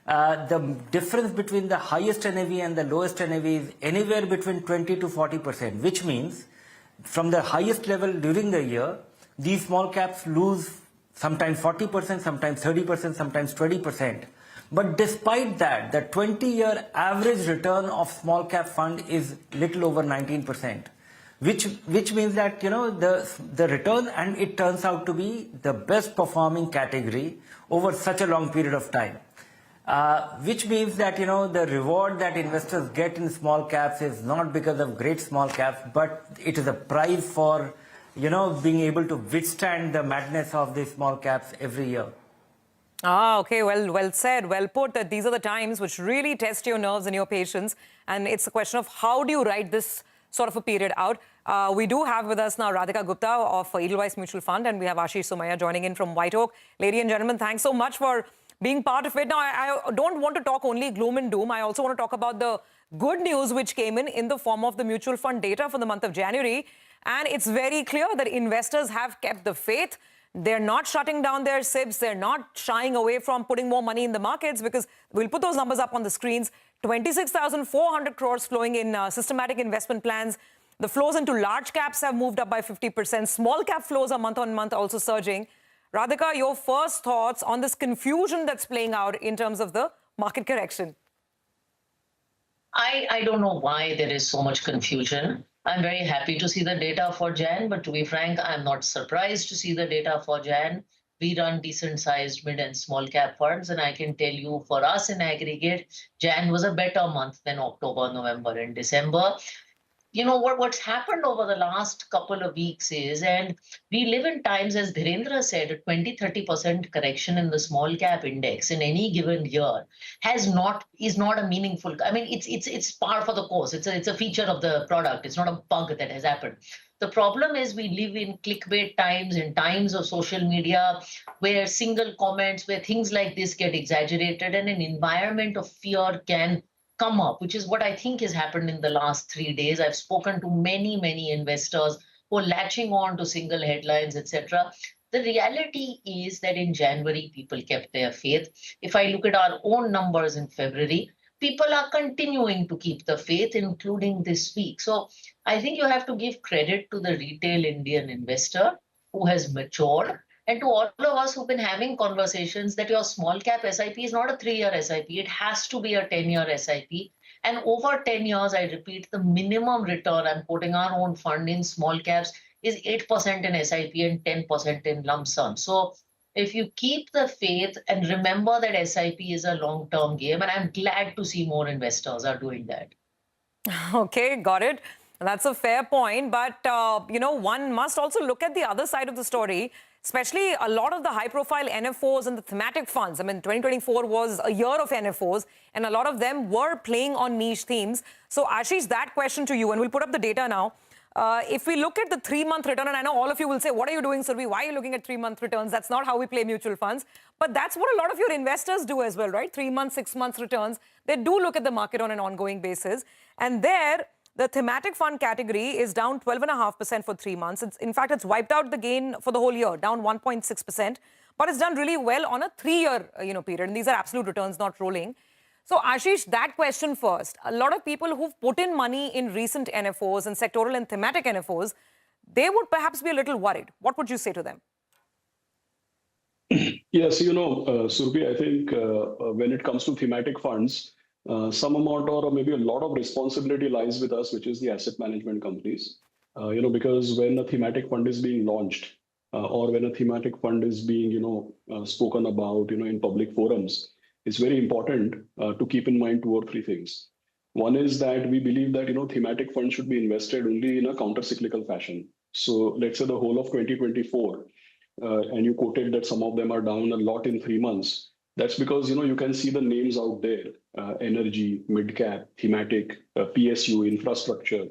the difference between the highest NAV and the lowest NAV is anywhere between 20 to 40%, which means from the highest level during the year, these small caps lose sometimes 40%, sometimes 30%, sometimes 20%. But despite that, the 20-year average return of small cap fund is little over 19%, which means that, you know, the return, and it turns out to be the best performing category over such a long period of time. Which means that, you know, the reward that investors get in small caps is not because of great small caps, but it is a prize for, you know, being able to withstand the madness of the small caps every year. Ah, okay, well said, well put, that these are the times which really test your nerves and your patience. And it's a question of how do you ride this sort of a period out. We do have with us now Radhika Gupta of Edelweiss Mutual Fund, and we have Ashish Somaya joining in from White Oak. Ladies and gentlemen, thanks so much for being part of it. Now, I don't want to talk only gloom and doom. I also want to talk about the good news which came in the form of the mutual fund data for the month of January. And it's very clear that investors have kept the faith. They're not shutting down their SIPs. They're not shying away from putting more money in the markets, because we'll put those numbers up on the screens. 26,400 crores flowing in systematic investment plans. The flows into large caps have moved up by 50%. Small cap flows are month on month also surging. Radhika, your first thoughts on this confusion that's playing out in terms of the market correction? I don't know why there is so much confusion. I'm very happy to see the data for Jan, but to be frank, I'm not surprised to see the data for Jan. We run decent-sized mid and small cap funds, and I can tell you, for us in aggregate, Jan was a better month than October, November, and December. You know, what's happened over the last couple of weeks is, and we live in times, as Dhirendra said, a 20-30% correction in the small cap index in any given year is not a meaningful. I mean, it's par for the course. It's a feature of the product. It's not a bug that has happened. The problem is we live in clickbait times, in times of social media, where single comments, where things like this get exaggerated, and an environment of fear can come up, which is what I think has happened in the last 3 days. I've spoken to many investors who are latching on to single headlines, etc. The reality is that in January, people kept their faith. If I look at our own numbers in February, people are continuing to keep the faith, including this week. So I think you have to give credit to the retail Indian investor who has matured, and to all of us who've been having conversations that your small cap SIP is not a 3-year SIP. It has to be a 10-year SIP. And over 10 years, I repeat, the minimum return, I'm quoting our own fund in small caps, is 8% in SIP and 10% in lump sum. So if you keep the faith and remember that SIP is a long-term game, and I'm glad to see more investors are doing that. Okay, got it. That's a fair point. But, you know, one must also look at the other side of the story, especially a lot of the high-profile NFOs and the thematic funds. I mean, 2024 was a year of NFOs, and a lot of them were playing on niche themes. So, Ashish, that question to you, and we'll put up the data now. if we look at the 3-month return, and I know all of you will say, what are you doing, Surbhi? Why are you looking at 3-month returns? That's not how we play mutual funds. But that's what a lot of your investors do as well, right? 3-month, 6-month returns. They do look at the market on an ongoing basis. And there, the thematic fund category is down 12.5% for 3 months. In fact, it's wiped out the gain for the whole year, down 1.6%. But it's done really well on a 3-year period. And these are absolute returns, not rolling. So, Ashish, that question first. A lot of people who've put in money in recent NFOs and sectoral and thematic NFOs, they would perhaps be a little worried. What would you say to them? Yes, Surbhi, I think when it comes to thematic funds, some amount or maybe a lot of responsibility lies with us, which is the asset management companies. Because when a thematic fund is being launched or when a thematic fund is being, spoken about, in public forums, it's very important to keep in mind 2 or 3 things. One is that we believe that, thematic funds should be invested only in a counter-cyclical fashion. So let's say the whole of 2024, and you quoted that some of them are down a lot in 3 months. That's because, you can see the names out there, energy, mid-cap, thematic, PSU, infrastructure.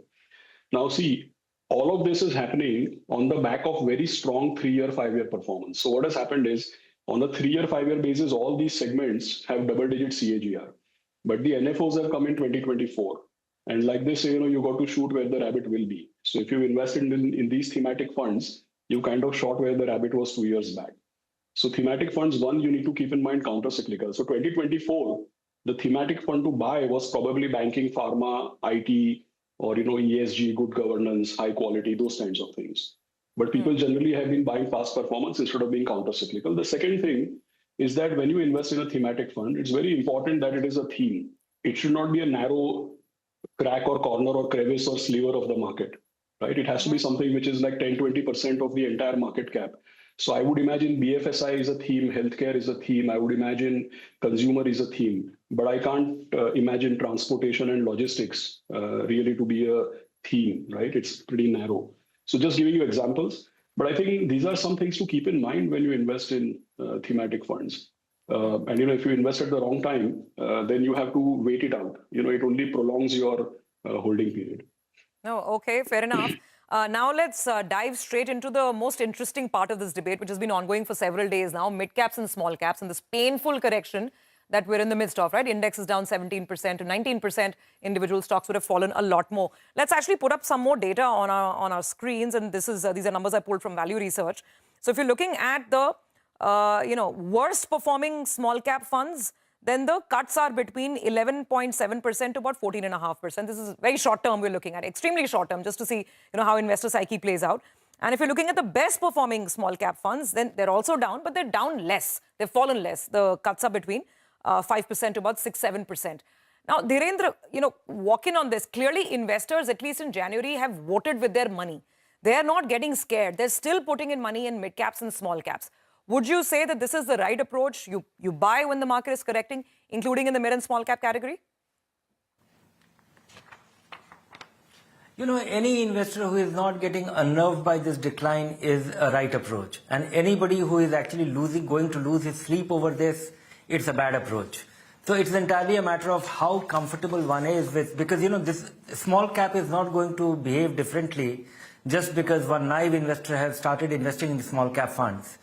Now, see, all of this is happening on the back of very strong 3-year, 5-year performance. So what has happened is, on a 3-year, 5-year basis, all these segments have double-digit CAGR. But the NFOs have come in 2024. And like they say, you got to shoot where the rabbit will be. So if you invested in these thematic funds, you kind of shot where the rabbit was 2 years back. So thematic funds, one, you need to keep in mind counter-cyclical. So 2024, the thematic fund to buy was probably banking, pharma, IT, or, ESG, good governance, high quality, those kinds of things. But people generally have been buying past performance instead of being counter-cyclical. The second thing is that when you invest in a thematic fund, it's very important that it is a theme. It should not be a narrow crack or corner or crevice or sliver of the market, right? It has to be something which is like 10-20% of the entire market cap. So I would imagine BFSI is a theme, healthcare is a theme, I would imagine consumer is a theme, but I can't imagine transportation and logistics really to be a theme, right? It's pretty narrow. So just giving you examples, but I think these are some things to keep in mind when you invest in thematic funds. And if you invest at the wrong time, then you have to wait it out. It only prolongs your holding period. No, okay, fair enough. Now let's dive straight into the most interesting part of this debate, which has been ongoing for several days now, mid caps and small caps, and this painful correction that we're in the midst of, right? Index is down 17% to 19%. Individual stocks would have fallen a lot more. Let's actually put up some more data on our screens, and these are numbers I pulled from Value Research. So if you're looking at the worst performing small cap funds, then the cuts are between 11.7% to about 14.5%. This is very short term we're looking at, extremely short term, just to see how investor psyche plays out. And if you're looking at the best performing small cap funds, then they're also down, but they're down less. They've fallen less. The cuts are between 5% to about 6-7%. Now, Dhirendra, walk in on this. Clearly, investors, at least in January, have voted with their money. They are not getting scared. They're still putting in money in mid caps and small caps. Would you say that this is the right approach? You buy when the market is correcting, including in the mid and small cap category? Any investor who is not getting unnerved by this decline is a right approach. And anybody who is actually going to lose his sleep over this, it's a bad approach. So it's entirely a matter of how comfortable one is with, because, this small cap is not going to behave differently just because one naive investor has started investing in small cap funds.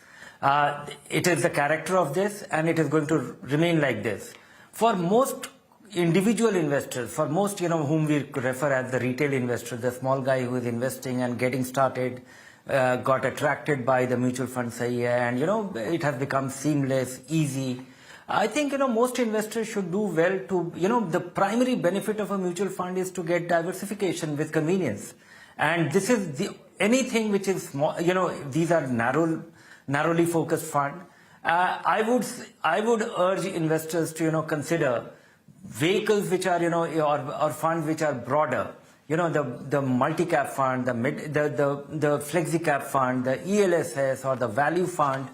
It is the character of this, and it is going to remain like this. For most individual investors, for most, whom we refer as the retail investor, the small guy who is investing and getting started, got attracted by the mutual fund and, it has become seamless, easy. I think, most investors should do well to, the primary benefit of a mutual fund is to get diversification with convenience. And this is anything which is small, these are narrowly focused fund. I would urge investors to consider vehicles which are or funds which are broader. The multi-cap fund, the flexi-cap fund, the ELSS or the value fund,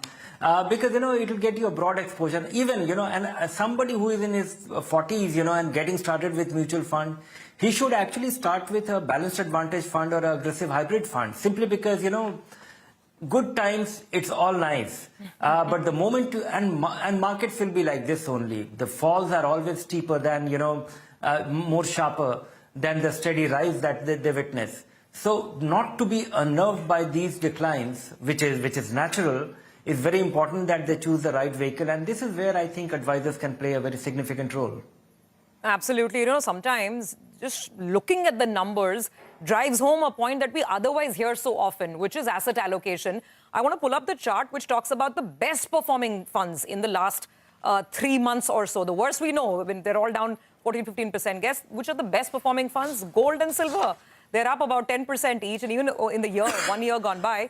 because it will get you a broad exposure. Even and somebody who is in his 40s, and getting started with mutual fund, he should actually start with a balanced advantage fund or an aggressive hybrid fund, simply because good times, it's all nice. But the moment and markets will be like this only. The falls are always steeper than, more sharper than the steady rise that they witness. So not to be unnerved by these declines, which is natural, is very important that they choose the right vehicle. And this is where I think advisors can play a very significant role. Absolutely. Sometimes just looking at the numbers drives home a point that we otherwise hear so often, which is asset allocation. I want to pull up the chart which talks about the best performing funds in the last 3 months or so. The worst we know, they're all down 14-15%. Guess which are the best performing funds? Gold and silver. They're up about 10% each. And even in the year, 1 year gone by,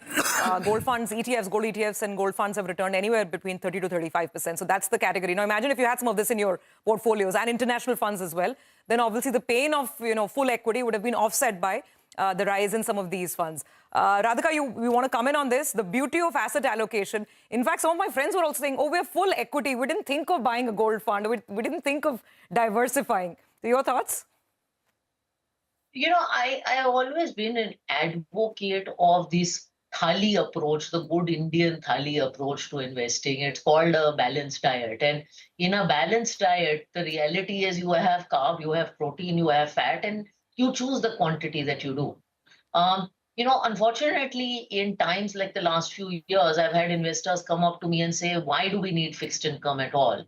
gold funds, ETFs, gold ETFs and gold funds have returned anywhere between 30 to 35%. So that's the category. Now imagine if you had some of this in your portfolios and international funds as well, then obviously the pain of full equity would have been offset by the rise in some of these funds. Radhika, we want to comment on this, the beauty of asset allocation. In fact, some of my friends were also saying, oh, we're full equity. We didn't think of buying a gold fund. We didn't think of diversifying. So your thoughts? I have always been an advocate of this thali approach, the good Indian thali approach to investing. It's called a balanced diet. And in a balanced diet, the reality is you have carb, you have protein, you have fat, and you choose the quantity that you do. Unfortunately, in times like the last few years, I've had investors come up to me and say, why do we need fixed income at all?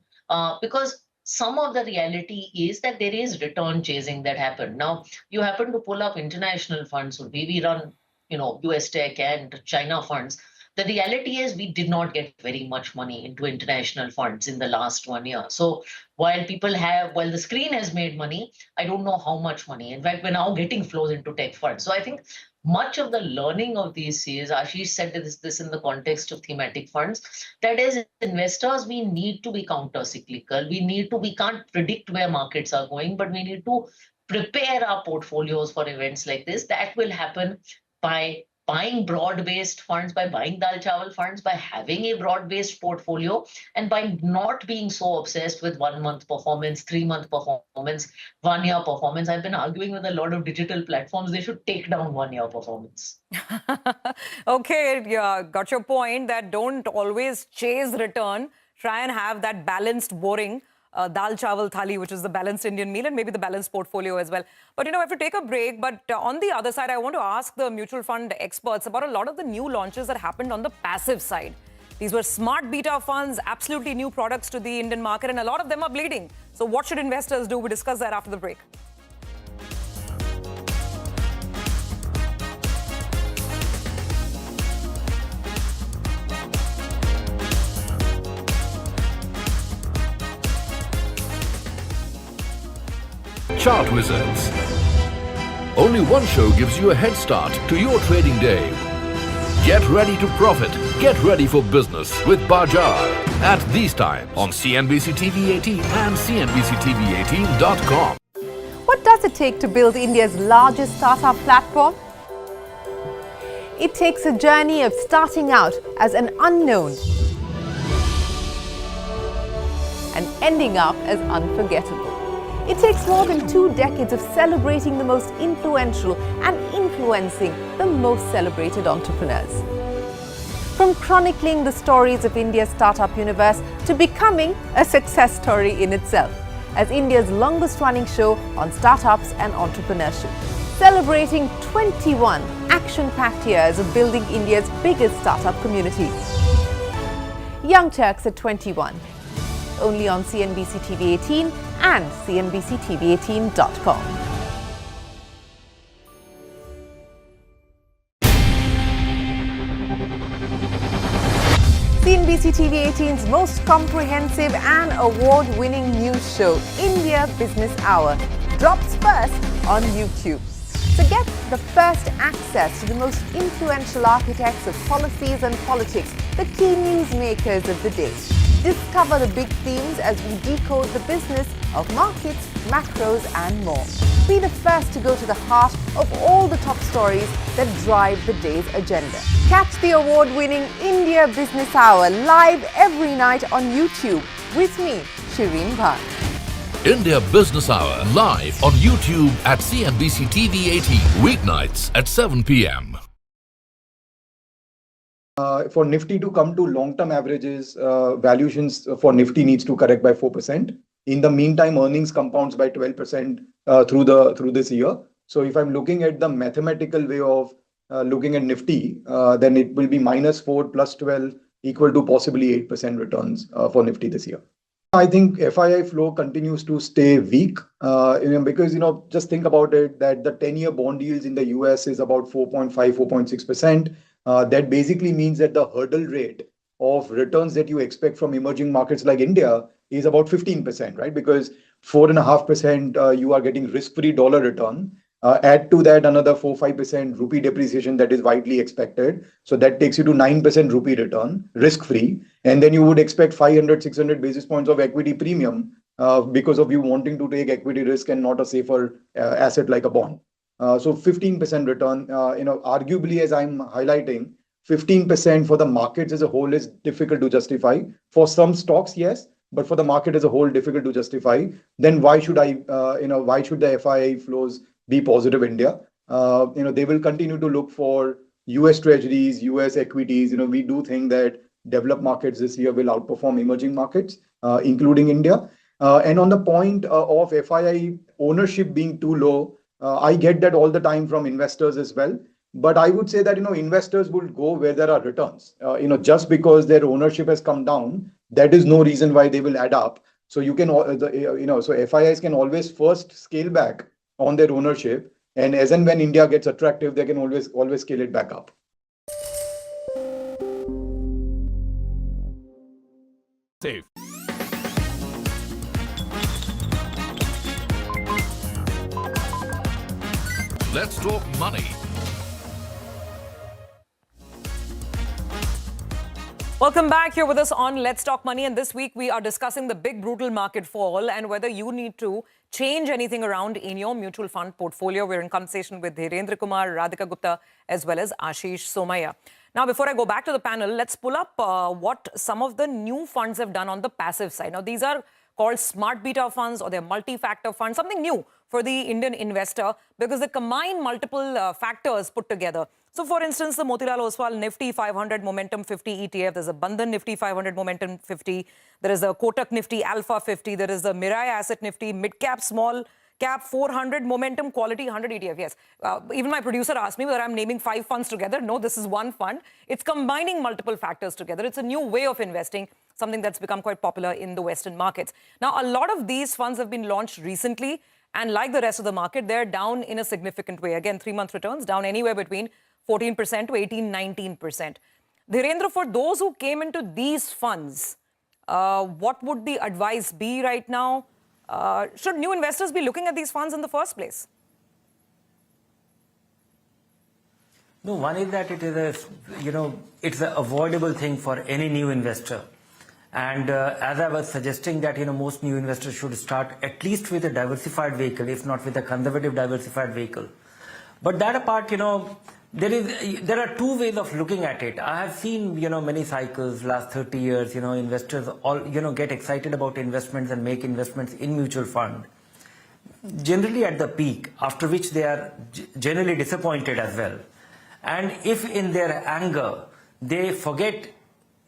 Because some of the reality is that there is return chasing that happened. Now, you happen to pull up international funds. We run, US Tech and China funds. The reality is we did not get very much money into international funds in the last 1 year. So while the screen has made money, I don't know how much money. In fact, we're now getting flows into tech funds. So I think much of the learning of these is, Ashish said this in the context of thematic funds, that is, investors, we need to be counter-cyclical. We can't predict where markets are going, but we need to prepare our portfolios for events like this. That will happen by buying broad-based funds, by buying dal chawal funds, by having a broad-based portfolio, and by not being so obsessed with 1 month performance, 3 month performance, 1 year performance. I've been arguing with a lot of digital platforms. They should take down 1 year performance. Okay, yeah, got your point that don't always chase return. Try and have that balanced, boring dal chawal thali, which is the balanced Indian meal, and maybe the balanced portfolio as well. But I have to take a break. But on the other side, I want to ask the mutual fund experts about a lot of the new launches that happened on the passive side. These were smart beta funds, absolutely new products to the Indian market, and a lot of them are bleeding. So what should investors do? We discuss that after the break. Chart Wizards. Only one show gives you a head start to your trading day. Get ready to profit. Get ready for business with Bajar at these times on CNBC-TV18 and CNBC-TV18.com. What does it take to build India's largest startup platform? It takes a journey of starting out as an unknown and ending up as unforgettable. It takes more than 2 decades of celebrating the most influential and influencing the most celebrated entrepreneurs. From chronicling the stories of India's startup universe to becoming a success story in itself as India's longest running show on startups and entrepreneurship. Celebrating 21 action-packed years of building India's biggest startup community. Young Turks at 21. Only on CNBC-TV18 and CNBC-TV18.com. CNBC-TV18's most comprehensive and award-winning news show, India Business Hour, drops first on YouTube. So get the first access to the most influential architects of policies and politics, the key newsmakers of the day. Discover the big themes as we decode the business of markets, macros and more. Be the first to go to the heart of all the top stories that drive the day's agenda. Catch the award-winning India Business Hour live every night on YouTube with me, Shireen Bhan. India Business Hour live on YouTube at CNBC-TV18 weeknights at 7 p.m. For Nifty to come to long-term averages, valuations for Nifty needs to correct by 4%. In the meantime, earnings compounds by 12% through this year. So if I'm looking at the mathematical way of looking at Nifty, then it will be -4 plus 12 equal to possibly 8% returns for Nifty this year. I think FII flow continues to stay weak, because, just think about it, that the 10-year bond yields in the US is about 4.5, 4.6%. That basically means that the hurdle rate of returns that you expect from emerging markets like India is about 15%, right? Because 4.5% you are getting risk-free dollar return. Add to that another 4-5% rupee depreciation that is widely expected. So that takes you to 9% rupee return, risk-free. And then you would expect 500-600 basis points of equity premium because of you wanting to take equity risk and not a safer asset like a bond. So 15% return, arguably, as I'm highlighting, 15% for the markets as a whole is difficult to justify. For some stocks, yes, but for the market as a whole, difficult to justify. Then why should why should the FII flows be positive India? They will continue to look for US treasuries, US equities. We do think that developed markets this year will outperform emerging markets, including India. And on the point of FII ownership being too low, I get that all the time from investors as well. But I would say that, investors will go where there are returns. Just because their ownership has come down, that is no reason why they will add up. So you can, so FIIs can always first scale back on their ownership, and as and when India gets attractive, they can always scale it back up. Safe. Let's talk money. Welcome back. Here with us on Let's Talk Money, and this week we are discussing the big brutal market fall and whether you need to change anything around in your mutual fund portfolio. We're in conversation with Dhirendra Kumar, Radhika Gupta, as well as Ashish Somaya. Now, before I go back to the panel, let's pull up what some of the new funds have done on the passive side. Now, these are called smart beta funds, or they're multi-factor funds, something new for the Indian investor because they combine multiple factors put together. So, for instance, the Motilal Oswal Nifty 500 Momentum 50 ETF, there's a Bandhan Nifty 500 Momentum 50, there is a Kotak Nifty Alpha 50, there is the Mirai Asset Nifty Mid Cap Small Cap 400 Momentum Quality 100 ETF. Yes, even my producer asked me whether I'm naming 5 funds together. No, this is one fund. It's combining multiple factors together. It's a new way of investing, something that's become quite popular in the Western markets. Now, a lot of these funds have been launched recently, and like the rest of the market, they're down in a significant way. Again, 3-month returns down anywhere between 14% to 18-19%. Dhirendra, for those who came into these funds, what would the advice be right now? Should new investors be looking at these funds in the first place? No, one is that it is it's an avoidable thing for any new investor. And as I was suggesting that, most new investors should start at least with a diversified vehicle, if not with a conservative diversified vehicle. But that apart, there are two ways of looking at it. I have seen, many cycles, last 30 years, investors all, get excited about investments and make investments in mutual fund. Generally at the peak, after which they are generally disappointed as well. And if in their anger, they forget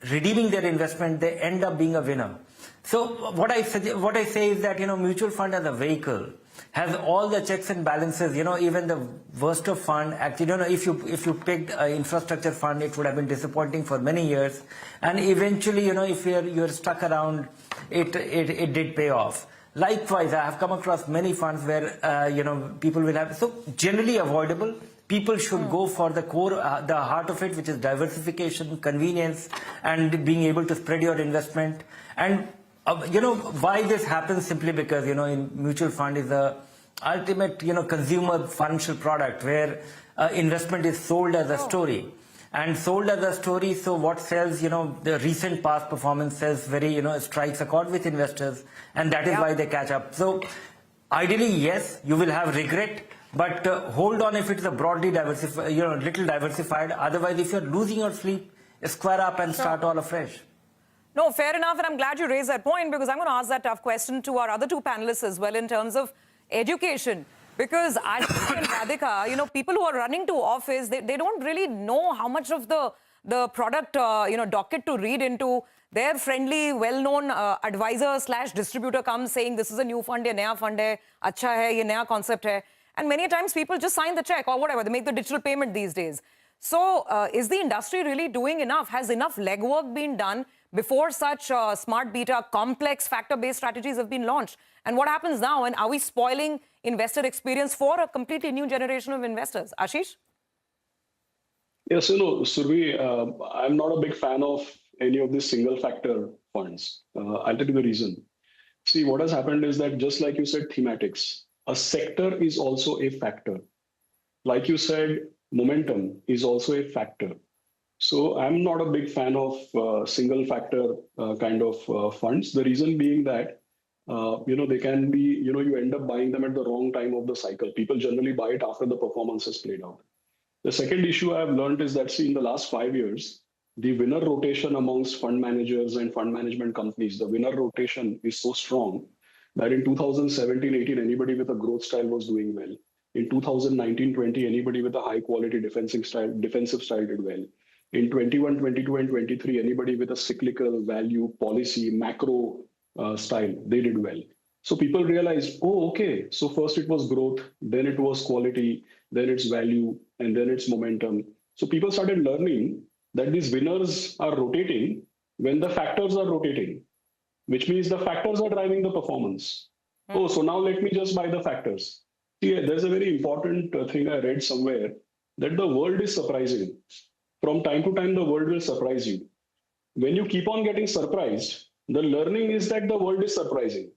redeeming their investment, they end up being a winner. So what I say is that, mutual fund as a vehicle has all the checks and balances, even the worst of fund. Actually, if you picked an infrastructure fund, it would have been disappointing for many years. And eventually, if you're stuck around, it did pay off. Likewise, I have come across many funds where, people will have, so generally avoidable. People should go for the core, the heart of it, which is diversification, convenience, and being able to spread your investment. And why this happens simply because, in mutual fund is the ultimate, consumer financial product where investment is sold as a story. And sold as a story, so what sells, the recent past performance sells very, strikes a chord with investors, and that is why they catch up. So ideally, yes, you will have regret, but hold on if it's a broadly diversified, little diversified. Otherwise, if you're losing your sleep, square up and start all afresh. No, fair enough, and I'm glad you raised that point because I'm going to ask that tough question to our other two panelists as well in terms of education. Because Ashish and Radhika, people who are running to office, they don't really know how much of the product, docket to read into. Their friendly, well-known advisor / distributor comes saying, this is a new fund, ye naya fund hai, acha hai, ye naya concept hai. And many times people just sign the check or whatever. They make the digital payment these days. So is the industry really doing enough? Has enough legwork been done before such smart beta, complex factor-based strategies have been launched? And what happens now? And are we spoiling investor experience for a completely new generation of investors? Ashish? Yes, Survi, I'm not a big fan of any of these single factor funds. I'll tell you the reason. See, what has happened is that just like you said, thematics, a sector is also a factor. Like you said, momentum is also a factor. So I'm not a big fan of single factor kind of funds. The reason being that, they can be, you end up buying them at the wrong time of the cycle. People generally buy it after the performance has played out. The second issue I've learned is that, see, in the last 5 years, the winner rotation amongst fund managers and fund management companies, the winner rotation is so strong that in 2017-18, anybody with a growth style was doing well. In 2019-20, anybody with a high quality defensive style did well. In 21, 22, and 23, anybody with a cyclical value policy, macro style, they did well. So people realized, oh, okay, so first it was growth, then it was quality, then it's value, and then it's momentum. So people started learning that these winners are rotating when the factors are rotating, which means the factors are driving the performance. Oh, so now let me just buy the factors. See, there's a very important thing I read somewhere, that the world is surprising. From time to time, the world will surprise you. When you keep on getting surprised, the learning is that the world is surprising.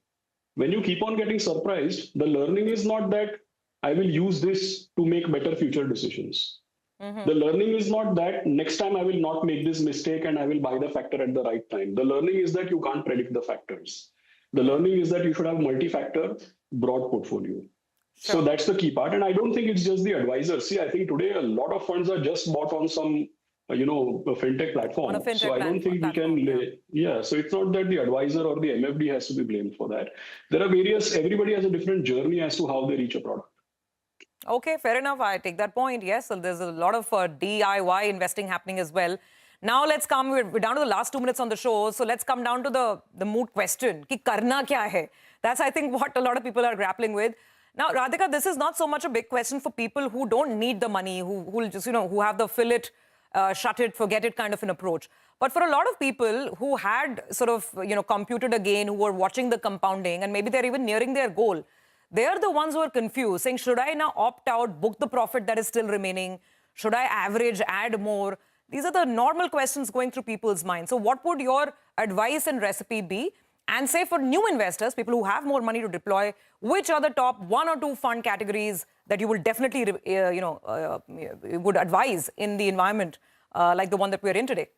When you keep on getting surprised, the learning is not that I will use this to make better future decisions. The learning is not that next time I will not make this mistake and I will buy the factor at the right time. The learning is that you can't predict the factors. The learning is that you should have multi-factor, broad portfolio. So that's the key part. And I don't think it's just the advisors. See, I think today a lot of funds are just bought on some, a fintech platform. So I don't think we can, so it's not that the advisor or the MFD has to be blamed for that. There are everybody has a different journey as to how they reach a product. Okay, fair enough. I take that point. Yes, so there's a lot of DIY investing happening as well. Now let's come, we're down to the last 2 minutes on the show. So let's come down to the moot question. Ki karna kya hai? That's, I think, what a lot of people are grappling with. Now, Radhika, this is not so much a big question for people who don't need the money, who just, who have the fill it, shut it, forget it kind of an approach. But for a lot of people who had sort of, computed a gain, who were watching the compounding, and maybe they're even nearing their goal, they're the ones who are confused, saying, should I now opt out, book the profit that is still remaining? Should I average, add more? These are the normal questions going through people's minds. So what would your advice and recipe be? And say for new investors, people who have more money to deploy, which are the top 1 or 2 fund categories that you will definitely, would advise in the environment like the one that we're in today?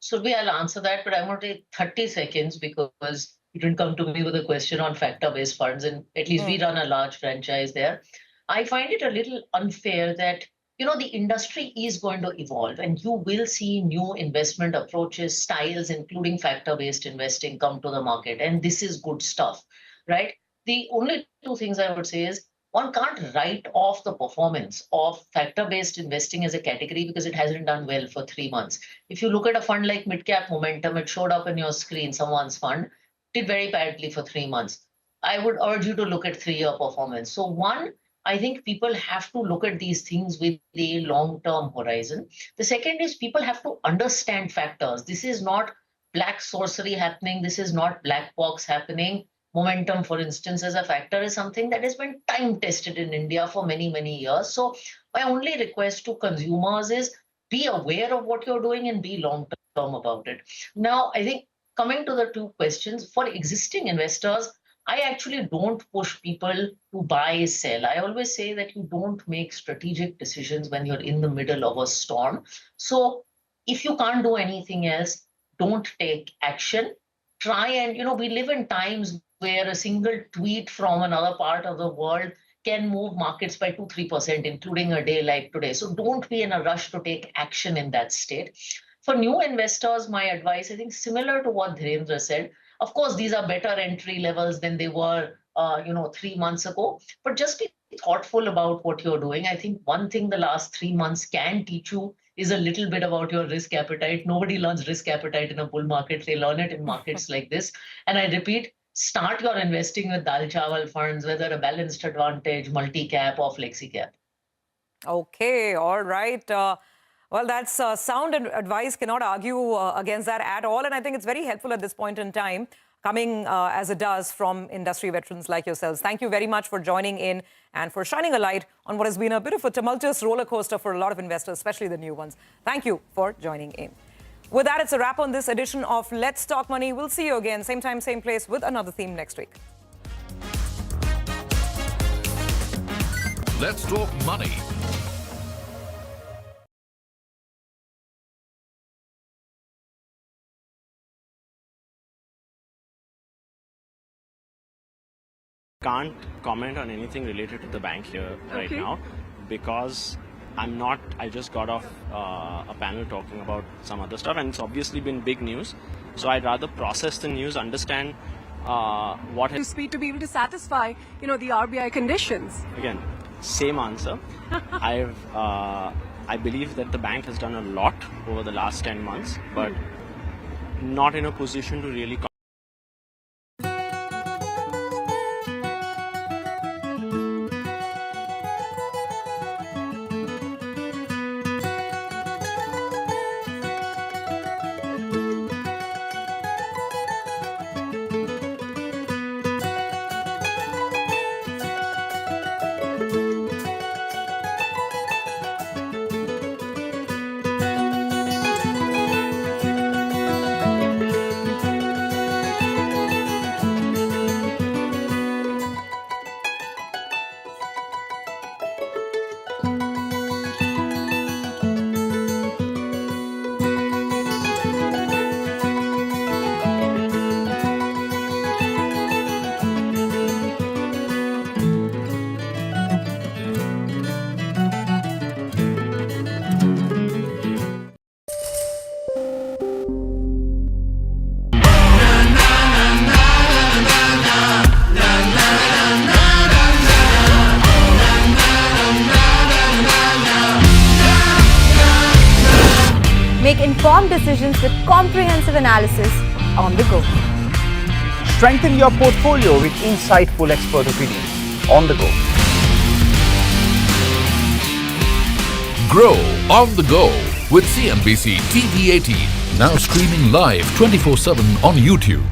Surbi, I'll answer that, but I want to take 30 seconds because you didn't come to me with a question on factor-based funds, and at least we run a large franchise there. I find it a little unfair that the industry is going to evolve and you will see new investment approaches, styles, including factor-based investing come to the market. And this is good stuff, right? The only 2 things I would say is one can't write off the performance of factor-based investing as a category because it hasn't done well for 3 months. If you look at a fund like Midcap Momentum, it showed up in your screen, someone's fund, did very badly for 3 months. I would urge you to look at 3-year performance. So one, I think people have to look at these things with a long-term horizon. The second is people have to understand factors. This is not black sorcery happening. This is not black box happening. Momentum, for instance, as a factor is something that has been time-tested in India for many, many years. So my only request to consumers is be aware of what you're doing and be long-term about it. Now, I think coming to the 2 questions, for existing investors, I actually don't push people to buy, sell. I always say that you don't make strategic decisions when you're in the middle of a storm. So if you can't do anything else, don't take action. Try and, we live in times where a single tweet from another part of the world can move markets by 2-3%, including a day like today. So don't be in a rush to take action in that state. For new investors, my advice, I think similar to what Dhirendra said, of course, these are better entry levels than they were, 3 months ago. But just be thoughtful about what you're doing. I think one thing the last 3 months can teach you is a little bit about your risk appetite. Nobody learns risk appetite in a bull market. They learn it in markets like this. And I repeat, start your investing with dal chawal funds, whether a balanced advantage, multi-cap or flexi-cap. Okay, all right. Well, that's sound advice. Cannot argue against that at all. And I think it's very helpful at this point in time, coming as it does from industry veterans like yourselves. Thank you very much for joining in and for shining a light on what has been a bit of a tumultuous roller coaster for a lot of investors, especially the new ones. Thank you for joining in. With that, it's a wrap on this edition of Let's Talk Money. We'll see you again, same time, same place, with another theme next week. Let's Talk Money. Can't comment on anything related to the bank here right now because I just got off a panel talking about some other stuff, and it's obviously been big news. So I'd rather process the news, understand what has... Speed to be able to satisfy, the RBI conditions. Again, same answer. I believe that the bank has done a lot over the last 10 months, but not in a position to really... Make informed decisions with comprehensive analysis on the go. Strengthen your portfolio with insightful expert opinions on the go. Grow on the go with CNBC-TV18, now streaming live 24/7 on YouTube.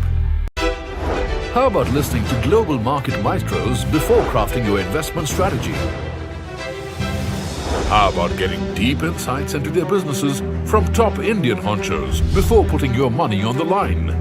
How about listening to global market maestros before crafting your investment strategy? How about getting deep insights into their businesses from top Indian honchos before putting your money on the line?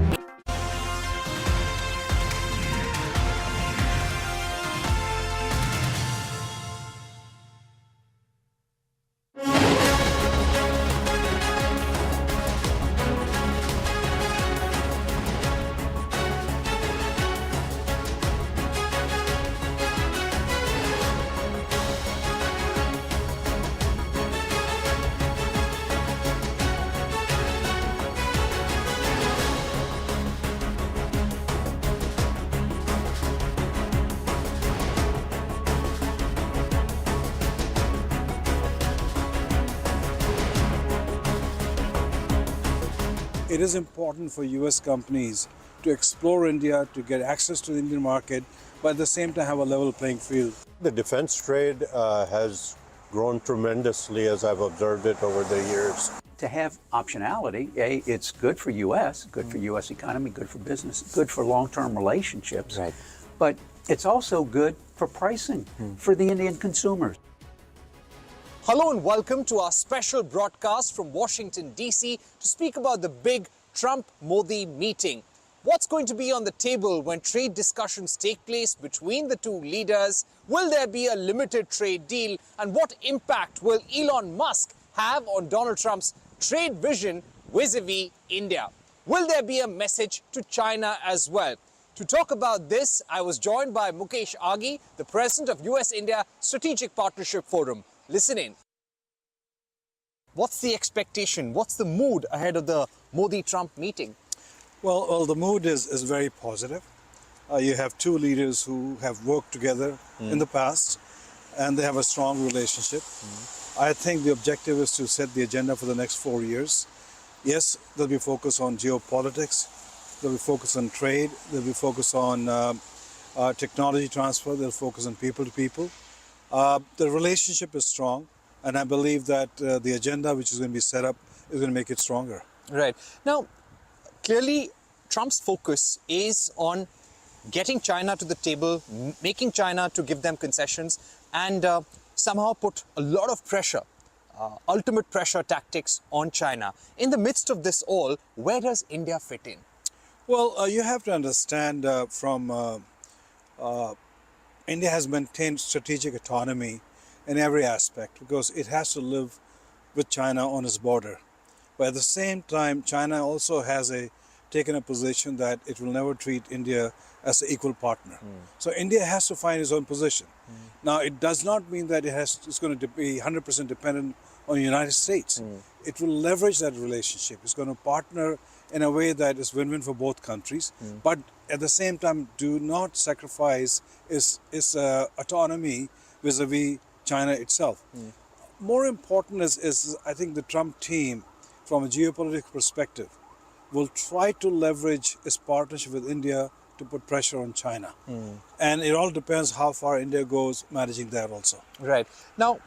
It is important for US companies to explore India, to get access to the Indian market, but at the same time have a level playing field. The defense trade has grown tremendously as I've observed it over the years. To have optionality, it's good for U.S., good for U.S. economy, good for business, good for long-term relationships. Right. But it's also good for pricing for the Indian consumers. Hello and welcome to our special broadcast from Washington, D.C. to speak about the big Trump-Modi meeting. What's going to be on the table when trade discussions take place between the two leaders? Will there be a limited trade deal? And what impact will Elon Musk have on Donald Trump's trade vision vis-a-vis India? Will there be a message to China as well? To talk about this, I was joined by Mukesh Aghi, the president of US-India Strategic Partnership Forum. Listen in. What's the expectation? What's the mood ahead of the Modi-Trump meeting? Well, the mood is very positive. You have two leaders who have worked together in the past, and they have a strong relationship. I think the objective is to set the agenda for the next 4 years. Yes, there'll be focus on geopolitics, They'll be focused on trade. They'll be focused on technology transfer. They'll focus on people to people. The relationship is strong, and I believe that the agenda which is going to be set up is going to make it stronger. Right. Now, clearly, Trump's focus is on getting China to the table, making China to give them concessions, and somehow put a lot of pressure, ultimate pressure tactics on China. In the midst of this all, where does India fit in? Well, you have to understand India has maintained strategic autonomy in every aspect because it has to live with China on its border. But at the same time, China also has taken a position that it will never treat India as an equal partner. So India has to find its own position. Now, it does not mean that it's going to be 100% dependent on the United States. It will leverage that relationship. It's going to partner in a way that is win-win for both countries, but at the same time, do not sacrifice its autonomy vis-a-vis China itself. More important is I think the Trump team, from a geopolitical perspective, will try to leverage its partnership with India to put pressure on China. And it all depends how far India goes managing that also. Right. Now,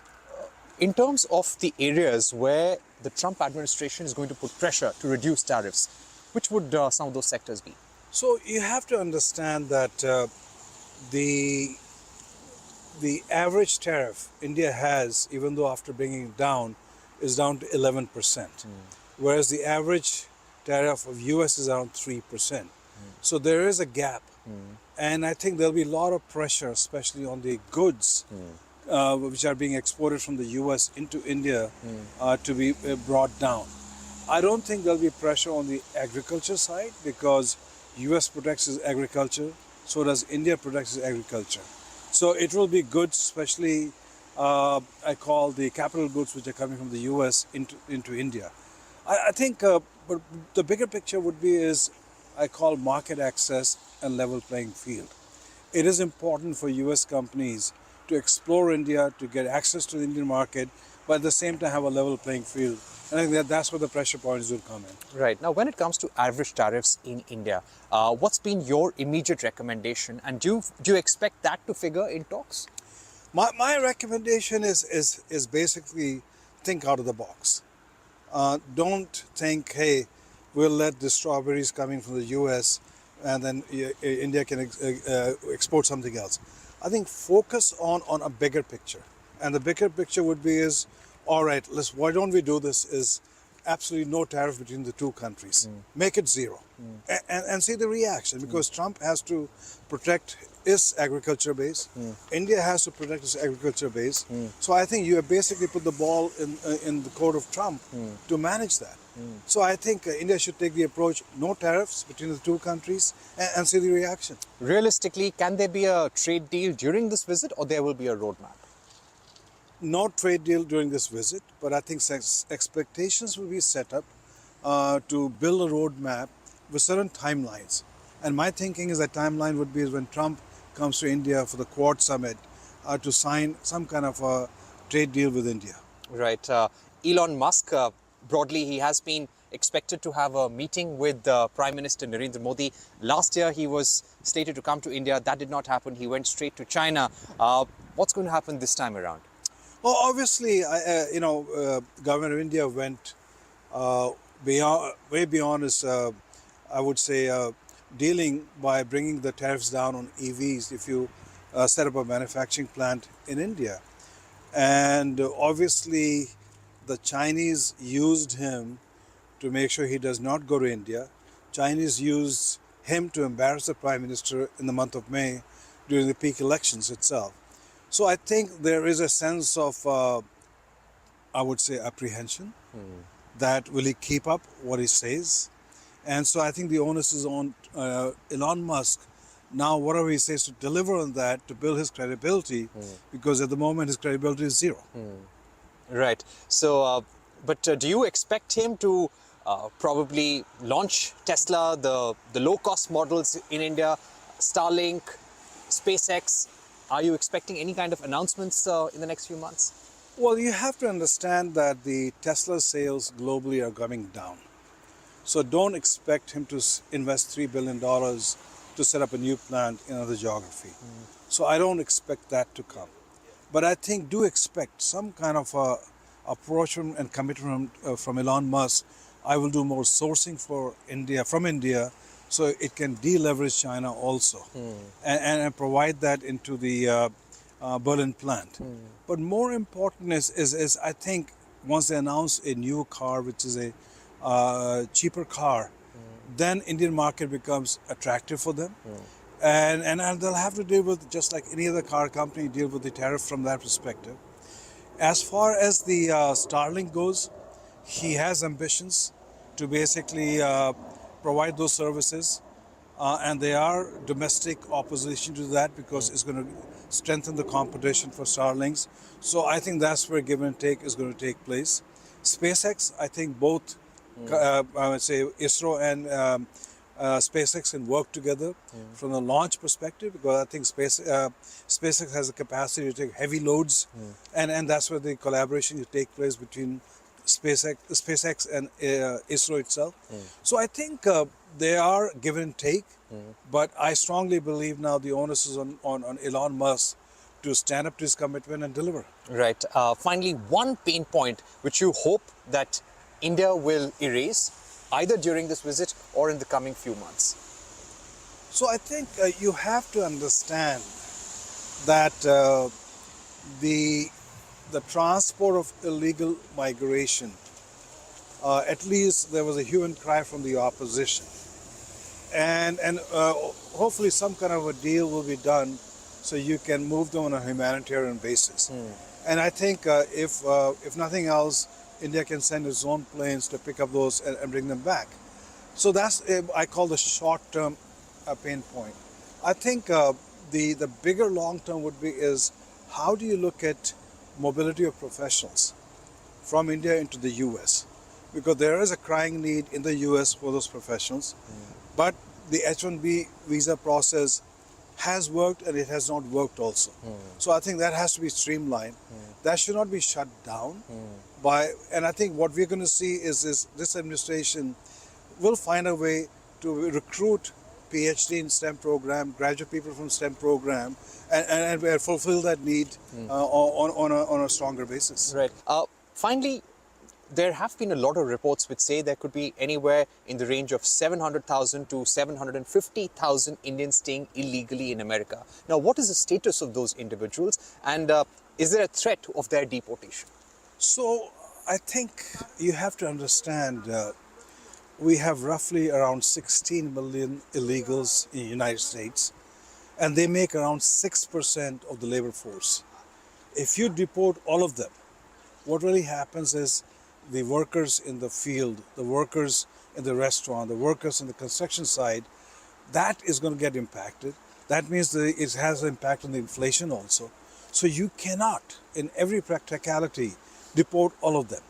in terms of the areas where the Trump administration is going to put pressure to reduce tariffs, which would some of those sectors be? So you have to understand that the average tariff India has, even though after bringing it down, is down to 11%, whereas the average tariff of US is around 3%. So there is a gap, and I think there'll be a lot of pressure, especially on the goods which are being exported from the US into India to be brought down. I don't think there'll be pressure on the agriculture side because US protects its agriculture, so does India protects its agriculture. So it will be goods, especially I call the capital goods which are coming from the US into India. I think but the bigger picture would be is I call market access and level playing field. It is important for US companies to explore India, to get access to the Indian market, but at the same time have a level playing field. And I think that's where the pressure points will come in. Right. Now, when it comes to average tariffs in India, what's been your immediate recommendation? And do you expect that to figure in talks? My recommendation is basically think out of the box. Don't think, hey, we'll let the strawberries coming from the US and then India can export something else. I think focus on a bigger picture. And the bigger picture would be is, all right, why don't we do this is absolutely no tariff between the two countries. Make it zero. And see the reaction, because Trump has to protect his agriculture base. India has to protect its agriculture base. So I think you have basically put the ball in the court of Trump to manage that. So I think India should take the approach, no tariffs between the two countries, and see the reaction. Realistically, can there be a trade deal during this visit, or there will be a roadmap? No trade deal during this visit, but I think expectations will be set up to build a roadmap with certain timelines. And my thinking is that timeline would be when Trump comes to India for the Quad Summit to sign some kind of a trade deal with India. Right. Elon Musk, broadly, he has been expected to have a meeting with Prime Minister Narendra Modi. Last year, he was slated to come to India. That did not happen. He went straight to China. What's going to happen this time around? Well, obviously, government of India went way beyond his, I would say, dealing by bringing the tariffs down on EVs if you set up a manufacturing plant in India. And obviously, the Chinese used him to make sure he does not go to India. Chinese used him to embarrass the Prime Minister in the month of May during the peak elections itself. So I think there is a sense of, I would say, apprehension that will he keep up what he says. And so I think the onus is on Elon Musk now, whatever he says, to deliver on that, to build his credibility, because at the moment his credibility is zero. Right. So, but do you expect him to probably launch Tesla, the low-cost models in India, Starlink, SpaceX? Are you expecting any kind of announcements in the next few months? Well, you have to understand that the Tesla sales globally are coming down. So don't expect him to invest $3 billion to set up a new plant in another geography. So I don't expect that to come. But I think do expect some kind of approach and commitment from Elon Musk. I will do more sourcing from India so it can deleverage China also and provide that into the Berlin plant. But more important is I think once they announce a new car, which is a cheaper car, then Indian market becomes attractive for them. And they'll have to deal with, just like any other car company, deal with the tariff from that perspective. As far as the Starlink goes, he has ambitions to basically provide those services. And they are domestic opposition to that because it's going to strengthen the competition for Starlinks. So I think that's where give and take is going to take place. SpaceX, I think both, I would say ISRO and SpaceX can work together from the launch perspective, because I think SpaceX has the capacity to take heavy loads, and that's where the collaboration will take place between SpaceX and ISRO itself. So I think they are give and take, but I strongly believe now the onus is on Elon Musk to stand up to his commitment and deliver. Right. Finally, one pain point which you hope that India will erase either during this visit or in the coming few months. So I think you have to understand that the transport of illegal migration, at least there was a hue and cry from the opposition. And hopefully some kind of a deal will be done so you can move them on a humanitarian basis. And I think if nothing else, India can send its own planes to pick up those and bring them back. So that's, I call the short-term pain point. I think the bigger long-term would be is how do you look at mobility of professionals from India into the US? Because there is a crying need in the US for those professionals. But the H-1B visa process has worked and it has not worked also. So I think that has to be streamlined. That should not be shut down. And I think what we're going to see is this administration will find a way to recruit PhD in STEM program, graduate people from STEM program, and fulfill that need on a stronger basis. Right. Finally, there have been a lot of reports which say there could be anywhere in the range of 700,000 to 750,000 Indians staying illegally in America. Now, what is the status of those individuals, and is there a threat of their deportation? So, I think you have to understand we have roughly around 16 million illegals in the United States, and they make around 6% of the labor force. If you deport all of them, what really happens is the workers in the field, the workers in the restaurant, the workers in the construction side, that is going to get impacted. That means it has an impact on the inflation also. So you cannot, in every practicality, deport all of them.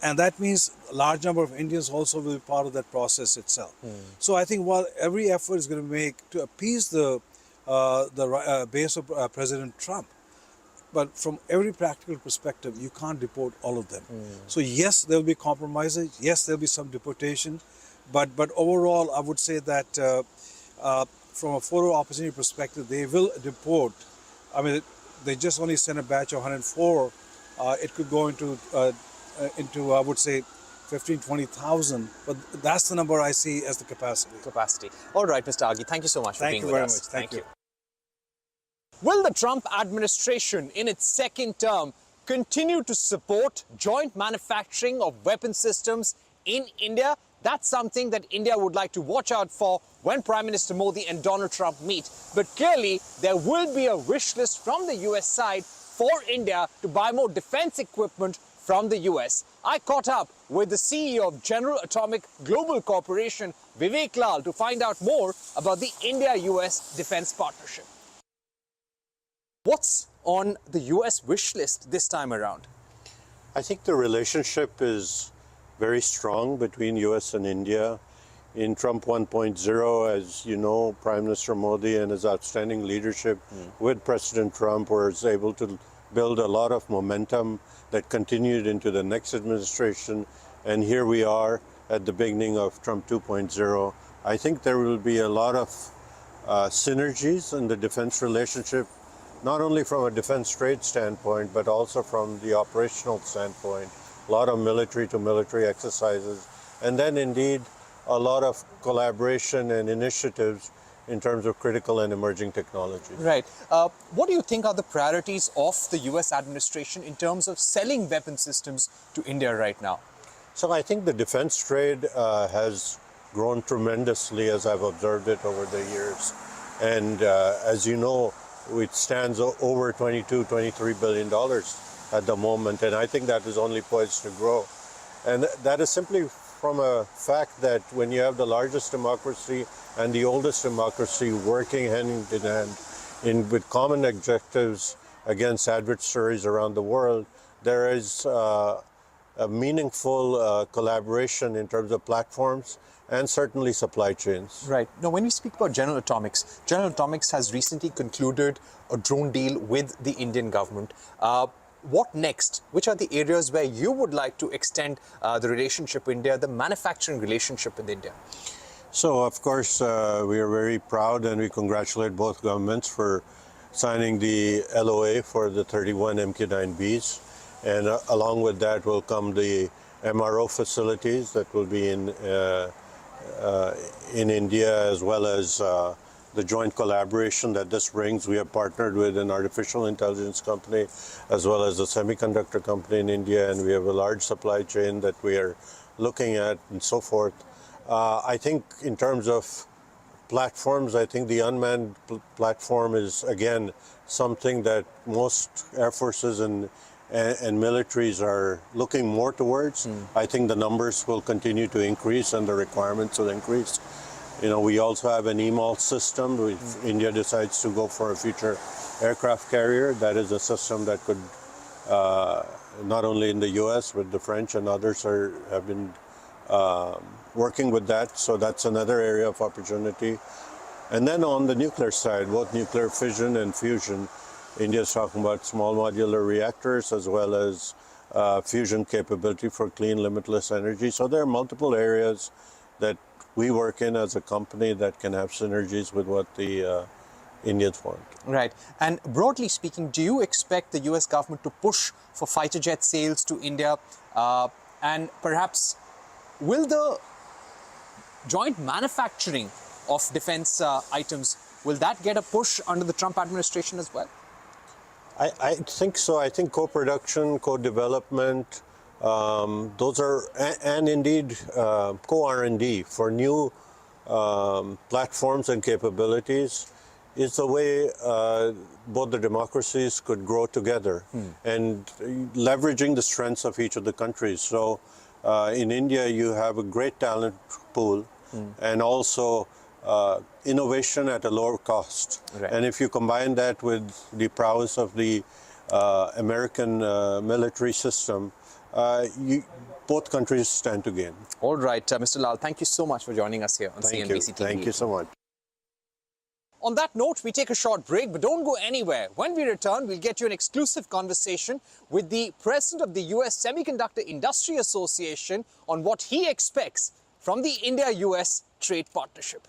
And that means a large number of Indians also will be part of that process itself. So I think while every effort is going to make to appease the base of President Trump, but from every practical perspective, you can't deport all of them. So yes, there will be compromises. Yes, there will be some deportation. But overall, I would say that from a photo opportunity perspective, they will deport. I mean, they just only sent a batch of 104. It could go into I would say 15, 20,000. But that's the number I see as the capacity. All right, Mr. Aghi, thank you so much for being with us. Thank you very much. Thank you. Will the Trump administration in its second term continue to support joint manufacturing of weapon systems in India? That's something that India would like to watch out for when Prime Minister Modi and Donald Trump meet. But clearly, there will be a wish list from the US side for India to buy more defense equipment from the US. I caught up with the CEO of General Atomic Global Corporation, Vivek Lal, to find out more about the India-US defense partnership. What's on the US wish list this time around? I think the relationship is very strong between US and India. In Trump 1.0, as you know, Prime Minister Modi and his outstanding leadership with President Trump was able to build a lot of momentum that continued into the next administration. And here we are at the beginning of Trump 2.0. I think there will be a lot of synergies in the defense relationship, not only from a defense trade standpoint, but also from the operational standpoint. A lot of military to military exercises, and then indeed a lot of collaboration and initiatives in terms of critical and emerging technologies. Right. What do you think are the priorities of the US administration in terms of selling weapon systems to India right now? So I think the defense trade has grown tremendously as I've observed it over the years. And as you know, it stands over $23 billion at the moment. And I think that is only poised to grow. And that is simply from a fact that when you have the largest democracy and the oldest democracy working hand in hand with common objectives against adversaries around the world, there is a meaningful collaboration in terms of platforms and certainly supply chains. Right. Now, when we speak about General Atomics has recently concluded a drone deal with the Indian government. What next? Which are the areas where you would like to extend the relationship with India, the manufacturing relationship with India? So, of course, we are very proud and we congratulate both governments for signing the LOA for the 31 MQ-9Bs. And along with that will come the MRO facilities that will be in India, as well as the joint collaboration that this brings. We have partnered with an artificial intelligence company as well as a semiconductor company in India, and we have a large supply chain that we are looking at and so forth. I think in terms of platforms, I think the unmanned platform is, again, something that most air forces and militaries are looking more towards. I think the numbers will continue to increase and the requirements will increase. You know, we also have an EMAL system. If India decides to go for a future aircraft carrier, that is a system that could, not only in the US, but the French and others have been working with that. So that's another area of opportunity. And then on the nuclear side, both nuclear fission and fusion, India is talking about small modular reactors as well as fusion capability for clean, limitless energy. So there are multiple areas that we work in as a company that can have synergies with what the Indians want. Right. And broadly speaking, do you expect the US government to push for fighter jet sales to India? And perhaps will the joint manufacturing of defense items, will that get a push under the Trump administration as well? I think so. I think co-production, co-development, those are, and indeed co-R&D for new platforms and capabilities is the way both the democracies could grow together and leveraging the strengths of each of the countries. So in India, you have a great talent pool and also innovation at a lower cost. Right. And if you combine that with the prowess of the American military system, both countries stand to gain. All right, Mr. Lal, thank you so much for joining us here on CNBC-TV18. Thank you so much. On that note, we take a short break, but don't go anywhere. When we return, we'll get you an exclusive conversation with the president of the US Semiconductor Industry Association on what he expects from the India-US trade partnership.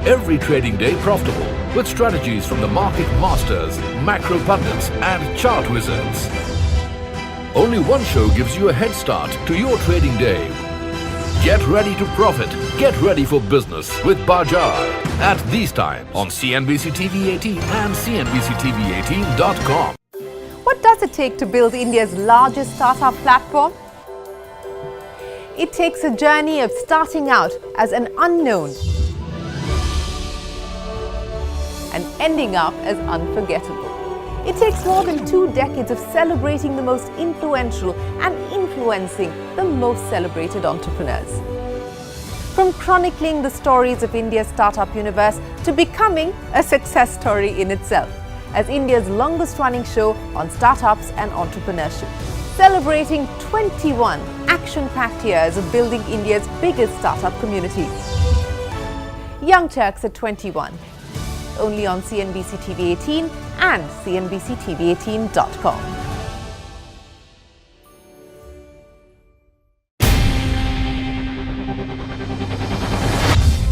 Every trading day profitable with strategies from the market masters, macro pundits and chart wizards. Only one show gives you a head start to your trading day. Get ready to profit. Get ready for business with Bajar at these times on CNBC-TV18 and CNBC-TV18.com. What does it take to build India's largest startup platform? It takes a journey of starting out as an unknown and ending up as unforgettable. It takes more than 2 decades of celebrating the most influential and influencing the most celebrated entrepreneurs. From chronicling the stories of India's startup universe to becoming a success story in itself, as India's longest running show on startups and entrepreneurship, celebrating 21 action-packed years of building India's biggest startup community. Young Turks at 21. Only on CNBC-TV18 and CNBC-TV18.com.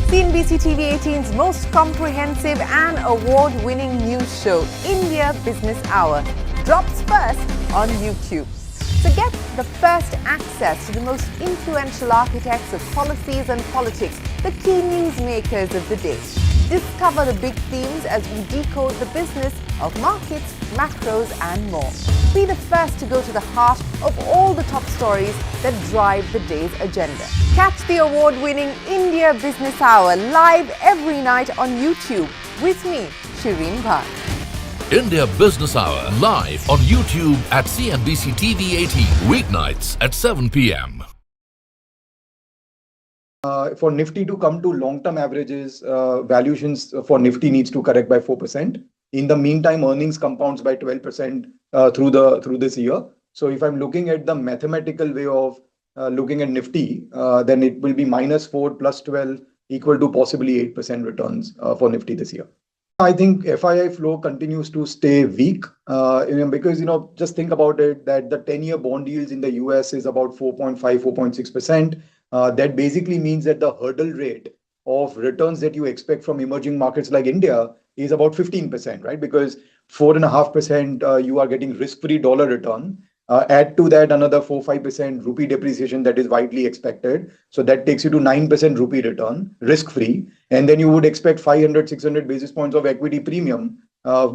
CNBC-TV18's most comprehensive and award-winning news show, India Business Hour, drops first on YouTube. So get the first access to the most influential architects of policies and politics, the key newsmakers of the day. Discover the big themes as we decode the business of markets, macros and more. Be the first to go to the heart of all the top stories that drive the day's agenda. Catch the award-winning India Business Hour live every night on YouTube with me, Shireen Bhat. India Business Hour live on YouTube at CNBC-TV18 weeknights at 7 p.m. For Nifty to come to long-term averages, valuations for Nifty needs to correct by 4%. In the meantime, earnings compounds by 12% through this year. So if I'm looking at the mathematical way of looking at Nifty, then it will be -4 plus 12 equal to possibly 8% returns for Nifty this year. I think FII flow continues to stay weak, because, just think about it, that the 10-year bond yields in the US is about 4.5, 4.6%. That basically means that the hurdle rate of returns that you expect from emerging markets like India is about 15%, right? Because 4.5% you are getting risk-free dollar return. Add to that another 4-5% rupee depreciation that is widely expected. So that takes you to 9% rupee return, risk-free. And then you would expect 500-600 basis points of equity premium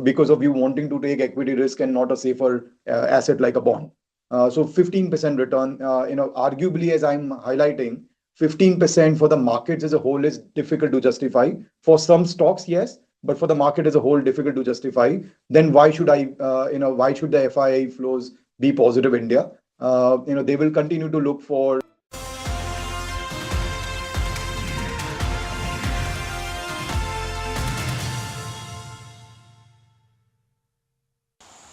because of you wanting to take equity risk and not a safer asset like a bond. So 15% return, arguably, as I'm highlighting, 15% for the markets as a whole is difficult to justify. For some stocks, yes, but for the market as a whole, difficult to justify. Then why should why should the FII flows be positive India? They will continue to look for.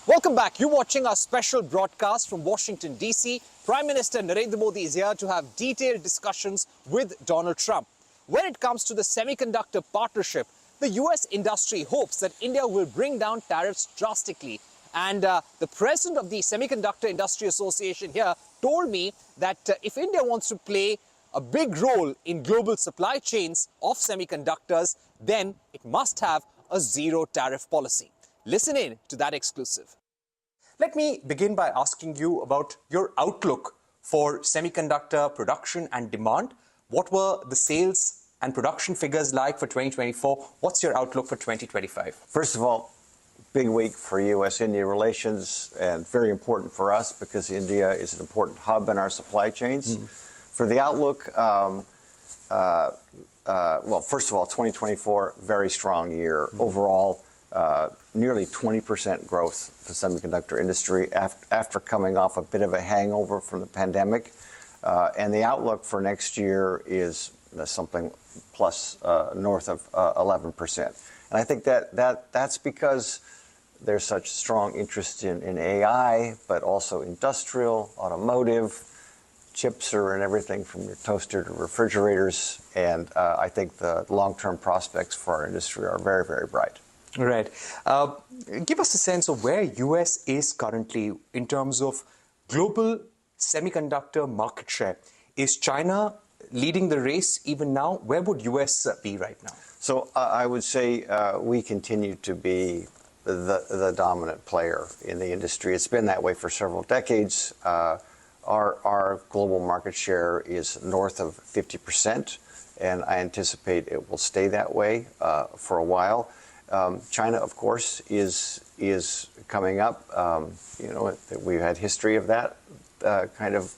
Welcome back. You're watching our special broadcast from Washington, D.C. Prime Minister Narendra Modi is here to have detailed discussions with Donald Trump. When it comes to the semiconductor partnership, the U.S. industry hopes that India will bring down tariffs drastically. And the president of the Semiconductor Industry Association here told me that if India wants to play a big role in global supply chains of semiconductors, then it must have a zero tariff policy. Listen in to that exclusive. Let me begin by asking you about your outlook for semiconductor production and demand. What were the sales and production figures like for 2024? What's your outlook for 2025? First of all, big week for U.S.-India relations and very important for us because India is an important hub in our supply chains. For the outlook, well, first of all, 2024, very strong year. Overall, nearly 20% growth for the semiconductor industry after coming off a bit of a hangover from the pandemic. And the outlook for next year is something plus north of 11%. And I think that's because there's such strong interest in AI, but also industrial, automotive, chips are in everything from your toaster to refrigerators. And I think the long-term prospects for our industry are very, very bright. Right. Give us a sense of where US is currently in terms of global semiconductor market share. Is China leading the race even now? Where would US be right now? So I would say we continue to be the dominant player in the industry. It's been that way for several decades. Our global market share is north of 50%, and I anticipate it will stay that way for a while. China, of course, is coming up. We've had history of that kind of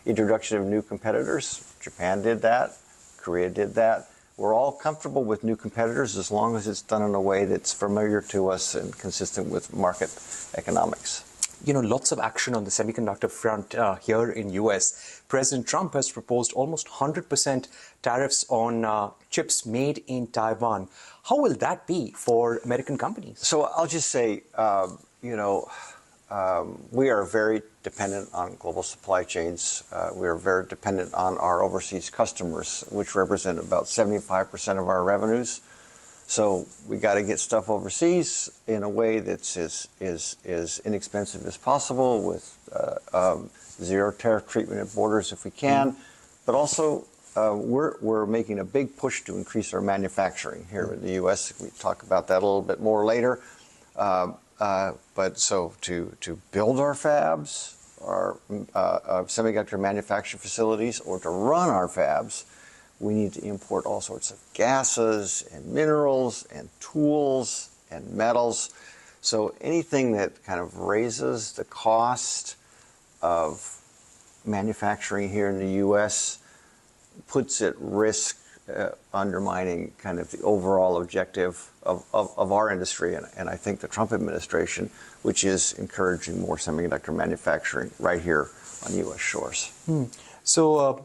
introduction of new competitors. Japan did that. Korea did that. We're all comfortable with new competitors as long as it's done in a way that's familiar to us and consistent with market economics. Lots of action on the semiconductor front here in US. President Trump has proposed almost 100% tariffs on chips made in Taiwan. How will that be for American companies? So I'll just say, we are very dependent on global supply chains. We are very dependent on our overseas customers, which represent about 75% of our revenues. So we got to get stuff overseas in a way that's as inexpensive as possible, with zero tariff treatment at borders if we can. But also, we're making a big push to increase our manufacturing here in the U.S. We talk about that a little bit more later. But so to build our fabs, our semiconductor manufacturing facilities, or to run our fabs, we need to import all sorts of gases and minerals and tools and metals. So anything that kind of raises the cost of manufacturing here in the U.S. puts at risk undermining kind of the overall objective of our industry. And I think the Trump administration, which is encouraging more semiconductor manufacturing right here on U.S. shores. So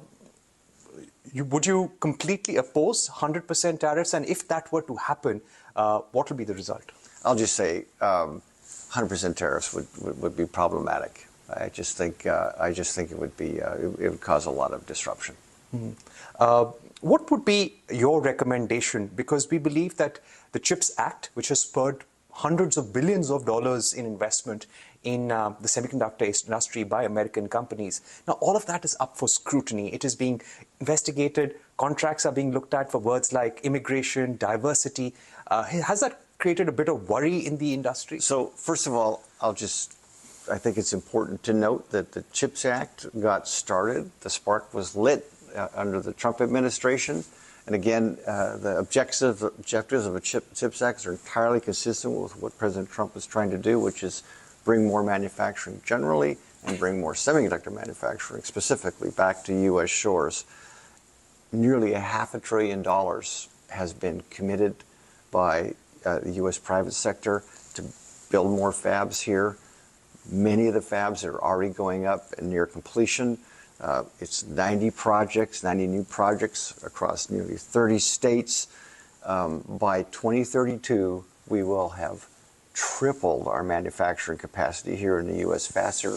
would you completely oppose 100% tariffs? And if that were to happen, what would be the result? I'll just say 100% tariffs would be problematic. I just think it would cause a lot of disruption. What would be your recommendation? Because we believe that the CHIPS Act, which has spurred hundreds of billions of dollars in investment in the semiconductor industry by American companies. Now, all of that is up for scrutiny. It is being investigated. Contracts are being looked at for words like immigration, diversity. Has that created a bit of worry in the industry? So, first of all, I think it's important to note that the CHIPS Act got started. The spark was lit under the Trump administration. And again, the objectives of a CHIPS Act are entirely consistent with what President Trump is trying to do, which is bring more manufacturing generally and bring more semiconductor manufacturing specifically back to U.S. shores. Nearly $500 billion has been committed by the U.S. private sector to build more fabs here. Many of the fabs are already going up and near completion. It's 90 new projects across nearly 30 states. By 2032, we will have tripled our manufacturing capacity here in the U.S., faster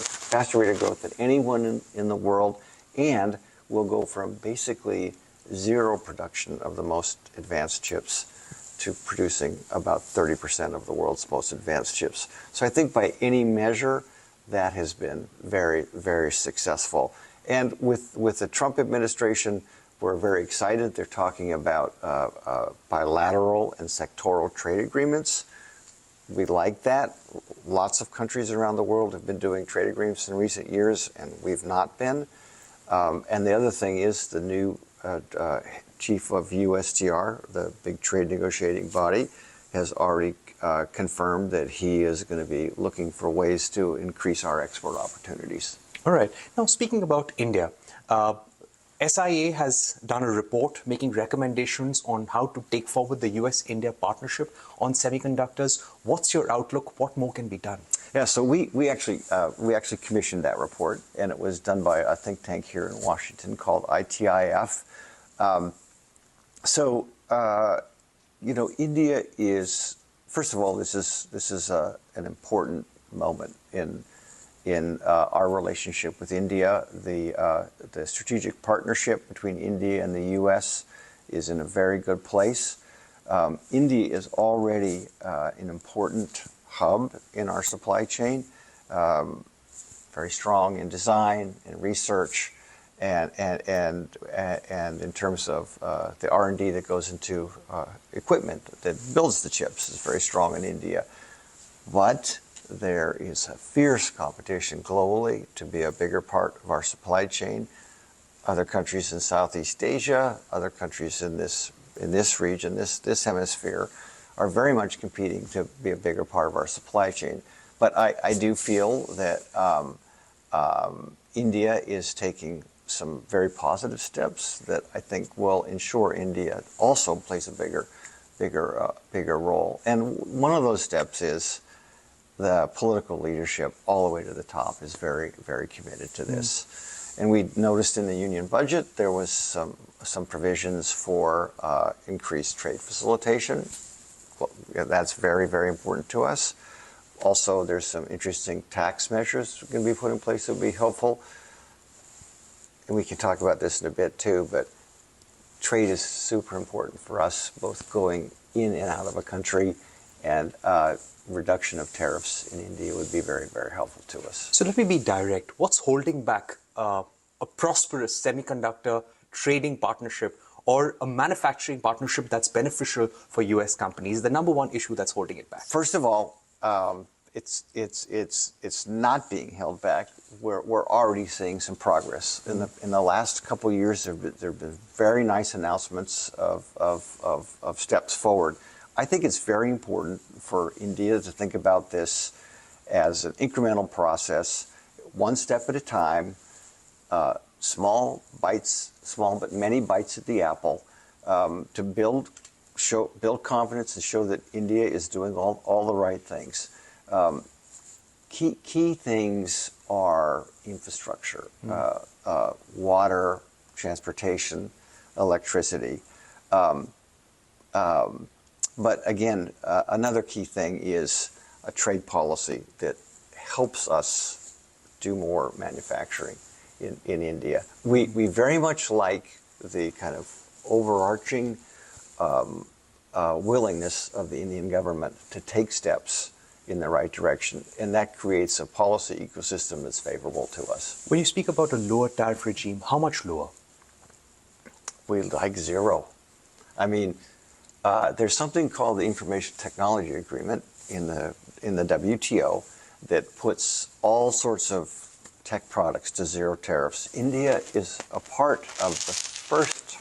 rate of growth than anyone in the world, and we'll go from basically zero production of the most advanced chips to producing about 30% of the world's most advanced chips. So I think by any measure, that has been very, very successful. And with the Trump administration, we're very excited. They're talking about bilateral and sectoral trade agreements. We like that. Lots of countries around the world have been doing trade agreements in recent years, and we've not been. And the other thing is the new chief of USTR, the big trade negotiating body, has already confirmed that he is going to be looking for ways to increase our export opportunities. All right. Now, speaking about India, SIA has done a report making recommendations on how to take forward the US-India partnership on semiconductors. What's your outlook? What more can be done? Yeah, so we actually commissioned that report, and it was done by a think tank here in Washington called ITIF. India is, first of all, this is an important moment in our relationship with India. The strategic partnership between India and the U.S. is in a very good place. India is already an important hub in our supply chain, very strong in design and research, and in terms of the R&D that goes into equipment that builds the chips is very strong in India. But there is a fierce competition globally to be a bigger part of our supply chain. Other countries in Southeast Asia, other countries in this region, this hemisphere, are very much competing to be a bigger part of our supply chain. But I do feel that India is taking some very positive steps that I think will ensure India also plays a bigger role. And one of those steps is the political leadership all the way to the top is very, very committed to this. And we noticed in the union budget there was some provisions for increased trade facilitation. Well, that's very, very important to us. Also, there's some interesting tax measures going to be put in place that will be helpful. And we can talk about this in a bit too, but trade is super important for us, both going in and out of a country, and reduction of tariffs in India would be very, very helpful to us. So let me be direct. What's holding back a prosperous semiconductor trading partnership or a manufacturing partnership that's beneficial for U.S. companies? The number one issue that's holding it back. First of all, it's not being held back. We're already seeing some progress in the last couple of years. There've been very nice announcements of steps forward. I think it's very important for India to think about this as an incremental process, one step at a time, small bites, small but many bites at the apple, to build confidence and show that India is doing all the right things. Key things are infrastructure, water, transportation, electricity. But again, another key thing is a trade policy that helps us do more manufacturing in India. We very much like the kind of overarching willingness of the Indian government to take steps in the right direction, and that creates a policy ecosystem that's favorable to us. When you speak about a lower tariff regime, how much lower? We like zero. I mean, there's something called the Information Technology Agreement in the WTO that puts all sorts of tech products to zero tariffs. India is a part of the first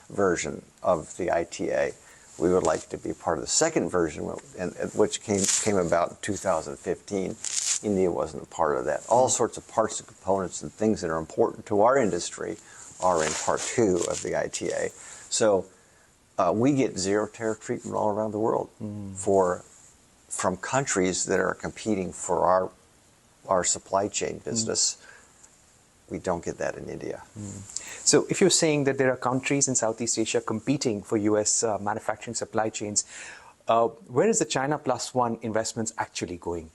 version of the ITA. We would like to be part of the second version, which came about in 2015. India wasn't a part of that. All sorts of parts and components and things that are important to our industry are in part 2 of the ITA. So we get zero tariff treatment all around the world from countries that are competing for our supply chain business. We don't get that in India. So if you're saying that there are countries in Southeast Asia competing for U.S. manufacturing supply chains, where is the China Plus One investments actually going?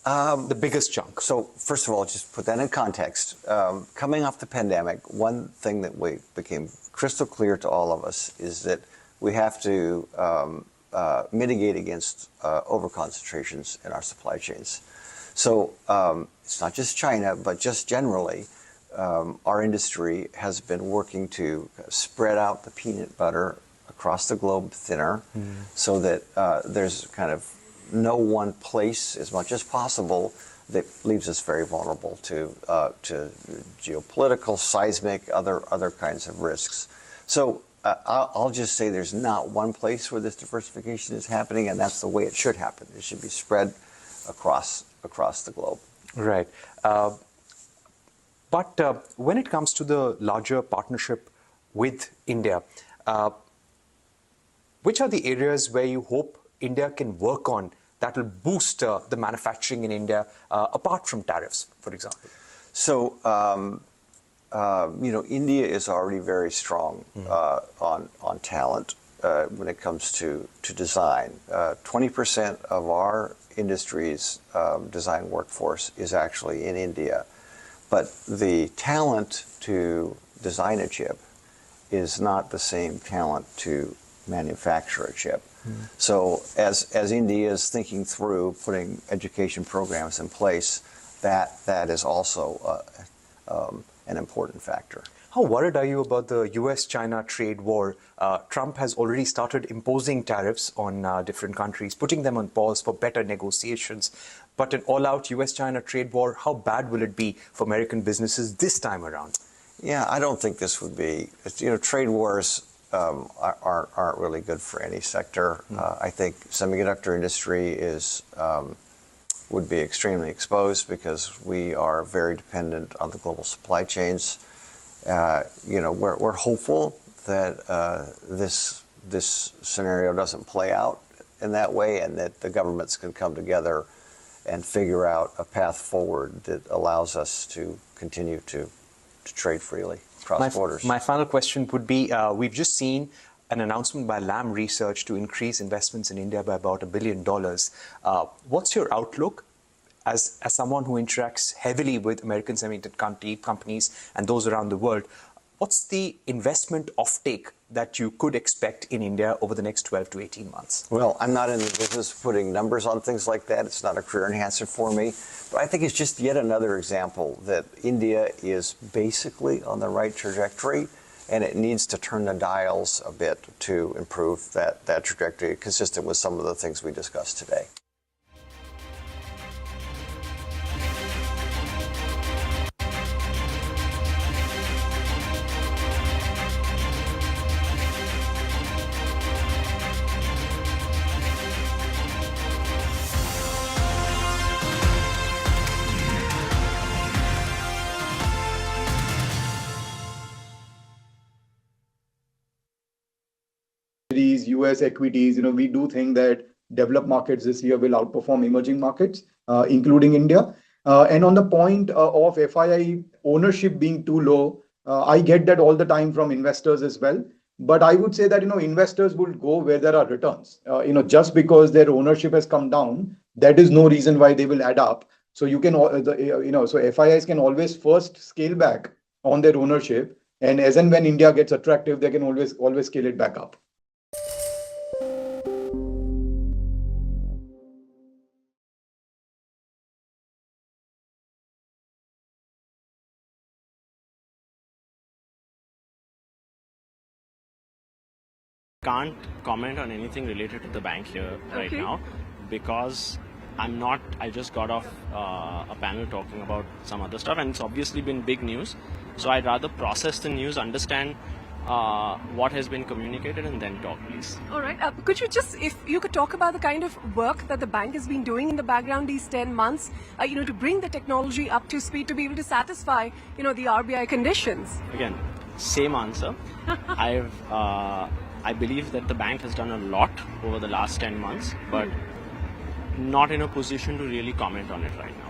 The biggest chunk. So first of all, just put that in context. Coming off the pandemic, one thing that became crystal clear to all of us is that we have to mitigate against over-concentrations in our supply chains. So it's not just China, but just generally, our industry has been working to spread out the peanut butter across the globe thinner, so that there's kind of no one place as much as possible that leaves us very vulnerable to geopolitical, seismic, other kinds of risks. So I'll just say there's not one place where this diversification is happening, and that's the way it should happen. It should be spread across the globe. Right. But when it comes to the larger partnership with India, which are the areas where you hope India can work on that will boost the manufacturing in India, apart from tariffs, for example? So, India is already very strong on talent when it comes to design. 20% of our industry's design workforce is actually in India. But the talent to design a chip is not the same talent to manufacture a chip. So as India is thinking through putting education programs in place, that is also an important factor. How worried are you about the US-China trade war? Trump has already started imposing tariffs on different countries, putting them on pause for better negotiations. But an all-out US-China trade war, how bad will it be for American businesses this time around? Yeah, I don't think this would be, trade wars aren't really good for any sector. I think semiconductor industry would be extremely exposed because we are very dependent on the global supply chains. We're hopeful that this scenario doesn't play out in that way, and that the governments can come together and figure out a path forward that allows us to continue to trade freely across borders. My final question would be, we've just seen an announcement by Lam Research to increase investments in India by about $1 billion. What's your outlook as someone who interacts heavily with American semiconductor companies and those around the world? What's the investment offtake that you could expect in India over the next 12 to 18 months? Well, I'm not in the business of putting numbers on things like that. It's not a career enhancer for me. But I think it's just yet another example that India is basically on the right trajectory, and it needs to turn the dials a bit to improve that trajectory, consistent with some of the things we discussed today. US equities, we do think that developed markets this year will outperform emerging markets, including India. And on the point of FII ownership being too low, I get that all the time from investors as well. But I would say that, investors will go where there are returns. Just because their ownership has come down, that is no reason why they will add up. So you can, so FIIs can always first scale back on their ownership. And as and when India gets attractive, they can always scale it back up. Can't comment on anything related to the bank here right now because I just got off a panel talking about some other stuff, and it's obviously been big news. So I'd rather process the news, understand what has been communicated, and then talk, please. All right. Could you just, if you could talk about the kind of work that the bank has been doing in the background these 10 months, to bring the technology up to speed to be able to satisfy, the RBI conditions? Again, same answer. I believe that the bank has done a lot over the last 10 months, but not in a position to really comment on it right now.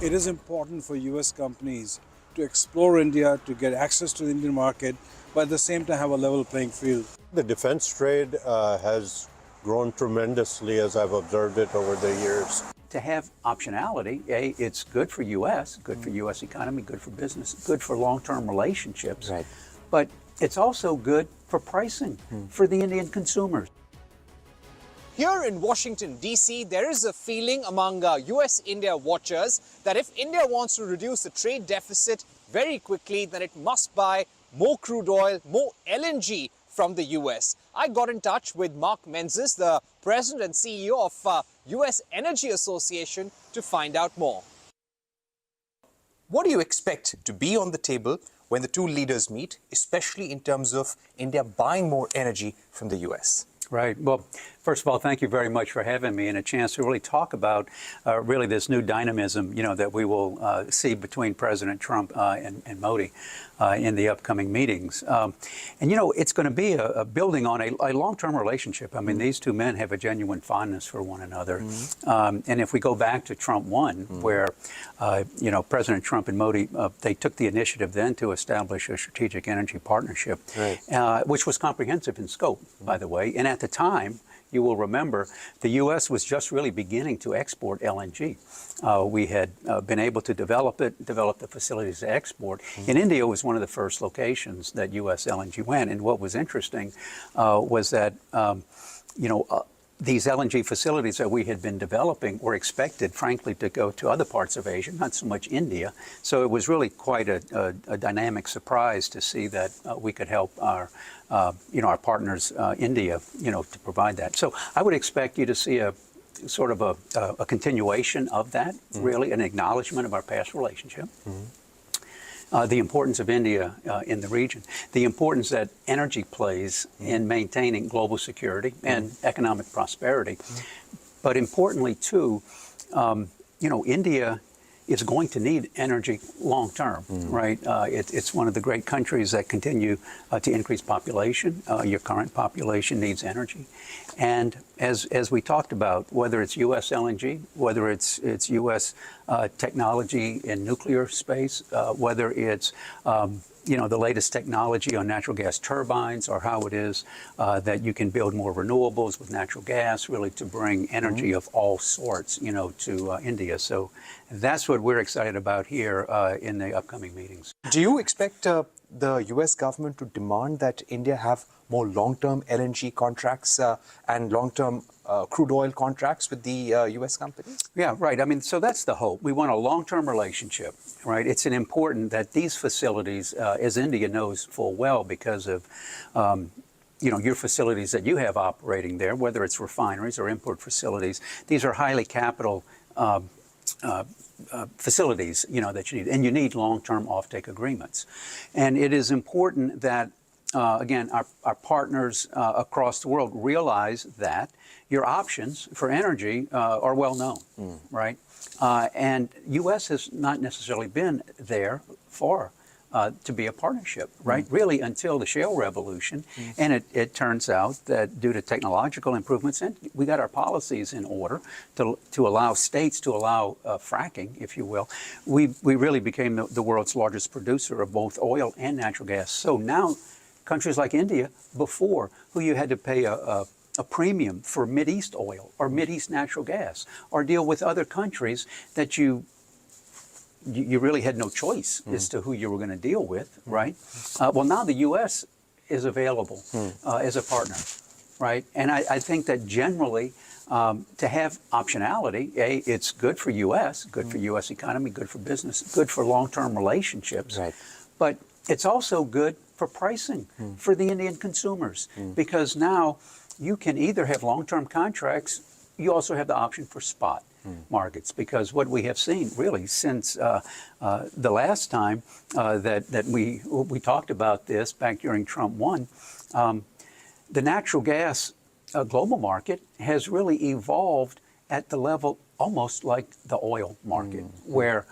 It is important for US companies to explore India, to get access to the Indian market, but at the same time have a level playing field. The defense trade has grown tremendously as I've observed it over the years. To have optionality, it's good for U.S., good for U.S. economy, good for business, good for long-term relationships. Right. But it's also good for pricing for the Indian consumers. Here in Washington, D.C., there is a feeling among US-India watchers that if India wants to reduce the trade deficit very quickly, then it must buy more crude oil, more LNG from the US. I got in touch with Mark Menzies, the president and CEO of US Energy Association, to find out more. What do you expect to be on the table when the two leaders meet, especially in terms of India buying more energy from the US? Right. Well, first of all, thank you very much for having me and a chance to really talk about really this new dynamism, that we will see between President Trump and Modi in the upcoming meetings. And, it's going to be a building on a long-term relationship. I mean, these two men have a genuine fondness for one another. And if we go back to Trump 1, where, President Trump and Modi, they took the initiative then to establish a strategic energy partnership, which was comprehensive in scope, by the way. And at the time, you will remember, the U.S. was just really beginning to export LNG. We had been able to develop the facilities to export. And India was one of the first locations that U.S. LNG went. And what was interesting was that, these LNG facilities that we had been developing were expected, frankly, to go to other parts of Asia, not so much India. So it was really quite a dynamic surprise to see that we could help our partners, India, to provide that. So I would expect you to see a sort of a continuation of that, really, an acknowledgement of our past relationship. The importance of India in the region, the importance that energy plays in maintaining global security and economic prosperity. But importantly, too, India is going to need energy long term, right? It's one of the great countries that continue to increase population. Your current population needs energy. And as we talked about, whether it's U.S. LNG, whether it's U.S. Technology in nuclear space, whether it's the latest technology on natural gas turbines, or how it is that you can build more renewables with natural gas, really to bring energy of all sorts, to India. So that's what we're excited about here in the upcoming meetings. Do you expect the US government to demand that India have more long-term LNG contracts and long-term crude oil contracts with the US companies? Yeah, right. I mean, so that's the hope. We want a long-term relationship, right? It's important that these facilities, as India knows full well, because of your facilities that you have operating there, whether it's refineries or import facilities, these are highly capital facilities, that you need, and you need long-term offtake agreements. And it is important that, again, our partners across the world realize that your options for energy are well known, right? And U.S. has not necessarily been there for to be a partnership, right? Really until the shale revolution. And it turns out that due to technological improvements, and we got our policies in order to allow states to allow fracking, if you will, we really became the world's largest producer of both oil and natural gas. So now countries like India, before, who you had to pay a premium for Mideast oil or Mideast natural gas, or deal with other countries that you really had no choice as to who you were going to deal with, right? Well, now the U.S. is available as a partner, right? And I think that generally to have optionality, it's good for U.S., good for U.S. economy, good for business, good for long-term relationships, but it's also good for pricing for the Indian consumers, because now you can either have long-term contracts, you also have the option for spot markets, because what we have seen really since the last time that we talked about this back during Trump 1, the natural gas global market has really evolved at the level almost like the oil market, where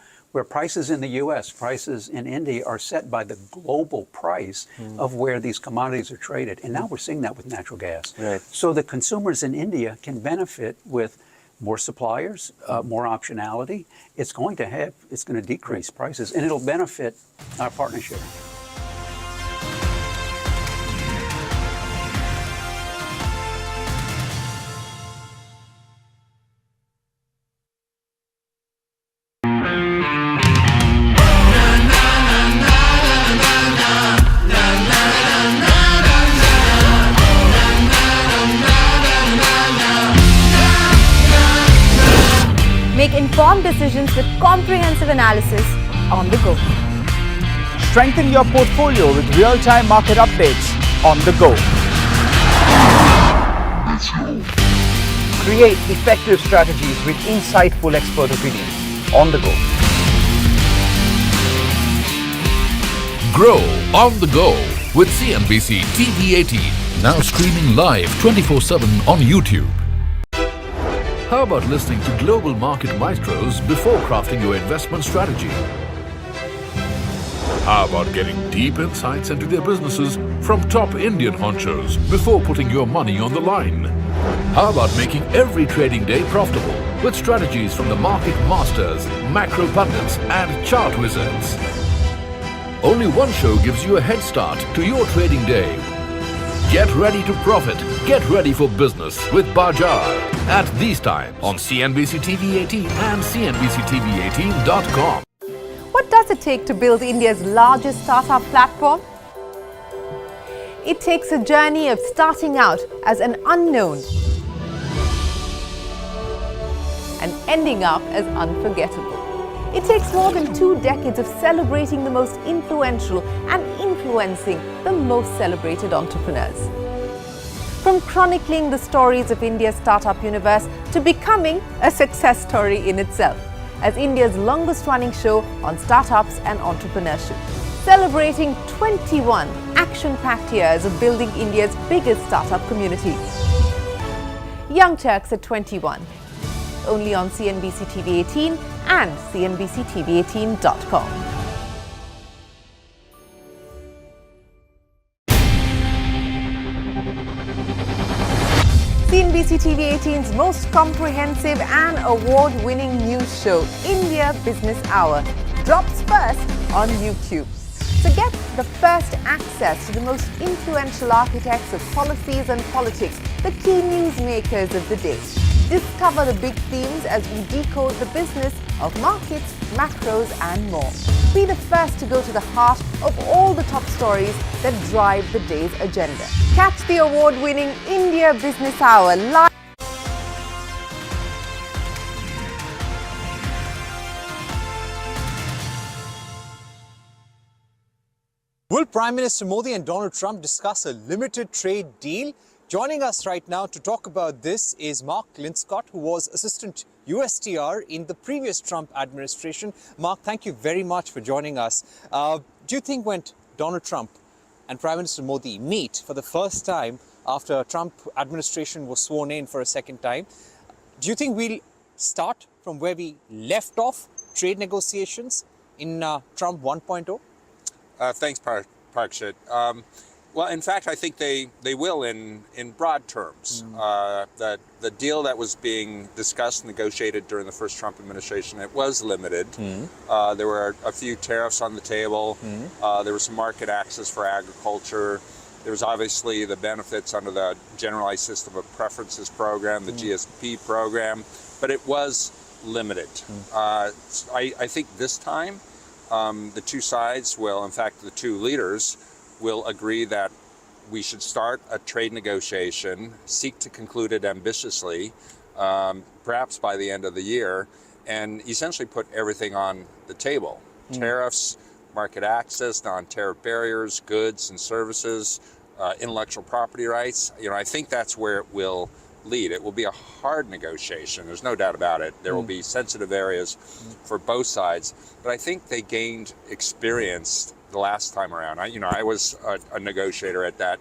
prices in the U.S., prices in India are set by the global price of where these commodities are traded. And now we're seeing that with natural gas. So the consumers in India can benefit with more suppliers, more optionality. It's going to decrease prices, and it'll benefit our partnership. Make informed decisions with comprehensive analysis on the go. Strengthen your portfolio with real-time market updates on the go. Create effective strategies with insightful expert opinions on the go. Grow on the go with CNBC-TV18, now streaming live 24/7 on YouTube. How about listening to global market maestros before crafting your investment strategy? How about getting deep insights into their businesses from top Indian honchos before putting your money on the line? How about making every trading day profitable with strategies from the market masters, macro pundits and chart wizards? Only one show gives you a head start to your trading day. Get ready to profit. Get ready for business with Bajar at these times on CNBC-TV18 and CNBC-TV18.com. What does it take to build India's largest startup platform? It takes a journey of starting out as an unknown and ending up as unforgettable. It takes more than 2 decades of celebrating the most influential and influencing the most celebrated entrepreneurs. From chronicling the stories of India's startup universe to becoming a success story in itself, as India's longest running show on startups and entrepreneurship, celebrating 21 action-packed years of building India's biggest startup community. Young Turks at 21, only on CNBC-TV18 and CNBC-TV18.com. CNBC-TV18's most comprehensive and award-winning news show, India Business Hour, drops first on YouTube. So get the first access to the most influential architects of policies and politics, the key newsmakers of the day. Discover the big themes as we decode the business of markets, macros and more. Be the first to go to the heart of all the top stories that drive the day's agenda. Catch the award-winning India Business Hour live. Will Prime Minister Modi and Donald Trump discuss a limited trade deal? Joining us right now to talk about this is Mark Linscott, who was Assistant USTR in the previous Trump administration. Mark, thank you very much for joining us. Do you think when Donald Trump and Prime Minister Modi meet for the first time after Trump administration was sworn in for a second time, do you think we'll start from where we left off, trade negotiations in Trump 1.0? Thanks, Parkshit. Well, in fact, I think they will in broad terms. That the deal that was being discussed, negotiated during the first Trump administration, it was limited. There were a few tariffs on the table. There was some market access for agriculture. There was obviously the benefits under the Generalized System of Preferences program, the GSP program, but it was limited. I think this time the two sides will, in fact, the two leaders will agree that we should start a trade negotiation, seek to conclude it ambitiously, perhaps by the end of the year, and essentially put everything on the table. Tariffs, market access, non-tariff barriers, goods and services, intellectual property rights. I think that's where it will lead. It will be a hard negotiation. There's no doubt about it. There will be sensitive areas for both sides, but I think they gained experience the last time around. I was a negotiator at that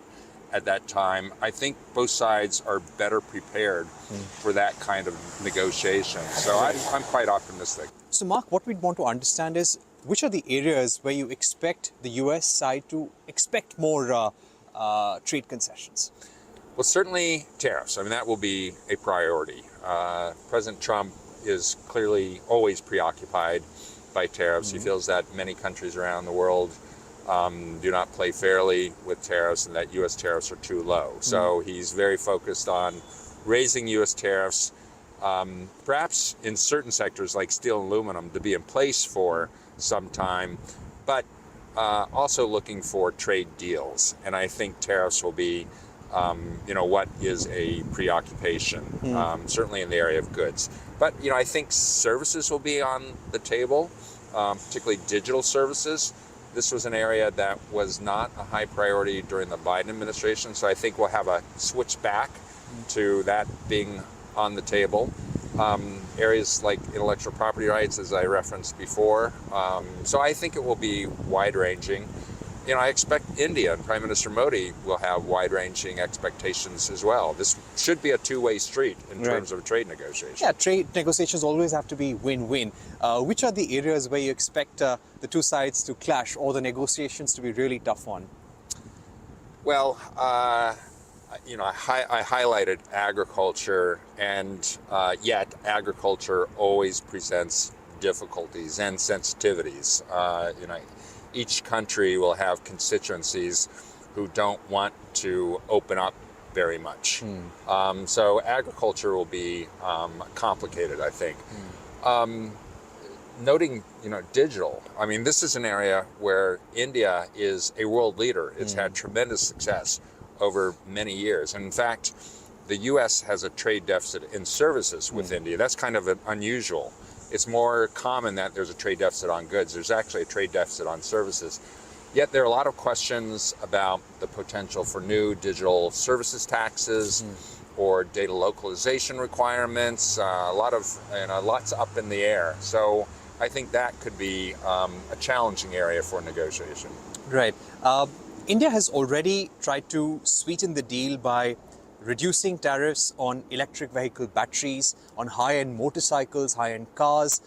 time. I think both sides are better prepared for that kind of negotiation. So I'm quite optimistic. So Mark, what we'd want to understand is which are the areas where you expect the US side to expect more trade concessions? Well, certainly tariffs. That will be a priority. President Trump is clearly always preoccupied by tariffs. He feels that many countries around the world do not play fairly with tariffs and that U.S. tariffs are too low. So he's very focused on raising U.S. tariffs, perhaps in certain sectors like steel and aluminum to be in place for some time, but also looking for trade deals. And I think tariffs will be what is a preoccupation, certainly in the area of goods. But, I think services will be on the table, particularly digital services. This was an area that was not a high priority during the Biden administration, so I think we'll have a switch back to that being on the table. Areas like intellectual property rights, as I referenced before. So I think it will be wide-ranging. You know, I expect India and Prime Minister Modi will have wide-ranging expectations as well. This should be a two-way street in terms of trade negotiations. Yeah, trade negotiations always have to be win-win. Which are the areas where you expect the two sides to clash or the negotiations to be really tough on? Well, you know, I highlighted agriculture, and yet agriculture always presents difficulties and sensitivities. You know, each country will have constituencies who don't want to open up very much. So agriculture will be complicated, I think. Noting, you know, digital, I mean, this is an area where India is a world leader. It's had tremendous success over many years. And in fact, the US has a trade deficit in services with India. That's kind of unusual. It's more common that there's a trade deficit on goods. There's actually a trade deficit on services. Yet there are a lot of questions about the potential for new digital services taxes or data localization requirements. A lot of, you know, lots up in the air. So I think that could be a challenging area for negotiation. Right. India has already tried to sweeten the deal by reducing tariffs on electric vehicle batteries, on high-end motorcycles, high-end cars,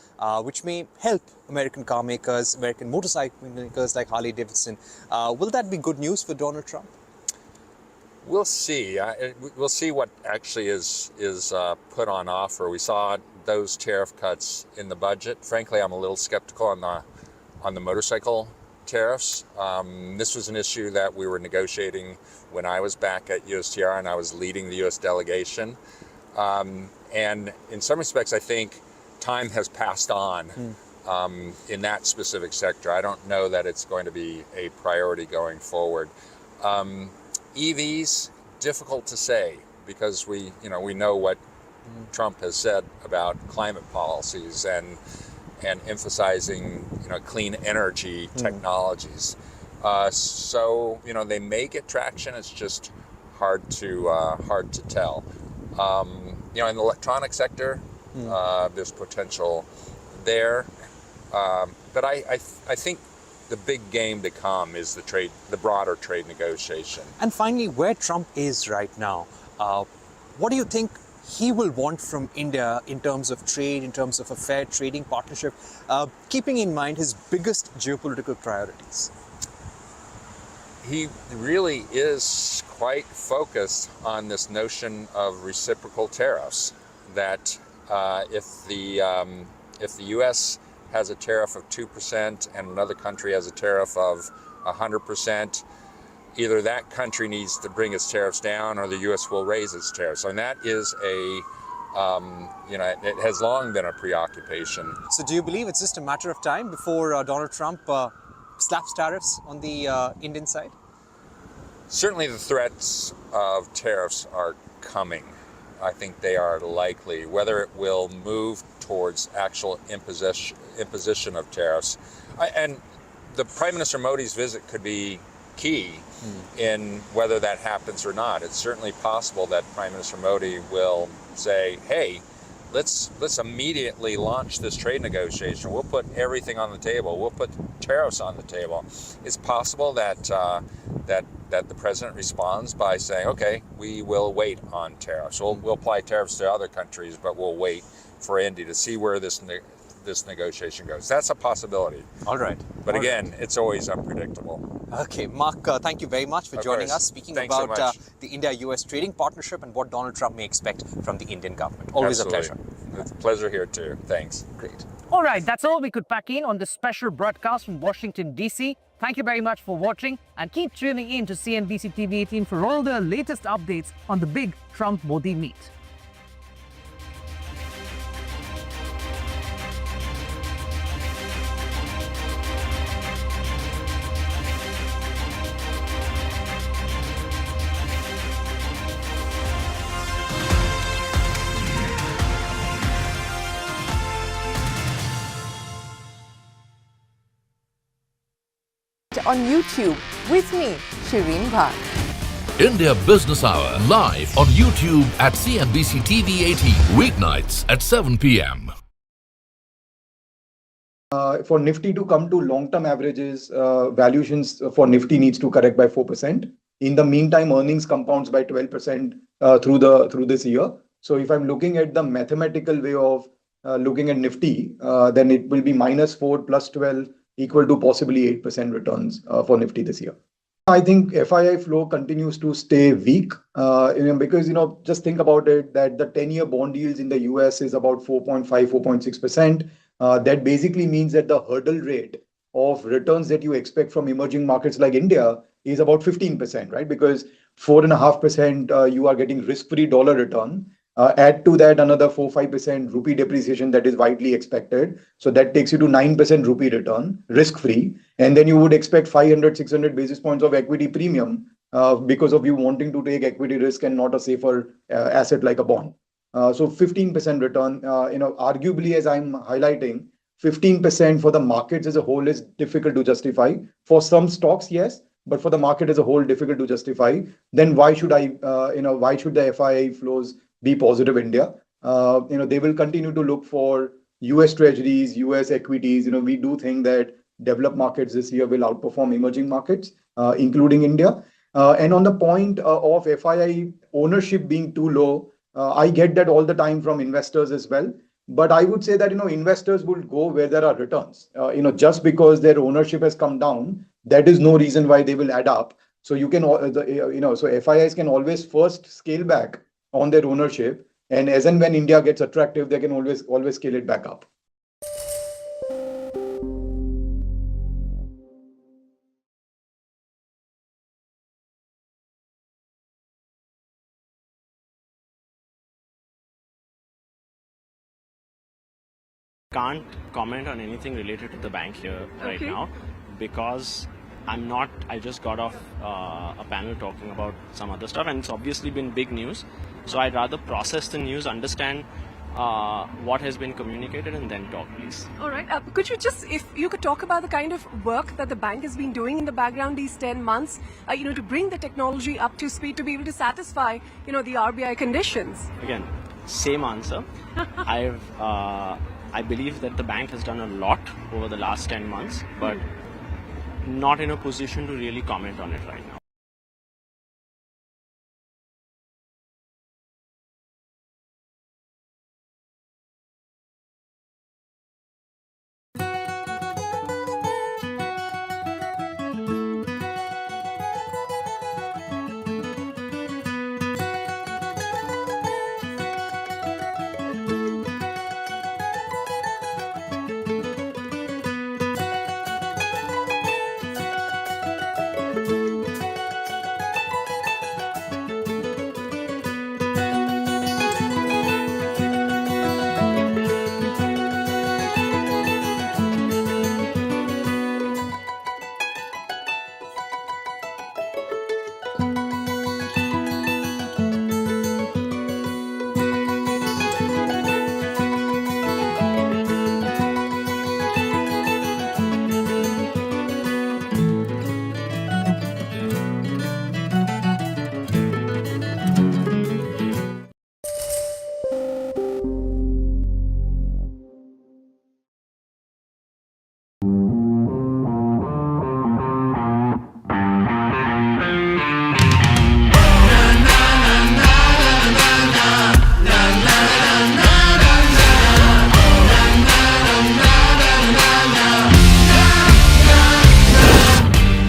which may help American car makers, American motorcycle makers like Harley Davidson. Will that be good news for Donald Trump? We'll see. We'll see what actually is put on offer. We saw those tariff cuts in the budget. Frankly, I'm a little skeptical on the motorcycle tariffs. This was an issue that we were negotiating when I was back at USTR and I was leading the US delegation. And in some respects, I think time has passed on in that specific sector. I don't know that it's going to be a priority going forward. EVs, difficult to say, because we know what Trump has said about climate policies and emphasizing, you know, clean energy technologies. So, you know, they may get traction. It's just hard to tell. You know, in the electronic sector, there's potential there. But I think the big game to come is the broader trade negotiation. And finally, where Trump is right now, what do you think he will want from India in terms of trade, in terms of a fair trading partnership, keeping in mind his biggest geopolitical priorities? He really is quite focused on this notion of reciprocal tariffs, that if the U.S. has a tariff of 2% and another country has a tariff of 100%, either that country needs to bring its tariffs down or the U.S. will raise its tariffs. And that is you know, it has long been a preoccupation. So do you believe it's just a matter of time before Donald Trump slaps tariffs on the Indian side? Certainly the threats of tariffs are coming. I think they are likely. Whether it will move towards actual imposition of tariffs. And the Prime Minister Modi's visit could be key in whether that happens or not. It's certainly possible that Prime Minister Modi will say, hey, let's immediately launch this trade negotiation. We'll put everything on the table. We'll put tariffs on the table. It's possible that that the president responds by saying, okay, we will wait on tariffs. We'll apply tariffs to other countries, but we'll wait for India to see where this negotiation goes. That's a possibility. All right. But again, it's always unpredictable. Okay, Mark, thank you very much for joining us, speaking about the India-US trading partnership and what Donald Trump may expect from the Indian government. Always Absolutely. a pleasure. It's a pleasure here too. Thanks. Great. All right, that's all we could pack in on this special broadcast from Washington, D.C. Thank you very much for watching and keep tuning in to CNBC-TV18 for all the latest updates on the big Trump-Modi meet. On YouTube with me, Shireen Bhat. India Business Hour live on YouTube at CNBC-TV18 weeknights at 7 p.m. For Nifty to come to long-term averages, valuations for Nifty needs to correct by 4%. In the meantime, earnings compounds by 12% through this year. So if I'm looking at the mathematical way of looking at Nifty, then it will be -4 plus 12 equal to possibly 8% returns for Nifty this year. I think FII flow continues to stay weak, because, just think about it, that the 10-year bond yields in the US is about 4.5, 4.6%. That basically means that the hurdle rate of returns that you expect from emerging markets like India is about 15%, right? Because 4.5% you are getting risk-free dollar return. Add to that another 4-5% rupee depreciation that is widely expected. So that takes you to 9% rupee return, risk-free. And then you would expect 500-600 basis points of equity premium because of you wanting to take equity risk and not a safer asset like a bond. So 15% return, arguably, as I'm highlighting, 15% for the markets as a whole is difficult to justify. For some stocks, yes, but for the market as a whole, difficult to justify. Then why should why should the FII flows be positive India? They will continue to look for US treasuries, US equities. We do think that developed markets this year will outperform emerging markets, including India. And on the point of FII ownership being too low, I get that all the time from investors as well. But I would say that, investors will go where there are returns. Just because their ownership has come down, that is no reason why they will add up. So you can, so FIIs can always first scale back on their ownership, and as and when India gets attractive, they can always scale it back up. Can't comment on anything related to the bank here right now because I just got off a panel talking about some other stuff, and it's obviously been big news. So I'd rather process the news, understand what has been communicated, and then talk, please. All right. Could you if you could talk about the kind of work that the bank has been doing in the background these 10 months, to bring the technology up to speed to be able to satisfy, the RBI conditions? Again, same answer. I believe that the bank has done a lot over the last 10 months, but not in a position to really comment on it right now.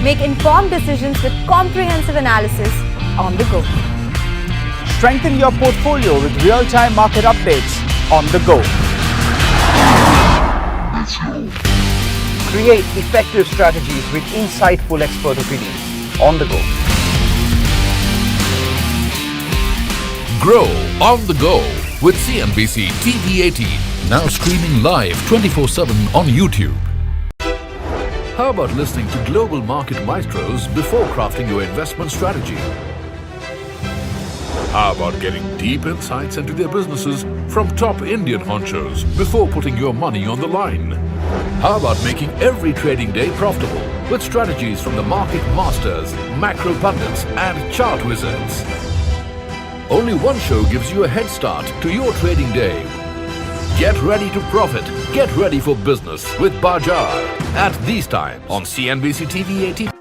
Make informed decisions with comprehensive analysis on the go. Strengthen your portfolio with real-time market updates on the go. Create effective strategies with insightful expert opinions on the go. Grow on the go with CNBC TV18, now streaming live 24/7 on YouTube. How about listening to global market maestros before crafting your investment strategy? How about getting deep insights into their businesses from top Indian honchos before putting your money on the line? How about making every trading day profitable with strategies from the market masters, macro pundits and chart wizards? Only one show gives you a head start to your trading day. Get ready to profit. Get ready for business with Bajar at these times on CNBC-TV18.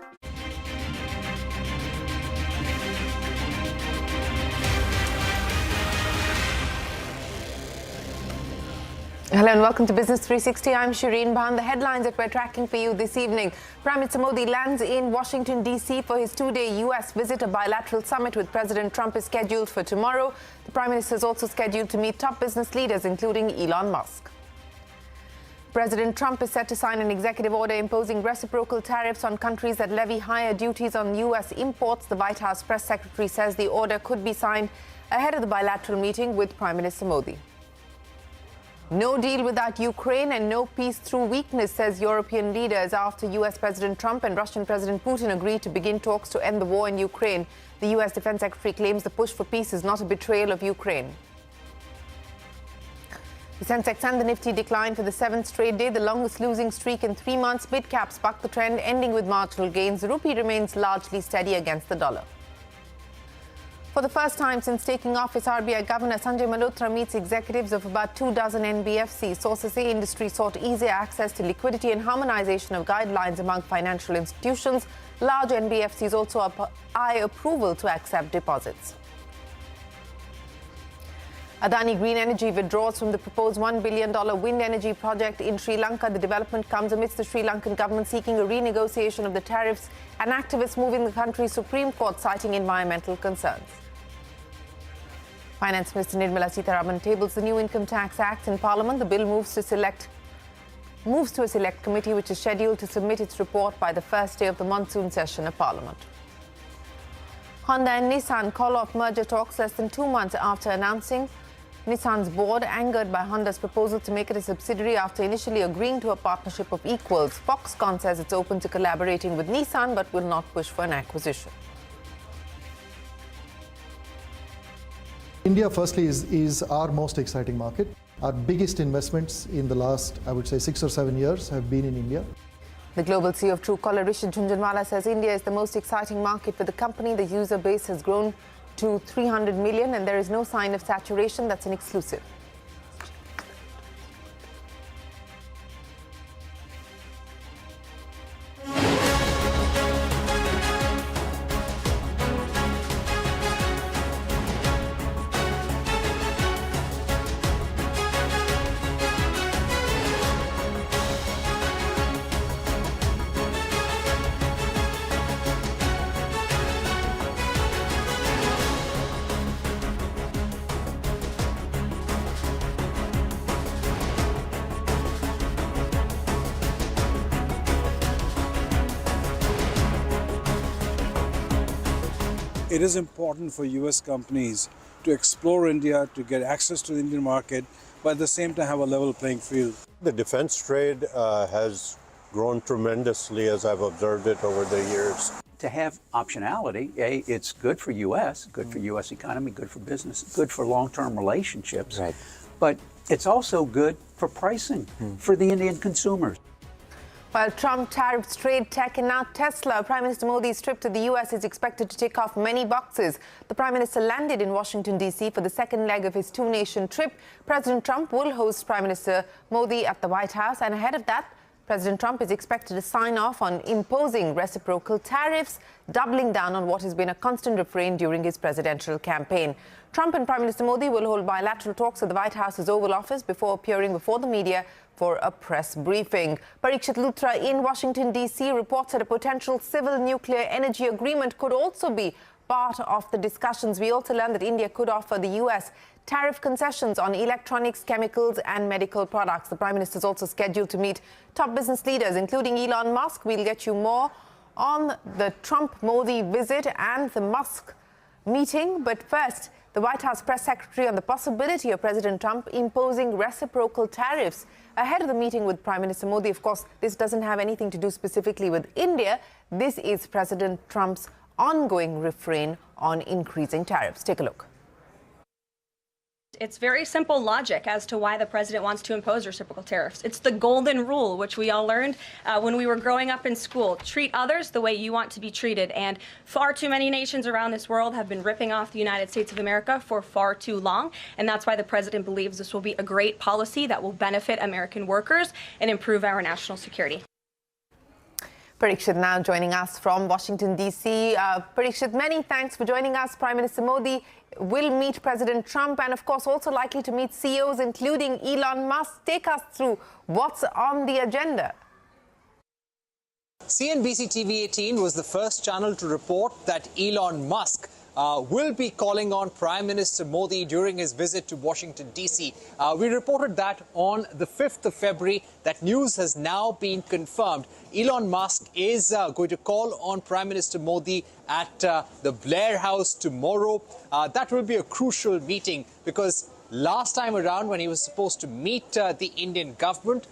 Hello and welcome to Business 360. I'm Shireen Bhan. The headlines that we're tracking for you this evening. Prime Minister Modi lands in Washington, D.C. for his two-day U.S. visit. A bilateral summit with President Trump is scheduled for tomorrow. The Prime Minister is also scheduled to meet top business leaders, including Elon Musk. President Trump is set to sign an executive order imposing reciprocal tariffs on countries that levy higher duties on U.S. imports. The White House press secretary says the order could be signed ahead of the bilateral meeting with Prime Minister Modi. No deal without Ukraine and no peace through weakness, says European leaders after U.S. President Trump and Russian President Putin agreed to begin talks to end the war in Ukraine. The U.S. Defense Secretary claims the push for peace is not a betrayal of Ukraine. The Sensex and the Nifty declined for the 7th straight day, the longest losing streak in 3 months. Mid-caps bucked the trend, ending with marginal gains. The rupee remains largely steady against the dollar. For the first time since taking office, RBI Governor Sanjay Malhotra meets executives of about 24 NBFCs. Sources say industry sought easier access to liquidity and harmonization of guidelines among financial institutions. Large NBFCs also eye approval to accept deposits. Adani Green Energy withdraws from the proposed $1 billion wind energy project in Sri Lanka. The development comes amidst the Sri Lankan government seeking a renegotiation of the tariffs and activists moving the country's Supreme Court citing environmental concerns. Finance Minister Nirmala Sitharaman tables the new Income Tax Act in Parliament. The bill moves to a select committee which is scheduled to submit its report by the first day of the monsoon session of Parliament. Honda and Nissan call off merger talks less than 2 months after announcing. Nissan's board angered by Honda's proposal to make it a subsidiary after initially agreeing to a partnership of equals. Foxconn says it's open to collaborating with Nissan but will not push for an acquisition. India, firstly, is our most exciting market. Our biggest investments in the last, I would say, 6 or 7 years have been in India. The global CEO of Truecaller, Rishit Jhunjhunwala, says India is the most exciting market for the company. The user base has grown to 300 million and there is no sign of saturation. That's an exclusive. It is important for US companies to explore India, to get access to the Indian market, but at the same time have a level playing field. The defense trade has grown tremendously as I've observed it over the years. To have optionality, it's good for U.S., good for U.S. economy, good for business, good for long-term relationships. Right. But it's also good for pricing for the Indian consumers. While Trump tariffs trade, tech and now Tesla, Prime Minister Modi's trip to the U.S. is expected to tick off many boxes. The Prime Minister landed in Washington, D.C. for the second leg of his two-nation trip. President Trump will host Prime Minister Modi at the White House, and ahead of that, President Trump is expected to sign off on imposing reciprocal tariffs, doubling down on what has been a constant refrain during his presidential campaign. Trump and Prime Minister Modi will hold bilateral talks at the White House's Oval Office before appearing before the media for a press briefing. Parikshit Luthra in Washington, D.C. reports that a potential civil nuclear energy agreement could also be part of the discussions. We also learned that India could offer the U.S. tariff concessions on electronics, chemicals and medical products. The Prime Minister is also scheduled to meet top business leaders, including Elon Musk. We'll get you more on the Trump-Modi visit and the Musk meeting. But first, the White House press secretary on the possibility of President Trump imposing reciprocal tariffs ahead of the meeting with Prime Minister Modi. Of course, this doesn't have anything to do specifically with India. This is President Trump's ongoing refrain on increasing tariffs. Take a look. It's very simple logic as to why the president wants to impose reciprocal tariffs. It's the golden rule, which we all learned when we were growing up in school. Treat others the way you want to be treated. And far too many nations around this world have been ripping off the United States of America for far too long. And that's why the president believes this will be a great policy that will benefit American workers and improve our national security. Parikshit now joining us from Washington, D.C. Parikshit, many thanks for joining us. Prime Minister Modi will meet President Trump and, of course, also likely to meet CEOs, including Elon Musk. Take us through what's on the agenda. CNBC-TV18 was the first channel to report that Elon Musk will be calling on Prime Minister Modi during his visit to Washington, D.C. We reported that on the 5th of February. That news has now been confirmed. Elon Musk is going to call on Prime Minister Modi at the Blair House tomorrow. That will be a crucial meeting because last time around when he was supposed to meet the Indian government,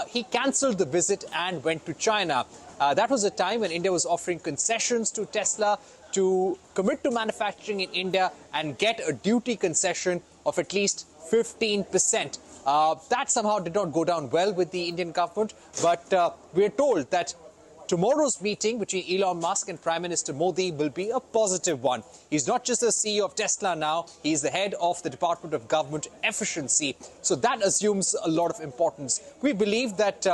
he cancelled the visit and went to China. That was a time when India was offering concessions to Tesla to commit to manufacturing in India and get a duty concession of at least 15%. That somehow did not go down well with the Indian government, but we're told that tomorrow's meeting between Elon Musk and Prime Minister Modi will be a positive one. He's not just the CEO of Tesla now, he's the head of the Department of Government Efficiency. So that assumes a lot of importance. We believe that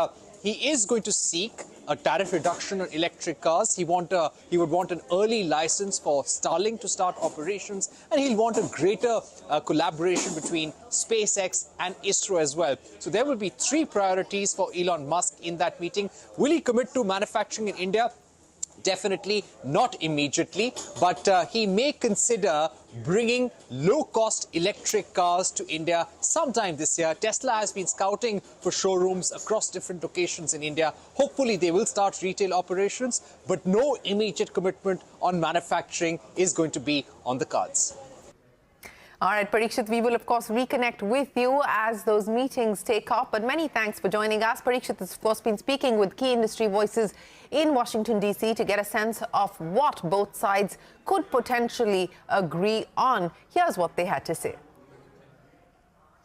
he is going to seek a tariff reduction on electric cars. He would want an early license for Starlink to start operations, and he'll want a greater collaboration between SpaceX and ISRO as well. So there will be three priorities for Elon Musk in that meeting. Will he commit to manufacturing in India? Definitely not immediately, but he may consider bringing low-cost electric cars to India sometime this year. Tesla has been scouting for showrooms across different locations in India. Hopefully, they will start retail operations, but no immediate commitment on manufacturing is going to be on the cards. All right, Parikshit, we will, of course, reconnect with you as those meetings take off. But many thanks for joining us. Parikshit has, of course, been speaking with key industry voices in Washington, D.C. to get a sense of what both sides could potentially agree on. Here's what they had to say.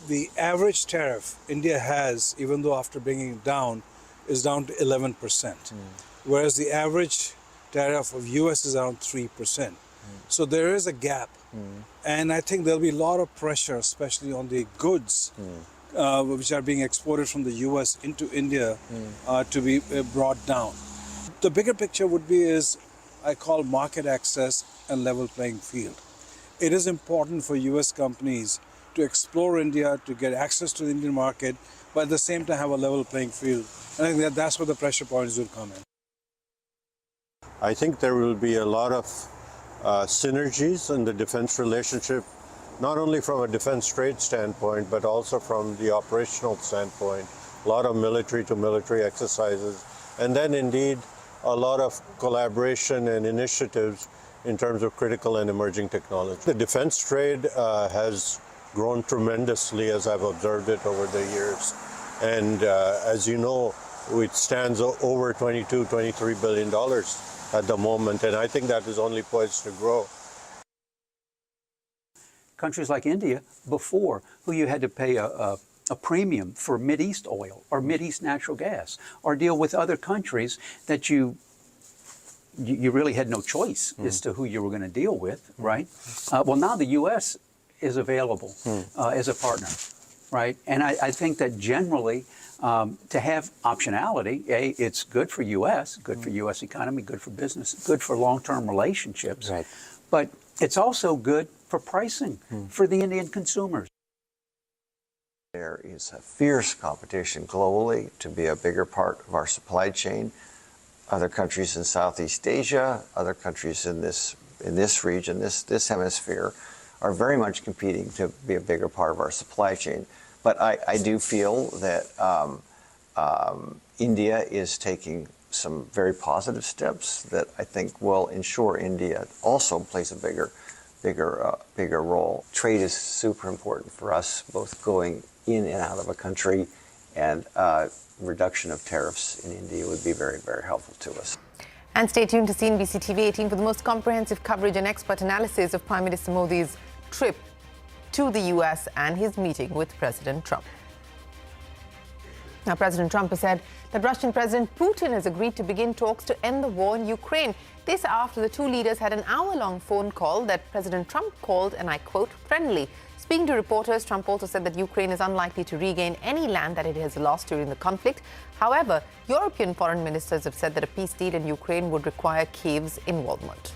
The average tariff India has, even though after bringing it down, is down to 11%, whereas the average tariff of US is around 3%. So there is a gap. And I think there'll be a lot of pressure, especially on the goods which are being exported from the US into India to be brought down. The bigger picture would be I call market access and level playing field. It is important for US companies to explore India, to get access to the Indian market, but at the same time have a level playing field. And I think that's where the pressure points will come in. I think there will be a lot of synergies in the defense relationship, not only from a defense trade standpoint, but also from the operational standpoint. A lot of military to military exercises, and then indeed a lot of collaboration and initiatives in terms of critical and emerging technology. The defense trade has grown tremendously as I've observed it over the years. And as you know, it stands over $23 billion at the moment, and I think that is only poised to grow. Countries like India, before, who you had to pay a premium for Mideast oil or Mideast natural gas, or deal with other countries that you really had no choice as to who you were going to deal with, right? Well, now the U.S. is available as a partner, right? And I think that generally, to have optionality, it's good for U.S., good for U.S. economy, good for business, good for long-term relationships. Right. But it's also good for pricing for the Indian consumers. There is a fierce competition globally to be a bigger part of our supply chain. Other countries in Southeast Asia, other countries in this region, this hemisphere, are very much competing to be a bigger part of our supply chain. But I do feel that India is taking some very positive steps that I think will ensure India also plays a bigger role. Trade is super important for us, both going in and out of a country, and reduction of tariffs in India would be very, very helpful to us. And stay tuned to CNBC-TV18 for the most comprehensive coverage and expert analysis of Prime Minister Modi's trip to the US and his meeting with President Trump. Now, President Trump has said that Russian President Putin has agreed to begin talks to end the war in Ukraine. This after the two leaders had an hour-long phone call that President Trump called, and I quote, friendly. Speaking to reporters, Trump also said that Ukraine is unlikely to regain any land that it has lost during the conflict. However, European foreign ministers have said that a peace deal in Ukraine would require Kyiv's involvement.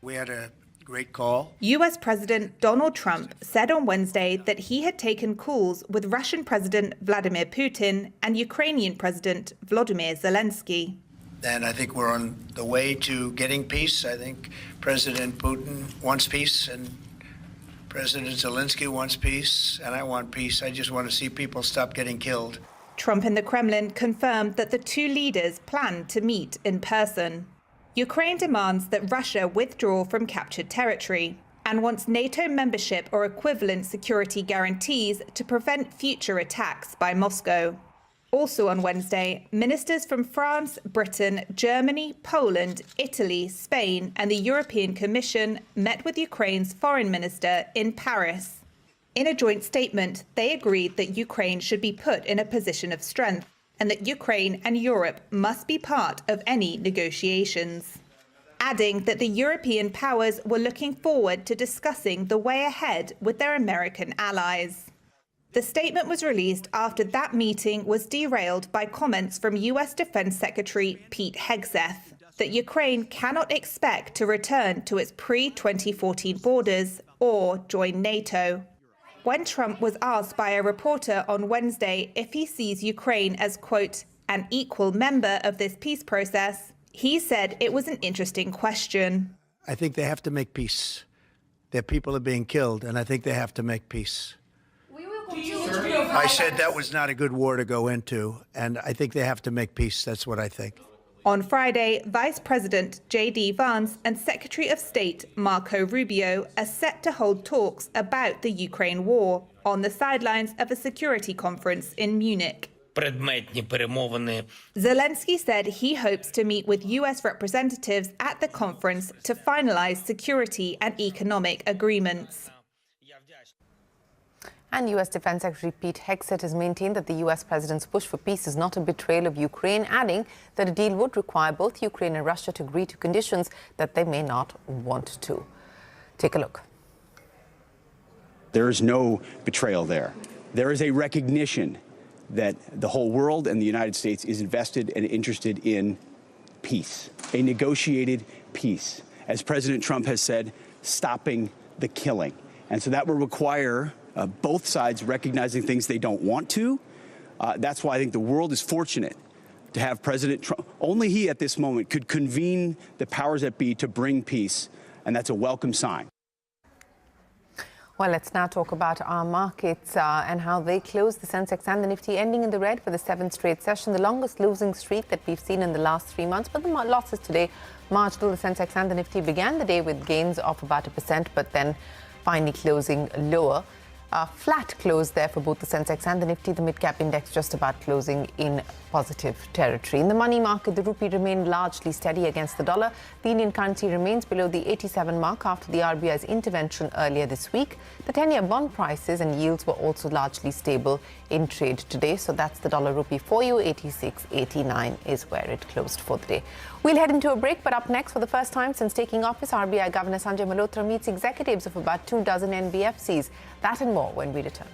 We had a great call. US President Donald Trump said on Wednesday that he had taken calls with Russian President Vladimir Putin and Ukrainian President Volodymyr Zelensky. And I think we're on the way to getting peace. I think President Putin wants peace and President Zelensky wants peace, and I want peace. I just want to see people stop getting killed. Trump and the Kremlin confirmed that the two leaders plan to meet in person. Ukraine demands that Russia withdraw from captured territory and wants NATO membership or equivalent security guarantees to prevent future attacks by Moscow. Also on Wednesday, ministers from France, Britain, Germany, Poland, Italy, Spain, and the European Commission met with Ukraine's foreign minister in Paris. In a joint statement, they agreed that Ukraine should be put in a position of strength and that Ukraine and Europe must be part of any negotiations, adding that the European powers were looking forward to discussing the way ahead with their American allies. The statement was released after that meeting was derailed by comments from US Defense Secretary Pete Hegseth that Ukraine cannot expect to return to its pre-2014 borders or join NATO. When Trump was asked by a reporter on Wednesday if he sees Ukraine as, quote, an equal member of this peace process, he said it was an interesting question. I think they have to make peace. Their people are being killed, and I think they have to make peace. I said that was not a good war to go into, and I think they have to make peace. That's what I think. On Friday, Vice President J.D. Vance and Secretary of State Marco Rubio are set to hold talks about the Ukraine war on the sidelines of a security conference in Munich. Zelensky said he hopes to meet with U.S. representatives at the conference to finalize security and economic agreements. And U.S. Defense Secretary Pete Hegseth has maintained that the U.S. president's push for peace is not a betrayal of Ukraine, adding that a deal would require both Ukraine and Russia to agree to conditions that they may not want to. Take a look. There is no betrayal there. There is a recognition that the whole world and the United States is invested and interested in peace, a negotiated peace. As President Trump has said, stopping the killing. And so that will require both sides recognizing things they don't want to. That's why I think the world is fortunate to have President Trump. Only he at this moment could convene the powers that be to bring peace, and that's a welcome sign. Well, let's now talk about our markets and how they closed. The Sensex and the Nifty ending in the red for the 7th straight session, the longest losing streak that we've seen in the last 3 months. But the losses today marginal. The Sensex and the Nifty began the day with gains of about 1%, but then finally closing lower. Flat close there for both the Sensex and the Nifty. The mid-cap index just about closing in positive territory. In the money market, the rupee remained largely steady against the dollar. The Indian currency remains below the 87 mark after the RBI's intervention earlier this week. The 10-year bond prices and yields were also largely stable in trade today. So that's the dollar rupee for you. 86.89 is where it closed for the day. We'll head into a break, but up next, for the first time since taking office, RBI Governor Sanjay Malhotra meets executives of about 24 NBFCs. That and more when we return.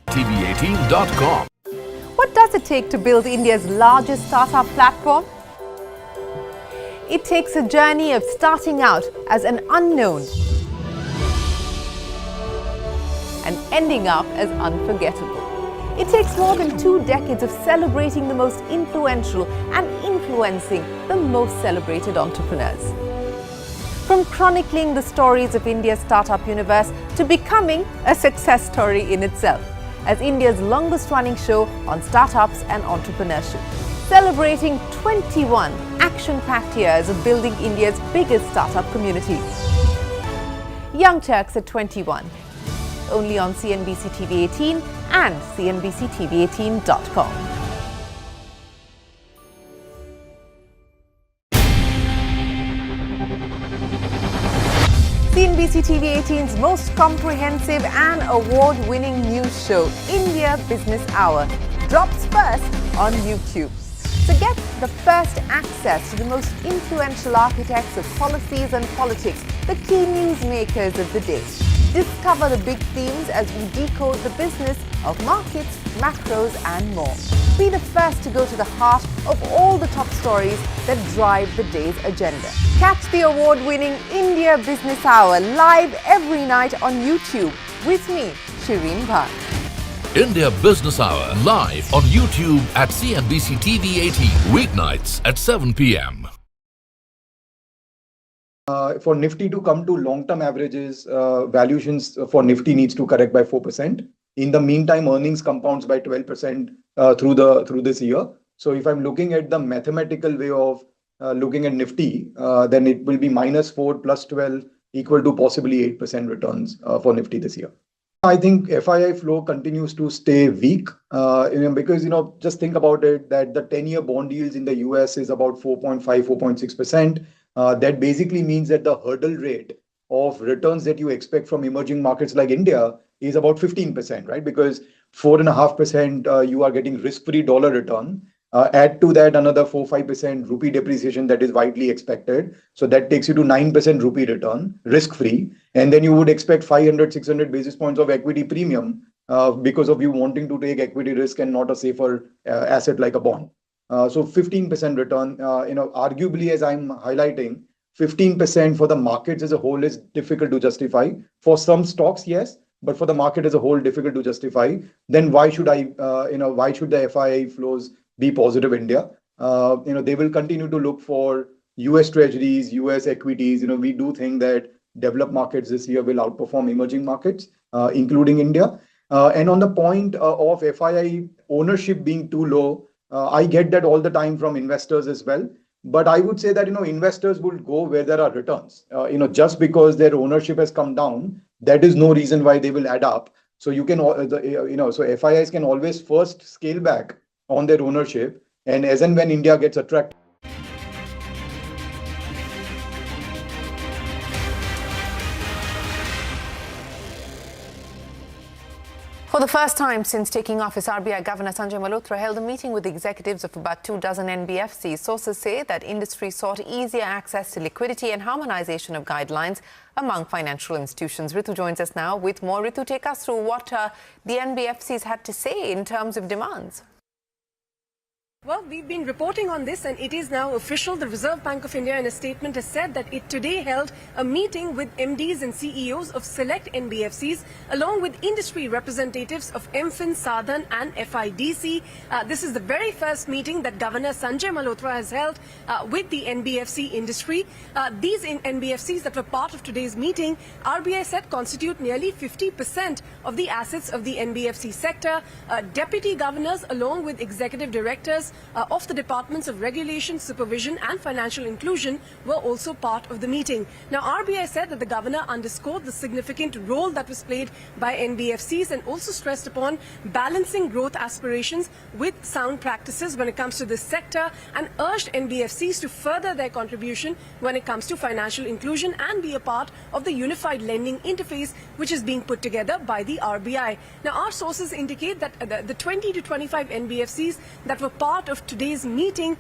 TV18.com. What does it take to build India's largest startup platform? It takes a journey of starting out as an unknown and ending up as unforgettable. It takes more than 2 decades of celebrating the most influential and influencing the most celebrated entrepreneurs. From chronicling the stories of India's startup universe to becoming a success story in itself, as India's longest running show on startups and entrepreneurship, celebrating 21 action-packed years of building India's biggest startup community. Young Turks at 21, only on CNBC-TV18 and CNBC-TV18.com. CNBC-TV18's most comprehensive and award-winning news show, India Business Hour, drops first on YouTube. So get the first access to the most influential architects of policies and politics, the key newsmakers of the day. Discover the big themes as we decode the business of markets, macros and more. Be the first to go to the heart of all the top stories that drive the day's agenda. Catch the award-winning India Business Hour live every night on YouTube with me, Shireen Bhatt. India Business Hour live on YouTube at CNBC TV18 weeknights at 7 p.m. For Nifty to come to long-term averages, valuations for Nifty needs to correct by 4%. In the meantime, earnings compounds by 12% through this year. So if I'm looking at the mathematical way of looking at Nifty, then it will be -4 plus 12 equal to possibly 8% returns for Nifty this year. I think FII flow continues to stay weak because, just think about it, that the 10-year bond yields in the US is about 4.5, 4.6%. That basically means that the hurdle rate of returns that you expect from emerging markets like India is about 15%, right? Because 4.5% you are getting risk-free dollar return. Add to that another 4-5% rupee depreciation that is widely expected. So that takes you to 9% rupee return, risk-free. And then you would expect 500-600 basis points of equity premium because of you wanting to take equity risk and not a safer asset like a bond. So 15% return, arguably, as I'm highlighting, 15% for the markets as a whole is difficult to justify. For some stocks, yes, but for the market as a whole, difficult to justify. Then why should why should the FII flows be positive India? They will continue to look for US treasuries, US equities. We do think that developed markets this year will outperform emerging markets, including India. And on the point of FII ownership being too low, I get that all the time from investors as well. But I would say that, investors will go where there are returns. Just because their ownership has come down, that is no reason why they will add up. So you can, so FIIs can always first scale back on their ownership, and as and when India gets attracted. For the first time since taking office, RBI Governor Sanjay Malhotra held a meeting with executives of about 24 NBFCs. Sources say that industry sought easier access to liquidity and harmonization of guidelines among financial institutions. Ritu joins us now with more. Ritu, take us through what the NBFCs had to say in terms of demands. Well, we've been reporting on this and it is now official. The Reserve Bank of India in a statement has said that it today held a meeting with MDs and CEOs of select NBFCs along with industry representatives of MFIN, Sadhan and FIDC. This is the very first meeting that Governor Sanjay Malhotra has held with the NBFC industry. These NBFCs that were part of today's meeting, RBI said constitute nearly 50% of the assets of the NBFC sector. Deputy governors along with executive directors of the Departments of Regulation, Supervision and Financial Inclusion were also part of the meeting. Now, RBI said that the governor underscored the significant role that was played by NBFCs and also stressed upon balancing growth aspirations with sound practices when it comes to this sector, and urged NBFCs to further their contribution when it comes to financial inclusion and be a part of the unified lending interface which is being put together by the RBI. Now, our sources indicate that the 20 to 25 NBFCs that were part of today's meeting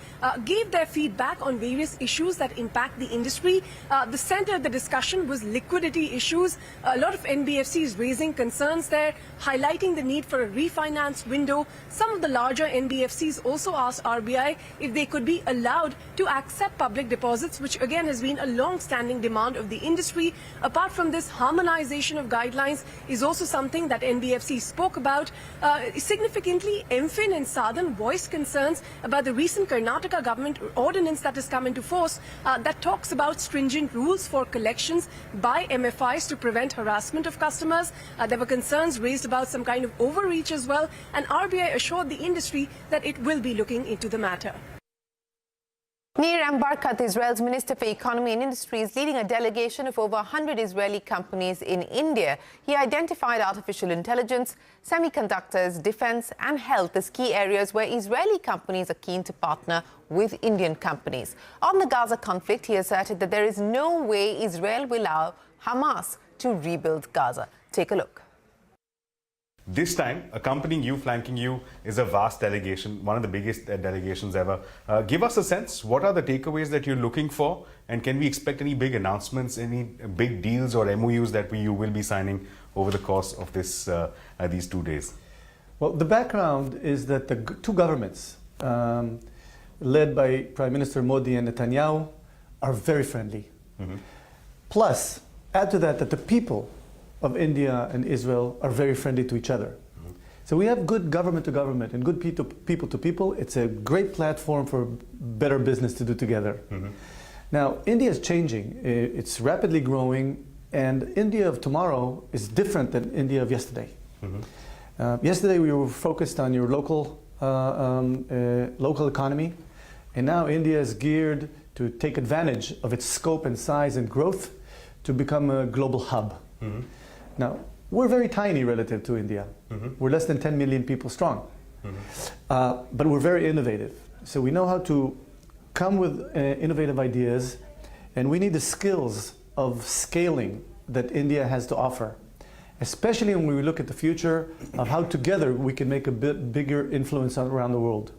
gave their feedback on various issues that impact the industry. The center of the discussion was liquidity issues. A lot of NBFCs raising concerns there, highlighting the need for a refinance window. Some of the larger NBFCs also asked RBI if they could be allowed to accept public deposits, which again has been a long-standing demand of the industry. Apart from this, harmonization of guidelines is also something that NBFC spoke about. Significantly, MFIN and Sadhan voiced concerns about the recent Karnataka government ordinance that has come into force that talks about stringent rules for collections by MFIs to prevent harassment of customers. There were concerns raised about some kind of overreach as well, and RBI assured the industry that it will be looking into the matter. Nir Barkat, Israel's Minister for Economy and Industry, is leading a delegation of over 100 Israeli companies in India. He identified artificial intelligence, semiconductors, defense and health as key areas where Israeli companies are keen to partner with Indian companies. On the Gaza conflict, he asserted that there is no way Israel will allow Hamas to rebuild Gaza. Take a look. This time, accompanying you, flanking you, is a vast delegation, one of the biggest delegations ever. Give us a sense, what are the takeaways that you're looking for? And can we expect any big announcements, any big deals or MOUs that you will be signing over the course of these 2 days? Well, the background is that the two governments, led by Prime Minister Modi and Netanyahu, are very friendly. Plus, add to that the people of India and Israel are very friendly to each other. So we have good government to government and good people to people. It's a great platform for better business to do together. Now, India is changing. It's rapidly growing, and India of tomorrow is different than India of yesterday. Yesterday we were focused on your local economy, and now India is geared to take advantage of its scope and size and growth to become a global hub. Now, we're very tiny relative to India. We're less than 10 million people strong. But we're very innovative. So we know how to come with innovative ideas, and we need the skills of scaling that India has to offer, especially when we look at the future of how together we can make a bit bigger influence around the world.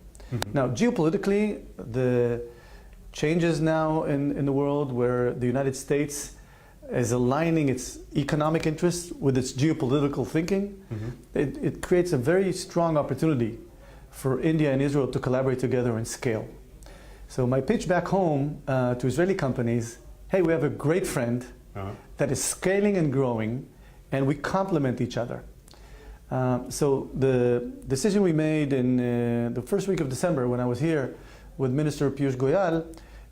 Now, geopolitically, the changes now in the world where the United States is aligning its economic interests with its geopolitical thinking, it creates a very strong opportunity for India and Israel to collaborate together and scale. So my pitch back home to Israeli companies, hey, we have a great friend that is scaling and growing, and we complement each other. So the decision we made in the first week of December when I was here with Minister Piyush Goyal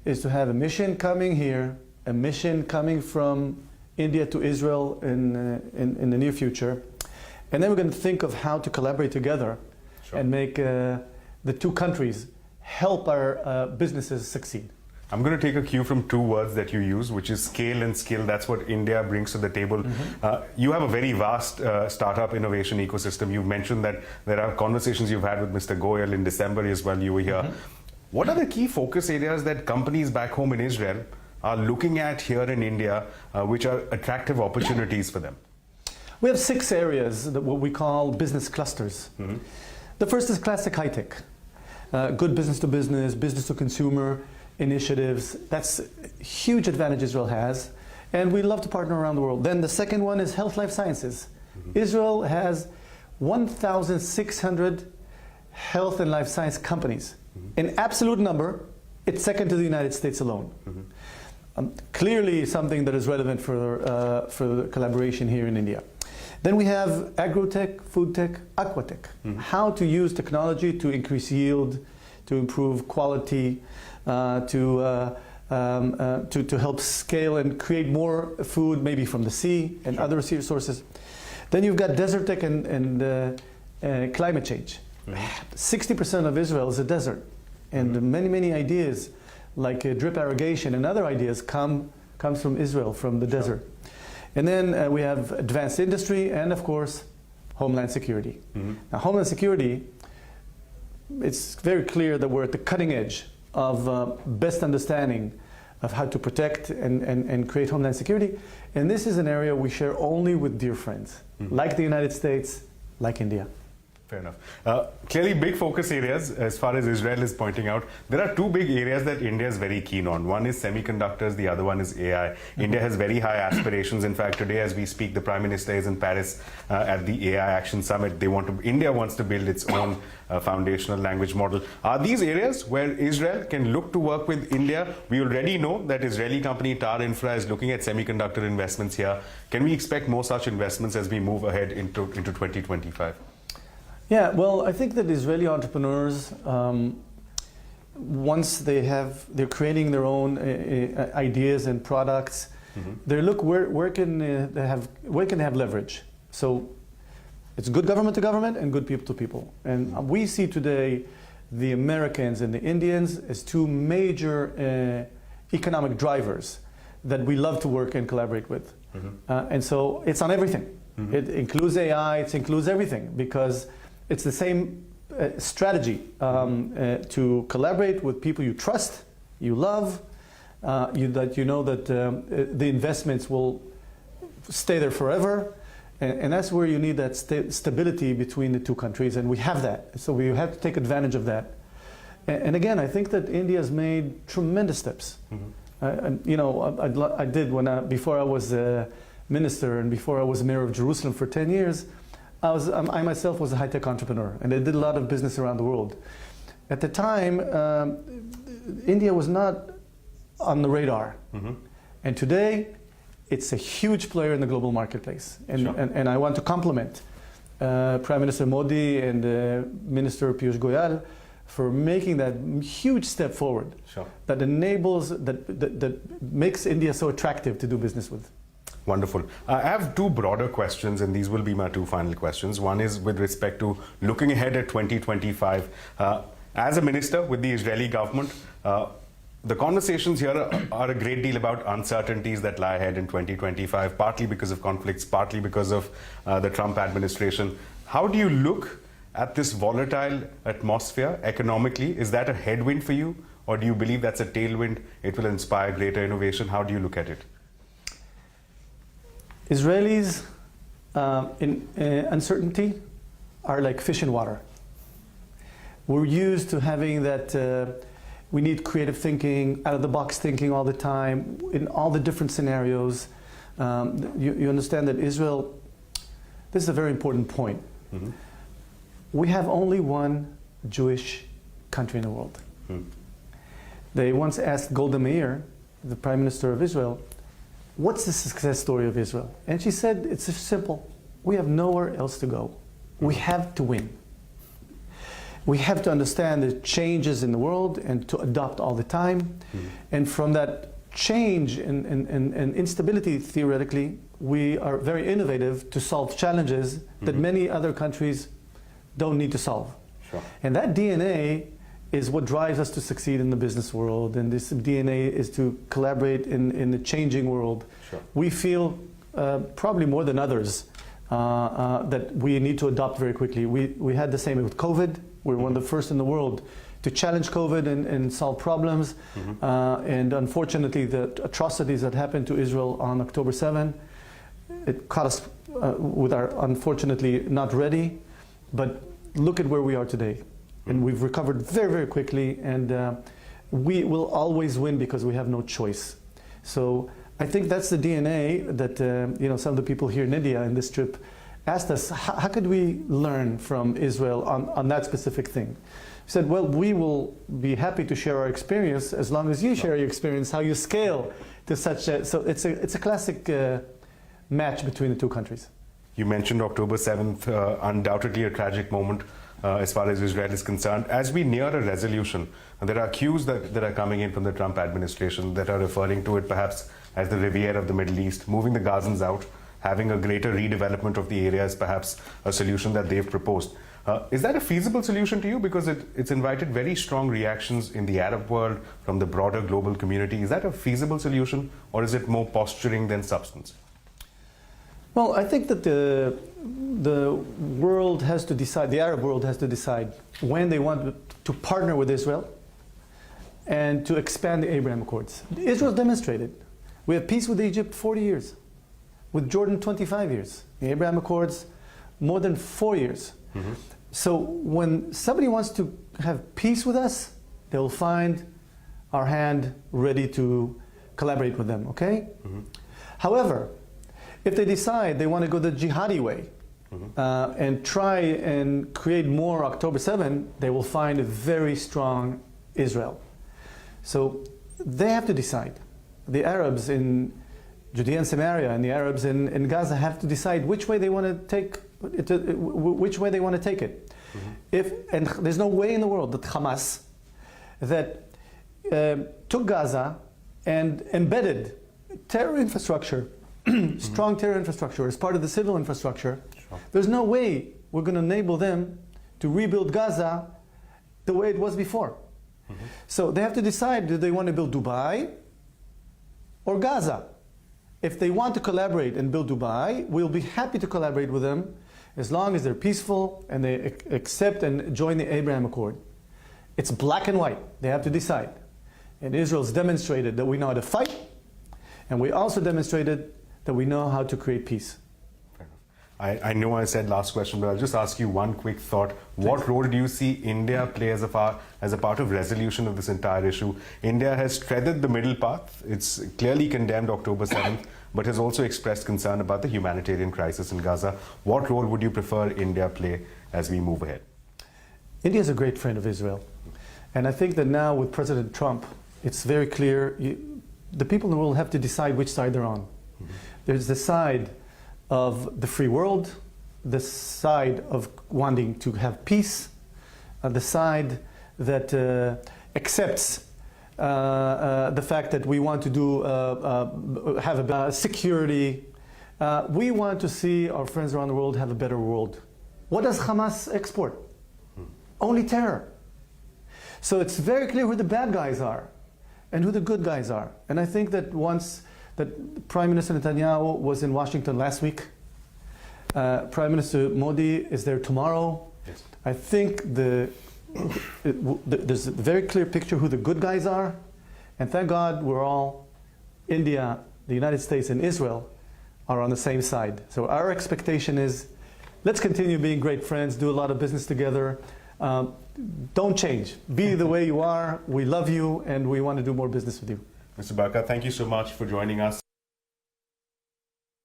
is to have a mission coming here, a mission coming from India to Israel in the near future. And then we're going to think of how to collaborate together and make the two countries help our businesses succeed. I'm going to take a cue from two words that you use, which is scale and skill. That's what India brings to the table. You have a very vast startup innovation ecosystem. You've mentioned that there are conversations you've had with Mr. Goyal in December as well. You were here. What are the key focus areas that companies back home in Israel are looking at here in India, which are attractive opportunities for them? We have 6 areas, that what we call business clusters. The first is classic high-tech. Good business to business, business to consumer initiatives. That's a huge advantage Israel has, and we love to partner around the world. Then the second one is health life sciences. Israel has 1,600 health and life science companies. In absolute number, it's second to the United States alone. Clearly something that is relevant for the collaboration here in India. Then we have agrotech, food tech, aquatech. How to use technology to increase yield, to improve quality, to help scale and create more food, maybe from the sea and other sources. Then you've got desert tech and climate change. 60% of Israel is a desert, and many ideas like drip irrigation and other ideas comes from Israel, from the desert. And then we have advanced industry and, of course, homeland security. Now, homeland security, it's very clear that we're at the cutting edge of best understanding of how to protect and create homeland security. And this is an area we share only with dear friends, like the United States, like India. Fair enough. Clearly big focus areas as far as Israel is pointing out. There are two big areas that India is very keen on. One is semiconductors, the other one is AI. India has very high aspirations. In fact, today as we speak, the Prime Minister is in Paris at the AI Action Summit. India wants to build its own foundational language model. Are these areas where Israel can look to work with India? We already know that Israeli company Tar Infra is looking at semiconductor investments here. Can we expect more such investments as we move ahead into 2025? Yeah, well, I think that Israeli entrepreneurs, once they're creating their own ideas and products, they look where can they have leverage. So it's good government to government and good people to people. And we see today the Americans and the Indians as two major economic drivers that we love to work and collaborate with. And so it's on everything. It includes AI, it includes everything, because it's the same strategy to collaborate with people you trust, you love, that you know that the investments will stay there forever. And that's where you need that stability between the two countries, and we have that. So we have to take advantage of that. And again, I think that India has made tremendous steps. And, you know, I did before I was a minister and before I was mayor of Jerusalem for 10 years, I myself was a high-tech entrepreneur, and I did a lot of business around the world. At the time, India was not on the radar. And today, it's a huge player in the global marketplace. And I want to compliment Prime Minister Modi and Minister Piyush Goyal for making that huge step forward that enables, that makes India so attractive to do business with. Wonderful. I have two broader questions, and these will be my two final questions. One is with respect to looking ahead at 2025. As a minister with the Israeli government, the conversations here are a great deal about uncertainties that lie ahead in 2025, partly because of conflicts, partly because of the Trump administration. How do you look at this volatile atmosphere economically? Is that a headwind for you, or do you believe that's a tailwind? It will inspire greater innovation. How do you look at it? Israelis in uncertainty are like fish in water. We're used to having that we need creative thinking, out-of-the-box thinking all the time, in all the different scenarios. You understand that Israel, this is a very important point. We have only one Jewish country in the world. They once asked Golda Meir, the Prime Minister of Israel, what's the success story of Israel? And she said, it's simple. We have nowhere else to go. We have to win. We have to understand the changes in the world and to adopt all the time. And from that change and instability, theoretically, we are very innovative to solve challenges that many other countries don't need to solve. And that DNA is what drives us to succeed in the business world, and this DNA is to collaborate in the changing world. We feel probably more than others that we need to adopt very quickly. We had the same with COVID. We're one of the first in the world to challenge COVID and solve problems. And unfortunately, the atrocities that happened to Israel on October 7, it caught us with our, unfortunately, not ready. But look at where we are today. And we've recovered very, very quickly, and we will always win because we have no choice. So I think that's the DNA that some of the people here in India in this trip asked us, how could we learn from Israel on that specific thing? We said, well, we will be happy to share our experience as long as you share your experience, how you scale to such a, so it's a classic match between the two countries. You mentioned October 7th, undoubtedly a tragic moment as far as Israel is concerned. As we near a resolution, there are cues that are coming in from the Trump administration that are referring to it perhaps as the Riviera of the Middle East, moving the Gazans out, having a greater redevelopment of the area is perhaps a solution that they've proposed. Is that a feasible solution to you? Because it's invited very strong reactions in the Arab world, from the broader global community. Is that a feasible solution, or is it more posturing than substance? Well, I think that the world has to decide, the Arab world has to decide when they want to partner with Israel and to expand the Abraham Accords. Israel demonstrated. We have peace with Egypt 40 years, with Jordan 25 years. The Abraham Accords, more than 4 years. So when somebody wants to have peace with us, they'll find our hand ready to collaborate with them, okay? However, if they decide they want to go the jihadi way and try and create more October 7, they will find a very strong Israel. So they have to decide. The Arabs in Judea and Samaria and the Arabs in Gaza have to decide which way they want to take it. And there's no way in the world that Hamas that took Gaza and embedded terror infrastructure, strong terror infrastructure as part of the civil infrastructure. There's no way we're going to enable them to rebuild Gaza the way it was before. So they have to decide, do they want to build Dubai or Gaza? If they want to collaborate and build Dubai, we'll be happy to collaborate with them as long as they're peaceful and they accept and join the Abraham Accord. It's black and white. They have to decide. And Israel's demonstrated that we know how to fight, and we also demonstrated that we know how to create peace. I know I said last question, but I'll just ask you one quick thought. What role do you see India play as a part of resolution of this entire issue? India has treaded the middle path. It's clearly condemned October 7th, but has also expressed concern about the humanitarian crisis in Gaza. What role would you prefer India play as we move ahead? India is a great friend of Israel. And I think that now with President Trump, it's very clear, the people in the world have to decide which side they're on. There's the side of the free world, the side of wanting to have peace, the side that accepts the fact that we want to have a security. We want to see our friends around the world have a better world. What does Hamas export? Only terror. So it's very clear who the bad guys are and who the good guys are. And I think that once that Prime Minister Netanyahu was in Washington last week, Prime Minister Modi is there tomorrow. Yes. I think there's a very clear picture who the good guys are. And thank God we're all, India, the United States, and Israel are on the same side. So our expectation is, let's continue being great friends, do a lot of business together. Don't change. Be the way you are. We love you, and we want to do more business with you. Mr. Barka, thank you so much for joining us.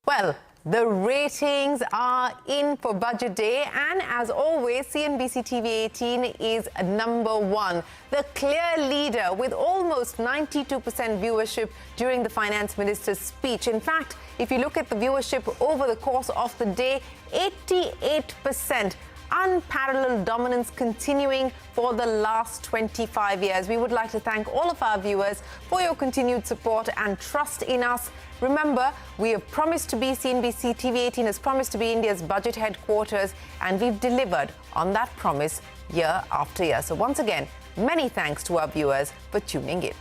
Well, the ratings are in for Budget Day, and as always, CNBC-TV18 is #1, the clear leader with almost 92% viewership during the Finance Minister's speech. In fact, if you look at the viewership over the course of the day, 88%. Unparalleled dominance continuing for the last 25 years. We would like to thank all of our viewers for your continued support and trust in us. Remember, we have promised to be, CNBC TV18 has promised to be India's budget headquarters, and we've delivered on that promise year after year. So once again, many thanks to our viewers for tuning in.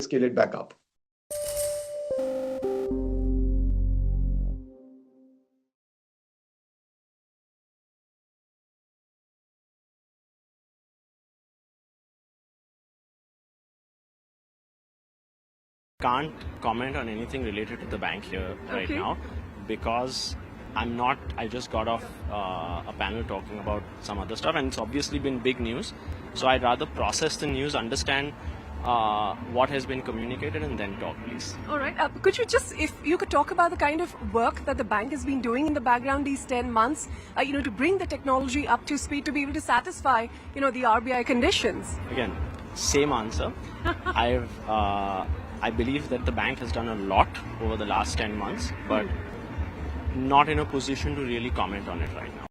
Scale it back up. Can't comment on anything related to the bank here right now because I just got off a panel talking about some other stuff, and it's obviously been big news. So I'd rather process the news, understand what has been communicated, and then talk, please. All right. Could you just, if you could talk about the kind of work that the bank has been doing in the background these 10 months, to bring the technology up to speed to be able to satisfy, the RBI conditions? Again, same answer. I believe that the bank has done a lot over the last 10 months, but not in a position to really comment on it right now.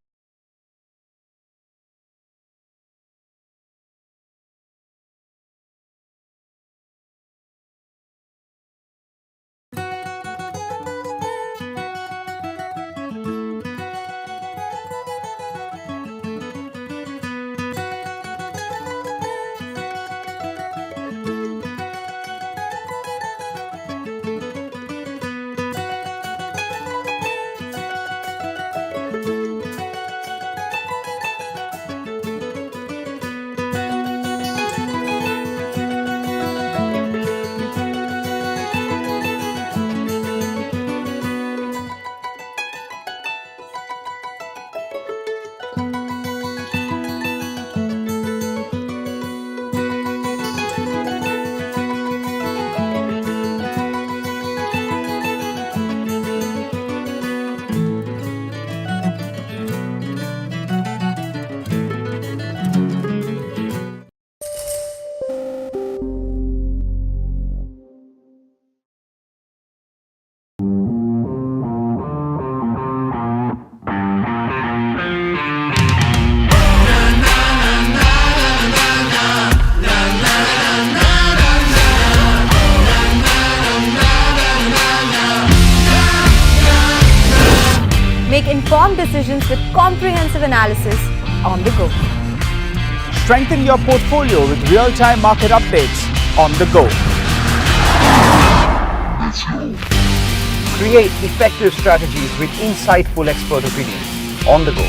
informed decisions with comprehensive analysis on the go. Strengthen your portfolio with real-time market updates on the go. Create effective strategies with insightful expert opinions on the go.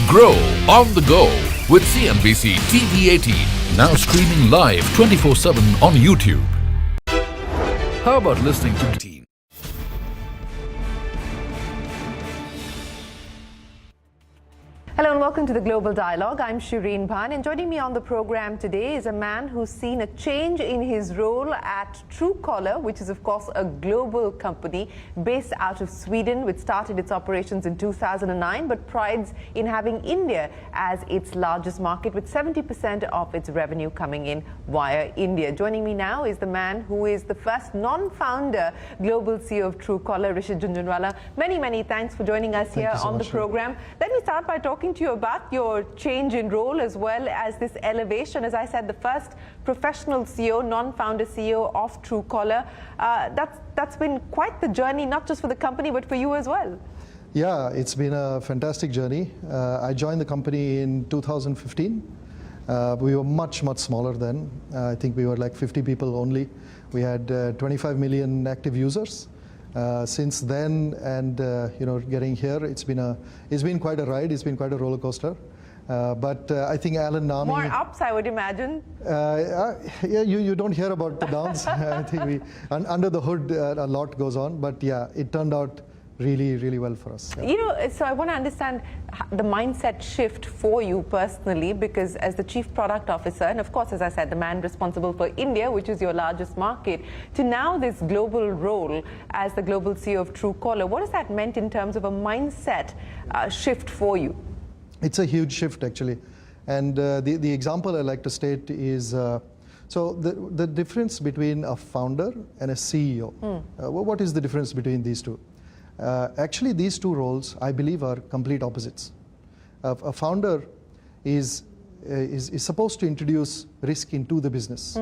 Grow on the go with CNBC-TV18, now streaming live 24/7 on YouTube. How about listening to T? Hello and welcome to the Global Dialogue. I'm Shireen Bhan, and joining me on the program today is a man who's seen a change in his role at Truecaller, which is of course a global company based out of Sweden, which started its operations in 2009 but prides in having India as its largest market, with 70% of its revenue coming in via India. Joining me now is the man who is the first non-founder global CEO of Truecaller, Rishit Jhunjhunwala. Many thanks for joining us here on the program. Let me start by talking to you about your change in role as well as this elevation. As I said, the first professional CEO, non-founder CEO of Truecaller. That's been quite the journey, not just for the company, but for you as well. Yeah, it's been a fantastic journey. I joined the company in 2015. We were much smaller then. I think we were like 50 people only. We had 25 million active users. Since then, and getting here, it's been quite a ride. It's been quite a roller coaster. But I think Alan Nami. More ups, I would imagine. Yeah, you don't hear about the downs. I think under the hood, a lot goes on. But yeah, it turned out really well for us. Yeah. So I want to understand the mindset shift for you personally, because as the Chief Product Officer, and of course, as I said, the man responsible for India, which is your largest market, to now this global role as the global CEO of Truecaller, what has that meant in terms of a mindset shift for you? It's a huge shift, actually. And the example I like to state is, so the difference between a founder and a CEO. What is the difference between these two? Actually, these two roles, I believe, are complete opposites. A founder is supposed to introduce risk into the business.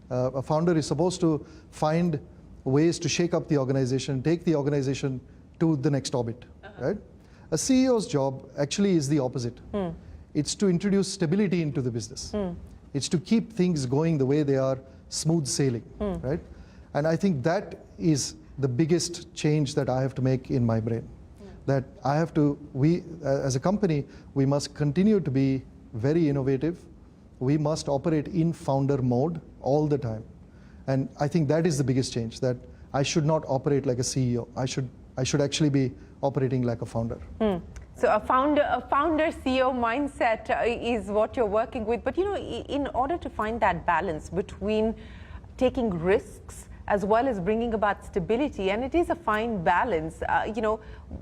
A founder is supposed to find ways to shake up the organization, take the organization to the next orbit, right? A CEO's job actually is the opposite. It's to introduce stability into the business. It's to keep things going the way they are, smooth sailing, right? And I think that is the biggest change that I have to make in my brain. That I have to, as a company, we must continue to be very innovative. We must operate in founder mode all the time. And I think that is the biggest change, that I should not operate like a CEO. I should actually be operating like a founder. So a founder CEO mindset is what you're working with. But in order to find that balance between taking risks as well as bringing about stability, and it is a fine balance.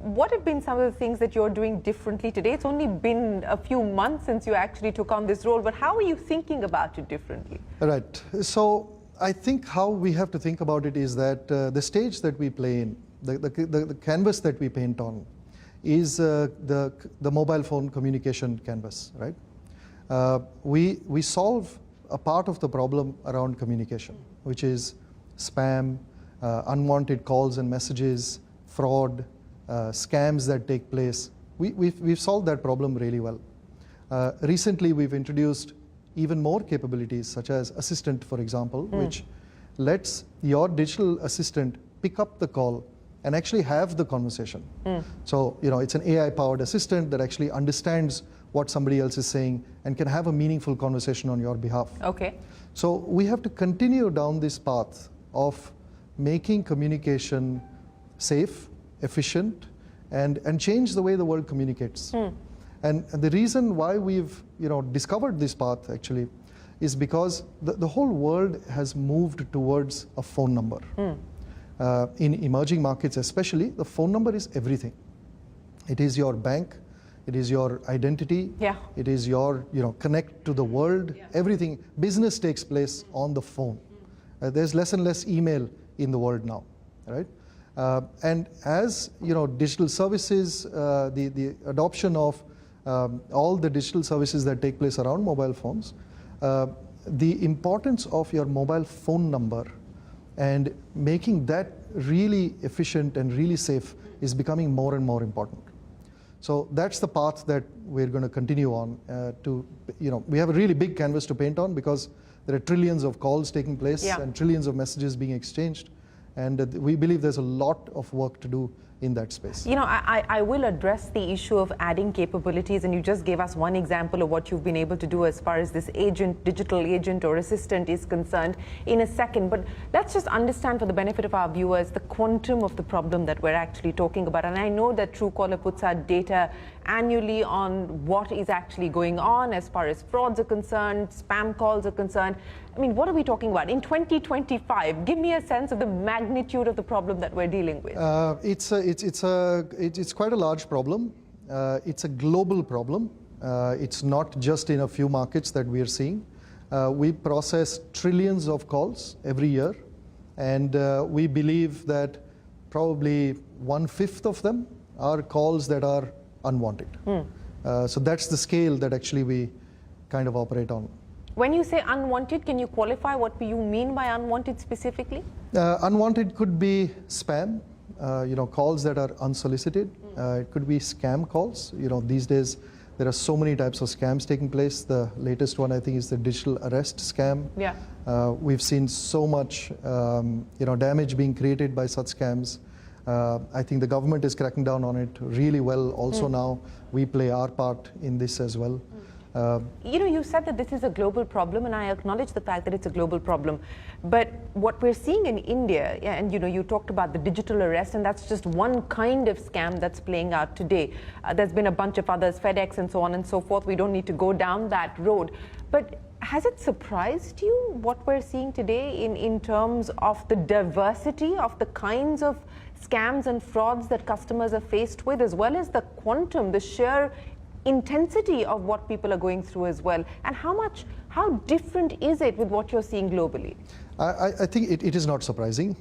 What have been some of the things that you're doing differently today? It's only been a few months since you actually took on this role, but how are you thinking about it differently? Right. So I think how we have to think about it is that the stage that we play in, the canvas that we paint on, is the mobile phone communication canvas, right? We solve a part of the problem around communication, which is spam, unwanted calls and messages, fraud, scams that take place. We've solved that problem really well. Recently, we've introduced even more capabilities, such as Assistant, for example, which lets your digital assistant pick up the call and actually have the conversation. So, it's an AI-powered assistant that actually understands what somebody else is saying and can have a meaningful conversation on your behalf. Okay. So we have to continue down this path of making communication safe, efficient, and change the way the world communicates. And the reason why we've discovered this path actually is because the whole world has moved towards a phone number. In emerging markets especially, the phone number is everything. It is your bank, it is your identity, it is your connect to the world, everything. Business takes place on the phone. There's less and less email in the world now, right? And as digital services, the adoption of all the digital services that take place around mobile phones, the importance of your mobile phone number And making that really efficient and really safe is becoming more and more important. So that's the path that we're going to continue on. We have a really big canvas to paint on because there are trillions of calls taking place and trillions of messages being exchanged. And we believe there's a lot of work to do in that space. I will address the issue of adding capabilities, and you just gave us one example of what you've been able to do as far as this agent, digital agent or assistant is concerned in a second. But let's just understand, for the benefit of our viewers, the quantum of the problem that we're actually talking about. And I know that Truecaller puts out data annually on what is actually going on as far as frauds are concerned, spam calls are concerned. I mean, what are we talking about? In 2025, give me a sense of the magnitude of the problem that we're dealing with. It's quite a large problem. It's a global problem. It's not just in a few markets that we are seeing. We process trillions of calls every year, and we believe that probably 1/5 of them are calls that are unwanted. So that's the scale that actually we kind of operate on. When you say unwanted, can you qualify what you mean by unwanted specifically? Unwanted could be spam, calls that are unsolicited. It could be scam calls. These days there are so many types of scams taking place. The latest one, I think, is the digital arrest scam. Yeah. We've seen so much, damage being created by such scams. I think the government is cracking down on it really well. Also now, we play our part in this as well. You said that this is a global problem, and I acknowledge the fact that it's a global problem. But what we're seeing in India, and you talked about the digital arrest, and that's just one kind of scam that's playing out today. There's been a bunch of others, FedEx and so on and so forth. We don't need to go down that road. But has it surprised you what we're seeing today in terms of the diversity of the kinds of scams and frauds that customers are faced with, as well as the quantum, the sheer intensity of what people are going through as well? And how different is it with what you're seeing globally? I think it is not surprising.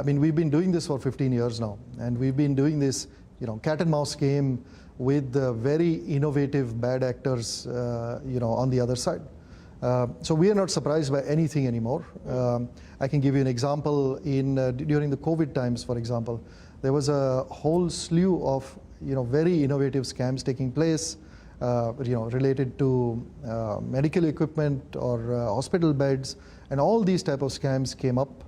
We've been doing this for 15 years now, and we've been doing this, cat and mouse game with very innovative bad actors, on the other side. So we are not surprised by anything anymore. I can give you an example. During the COVID times, for example, there was a whole slew of very innovative scams taking place, related to medical equipment or hospital beds, and all these type of scams came up.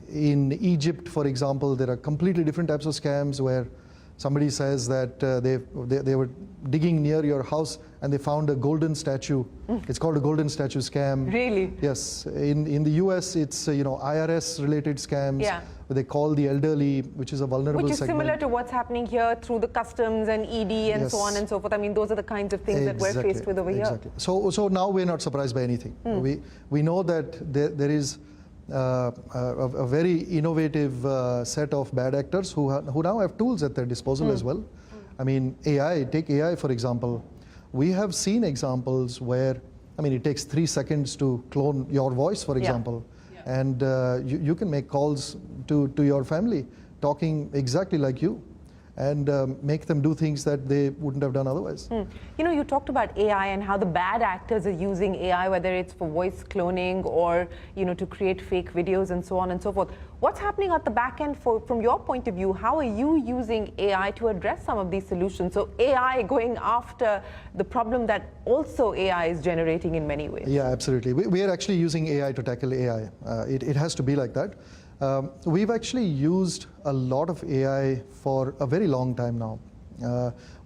In Egypt, for example, there are completely different types of scams where somebody says that they were digging near your house and they found a golden statue. It's called a golden statue scam. Really? Yes. In the US, it's IRS related scams. Yeah. Where they call the elderly, which is a vulnerable segment. Which is similar to what's happening here through the customs and ED and so on and so forth. Those are the kinds of things that we're faced with over here. So now we're not surprised by anything. We know that there is a very innovative set of bad actors who now have tools at their disposal as well. AI, take AI for example. We have seen examples where, it takes 3 seconds to clone your voice, for example. And you can make calls to your family talking exactly like you, and make them do things that they wouldn't have done otherwise. You talked about AI and how the bad actors are using AI, whether it's for voice cloning or to create fake videos and so on and so forth. What's happening at the back end from your point of view? How are you using AI to address some of these solutions? So AI going after the problem that also AI is generating in many ways. Yeah, absolutely. We are actually using AI to tackle AI. It has to be like that. We've actually used a lot of AI for a very long time now.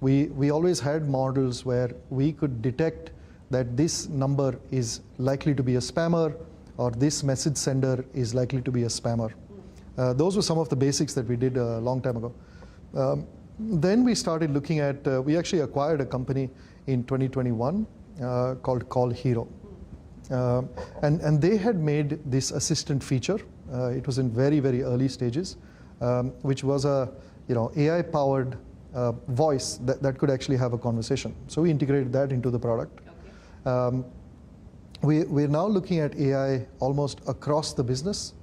We always had models where we could detect that this number is likely to be a spammer, or this message sender is likely to be a spammer. Those were some of the basics that we did a long time ago. Then we started looking at, we actually acquired a company in 2021 called Call Hero. And they had made this assistant feature. It was in very, very early stages, which was a AI-powered voice that could actually have a conversation. So we integrated that into the product. We're now looking at AI almost across the business,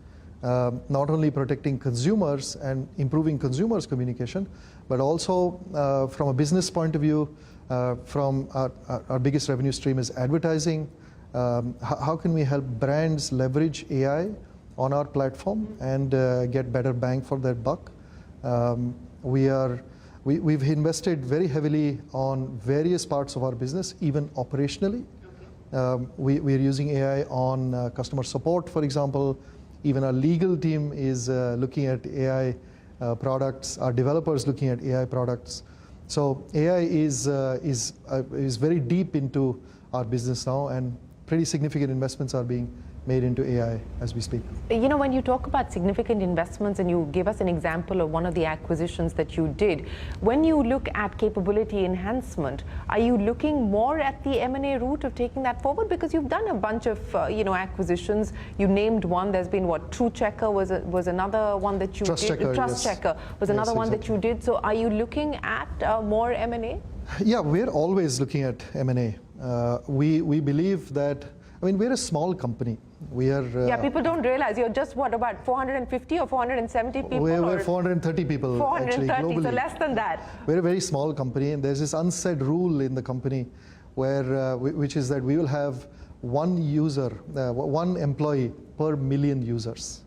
not only protecting consumers and improving consumers' communication, but also from a business point of view, from our biggest revenue stream is advertising. How can we help brands leverage AI on our platform and get better bang for their buck. We've invested very heavily on various parts of our business, even operationally. We're using AI on customer support, for example. Even our legal team is looking at AI products. Our developers looking at AI products. So AI is very deep into our business now, and pretty significant investments are being made into AI as we speak. You know, when you talk about significant investments and you give us an example of one of the acquisitions that you did, when you look at capability enhancement, are you looking more at the M&A route of taking that forward? Because you've done a bunch of acquisitions. You named one. There's been what? TrueChecker was another one that you did. TrustChecker was another one that you did. So are you looking at more M&A? Yeah, we're always looking at M&A. We believe that, I mean, we're a small company. We are. Yeah, people don't realize you're just what, about 450 or 470 people? We're 430 people. 430, actually, globally. so less than that. We're a very small company, and there's this unsaid rule in the company, where which is that we will have one employee per million users.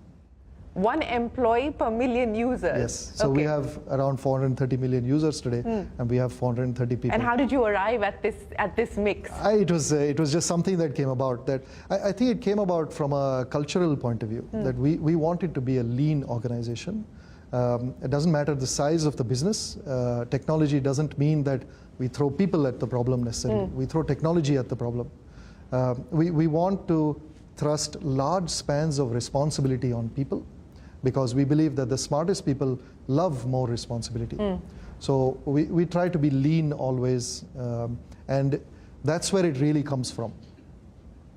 One employee per million users? Yes. So we have around 430 million users today, and we have 430 people. And how did you arrive at this mix? It was just something that came about. That I think it came about from a cultural point of view, that we wanted to be a lean organization. It doesn't matter the size of the business. Technology doesn't mean that we throw people at the problem necessarily. We throw technology at the problem. We want to thrust large spans of responsibility on people, because we believe that the smartest people love more responsibility. So we try to be lean always, and that's where it really comes from.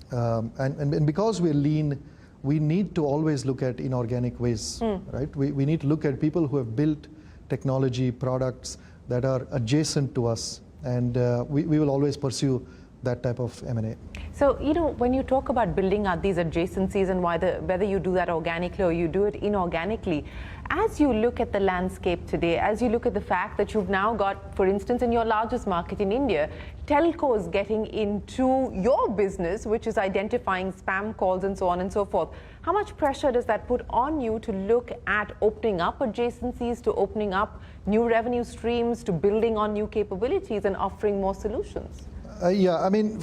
And because we're lean, we need to always look at inorganic ways, right? We need to look at people who have built technology products that are adjacent to us, and we will always pursue that type of M&A. So, you know, when you talk about building out these adjacencies and whether you do that organically or you do it inorganically, as you look at the landscape today, as you look at the fact that you've now got, for instance, in your largest market in India, telcos getting into your business, which is identifying spam calls and so on and so forth, how much pressure does that put on you to look at opening up adjacencies, to opening up new revenue streams, to building on new capabilities and offering more solutions? Yeah, I mean,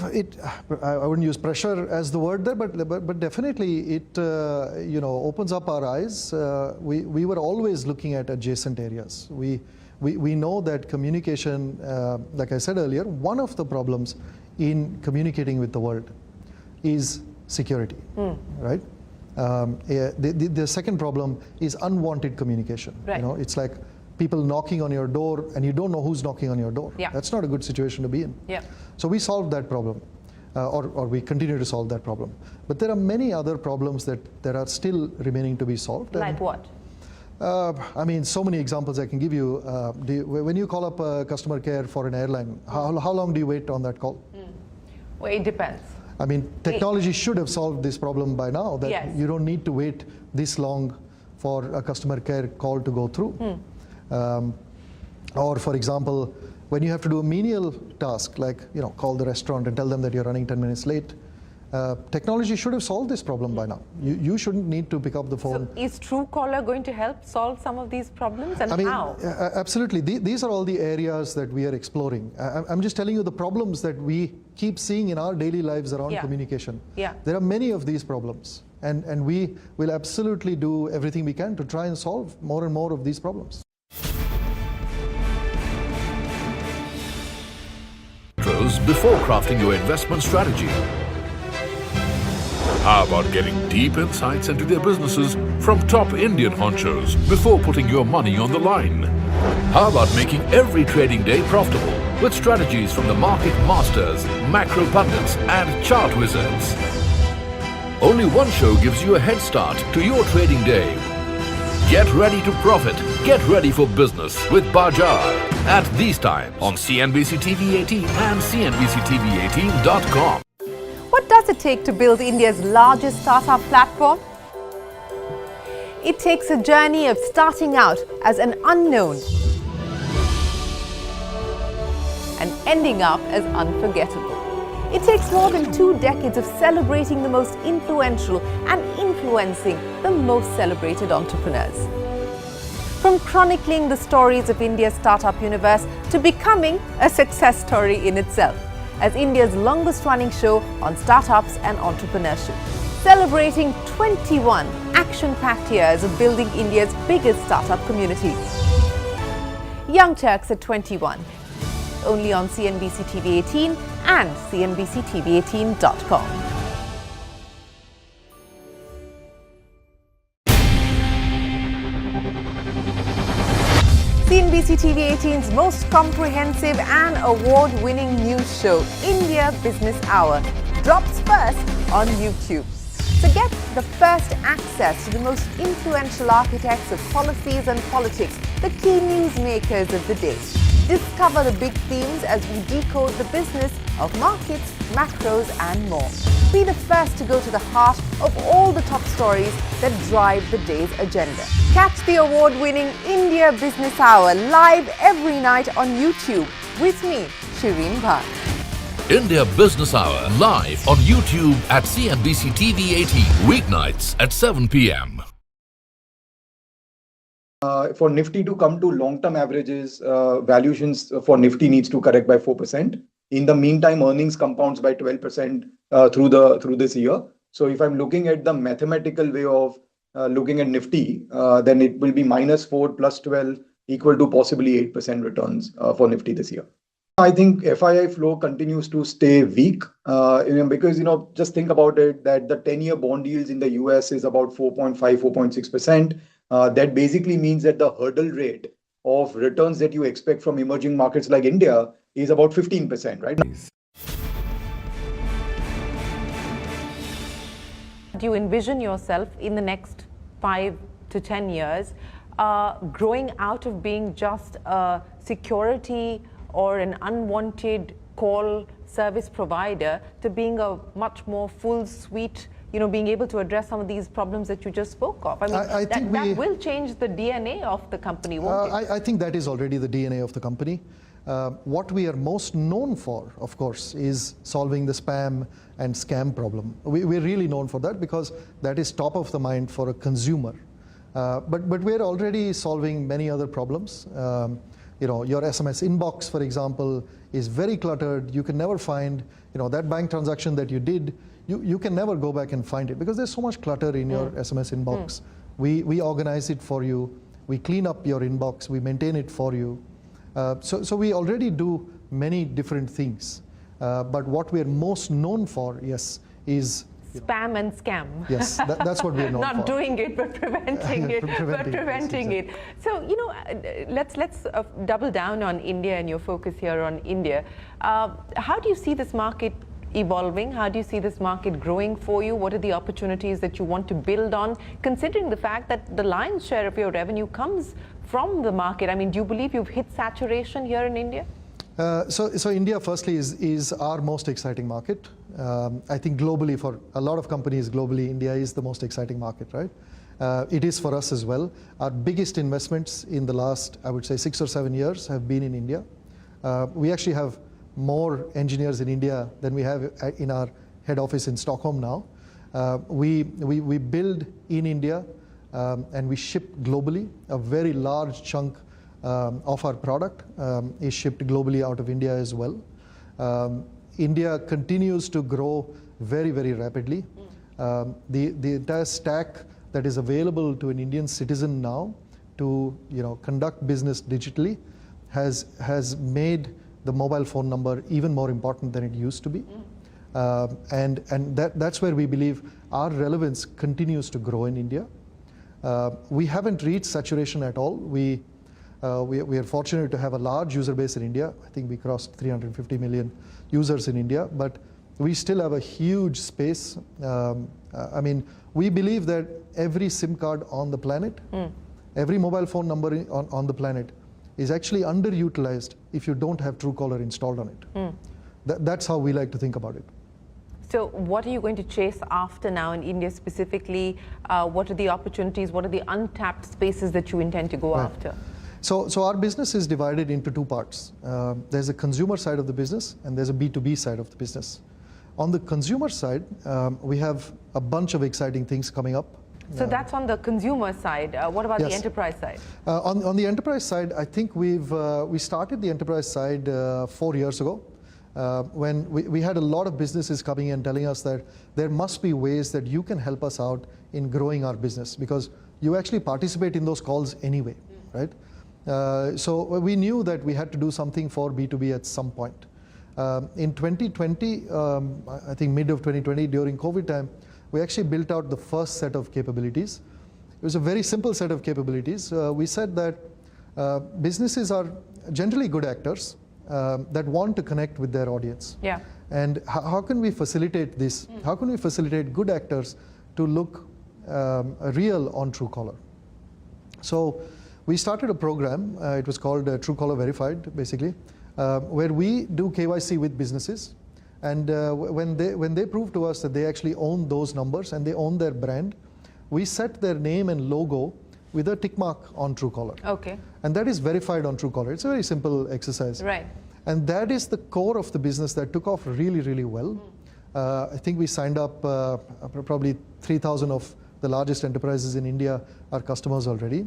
I wouldn't use pressure as the word there, but definitely it opens up our eyes. We were always looking at adjacent areas. We know that communication, like I said earlier, one of the problems in communicating with the world is security, right? The second problem is unwanted communication. Right. You know, it's like people knocking on your door and you don't know who's knocking on your door. Yeah. That's not a good situation to be in. Yeah. So we solved that problem, or we continue to solve that problem. But there are many other problems that are still remaining to be solved. Like what? I mean, so many examples I can give you. When you call up customer care for an airline, how long do you wait on that call? Well, it depends. I mean, technology should have solved this problem by now, that you don't need to wait this long for a customer care call to go through. Or, for example, when you have to do a menial task, like call the restaurant and tell them that you're running 10 minutes late, technology should have solved this problem by now. You shouldn't need to pick up the phone. So is Truecaller going to help solve some of these problems, and how? Absolutely. These are all the areas that we are exploring. I'm just telling you the problems that we keep seeing in our daily lives around communication. Yeah. There are many of these problems, and we will absolutely do everything we can to try and solve more and more of these problems. Before crafting your investment strategy. How about getting deep insights into their businesses from top Indian honchos before putting your money on the line? How about making every trading day profitable with strategies from the market masters, macro pundits and chart wizards? Only one show gives you a head start to your trading day. Get ready to profit. Get ready for business with Bajar at these times on CNBC-TV18 and CNBC-TV18.com. What does it take to build India's largest startup platform? It takes a journey of starting out as an unknown and ending up as unforgettable. It takes more than 2 decades of celebrating the most influential and influencing the most celebrated entrepreneurs. From chronicling the stories of India's startup universe to becoming a success story in itself, as India's longest-running show on startups and entrepreneurship, celebrating 21 action-packed years of building India's biggest startup community. Young Turks at 21, only on CNBC-TV18 and CNBC-TV18.com. CNBC-TV18's most comprehensive and award-winning news show, India Business Hour, drops first on YouTube. So get the first access to the most influential architects of policies and politics, the key newsmakers of the day. Discover the big themes as we decode the business of markets, macros and more. Be the first to go to the heart of all the top stories that drive the day's agenda. Catch the award-winning India Business Hour live every night on YouTube with me, Shireen Bhatt. India Business Hour live on YouTube at CNBC TV18 weeknights at 7 p.m. For Nifty to come to long-term averages, valuations for Nifty needs to correct by 4%. In the meantime, earnings compounds by 12% through this year. So if I'm looking at the mathematical way of looking at Nifty, then it will be -4 + 12 equal to possibly 8% returns for Nifty this year. I think FII flow continues to stay weak because, just think about it, that the 10-year bond yields in the US is about 4.5, 4.6%. That basically means that the hurdle rate of returns that you expect from emerging markets like India is about 15%, right? Do you envision yourself in the next 5 to 10 years growing out of being just a security or an unwanted call service provider to being a much more full suite, being able to address some of these problems that you just spoke of? I mean, that will change the DNA of the company, won't it? I think that is already the DNA of the company. What we are most known for, of course, is solving the spam and scam problem. We're really known for that because that is top of the mind for a consumer. But we're already solving many other problems. Your SMS inbox, for example, is very cluttered. You can never find, that bank transaction that you did, you can never go back and find it because there's so much clutter in your SMS inbox. We organize it for you. We clean up your inbox. We maintain it for you. So we already do many different things. But what we're most known for, yes, is spam and scam. Yes, that's what we're known for. Not doing it, but preventing it. Preventing it. So, let's double down on India and your focus here on India. How do you see this market evolving? How do you see this market growing for you? What are the opportunities that you want to build on, considering the fact that the lion's share of your revenue comes from the market? I mean, do you believe you've hit saturation here in India? So India, firstly, is our most exciting market. I think globally, for a lot of companies globally, India is the most exciting market, right? It is for us as well. Our biggest investments in the last, I would say, 6 or 7 years have been in India. We actually have more engineers in India than we have in our head office in Stockholm now. We build in India and we ship globally. A very large chunk of our product is shipped globally out of India as well. India continues to grow very, very rapidly. The entire stack that is available to an Indian citizen now to conduct business digitally has made the mobile phone number even more important than it used to be. And that's where we believe our relevance continues to grow in India. We haven't reached saturation at all. We are fortunate to have a large user base in India. I think we crossed 350 million users in India, but we still have a huge space. I mean, we believe that every SIM card on the planet, every mobile phone number on the planet is actually underutilized if you don't have Truecaller installed on it. That's how we like to think about it. So what are you going to chase after now in India specifically? What are the opportunities? What are the untapped spaces that you intend to go after? So our business is divided into two parts. There's a consumer side of the business and there's a B2B side of the business. On the consumer side, we have a bunch of exciting things coming up. So that's on the consumer side. What about Yes. the enterprise side? On the enterprise side, I think we started the enterprise side 4 years ago, when we had a lot of businesses coming in telling us that there must be ways that you can help us out in growing our business, because you actually participate in those calls anyway, right? So we knew that we had to do something for B2B at some point. In 2020, I think mid of 2020, during COVID time, we actually built out the first set of capabilities. It was a very simple set of capabilities. We said that businesses are generally good actors that want to connect with their audience. Yeah. And how can we facilitate this? How can we facilitate good actors to look real on Truecaller? So we started a program. It was called Truecaller Verified, basically, where we do KYC with businesses. And when they prove to us that they actually own those numbers and they own their brand, we set their name and logo with a tick mark on Truecaller. Okay. And that is verified on Truecaller. It's a very simple exercise. Right. And that is the core of the business that took off really, really well. I think we signed up probably 3,000 of the largest enterprises in India are customers already.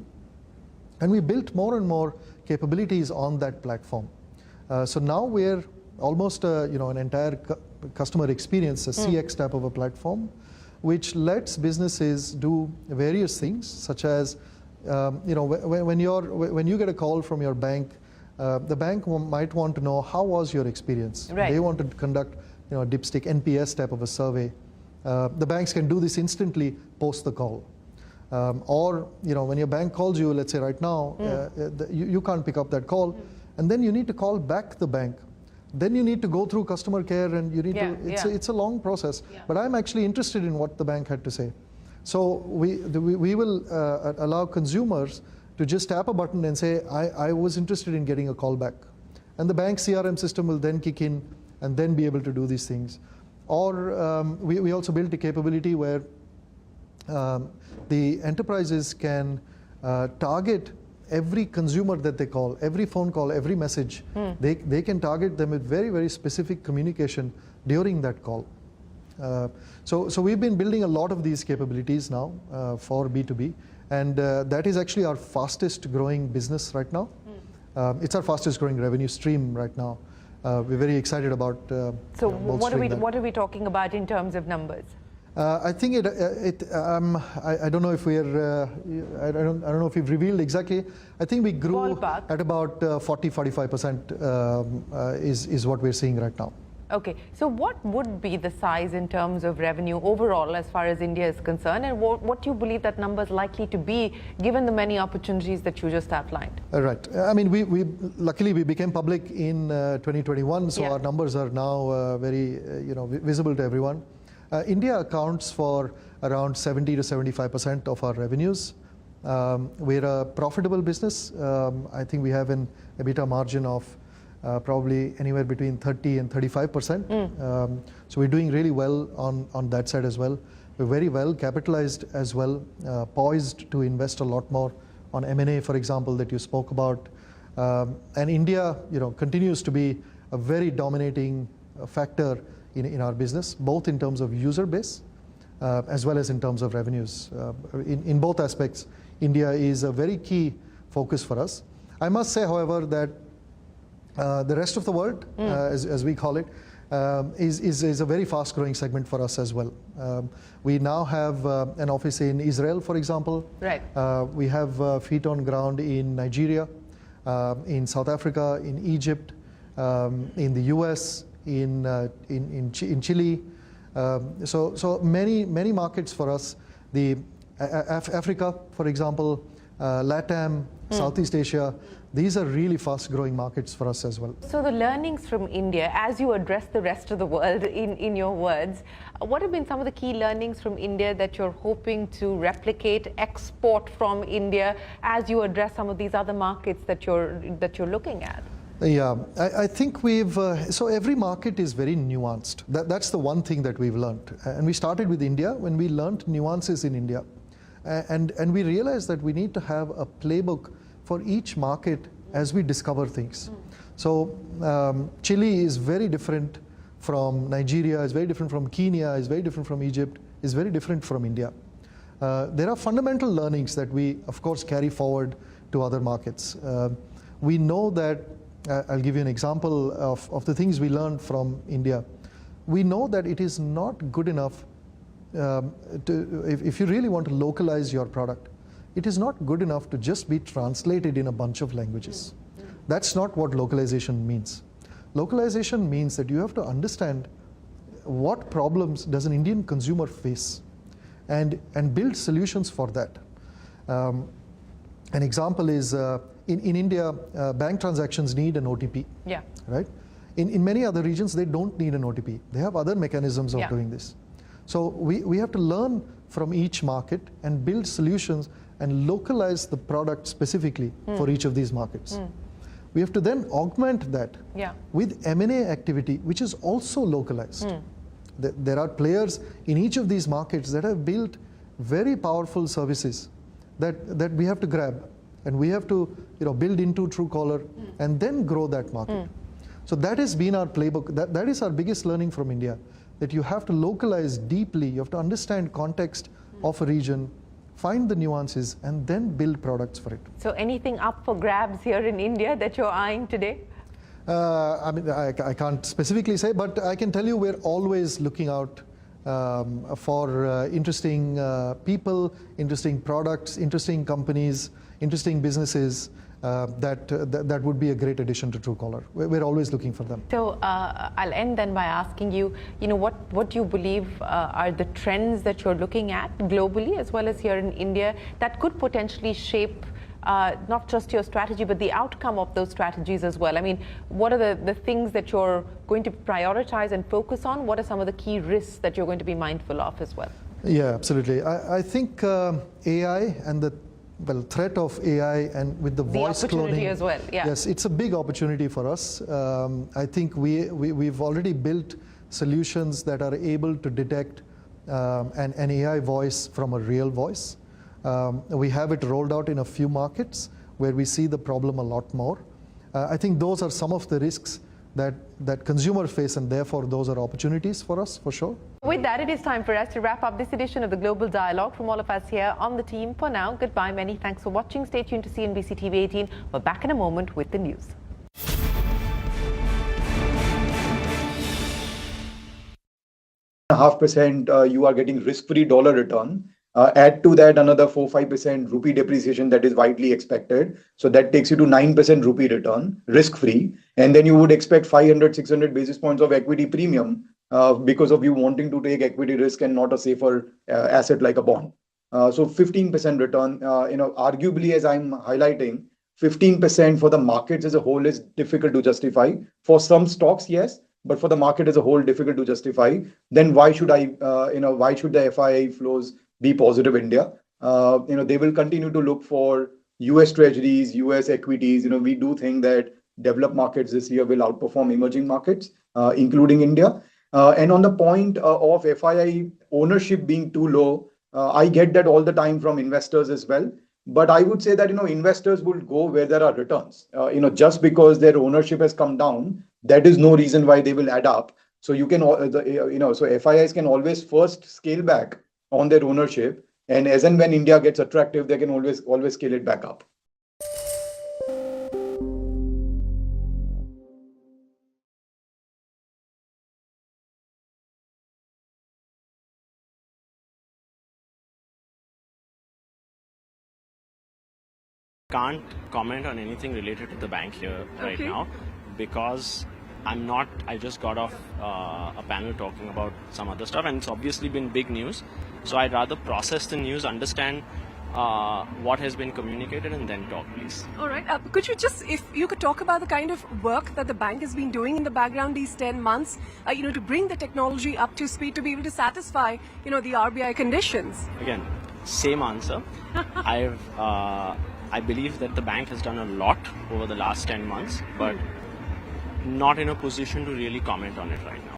And we built more and more capabilities on that platform. So now we're almost an entire customer experience, a CX type of a platform, which lets businesses do various things, such as when you get a call from your bank, the bank might want to know how was your experience. Right. They want to conduct a dipstick NPS type of a survey. The banks can do this instantly post the call. Or when your bank calls you, let's say right now, you can't pick up that call, and then you need to call back the bank. Then you need to go through customer care, and you need it's a long process. Yeah. But I'm actually interested in what the bank had to say. So we will allow consumers to just tap a button and say, I was interested in getting a call back. And the bank CRM system will then kick in and then be able to do these things. Or we also built a capability where the enterprises can target every consumer that they call, every phone call, every message. They can target them with very, very specific communication during that call. So we've been building a lot of these capabilities now for B2B, and that is actually our fastest growing business right now. It's our fastest growing revenue stream right now. We're very excited about So what are we talking about in terms of numbers? I think I don't know if we're I don't know if we've revealed exactly. I think we grew Ballpark. at about 40-45% is what we're seeing right now. Okay, so what would be the size in terms of revenue overall as far as India is concerned, and what do you believe that number is likely to be given the many opportunities that you just outlined? Right. I mean, we luckily we became public in 2021, so our numbers are now very visible to everyone. India accounts for around 70 to 75% of our revenues. We're a profitable business. I think we have an EBITDA margin of probably anywhere between 30 and 35%. So we're doing really well on that side as well. We're very well capitalized as well, poised to invest a lot more on M&A, for example, that you spoke about. And India, continues to be a very dominating factor in our business, both in terms of user base as well as in terms of revenues. In both aspects, India is a very key focus for us. I must say, however, that the rest of the world, as we call it, is a very fast-growing segment for us as well. We now have an office in Israel, for example. Right. We have feet on ground in Nigeria, in South Africa, in Egypt, in the US, in Chile. So many markets for us. The Africa, for example, LATAM, Southeast Asia, these are really fast-growing markets for us as well. So the learnings from India, as you address the rest of the world in your words, what have been some of the key learnings from India that you're hoping to replicate, export from India as you address some of these other markets that you're looking at? Yeah, I think so every market is very nuanced. That's the one thing that we've learned. And we started with India when we learned nuances in India. And we realized that we need to have a playbook for each market as we discover things. So Chile is very different from Nigeria, is very different from Kenya, is very different from Egypt, is very different from India. There are fundamental learnings that we, of course, carry forward to other markets. We know that, I'll give you an example of the things we learned from India. We know that it is not good enough if you really want to localize your product, it is not good enough to just be translated in a bunch of languages. That's not what localization means. Localization means that you have to understand what problems does an Indian consumer face and build solutions for that. An example is in India, bank transactions need an OTP. Yeah. Right? In many other regions, they don't need an OTP. They have other mechanisms of doing this. So we have to learn from each market and build solutions and localize the product specifically for each of these markets. We have to then augment that with M&A activity, which is also localized. There are players in each of these markets that have built very powerful services that we have to grab, and we have to build into Truecaller and then grow that market. So that has been our playbook. That is our biggest learning from India, that you have to localize deeply, you have to understand context of a region, find the nuances, and then build products for it. So anything up for grabs here in India that you're eyeing today? I mean, I can't specifically say, but I can tell you we're always looking out for interesting people, interesting products, interesting companies, interesting businesses that would be a great addition to Truecaller. We're always looking for them. So I'll end then by asking you, what do you believe are the trends that you're looking at globally as well as here in India that could potentially shape not just your strategy, but the outcome of those strategies as well? I mean, what are the things that you're going to prioritize and focus on? What are some of the key risks that you're going to be mindful of as well? Yeah, absolutely. I think AI and the threat of AI and with the voice opportunity cloning as well. Yeah. Yes, it's a big opportunity for us. I think we've already built solutions that are able to detect an AI voice from a real voice. We have it rolled out in a few markets where we see the problem a lot more. I think those are some of the risks that consumers face, and therefore those are opportunities for us, for sure. With that, it is time for us to wrap up this edition of the Global Dialogue. From all of us here on the team, for now, goodbye. Many thanks for watching. Stay tuned to CNBC TV18. We're back in a moment with the news. 0.5% you are getting risk-free dollar return. Add to that another 4-5% rupee depreciation that is widely expected. So that takes you to 9% rupee return, risk-free. And then you would expect 500-600 basis points of equity premium because of you wanting to take equity risk and not a safer asset like a bond. So 15% return, arguably, as I'm highlighting, 15% for the markets as a whole is difficult to justify. For some stocks, yes, but for the market as a whole, difficult to justify. Then why should why should the FII flows be positive India? They will continue to look for US treasuries, US equities. We do think that developed markets this year will outperform emerging markets, including India. And on the point of FII ownership being too low, I get that all the time from investors as well. But I would say that, investors will go where there are returns. Just because their ownership has come down, that is no reason why they will add up. So you can, so FIIs can always first scale back on their ownership, and as and when India gets attractive, they can always scale it back up. Can't comment on anything related to the bank here right now because I just got off a panel talking about some other stuff, and it's obviously been big news. So I'd rather process the news, understand what has been communicated, and then talk, please. All right. Could you if you could talk about the kind of work that the bank has been doing in the background these 10 months, to bring the technology up to speed to be able to satisfy, the RBI conditions? Again, same answer. I believe that the bank has done a lot over the last 10 months, but not in a position to really comment on it right now.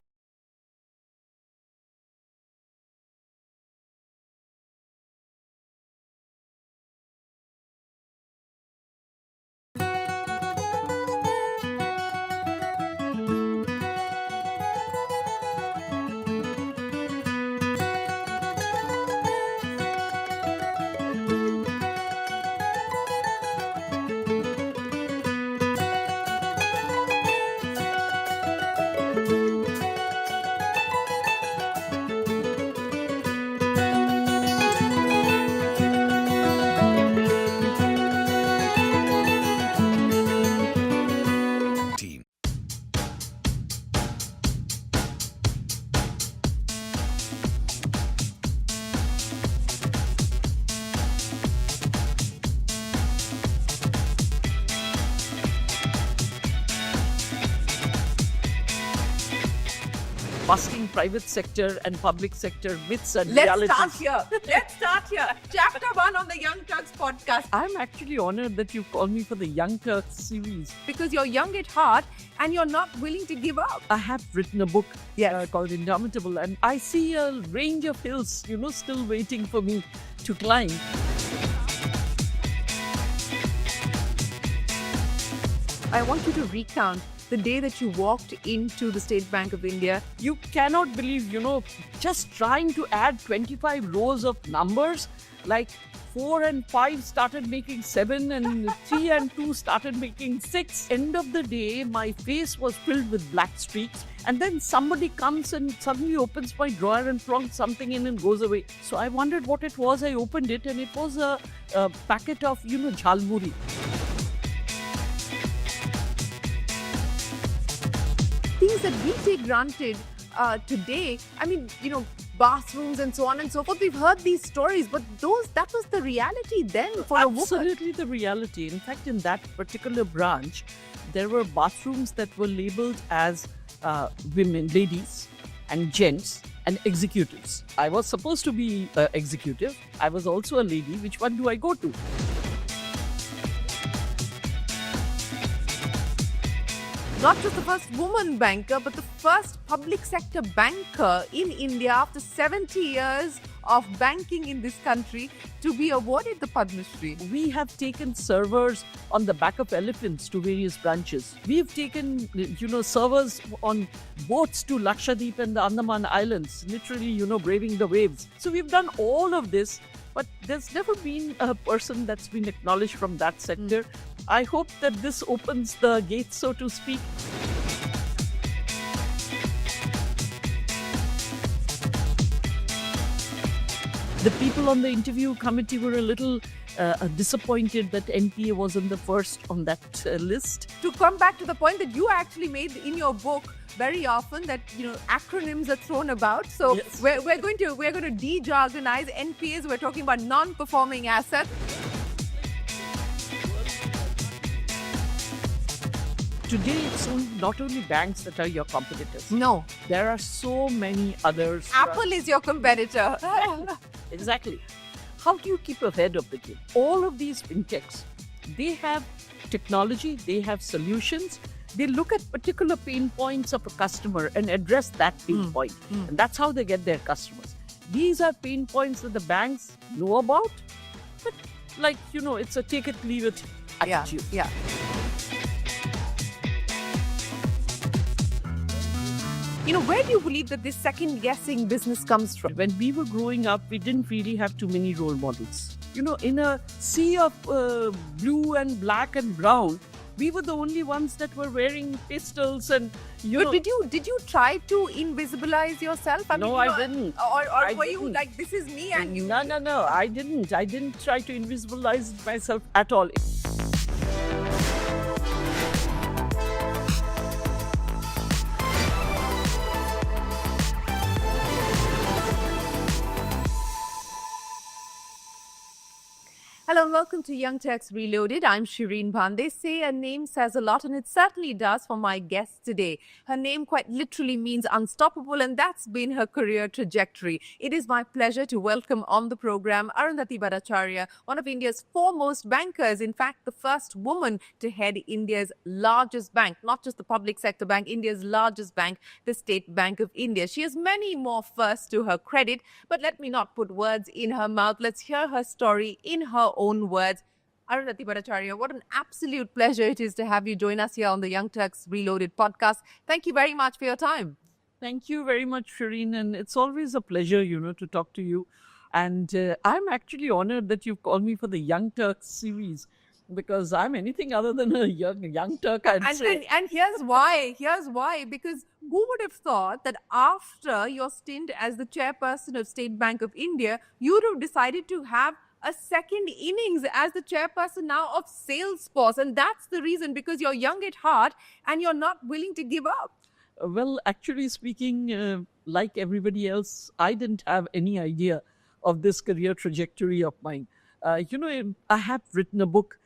busting private sector and public sector myths and Let's realities. start here. Let's start here. Chapter 1 on the Young Turks podcast. I'm actually honored that you called me for the Young Turks series. Because you're young at heart and you're not willing to give up. I have written a book called Indomitable, and I see a range of hills, still waiting for me to climb. I want you to recount the day that you walked into the State Bank of India. You cannot believe, just trying to add 25 rows of numbers, like 4 and 5 started making 7 and 3 and 2 started making 6. End of the day, my face was filled with black streaks, and then somebody comes and suddenly opens my drawer and plonks something in and goes away. So I wondered what it was. I opened it and it was a packet of, jhalmuri. Things that we take granted today, bathrooms and so on and so forth. We've heard these stories, but that was the reality then for a woman. Absolutely the reality. In fact, in that particular branch, there were bathrooms that were labeled as women, ladies and gents and executives. I was supposed to be executive. I was also a lady. Which one do I go to? Not just the first woman banker, but the first public sector banker in India after 70 years of banking in this country to be awarded the Padma Shri. We have taken servers on the back of elephants to various branches. We've taken, servers on boats to Lakshadweep and the Andaman Islands, literally, braving the waves. So we've done all of this, but there's never been a person that's been acknowledged from that sector. I hope that this opens the gates, so to speak. The people on the interview committee were a little disappointed that NPA wasn't the first on that list. To come back to the point that you actually made in your book very often, that acronyms are thrown about. So yes. we're going to de-jargonize NPAs. We're talking about non-performing assets. Today, it's not only banks that are your competitors. No. There are so many others. Apple is your competitor. Exactly. How do you keep ahead of the game? All of these fintechs, they have technology, they have solutions. They look at particular pain points of a customer and address that pain point. And that's how they get their customers. These are pain points that the banks know about, but it's a take it, leave it attitude. Yeah. Where do you believe that this second-guessing business comes from? When we were growing up, we didn't really have too many role models. In a sea of blue and black and brown, we were the only ones that were wearing pistols and, But did you try to invisibilize yourself? No, I didn't. Or were you like, this is me and you? No, I didn't. I didn't try to invisibilize myself at all. Hello and welcome to Young Turks Reloaded. I'm Shireen Bhan. They say a name says a lot, and it certainly does for my guest today. Her name quite literally means unstoppable, and that's been her career trajectory. It is my pleasure to welcome on the program Arundhati Bhattacharya, one of India's foremost bankers. In fact, the first woman to head India's largest bank, not just the public sector bank, India's largest bank, the State Bank of India. She has many more firsts to her credit, but let me not put words in her mouth. Let's hear her story in her own words. Arundhati Bhattacharya, what an absolute pleasure it is to have you join us here on the Young Turks Reloaded podcast. Thank you very much for your time. Thank you very much, Shireen. And it's always a pleasure, to talk to you. And I'm actually honored that you've called me for the Young Turks series, because I'm anything other than a young Turk, I'd say. And here's why. Because who would have thought that after your stint as the chairperson of State Bank of India, you would have decided to have a second innings as the chairperson now of Salesforce. And that's the reason, because you're young at heart and you're not willing to give up. Well, actually speaking, like everybody else, I didn't have any idea of this career trajectory of mine. I have written a book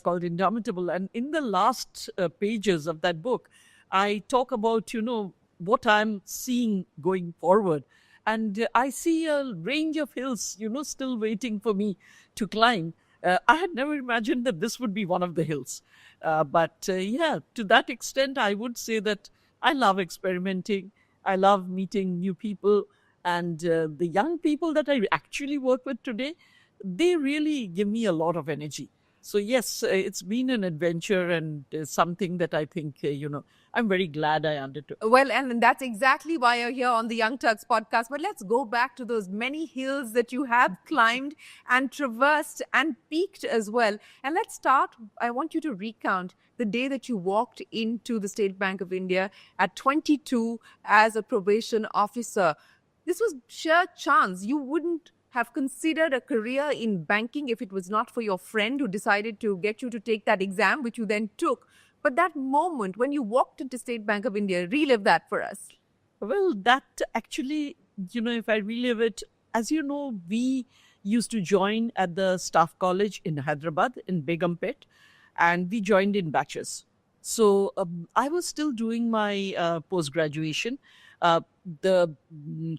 called Indomitable. And in the last pages of that book, I talk about, what I'm seeing going forward. And I see a range of hills, still waiting for me to climb. I had never imagined that this would be one of the hills. But to that extent, I would say that I love experimenting. I love meeting new people. And the young people that I actually work with today, they really give me a lot of energy. So yes, it's been an adventure and something that I think, I'm very glad I undertook. Well, and that's exactly why you're here on the Young Turks podcast. But let's go back to those many hills that you have climbed and traversed and peaked as well. And let's start, I want you to recount the day that you walked into the State Bank of India at 22 as a probation officer. This was sheer chance. You wouldn't have considered a career in banking if it was not for your friend who decided to get you to take that exam, which you then took. But that moment when you walked into State Bank of India, relive that for us. Well, that actually, if I relive it, as you know, we used to join at the Staff College in Hyderabad, in Begumpet, and we joined in batches. So I was still doing my post-graduation. The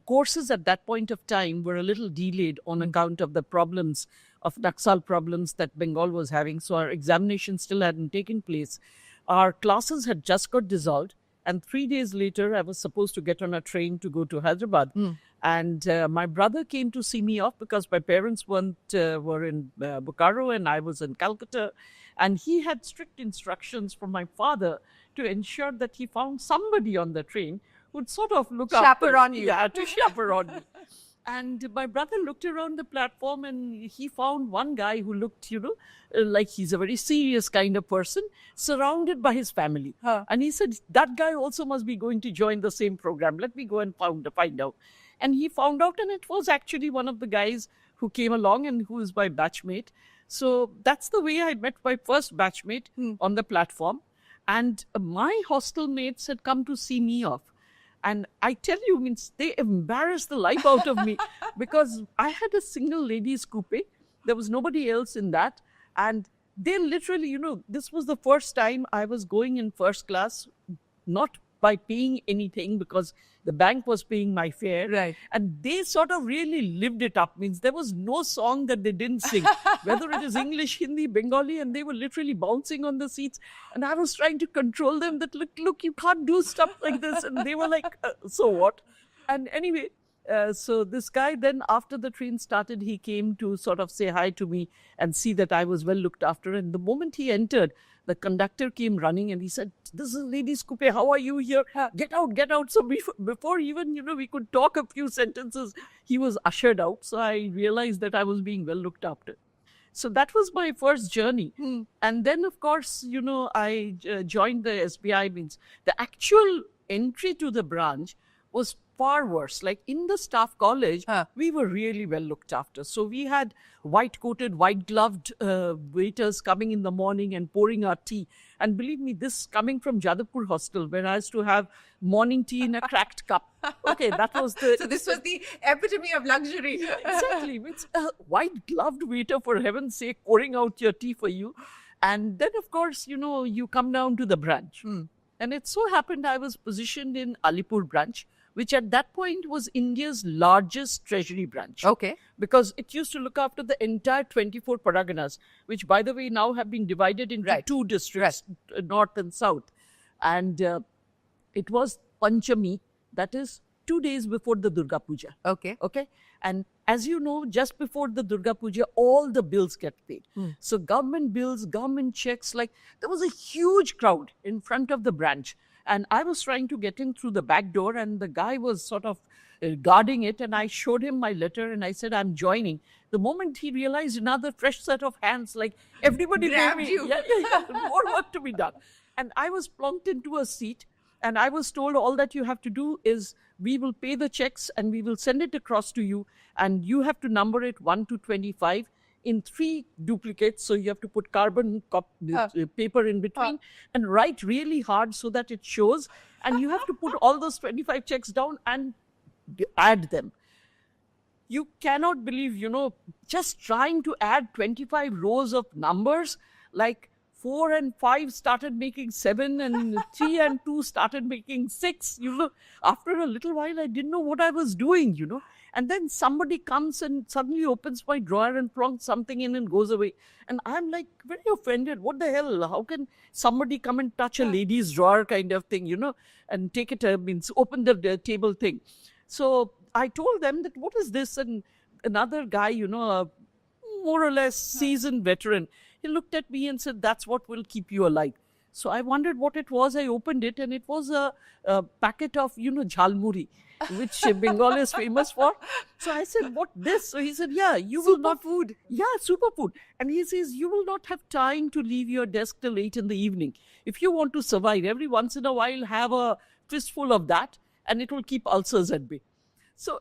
courses at that point of time were a little delayed on account of the problems of Naxal problems that Bengal was having. So our examination still hadn't taken place. Our classes had just got dissolved. And 3 days later, I was supposed to get on a train to go to Hyderabad. And my brother came to see me off because my parents were in Bokaro and I was in Calcutta. And he had strict instructions from my father to ensure that he found somebody on the train would sort of look chaperone you. Yeah, to chaperone me. And my brother looked around the platform and he found one guy who looked, like he's a very serious kind of person, surrounded by his family. And he said, that guy also must be going to join the same program. Let me go and find out. And he found out, and it was actually one of the guys who came along and who is my batchmate. So that's the way I met my first batchmate on the platform. And my hostel mates had come to see me off. And I tell you, they embarrassed the life out of me because I had a single ladies coupe. There was nobody else in that. And they literally, this was the first time I was going in first class, not by paying anything because the bank was paying my fare. Right. And they sort of really lived it up. There was no song that they didn't sing, whether it is English, Hindi, Bengali, and they were literally bouncing on the seats. And I was trying to control them that, look, you can't do stuff like this. And they were like, so what? And anyway, so this guy then, after the train started, he came to sort of say hi to me and see that I was well looked after. And the moment he entered, the conductor came running and he said, this is ladies coupe, how are you here? Get out, get out. So before even, we could talk a few sentences, he was ushered out. So I realized that I was being well looked after. So that was my first journey. And then, of course, I joined the SBI. The actual entry to the branch was far worse. Like in the staff college, we were really well looked after. So we had white-coated, white-gloved waiters coming in the morning and pouring our tea. And believe me, this coming from Jadavpur hostel, where I used to have morning tea in a cracked cup. Okay, that was the... So this was the epitome of luxury. Exactly. It's a white-gloved waiter, for heaven's sake, pouring out your tea for you. And then, of course, you come down to the branch. And it so happened I was positioned in Alipur branch, which at that point was India's largest treasury branch. Okay. Because it used to look after the entire 24 paraganas, which, by the way, now have been divided into two districts, north and south. And it was Panchami, that is 2 days before the Durga Puja. Okay. Okay. And as you know, just before the Durga Puja, all the bills get paid. So government bills, government checks, there was a huge crowd in front of the branch. And I was trying to get in through the back door and the guy was sort of guarding it. And I showed him my letter and I said, I'm joining. The moment he realized another fresh set of hands, everybody grabbed you. More work to be done. And I was plunked into a seat and I was told all that you have to do is we will pay the checks and we will send it across to you. And you have to number it 1 to 25. In 3 duplicates, so you have to put carbon paper in between and write really hard so that it shows. And you have to put all those 25 checks down and add them. You cannot believe, just trying to add 25 rows of numbers, 4 and 5 started making 7, and 3 and 2 started making 6. After a little while, I didn't know what I was doing, And then somebody comes and suddenly opens my drawer and plonks something in and goes away. And I'm like very offended. What the hell? How can somebody come and touch a lady's drawer kind of thing, and take it, open the table thing. So I told them that, what is this? And another guy, a more or less seasoned veteran, he looked at me and said, that's what will keep you alive. So I wondered what it was. I opened it and it was a packet of, jhalmuri, which Bengal is famous for. So I said, what this? So he said, yeah, you will not... Superfood. Yeah, superfood. And he says, you will not have time to leave your desk till late in the evening. If you want to survive, every once in a while, have a fistful of that and it will keep ulcers at bay. So,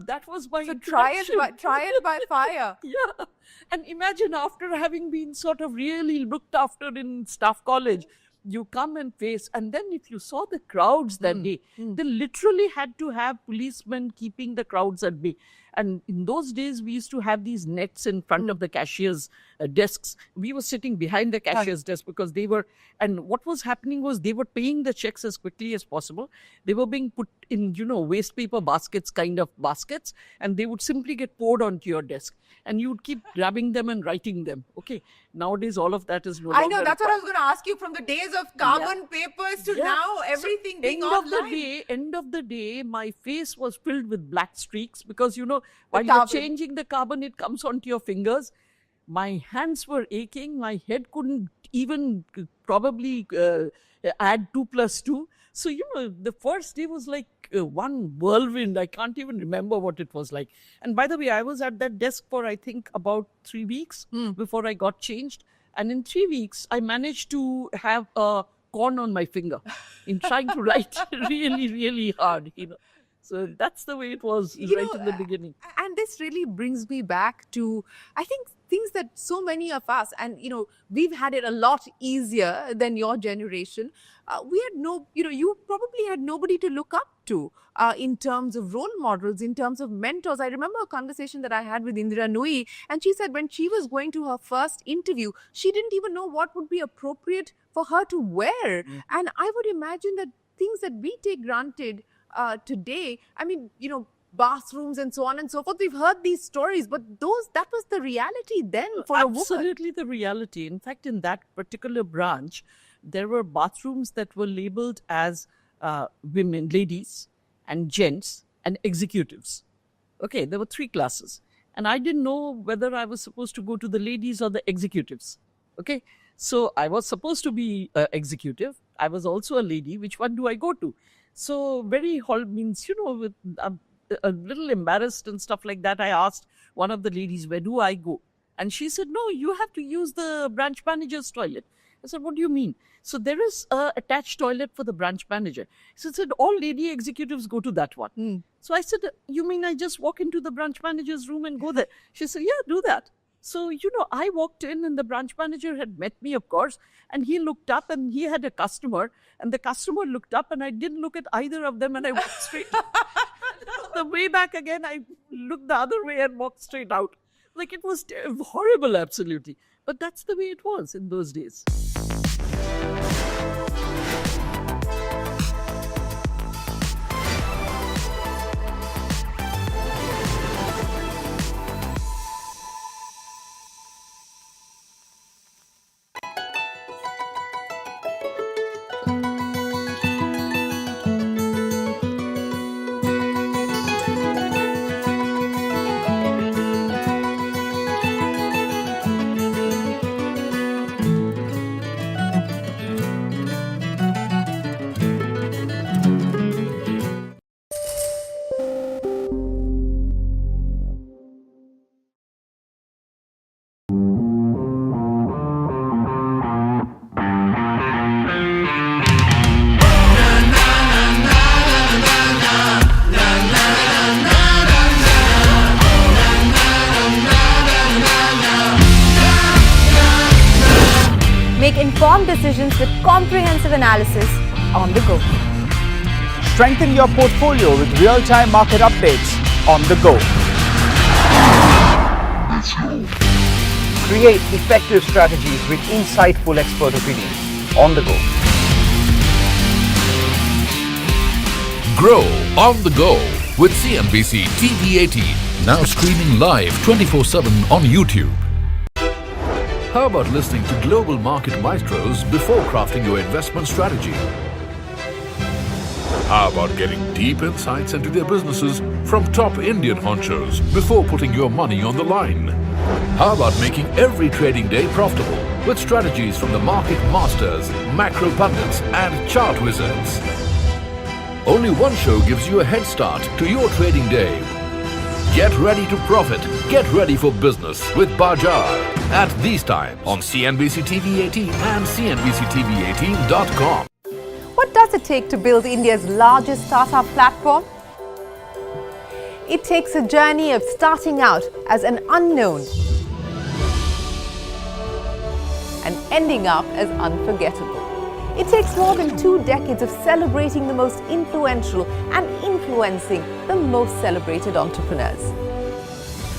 that was my introduction. Try it by fire. Yeah. And imagine, after having been sort of really looked after in staff college, you come and face, and then if you saw the crowds that day, they literally had to have policemen keeping the crowds at bay. And in those days, we used to have these nets in front of the cashier's desks. We were sitting behind the cashier's desk because they were, and what was happening was they were paying the checks as quickly as possible. They were being put in, waste paper baskets, kind of baskets, and they would simply get poured onto your desk. And you would keep grabbing them and writing them. Okay. Nowadays, all of that is no longer. I know, that's what I was going to ask you. From the days of carbon papers to now, everything being online. End of the day, my face was filled with black streaks because, while you're changing the carbon, it comes onto your fingers. My hands were aching. My head couldn't even probably add 2 + 2. So, the first day was like one whirlwind. I can't even remember what it was like. And by the way, I was at that desk for, I think, about 3 weeks before I got changed. And in 3 weeks, I managed to have a corn on my finger in trying to write really, really hard, So that's the way it was in the beginning. And this really brings me back to, I think, things that so many of us, and, we've had it a lot easier than your generation. We had you probably had nobody to look up to in terms of role models, in terms of mentors. I remember a conversation that I had with Indira Nui, and she said when she was going to her first interview, she didn't even know what would be appropriate for her to wear. And I would imagine that things that we take granted today, bathrooms and so on and so forth, we've heard these stories, but that was the reality then for a woman. Absolutely the reality. In fact, in that particular branch, there were bathrooms that were labeled as women, ladies and gents and executives. Okay, there were 3 classes. And I didn't know whether I was supposed to go to the ladies or the executives. Okay, so I was supposed to be executive. I was also a lady. Which one do I go to? So with a little embarrassed and stuff like that, I asked one of the ladies, where do I go? And she said, no, you have to use the branch manager's toilet. I said, what do you mean? So there is an attached toilet for the branch manager. She said, all lady executives go to that one. So I said, you mean I just walk into the branch manager's room and go there? She said, yeah, do that. So, I walked in and the branch manager had met me, of course, and he looked up and he had a customer, and the customer looked up and I didn't look at either of them and I walked straight. The way back again, I looked the other way and walked straight out. Like, it was horrible, absolutely. But that's the way it was in those days. Make informed decisions with comprehensive analysis on the go. Strengthen your portfolio with real-time market updates on the go. create effective strategies with insightful expert opinions. On the go. Grow on the go with CNBC TV18, now streaming live 24/7 on YouTube. How about listening to global market maestros before crafting your investment strategy? How about getting deep insights into their businesses from top Indian honchos before putting your money on the line? How about making every trading day profitable with strategies from the market masters, macro pundits and chart wizards? Only one show gives you a head start to your trading day. Get ready to profit. Get ready for business with Bajar at these times on CNBC TV18 and CNBC-TV18.com. What does it take to build India's largest startup platform? It takes a journey of starting out as an unknown and ending up as unforgettable. It takes more than 2 decades of celebrating the most influential and influencing the most celebrated entrepreneurs.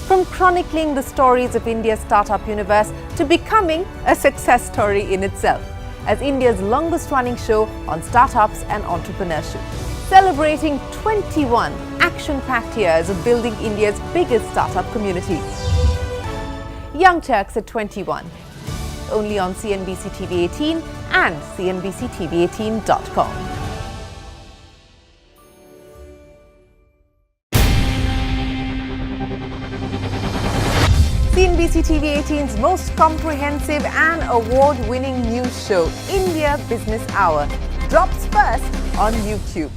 From chronicling the stories of India's startup universe to becoming a success story in itself, as India's longest running show on startups and entrepreneurship, celebrating 21 action-packed years of building India's biggest startup community. Young Turks at 21, only on CNBC TV18 and CNBC-TV18.com. CNBC TV18's most comprehensive and award-winning news show, India Business Hour, drops first on YouTube.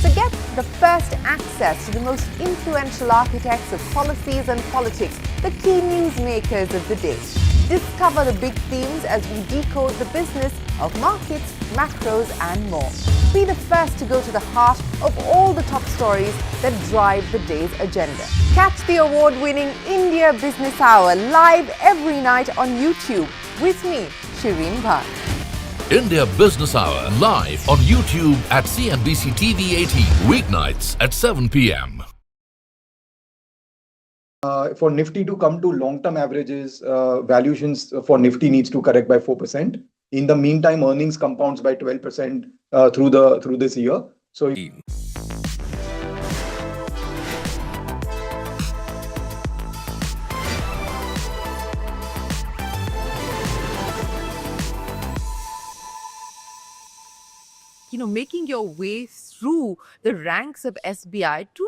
So get the first access to the most influential architects of policies and politics, the key newsmakers of the day. Discover the big themes as we decode the business of markets, macros and more. Be the first to go to the heart of all the top stories that drive the day's agenda. Catch the award-winning India Business Hour live every night on YouTube with me, Shireen Bhat. India Business Hour live on YouTube at CNBC TV18 weeknights at 7 p.m. For Nifty to come to long-term averages, valuations for Nifty needs to correct by 4%. In the meantime, earnings compounds by 12% through this year. So. Making your way through the ranks of SBI to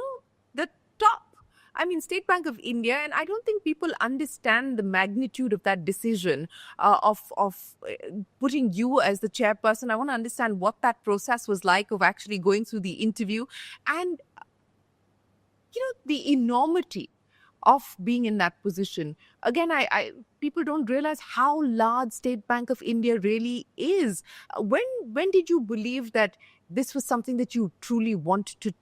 the top. I mean, State Bank of India, and I don't think people understand the magnitude of that decision of putting you as the chairperson. I want to understand what that process was like of actually going through the interview and, the enormity of being in that position. Again, people don't realize how large State Bank of India really is. When did you believe that this was something that you truly wanted to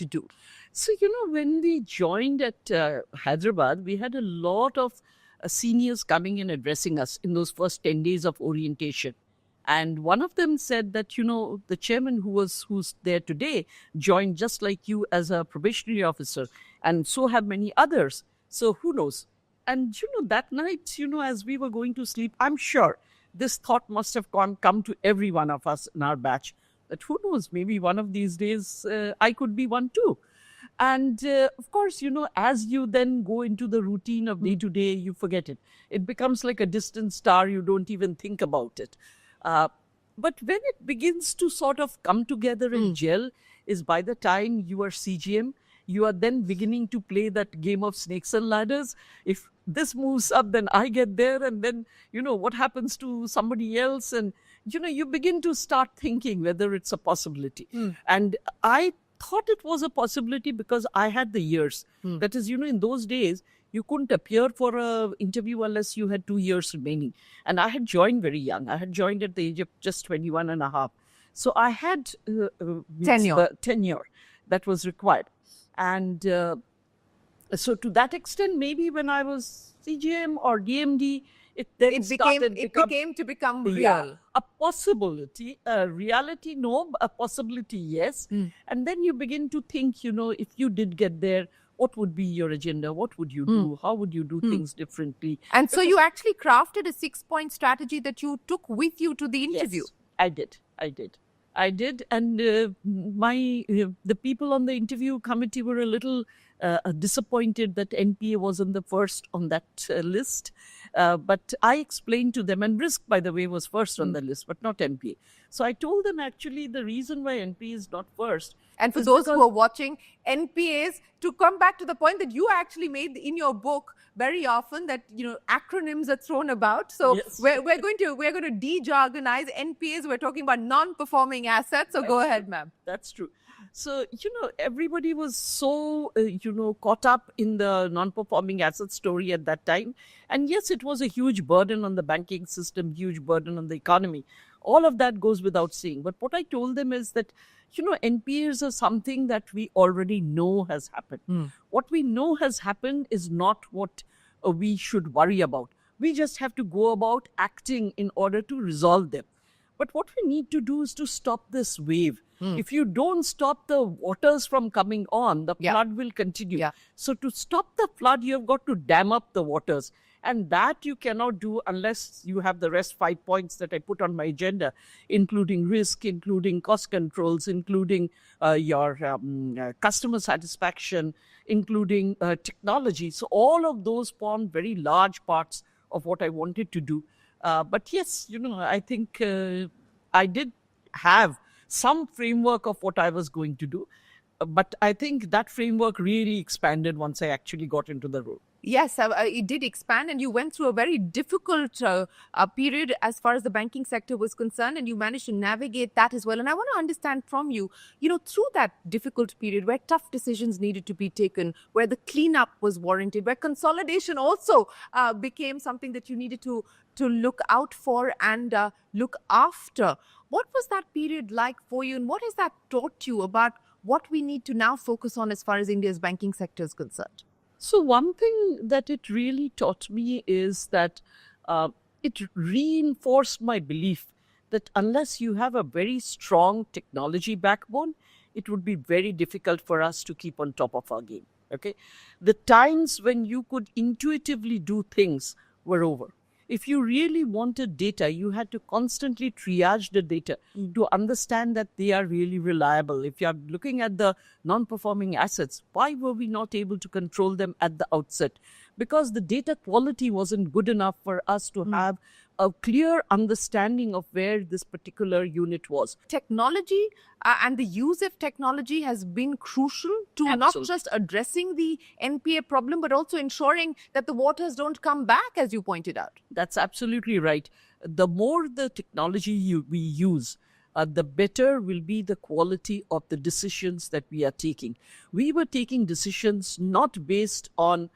do? So, when we joined at Hyderabad, we had a lot of seniors coming and addressing us in those first 10 days of orientation. And one of them said that, the chairman who's there today joined just like you as a probationary officer, and so have many others. So who knows? And, that night, as we were going to sleep, I'm sure this thought must have come to every one of us in our batch, that who knows, maybe one of these days I could be one too. And of course, as you then go into the routine of day to day, you forget it. It becomes like a distant star. You don't even think about it. But when it begins to sort of come together and gel is by the time you are CGM, you are then beginning to play that game of snakes and ladders. If this moves up, then I get there. And then, what happens to somebody else? And, you begin to start thinking whether it's a possibility. And I thought it was a possibility because I had the years. That is, in those days, you couldn't appear for an interview unless you had 2 years remaining. And I had joined very young. I had joined at the age of just 21 and a half. So I had tenure that was required. And so to that extent, maybe when I was CGM or DMD, it became to become real. Yeah, a possibility, a reality, no, a possibility, yes. And then you begin to think, if you did get there, what would be your agenda? What would you do? How would you do things differently? And so you actually crafted a 6-point strategy that you took with you to the interview. Yes, I did. And the people on the interview committee were a little disappointed that NPA wasn't the first on that list. But I explained to them, and risk, by the way, was first on the list, but not NPA. So I told them actually the reason why NPA is not first. And for those who are watching, NPAs, to come back to the point that you actually made in your book very often, that acronyms are thrown about. So yes. we're going to de-jargonize NPAs. We're talking about non-performing assets. So go ahead, ma'am. That's true. So, everybody was so, caught up in the non-performing asset story at that time. And yes, it was a huge burden on the banking system, huge burden on the economy. All of that goes without saying. But what I told them is that, NPAs are something that we already know has happened. What we know has happened is not what we should worry about. We just have to go about acting in order to resolve them. But what we need to do is to stop this wave. If you don't stop the waters from coming on, the flood will continue. So to stop the flood, you have got to dam up the waters. And that you cannot do unless you have the rest 5 points that I put on my agenda, including risk, including cost controls, including your customer satisfaction, including technology. So all of those form very large parts of what I wanted to do. But yes, I think I did have some framework of what I was going to do. But I think that framework really expanded once I actually got into the role. Yes, it did expand, and you went through a very difficult period as far as the banking sector was concerned, and you managed to navigate that as well. And I want to understand from you, through that difficult period where tough decisions needed to be taken, where the cleanup was warranted, where consolidation also became something that you needed to look out for and look after. What was that period like for you, and what has that taught you about what we need to now focus on as far as India's banking sector is concerned? So one thing that it really taught me is that it reinforced my belief that unless you have a very strong technology backbone, it would be very difficult for us to keep on top of our game. Okay, the times when you could intuitively do things were over. If you really wanted data, you had to constantly triage the data to understand that they are really reliable. If you are looking at the non-performing assets, why were we not able to control them at the outset? Because the data quality wasn't good enough for us to have a clear understanding of where this particular unit was. Technology and the use of technology has been crucial to not just addressing the NPA problem, but also ensuring that the waters don't come back, as you pointed out. That's absolutely right. The more the technology we use, the better will be the quality of the decisions that we are taking. We were taking decisions not based on,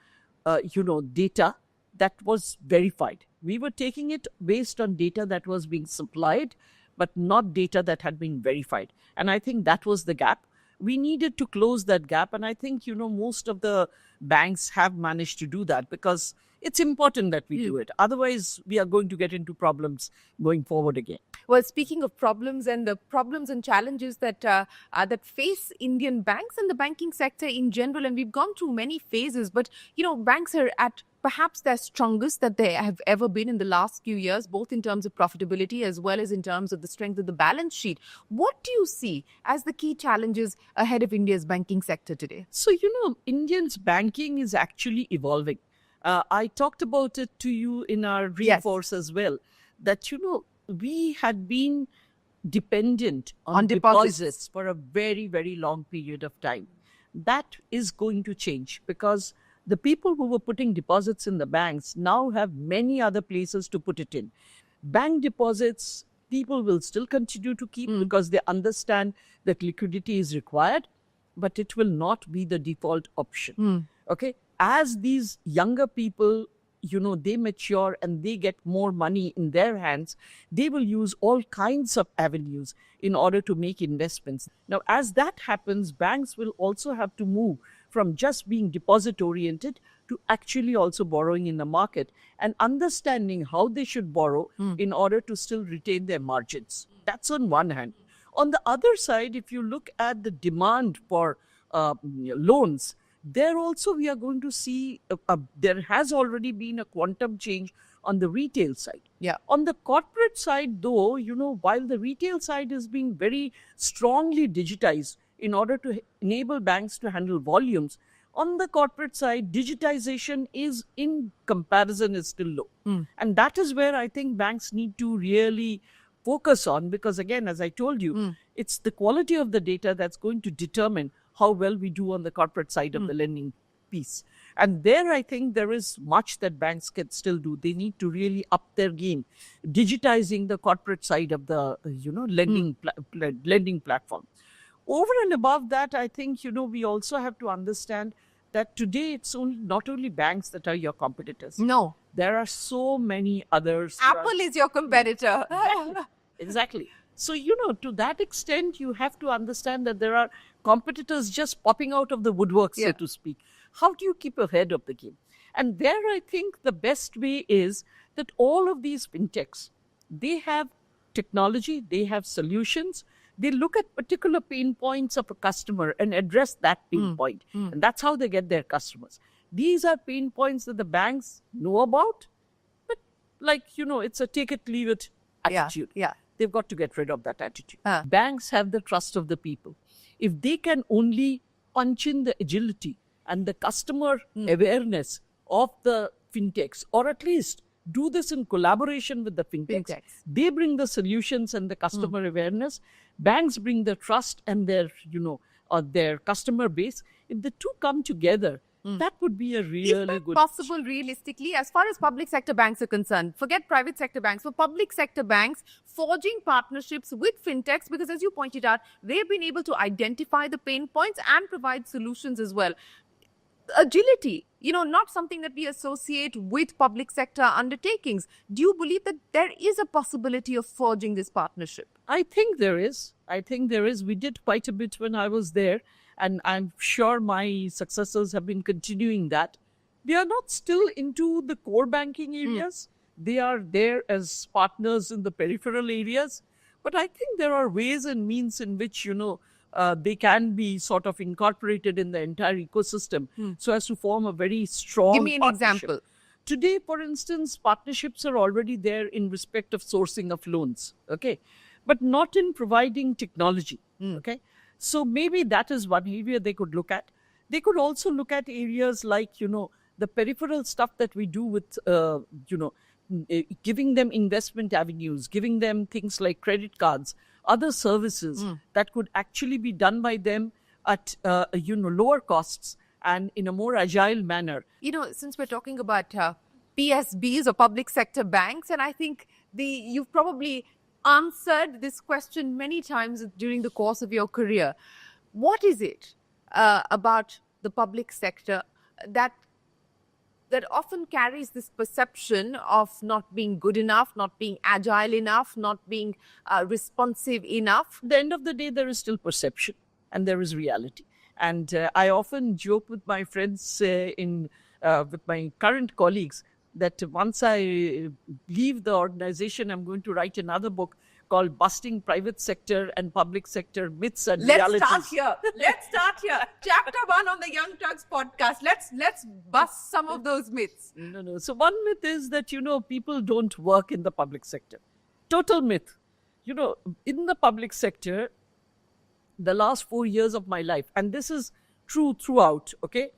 data that was verified. We were taking it based on data that was being supplied, but not data that had been verified. And I think that was the gap. We needed to close that gap. And I think, most of the banks have managed to do that because it's important that we do it. Otherwise, we are going to get into problems going forward again. Well, speaking of problems and the problems and challenges that that face Indian banks and the banking sector in general, and we've gone through many phases, but, banks are at perhaps their strongest that they have ever been in the last few years, both in terms of profitability as well as in terms of the strength of the balance sheet. What do you see as the key challenges ahead of India's banking sector today? So, Indians' banking is actually evolving. I talked about it to you in our Reinforce as well, that, we had been dependent on deposits for a very, very long period of time. That is going to change because the people who were putting deposits in the banks now have many other places to put it in. Bank deposits, people will still continue to keep because they understand that liquidity is required, but it will not be the default option. Okay? As these younger people, they mature and they get more money in their hands, they will use all kinds of avenues in order to make investments. Now, as that happens, banks will also have to move from just being deposit-oriented to actually also borrowing in the market and understanding how they should borrow in order to still retain their margins. That's on one hand. On the other side, if you look at the demand for loans, There also we are going to see, there has already been a quantum change on the retail side. Yeah. On the corporate side, though, while the retail side is being very strongly digitized in order to enable banks to handle volumes, on the corporate side, digitization is in comparison is still low. And that is where I think banks need to really focus on, because again, as I told you, it's the quality of the data that's going to determine how well we do on the corporate side of the lending piece. And there, I think there is much that banks can still do. They need to really up their game, digitizing the corporate side of the, lending platform. Over and above that, I think, we also have to understand that today it's not only banks that are your competitors. No. There are so many others. Apple is your competitor. Exactly. So, to that extent, you have to understand that there are competitors just popping out of the woodwork, so to speak. How do you keep ahead of the game? And there, I think the best way is that all of these fintechs, they have technology, they have solutions. They look at particular pain points of a customer and address that pain point. And that's how they get their customers. These are pain points that the banks know about, but it's a take it, leave it attitude. Yeah. They've got to get rid of that attitude. Banks have the trust of the people. If they can only punch in the agility and the customer awareness of the fintechs, or at least do this in collaboration with the fintechs. They bring the solutions and the customer awareness. Banks bring the trust and their customer base. If the two come together, that would be a really good... Is that possible realistically? As far as public sector banks are concerned, forget private sector banks, for public sector banks, forging partnerships with fintechs, because as you pointed out, they've been able to identify the pain points and provide solutions as well. Agility, not something that we associate with public sector undertakings. Do you believe that there is a possibility of forging this partnership? I think there is. We did quite a bit when I was there, and I'm sure my successors have been continuing that. They are not still into the core banking areas. They are there as partners in the peripheral areas. But I think there are ways and means in which, they can be sort of incorporated in the entire ecosystem so as to form a very strong Give me an example. Today, for instance, partnerships are already there in respect of sourcing of loans, okay? But not in providing technology, okay? So maybe that is one area they could look at. They could also look at areas like, the peripheral stuff that we do with, giving them investment avenues, giving them things like credit cards, other services that could actually be done by them at, lower costs and in a more agile manner. Since we're talking about PSBs or public sector banks, and I think you've probably answered this question many times during the course of your career. What is it about the public sector that often carries this perception of not being good enough, not being agile enough, not being responsive enough? At the end of the day, there is still perception and there is reality. And I often joke with my friends, with my current colleagues, that once I leave the organization, I'm going to write another book called Busting Private Sector and Public Sector Myths and Realities. Let's start here. Chapter 1 on the Young Turks podcast. Let's bust some of those myths. No. So one myth is that, people don't work in the public sector. Total myth. In the public sector, the last 4 years of my life, and this is true throughout, okay?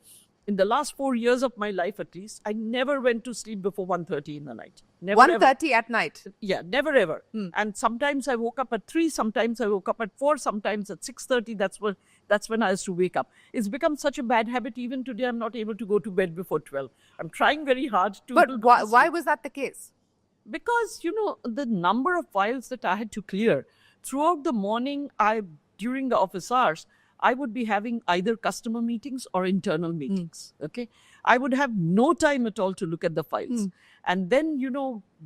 In the last 4 years of my life, at least, I never went to sleep before 1:30 in the night. 1:30 at night? Yeah, never ever. And sometimes I woke up at 3, sometimes I woke up at 4, sometimes at 6:30. That's when I used to wake up. It's become such a bad habit. Even today, I'm not able to go to bed before 12. I'm trying very hard to... But why was that the case? Because, the number of files that I had to clear throughout the morning, during the office hours, I would be having either customer meetings or internal meetings, okay? I would have no time at all to look at the files. And then,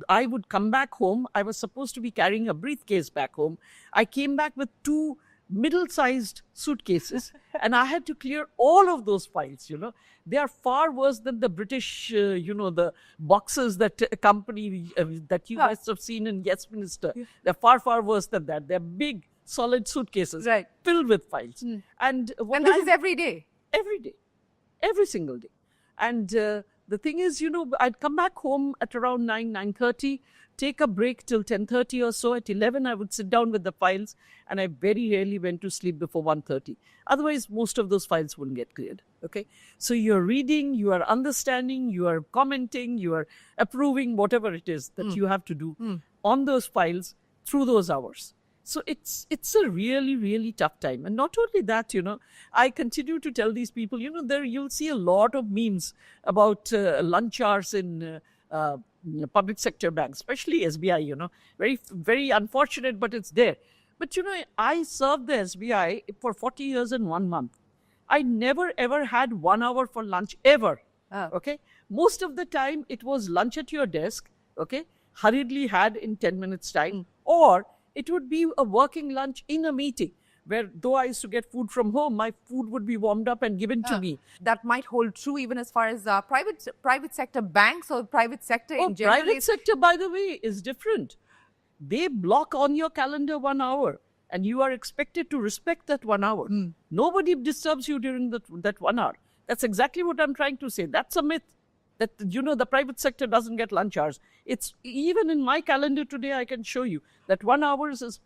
I would come back home. I was supposed to be carrying a briefcase back home. I came back with 2 middle-sized suitcases and I had to clear all of those files, They are far worse than the British, the boxes that accompany, that you guys have seen in Westminster. They're far, far worse than that. They're big, solid suitcases filled with files. And this is every day? Every day. every single day. And the thing is, I'd come back home at around 9:30, take a break till 10:30 or so. At 11, I would sit down with the files, and I very rarely went to sleep before 1:30. Otherwise, most of those files wouldn't get cleared. Okay, so you're reading, you are understanding, you are commenting, you are approving whatever it is that you have to do on those files through those hours. So it's a really, really tough time. And not only that, I continue to tell these people, there you'll see a lot of memes about lunch hours in public sector banks, especially SBI, very, very unfortunate, but it's there. But, I served the SBI for 40 years and 1 month. I never, ever had 1 hour for lunch, ever. Okay. Most of the time, it was lunch at your desk, okay, hurriedly had in 10 minutes time, or it would be a working lunch in a meeting where, though I used to get food from home, my food would be warmed up and given to me. That might hold true even as far as private sector banks or private sector in general. Private sector, by the way, is different. They block on your calendar 1 hour, and you are expected to respect that 1 hour. Nobody disturbs you during that 1 hour. That's exactly what I'm trying to say. That's a myth. That, the private sector doesn't get lunch hours. It's even in my calendar today, I can show you that 1 hour is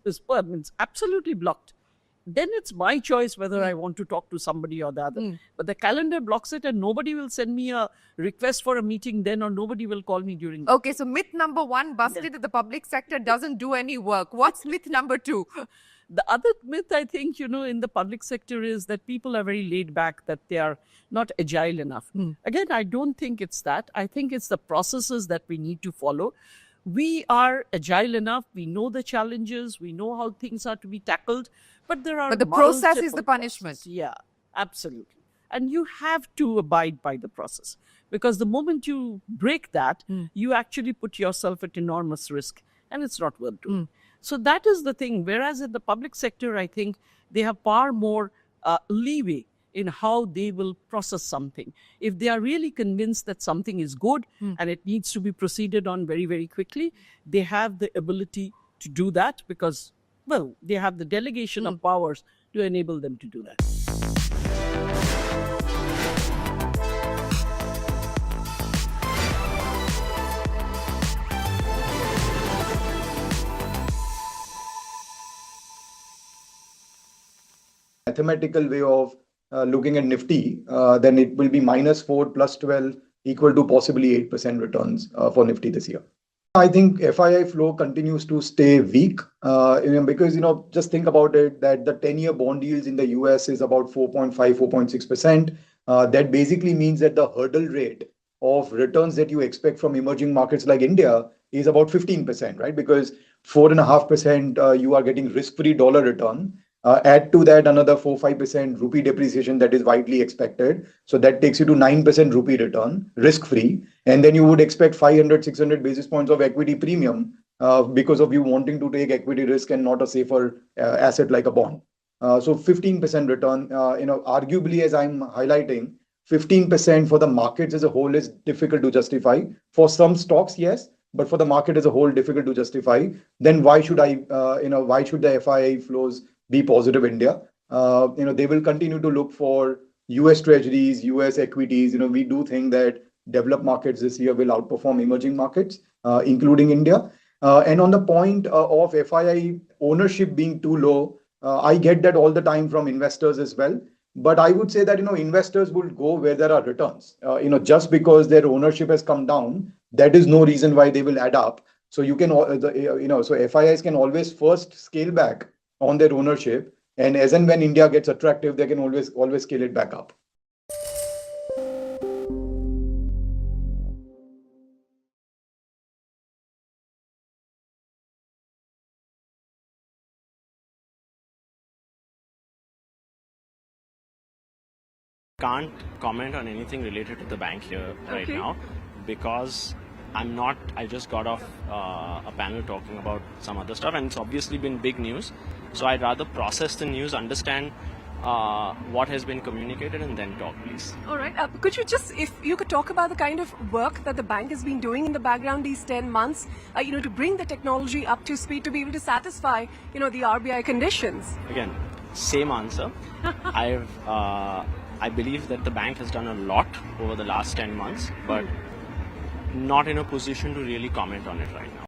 absolutely blocked. Then it's my choice whether I want to talk to somebody or the other. But the calendar blocks it, and nobody will send me a request for a meeting then, or nobody will call me during. Okay, so myth number 1, busted, that the public sector doesn't do any work. What's myth number 2? The other myth, I think, in the public sector is that people are very laid back, that they are not agile enough. Again, I don't think it's that. I think it's the processes that we need to follow. We are agile enough. We know the challenges. We know how things are to be tackled. But there are. But the process is the punishment. Yeah, absolutely. And you have to abide by the process, because the moment you break that, you actually put yourself at enormous risk, and it's not worth doing. So that is the thing. Whereas in the public sector, I think they have far more leeway in how they will process something. If they are really convinced that something is good and it needs to be proceeded on very, very quickly, they have the ability to do that because, well, they have the delegation of powers to enable them to do that. Mathematical way of looking at Nifty, then it will be -4 + 12 equal to possibly 8% returns for Nifty this year. I think FII flow continues to stay weak because, just think about it, that the 10-year bond yields in the US is about 4.5, 4.6%. That basically means that the hurdle rate of returns that you expect from emerging markets like India is about 15%, right? Because 4.5% you are getting risk-free dollar return. Add to that another 4-5% rupee depreciation that is widely expected. So that takes you to 9% rupee return, risk-free. And then you would expect 500-600 basis points of equity premium because of you wanting to take equity risk and not a safer asset like a bond. So 15% return, arguably, as I'm highlighting, 15% for the markets as a whole is difficult to justify. For some stocks, yes, but for the market as a whole, difficult to justify. Then why should why should the FII flows be positive India? They will continue to look for US treasuries, US equities. We do think that developed markets this year will outperform emerging markets, including India. And on the point of FII ownership being too low, I get that all the time from investors as well. But I would say that, investors will go where there are returns. Just because their ownership has come down, that is no reason why they will add up. So you can, so FIIs can always first scale back on their ownership, and as and when India gets attractive, they can always scale it back up. Can't comment on anything related to the bank here right now because I just got off a panel talking about some other stuff, and it's obviously been big news. So I'd rather process the news, understand what has been communicated, and then talk, please. All right. Could you if you could talk about the kind of work that the bank has been doing in the background these 10 months, to bring the technology up to speed to be able to satisfy, the RBI conditions? Again, same answer. I've I believe that the bank has done a lot over the last 10 months, but not in a position to really comment on it right now.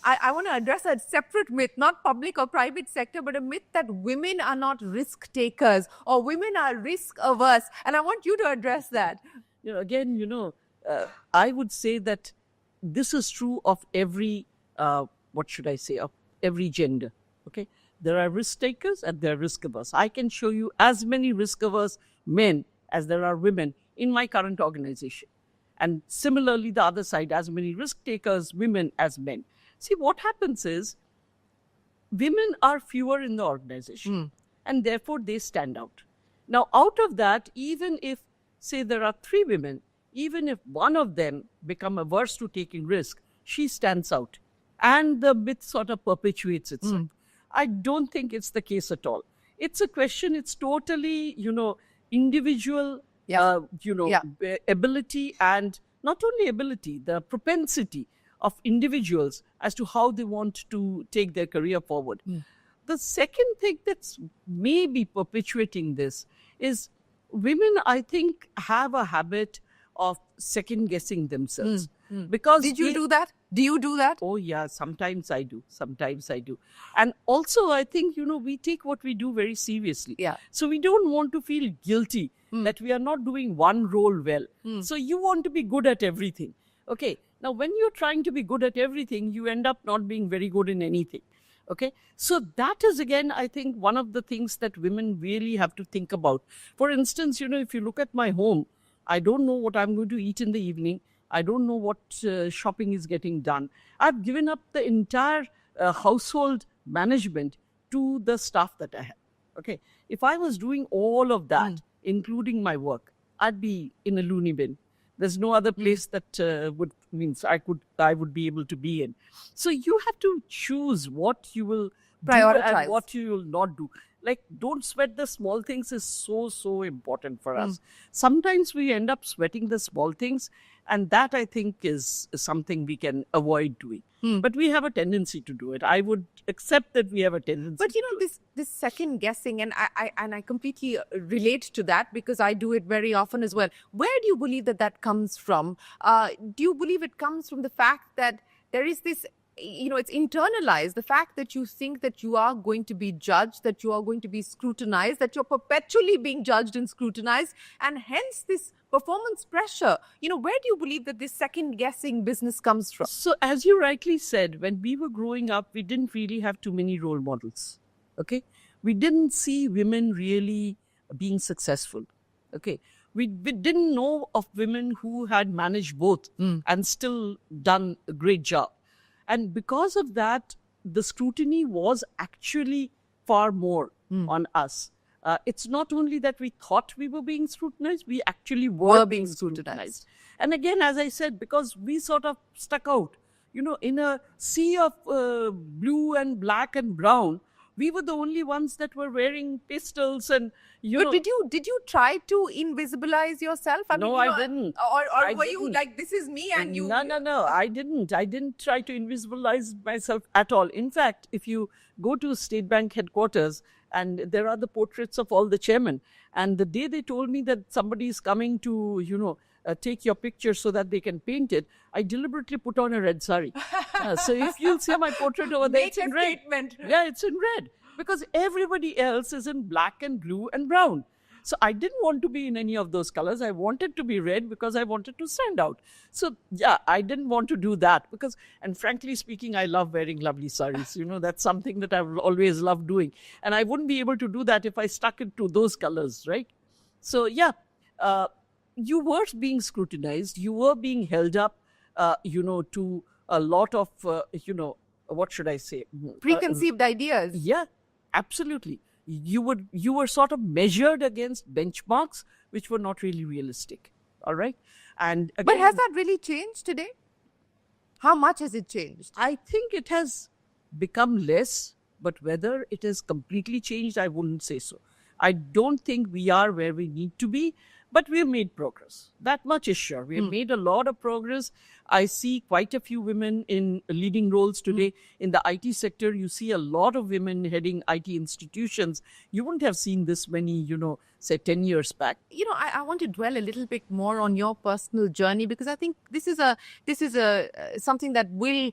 I want to address a separate myth, not public or private sector, but a myth that women are not risk takers or women are risk averse. And I want you to address that. Again, I would say that this is true of every, what should I say, of every gender. Okay, there are risk takers and there are risk averse. I can show you as many risk averse men as there are women in my current organization. And similarly, the other side, as many risk takers, women as men. See, what happens is women are fewer in the organization and therefore they stand out. Now, out of that, even if, say, there are 3 women, even if one of them become averse to taking risk, she stands out. And the myth sort of perpetuates itself. I don't think it's the case at all. It's a question, it's totally, individual, ability, and not only ability, the propensity of individuals as to how they want to take their career forward. The second thing that's maybe perpetuating this is women, I think, have a habit of second guessing themselves. Because Did you do that? Do you do that? Oh yeah, sometimes I do. And also I think, we take what we do very seriously. So we don't want to feel guilty that we are not doing one role well. So you want to be good at everything. Okay. Now, when you're trying to be good at everything, you end up not being very good in anything. Okay. So that is, again, I think, one of the things that women really have to think about. For instance, if you look at my home, I don't know what I'm going to eat in the evening. I don't know what shopping is getting done. I've given up the entire household management to the staff that I have. Okay. If I was doing all of that, including my work, I'd be in a loony bin. There's no other place that I would be able to be in. So you have to choose what you will prioritize and what you will not do. Like, don't sweat the small things is so important for us. Sometimes we end up sweating the small things, and that, I think, is something we can avoid doing. But we have a tendency to do it. I would accept that we have a tendency. But this second guessing, and I completely relate to that because I do it very often as well. Where do you believe that comes from? Do you believe it comes from the fact that there is this, it's internalized, the fact that you think that you are going to be judged, that you are going to be scrutinized, that you're perpetually being judged and scrutinized, and hence this performance pressure. Where do you believe that this second guessing business comes from? So as you rightly said, when we were growing up, we didn't really have too many role models. Okay. We didn't see women really being successful. Okay. We didn't know of women who had managed both and still done a great job. And because of that, the scrutiny was actually far more on us. It's not only that we thought we were being scrutinized, we actually were being scrutinized. And again, as I said, because we sort of stuck out, in a sea of blue and black and brown, we were the only ones that were wearing pastels and, But did you try to invisibilize yourself? I didn't. Or were you like, this is me and you? No, I didn't. I didn't try to invisibilize myself at all. In fact, if you go to State Bank headquarters and there are the portraits of all the chairmen, and the day they told me that somebody is coming to, take your picture so that they can paint it, I deliberately put on a red sari. So if you'll see my portrait over there, it's in red. Yeah, it's in red. Because everybody else is in black and blue and brown. So I didn't want to be in any of those colors. I wanted to be red because I wanted to stand out. So yeah, I didn't want to do that because, and frankly speaking, I love wearing lovely saris. That's something that I've always loved doing. And I wouldn't be able to do that if I stuck it to those colors, right? So yeah, you were being scrutinized. You were being held up to a lot of, what should I say? Preconceived ideas. Yeah, absolutely. You were sort of measured against benchmarks which were not really realistic. All right. And again, but has that really changed today? How much has it changed? I think it has become less, but whether it has completely changed, I wouldn't say so. I don't think we are where we need to be, but we have made progress. That much is sure. We have made a lot of progress. I see quite a few women in leading roles today. In the IT sector, you see a lot of women heading IT institutions. You wouldn't have seen this many, say 10 years back. I want to dwell a little bit more on your personal journey, because I think this is something that will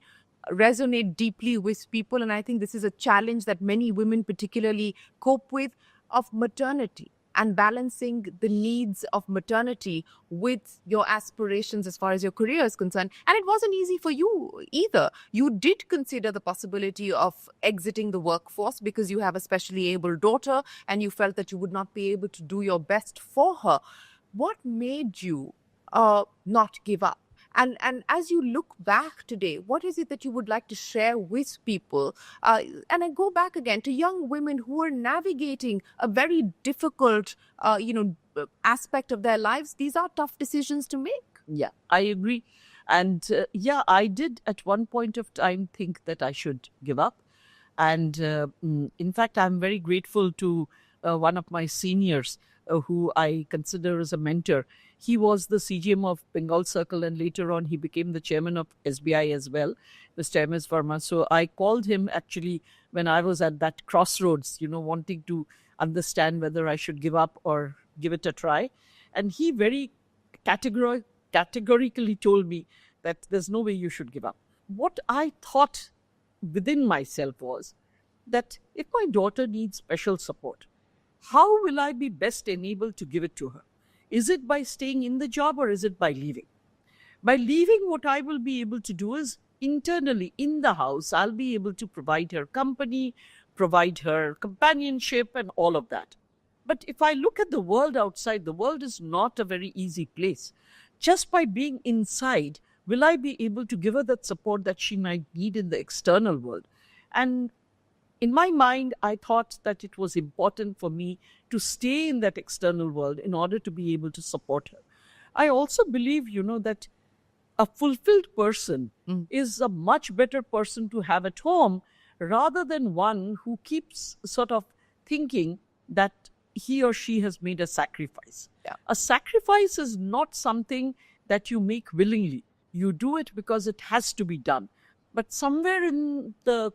resonate deeply with people. And I think this is a challenge that many women particularly cope with, of maternity and balancing the needs of maternity with your aspirations as far as your career is concerned. And it wasn't easy for you either. You did consider the possibility of exiting the workforce because you have a specially able daughter and you felt that you would not be able to do your best for her. What made you not give up? And as you look back today, what is it that you would like to share with people? And I go back again to young women who are navigating a very difficult, aspect of their lives. These are tough decisions to make. Yeah, I agree. And I did at one point of time think that I should give up. And in fact, I'm very grateful to one of my seniors who I consider as a mentor. He was the CGM of Bengal Circle, and later on he became the chairman of SBI as well, Mr. MS Verma. So I called him actually when I was at that crossroads, wanting to understand whether I should give up or give it a try. And he very categorically told me that there's no way you should give up. What I thought within myself was that if my daughter needs special support, how will I be best enabled to give it to her? Is it by staying in the job or is it by leaving? By leaving, what I will be able to do is internally in the house, I'll be able to provide her company, provide her companionship and all of that. But if I look at the world outside, the world is not a very easy place. Just by being inside, will I be able to give her that support that she might need in the external world? And in my mind, I thought that it was important for me to stay in that external world in order to be able to support her. I also believe, that a fulfilled person is a much better person to have at home rather than one who keeps sort of thinking that he or she has made a sacrifice. Yeah. A sacrifice is not something that you make willingly. You do it because it has to be done. But somewhere in the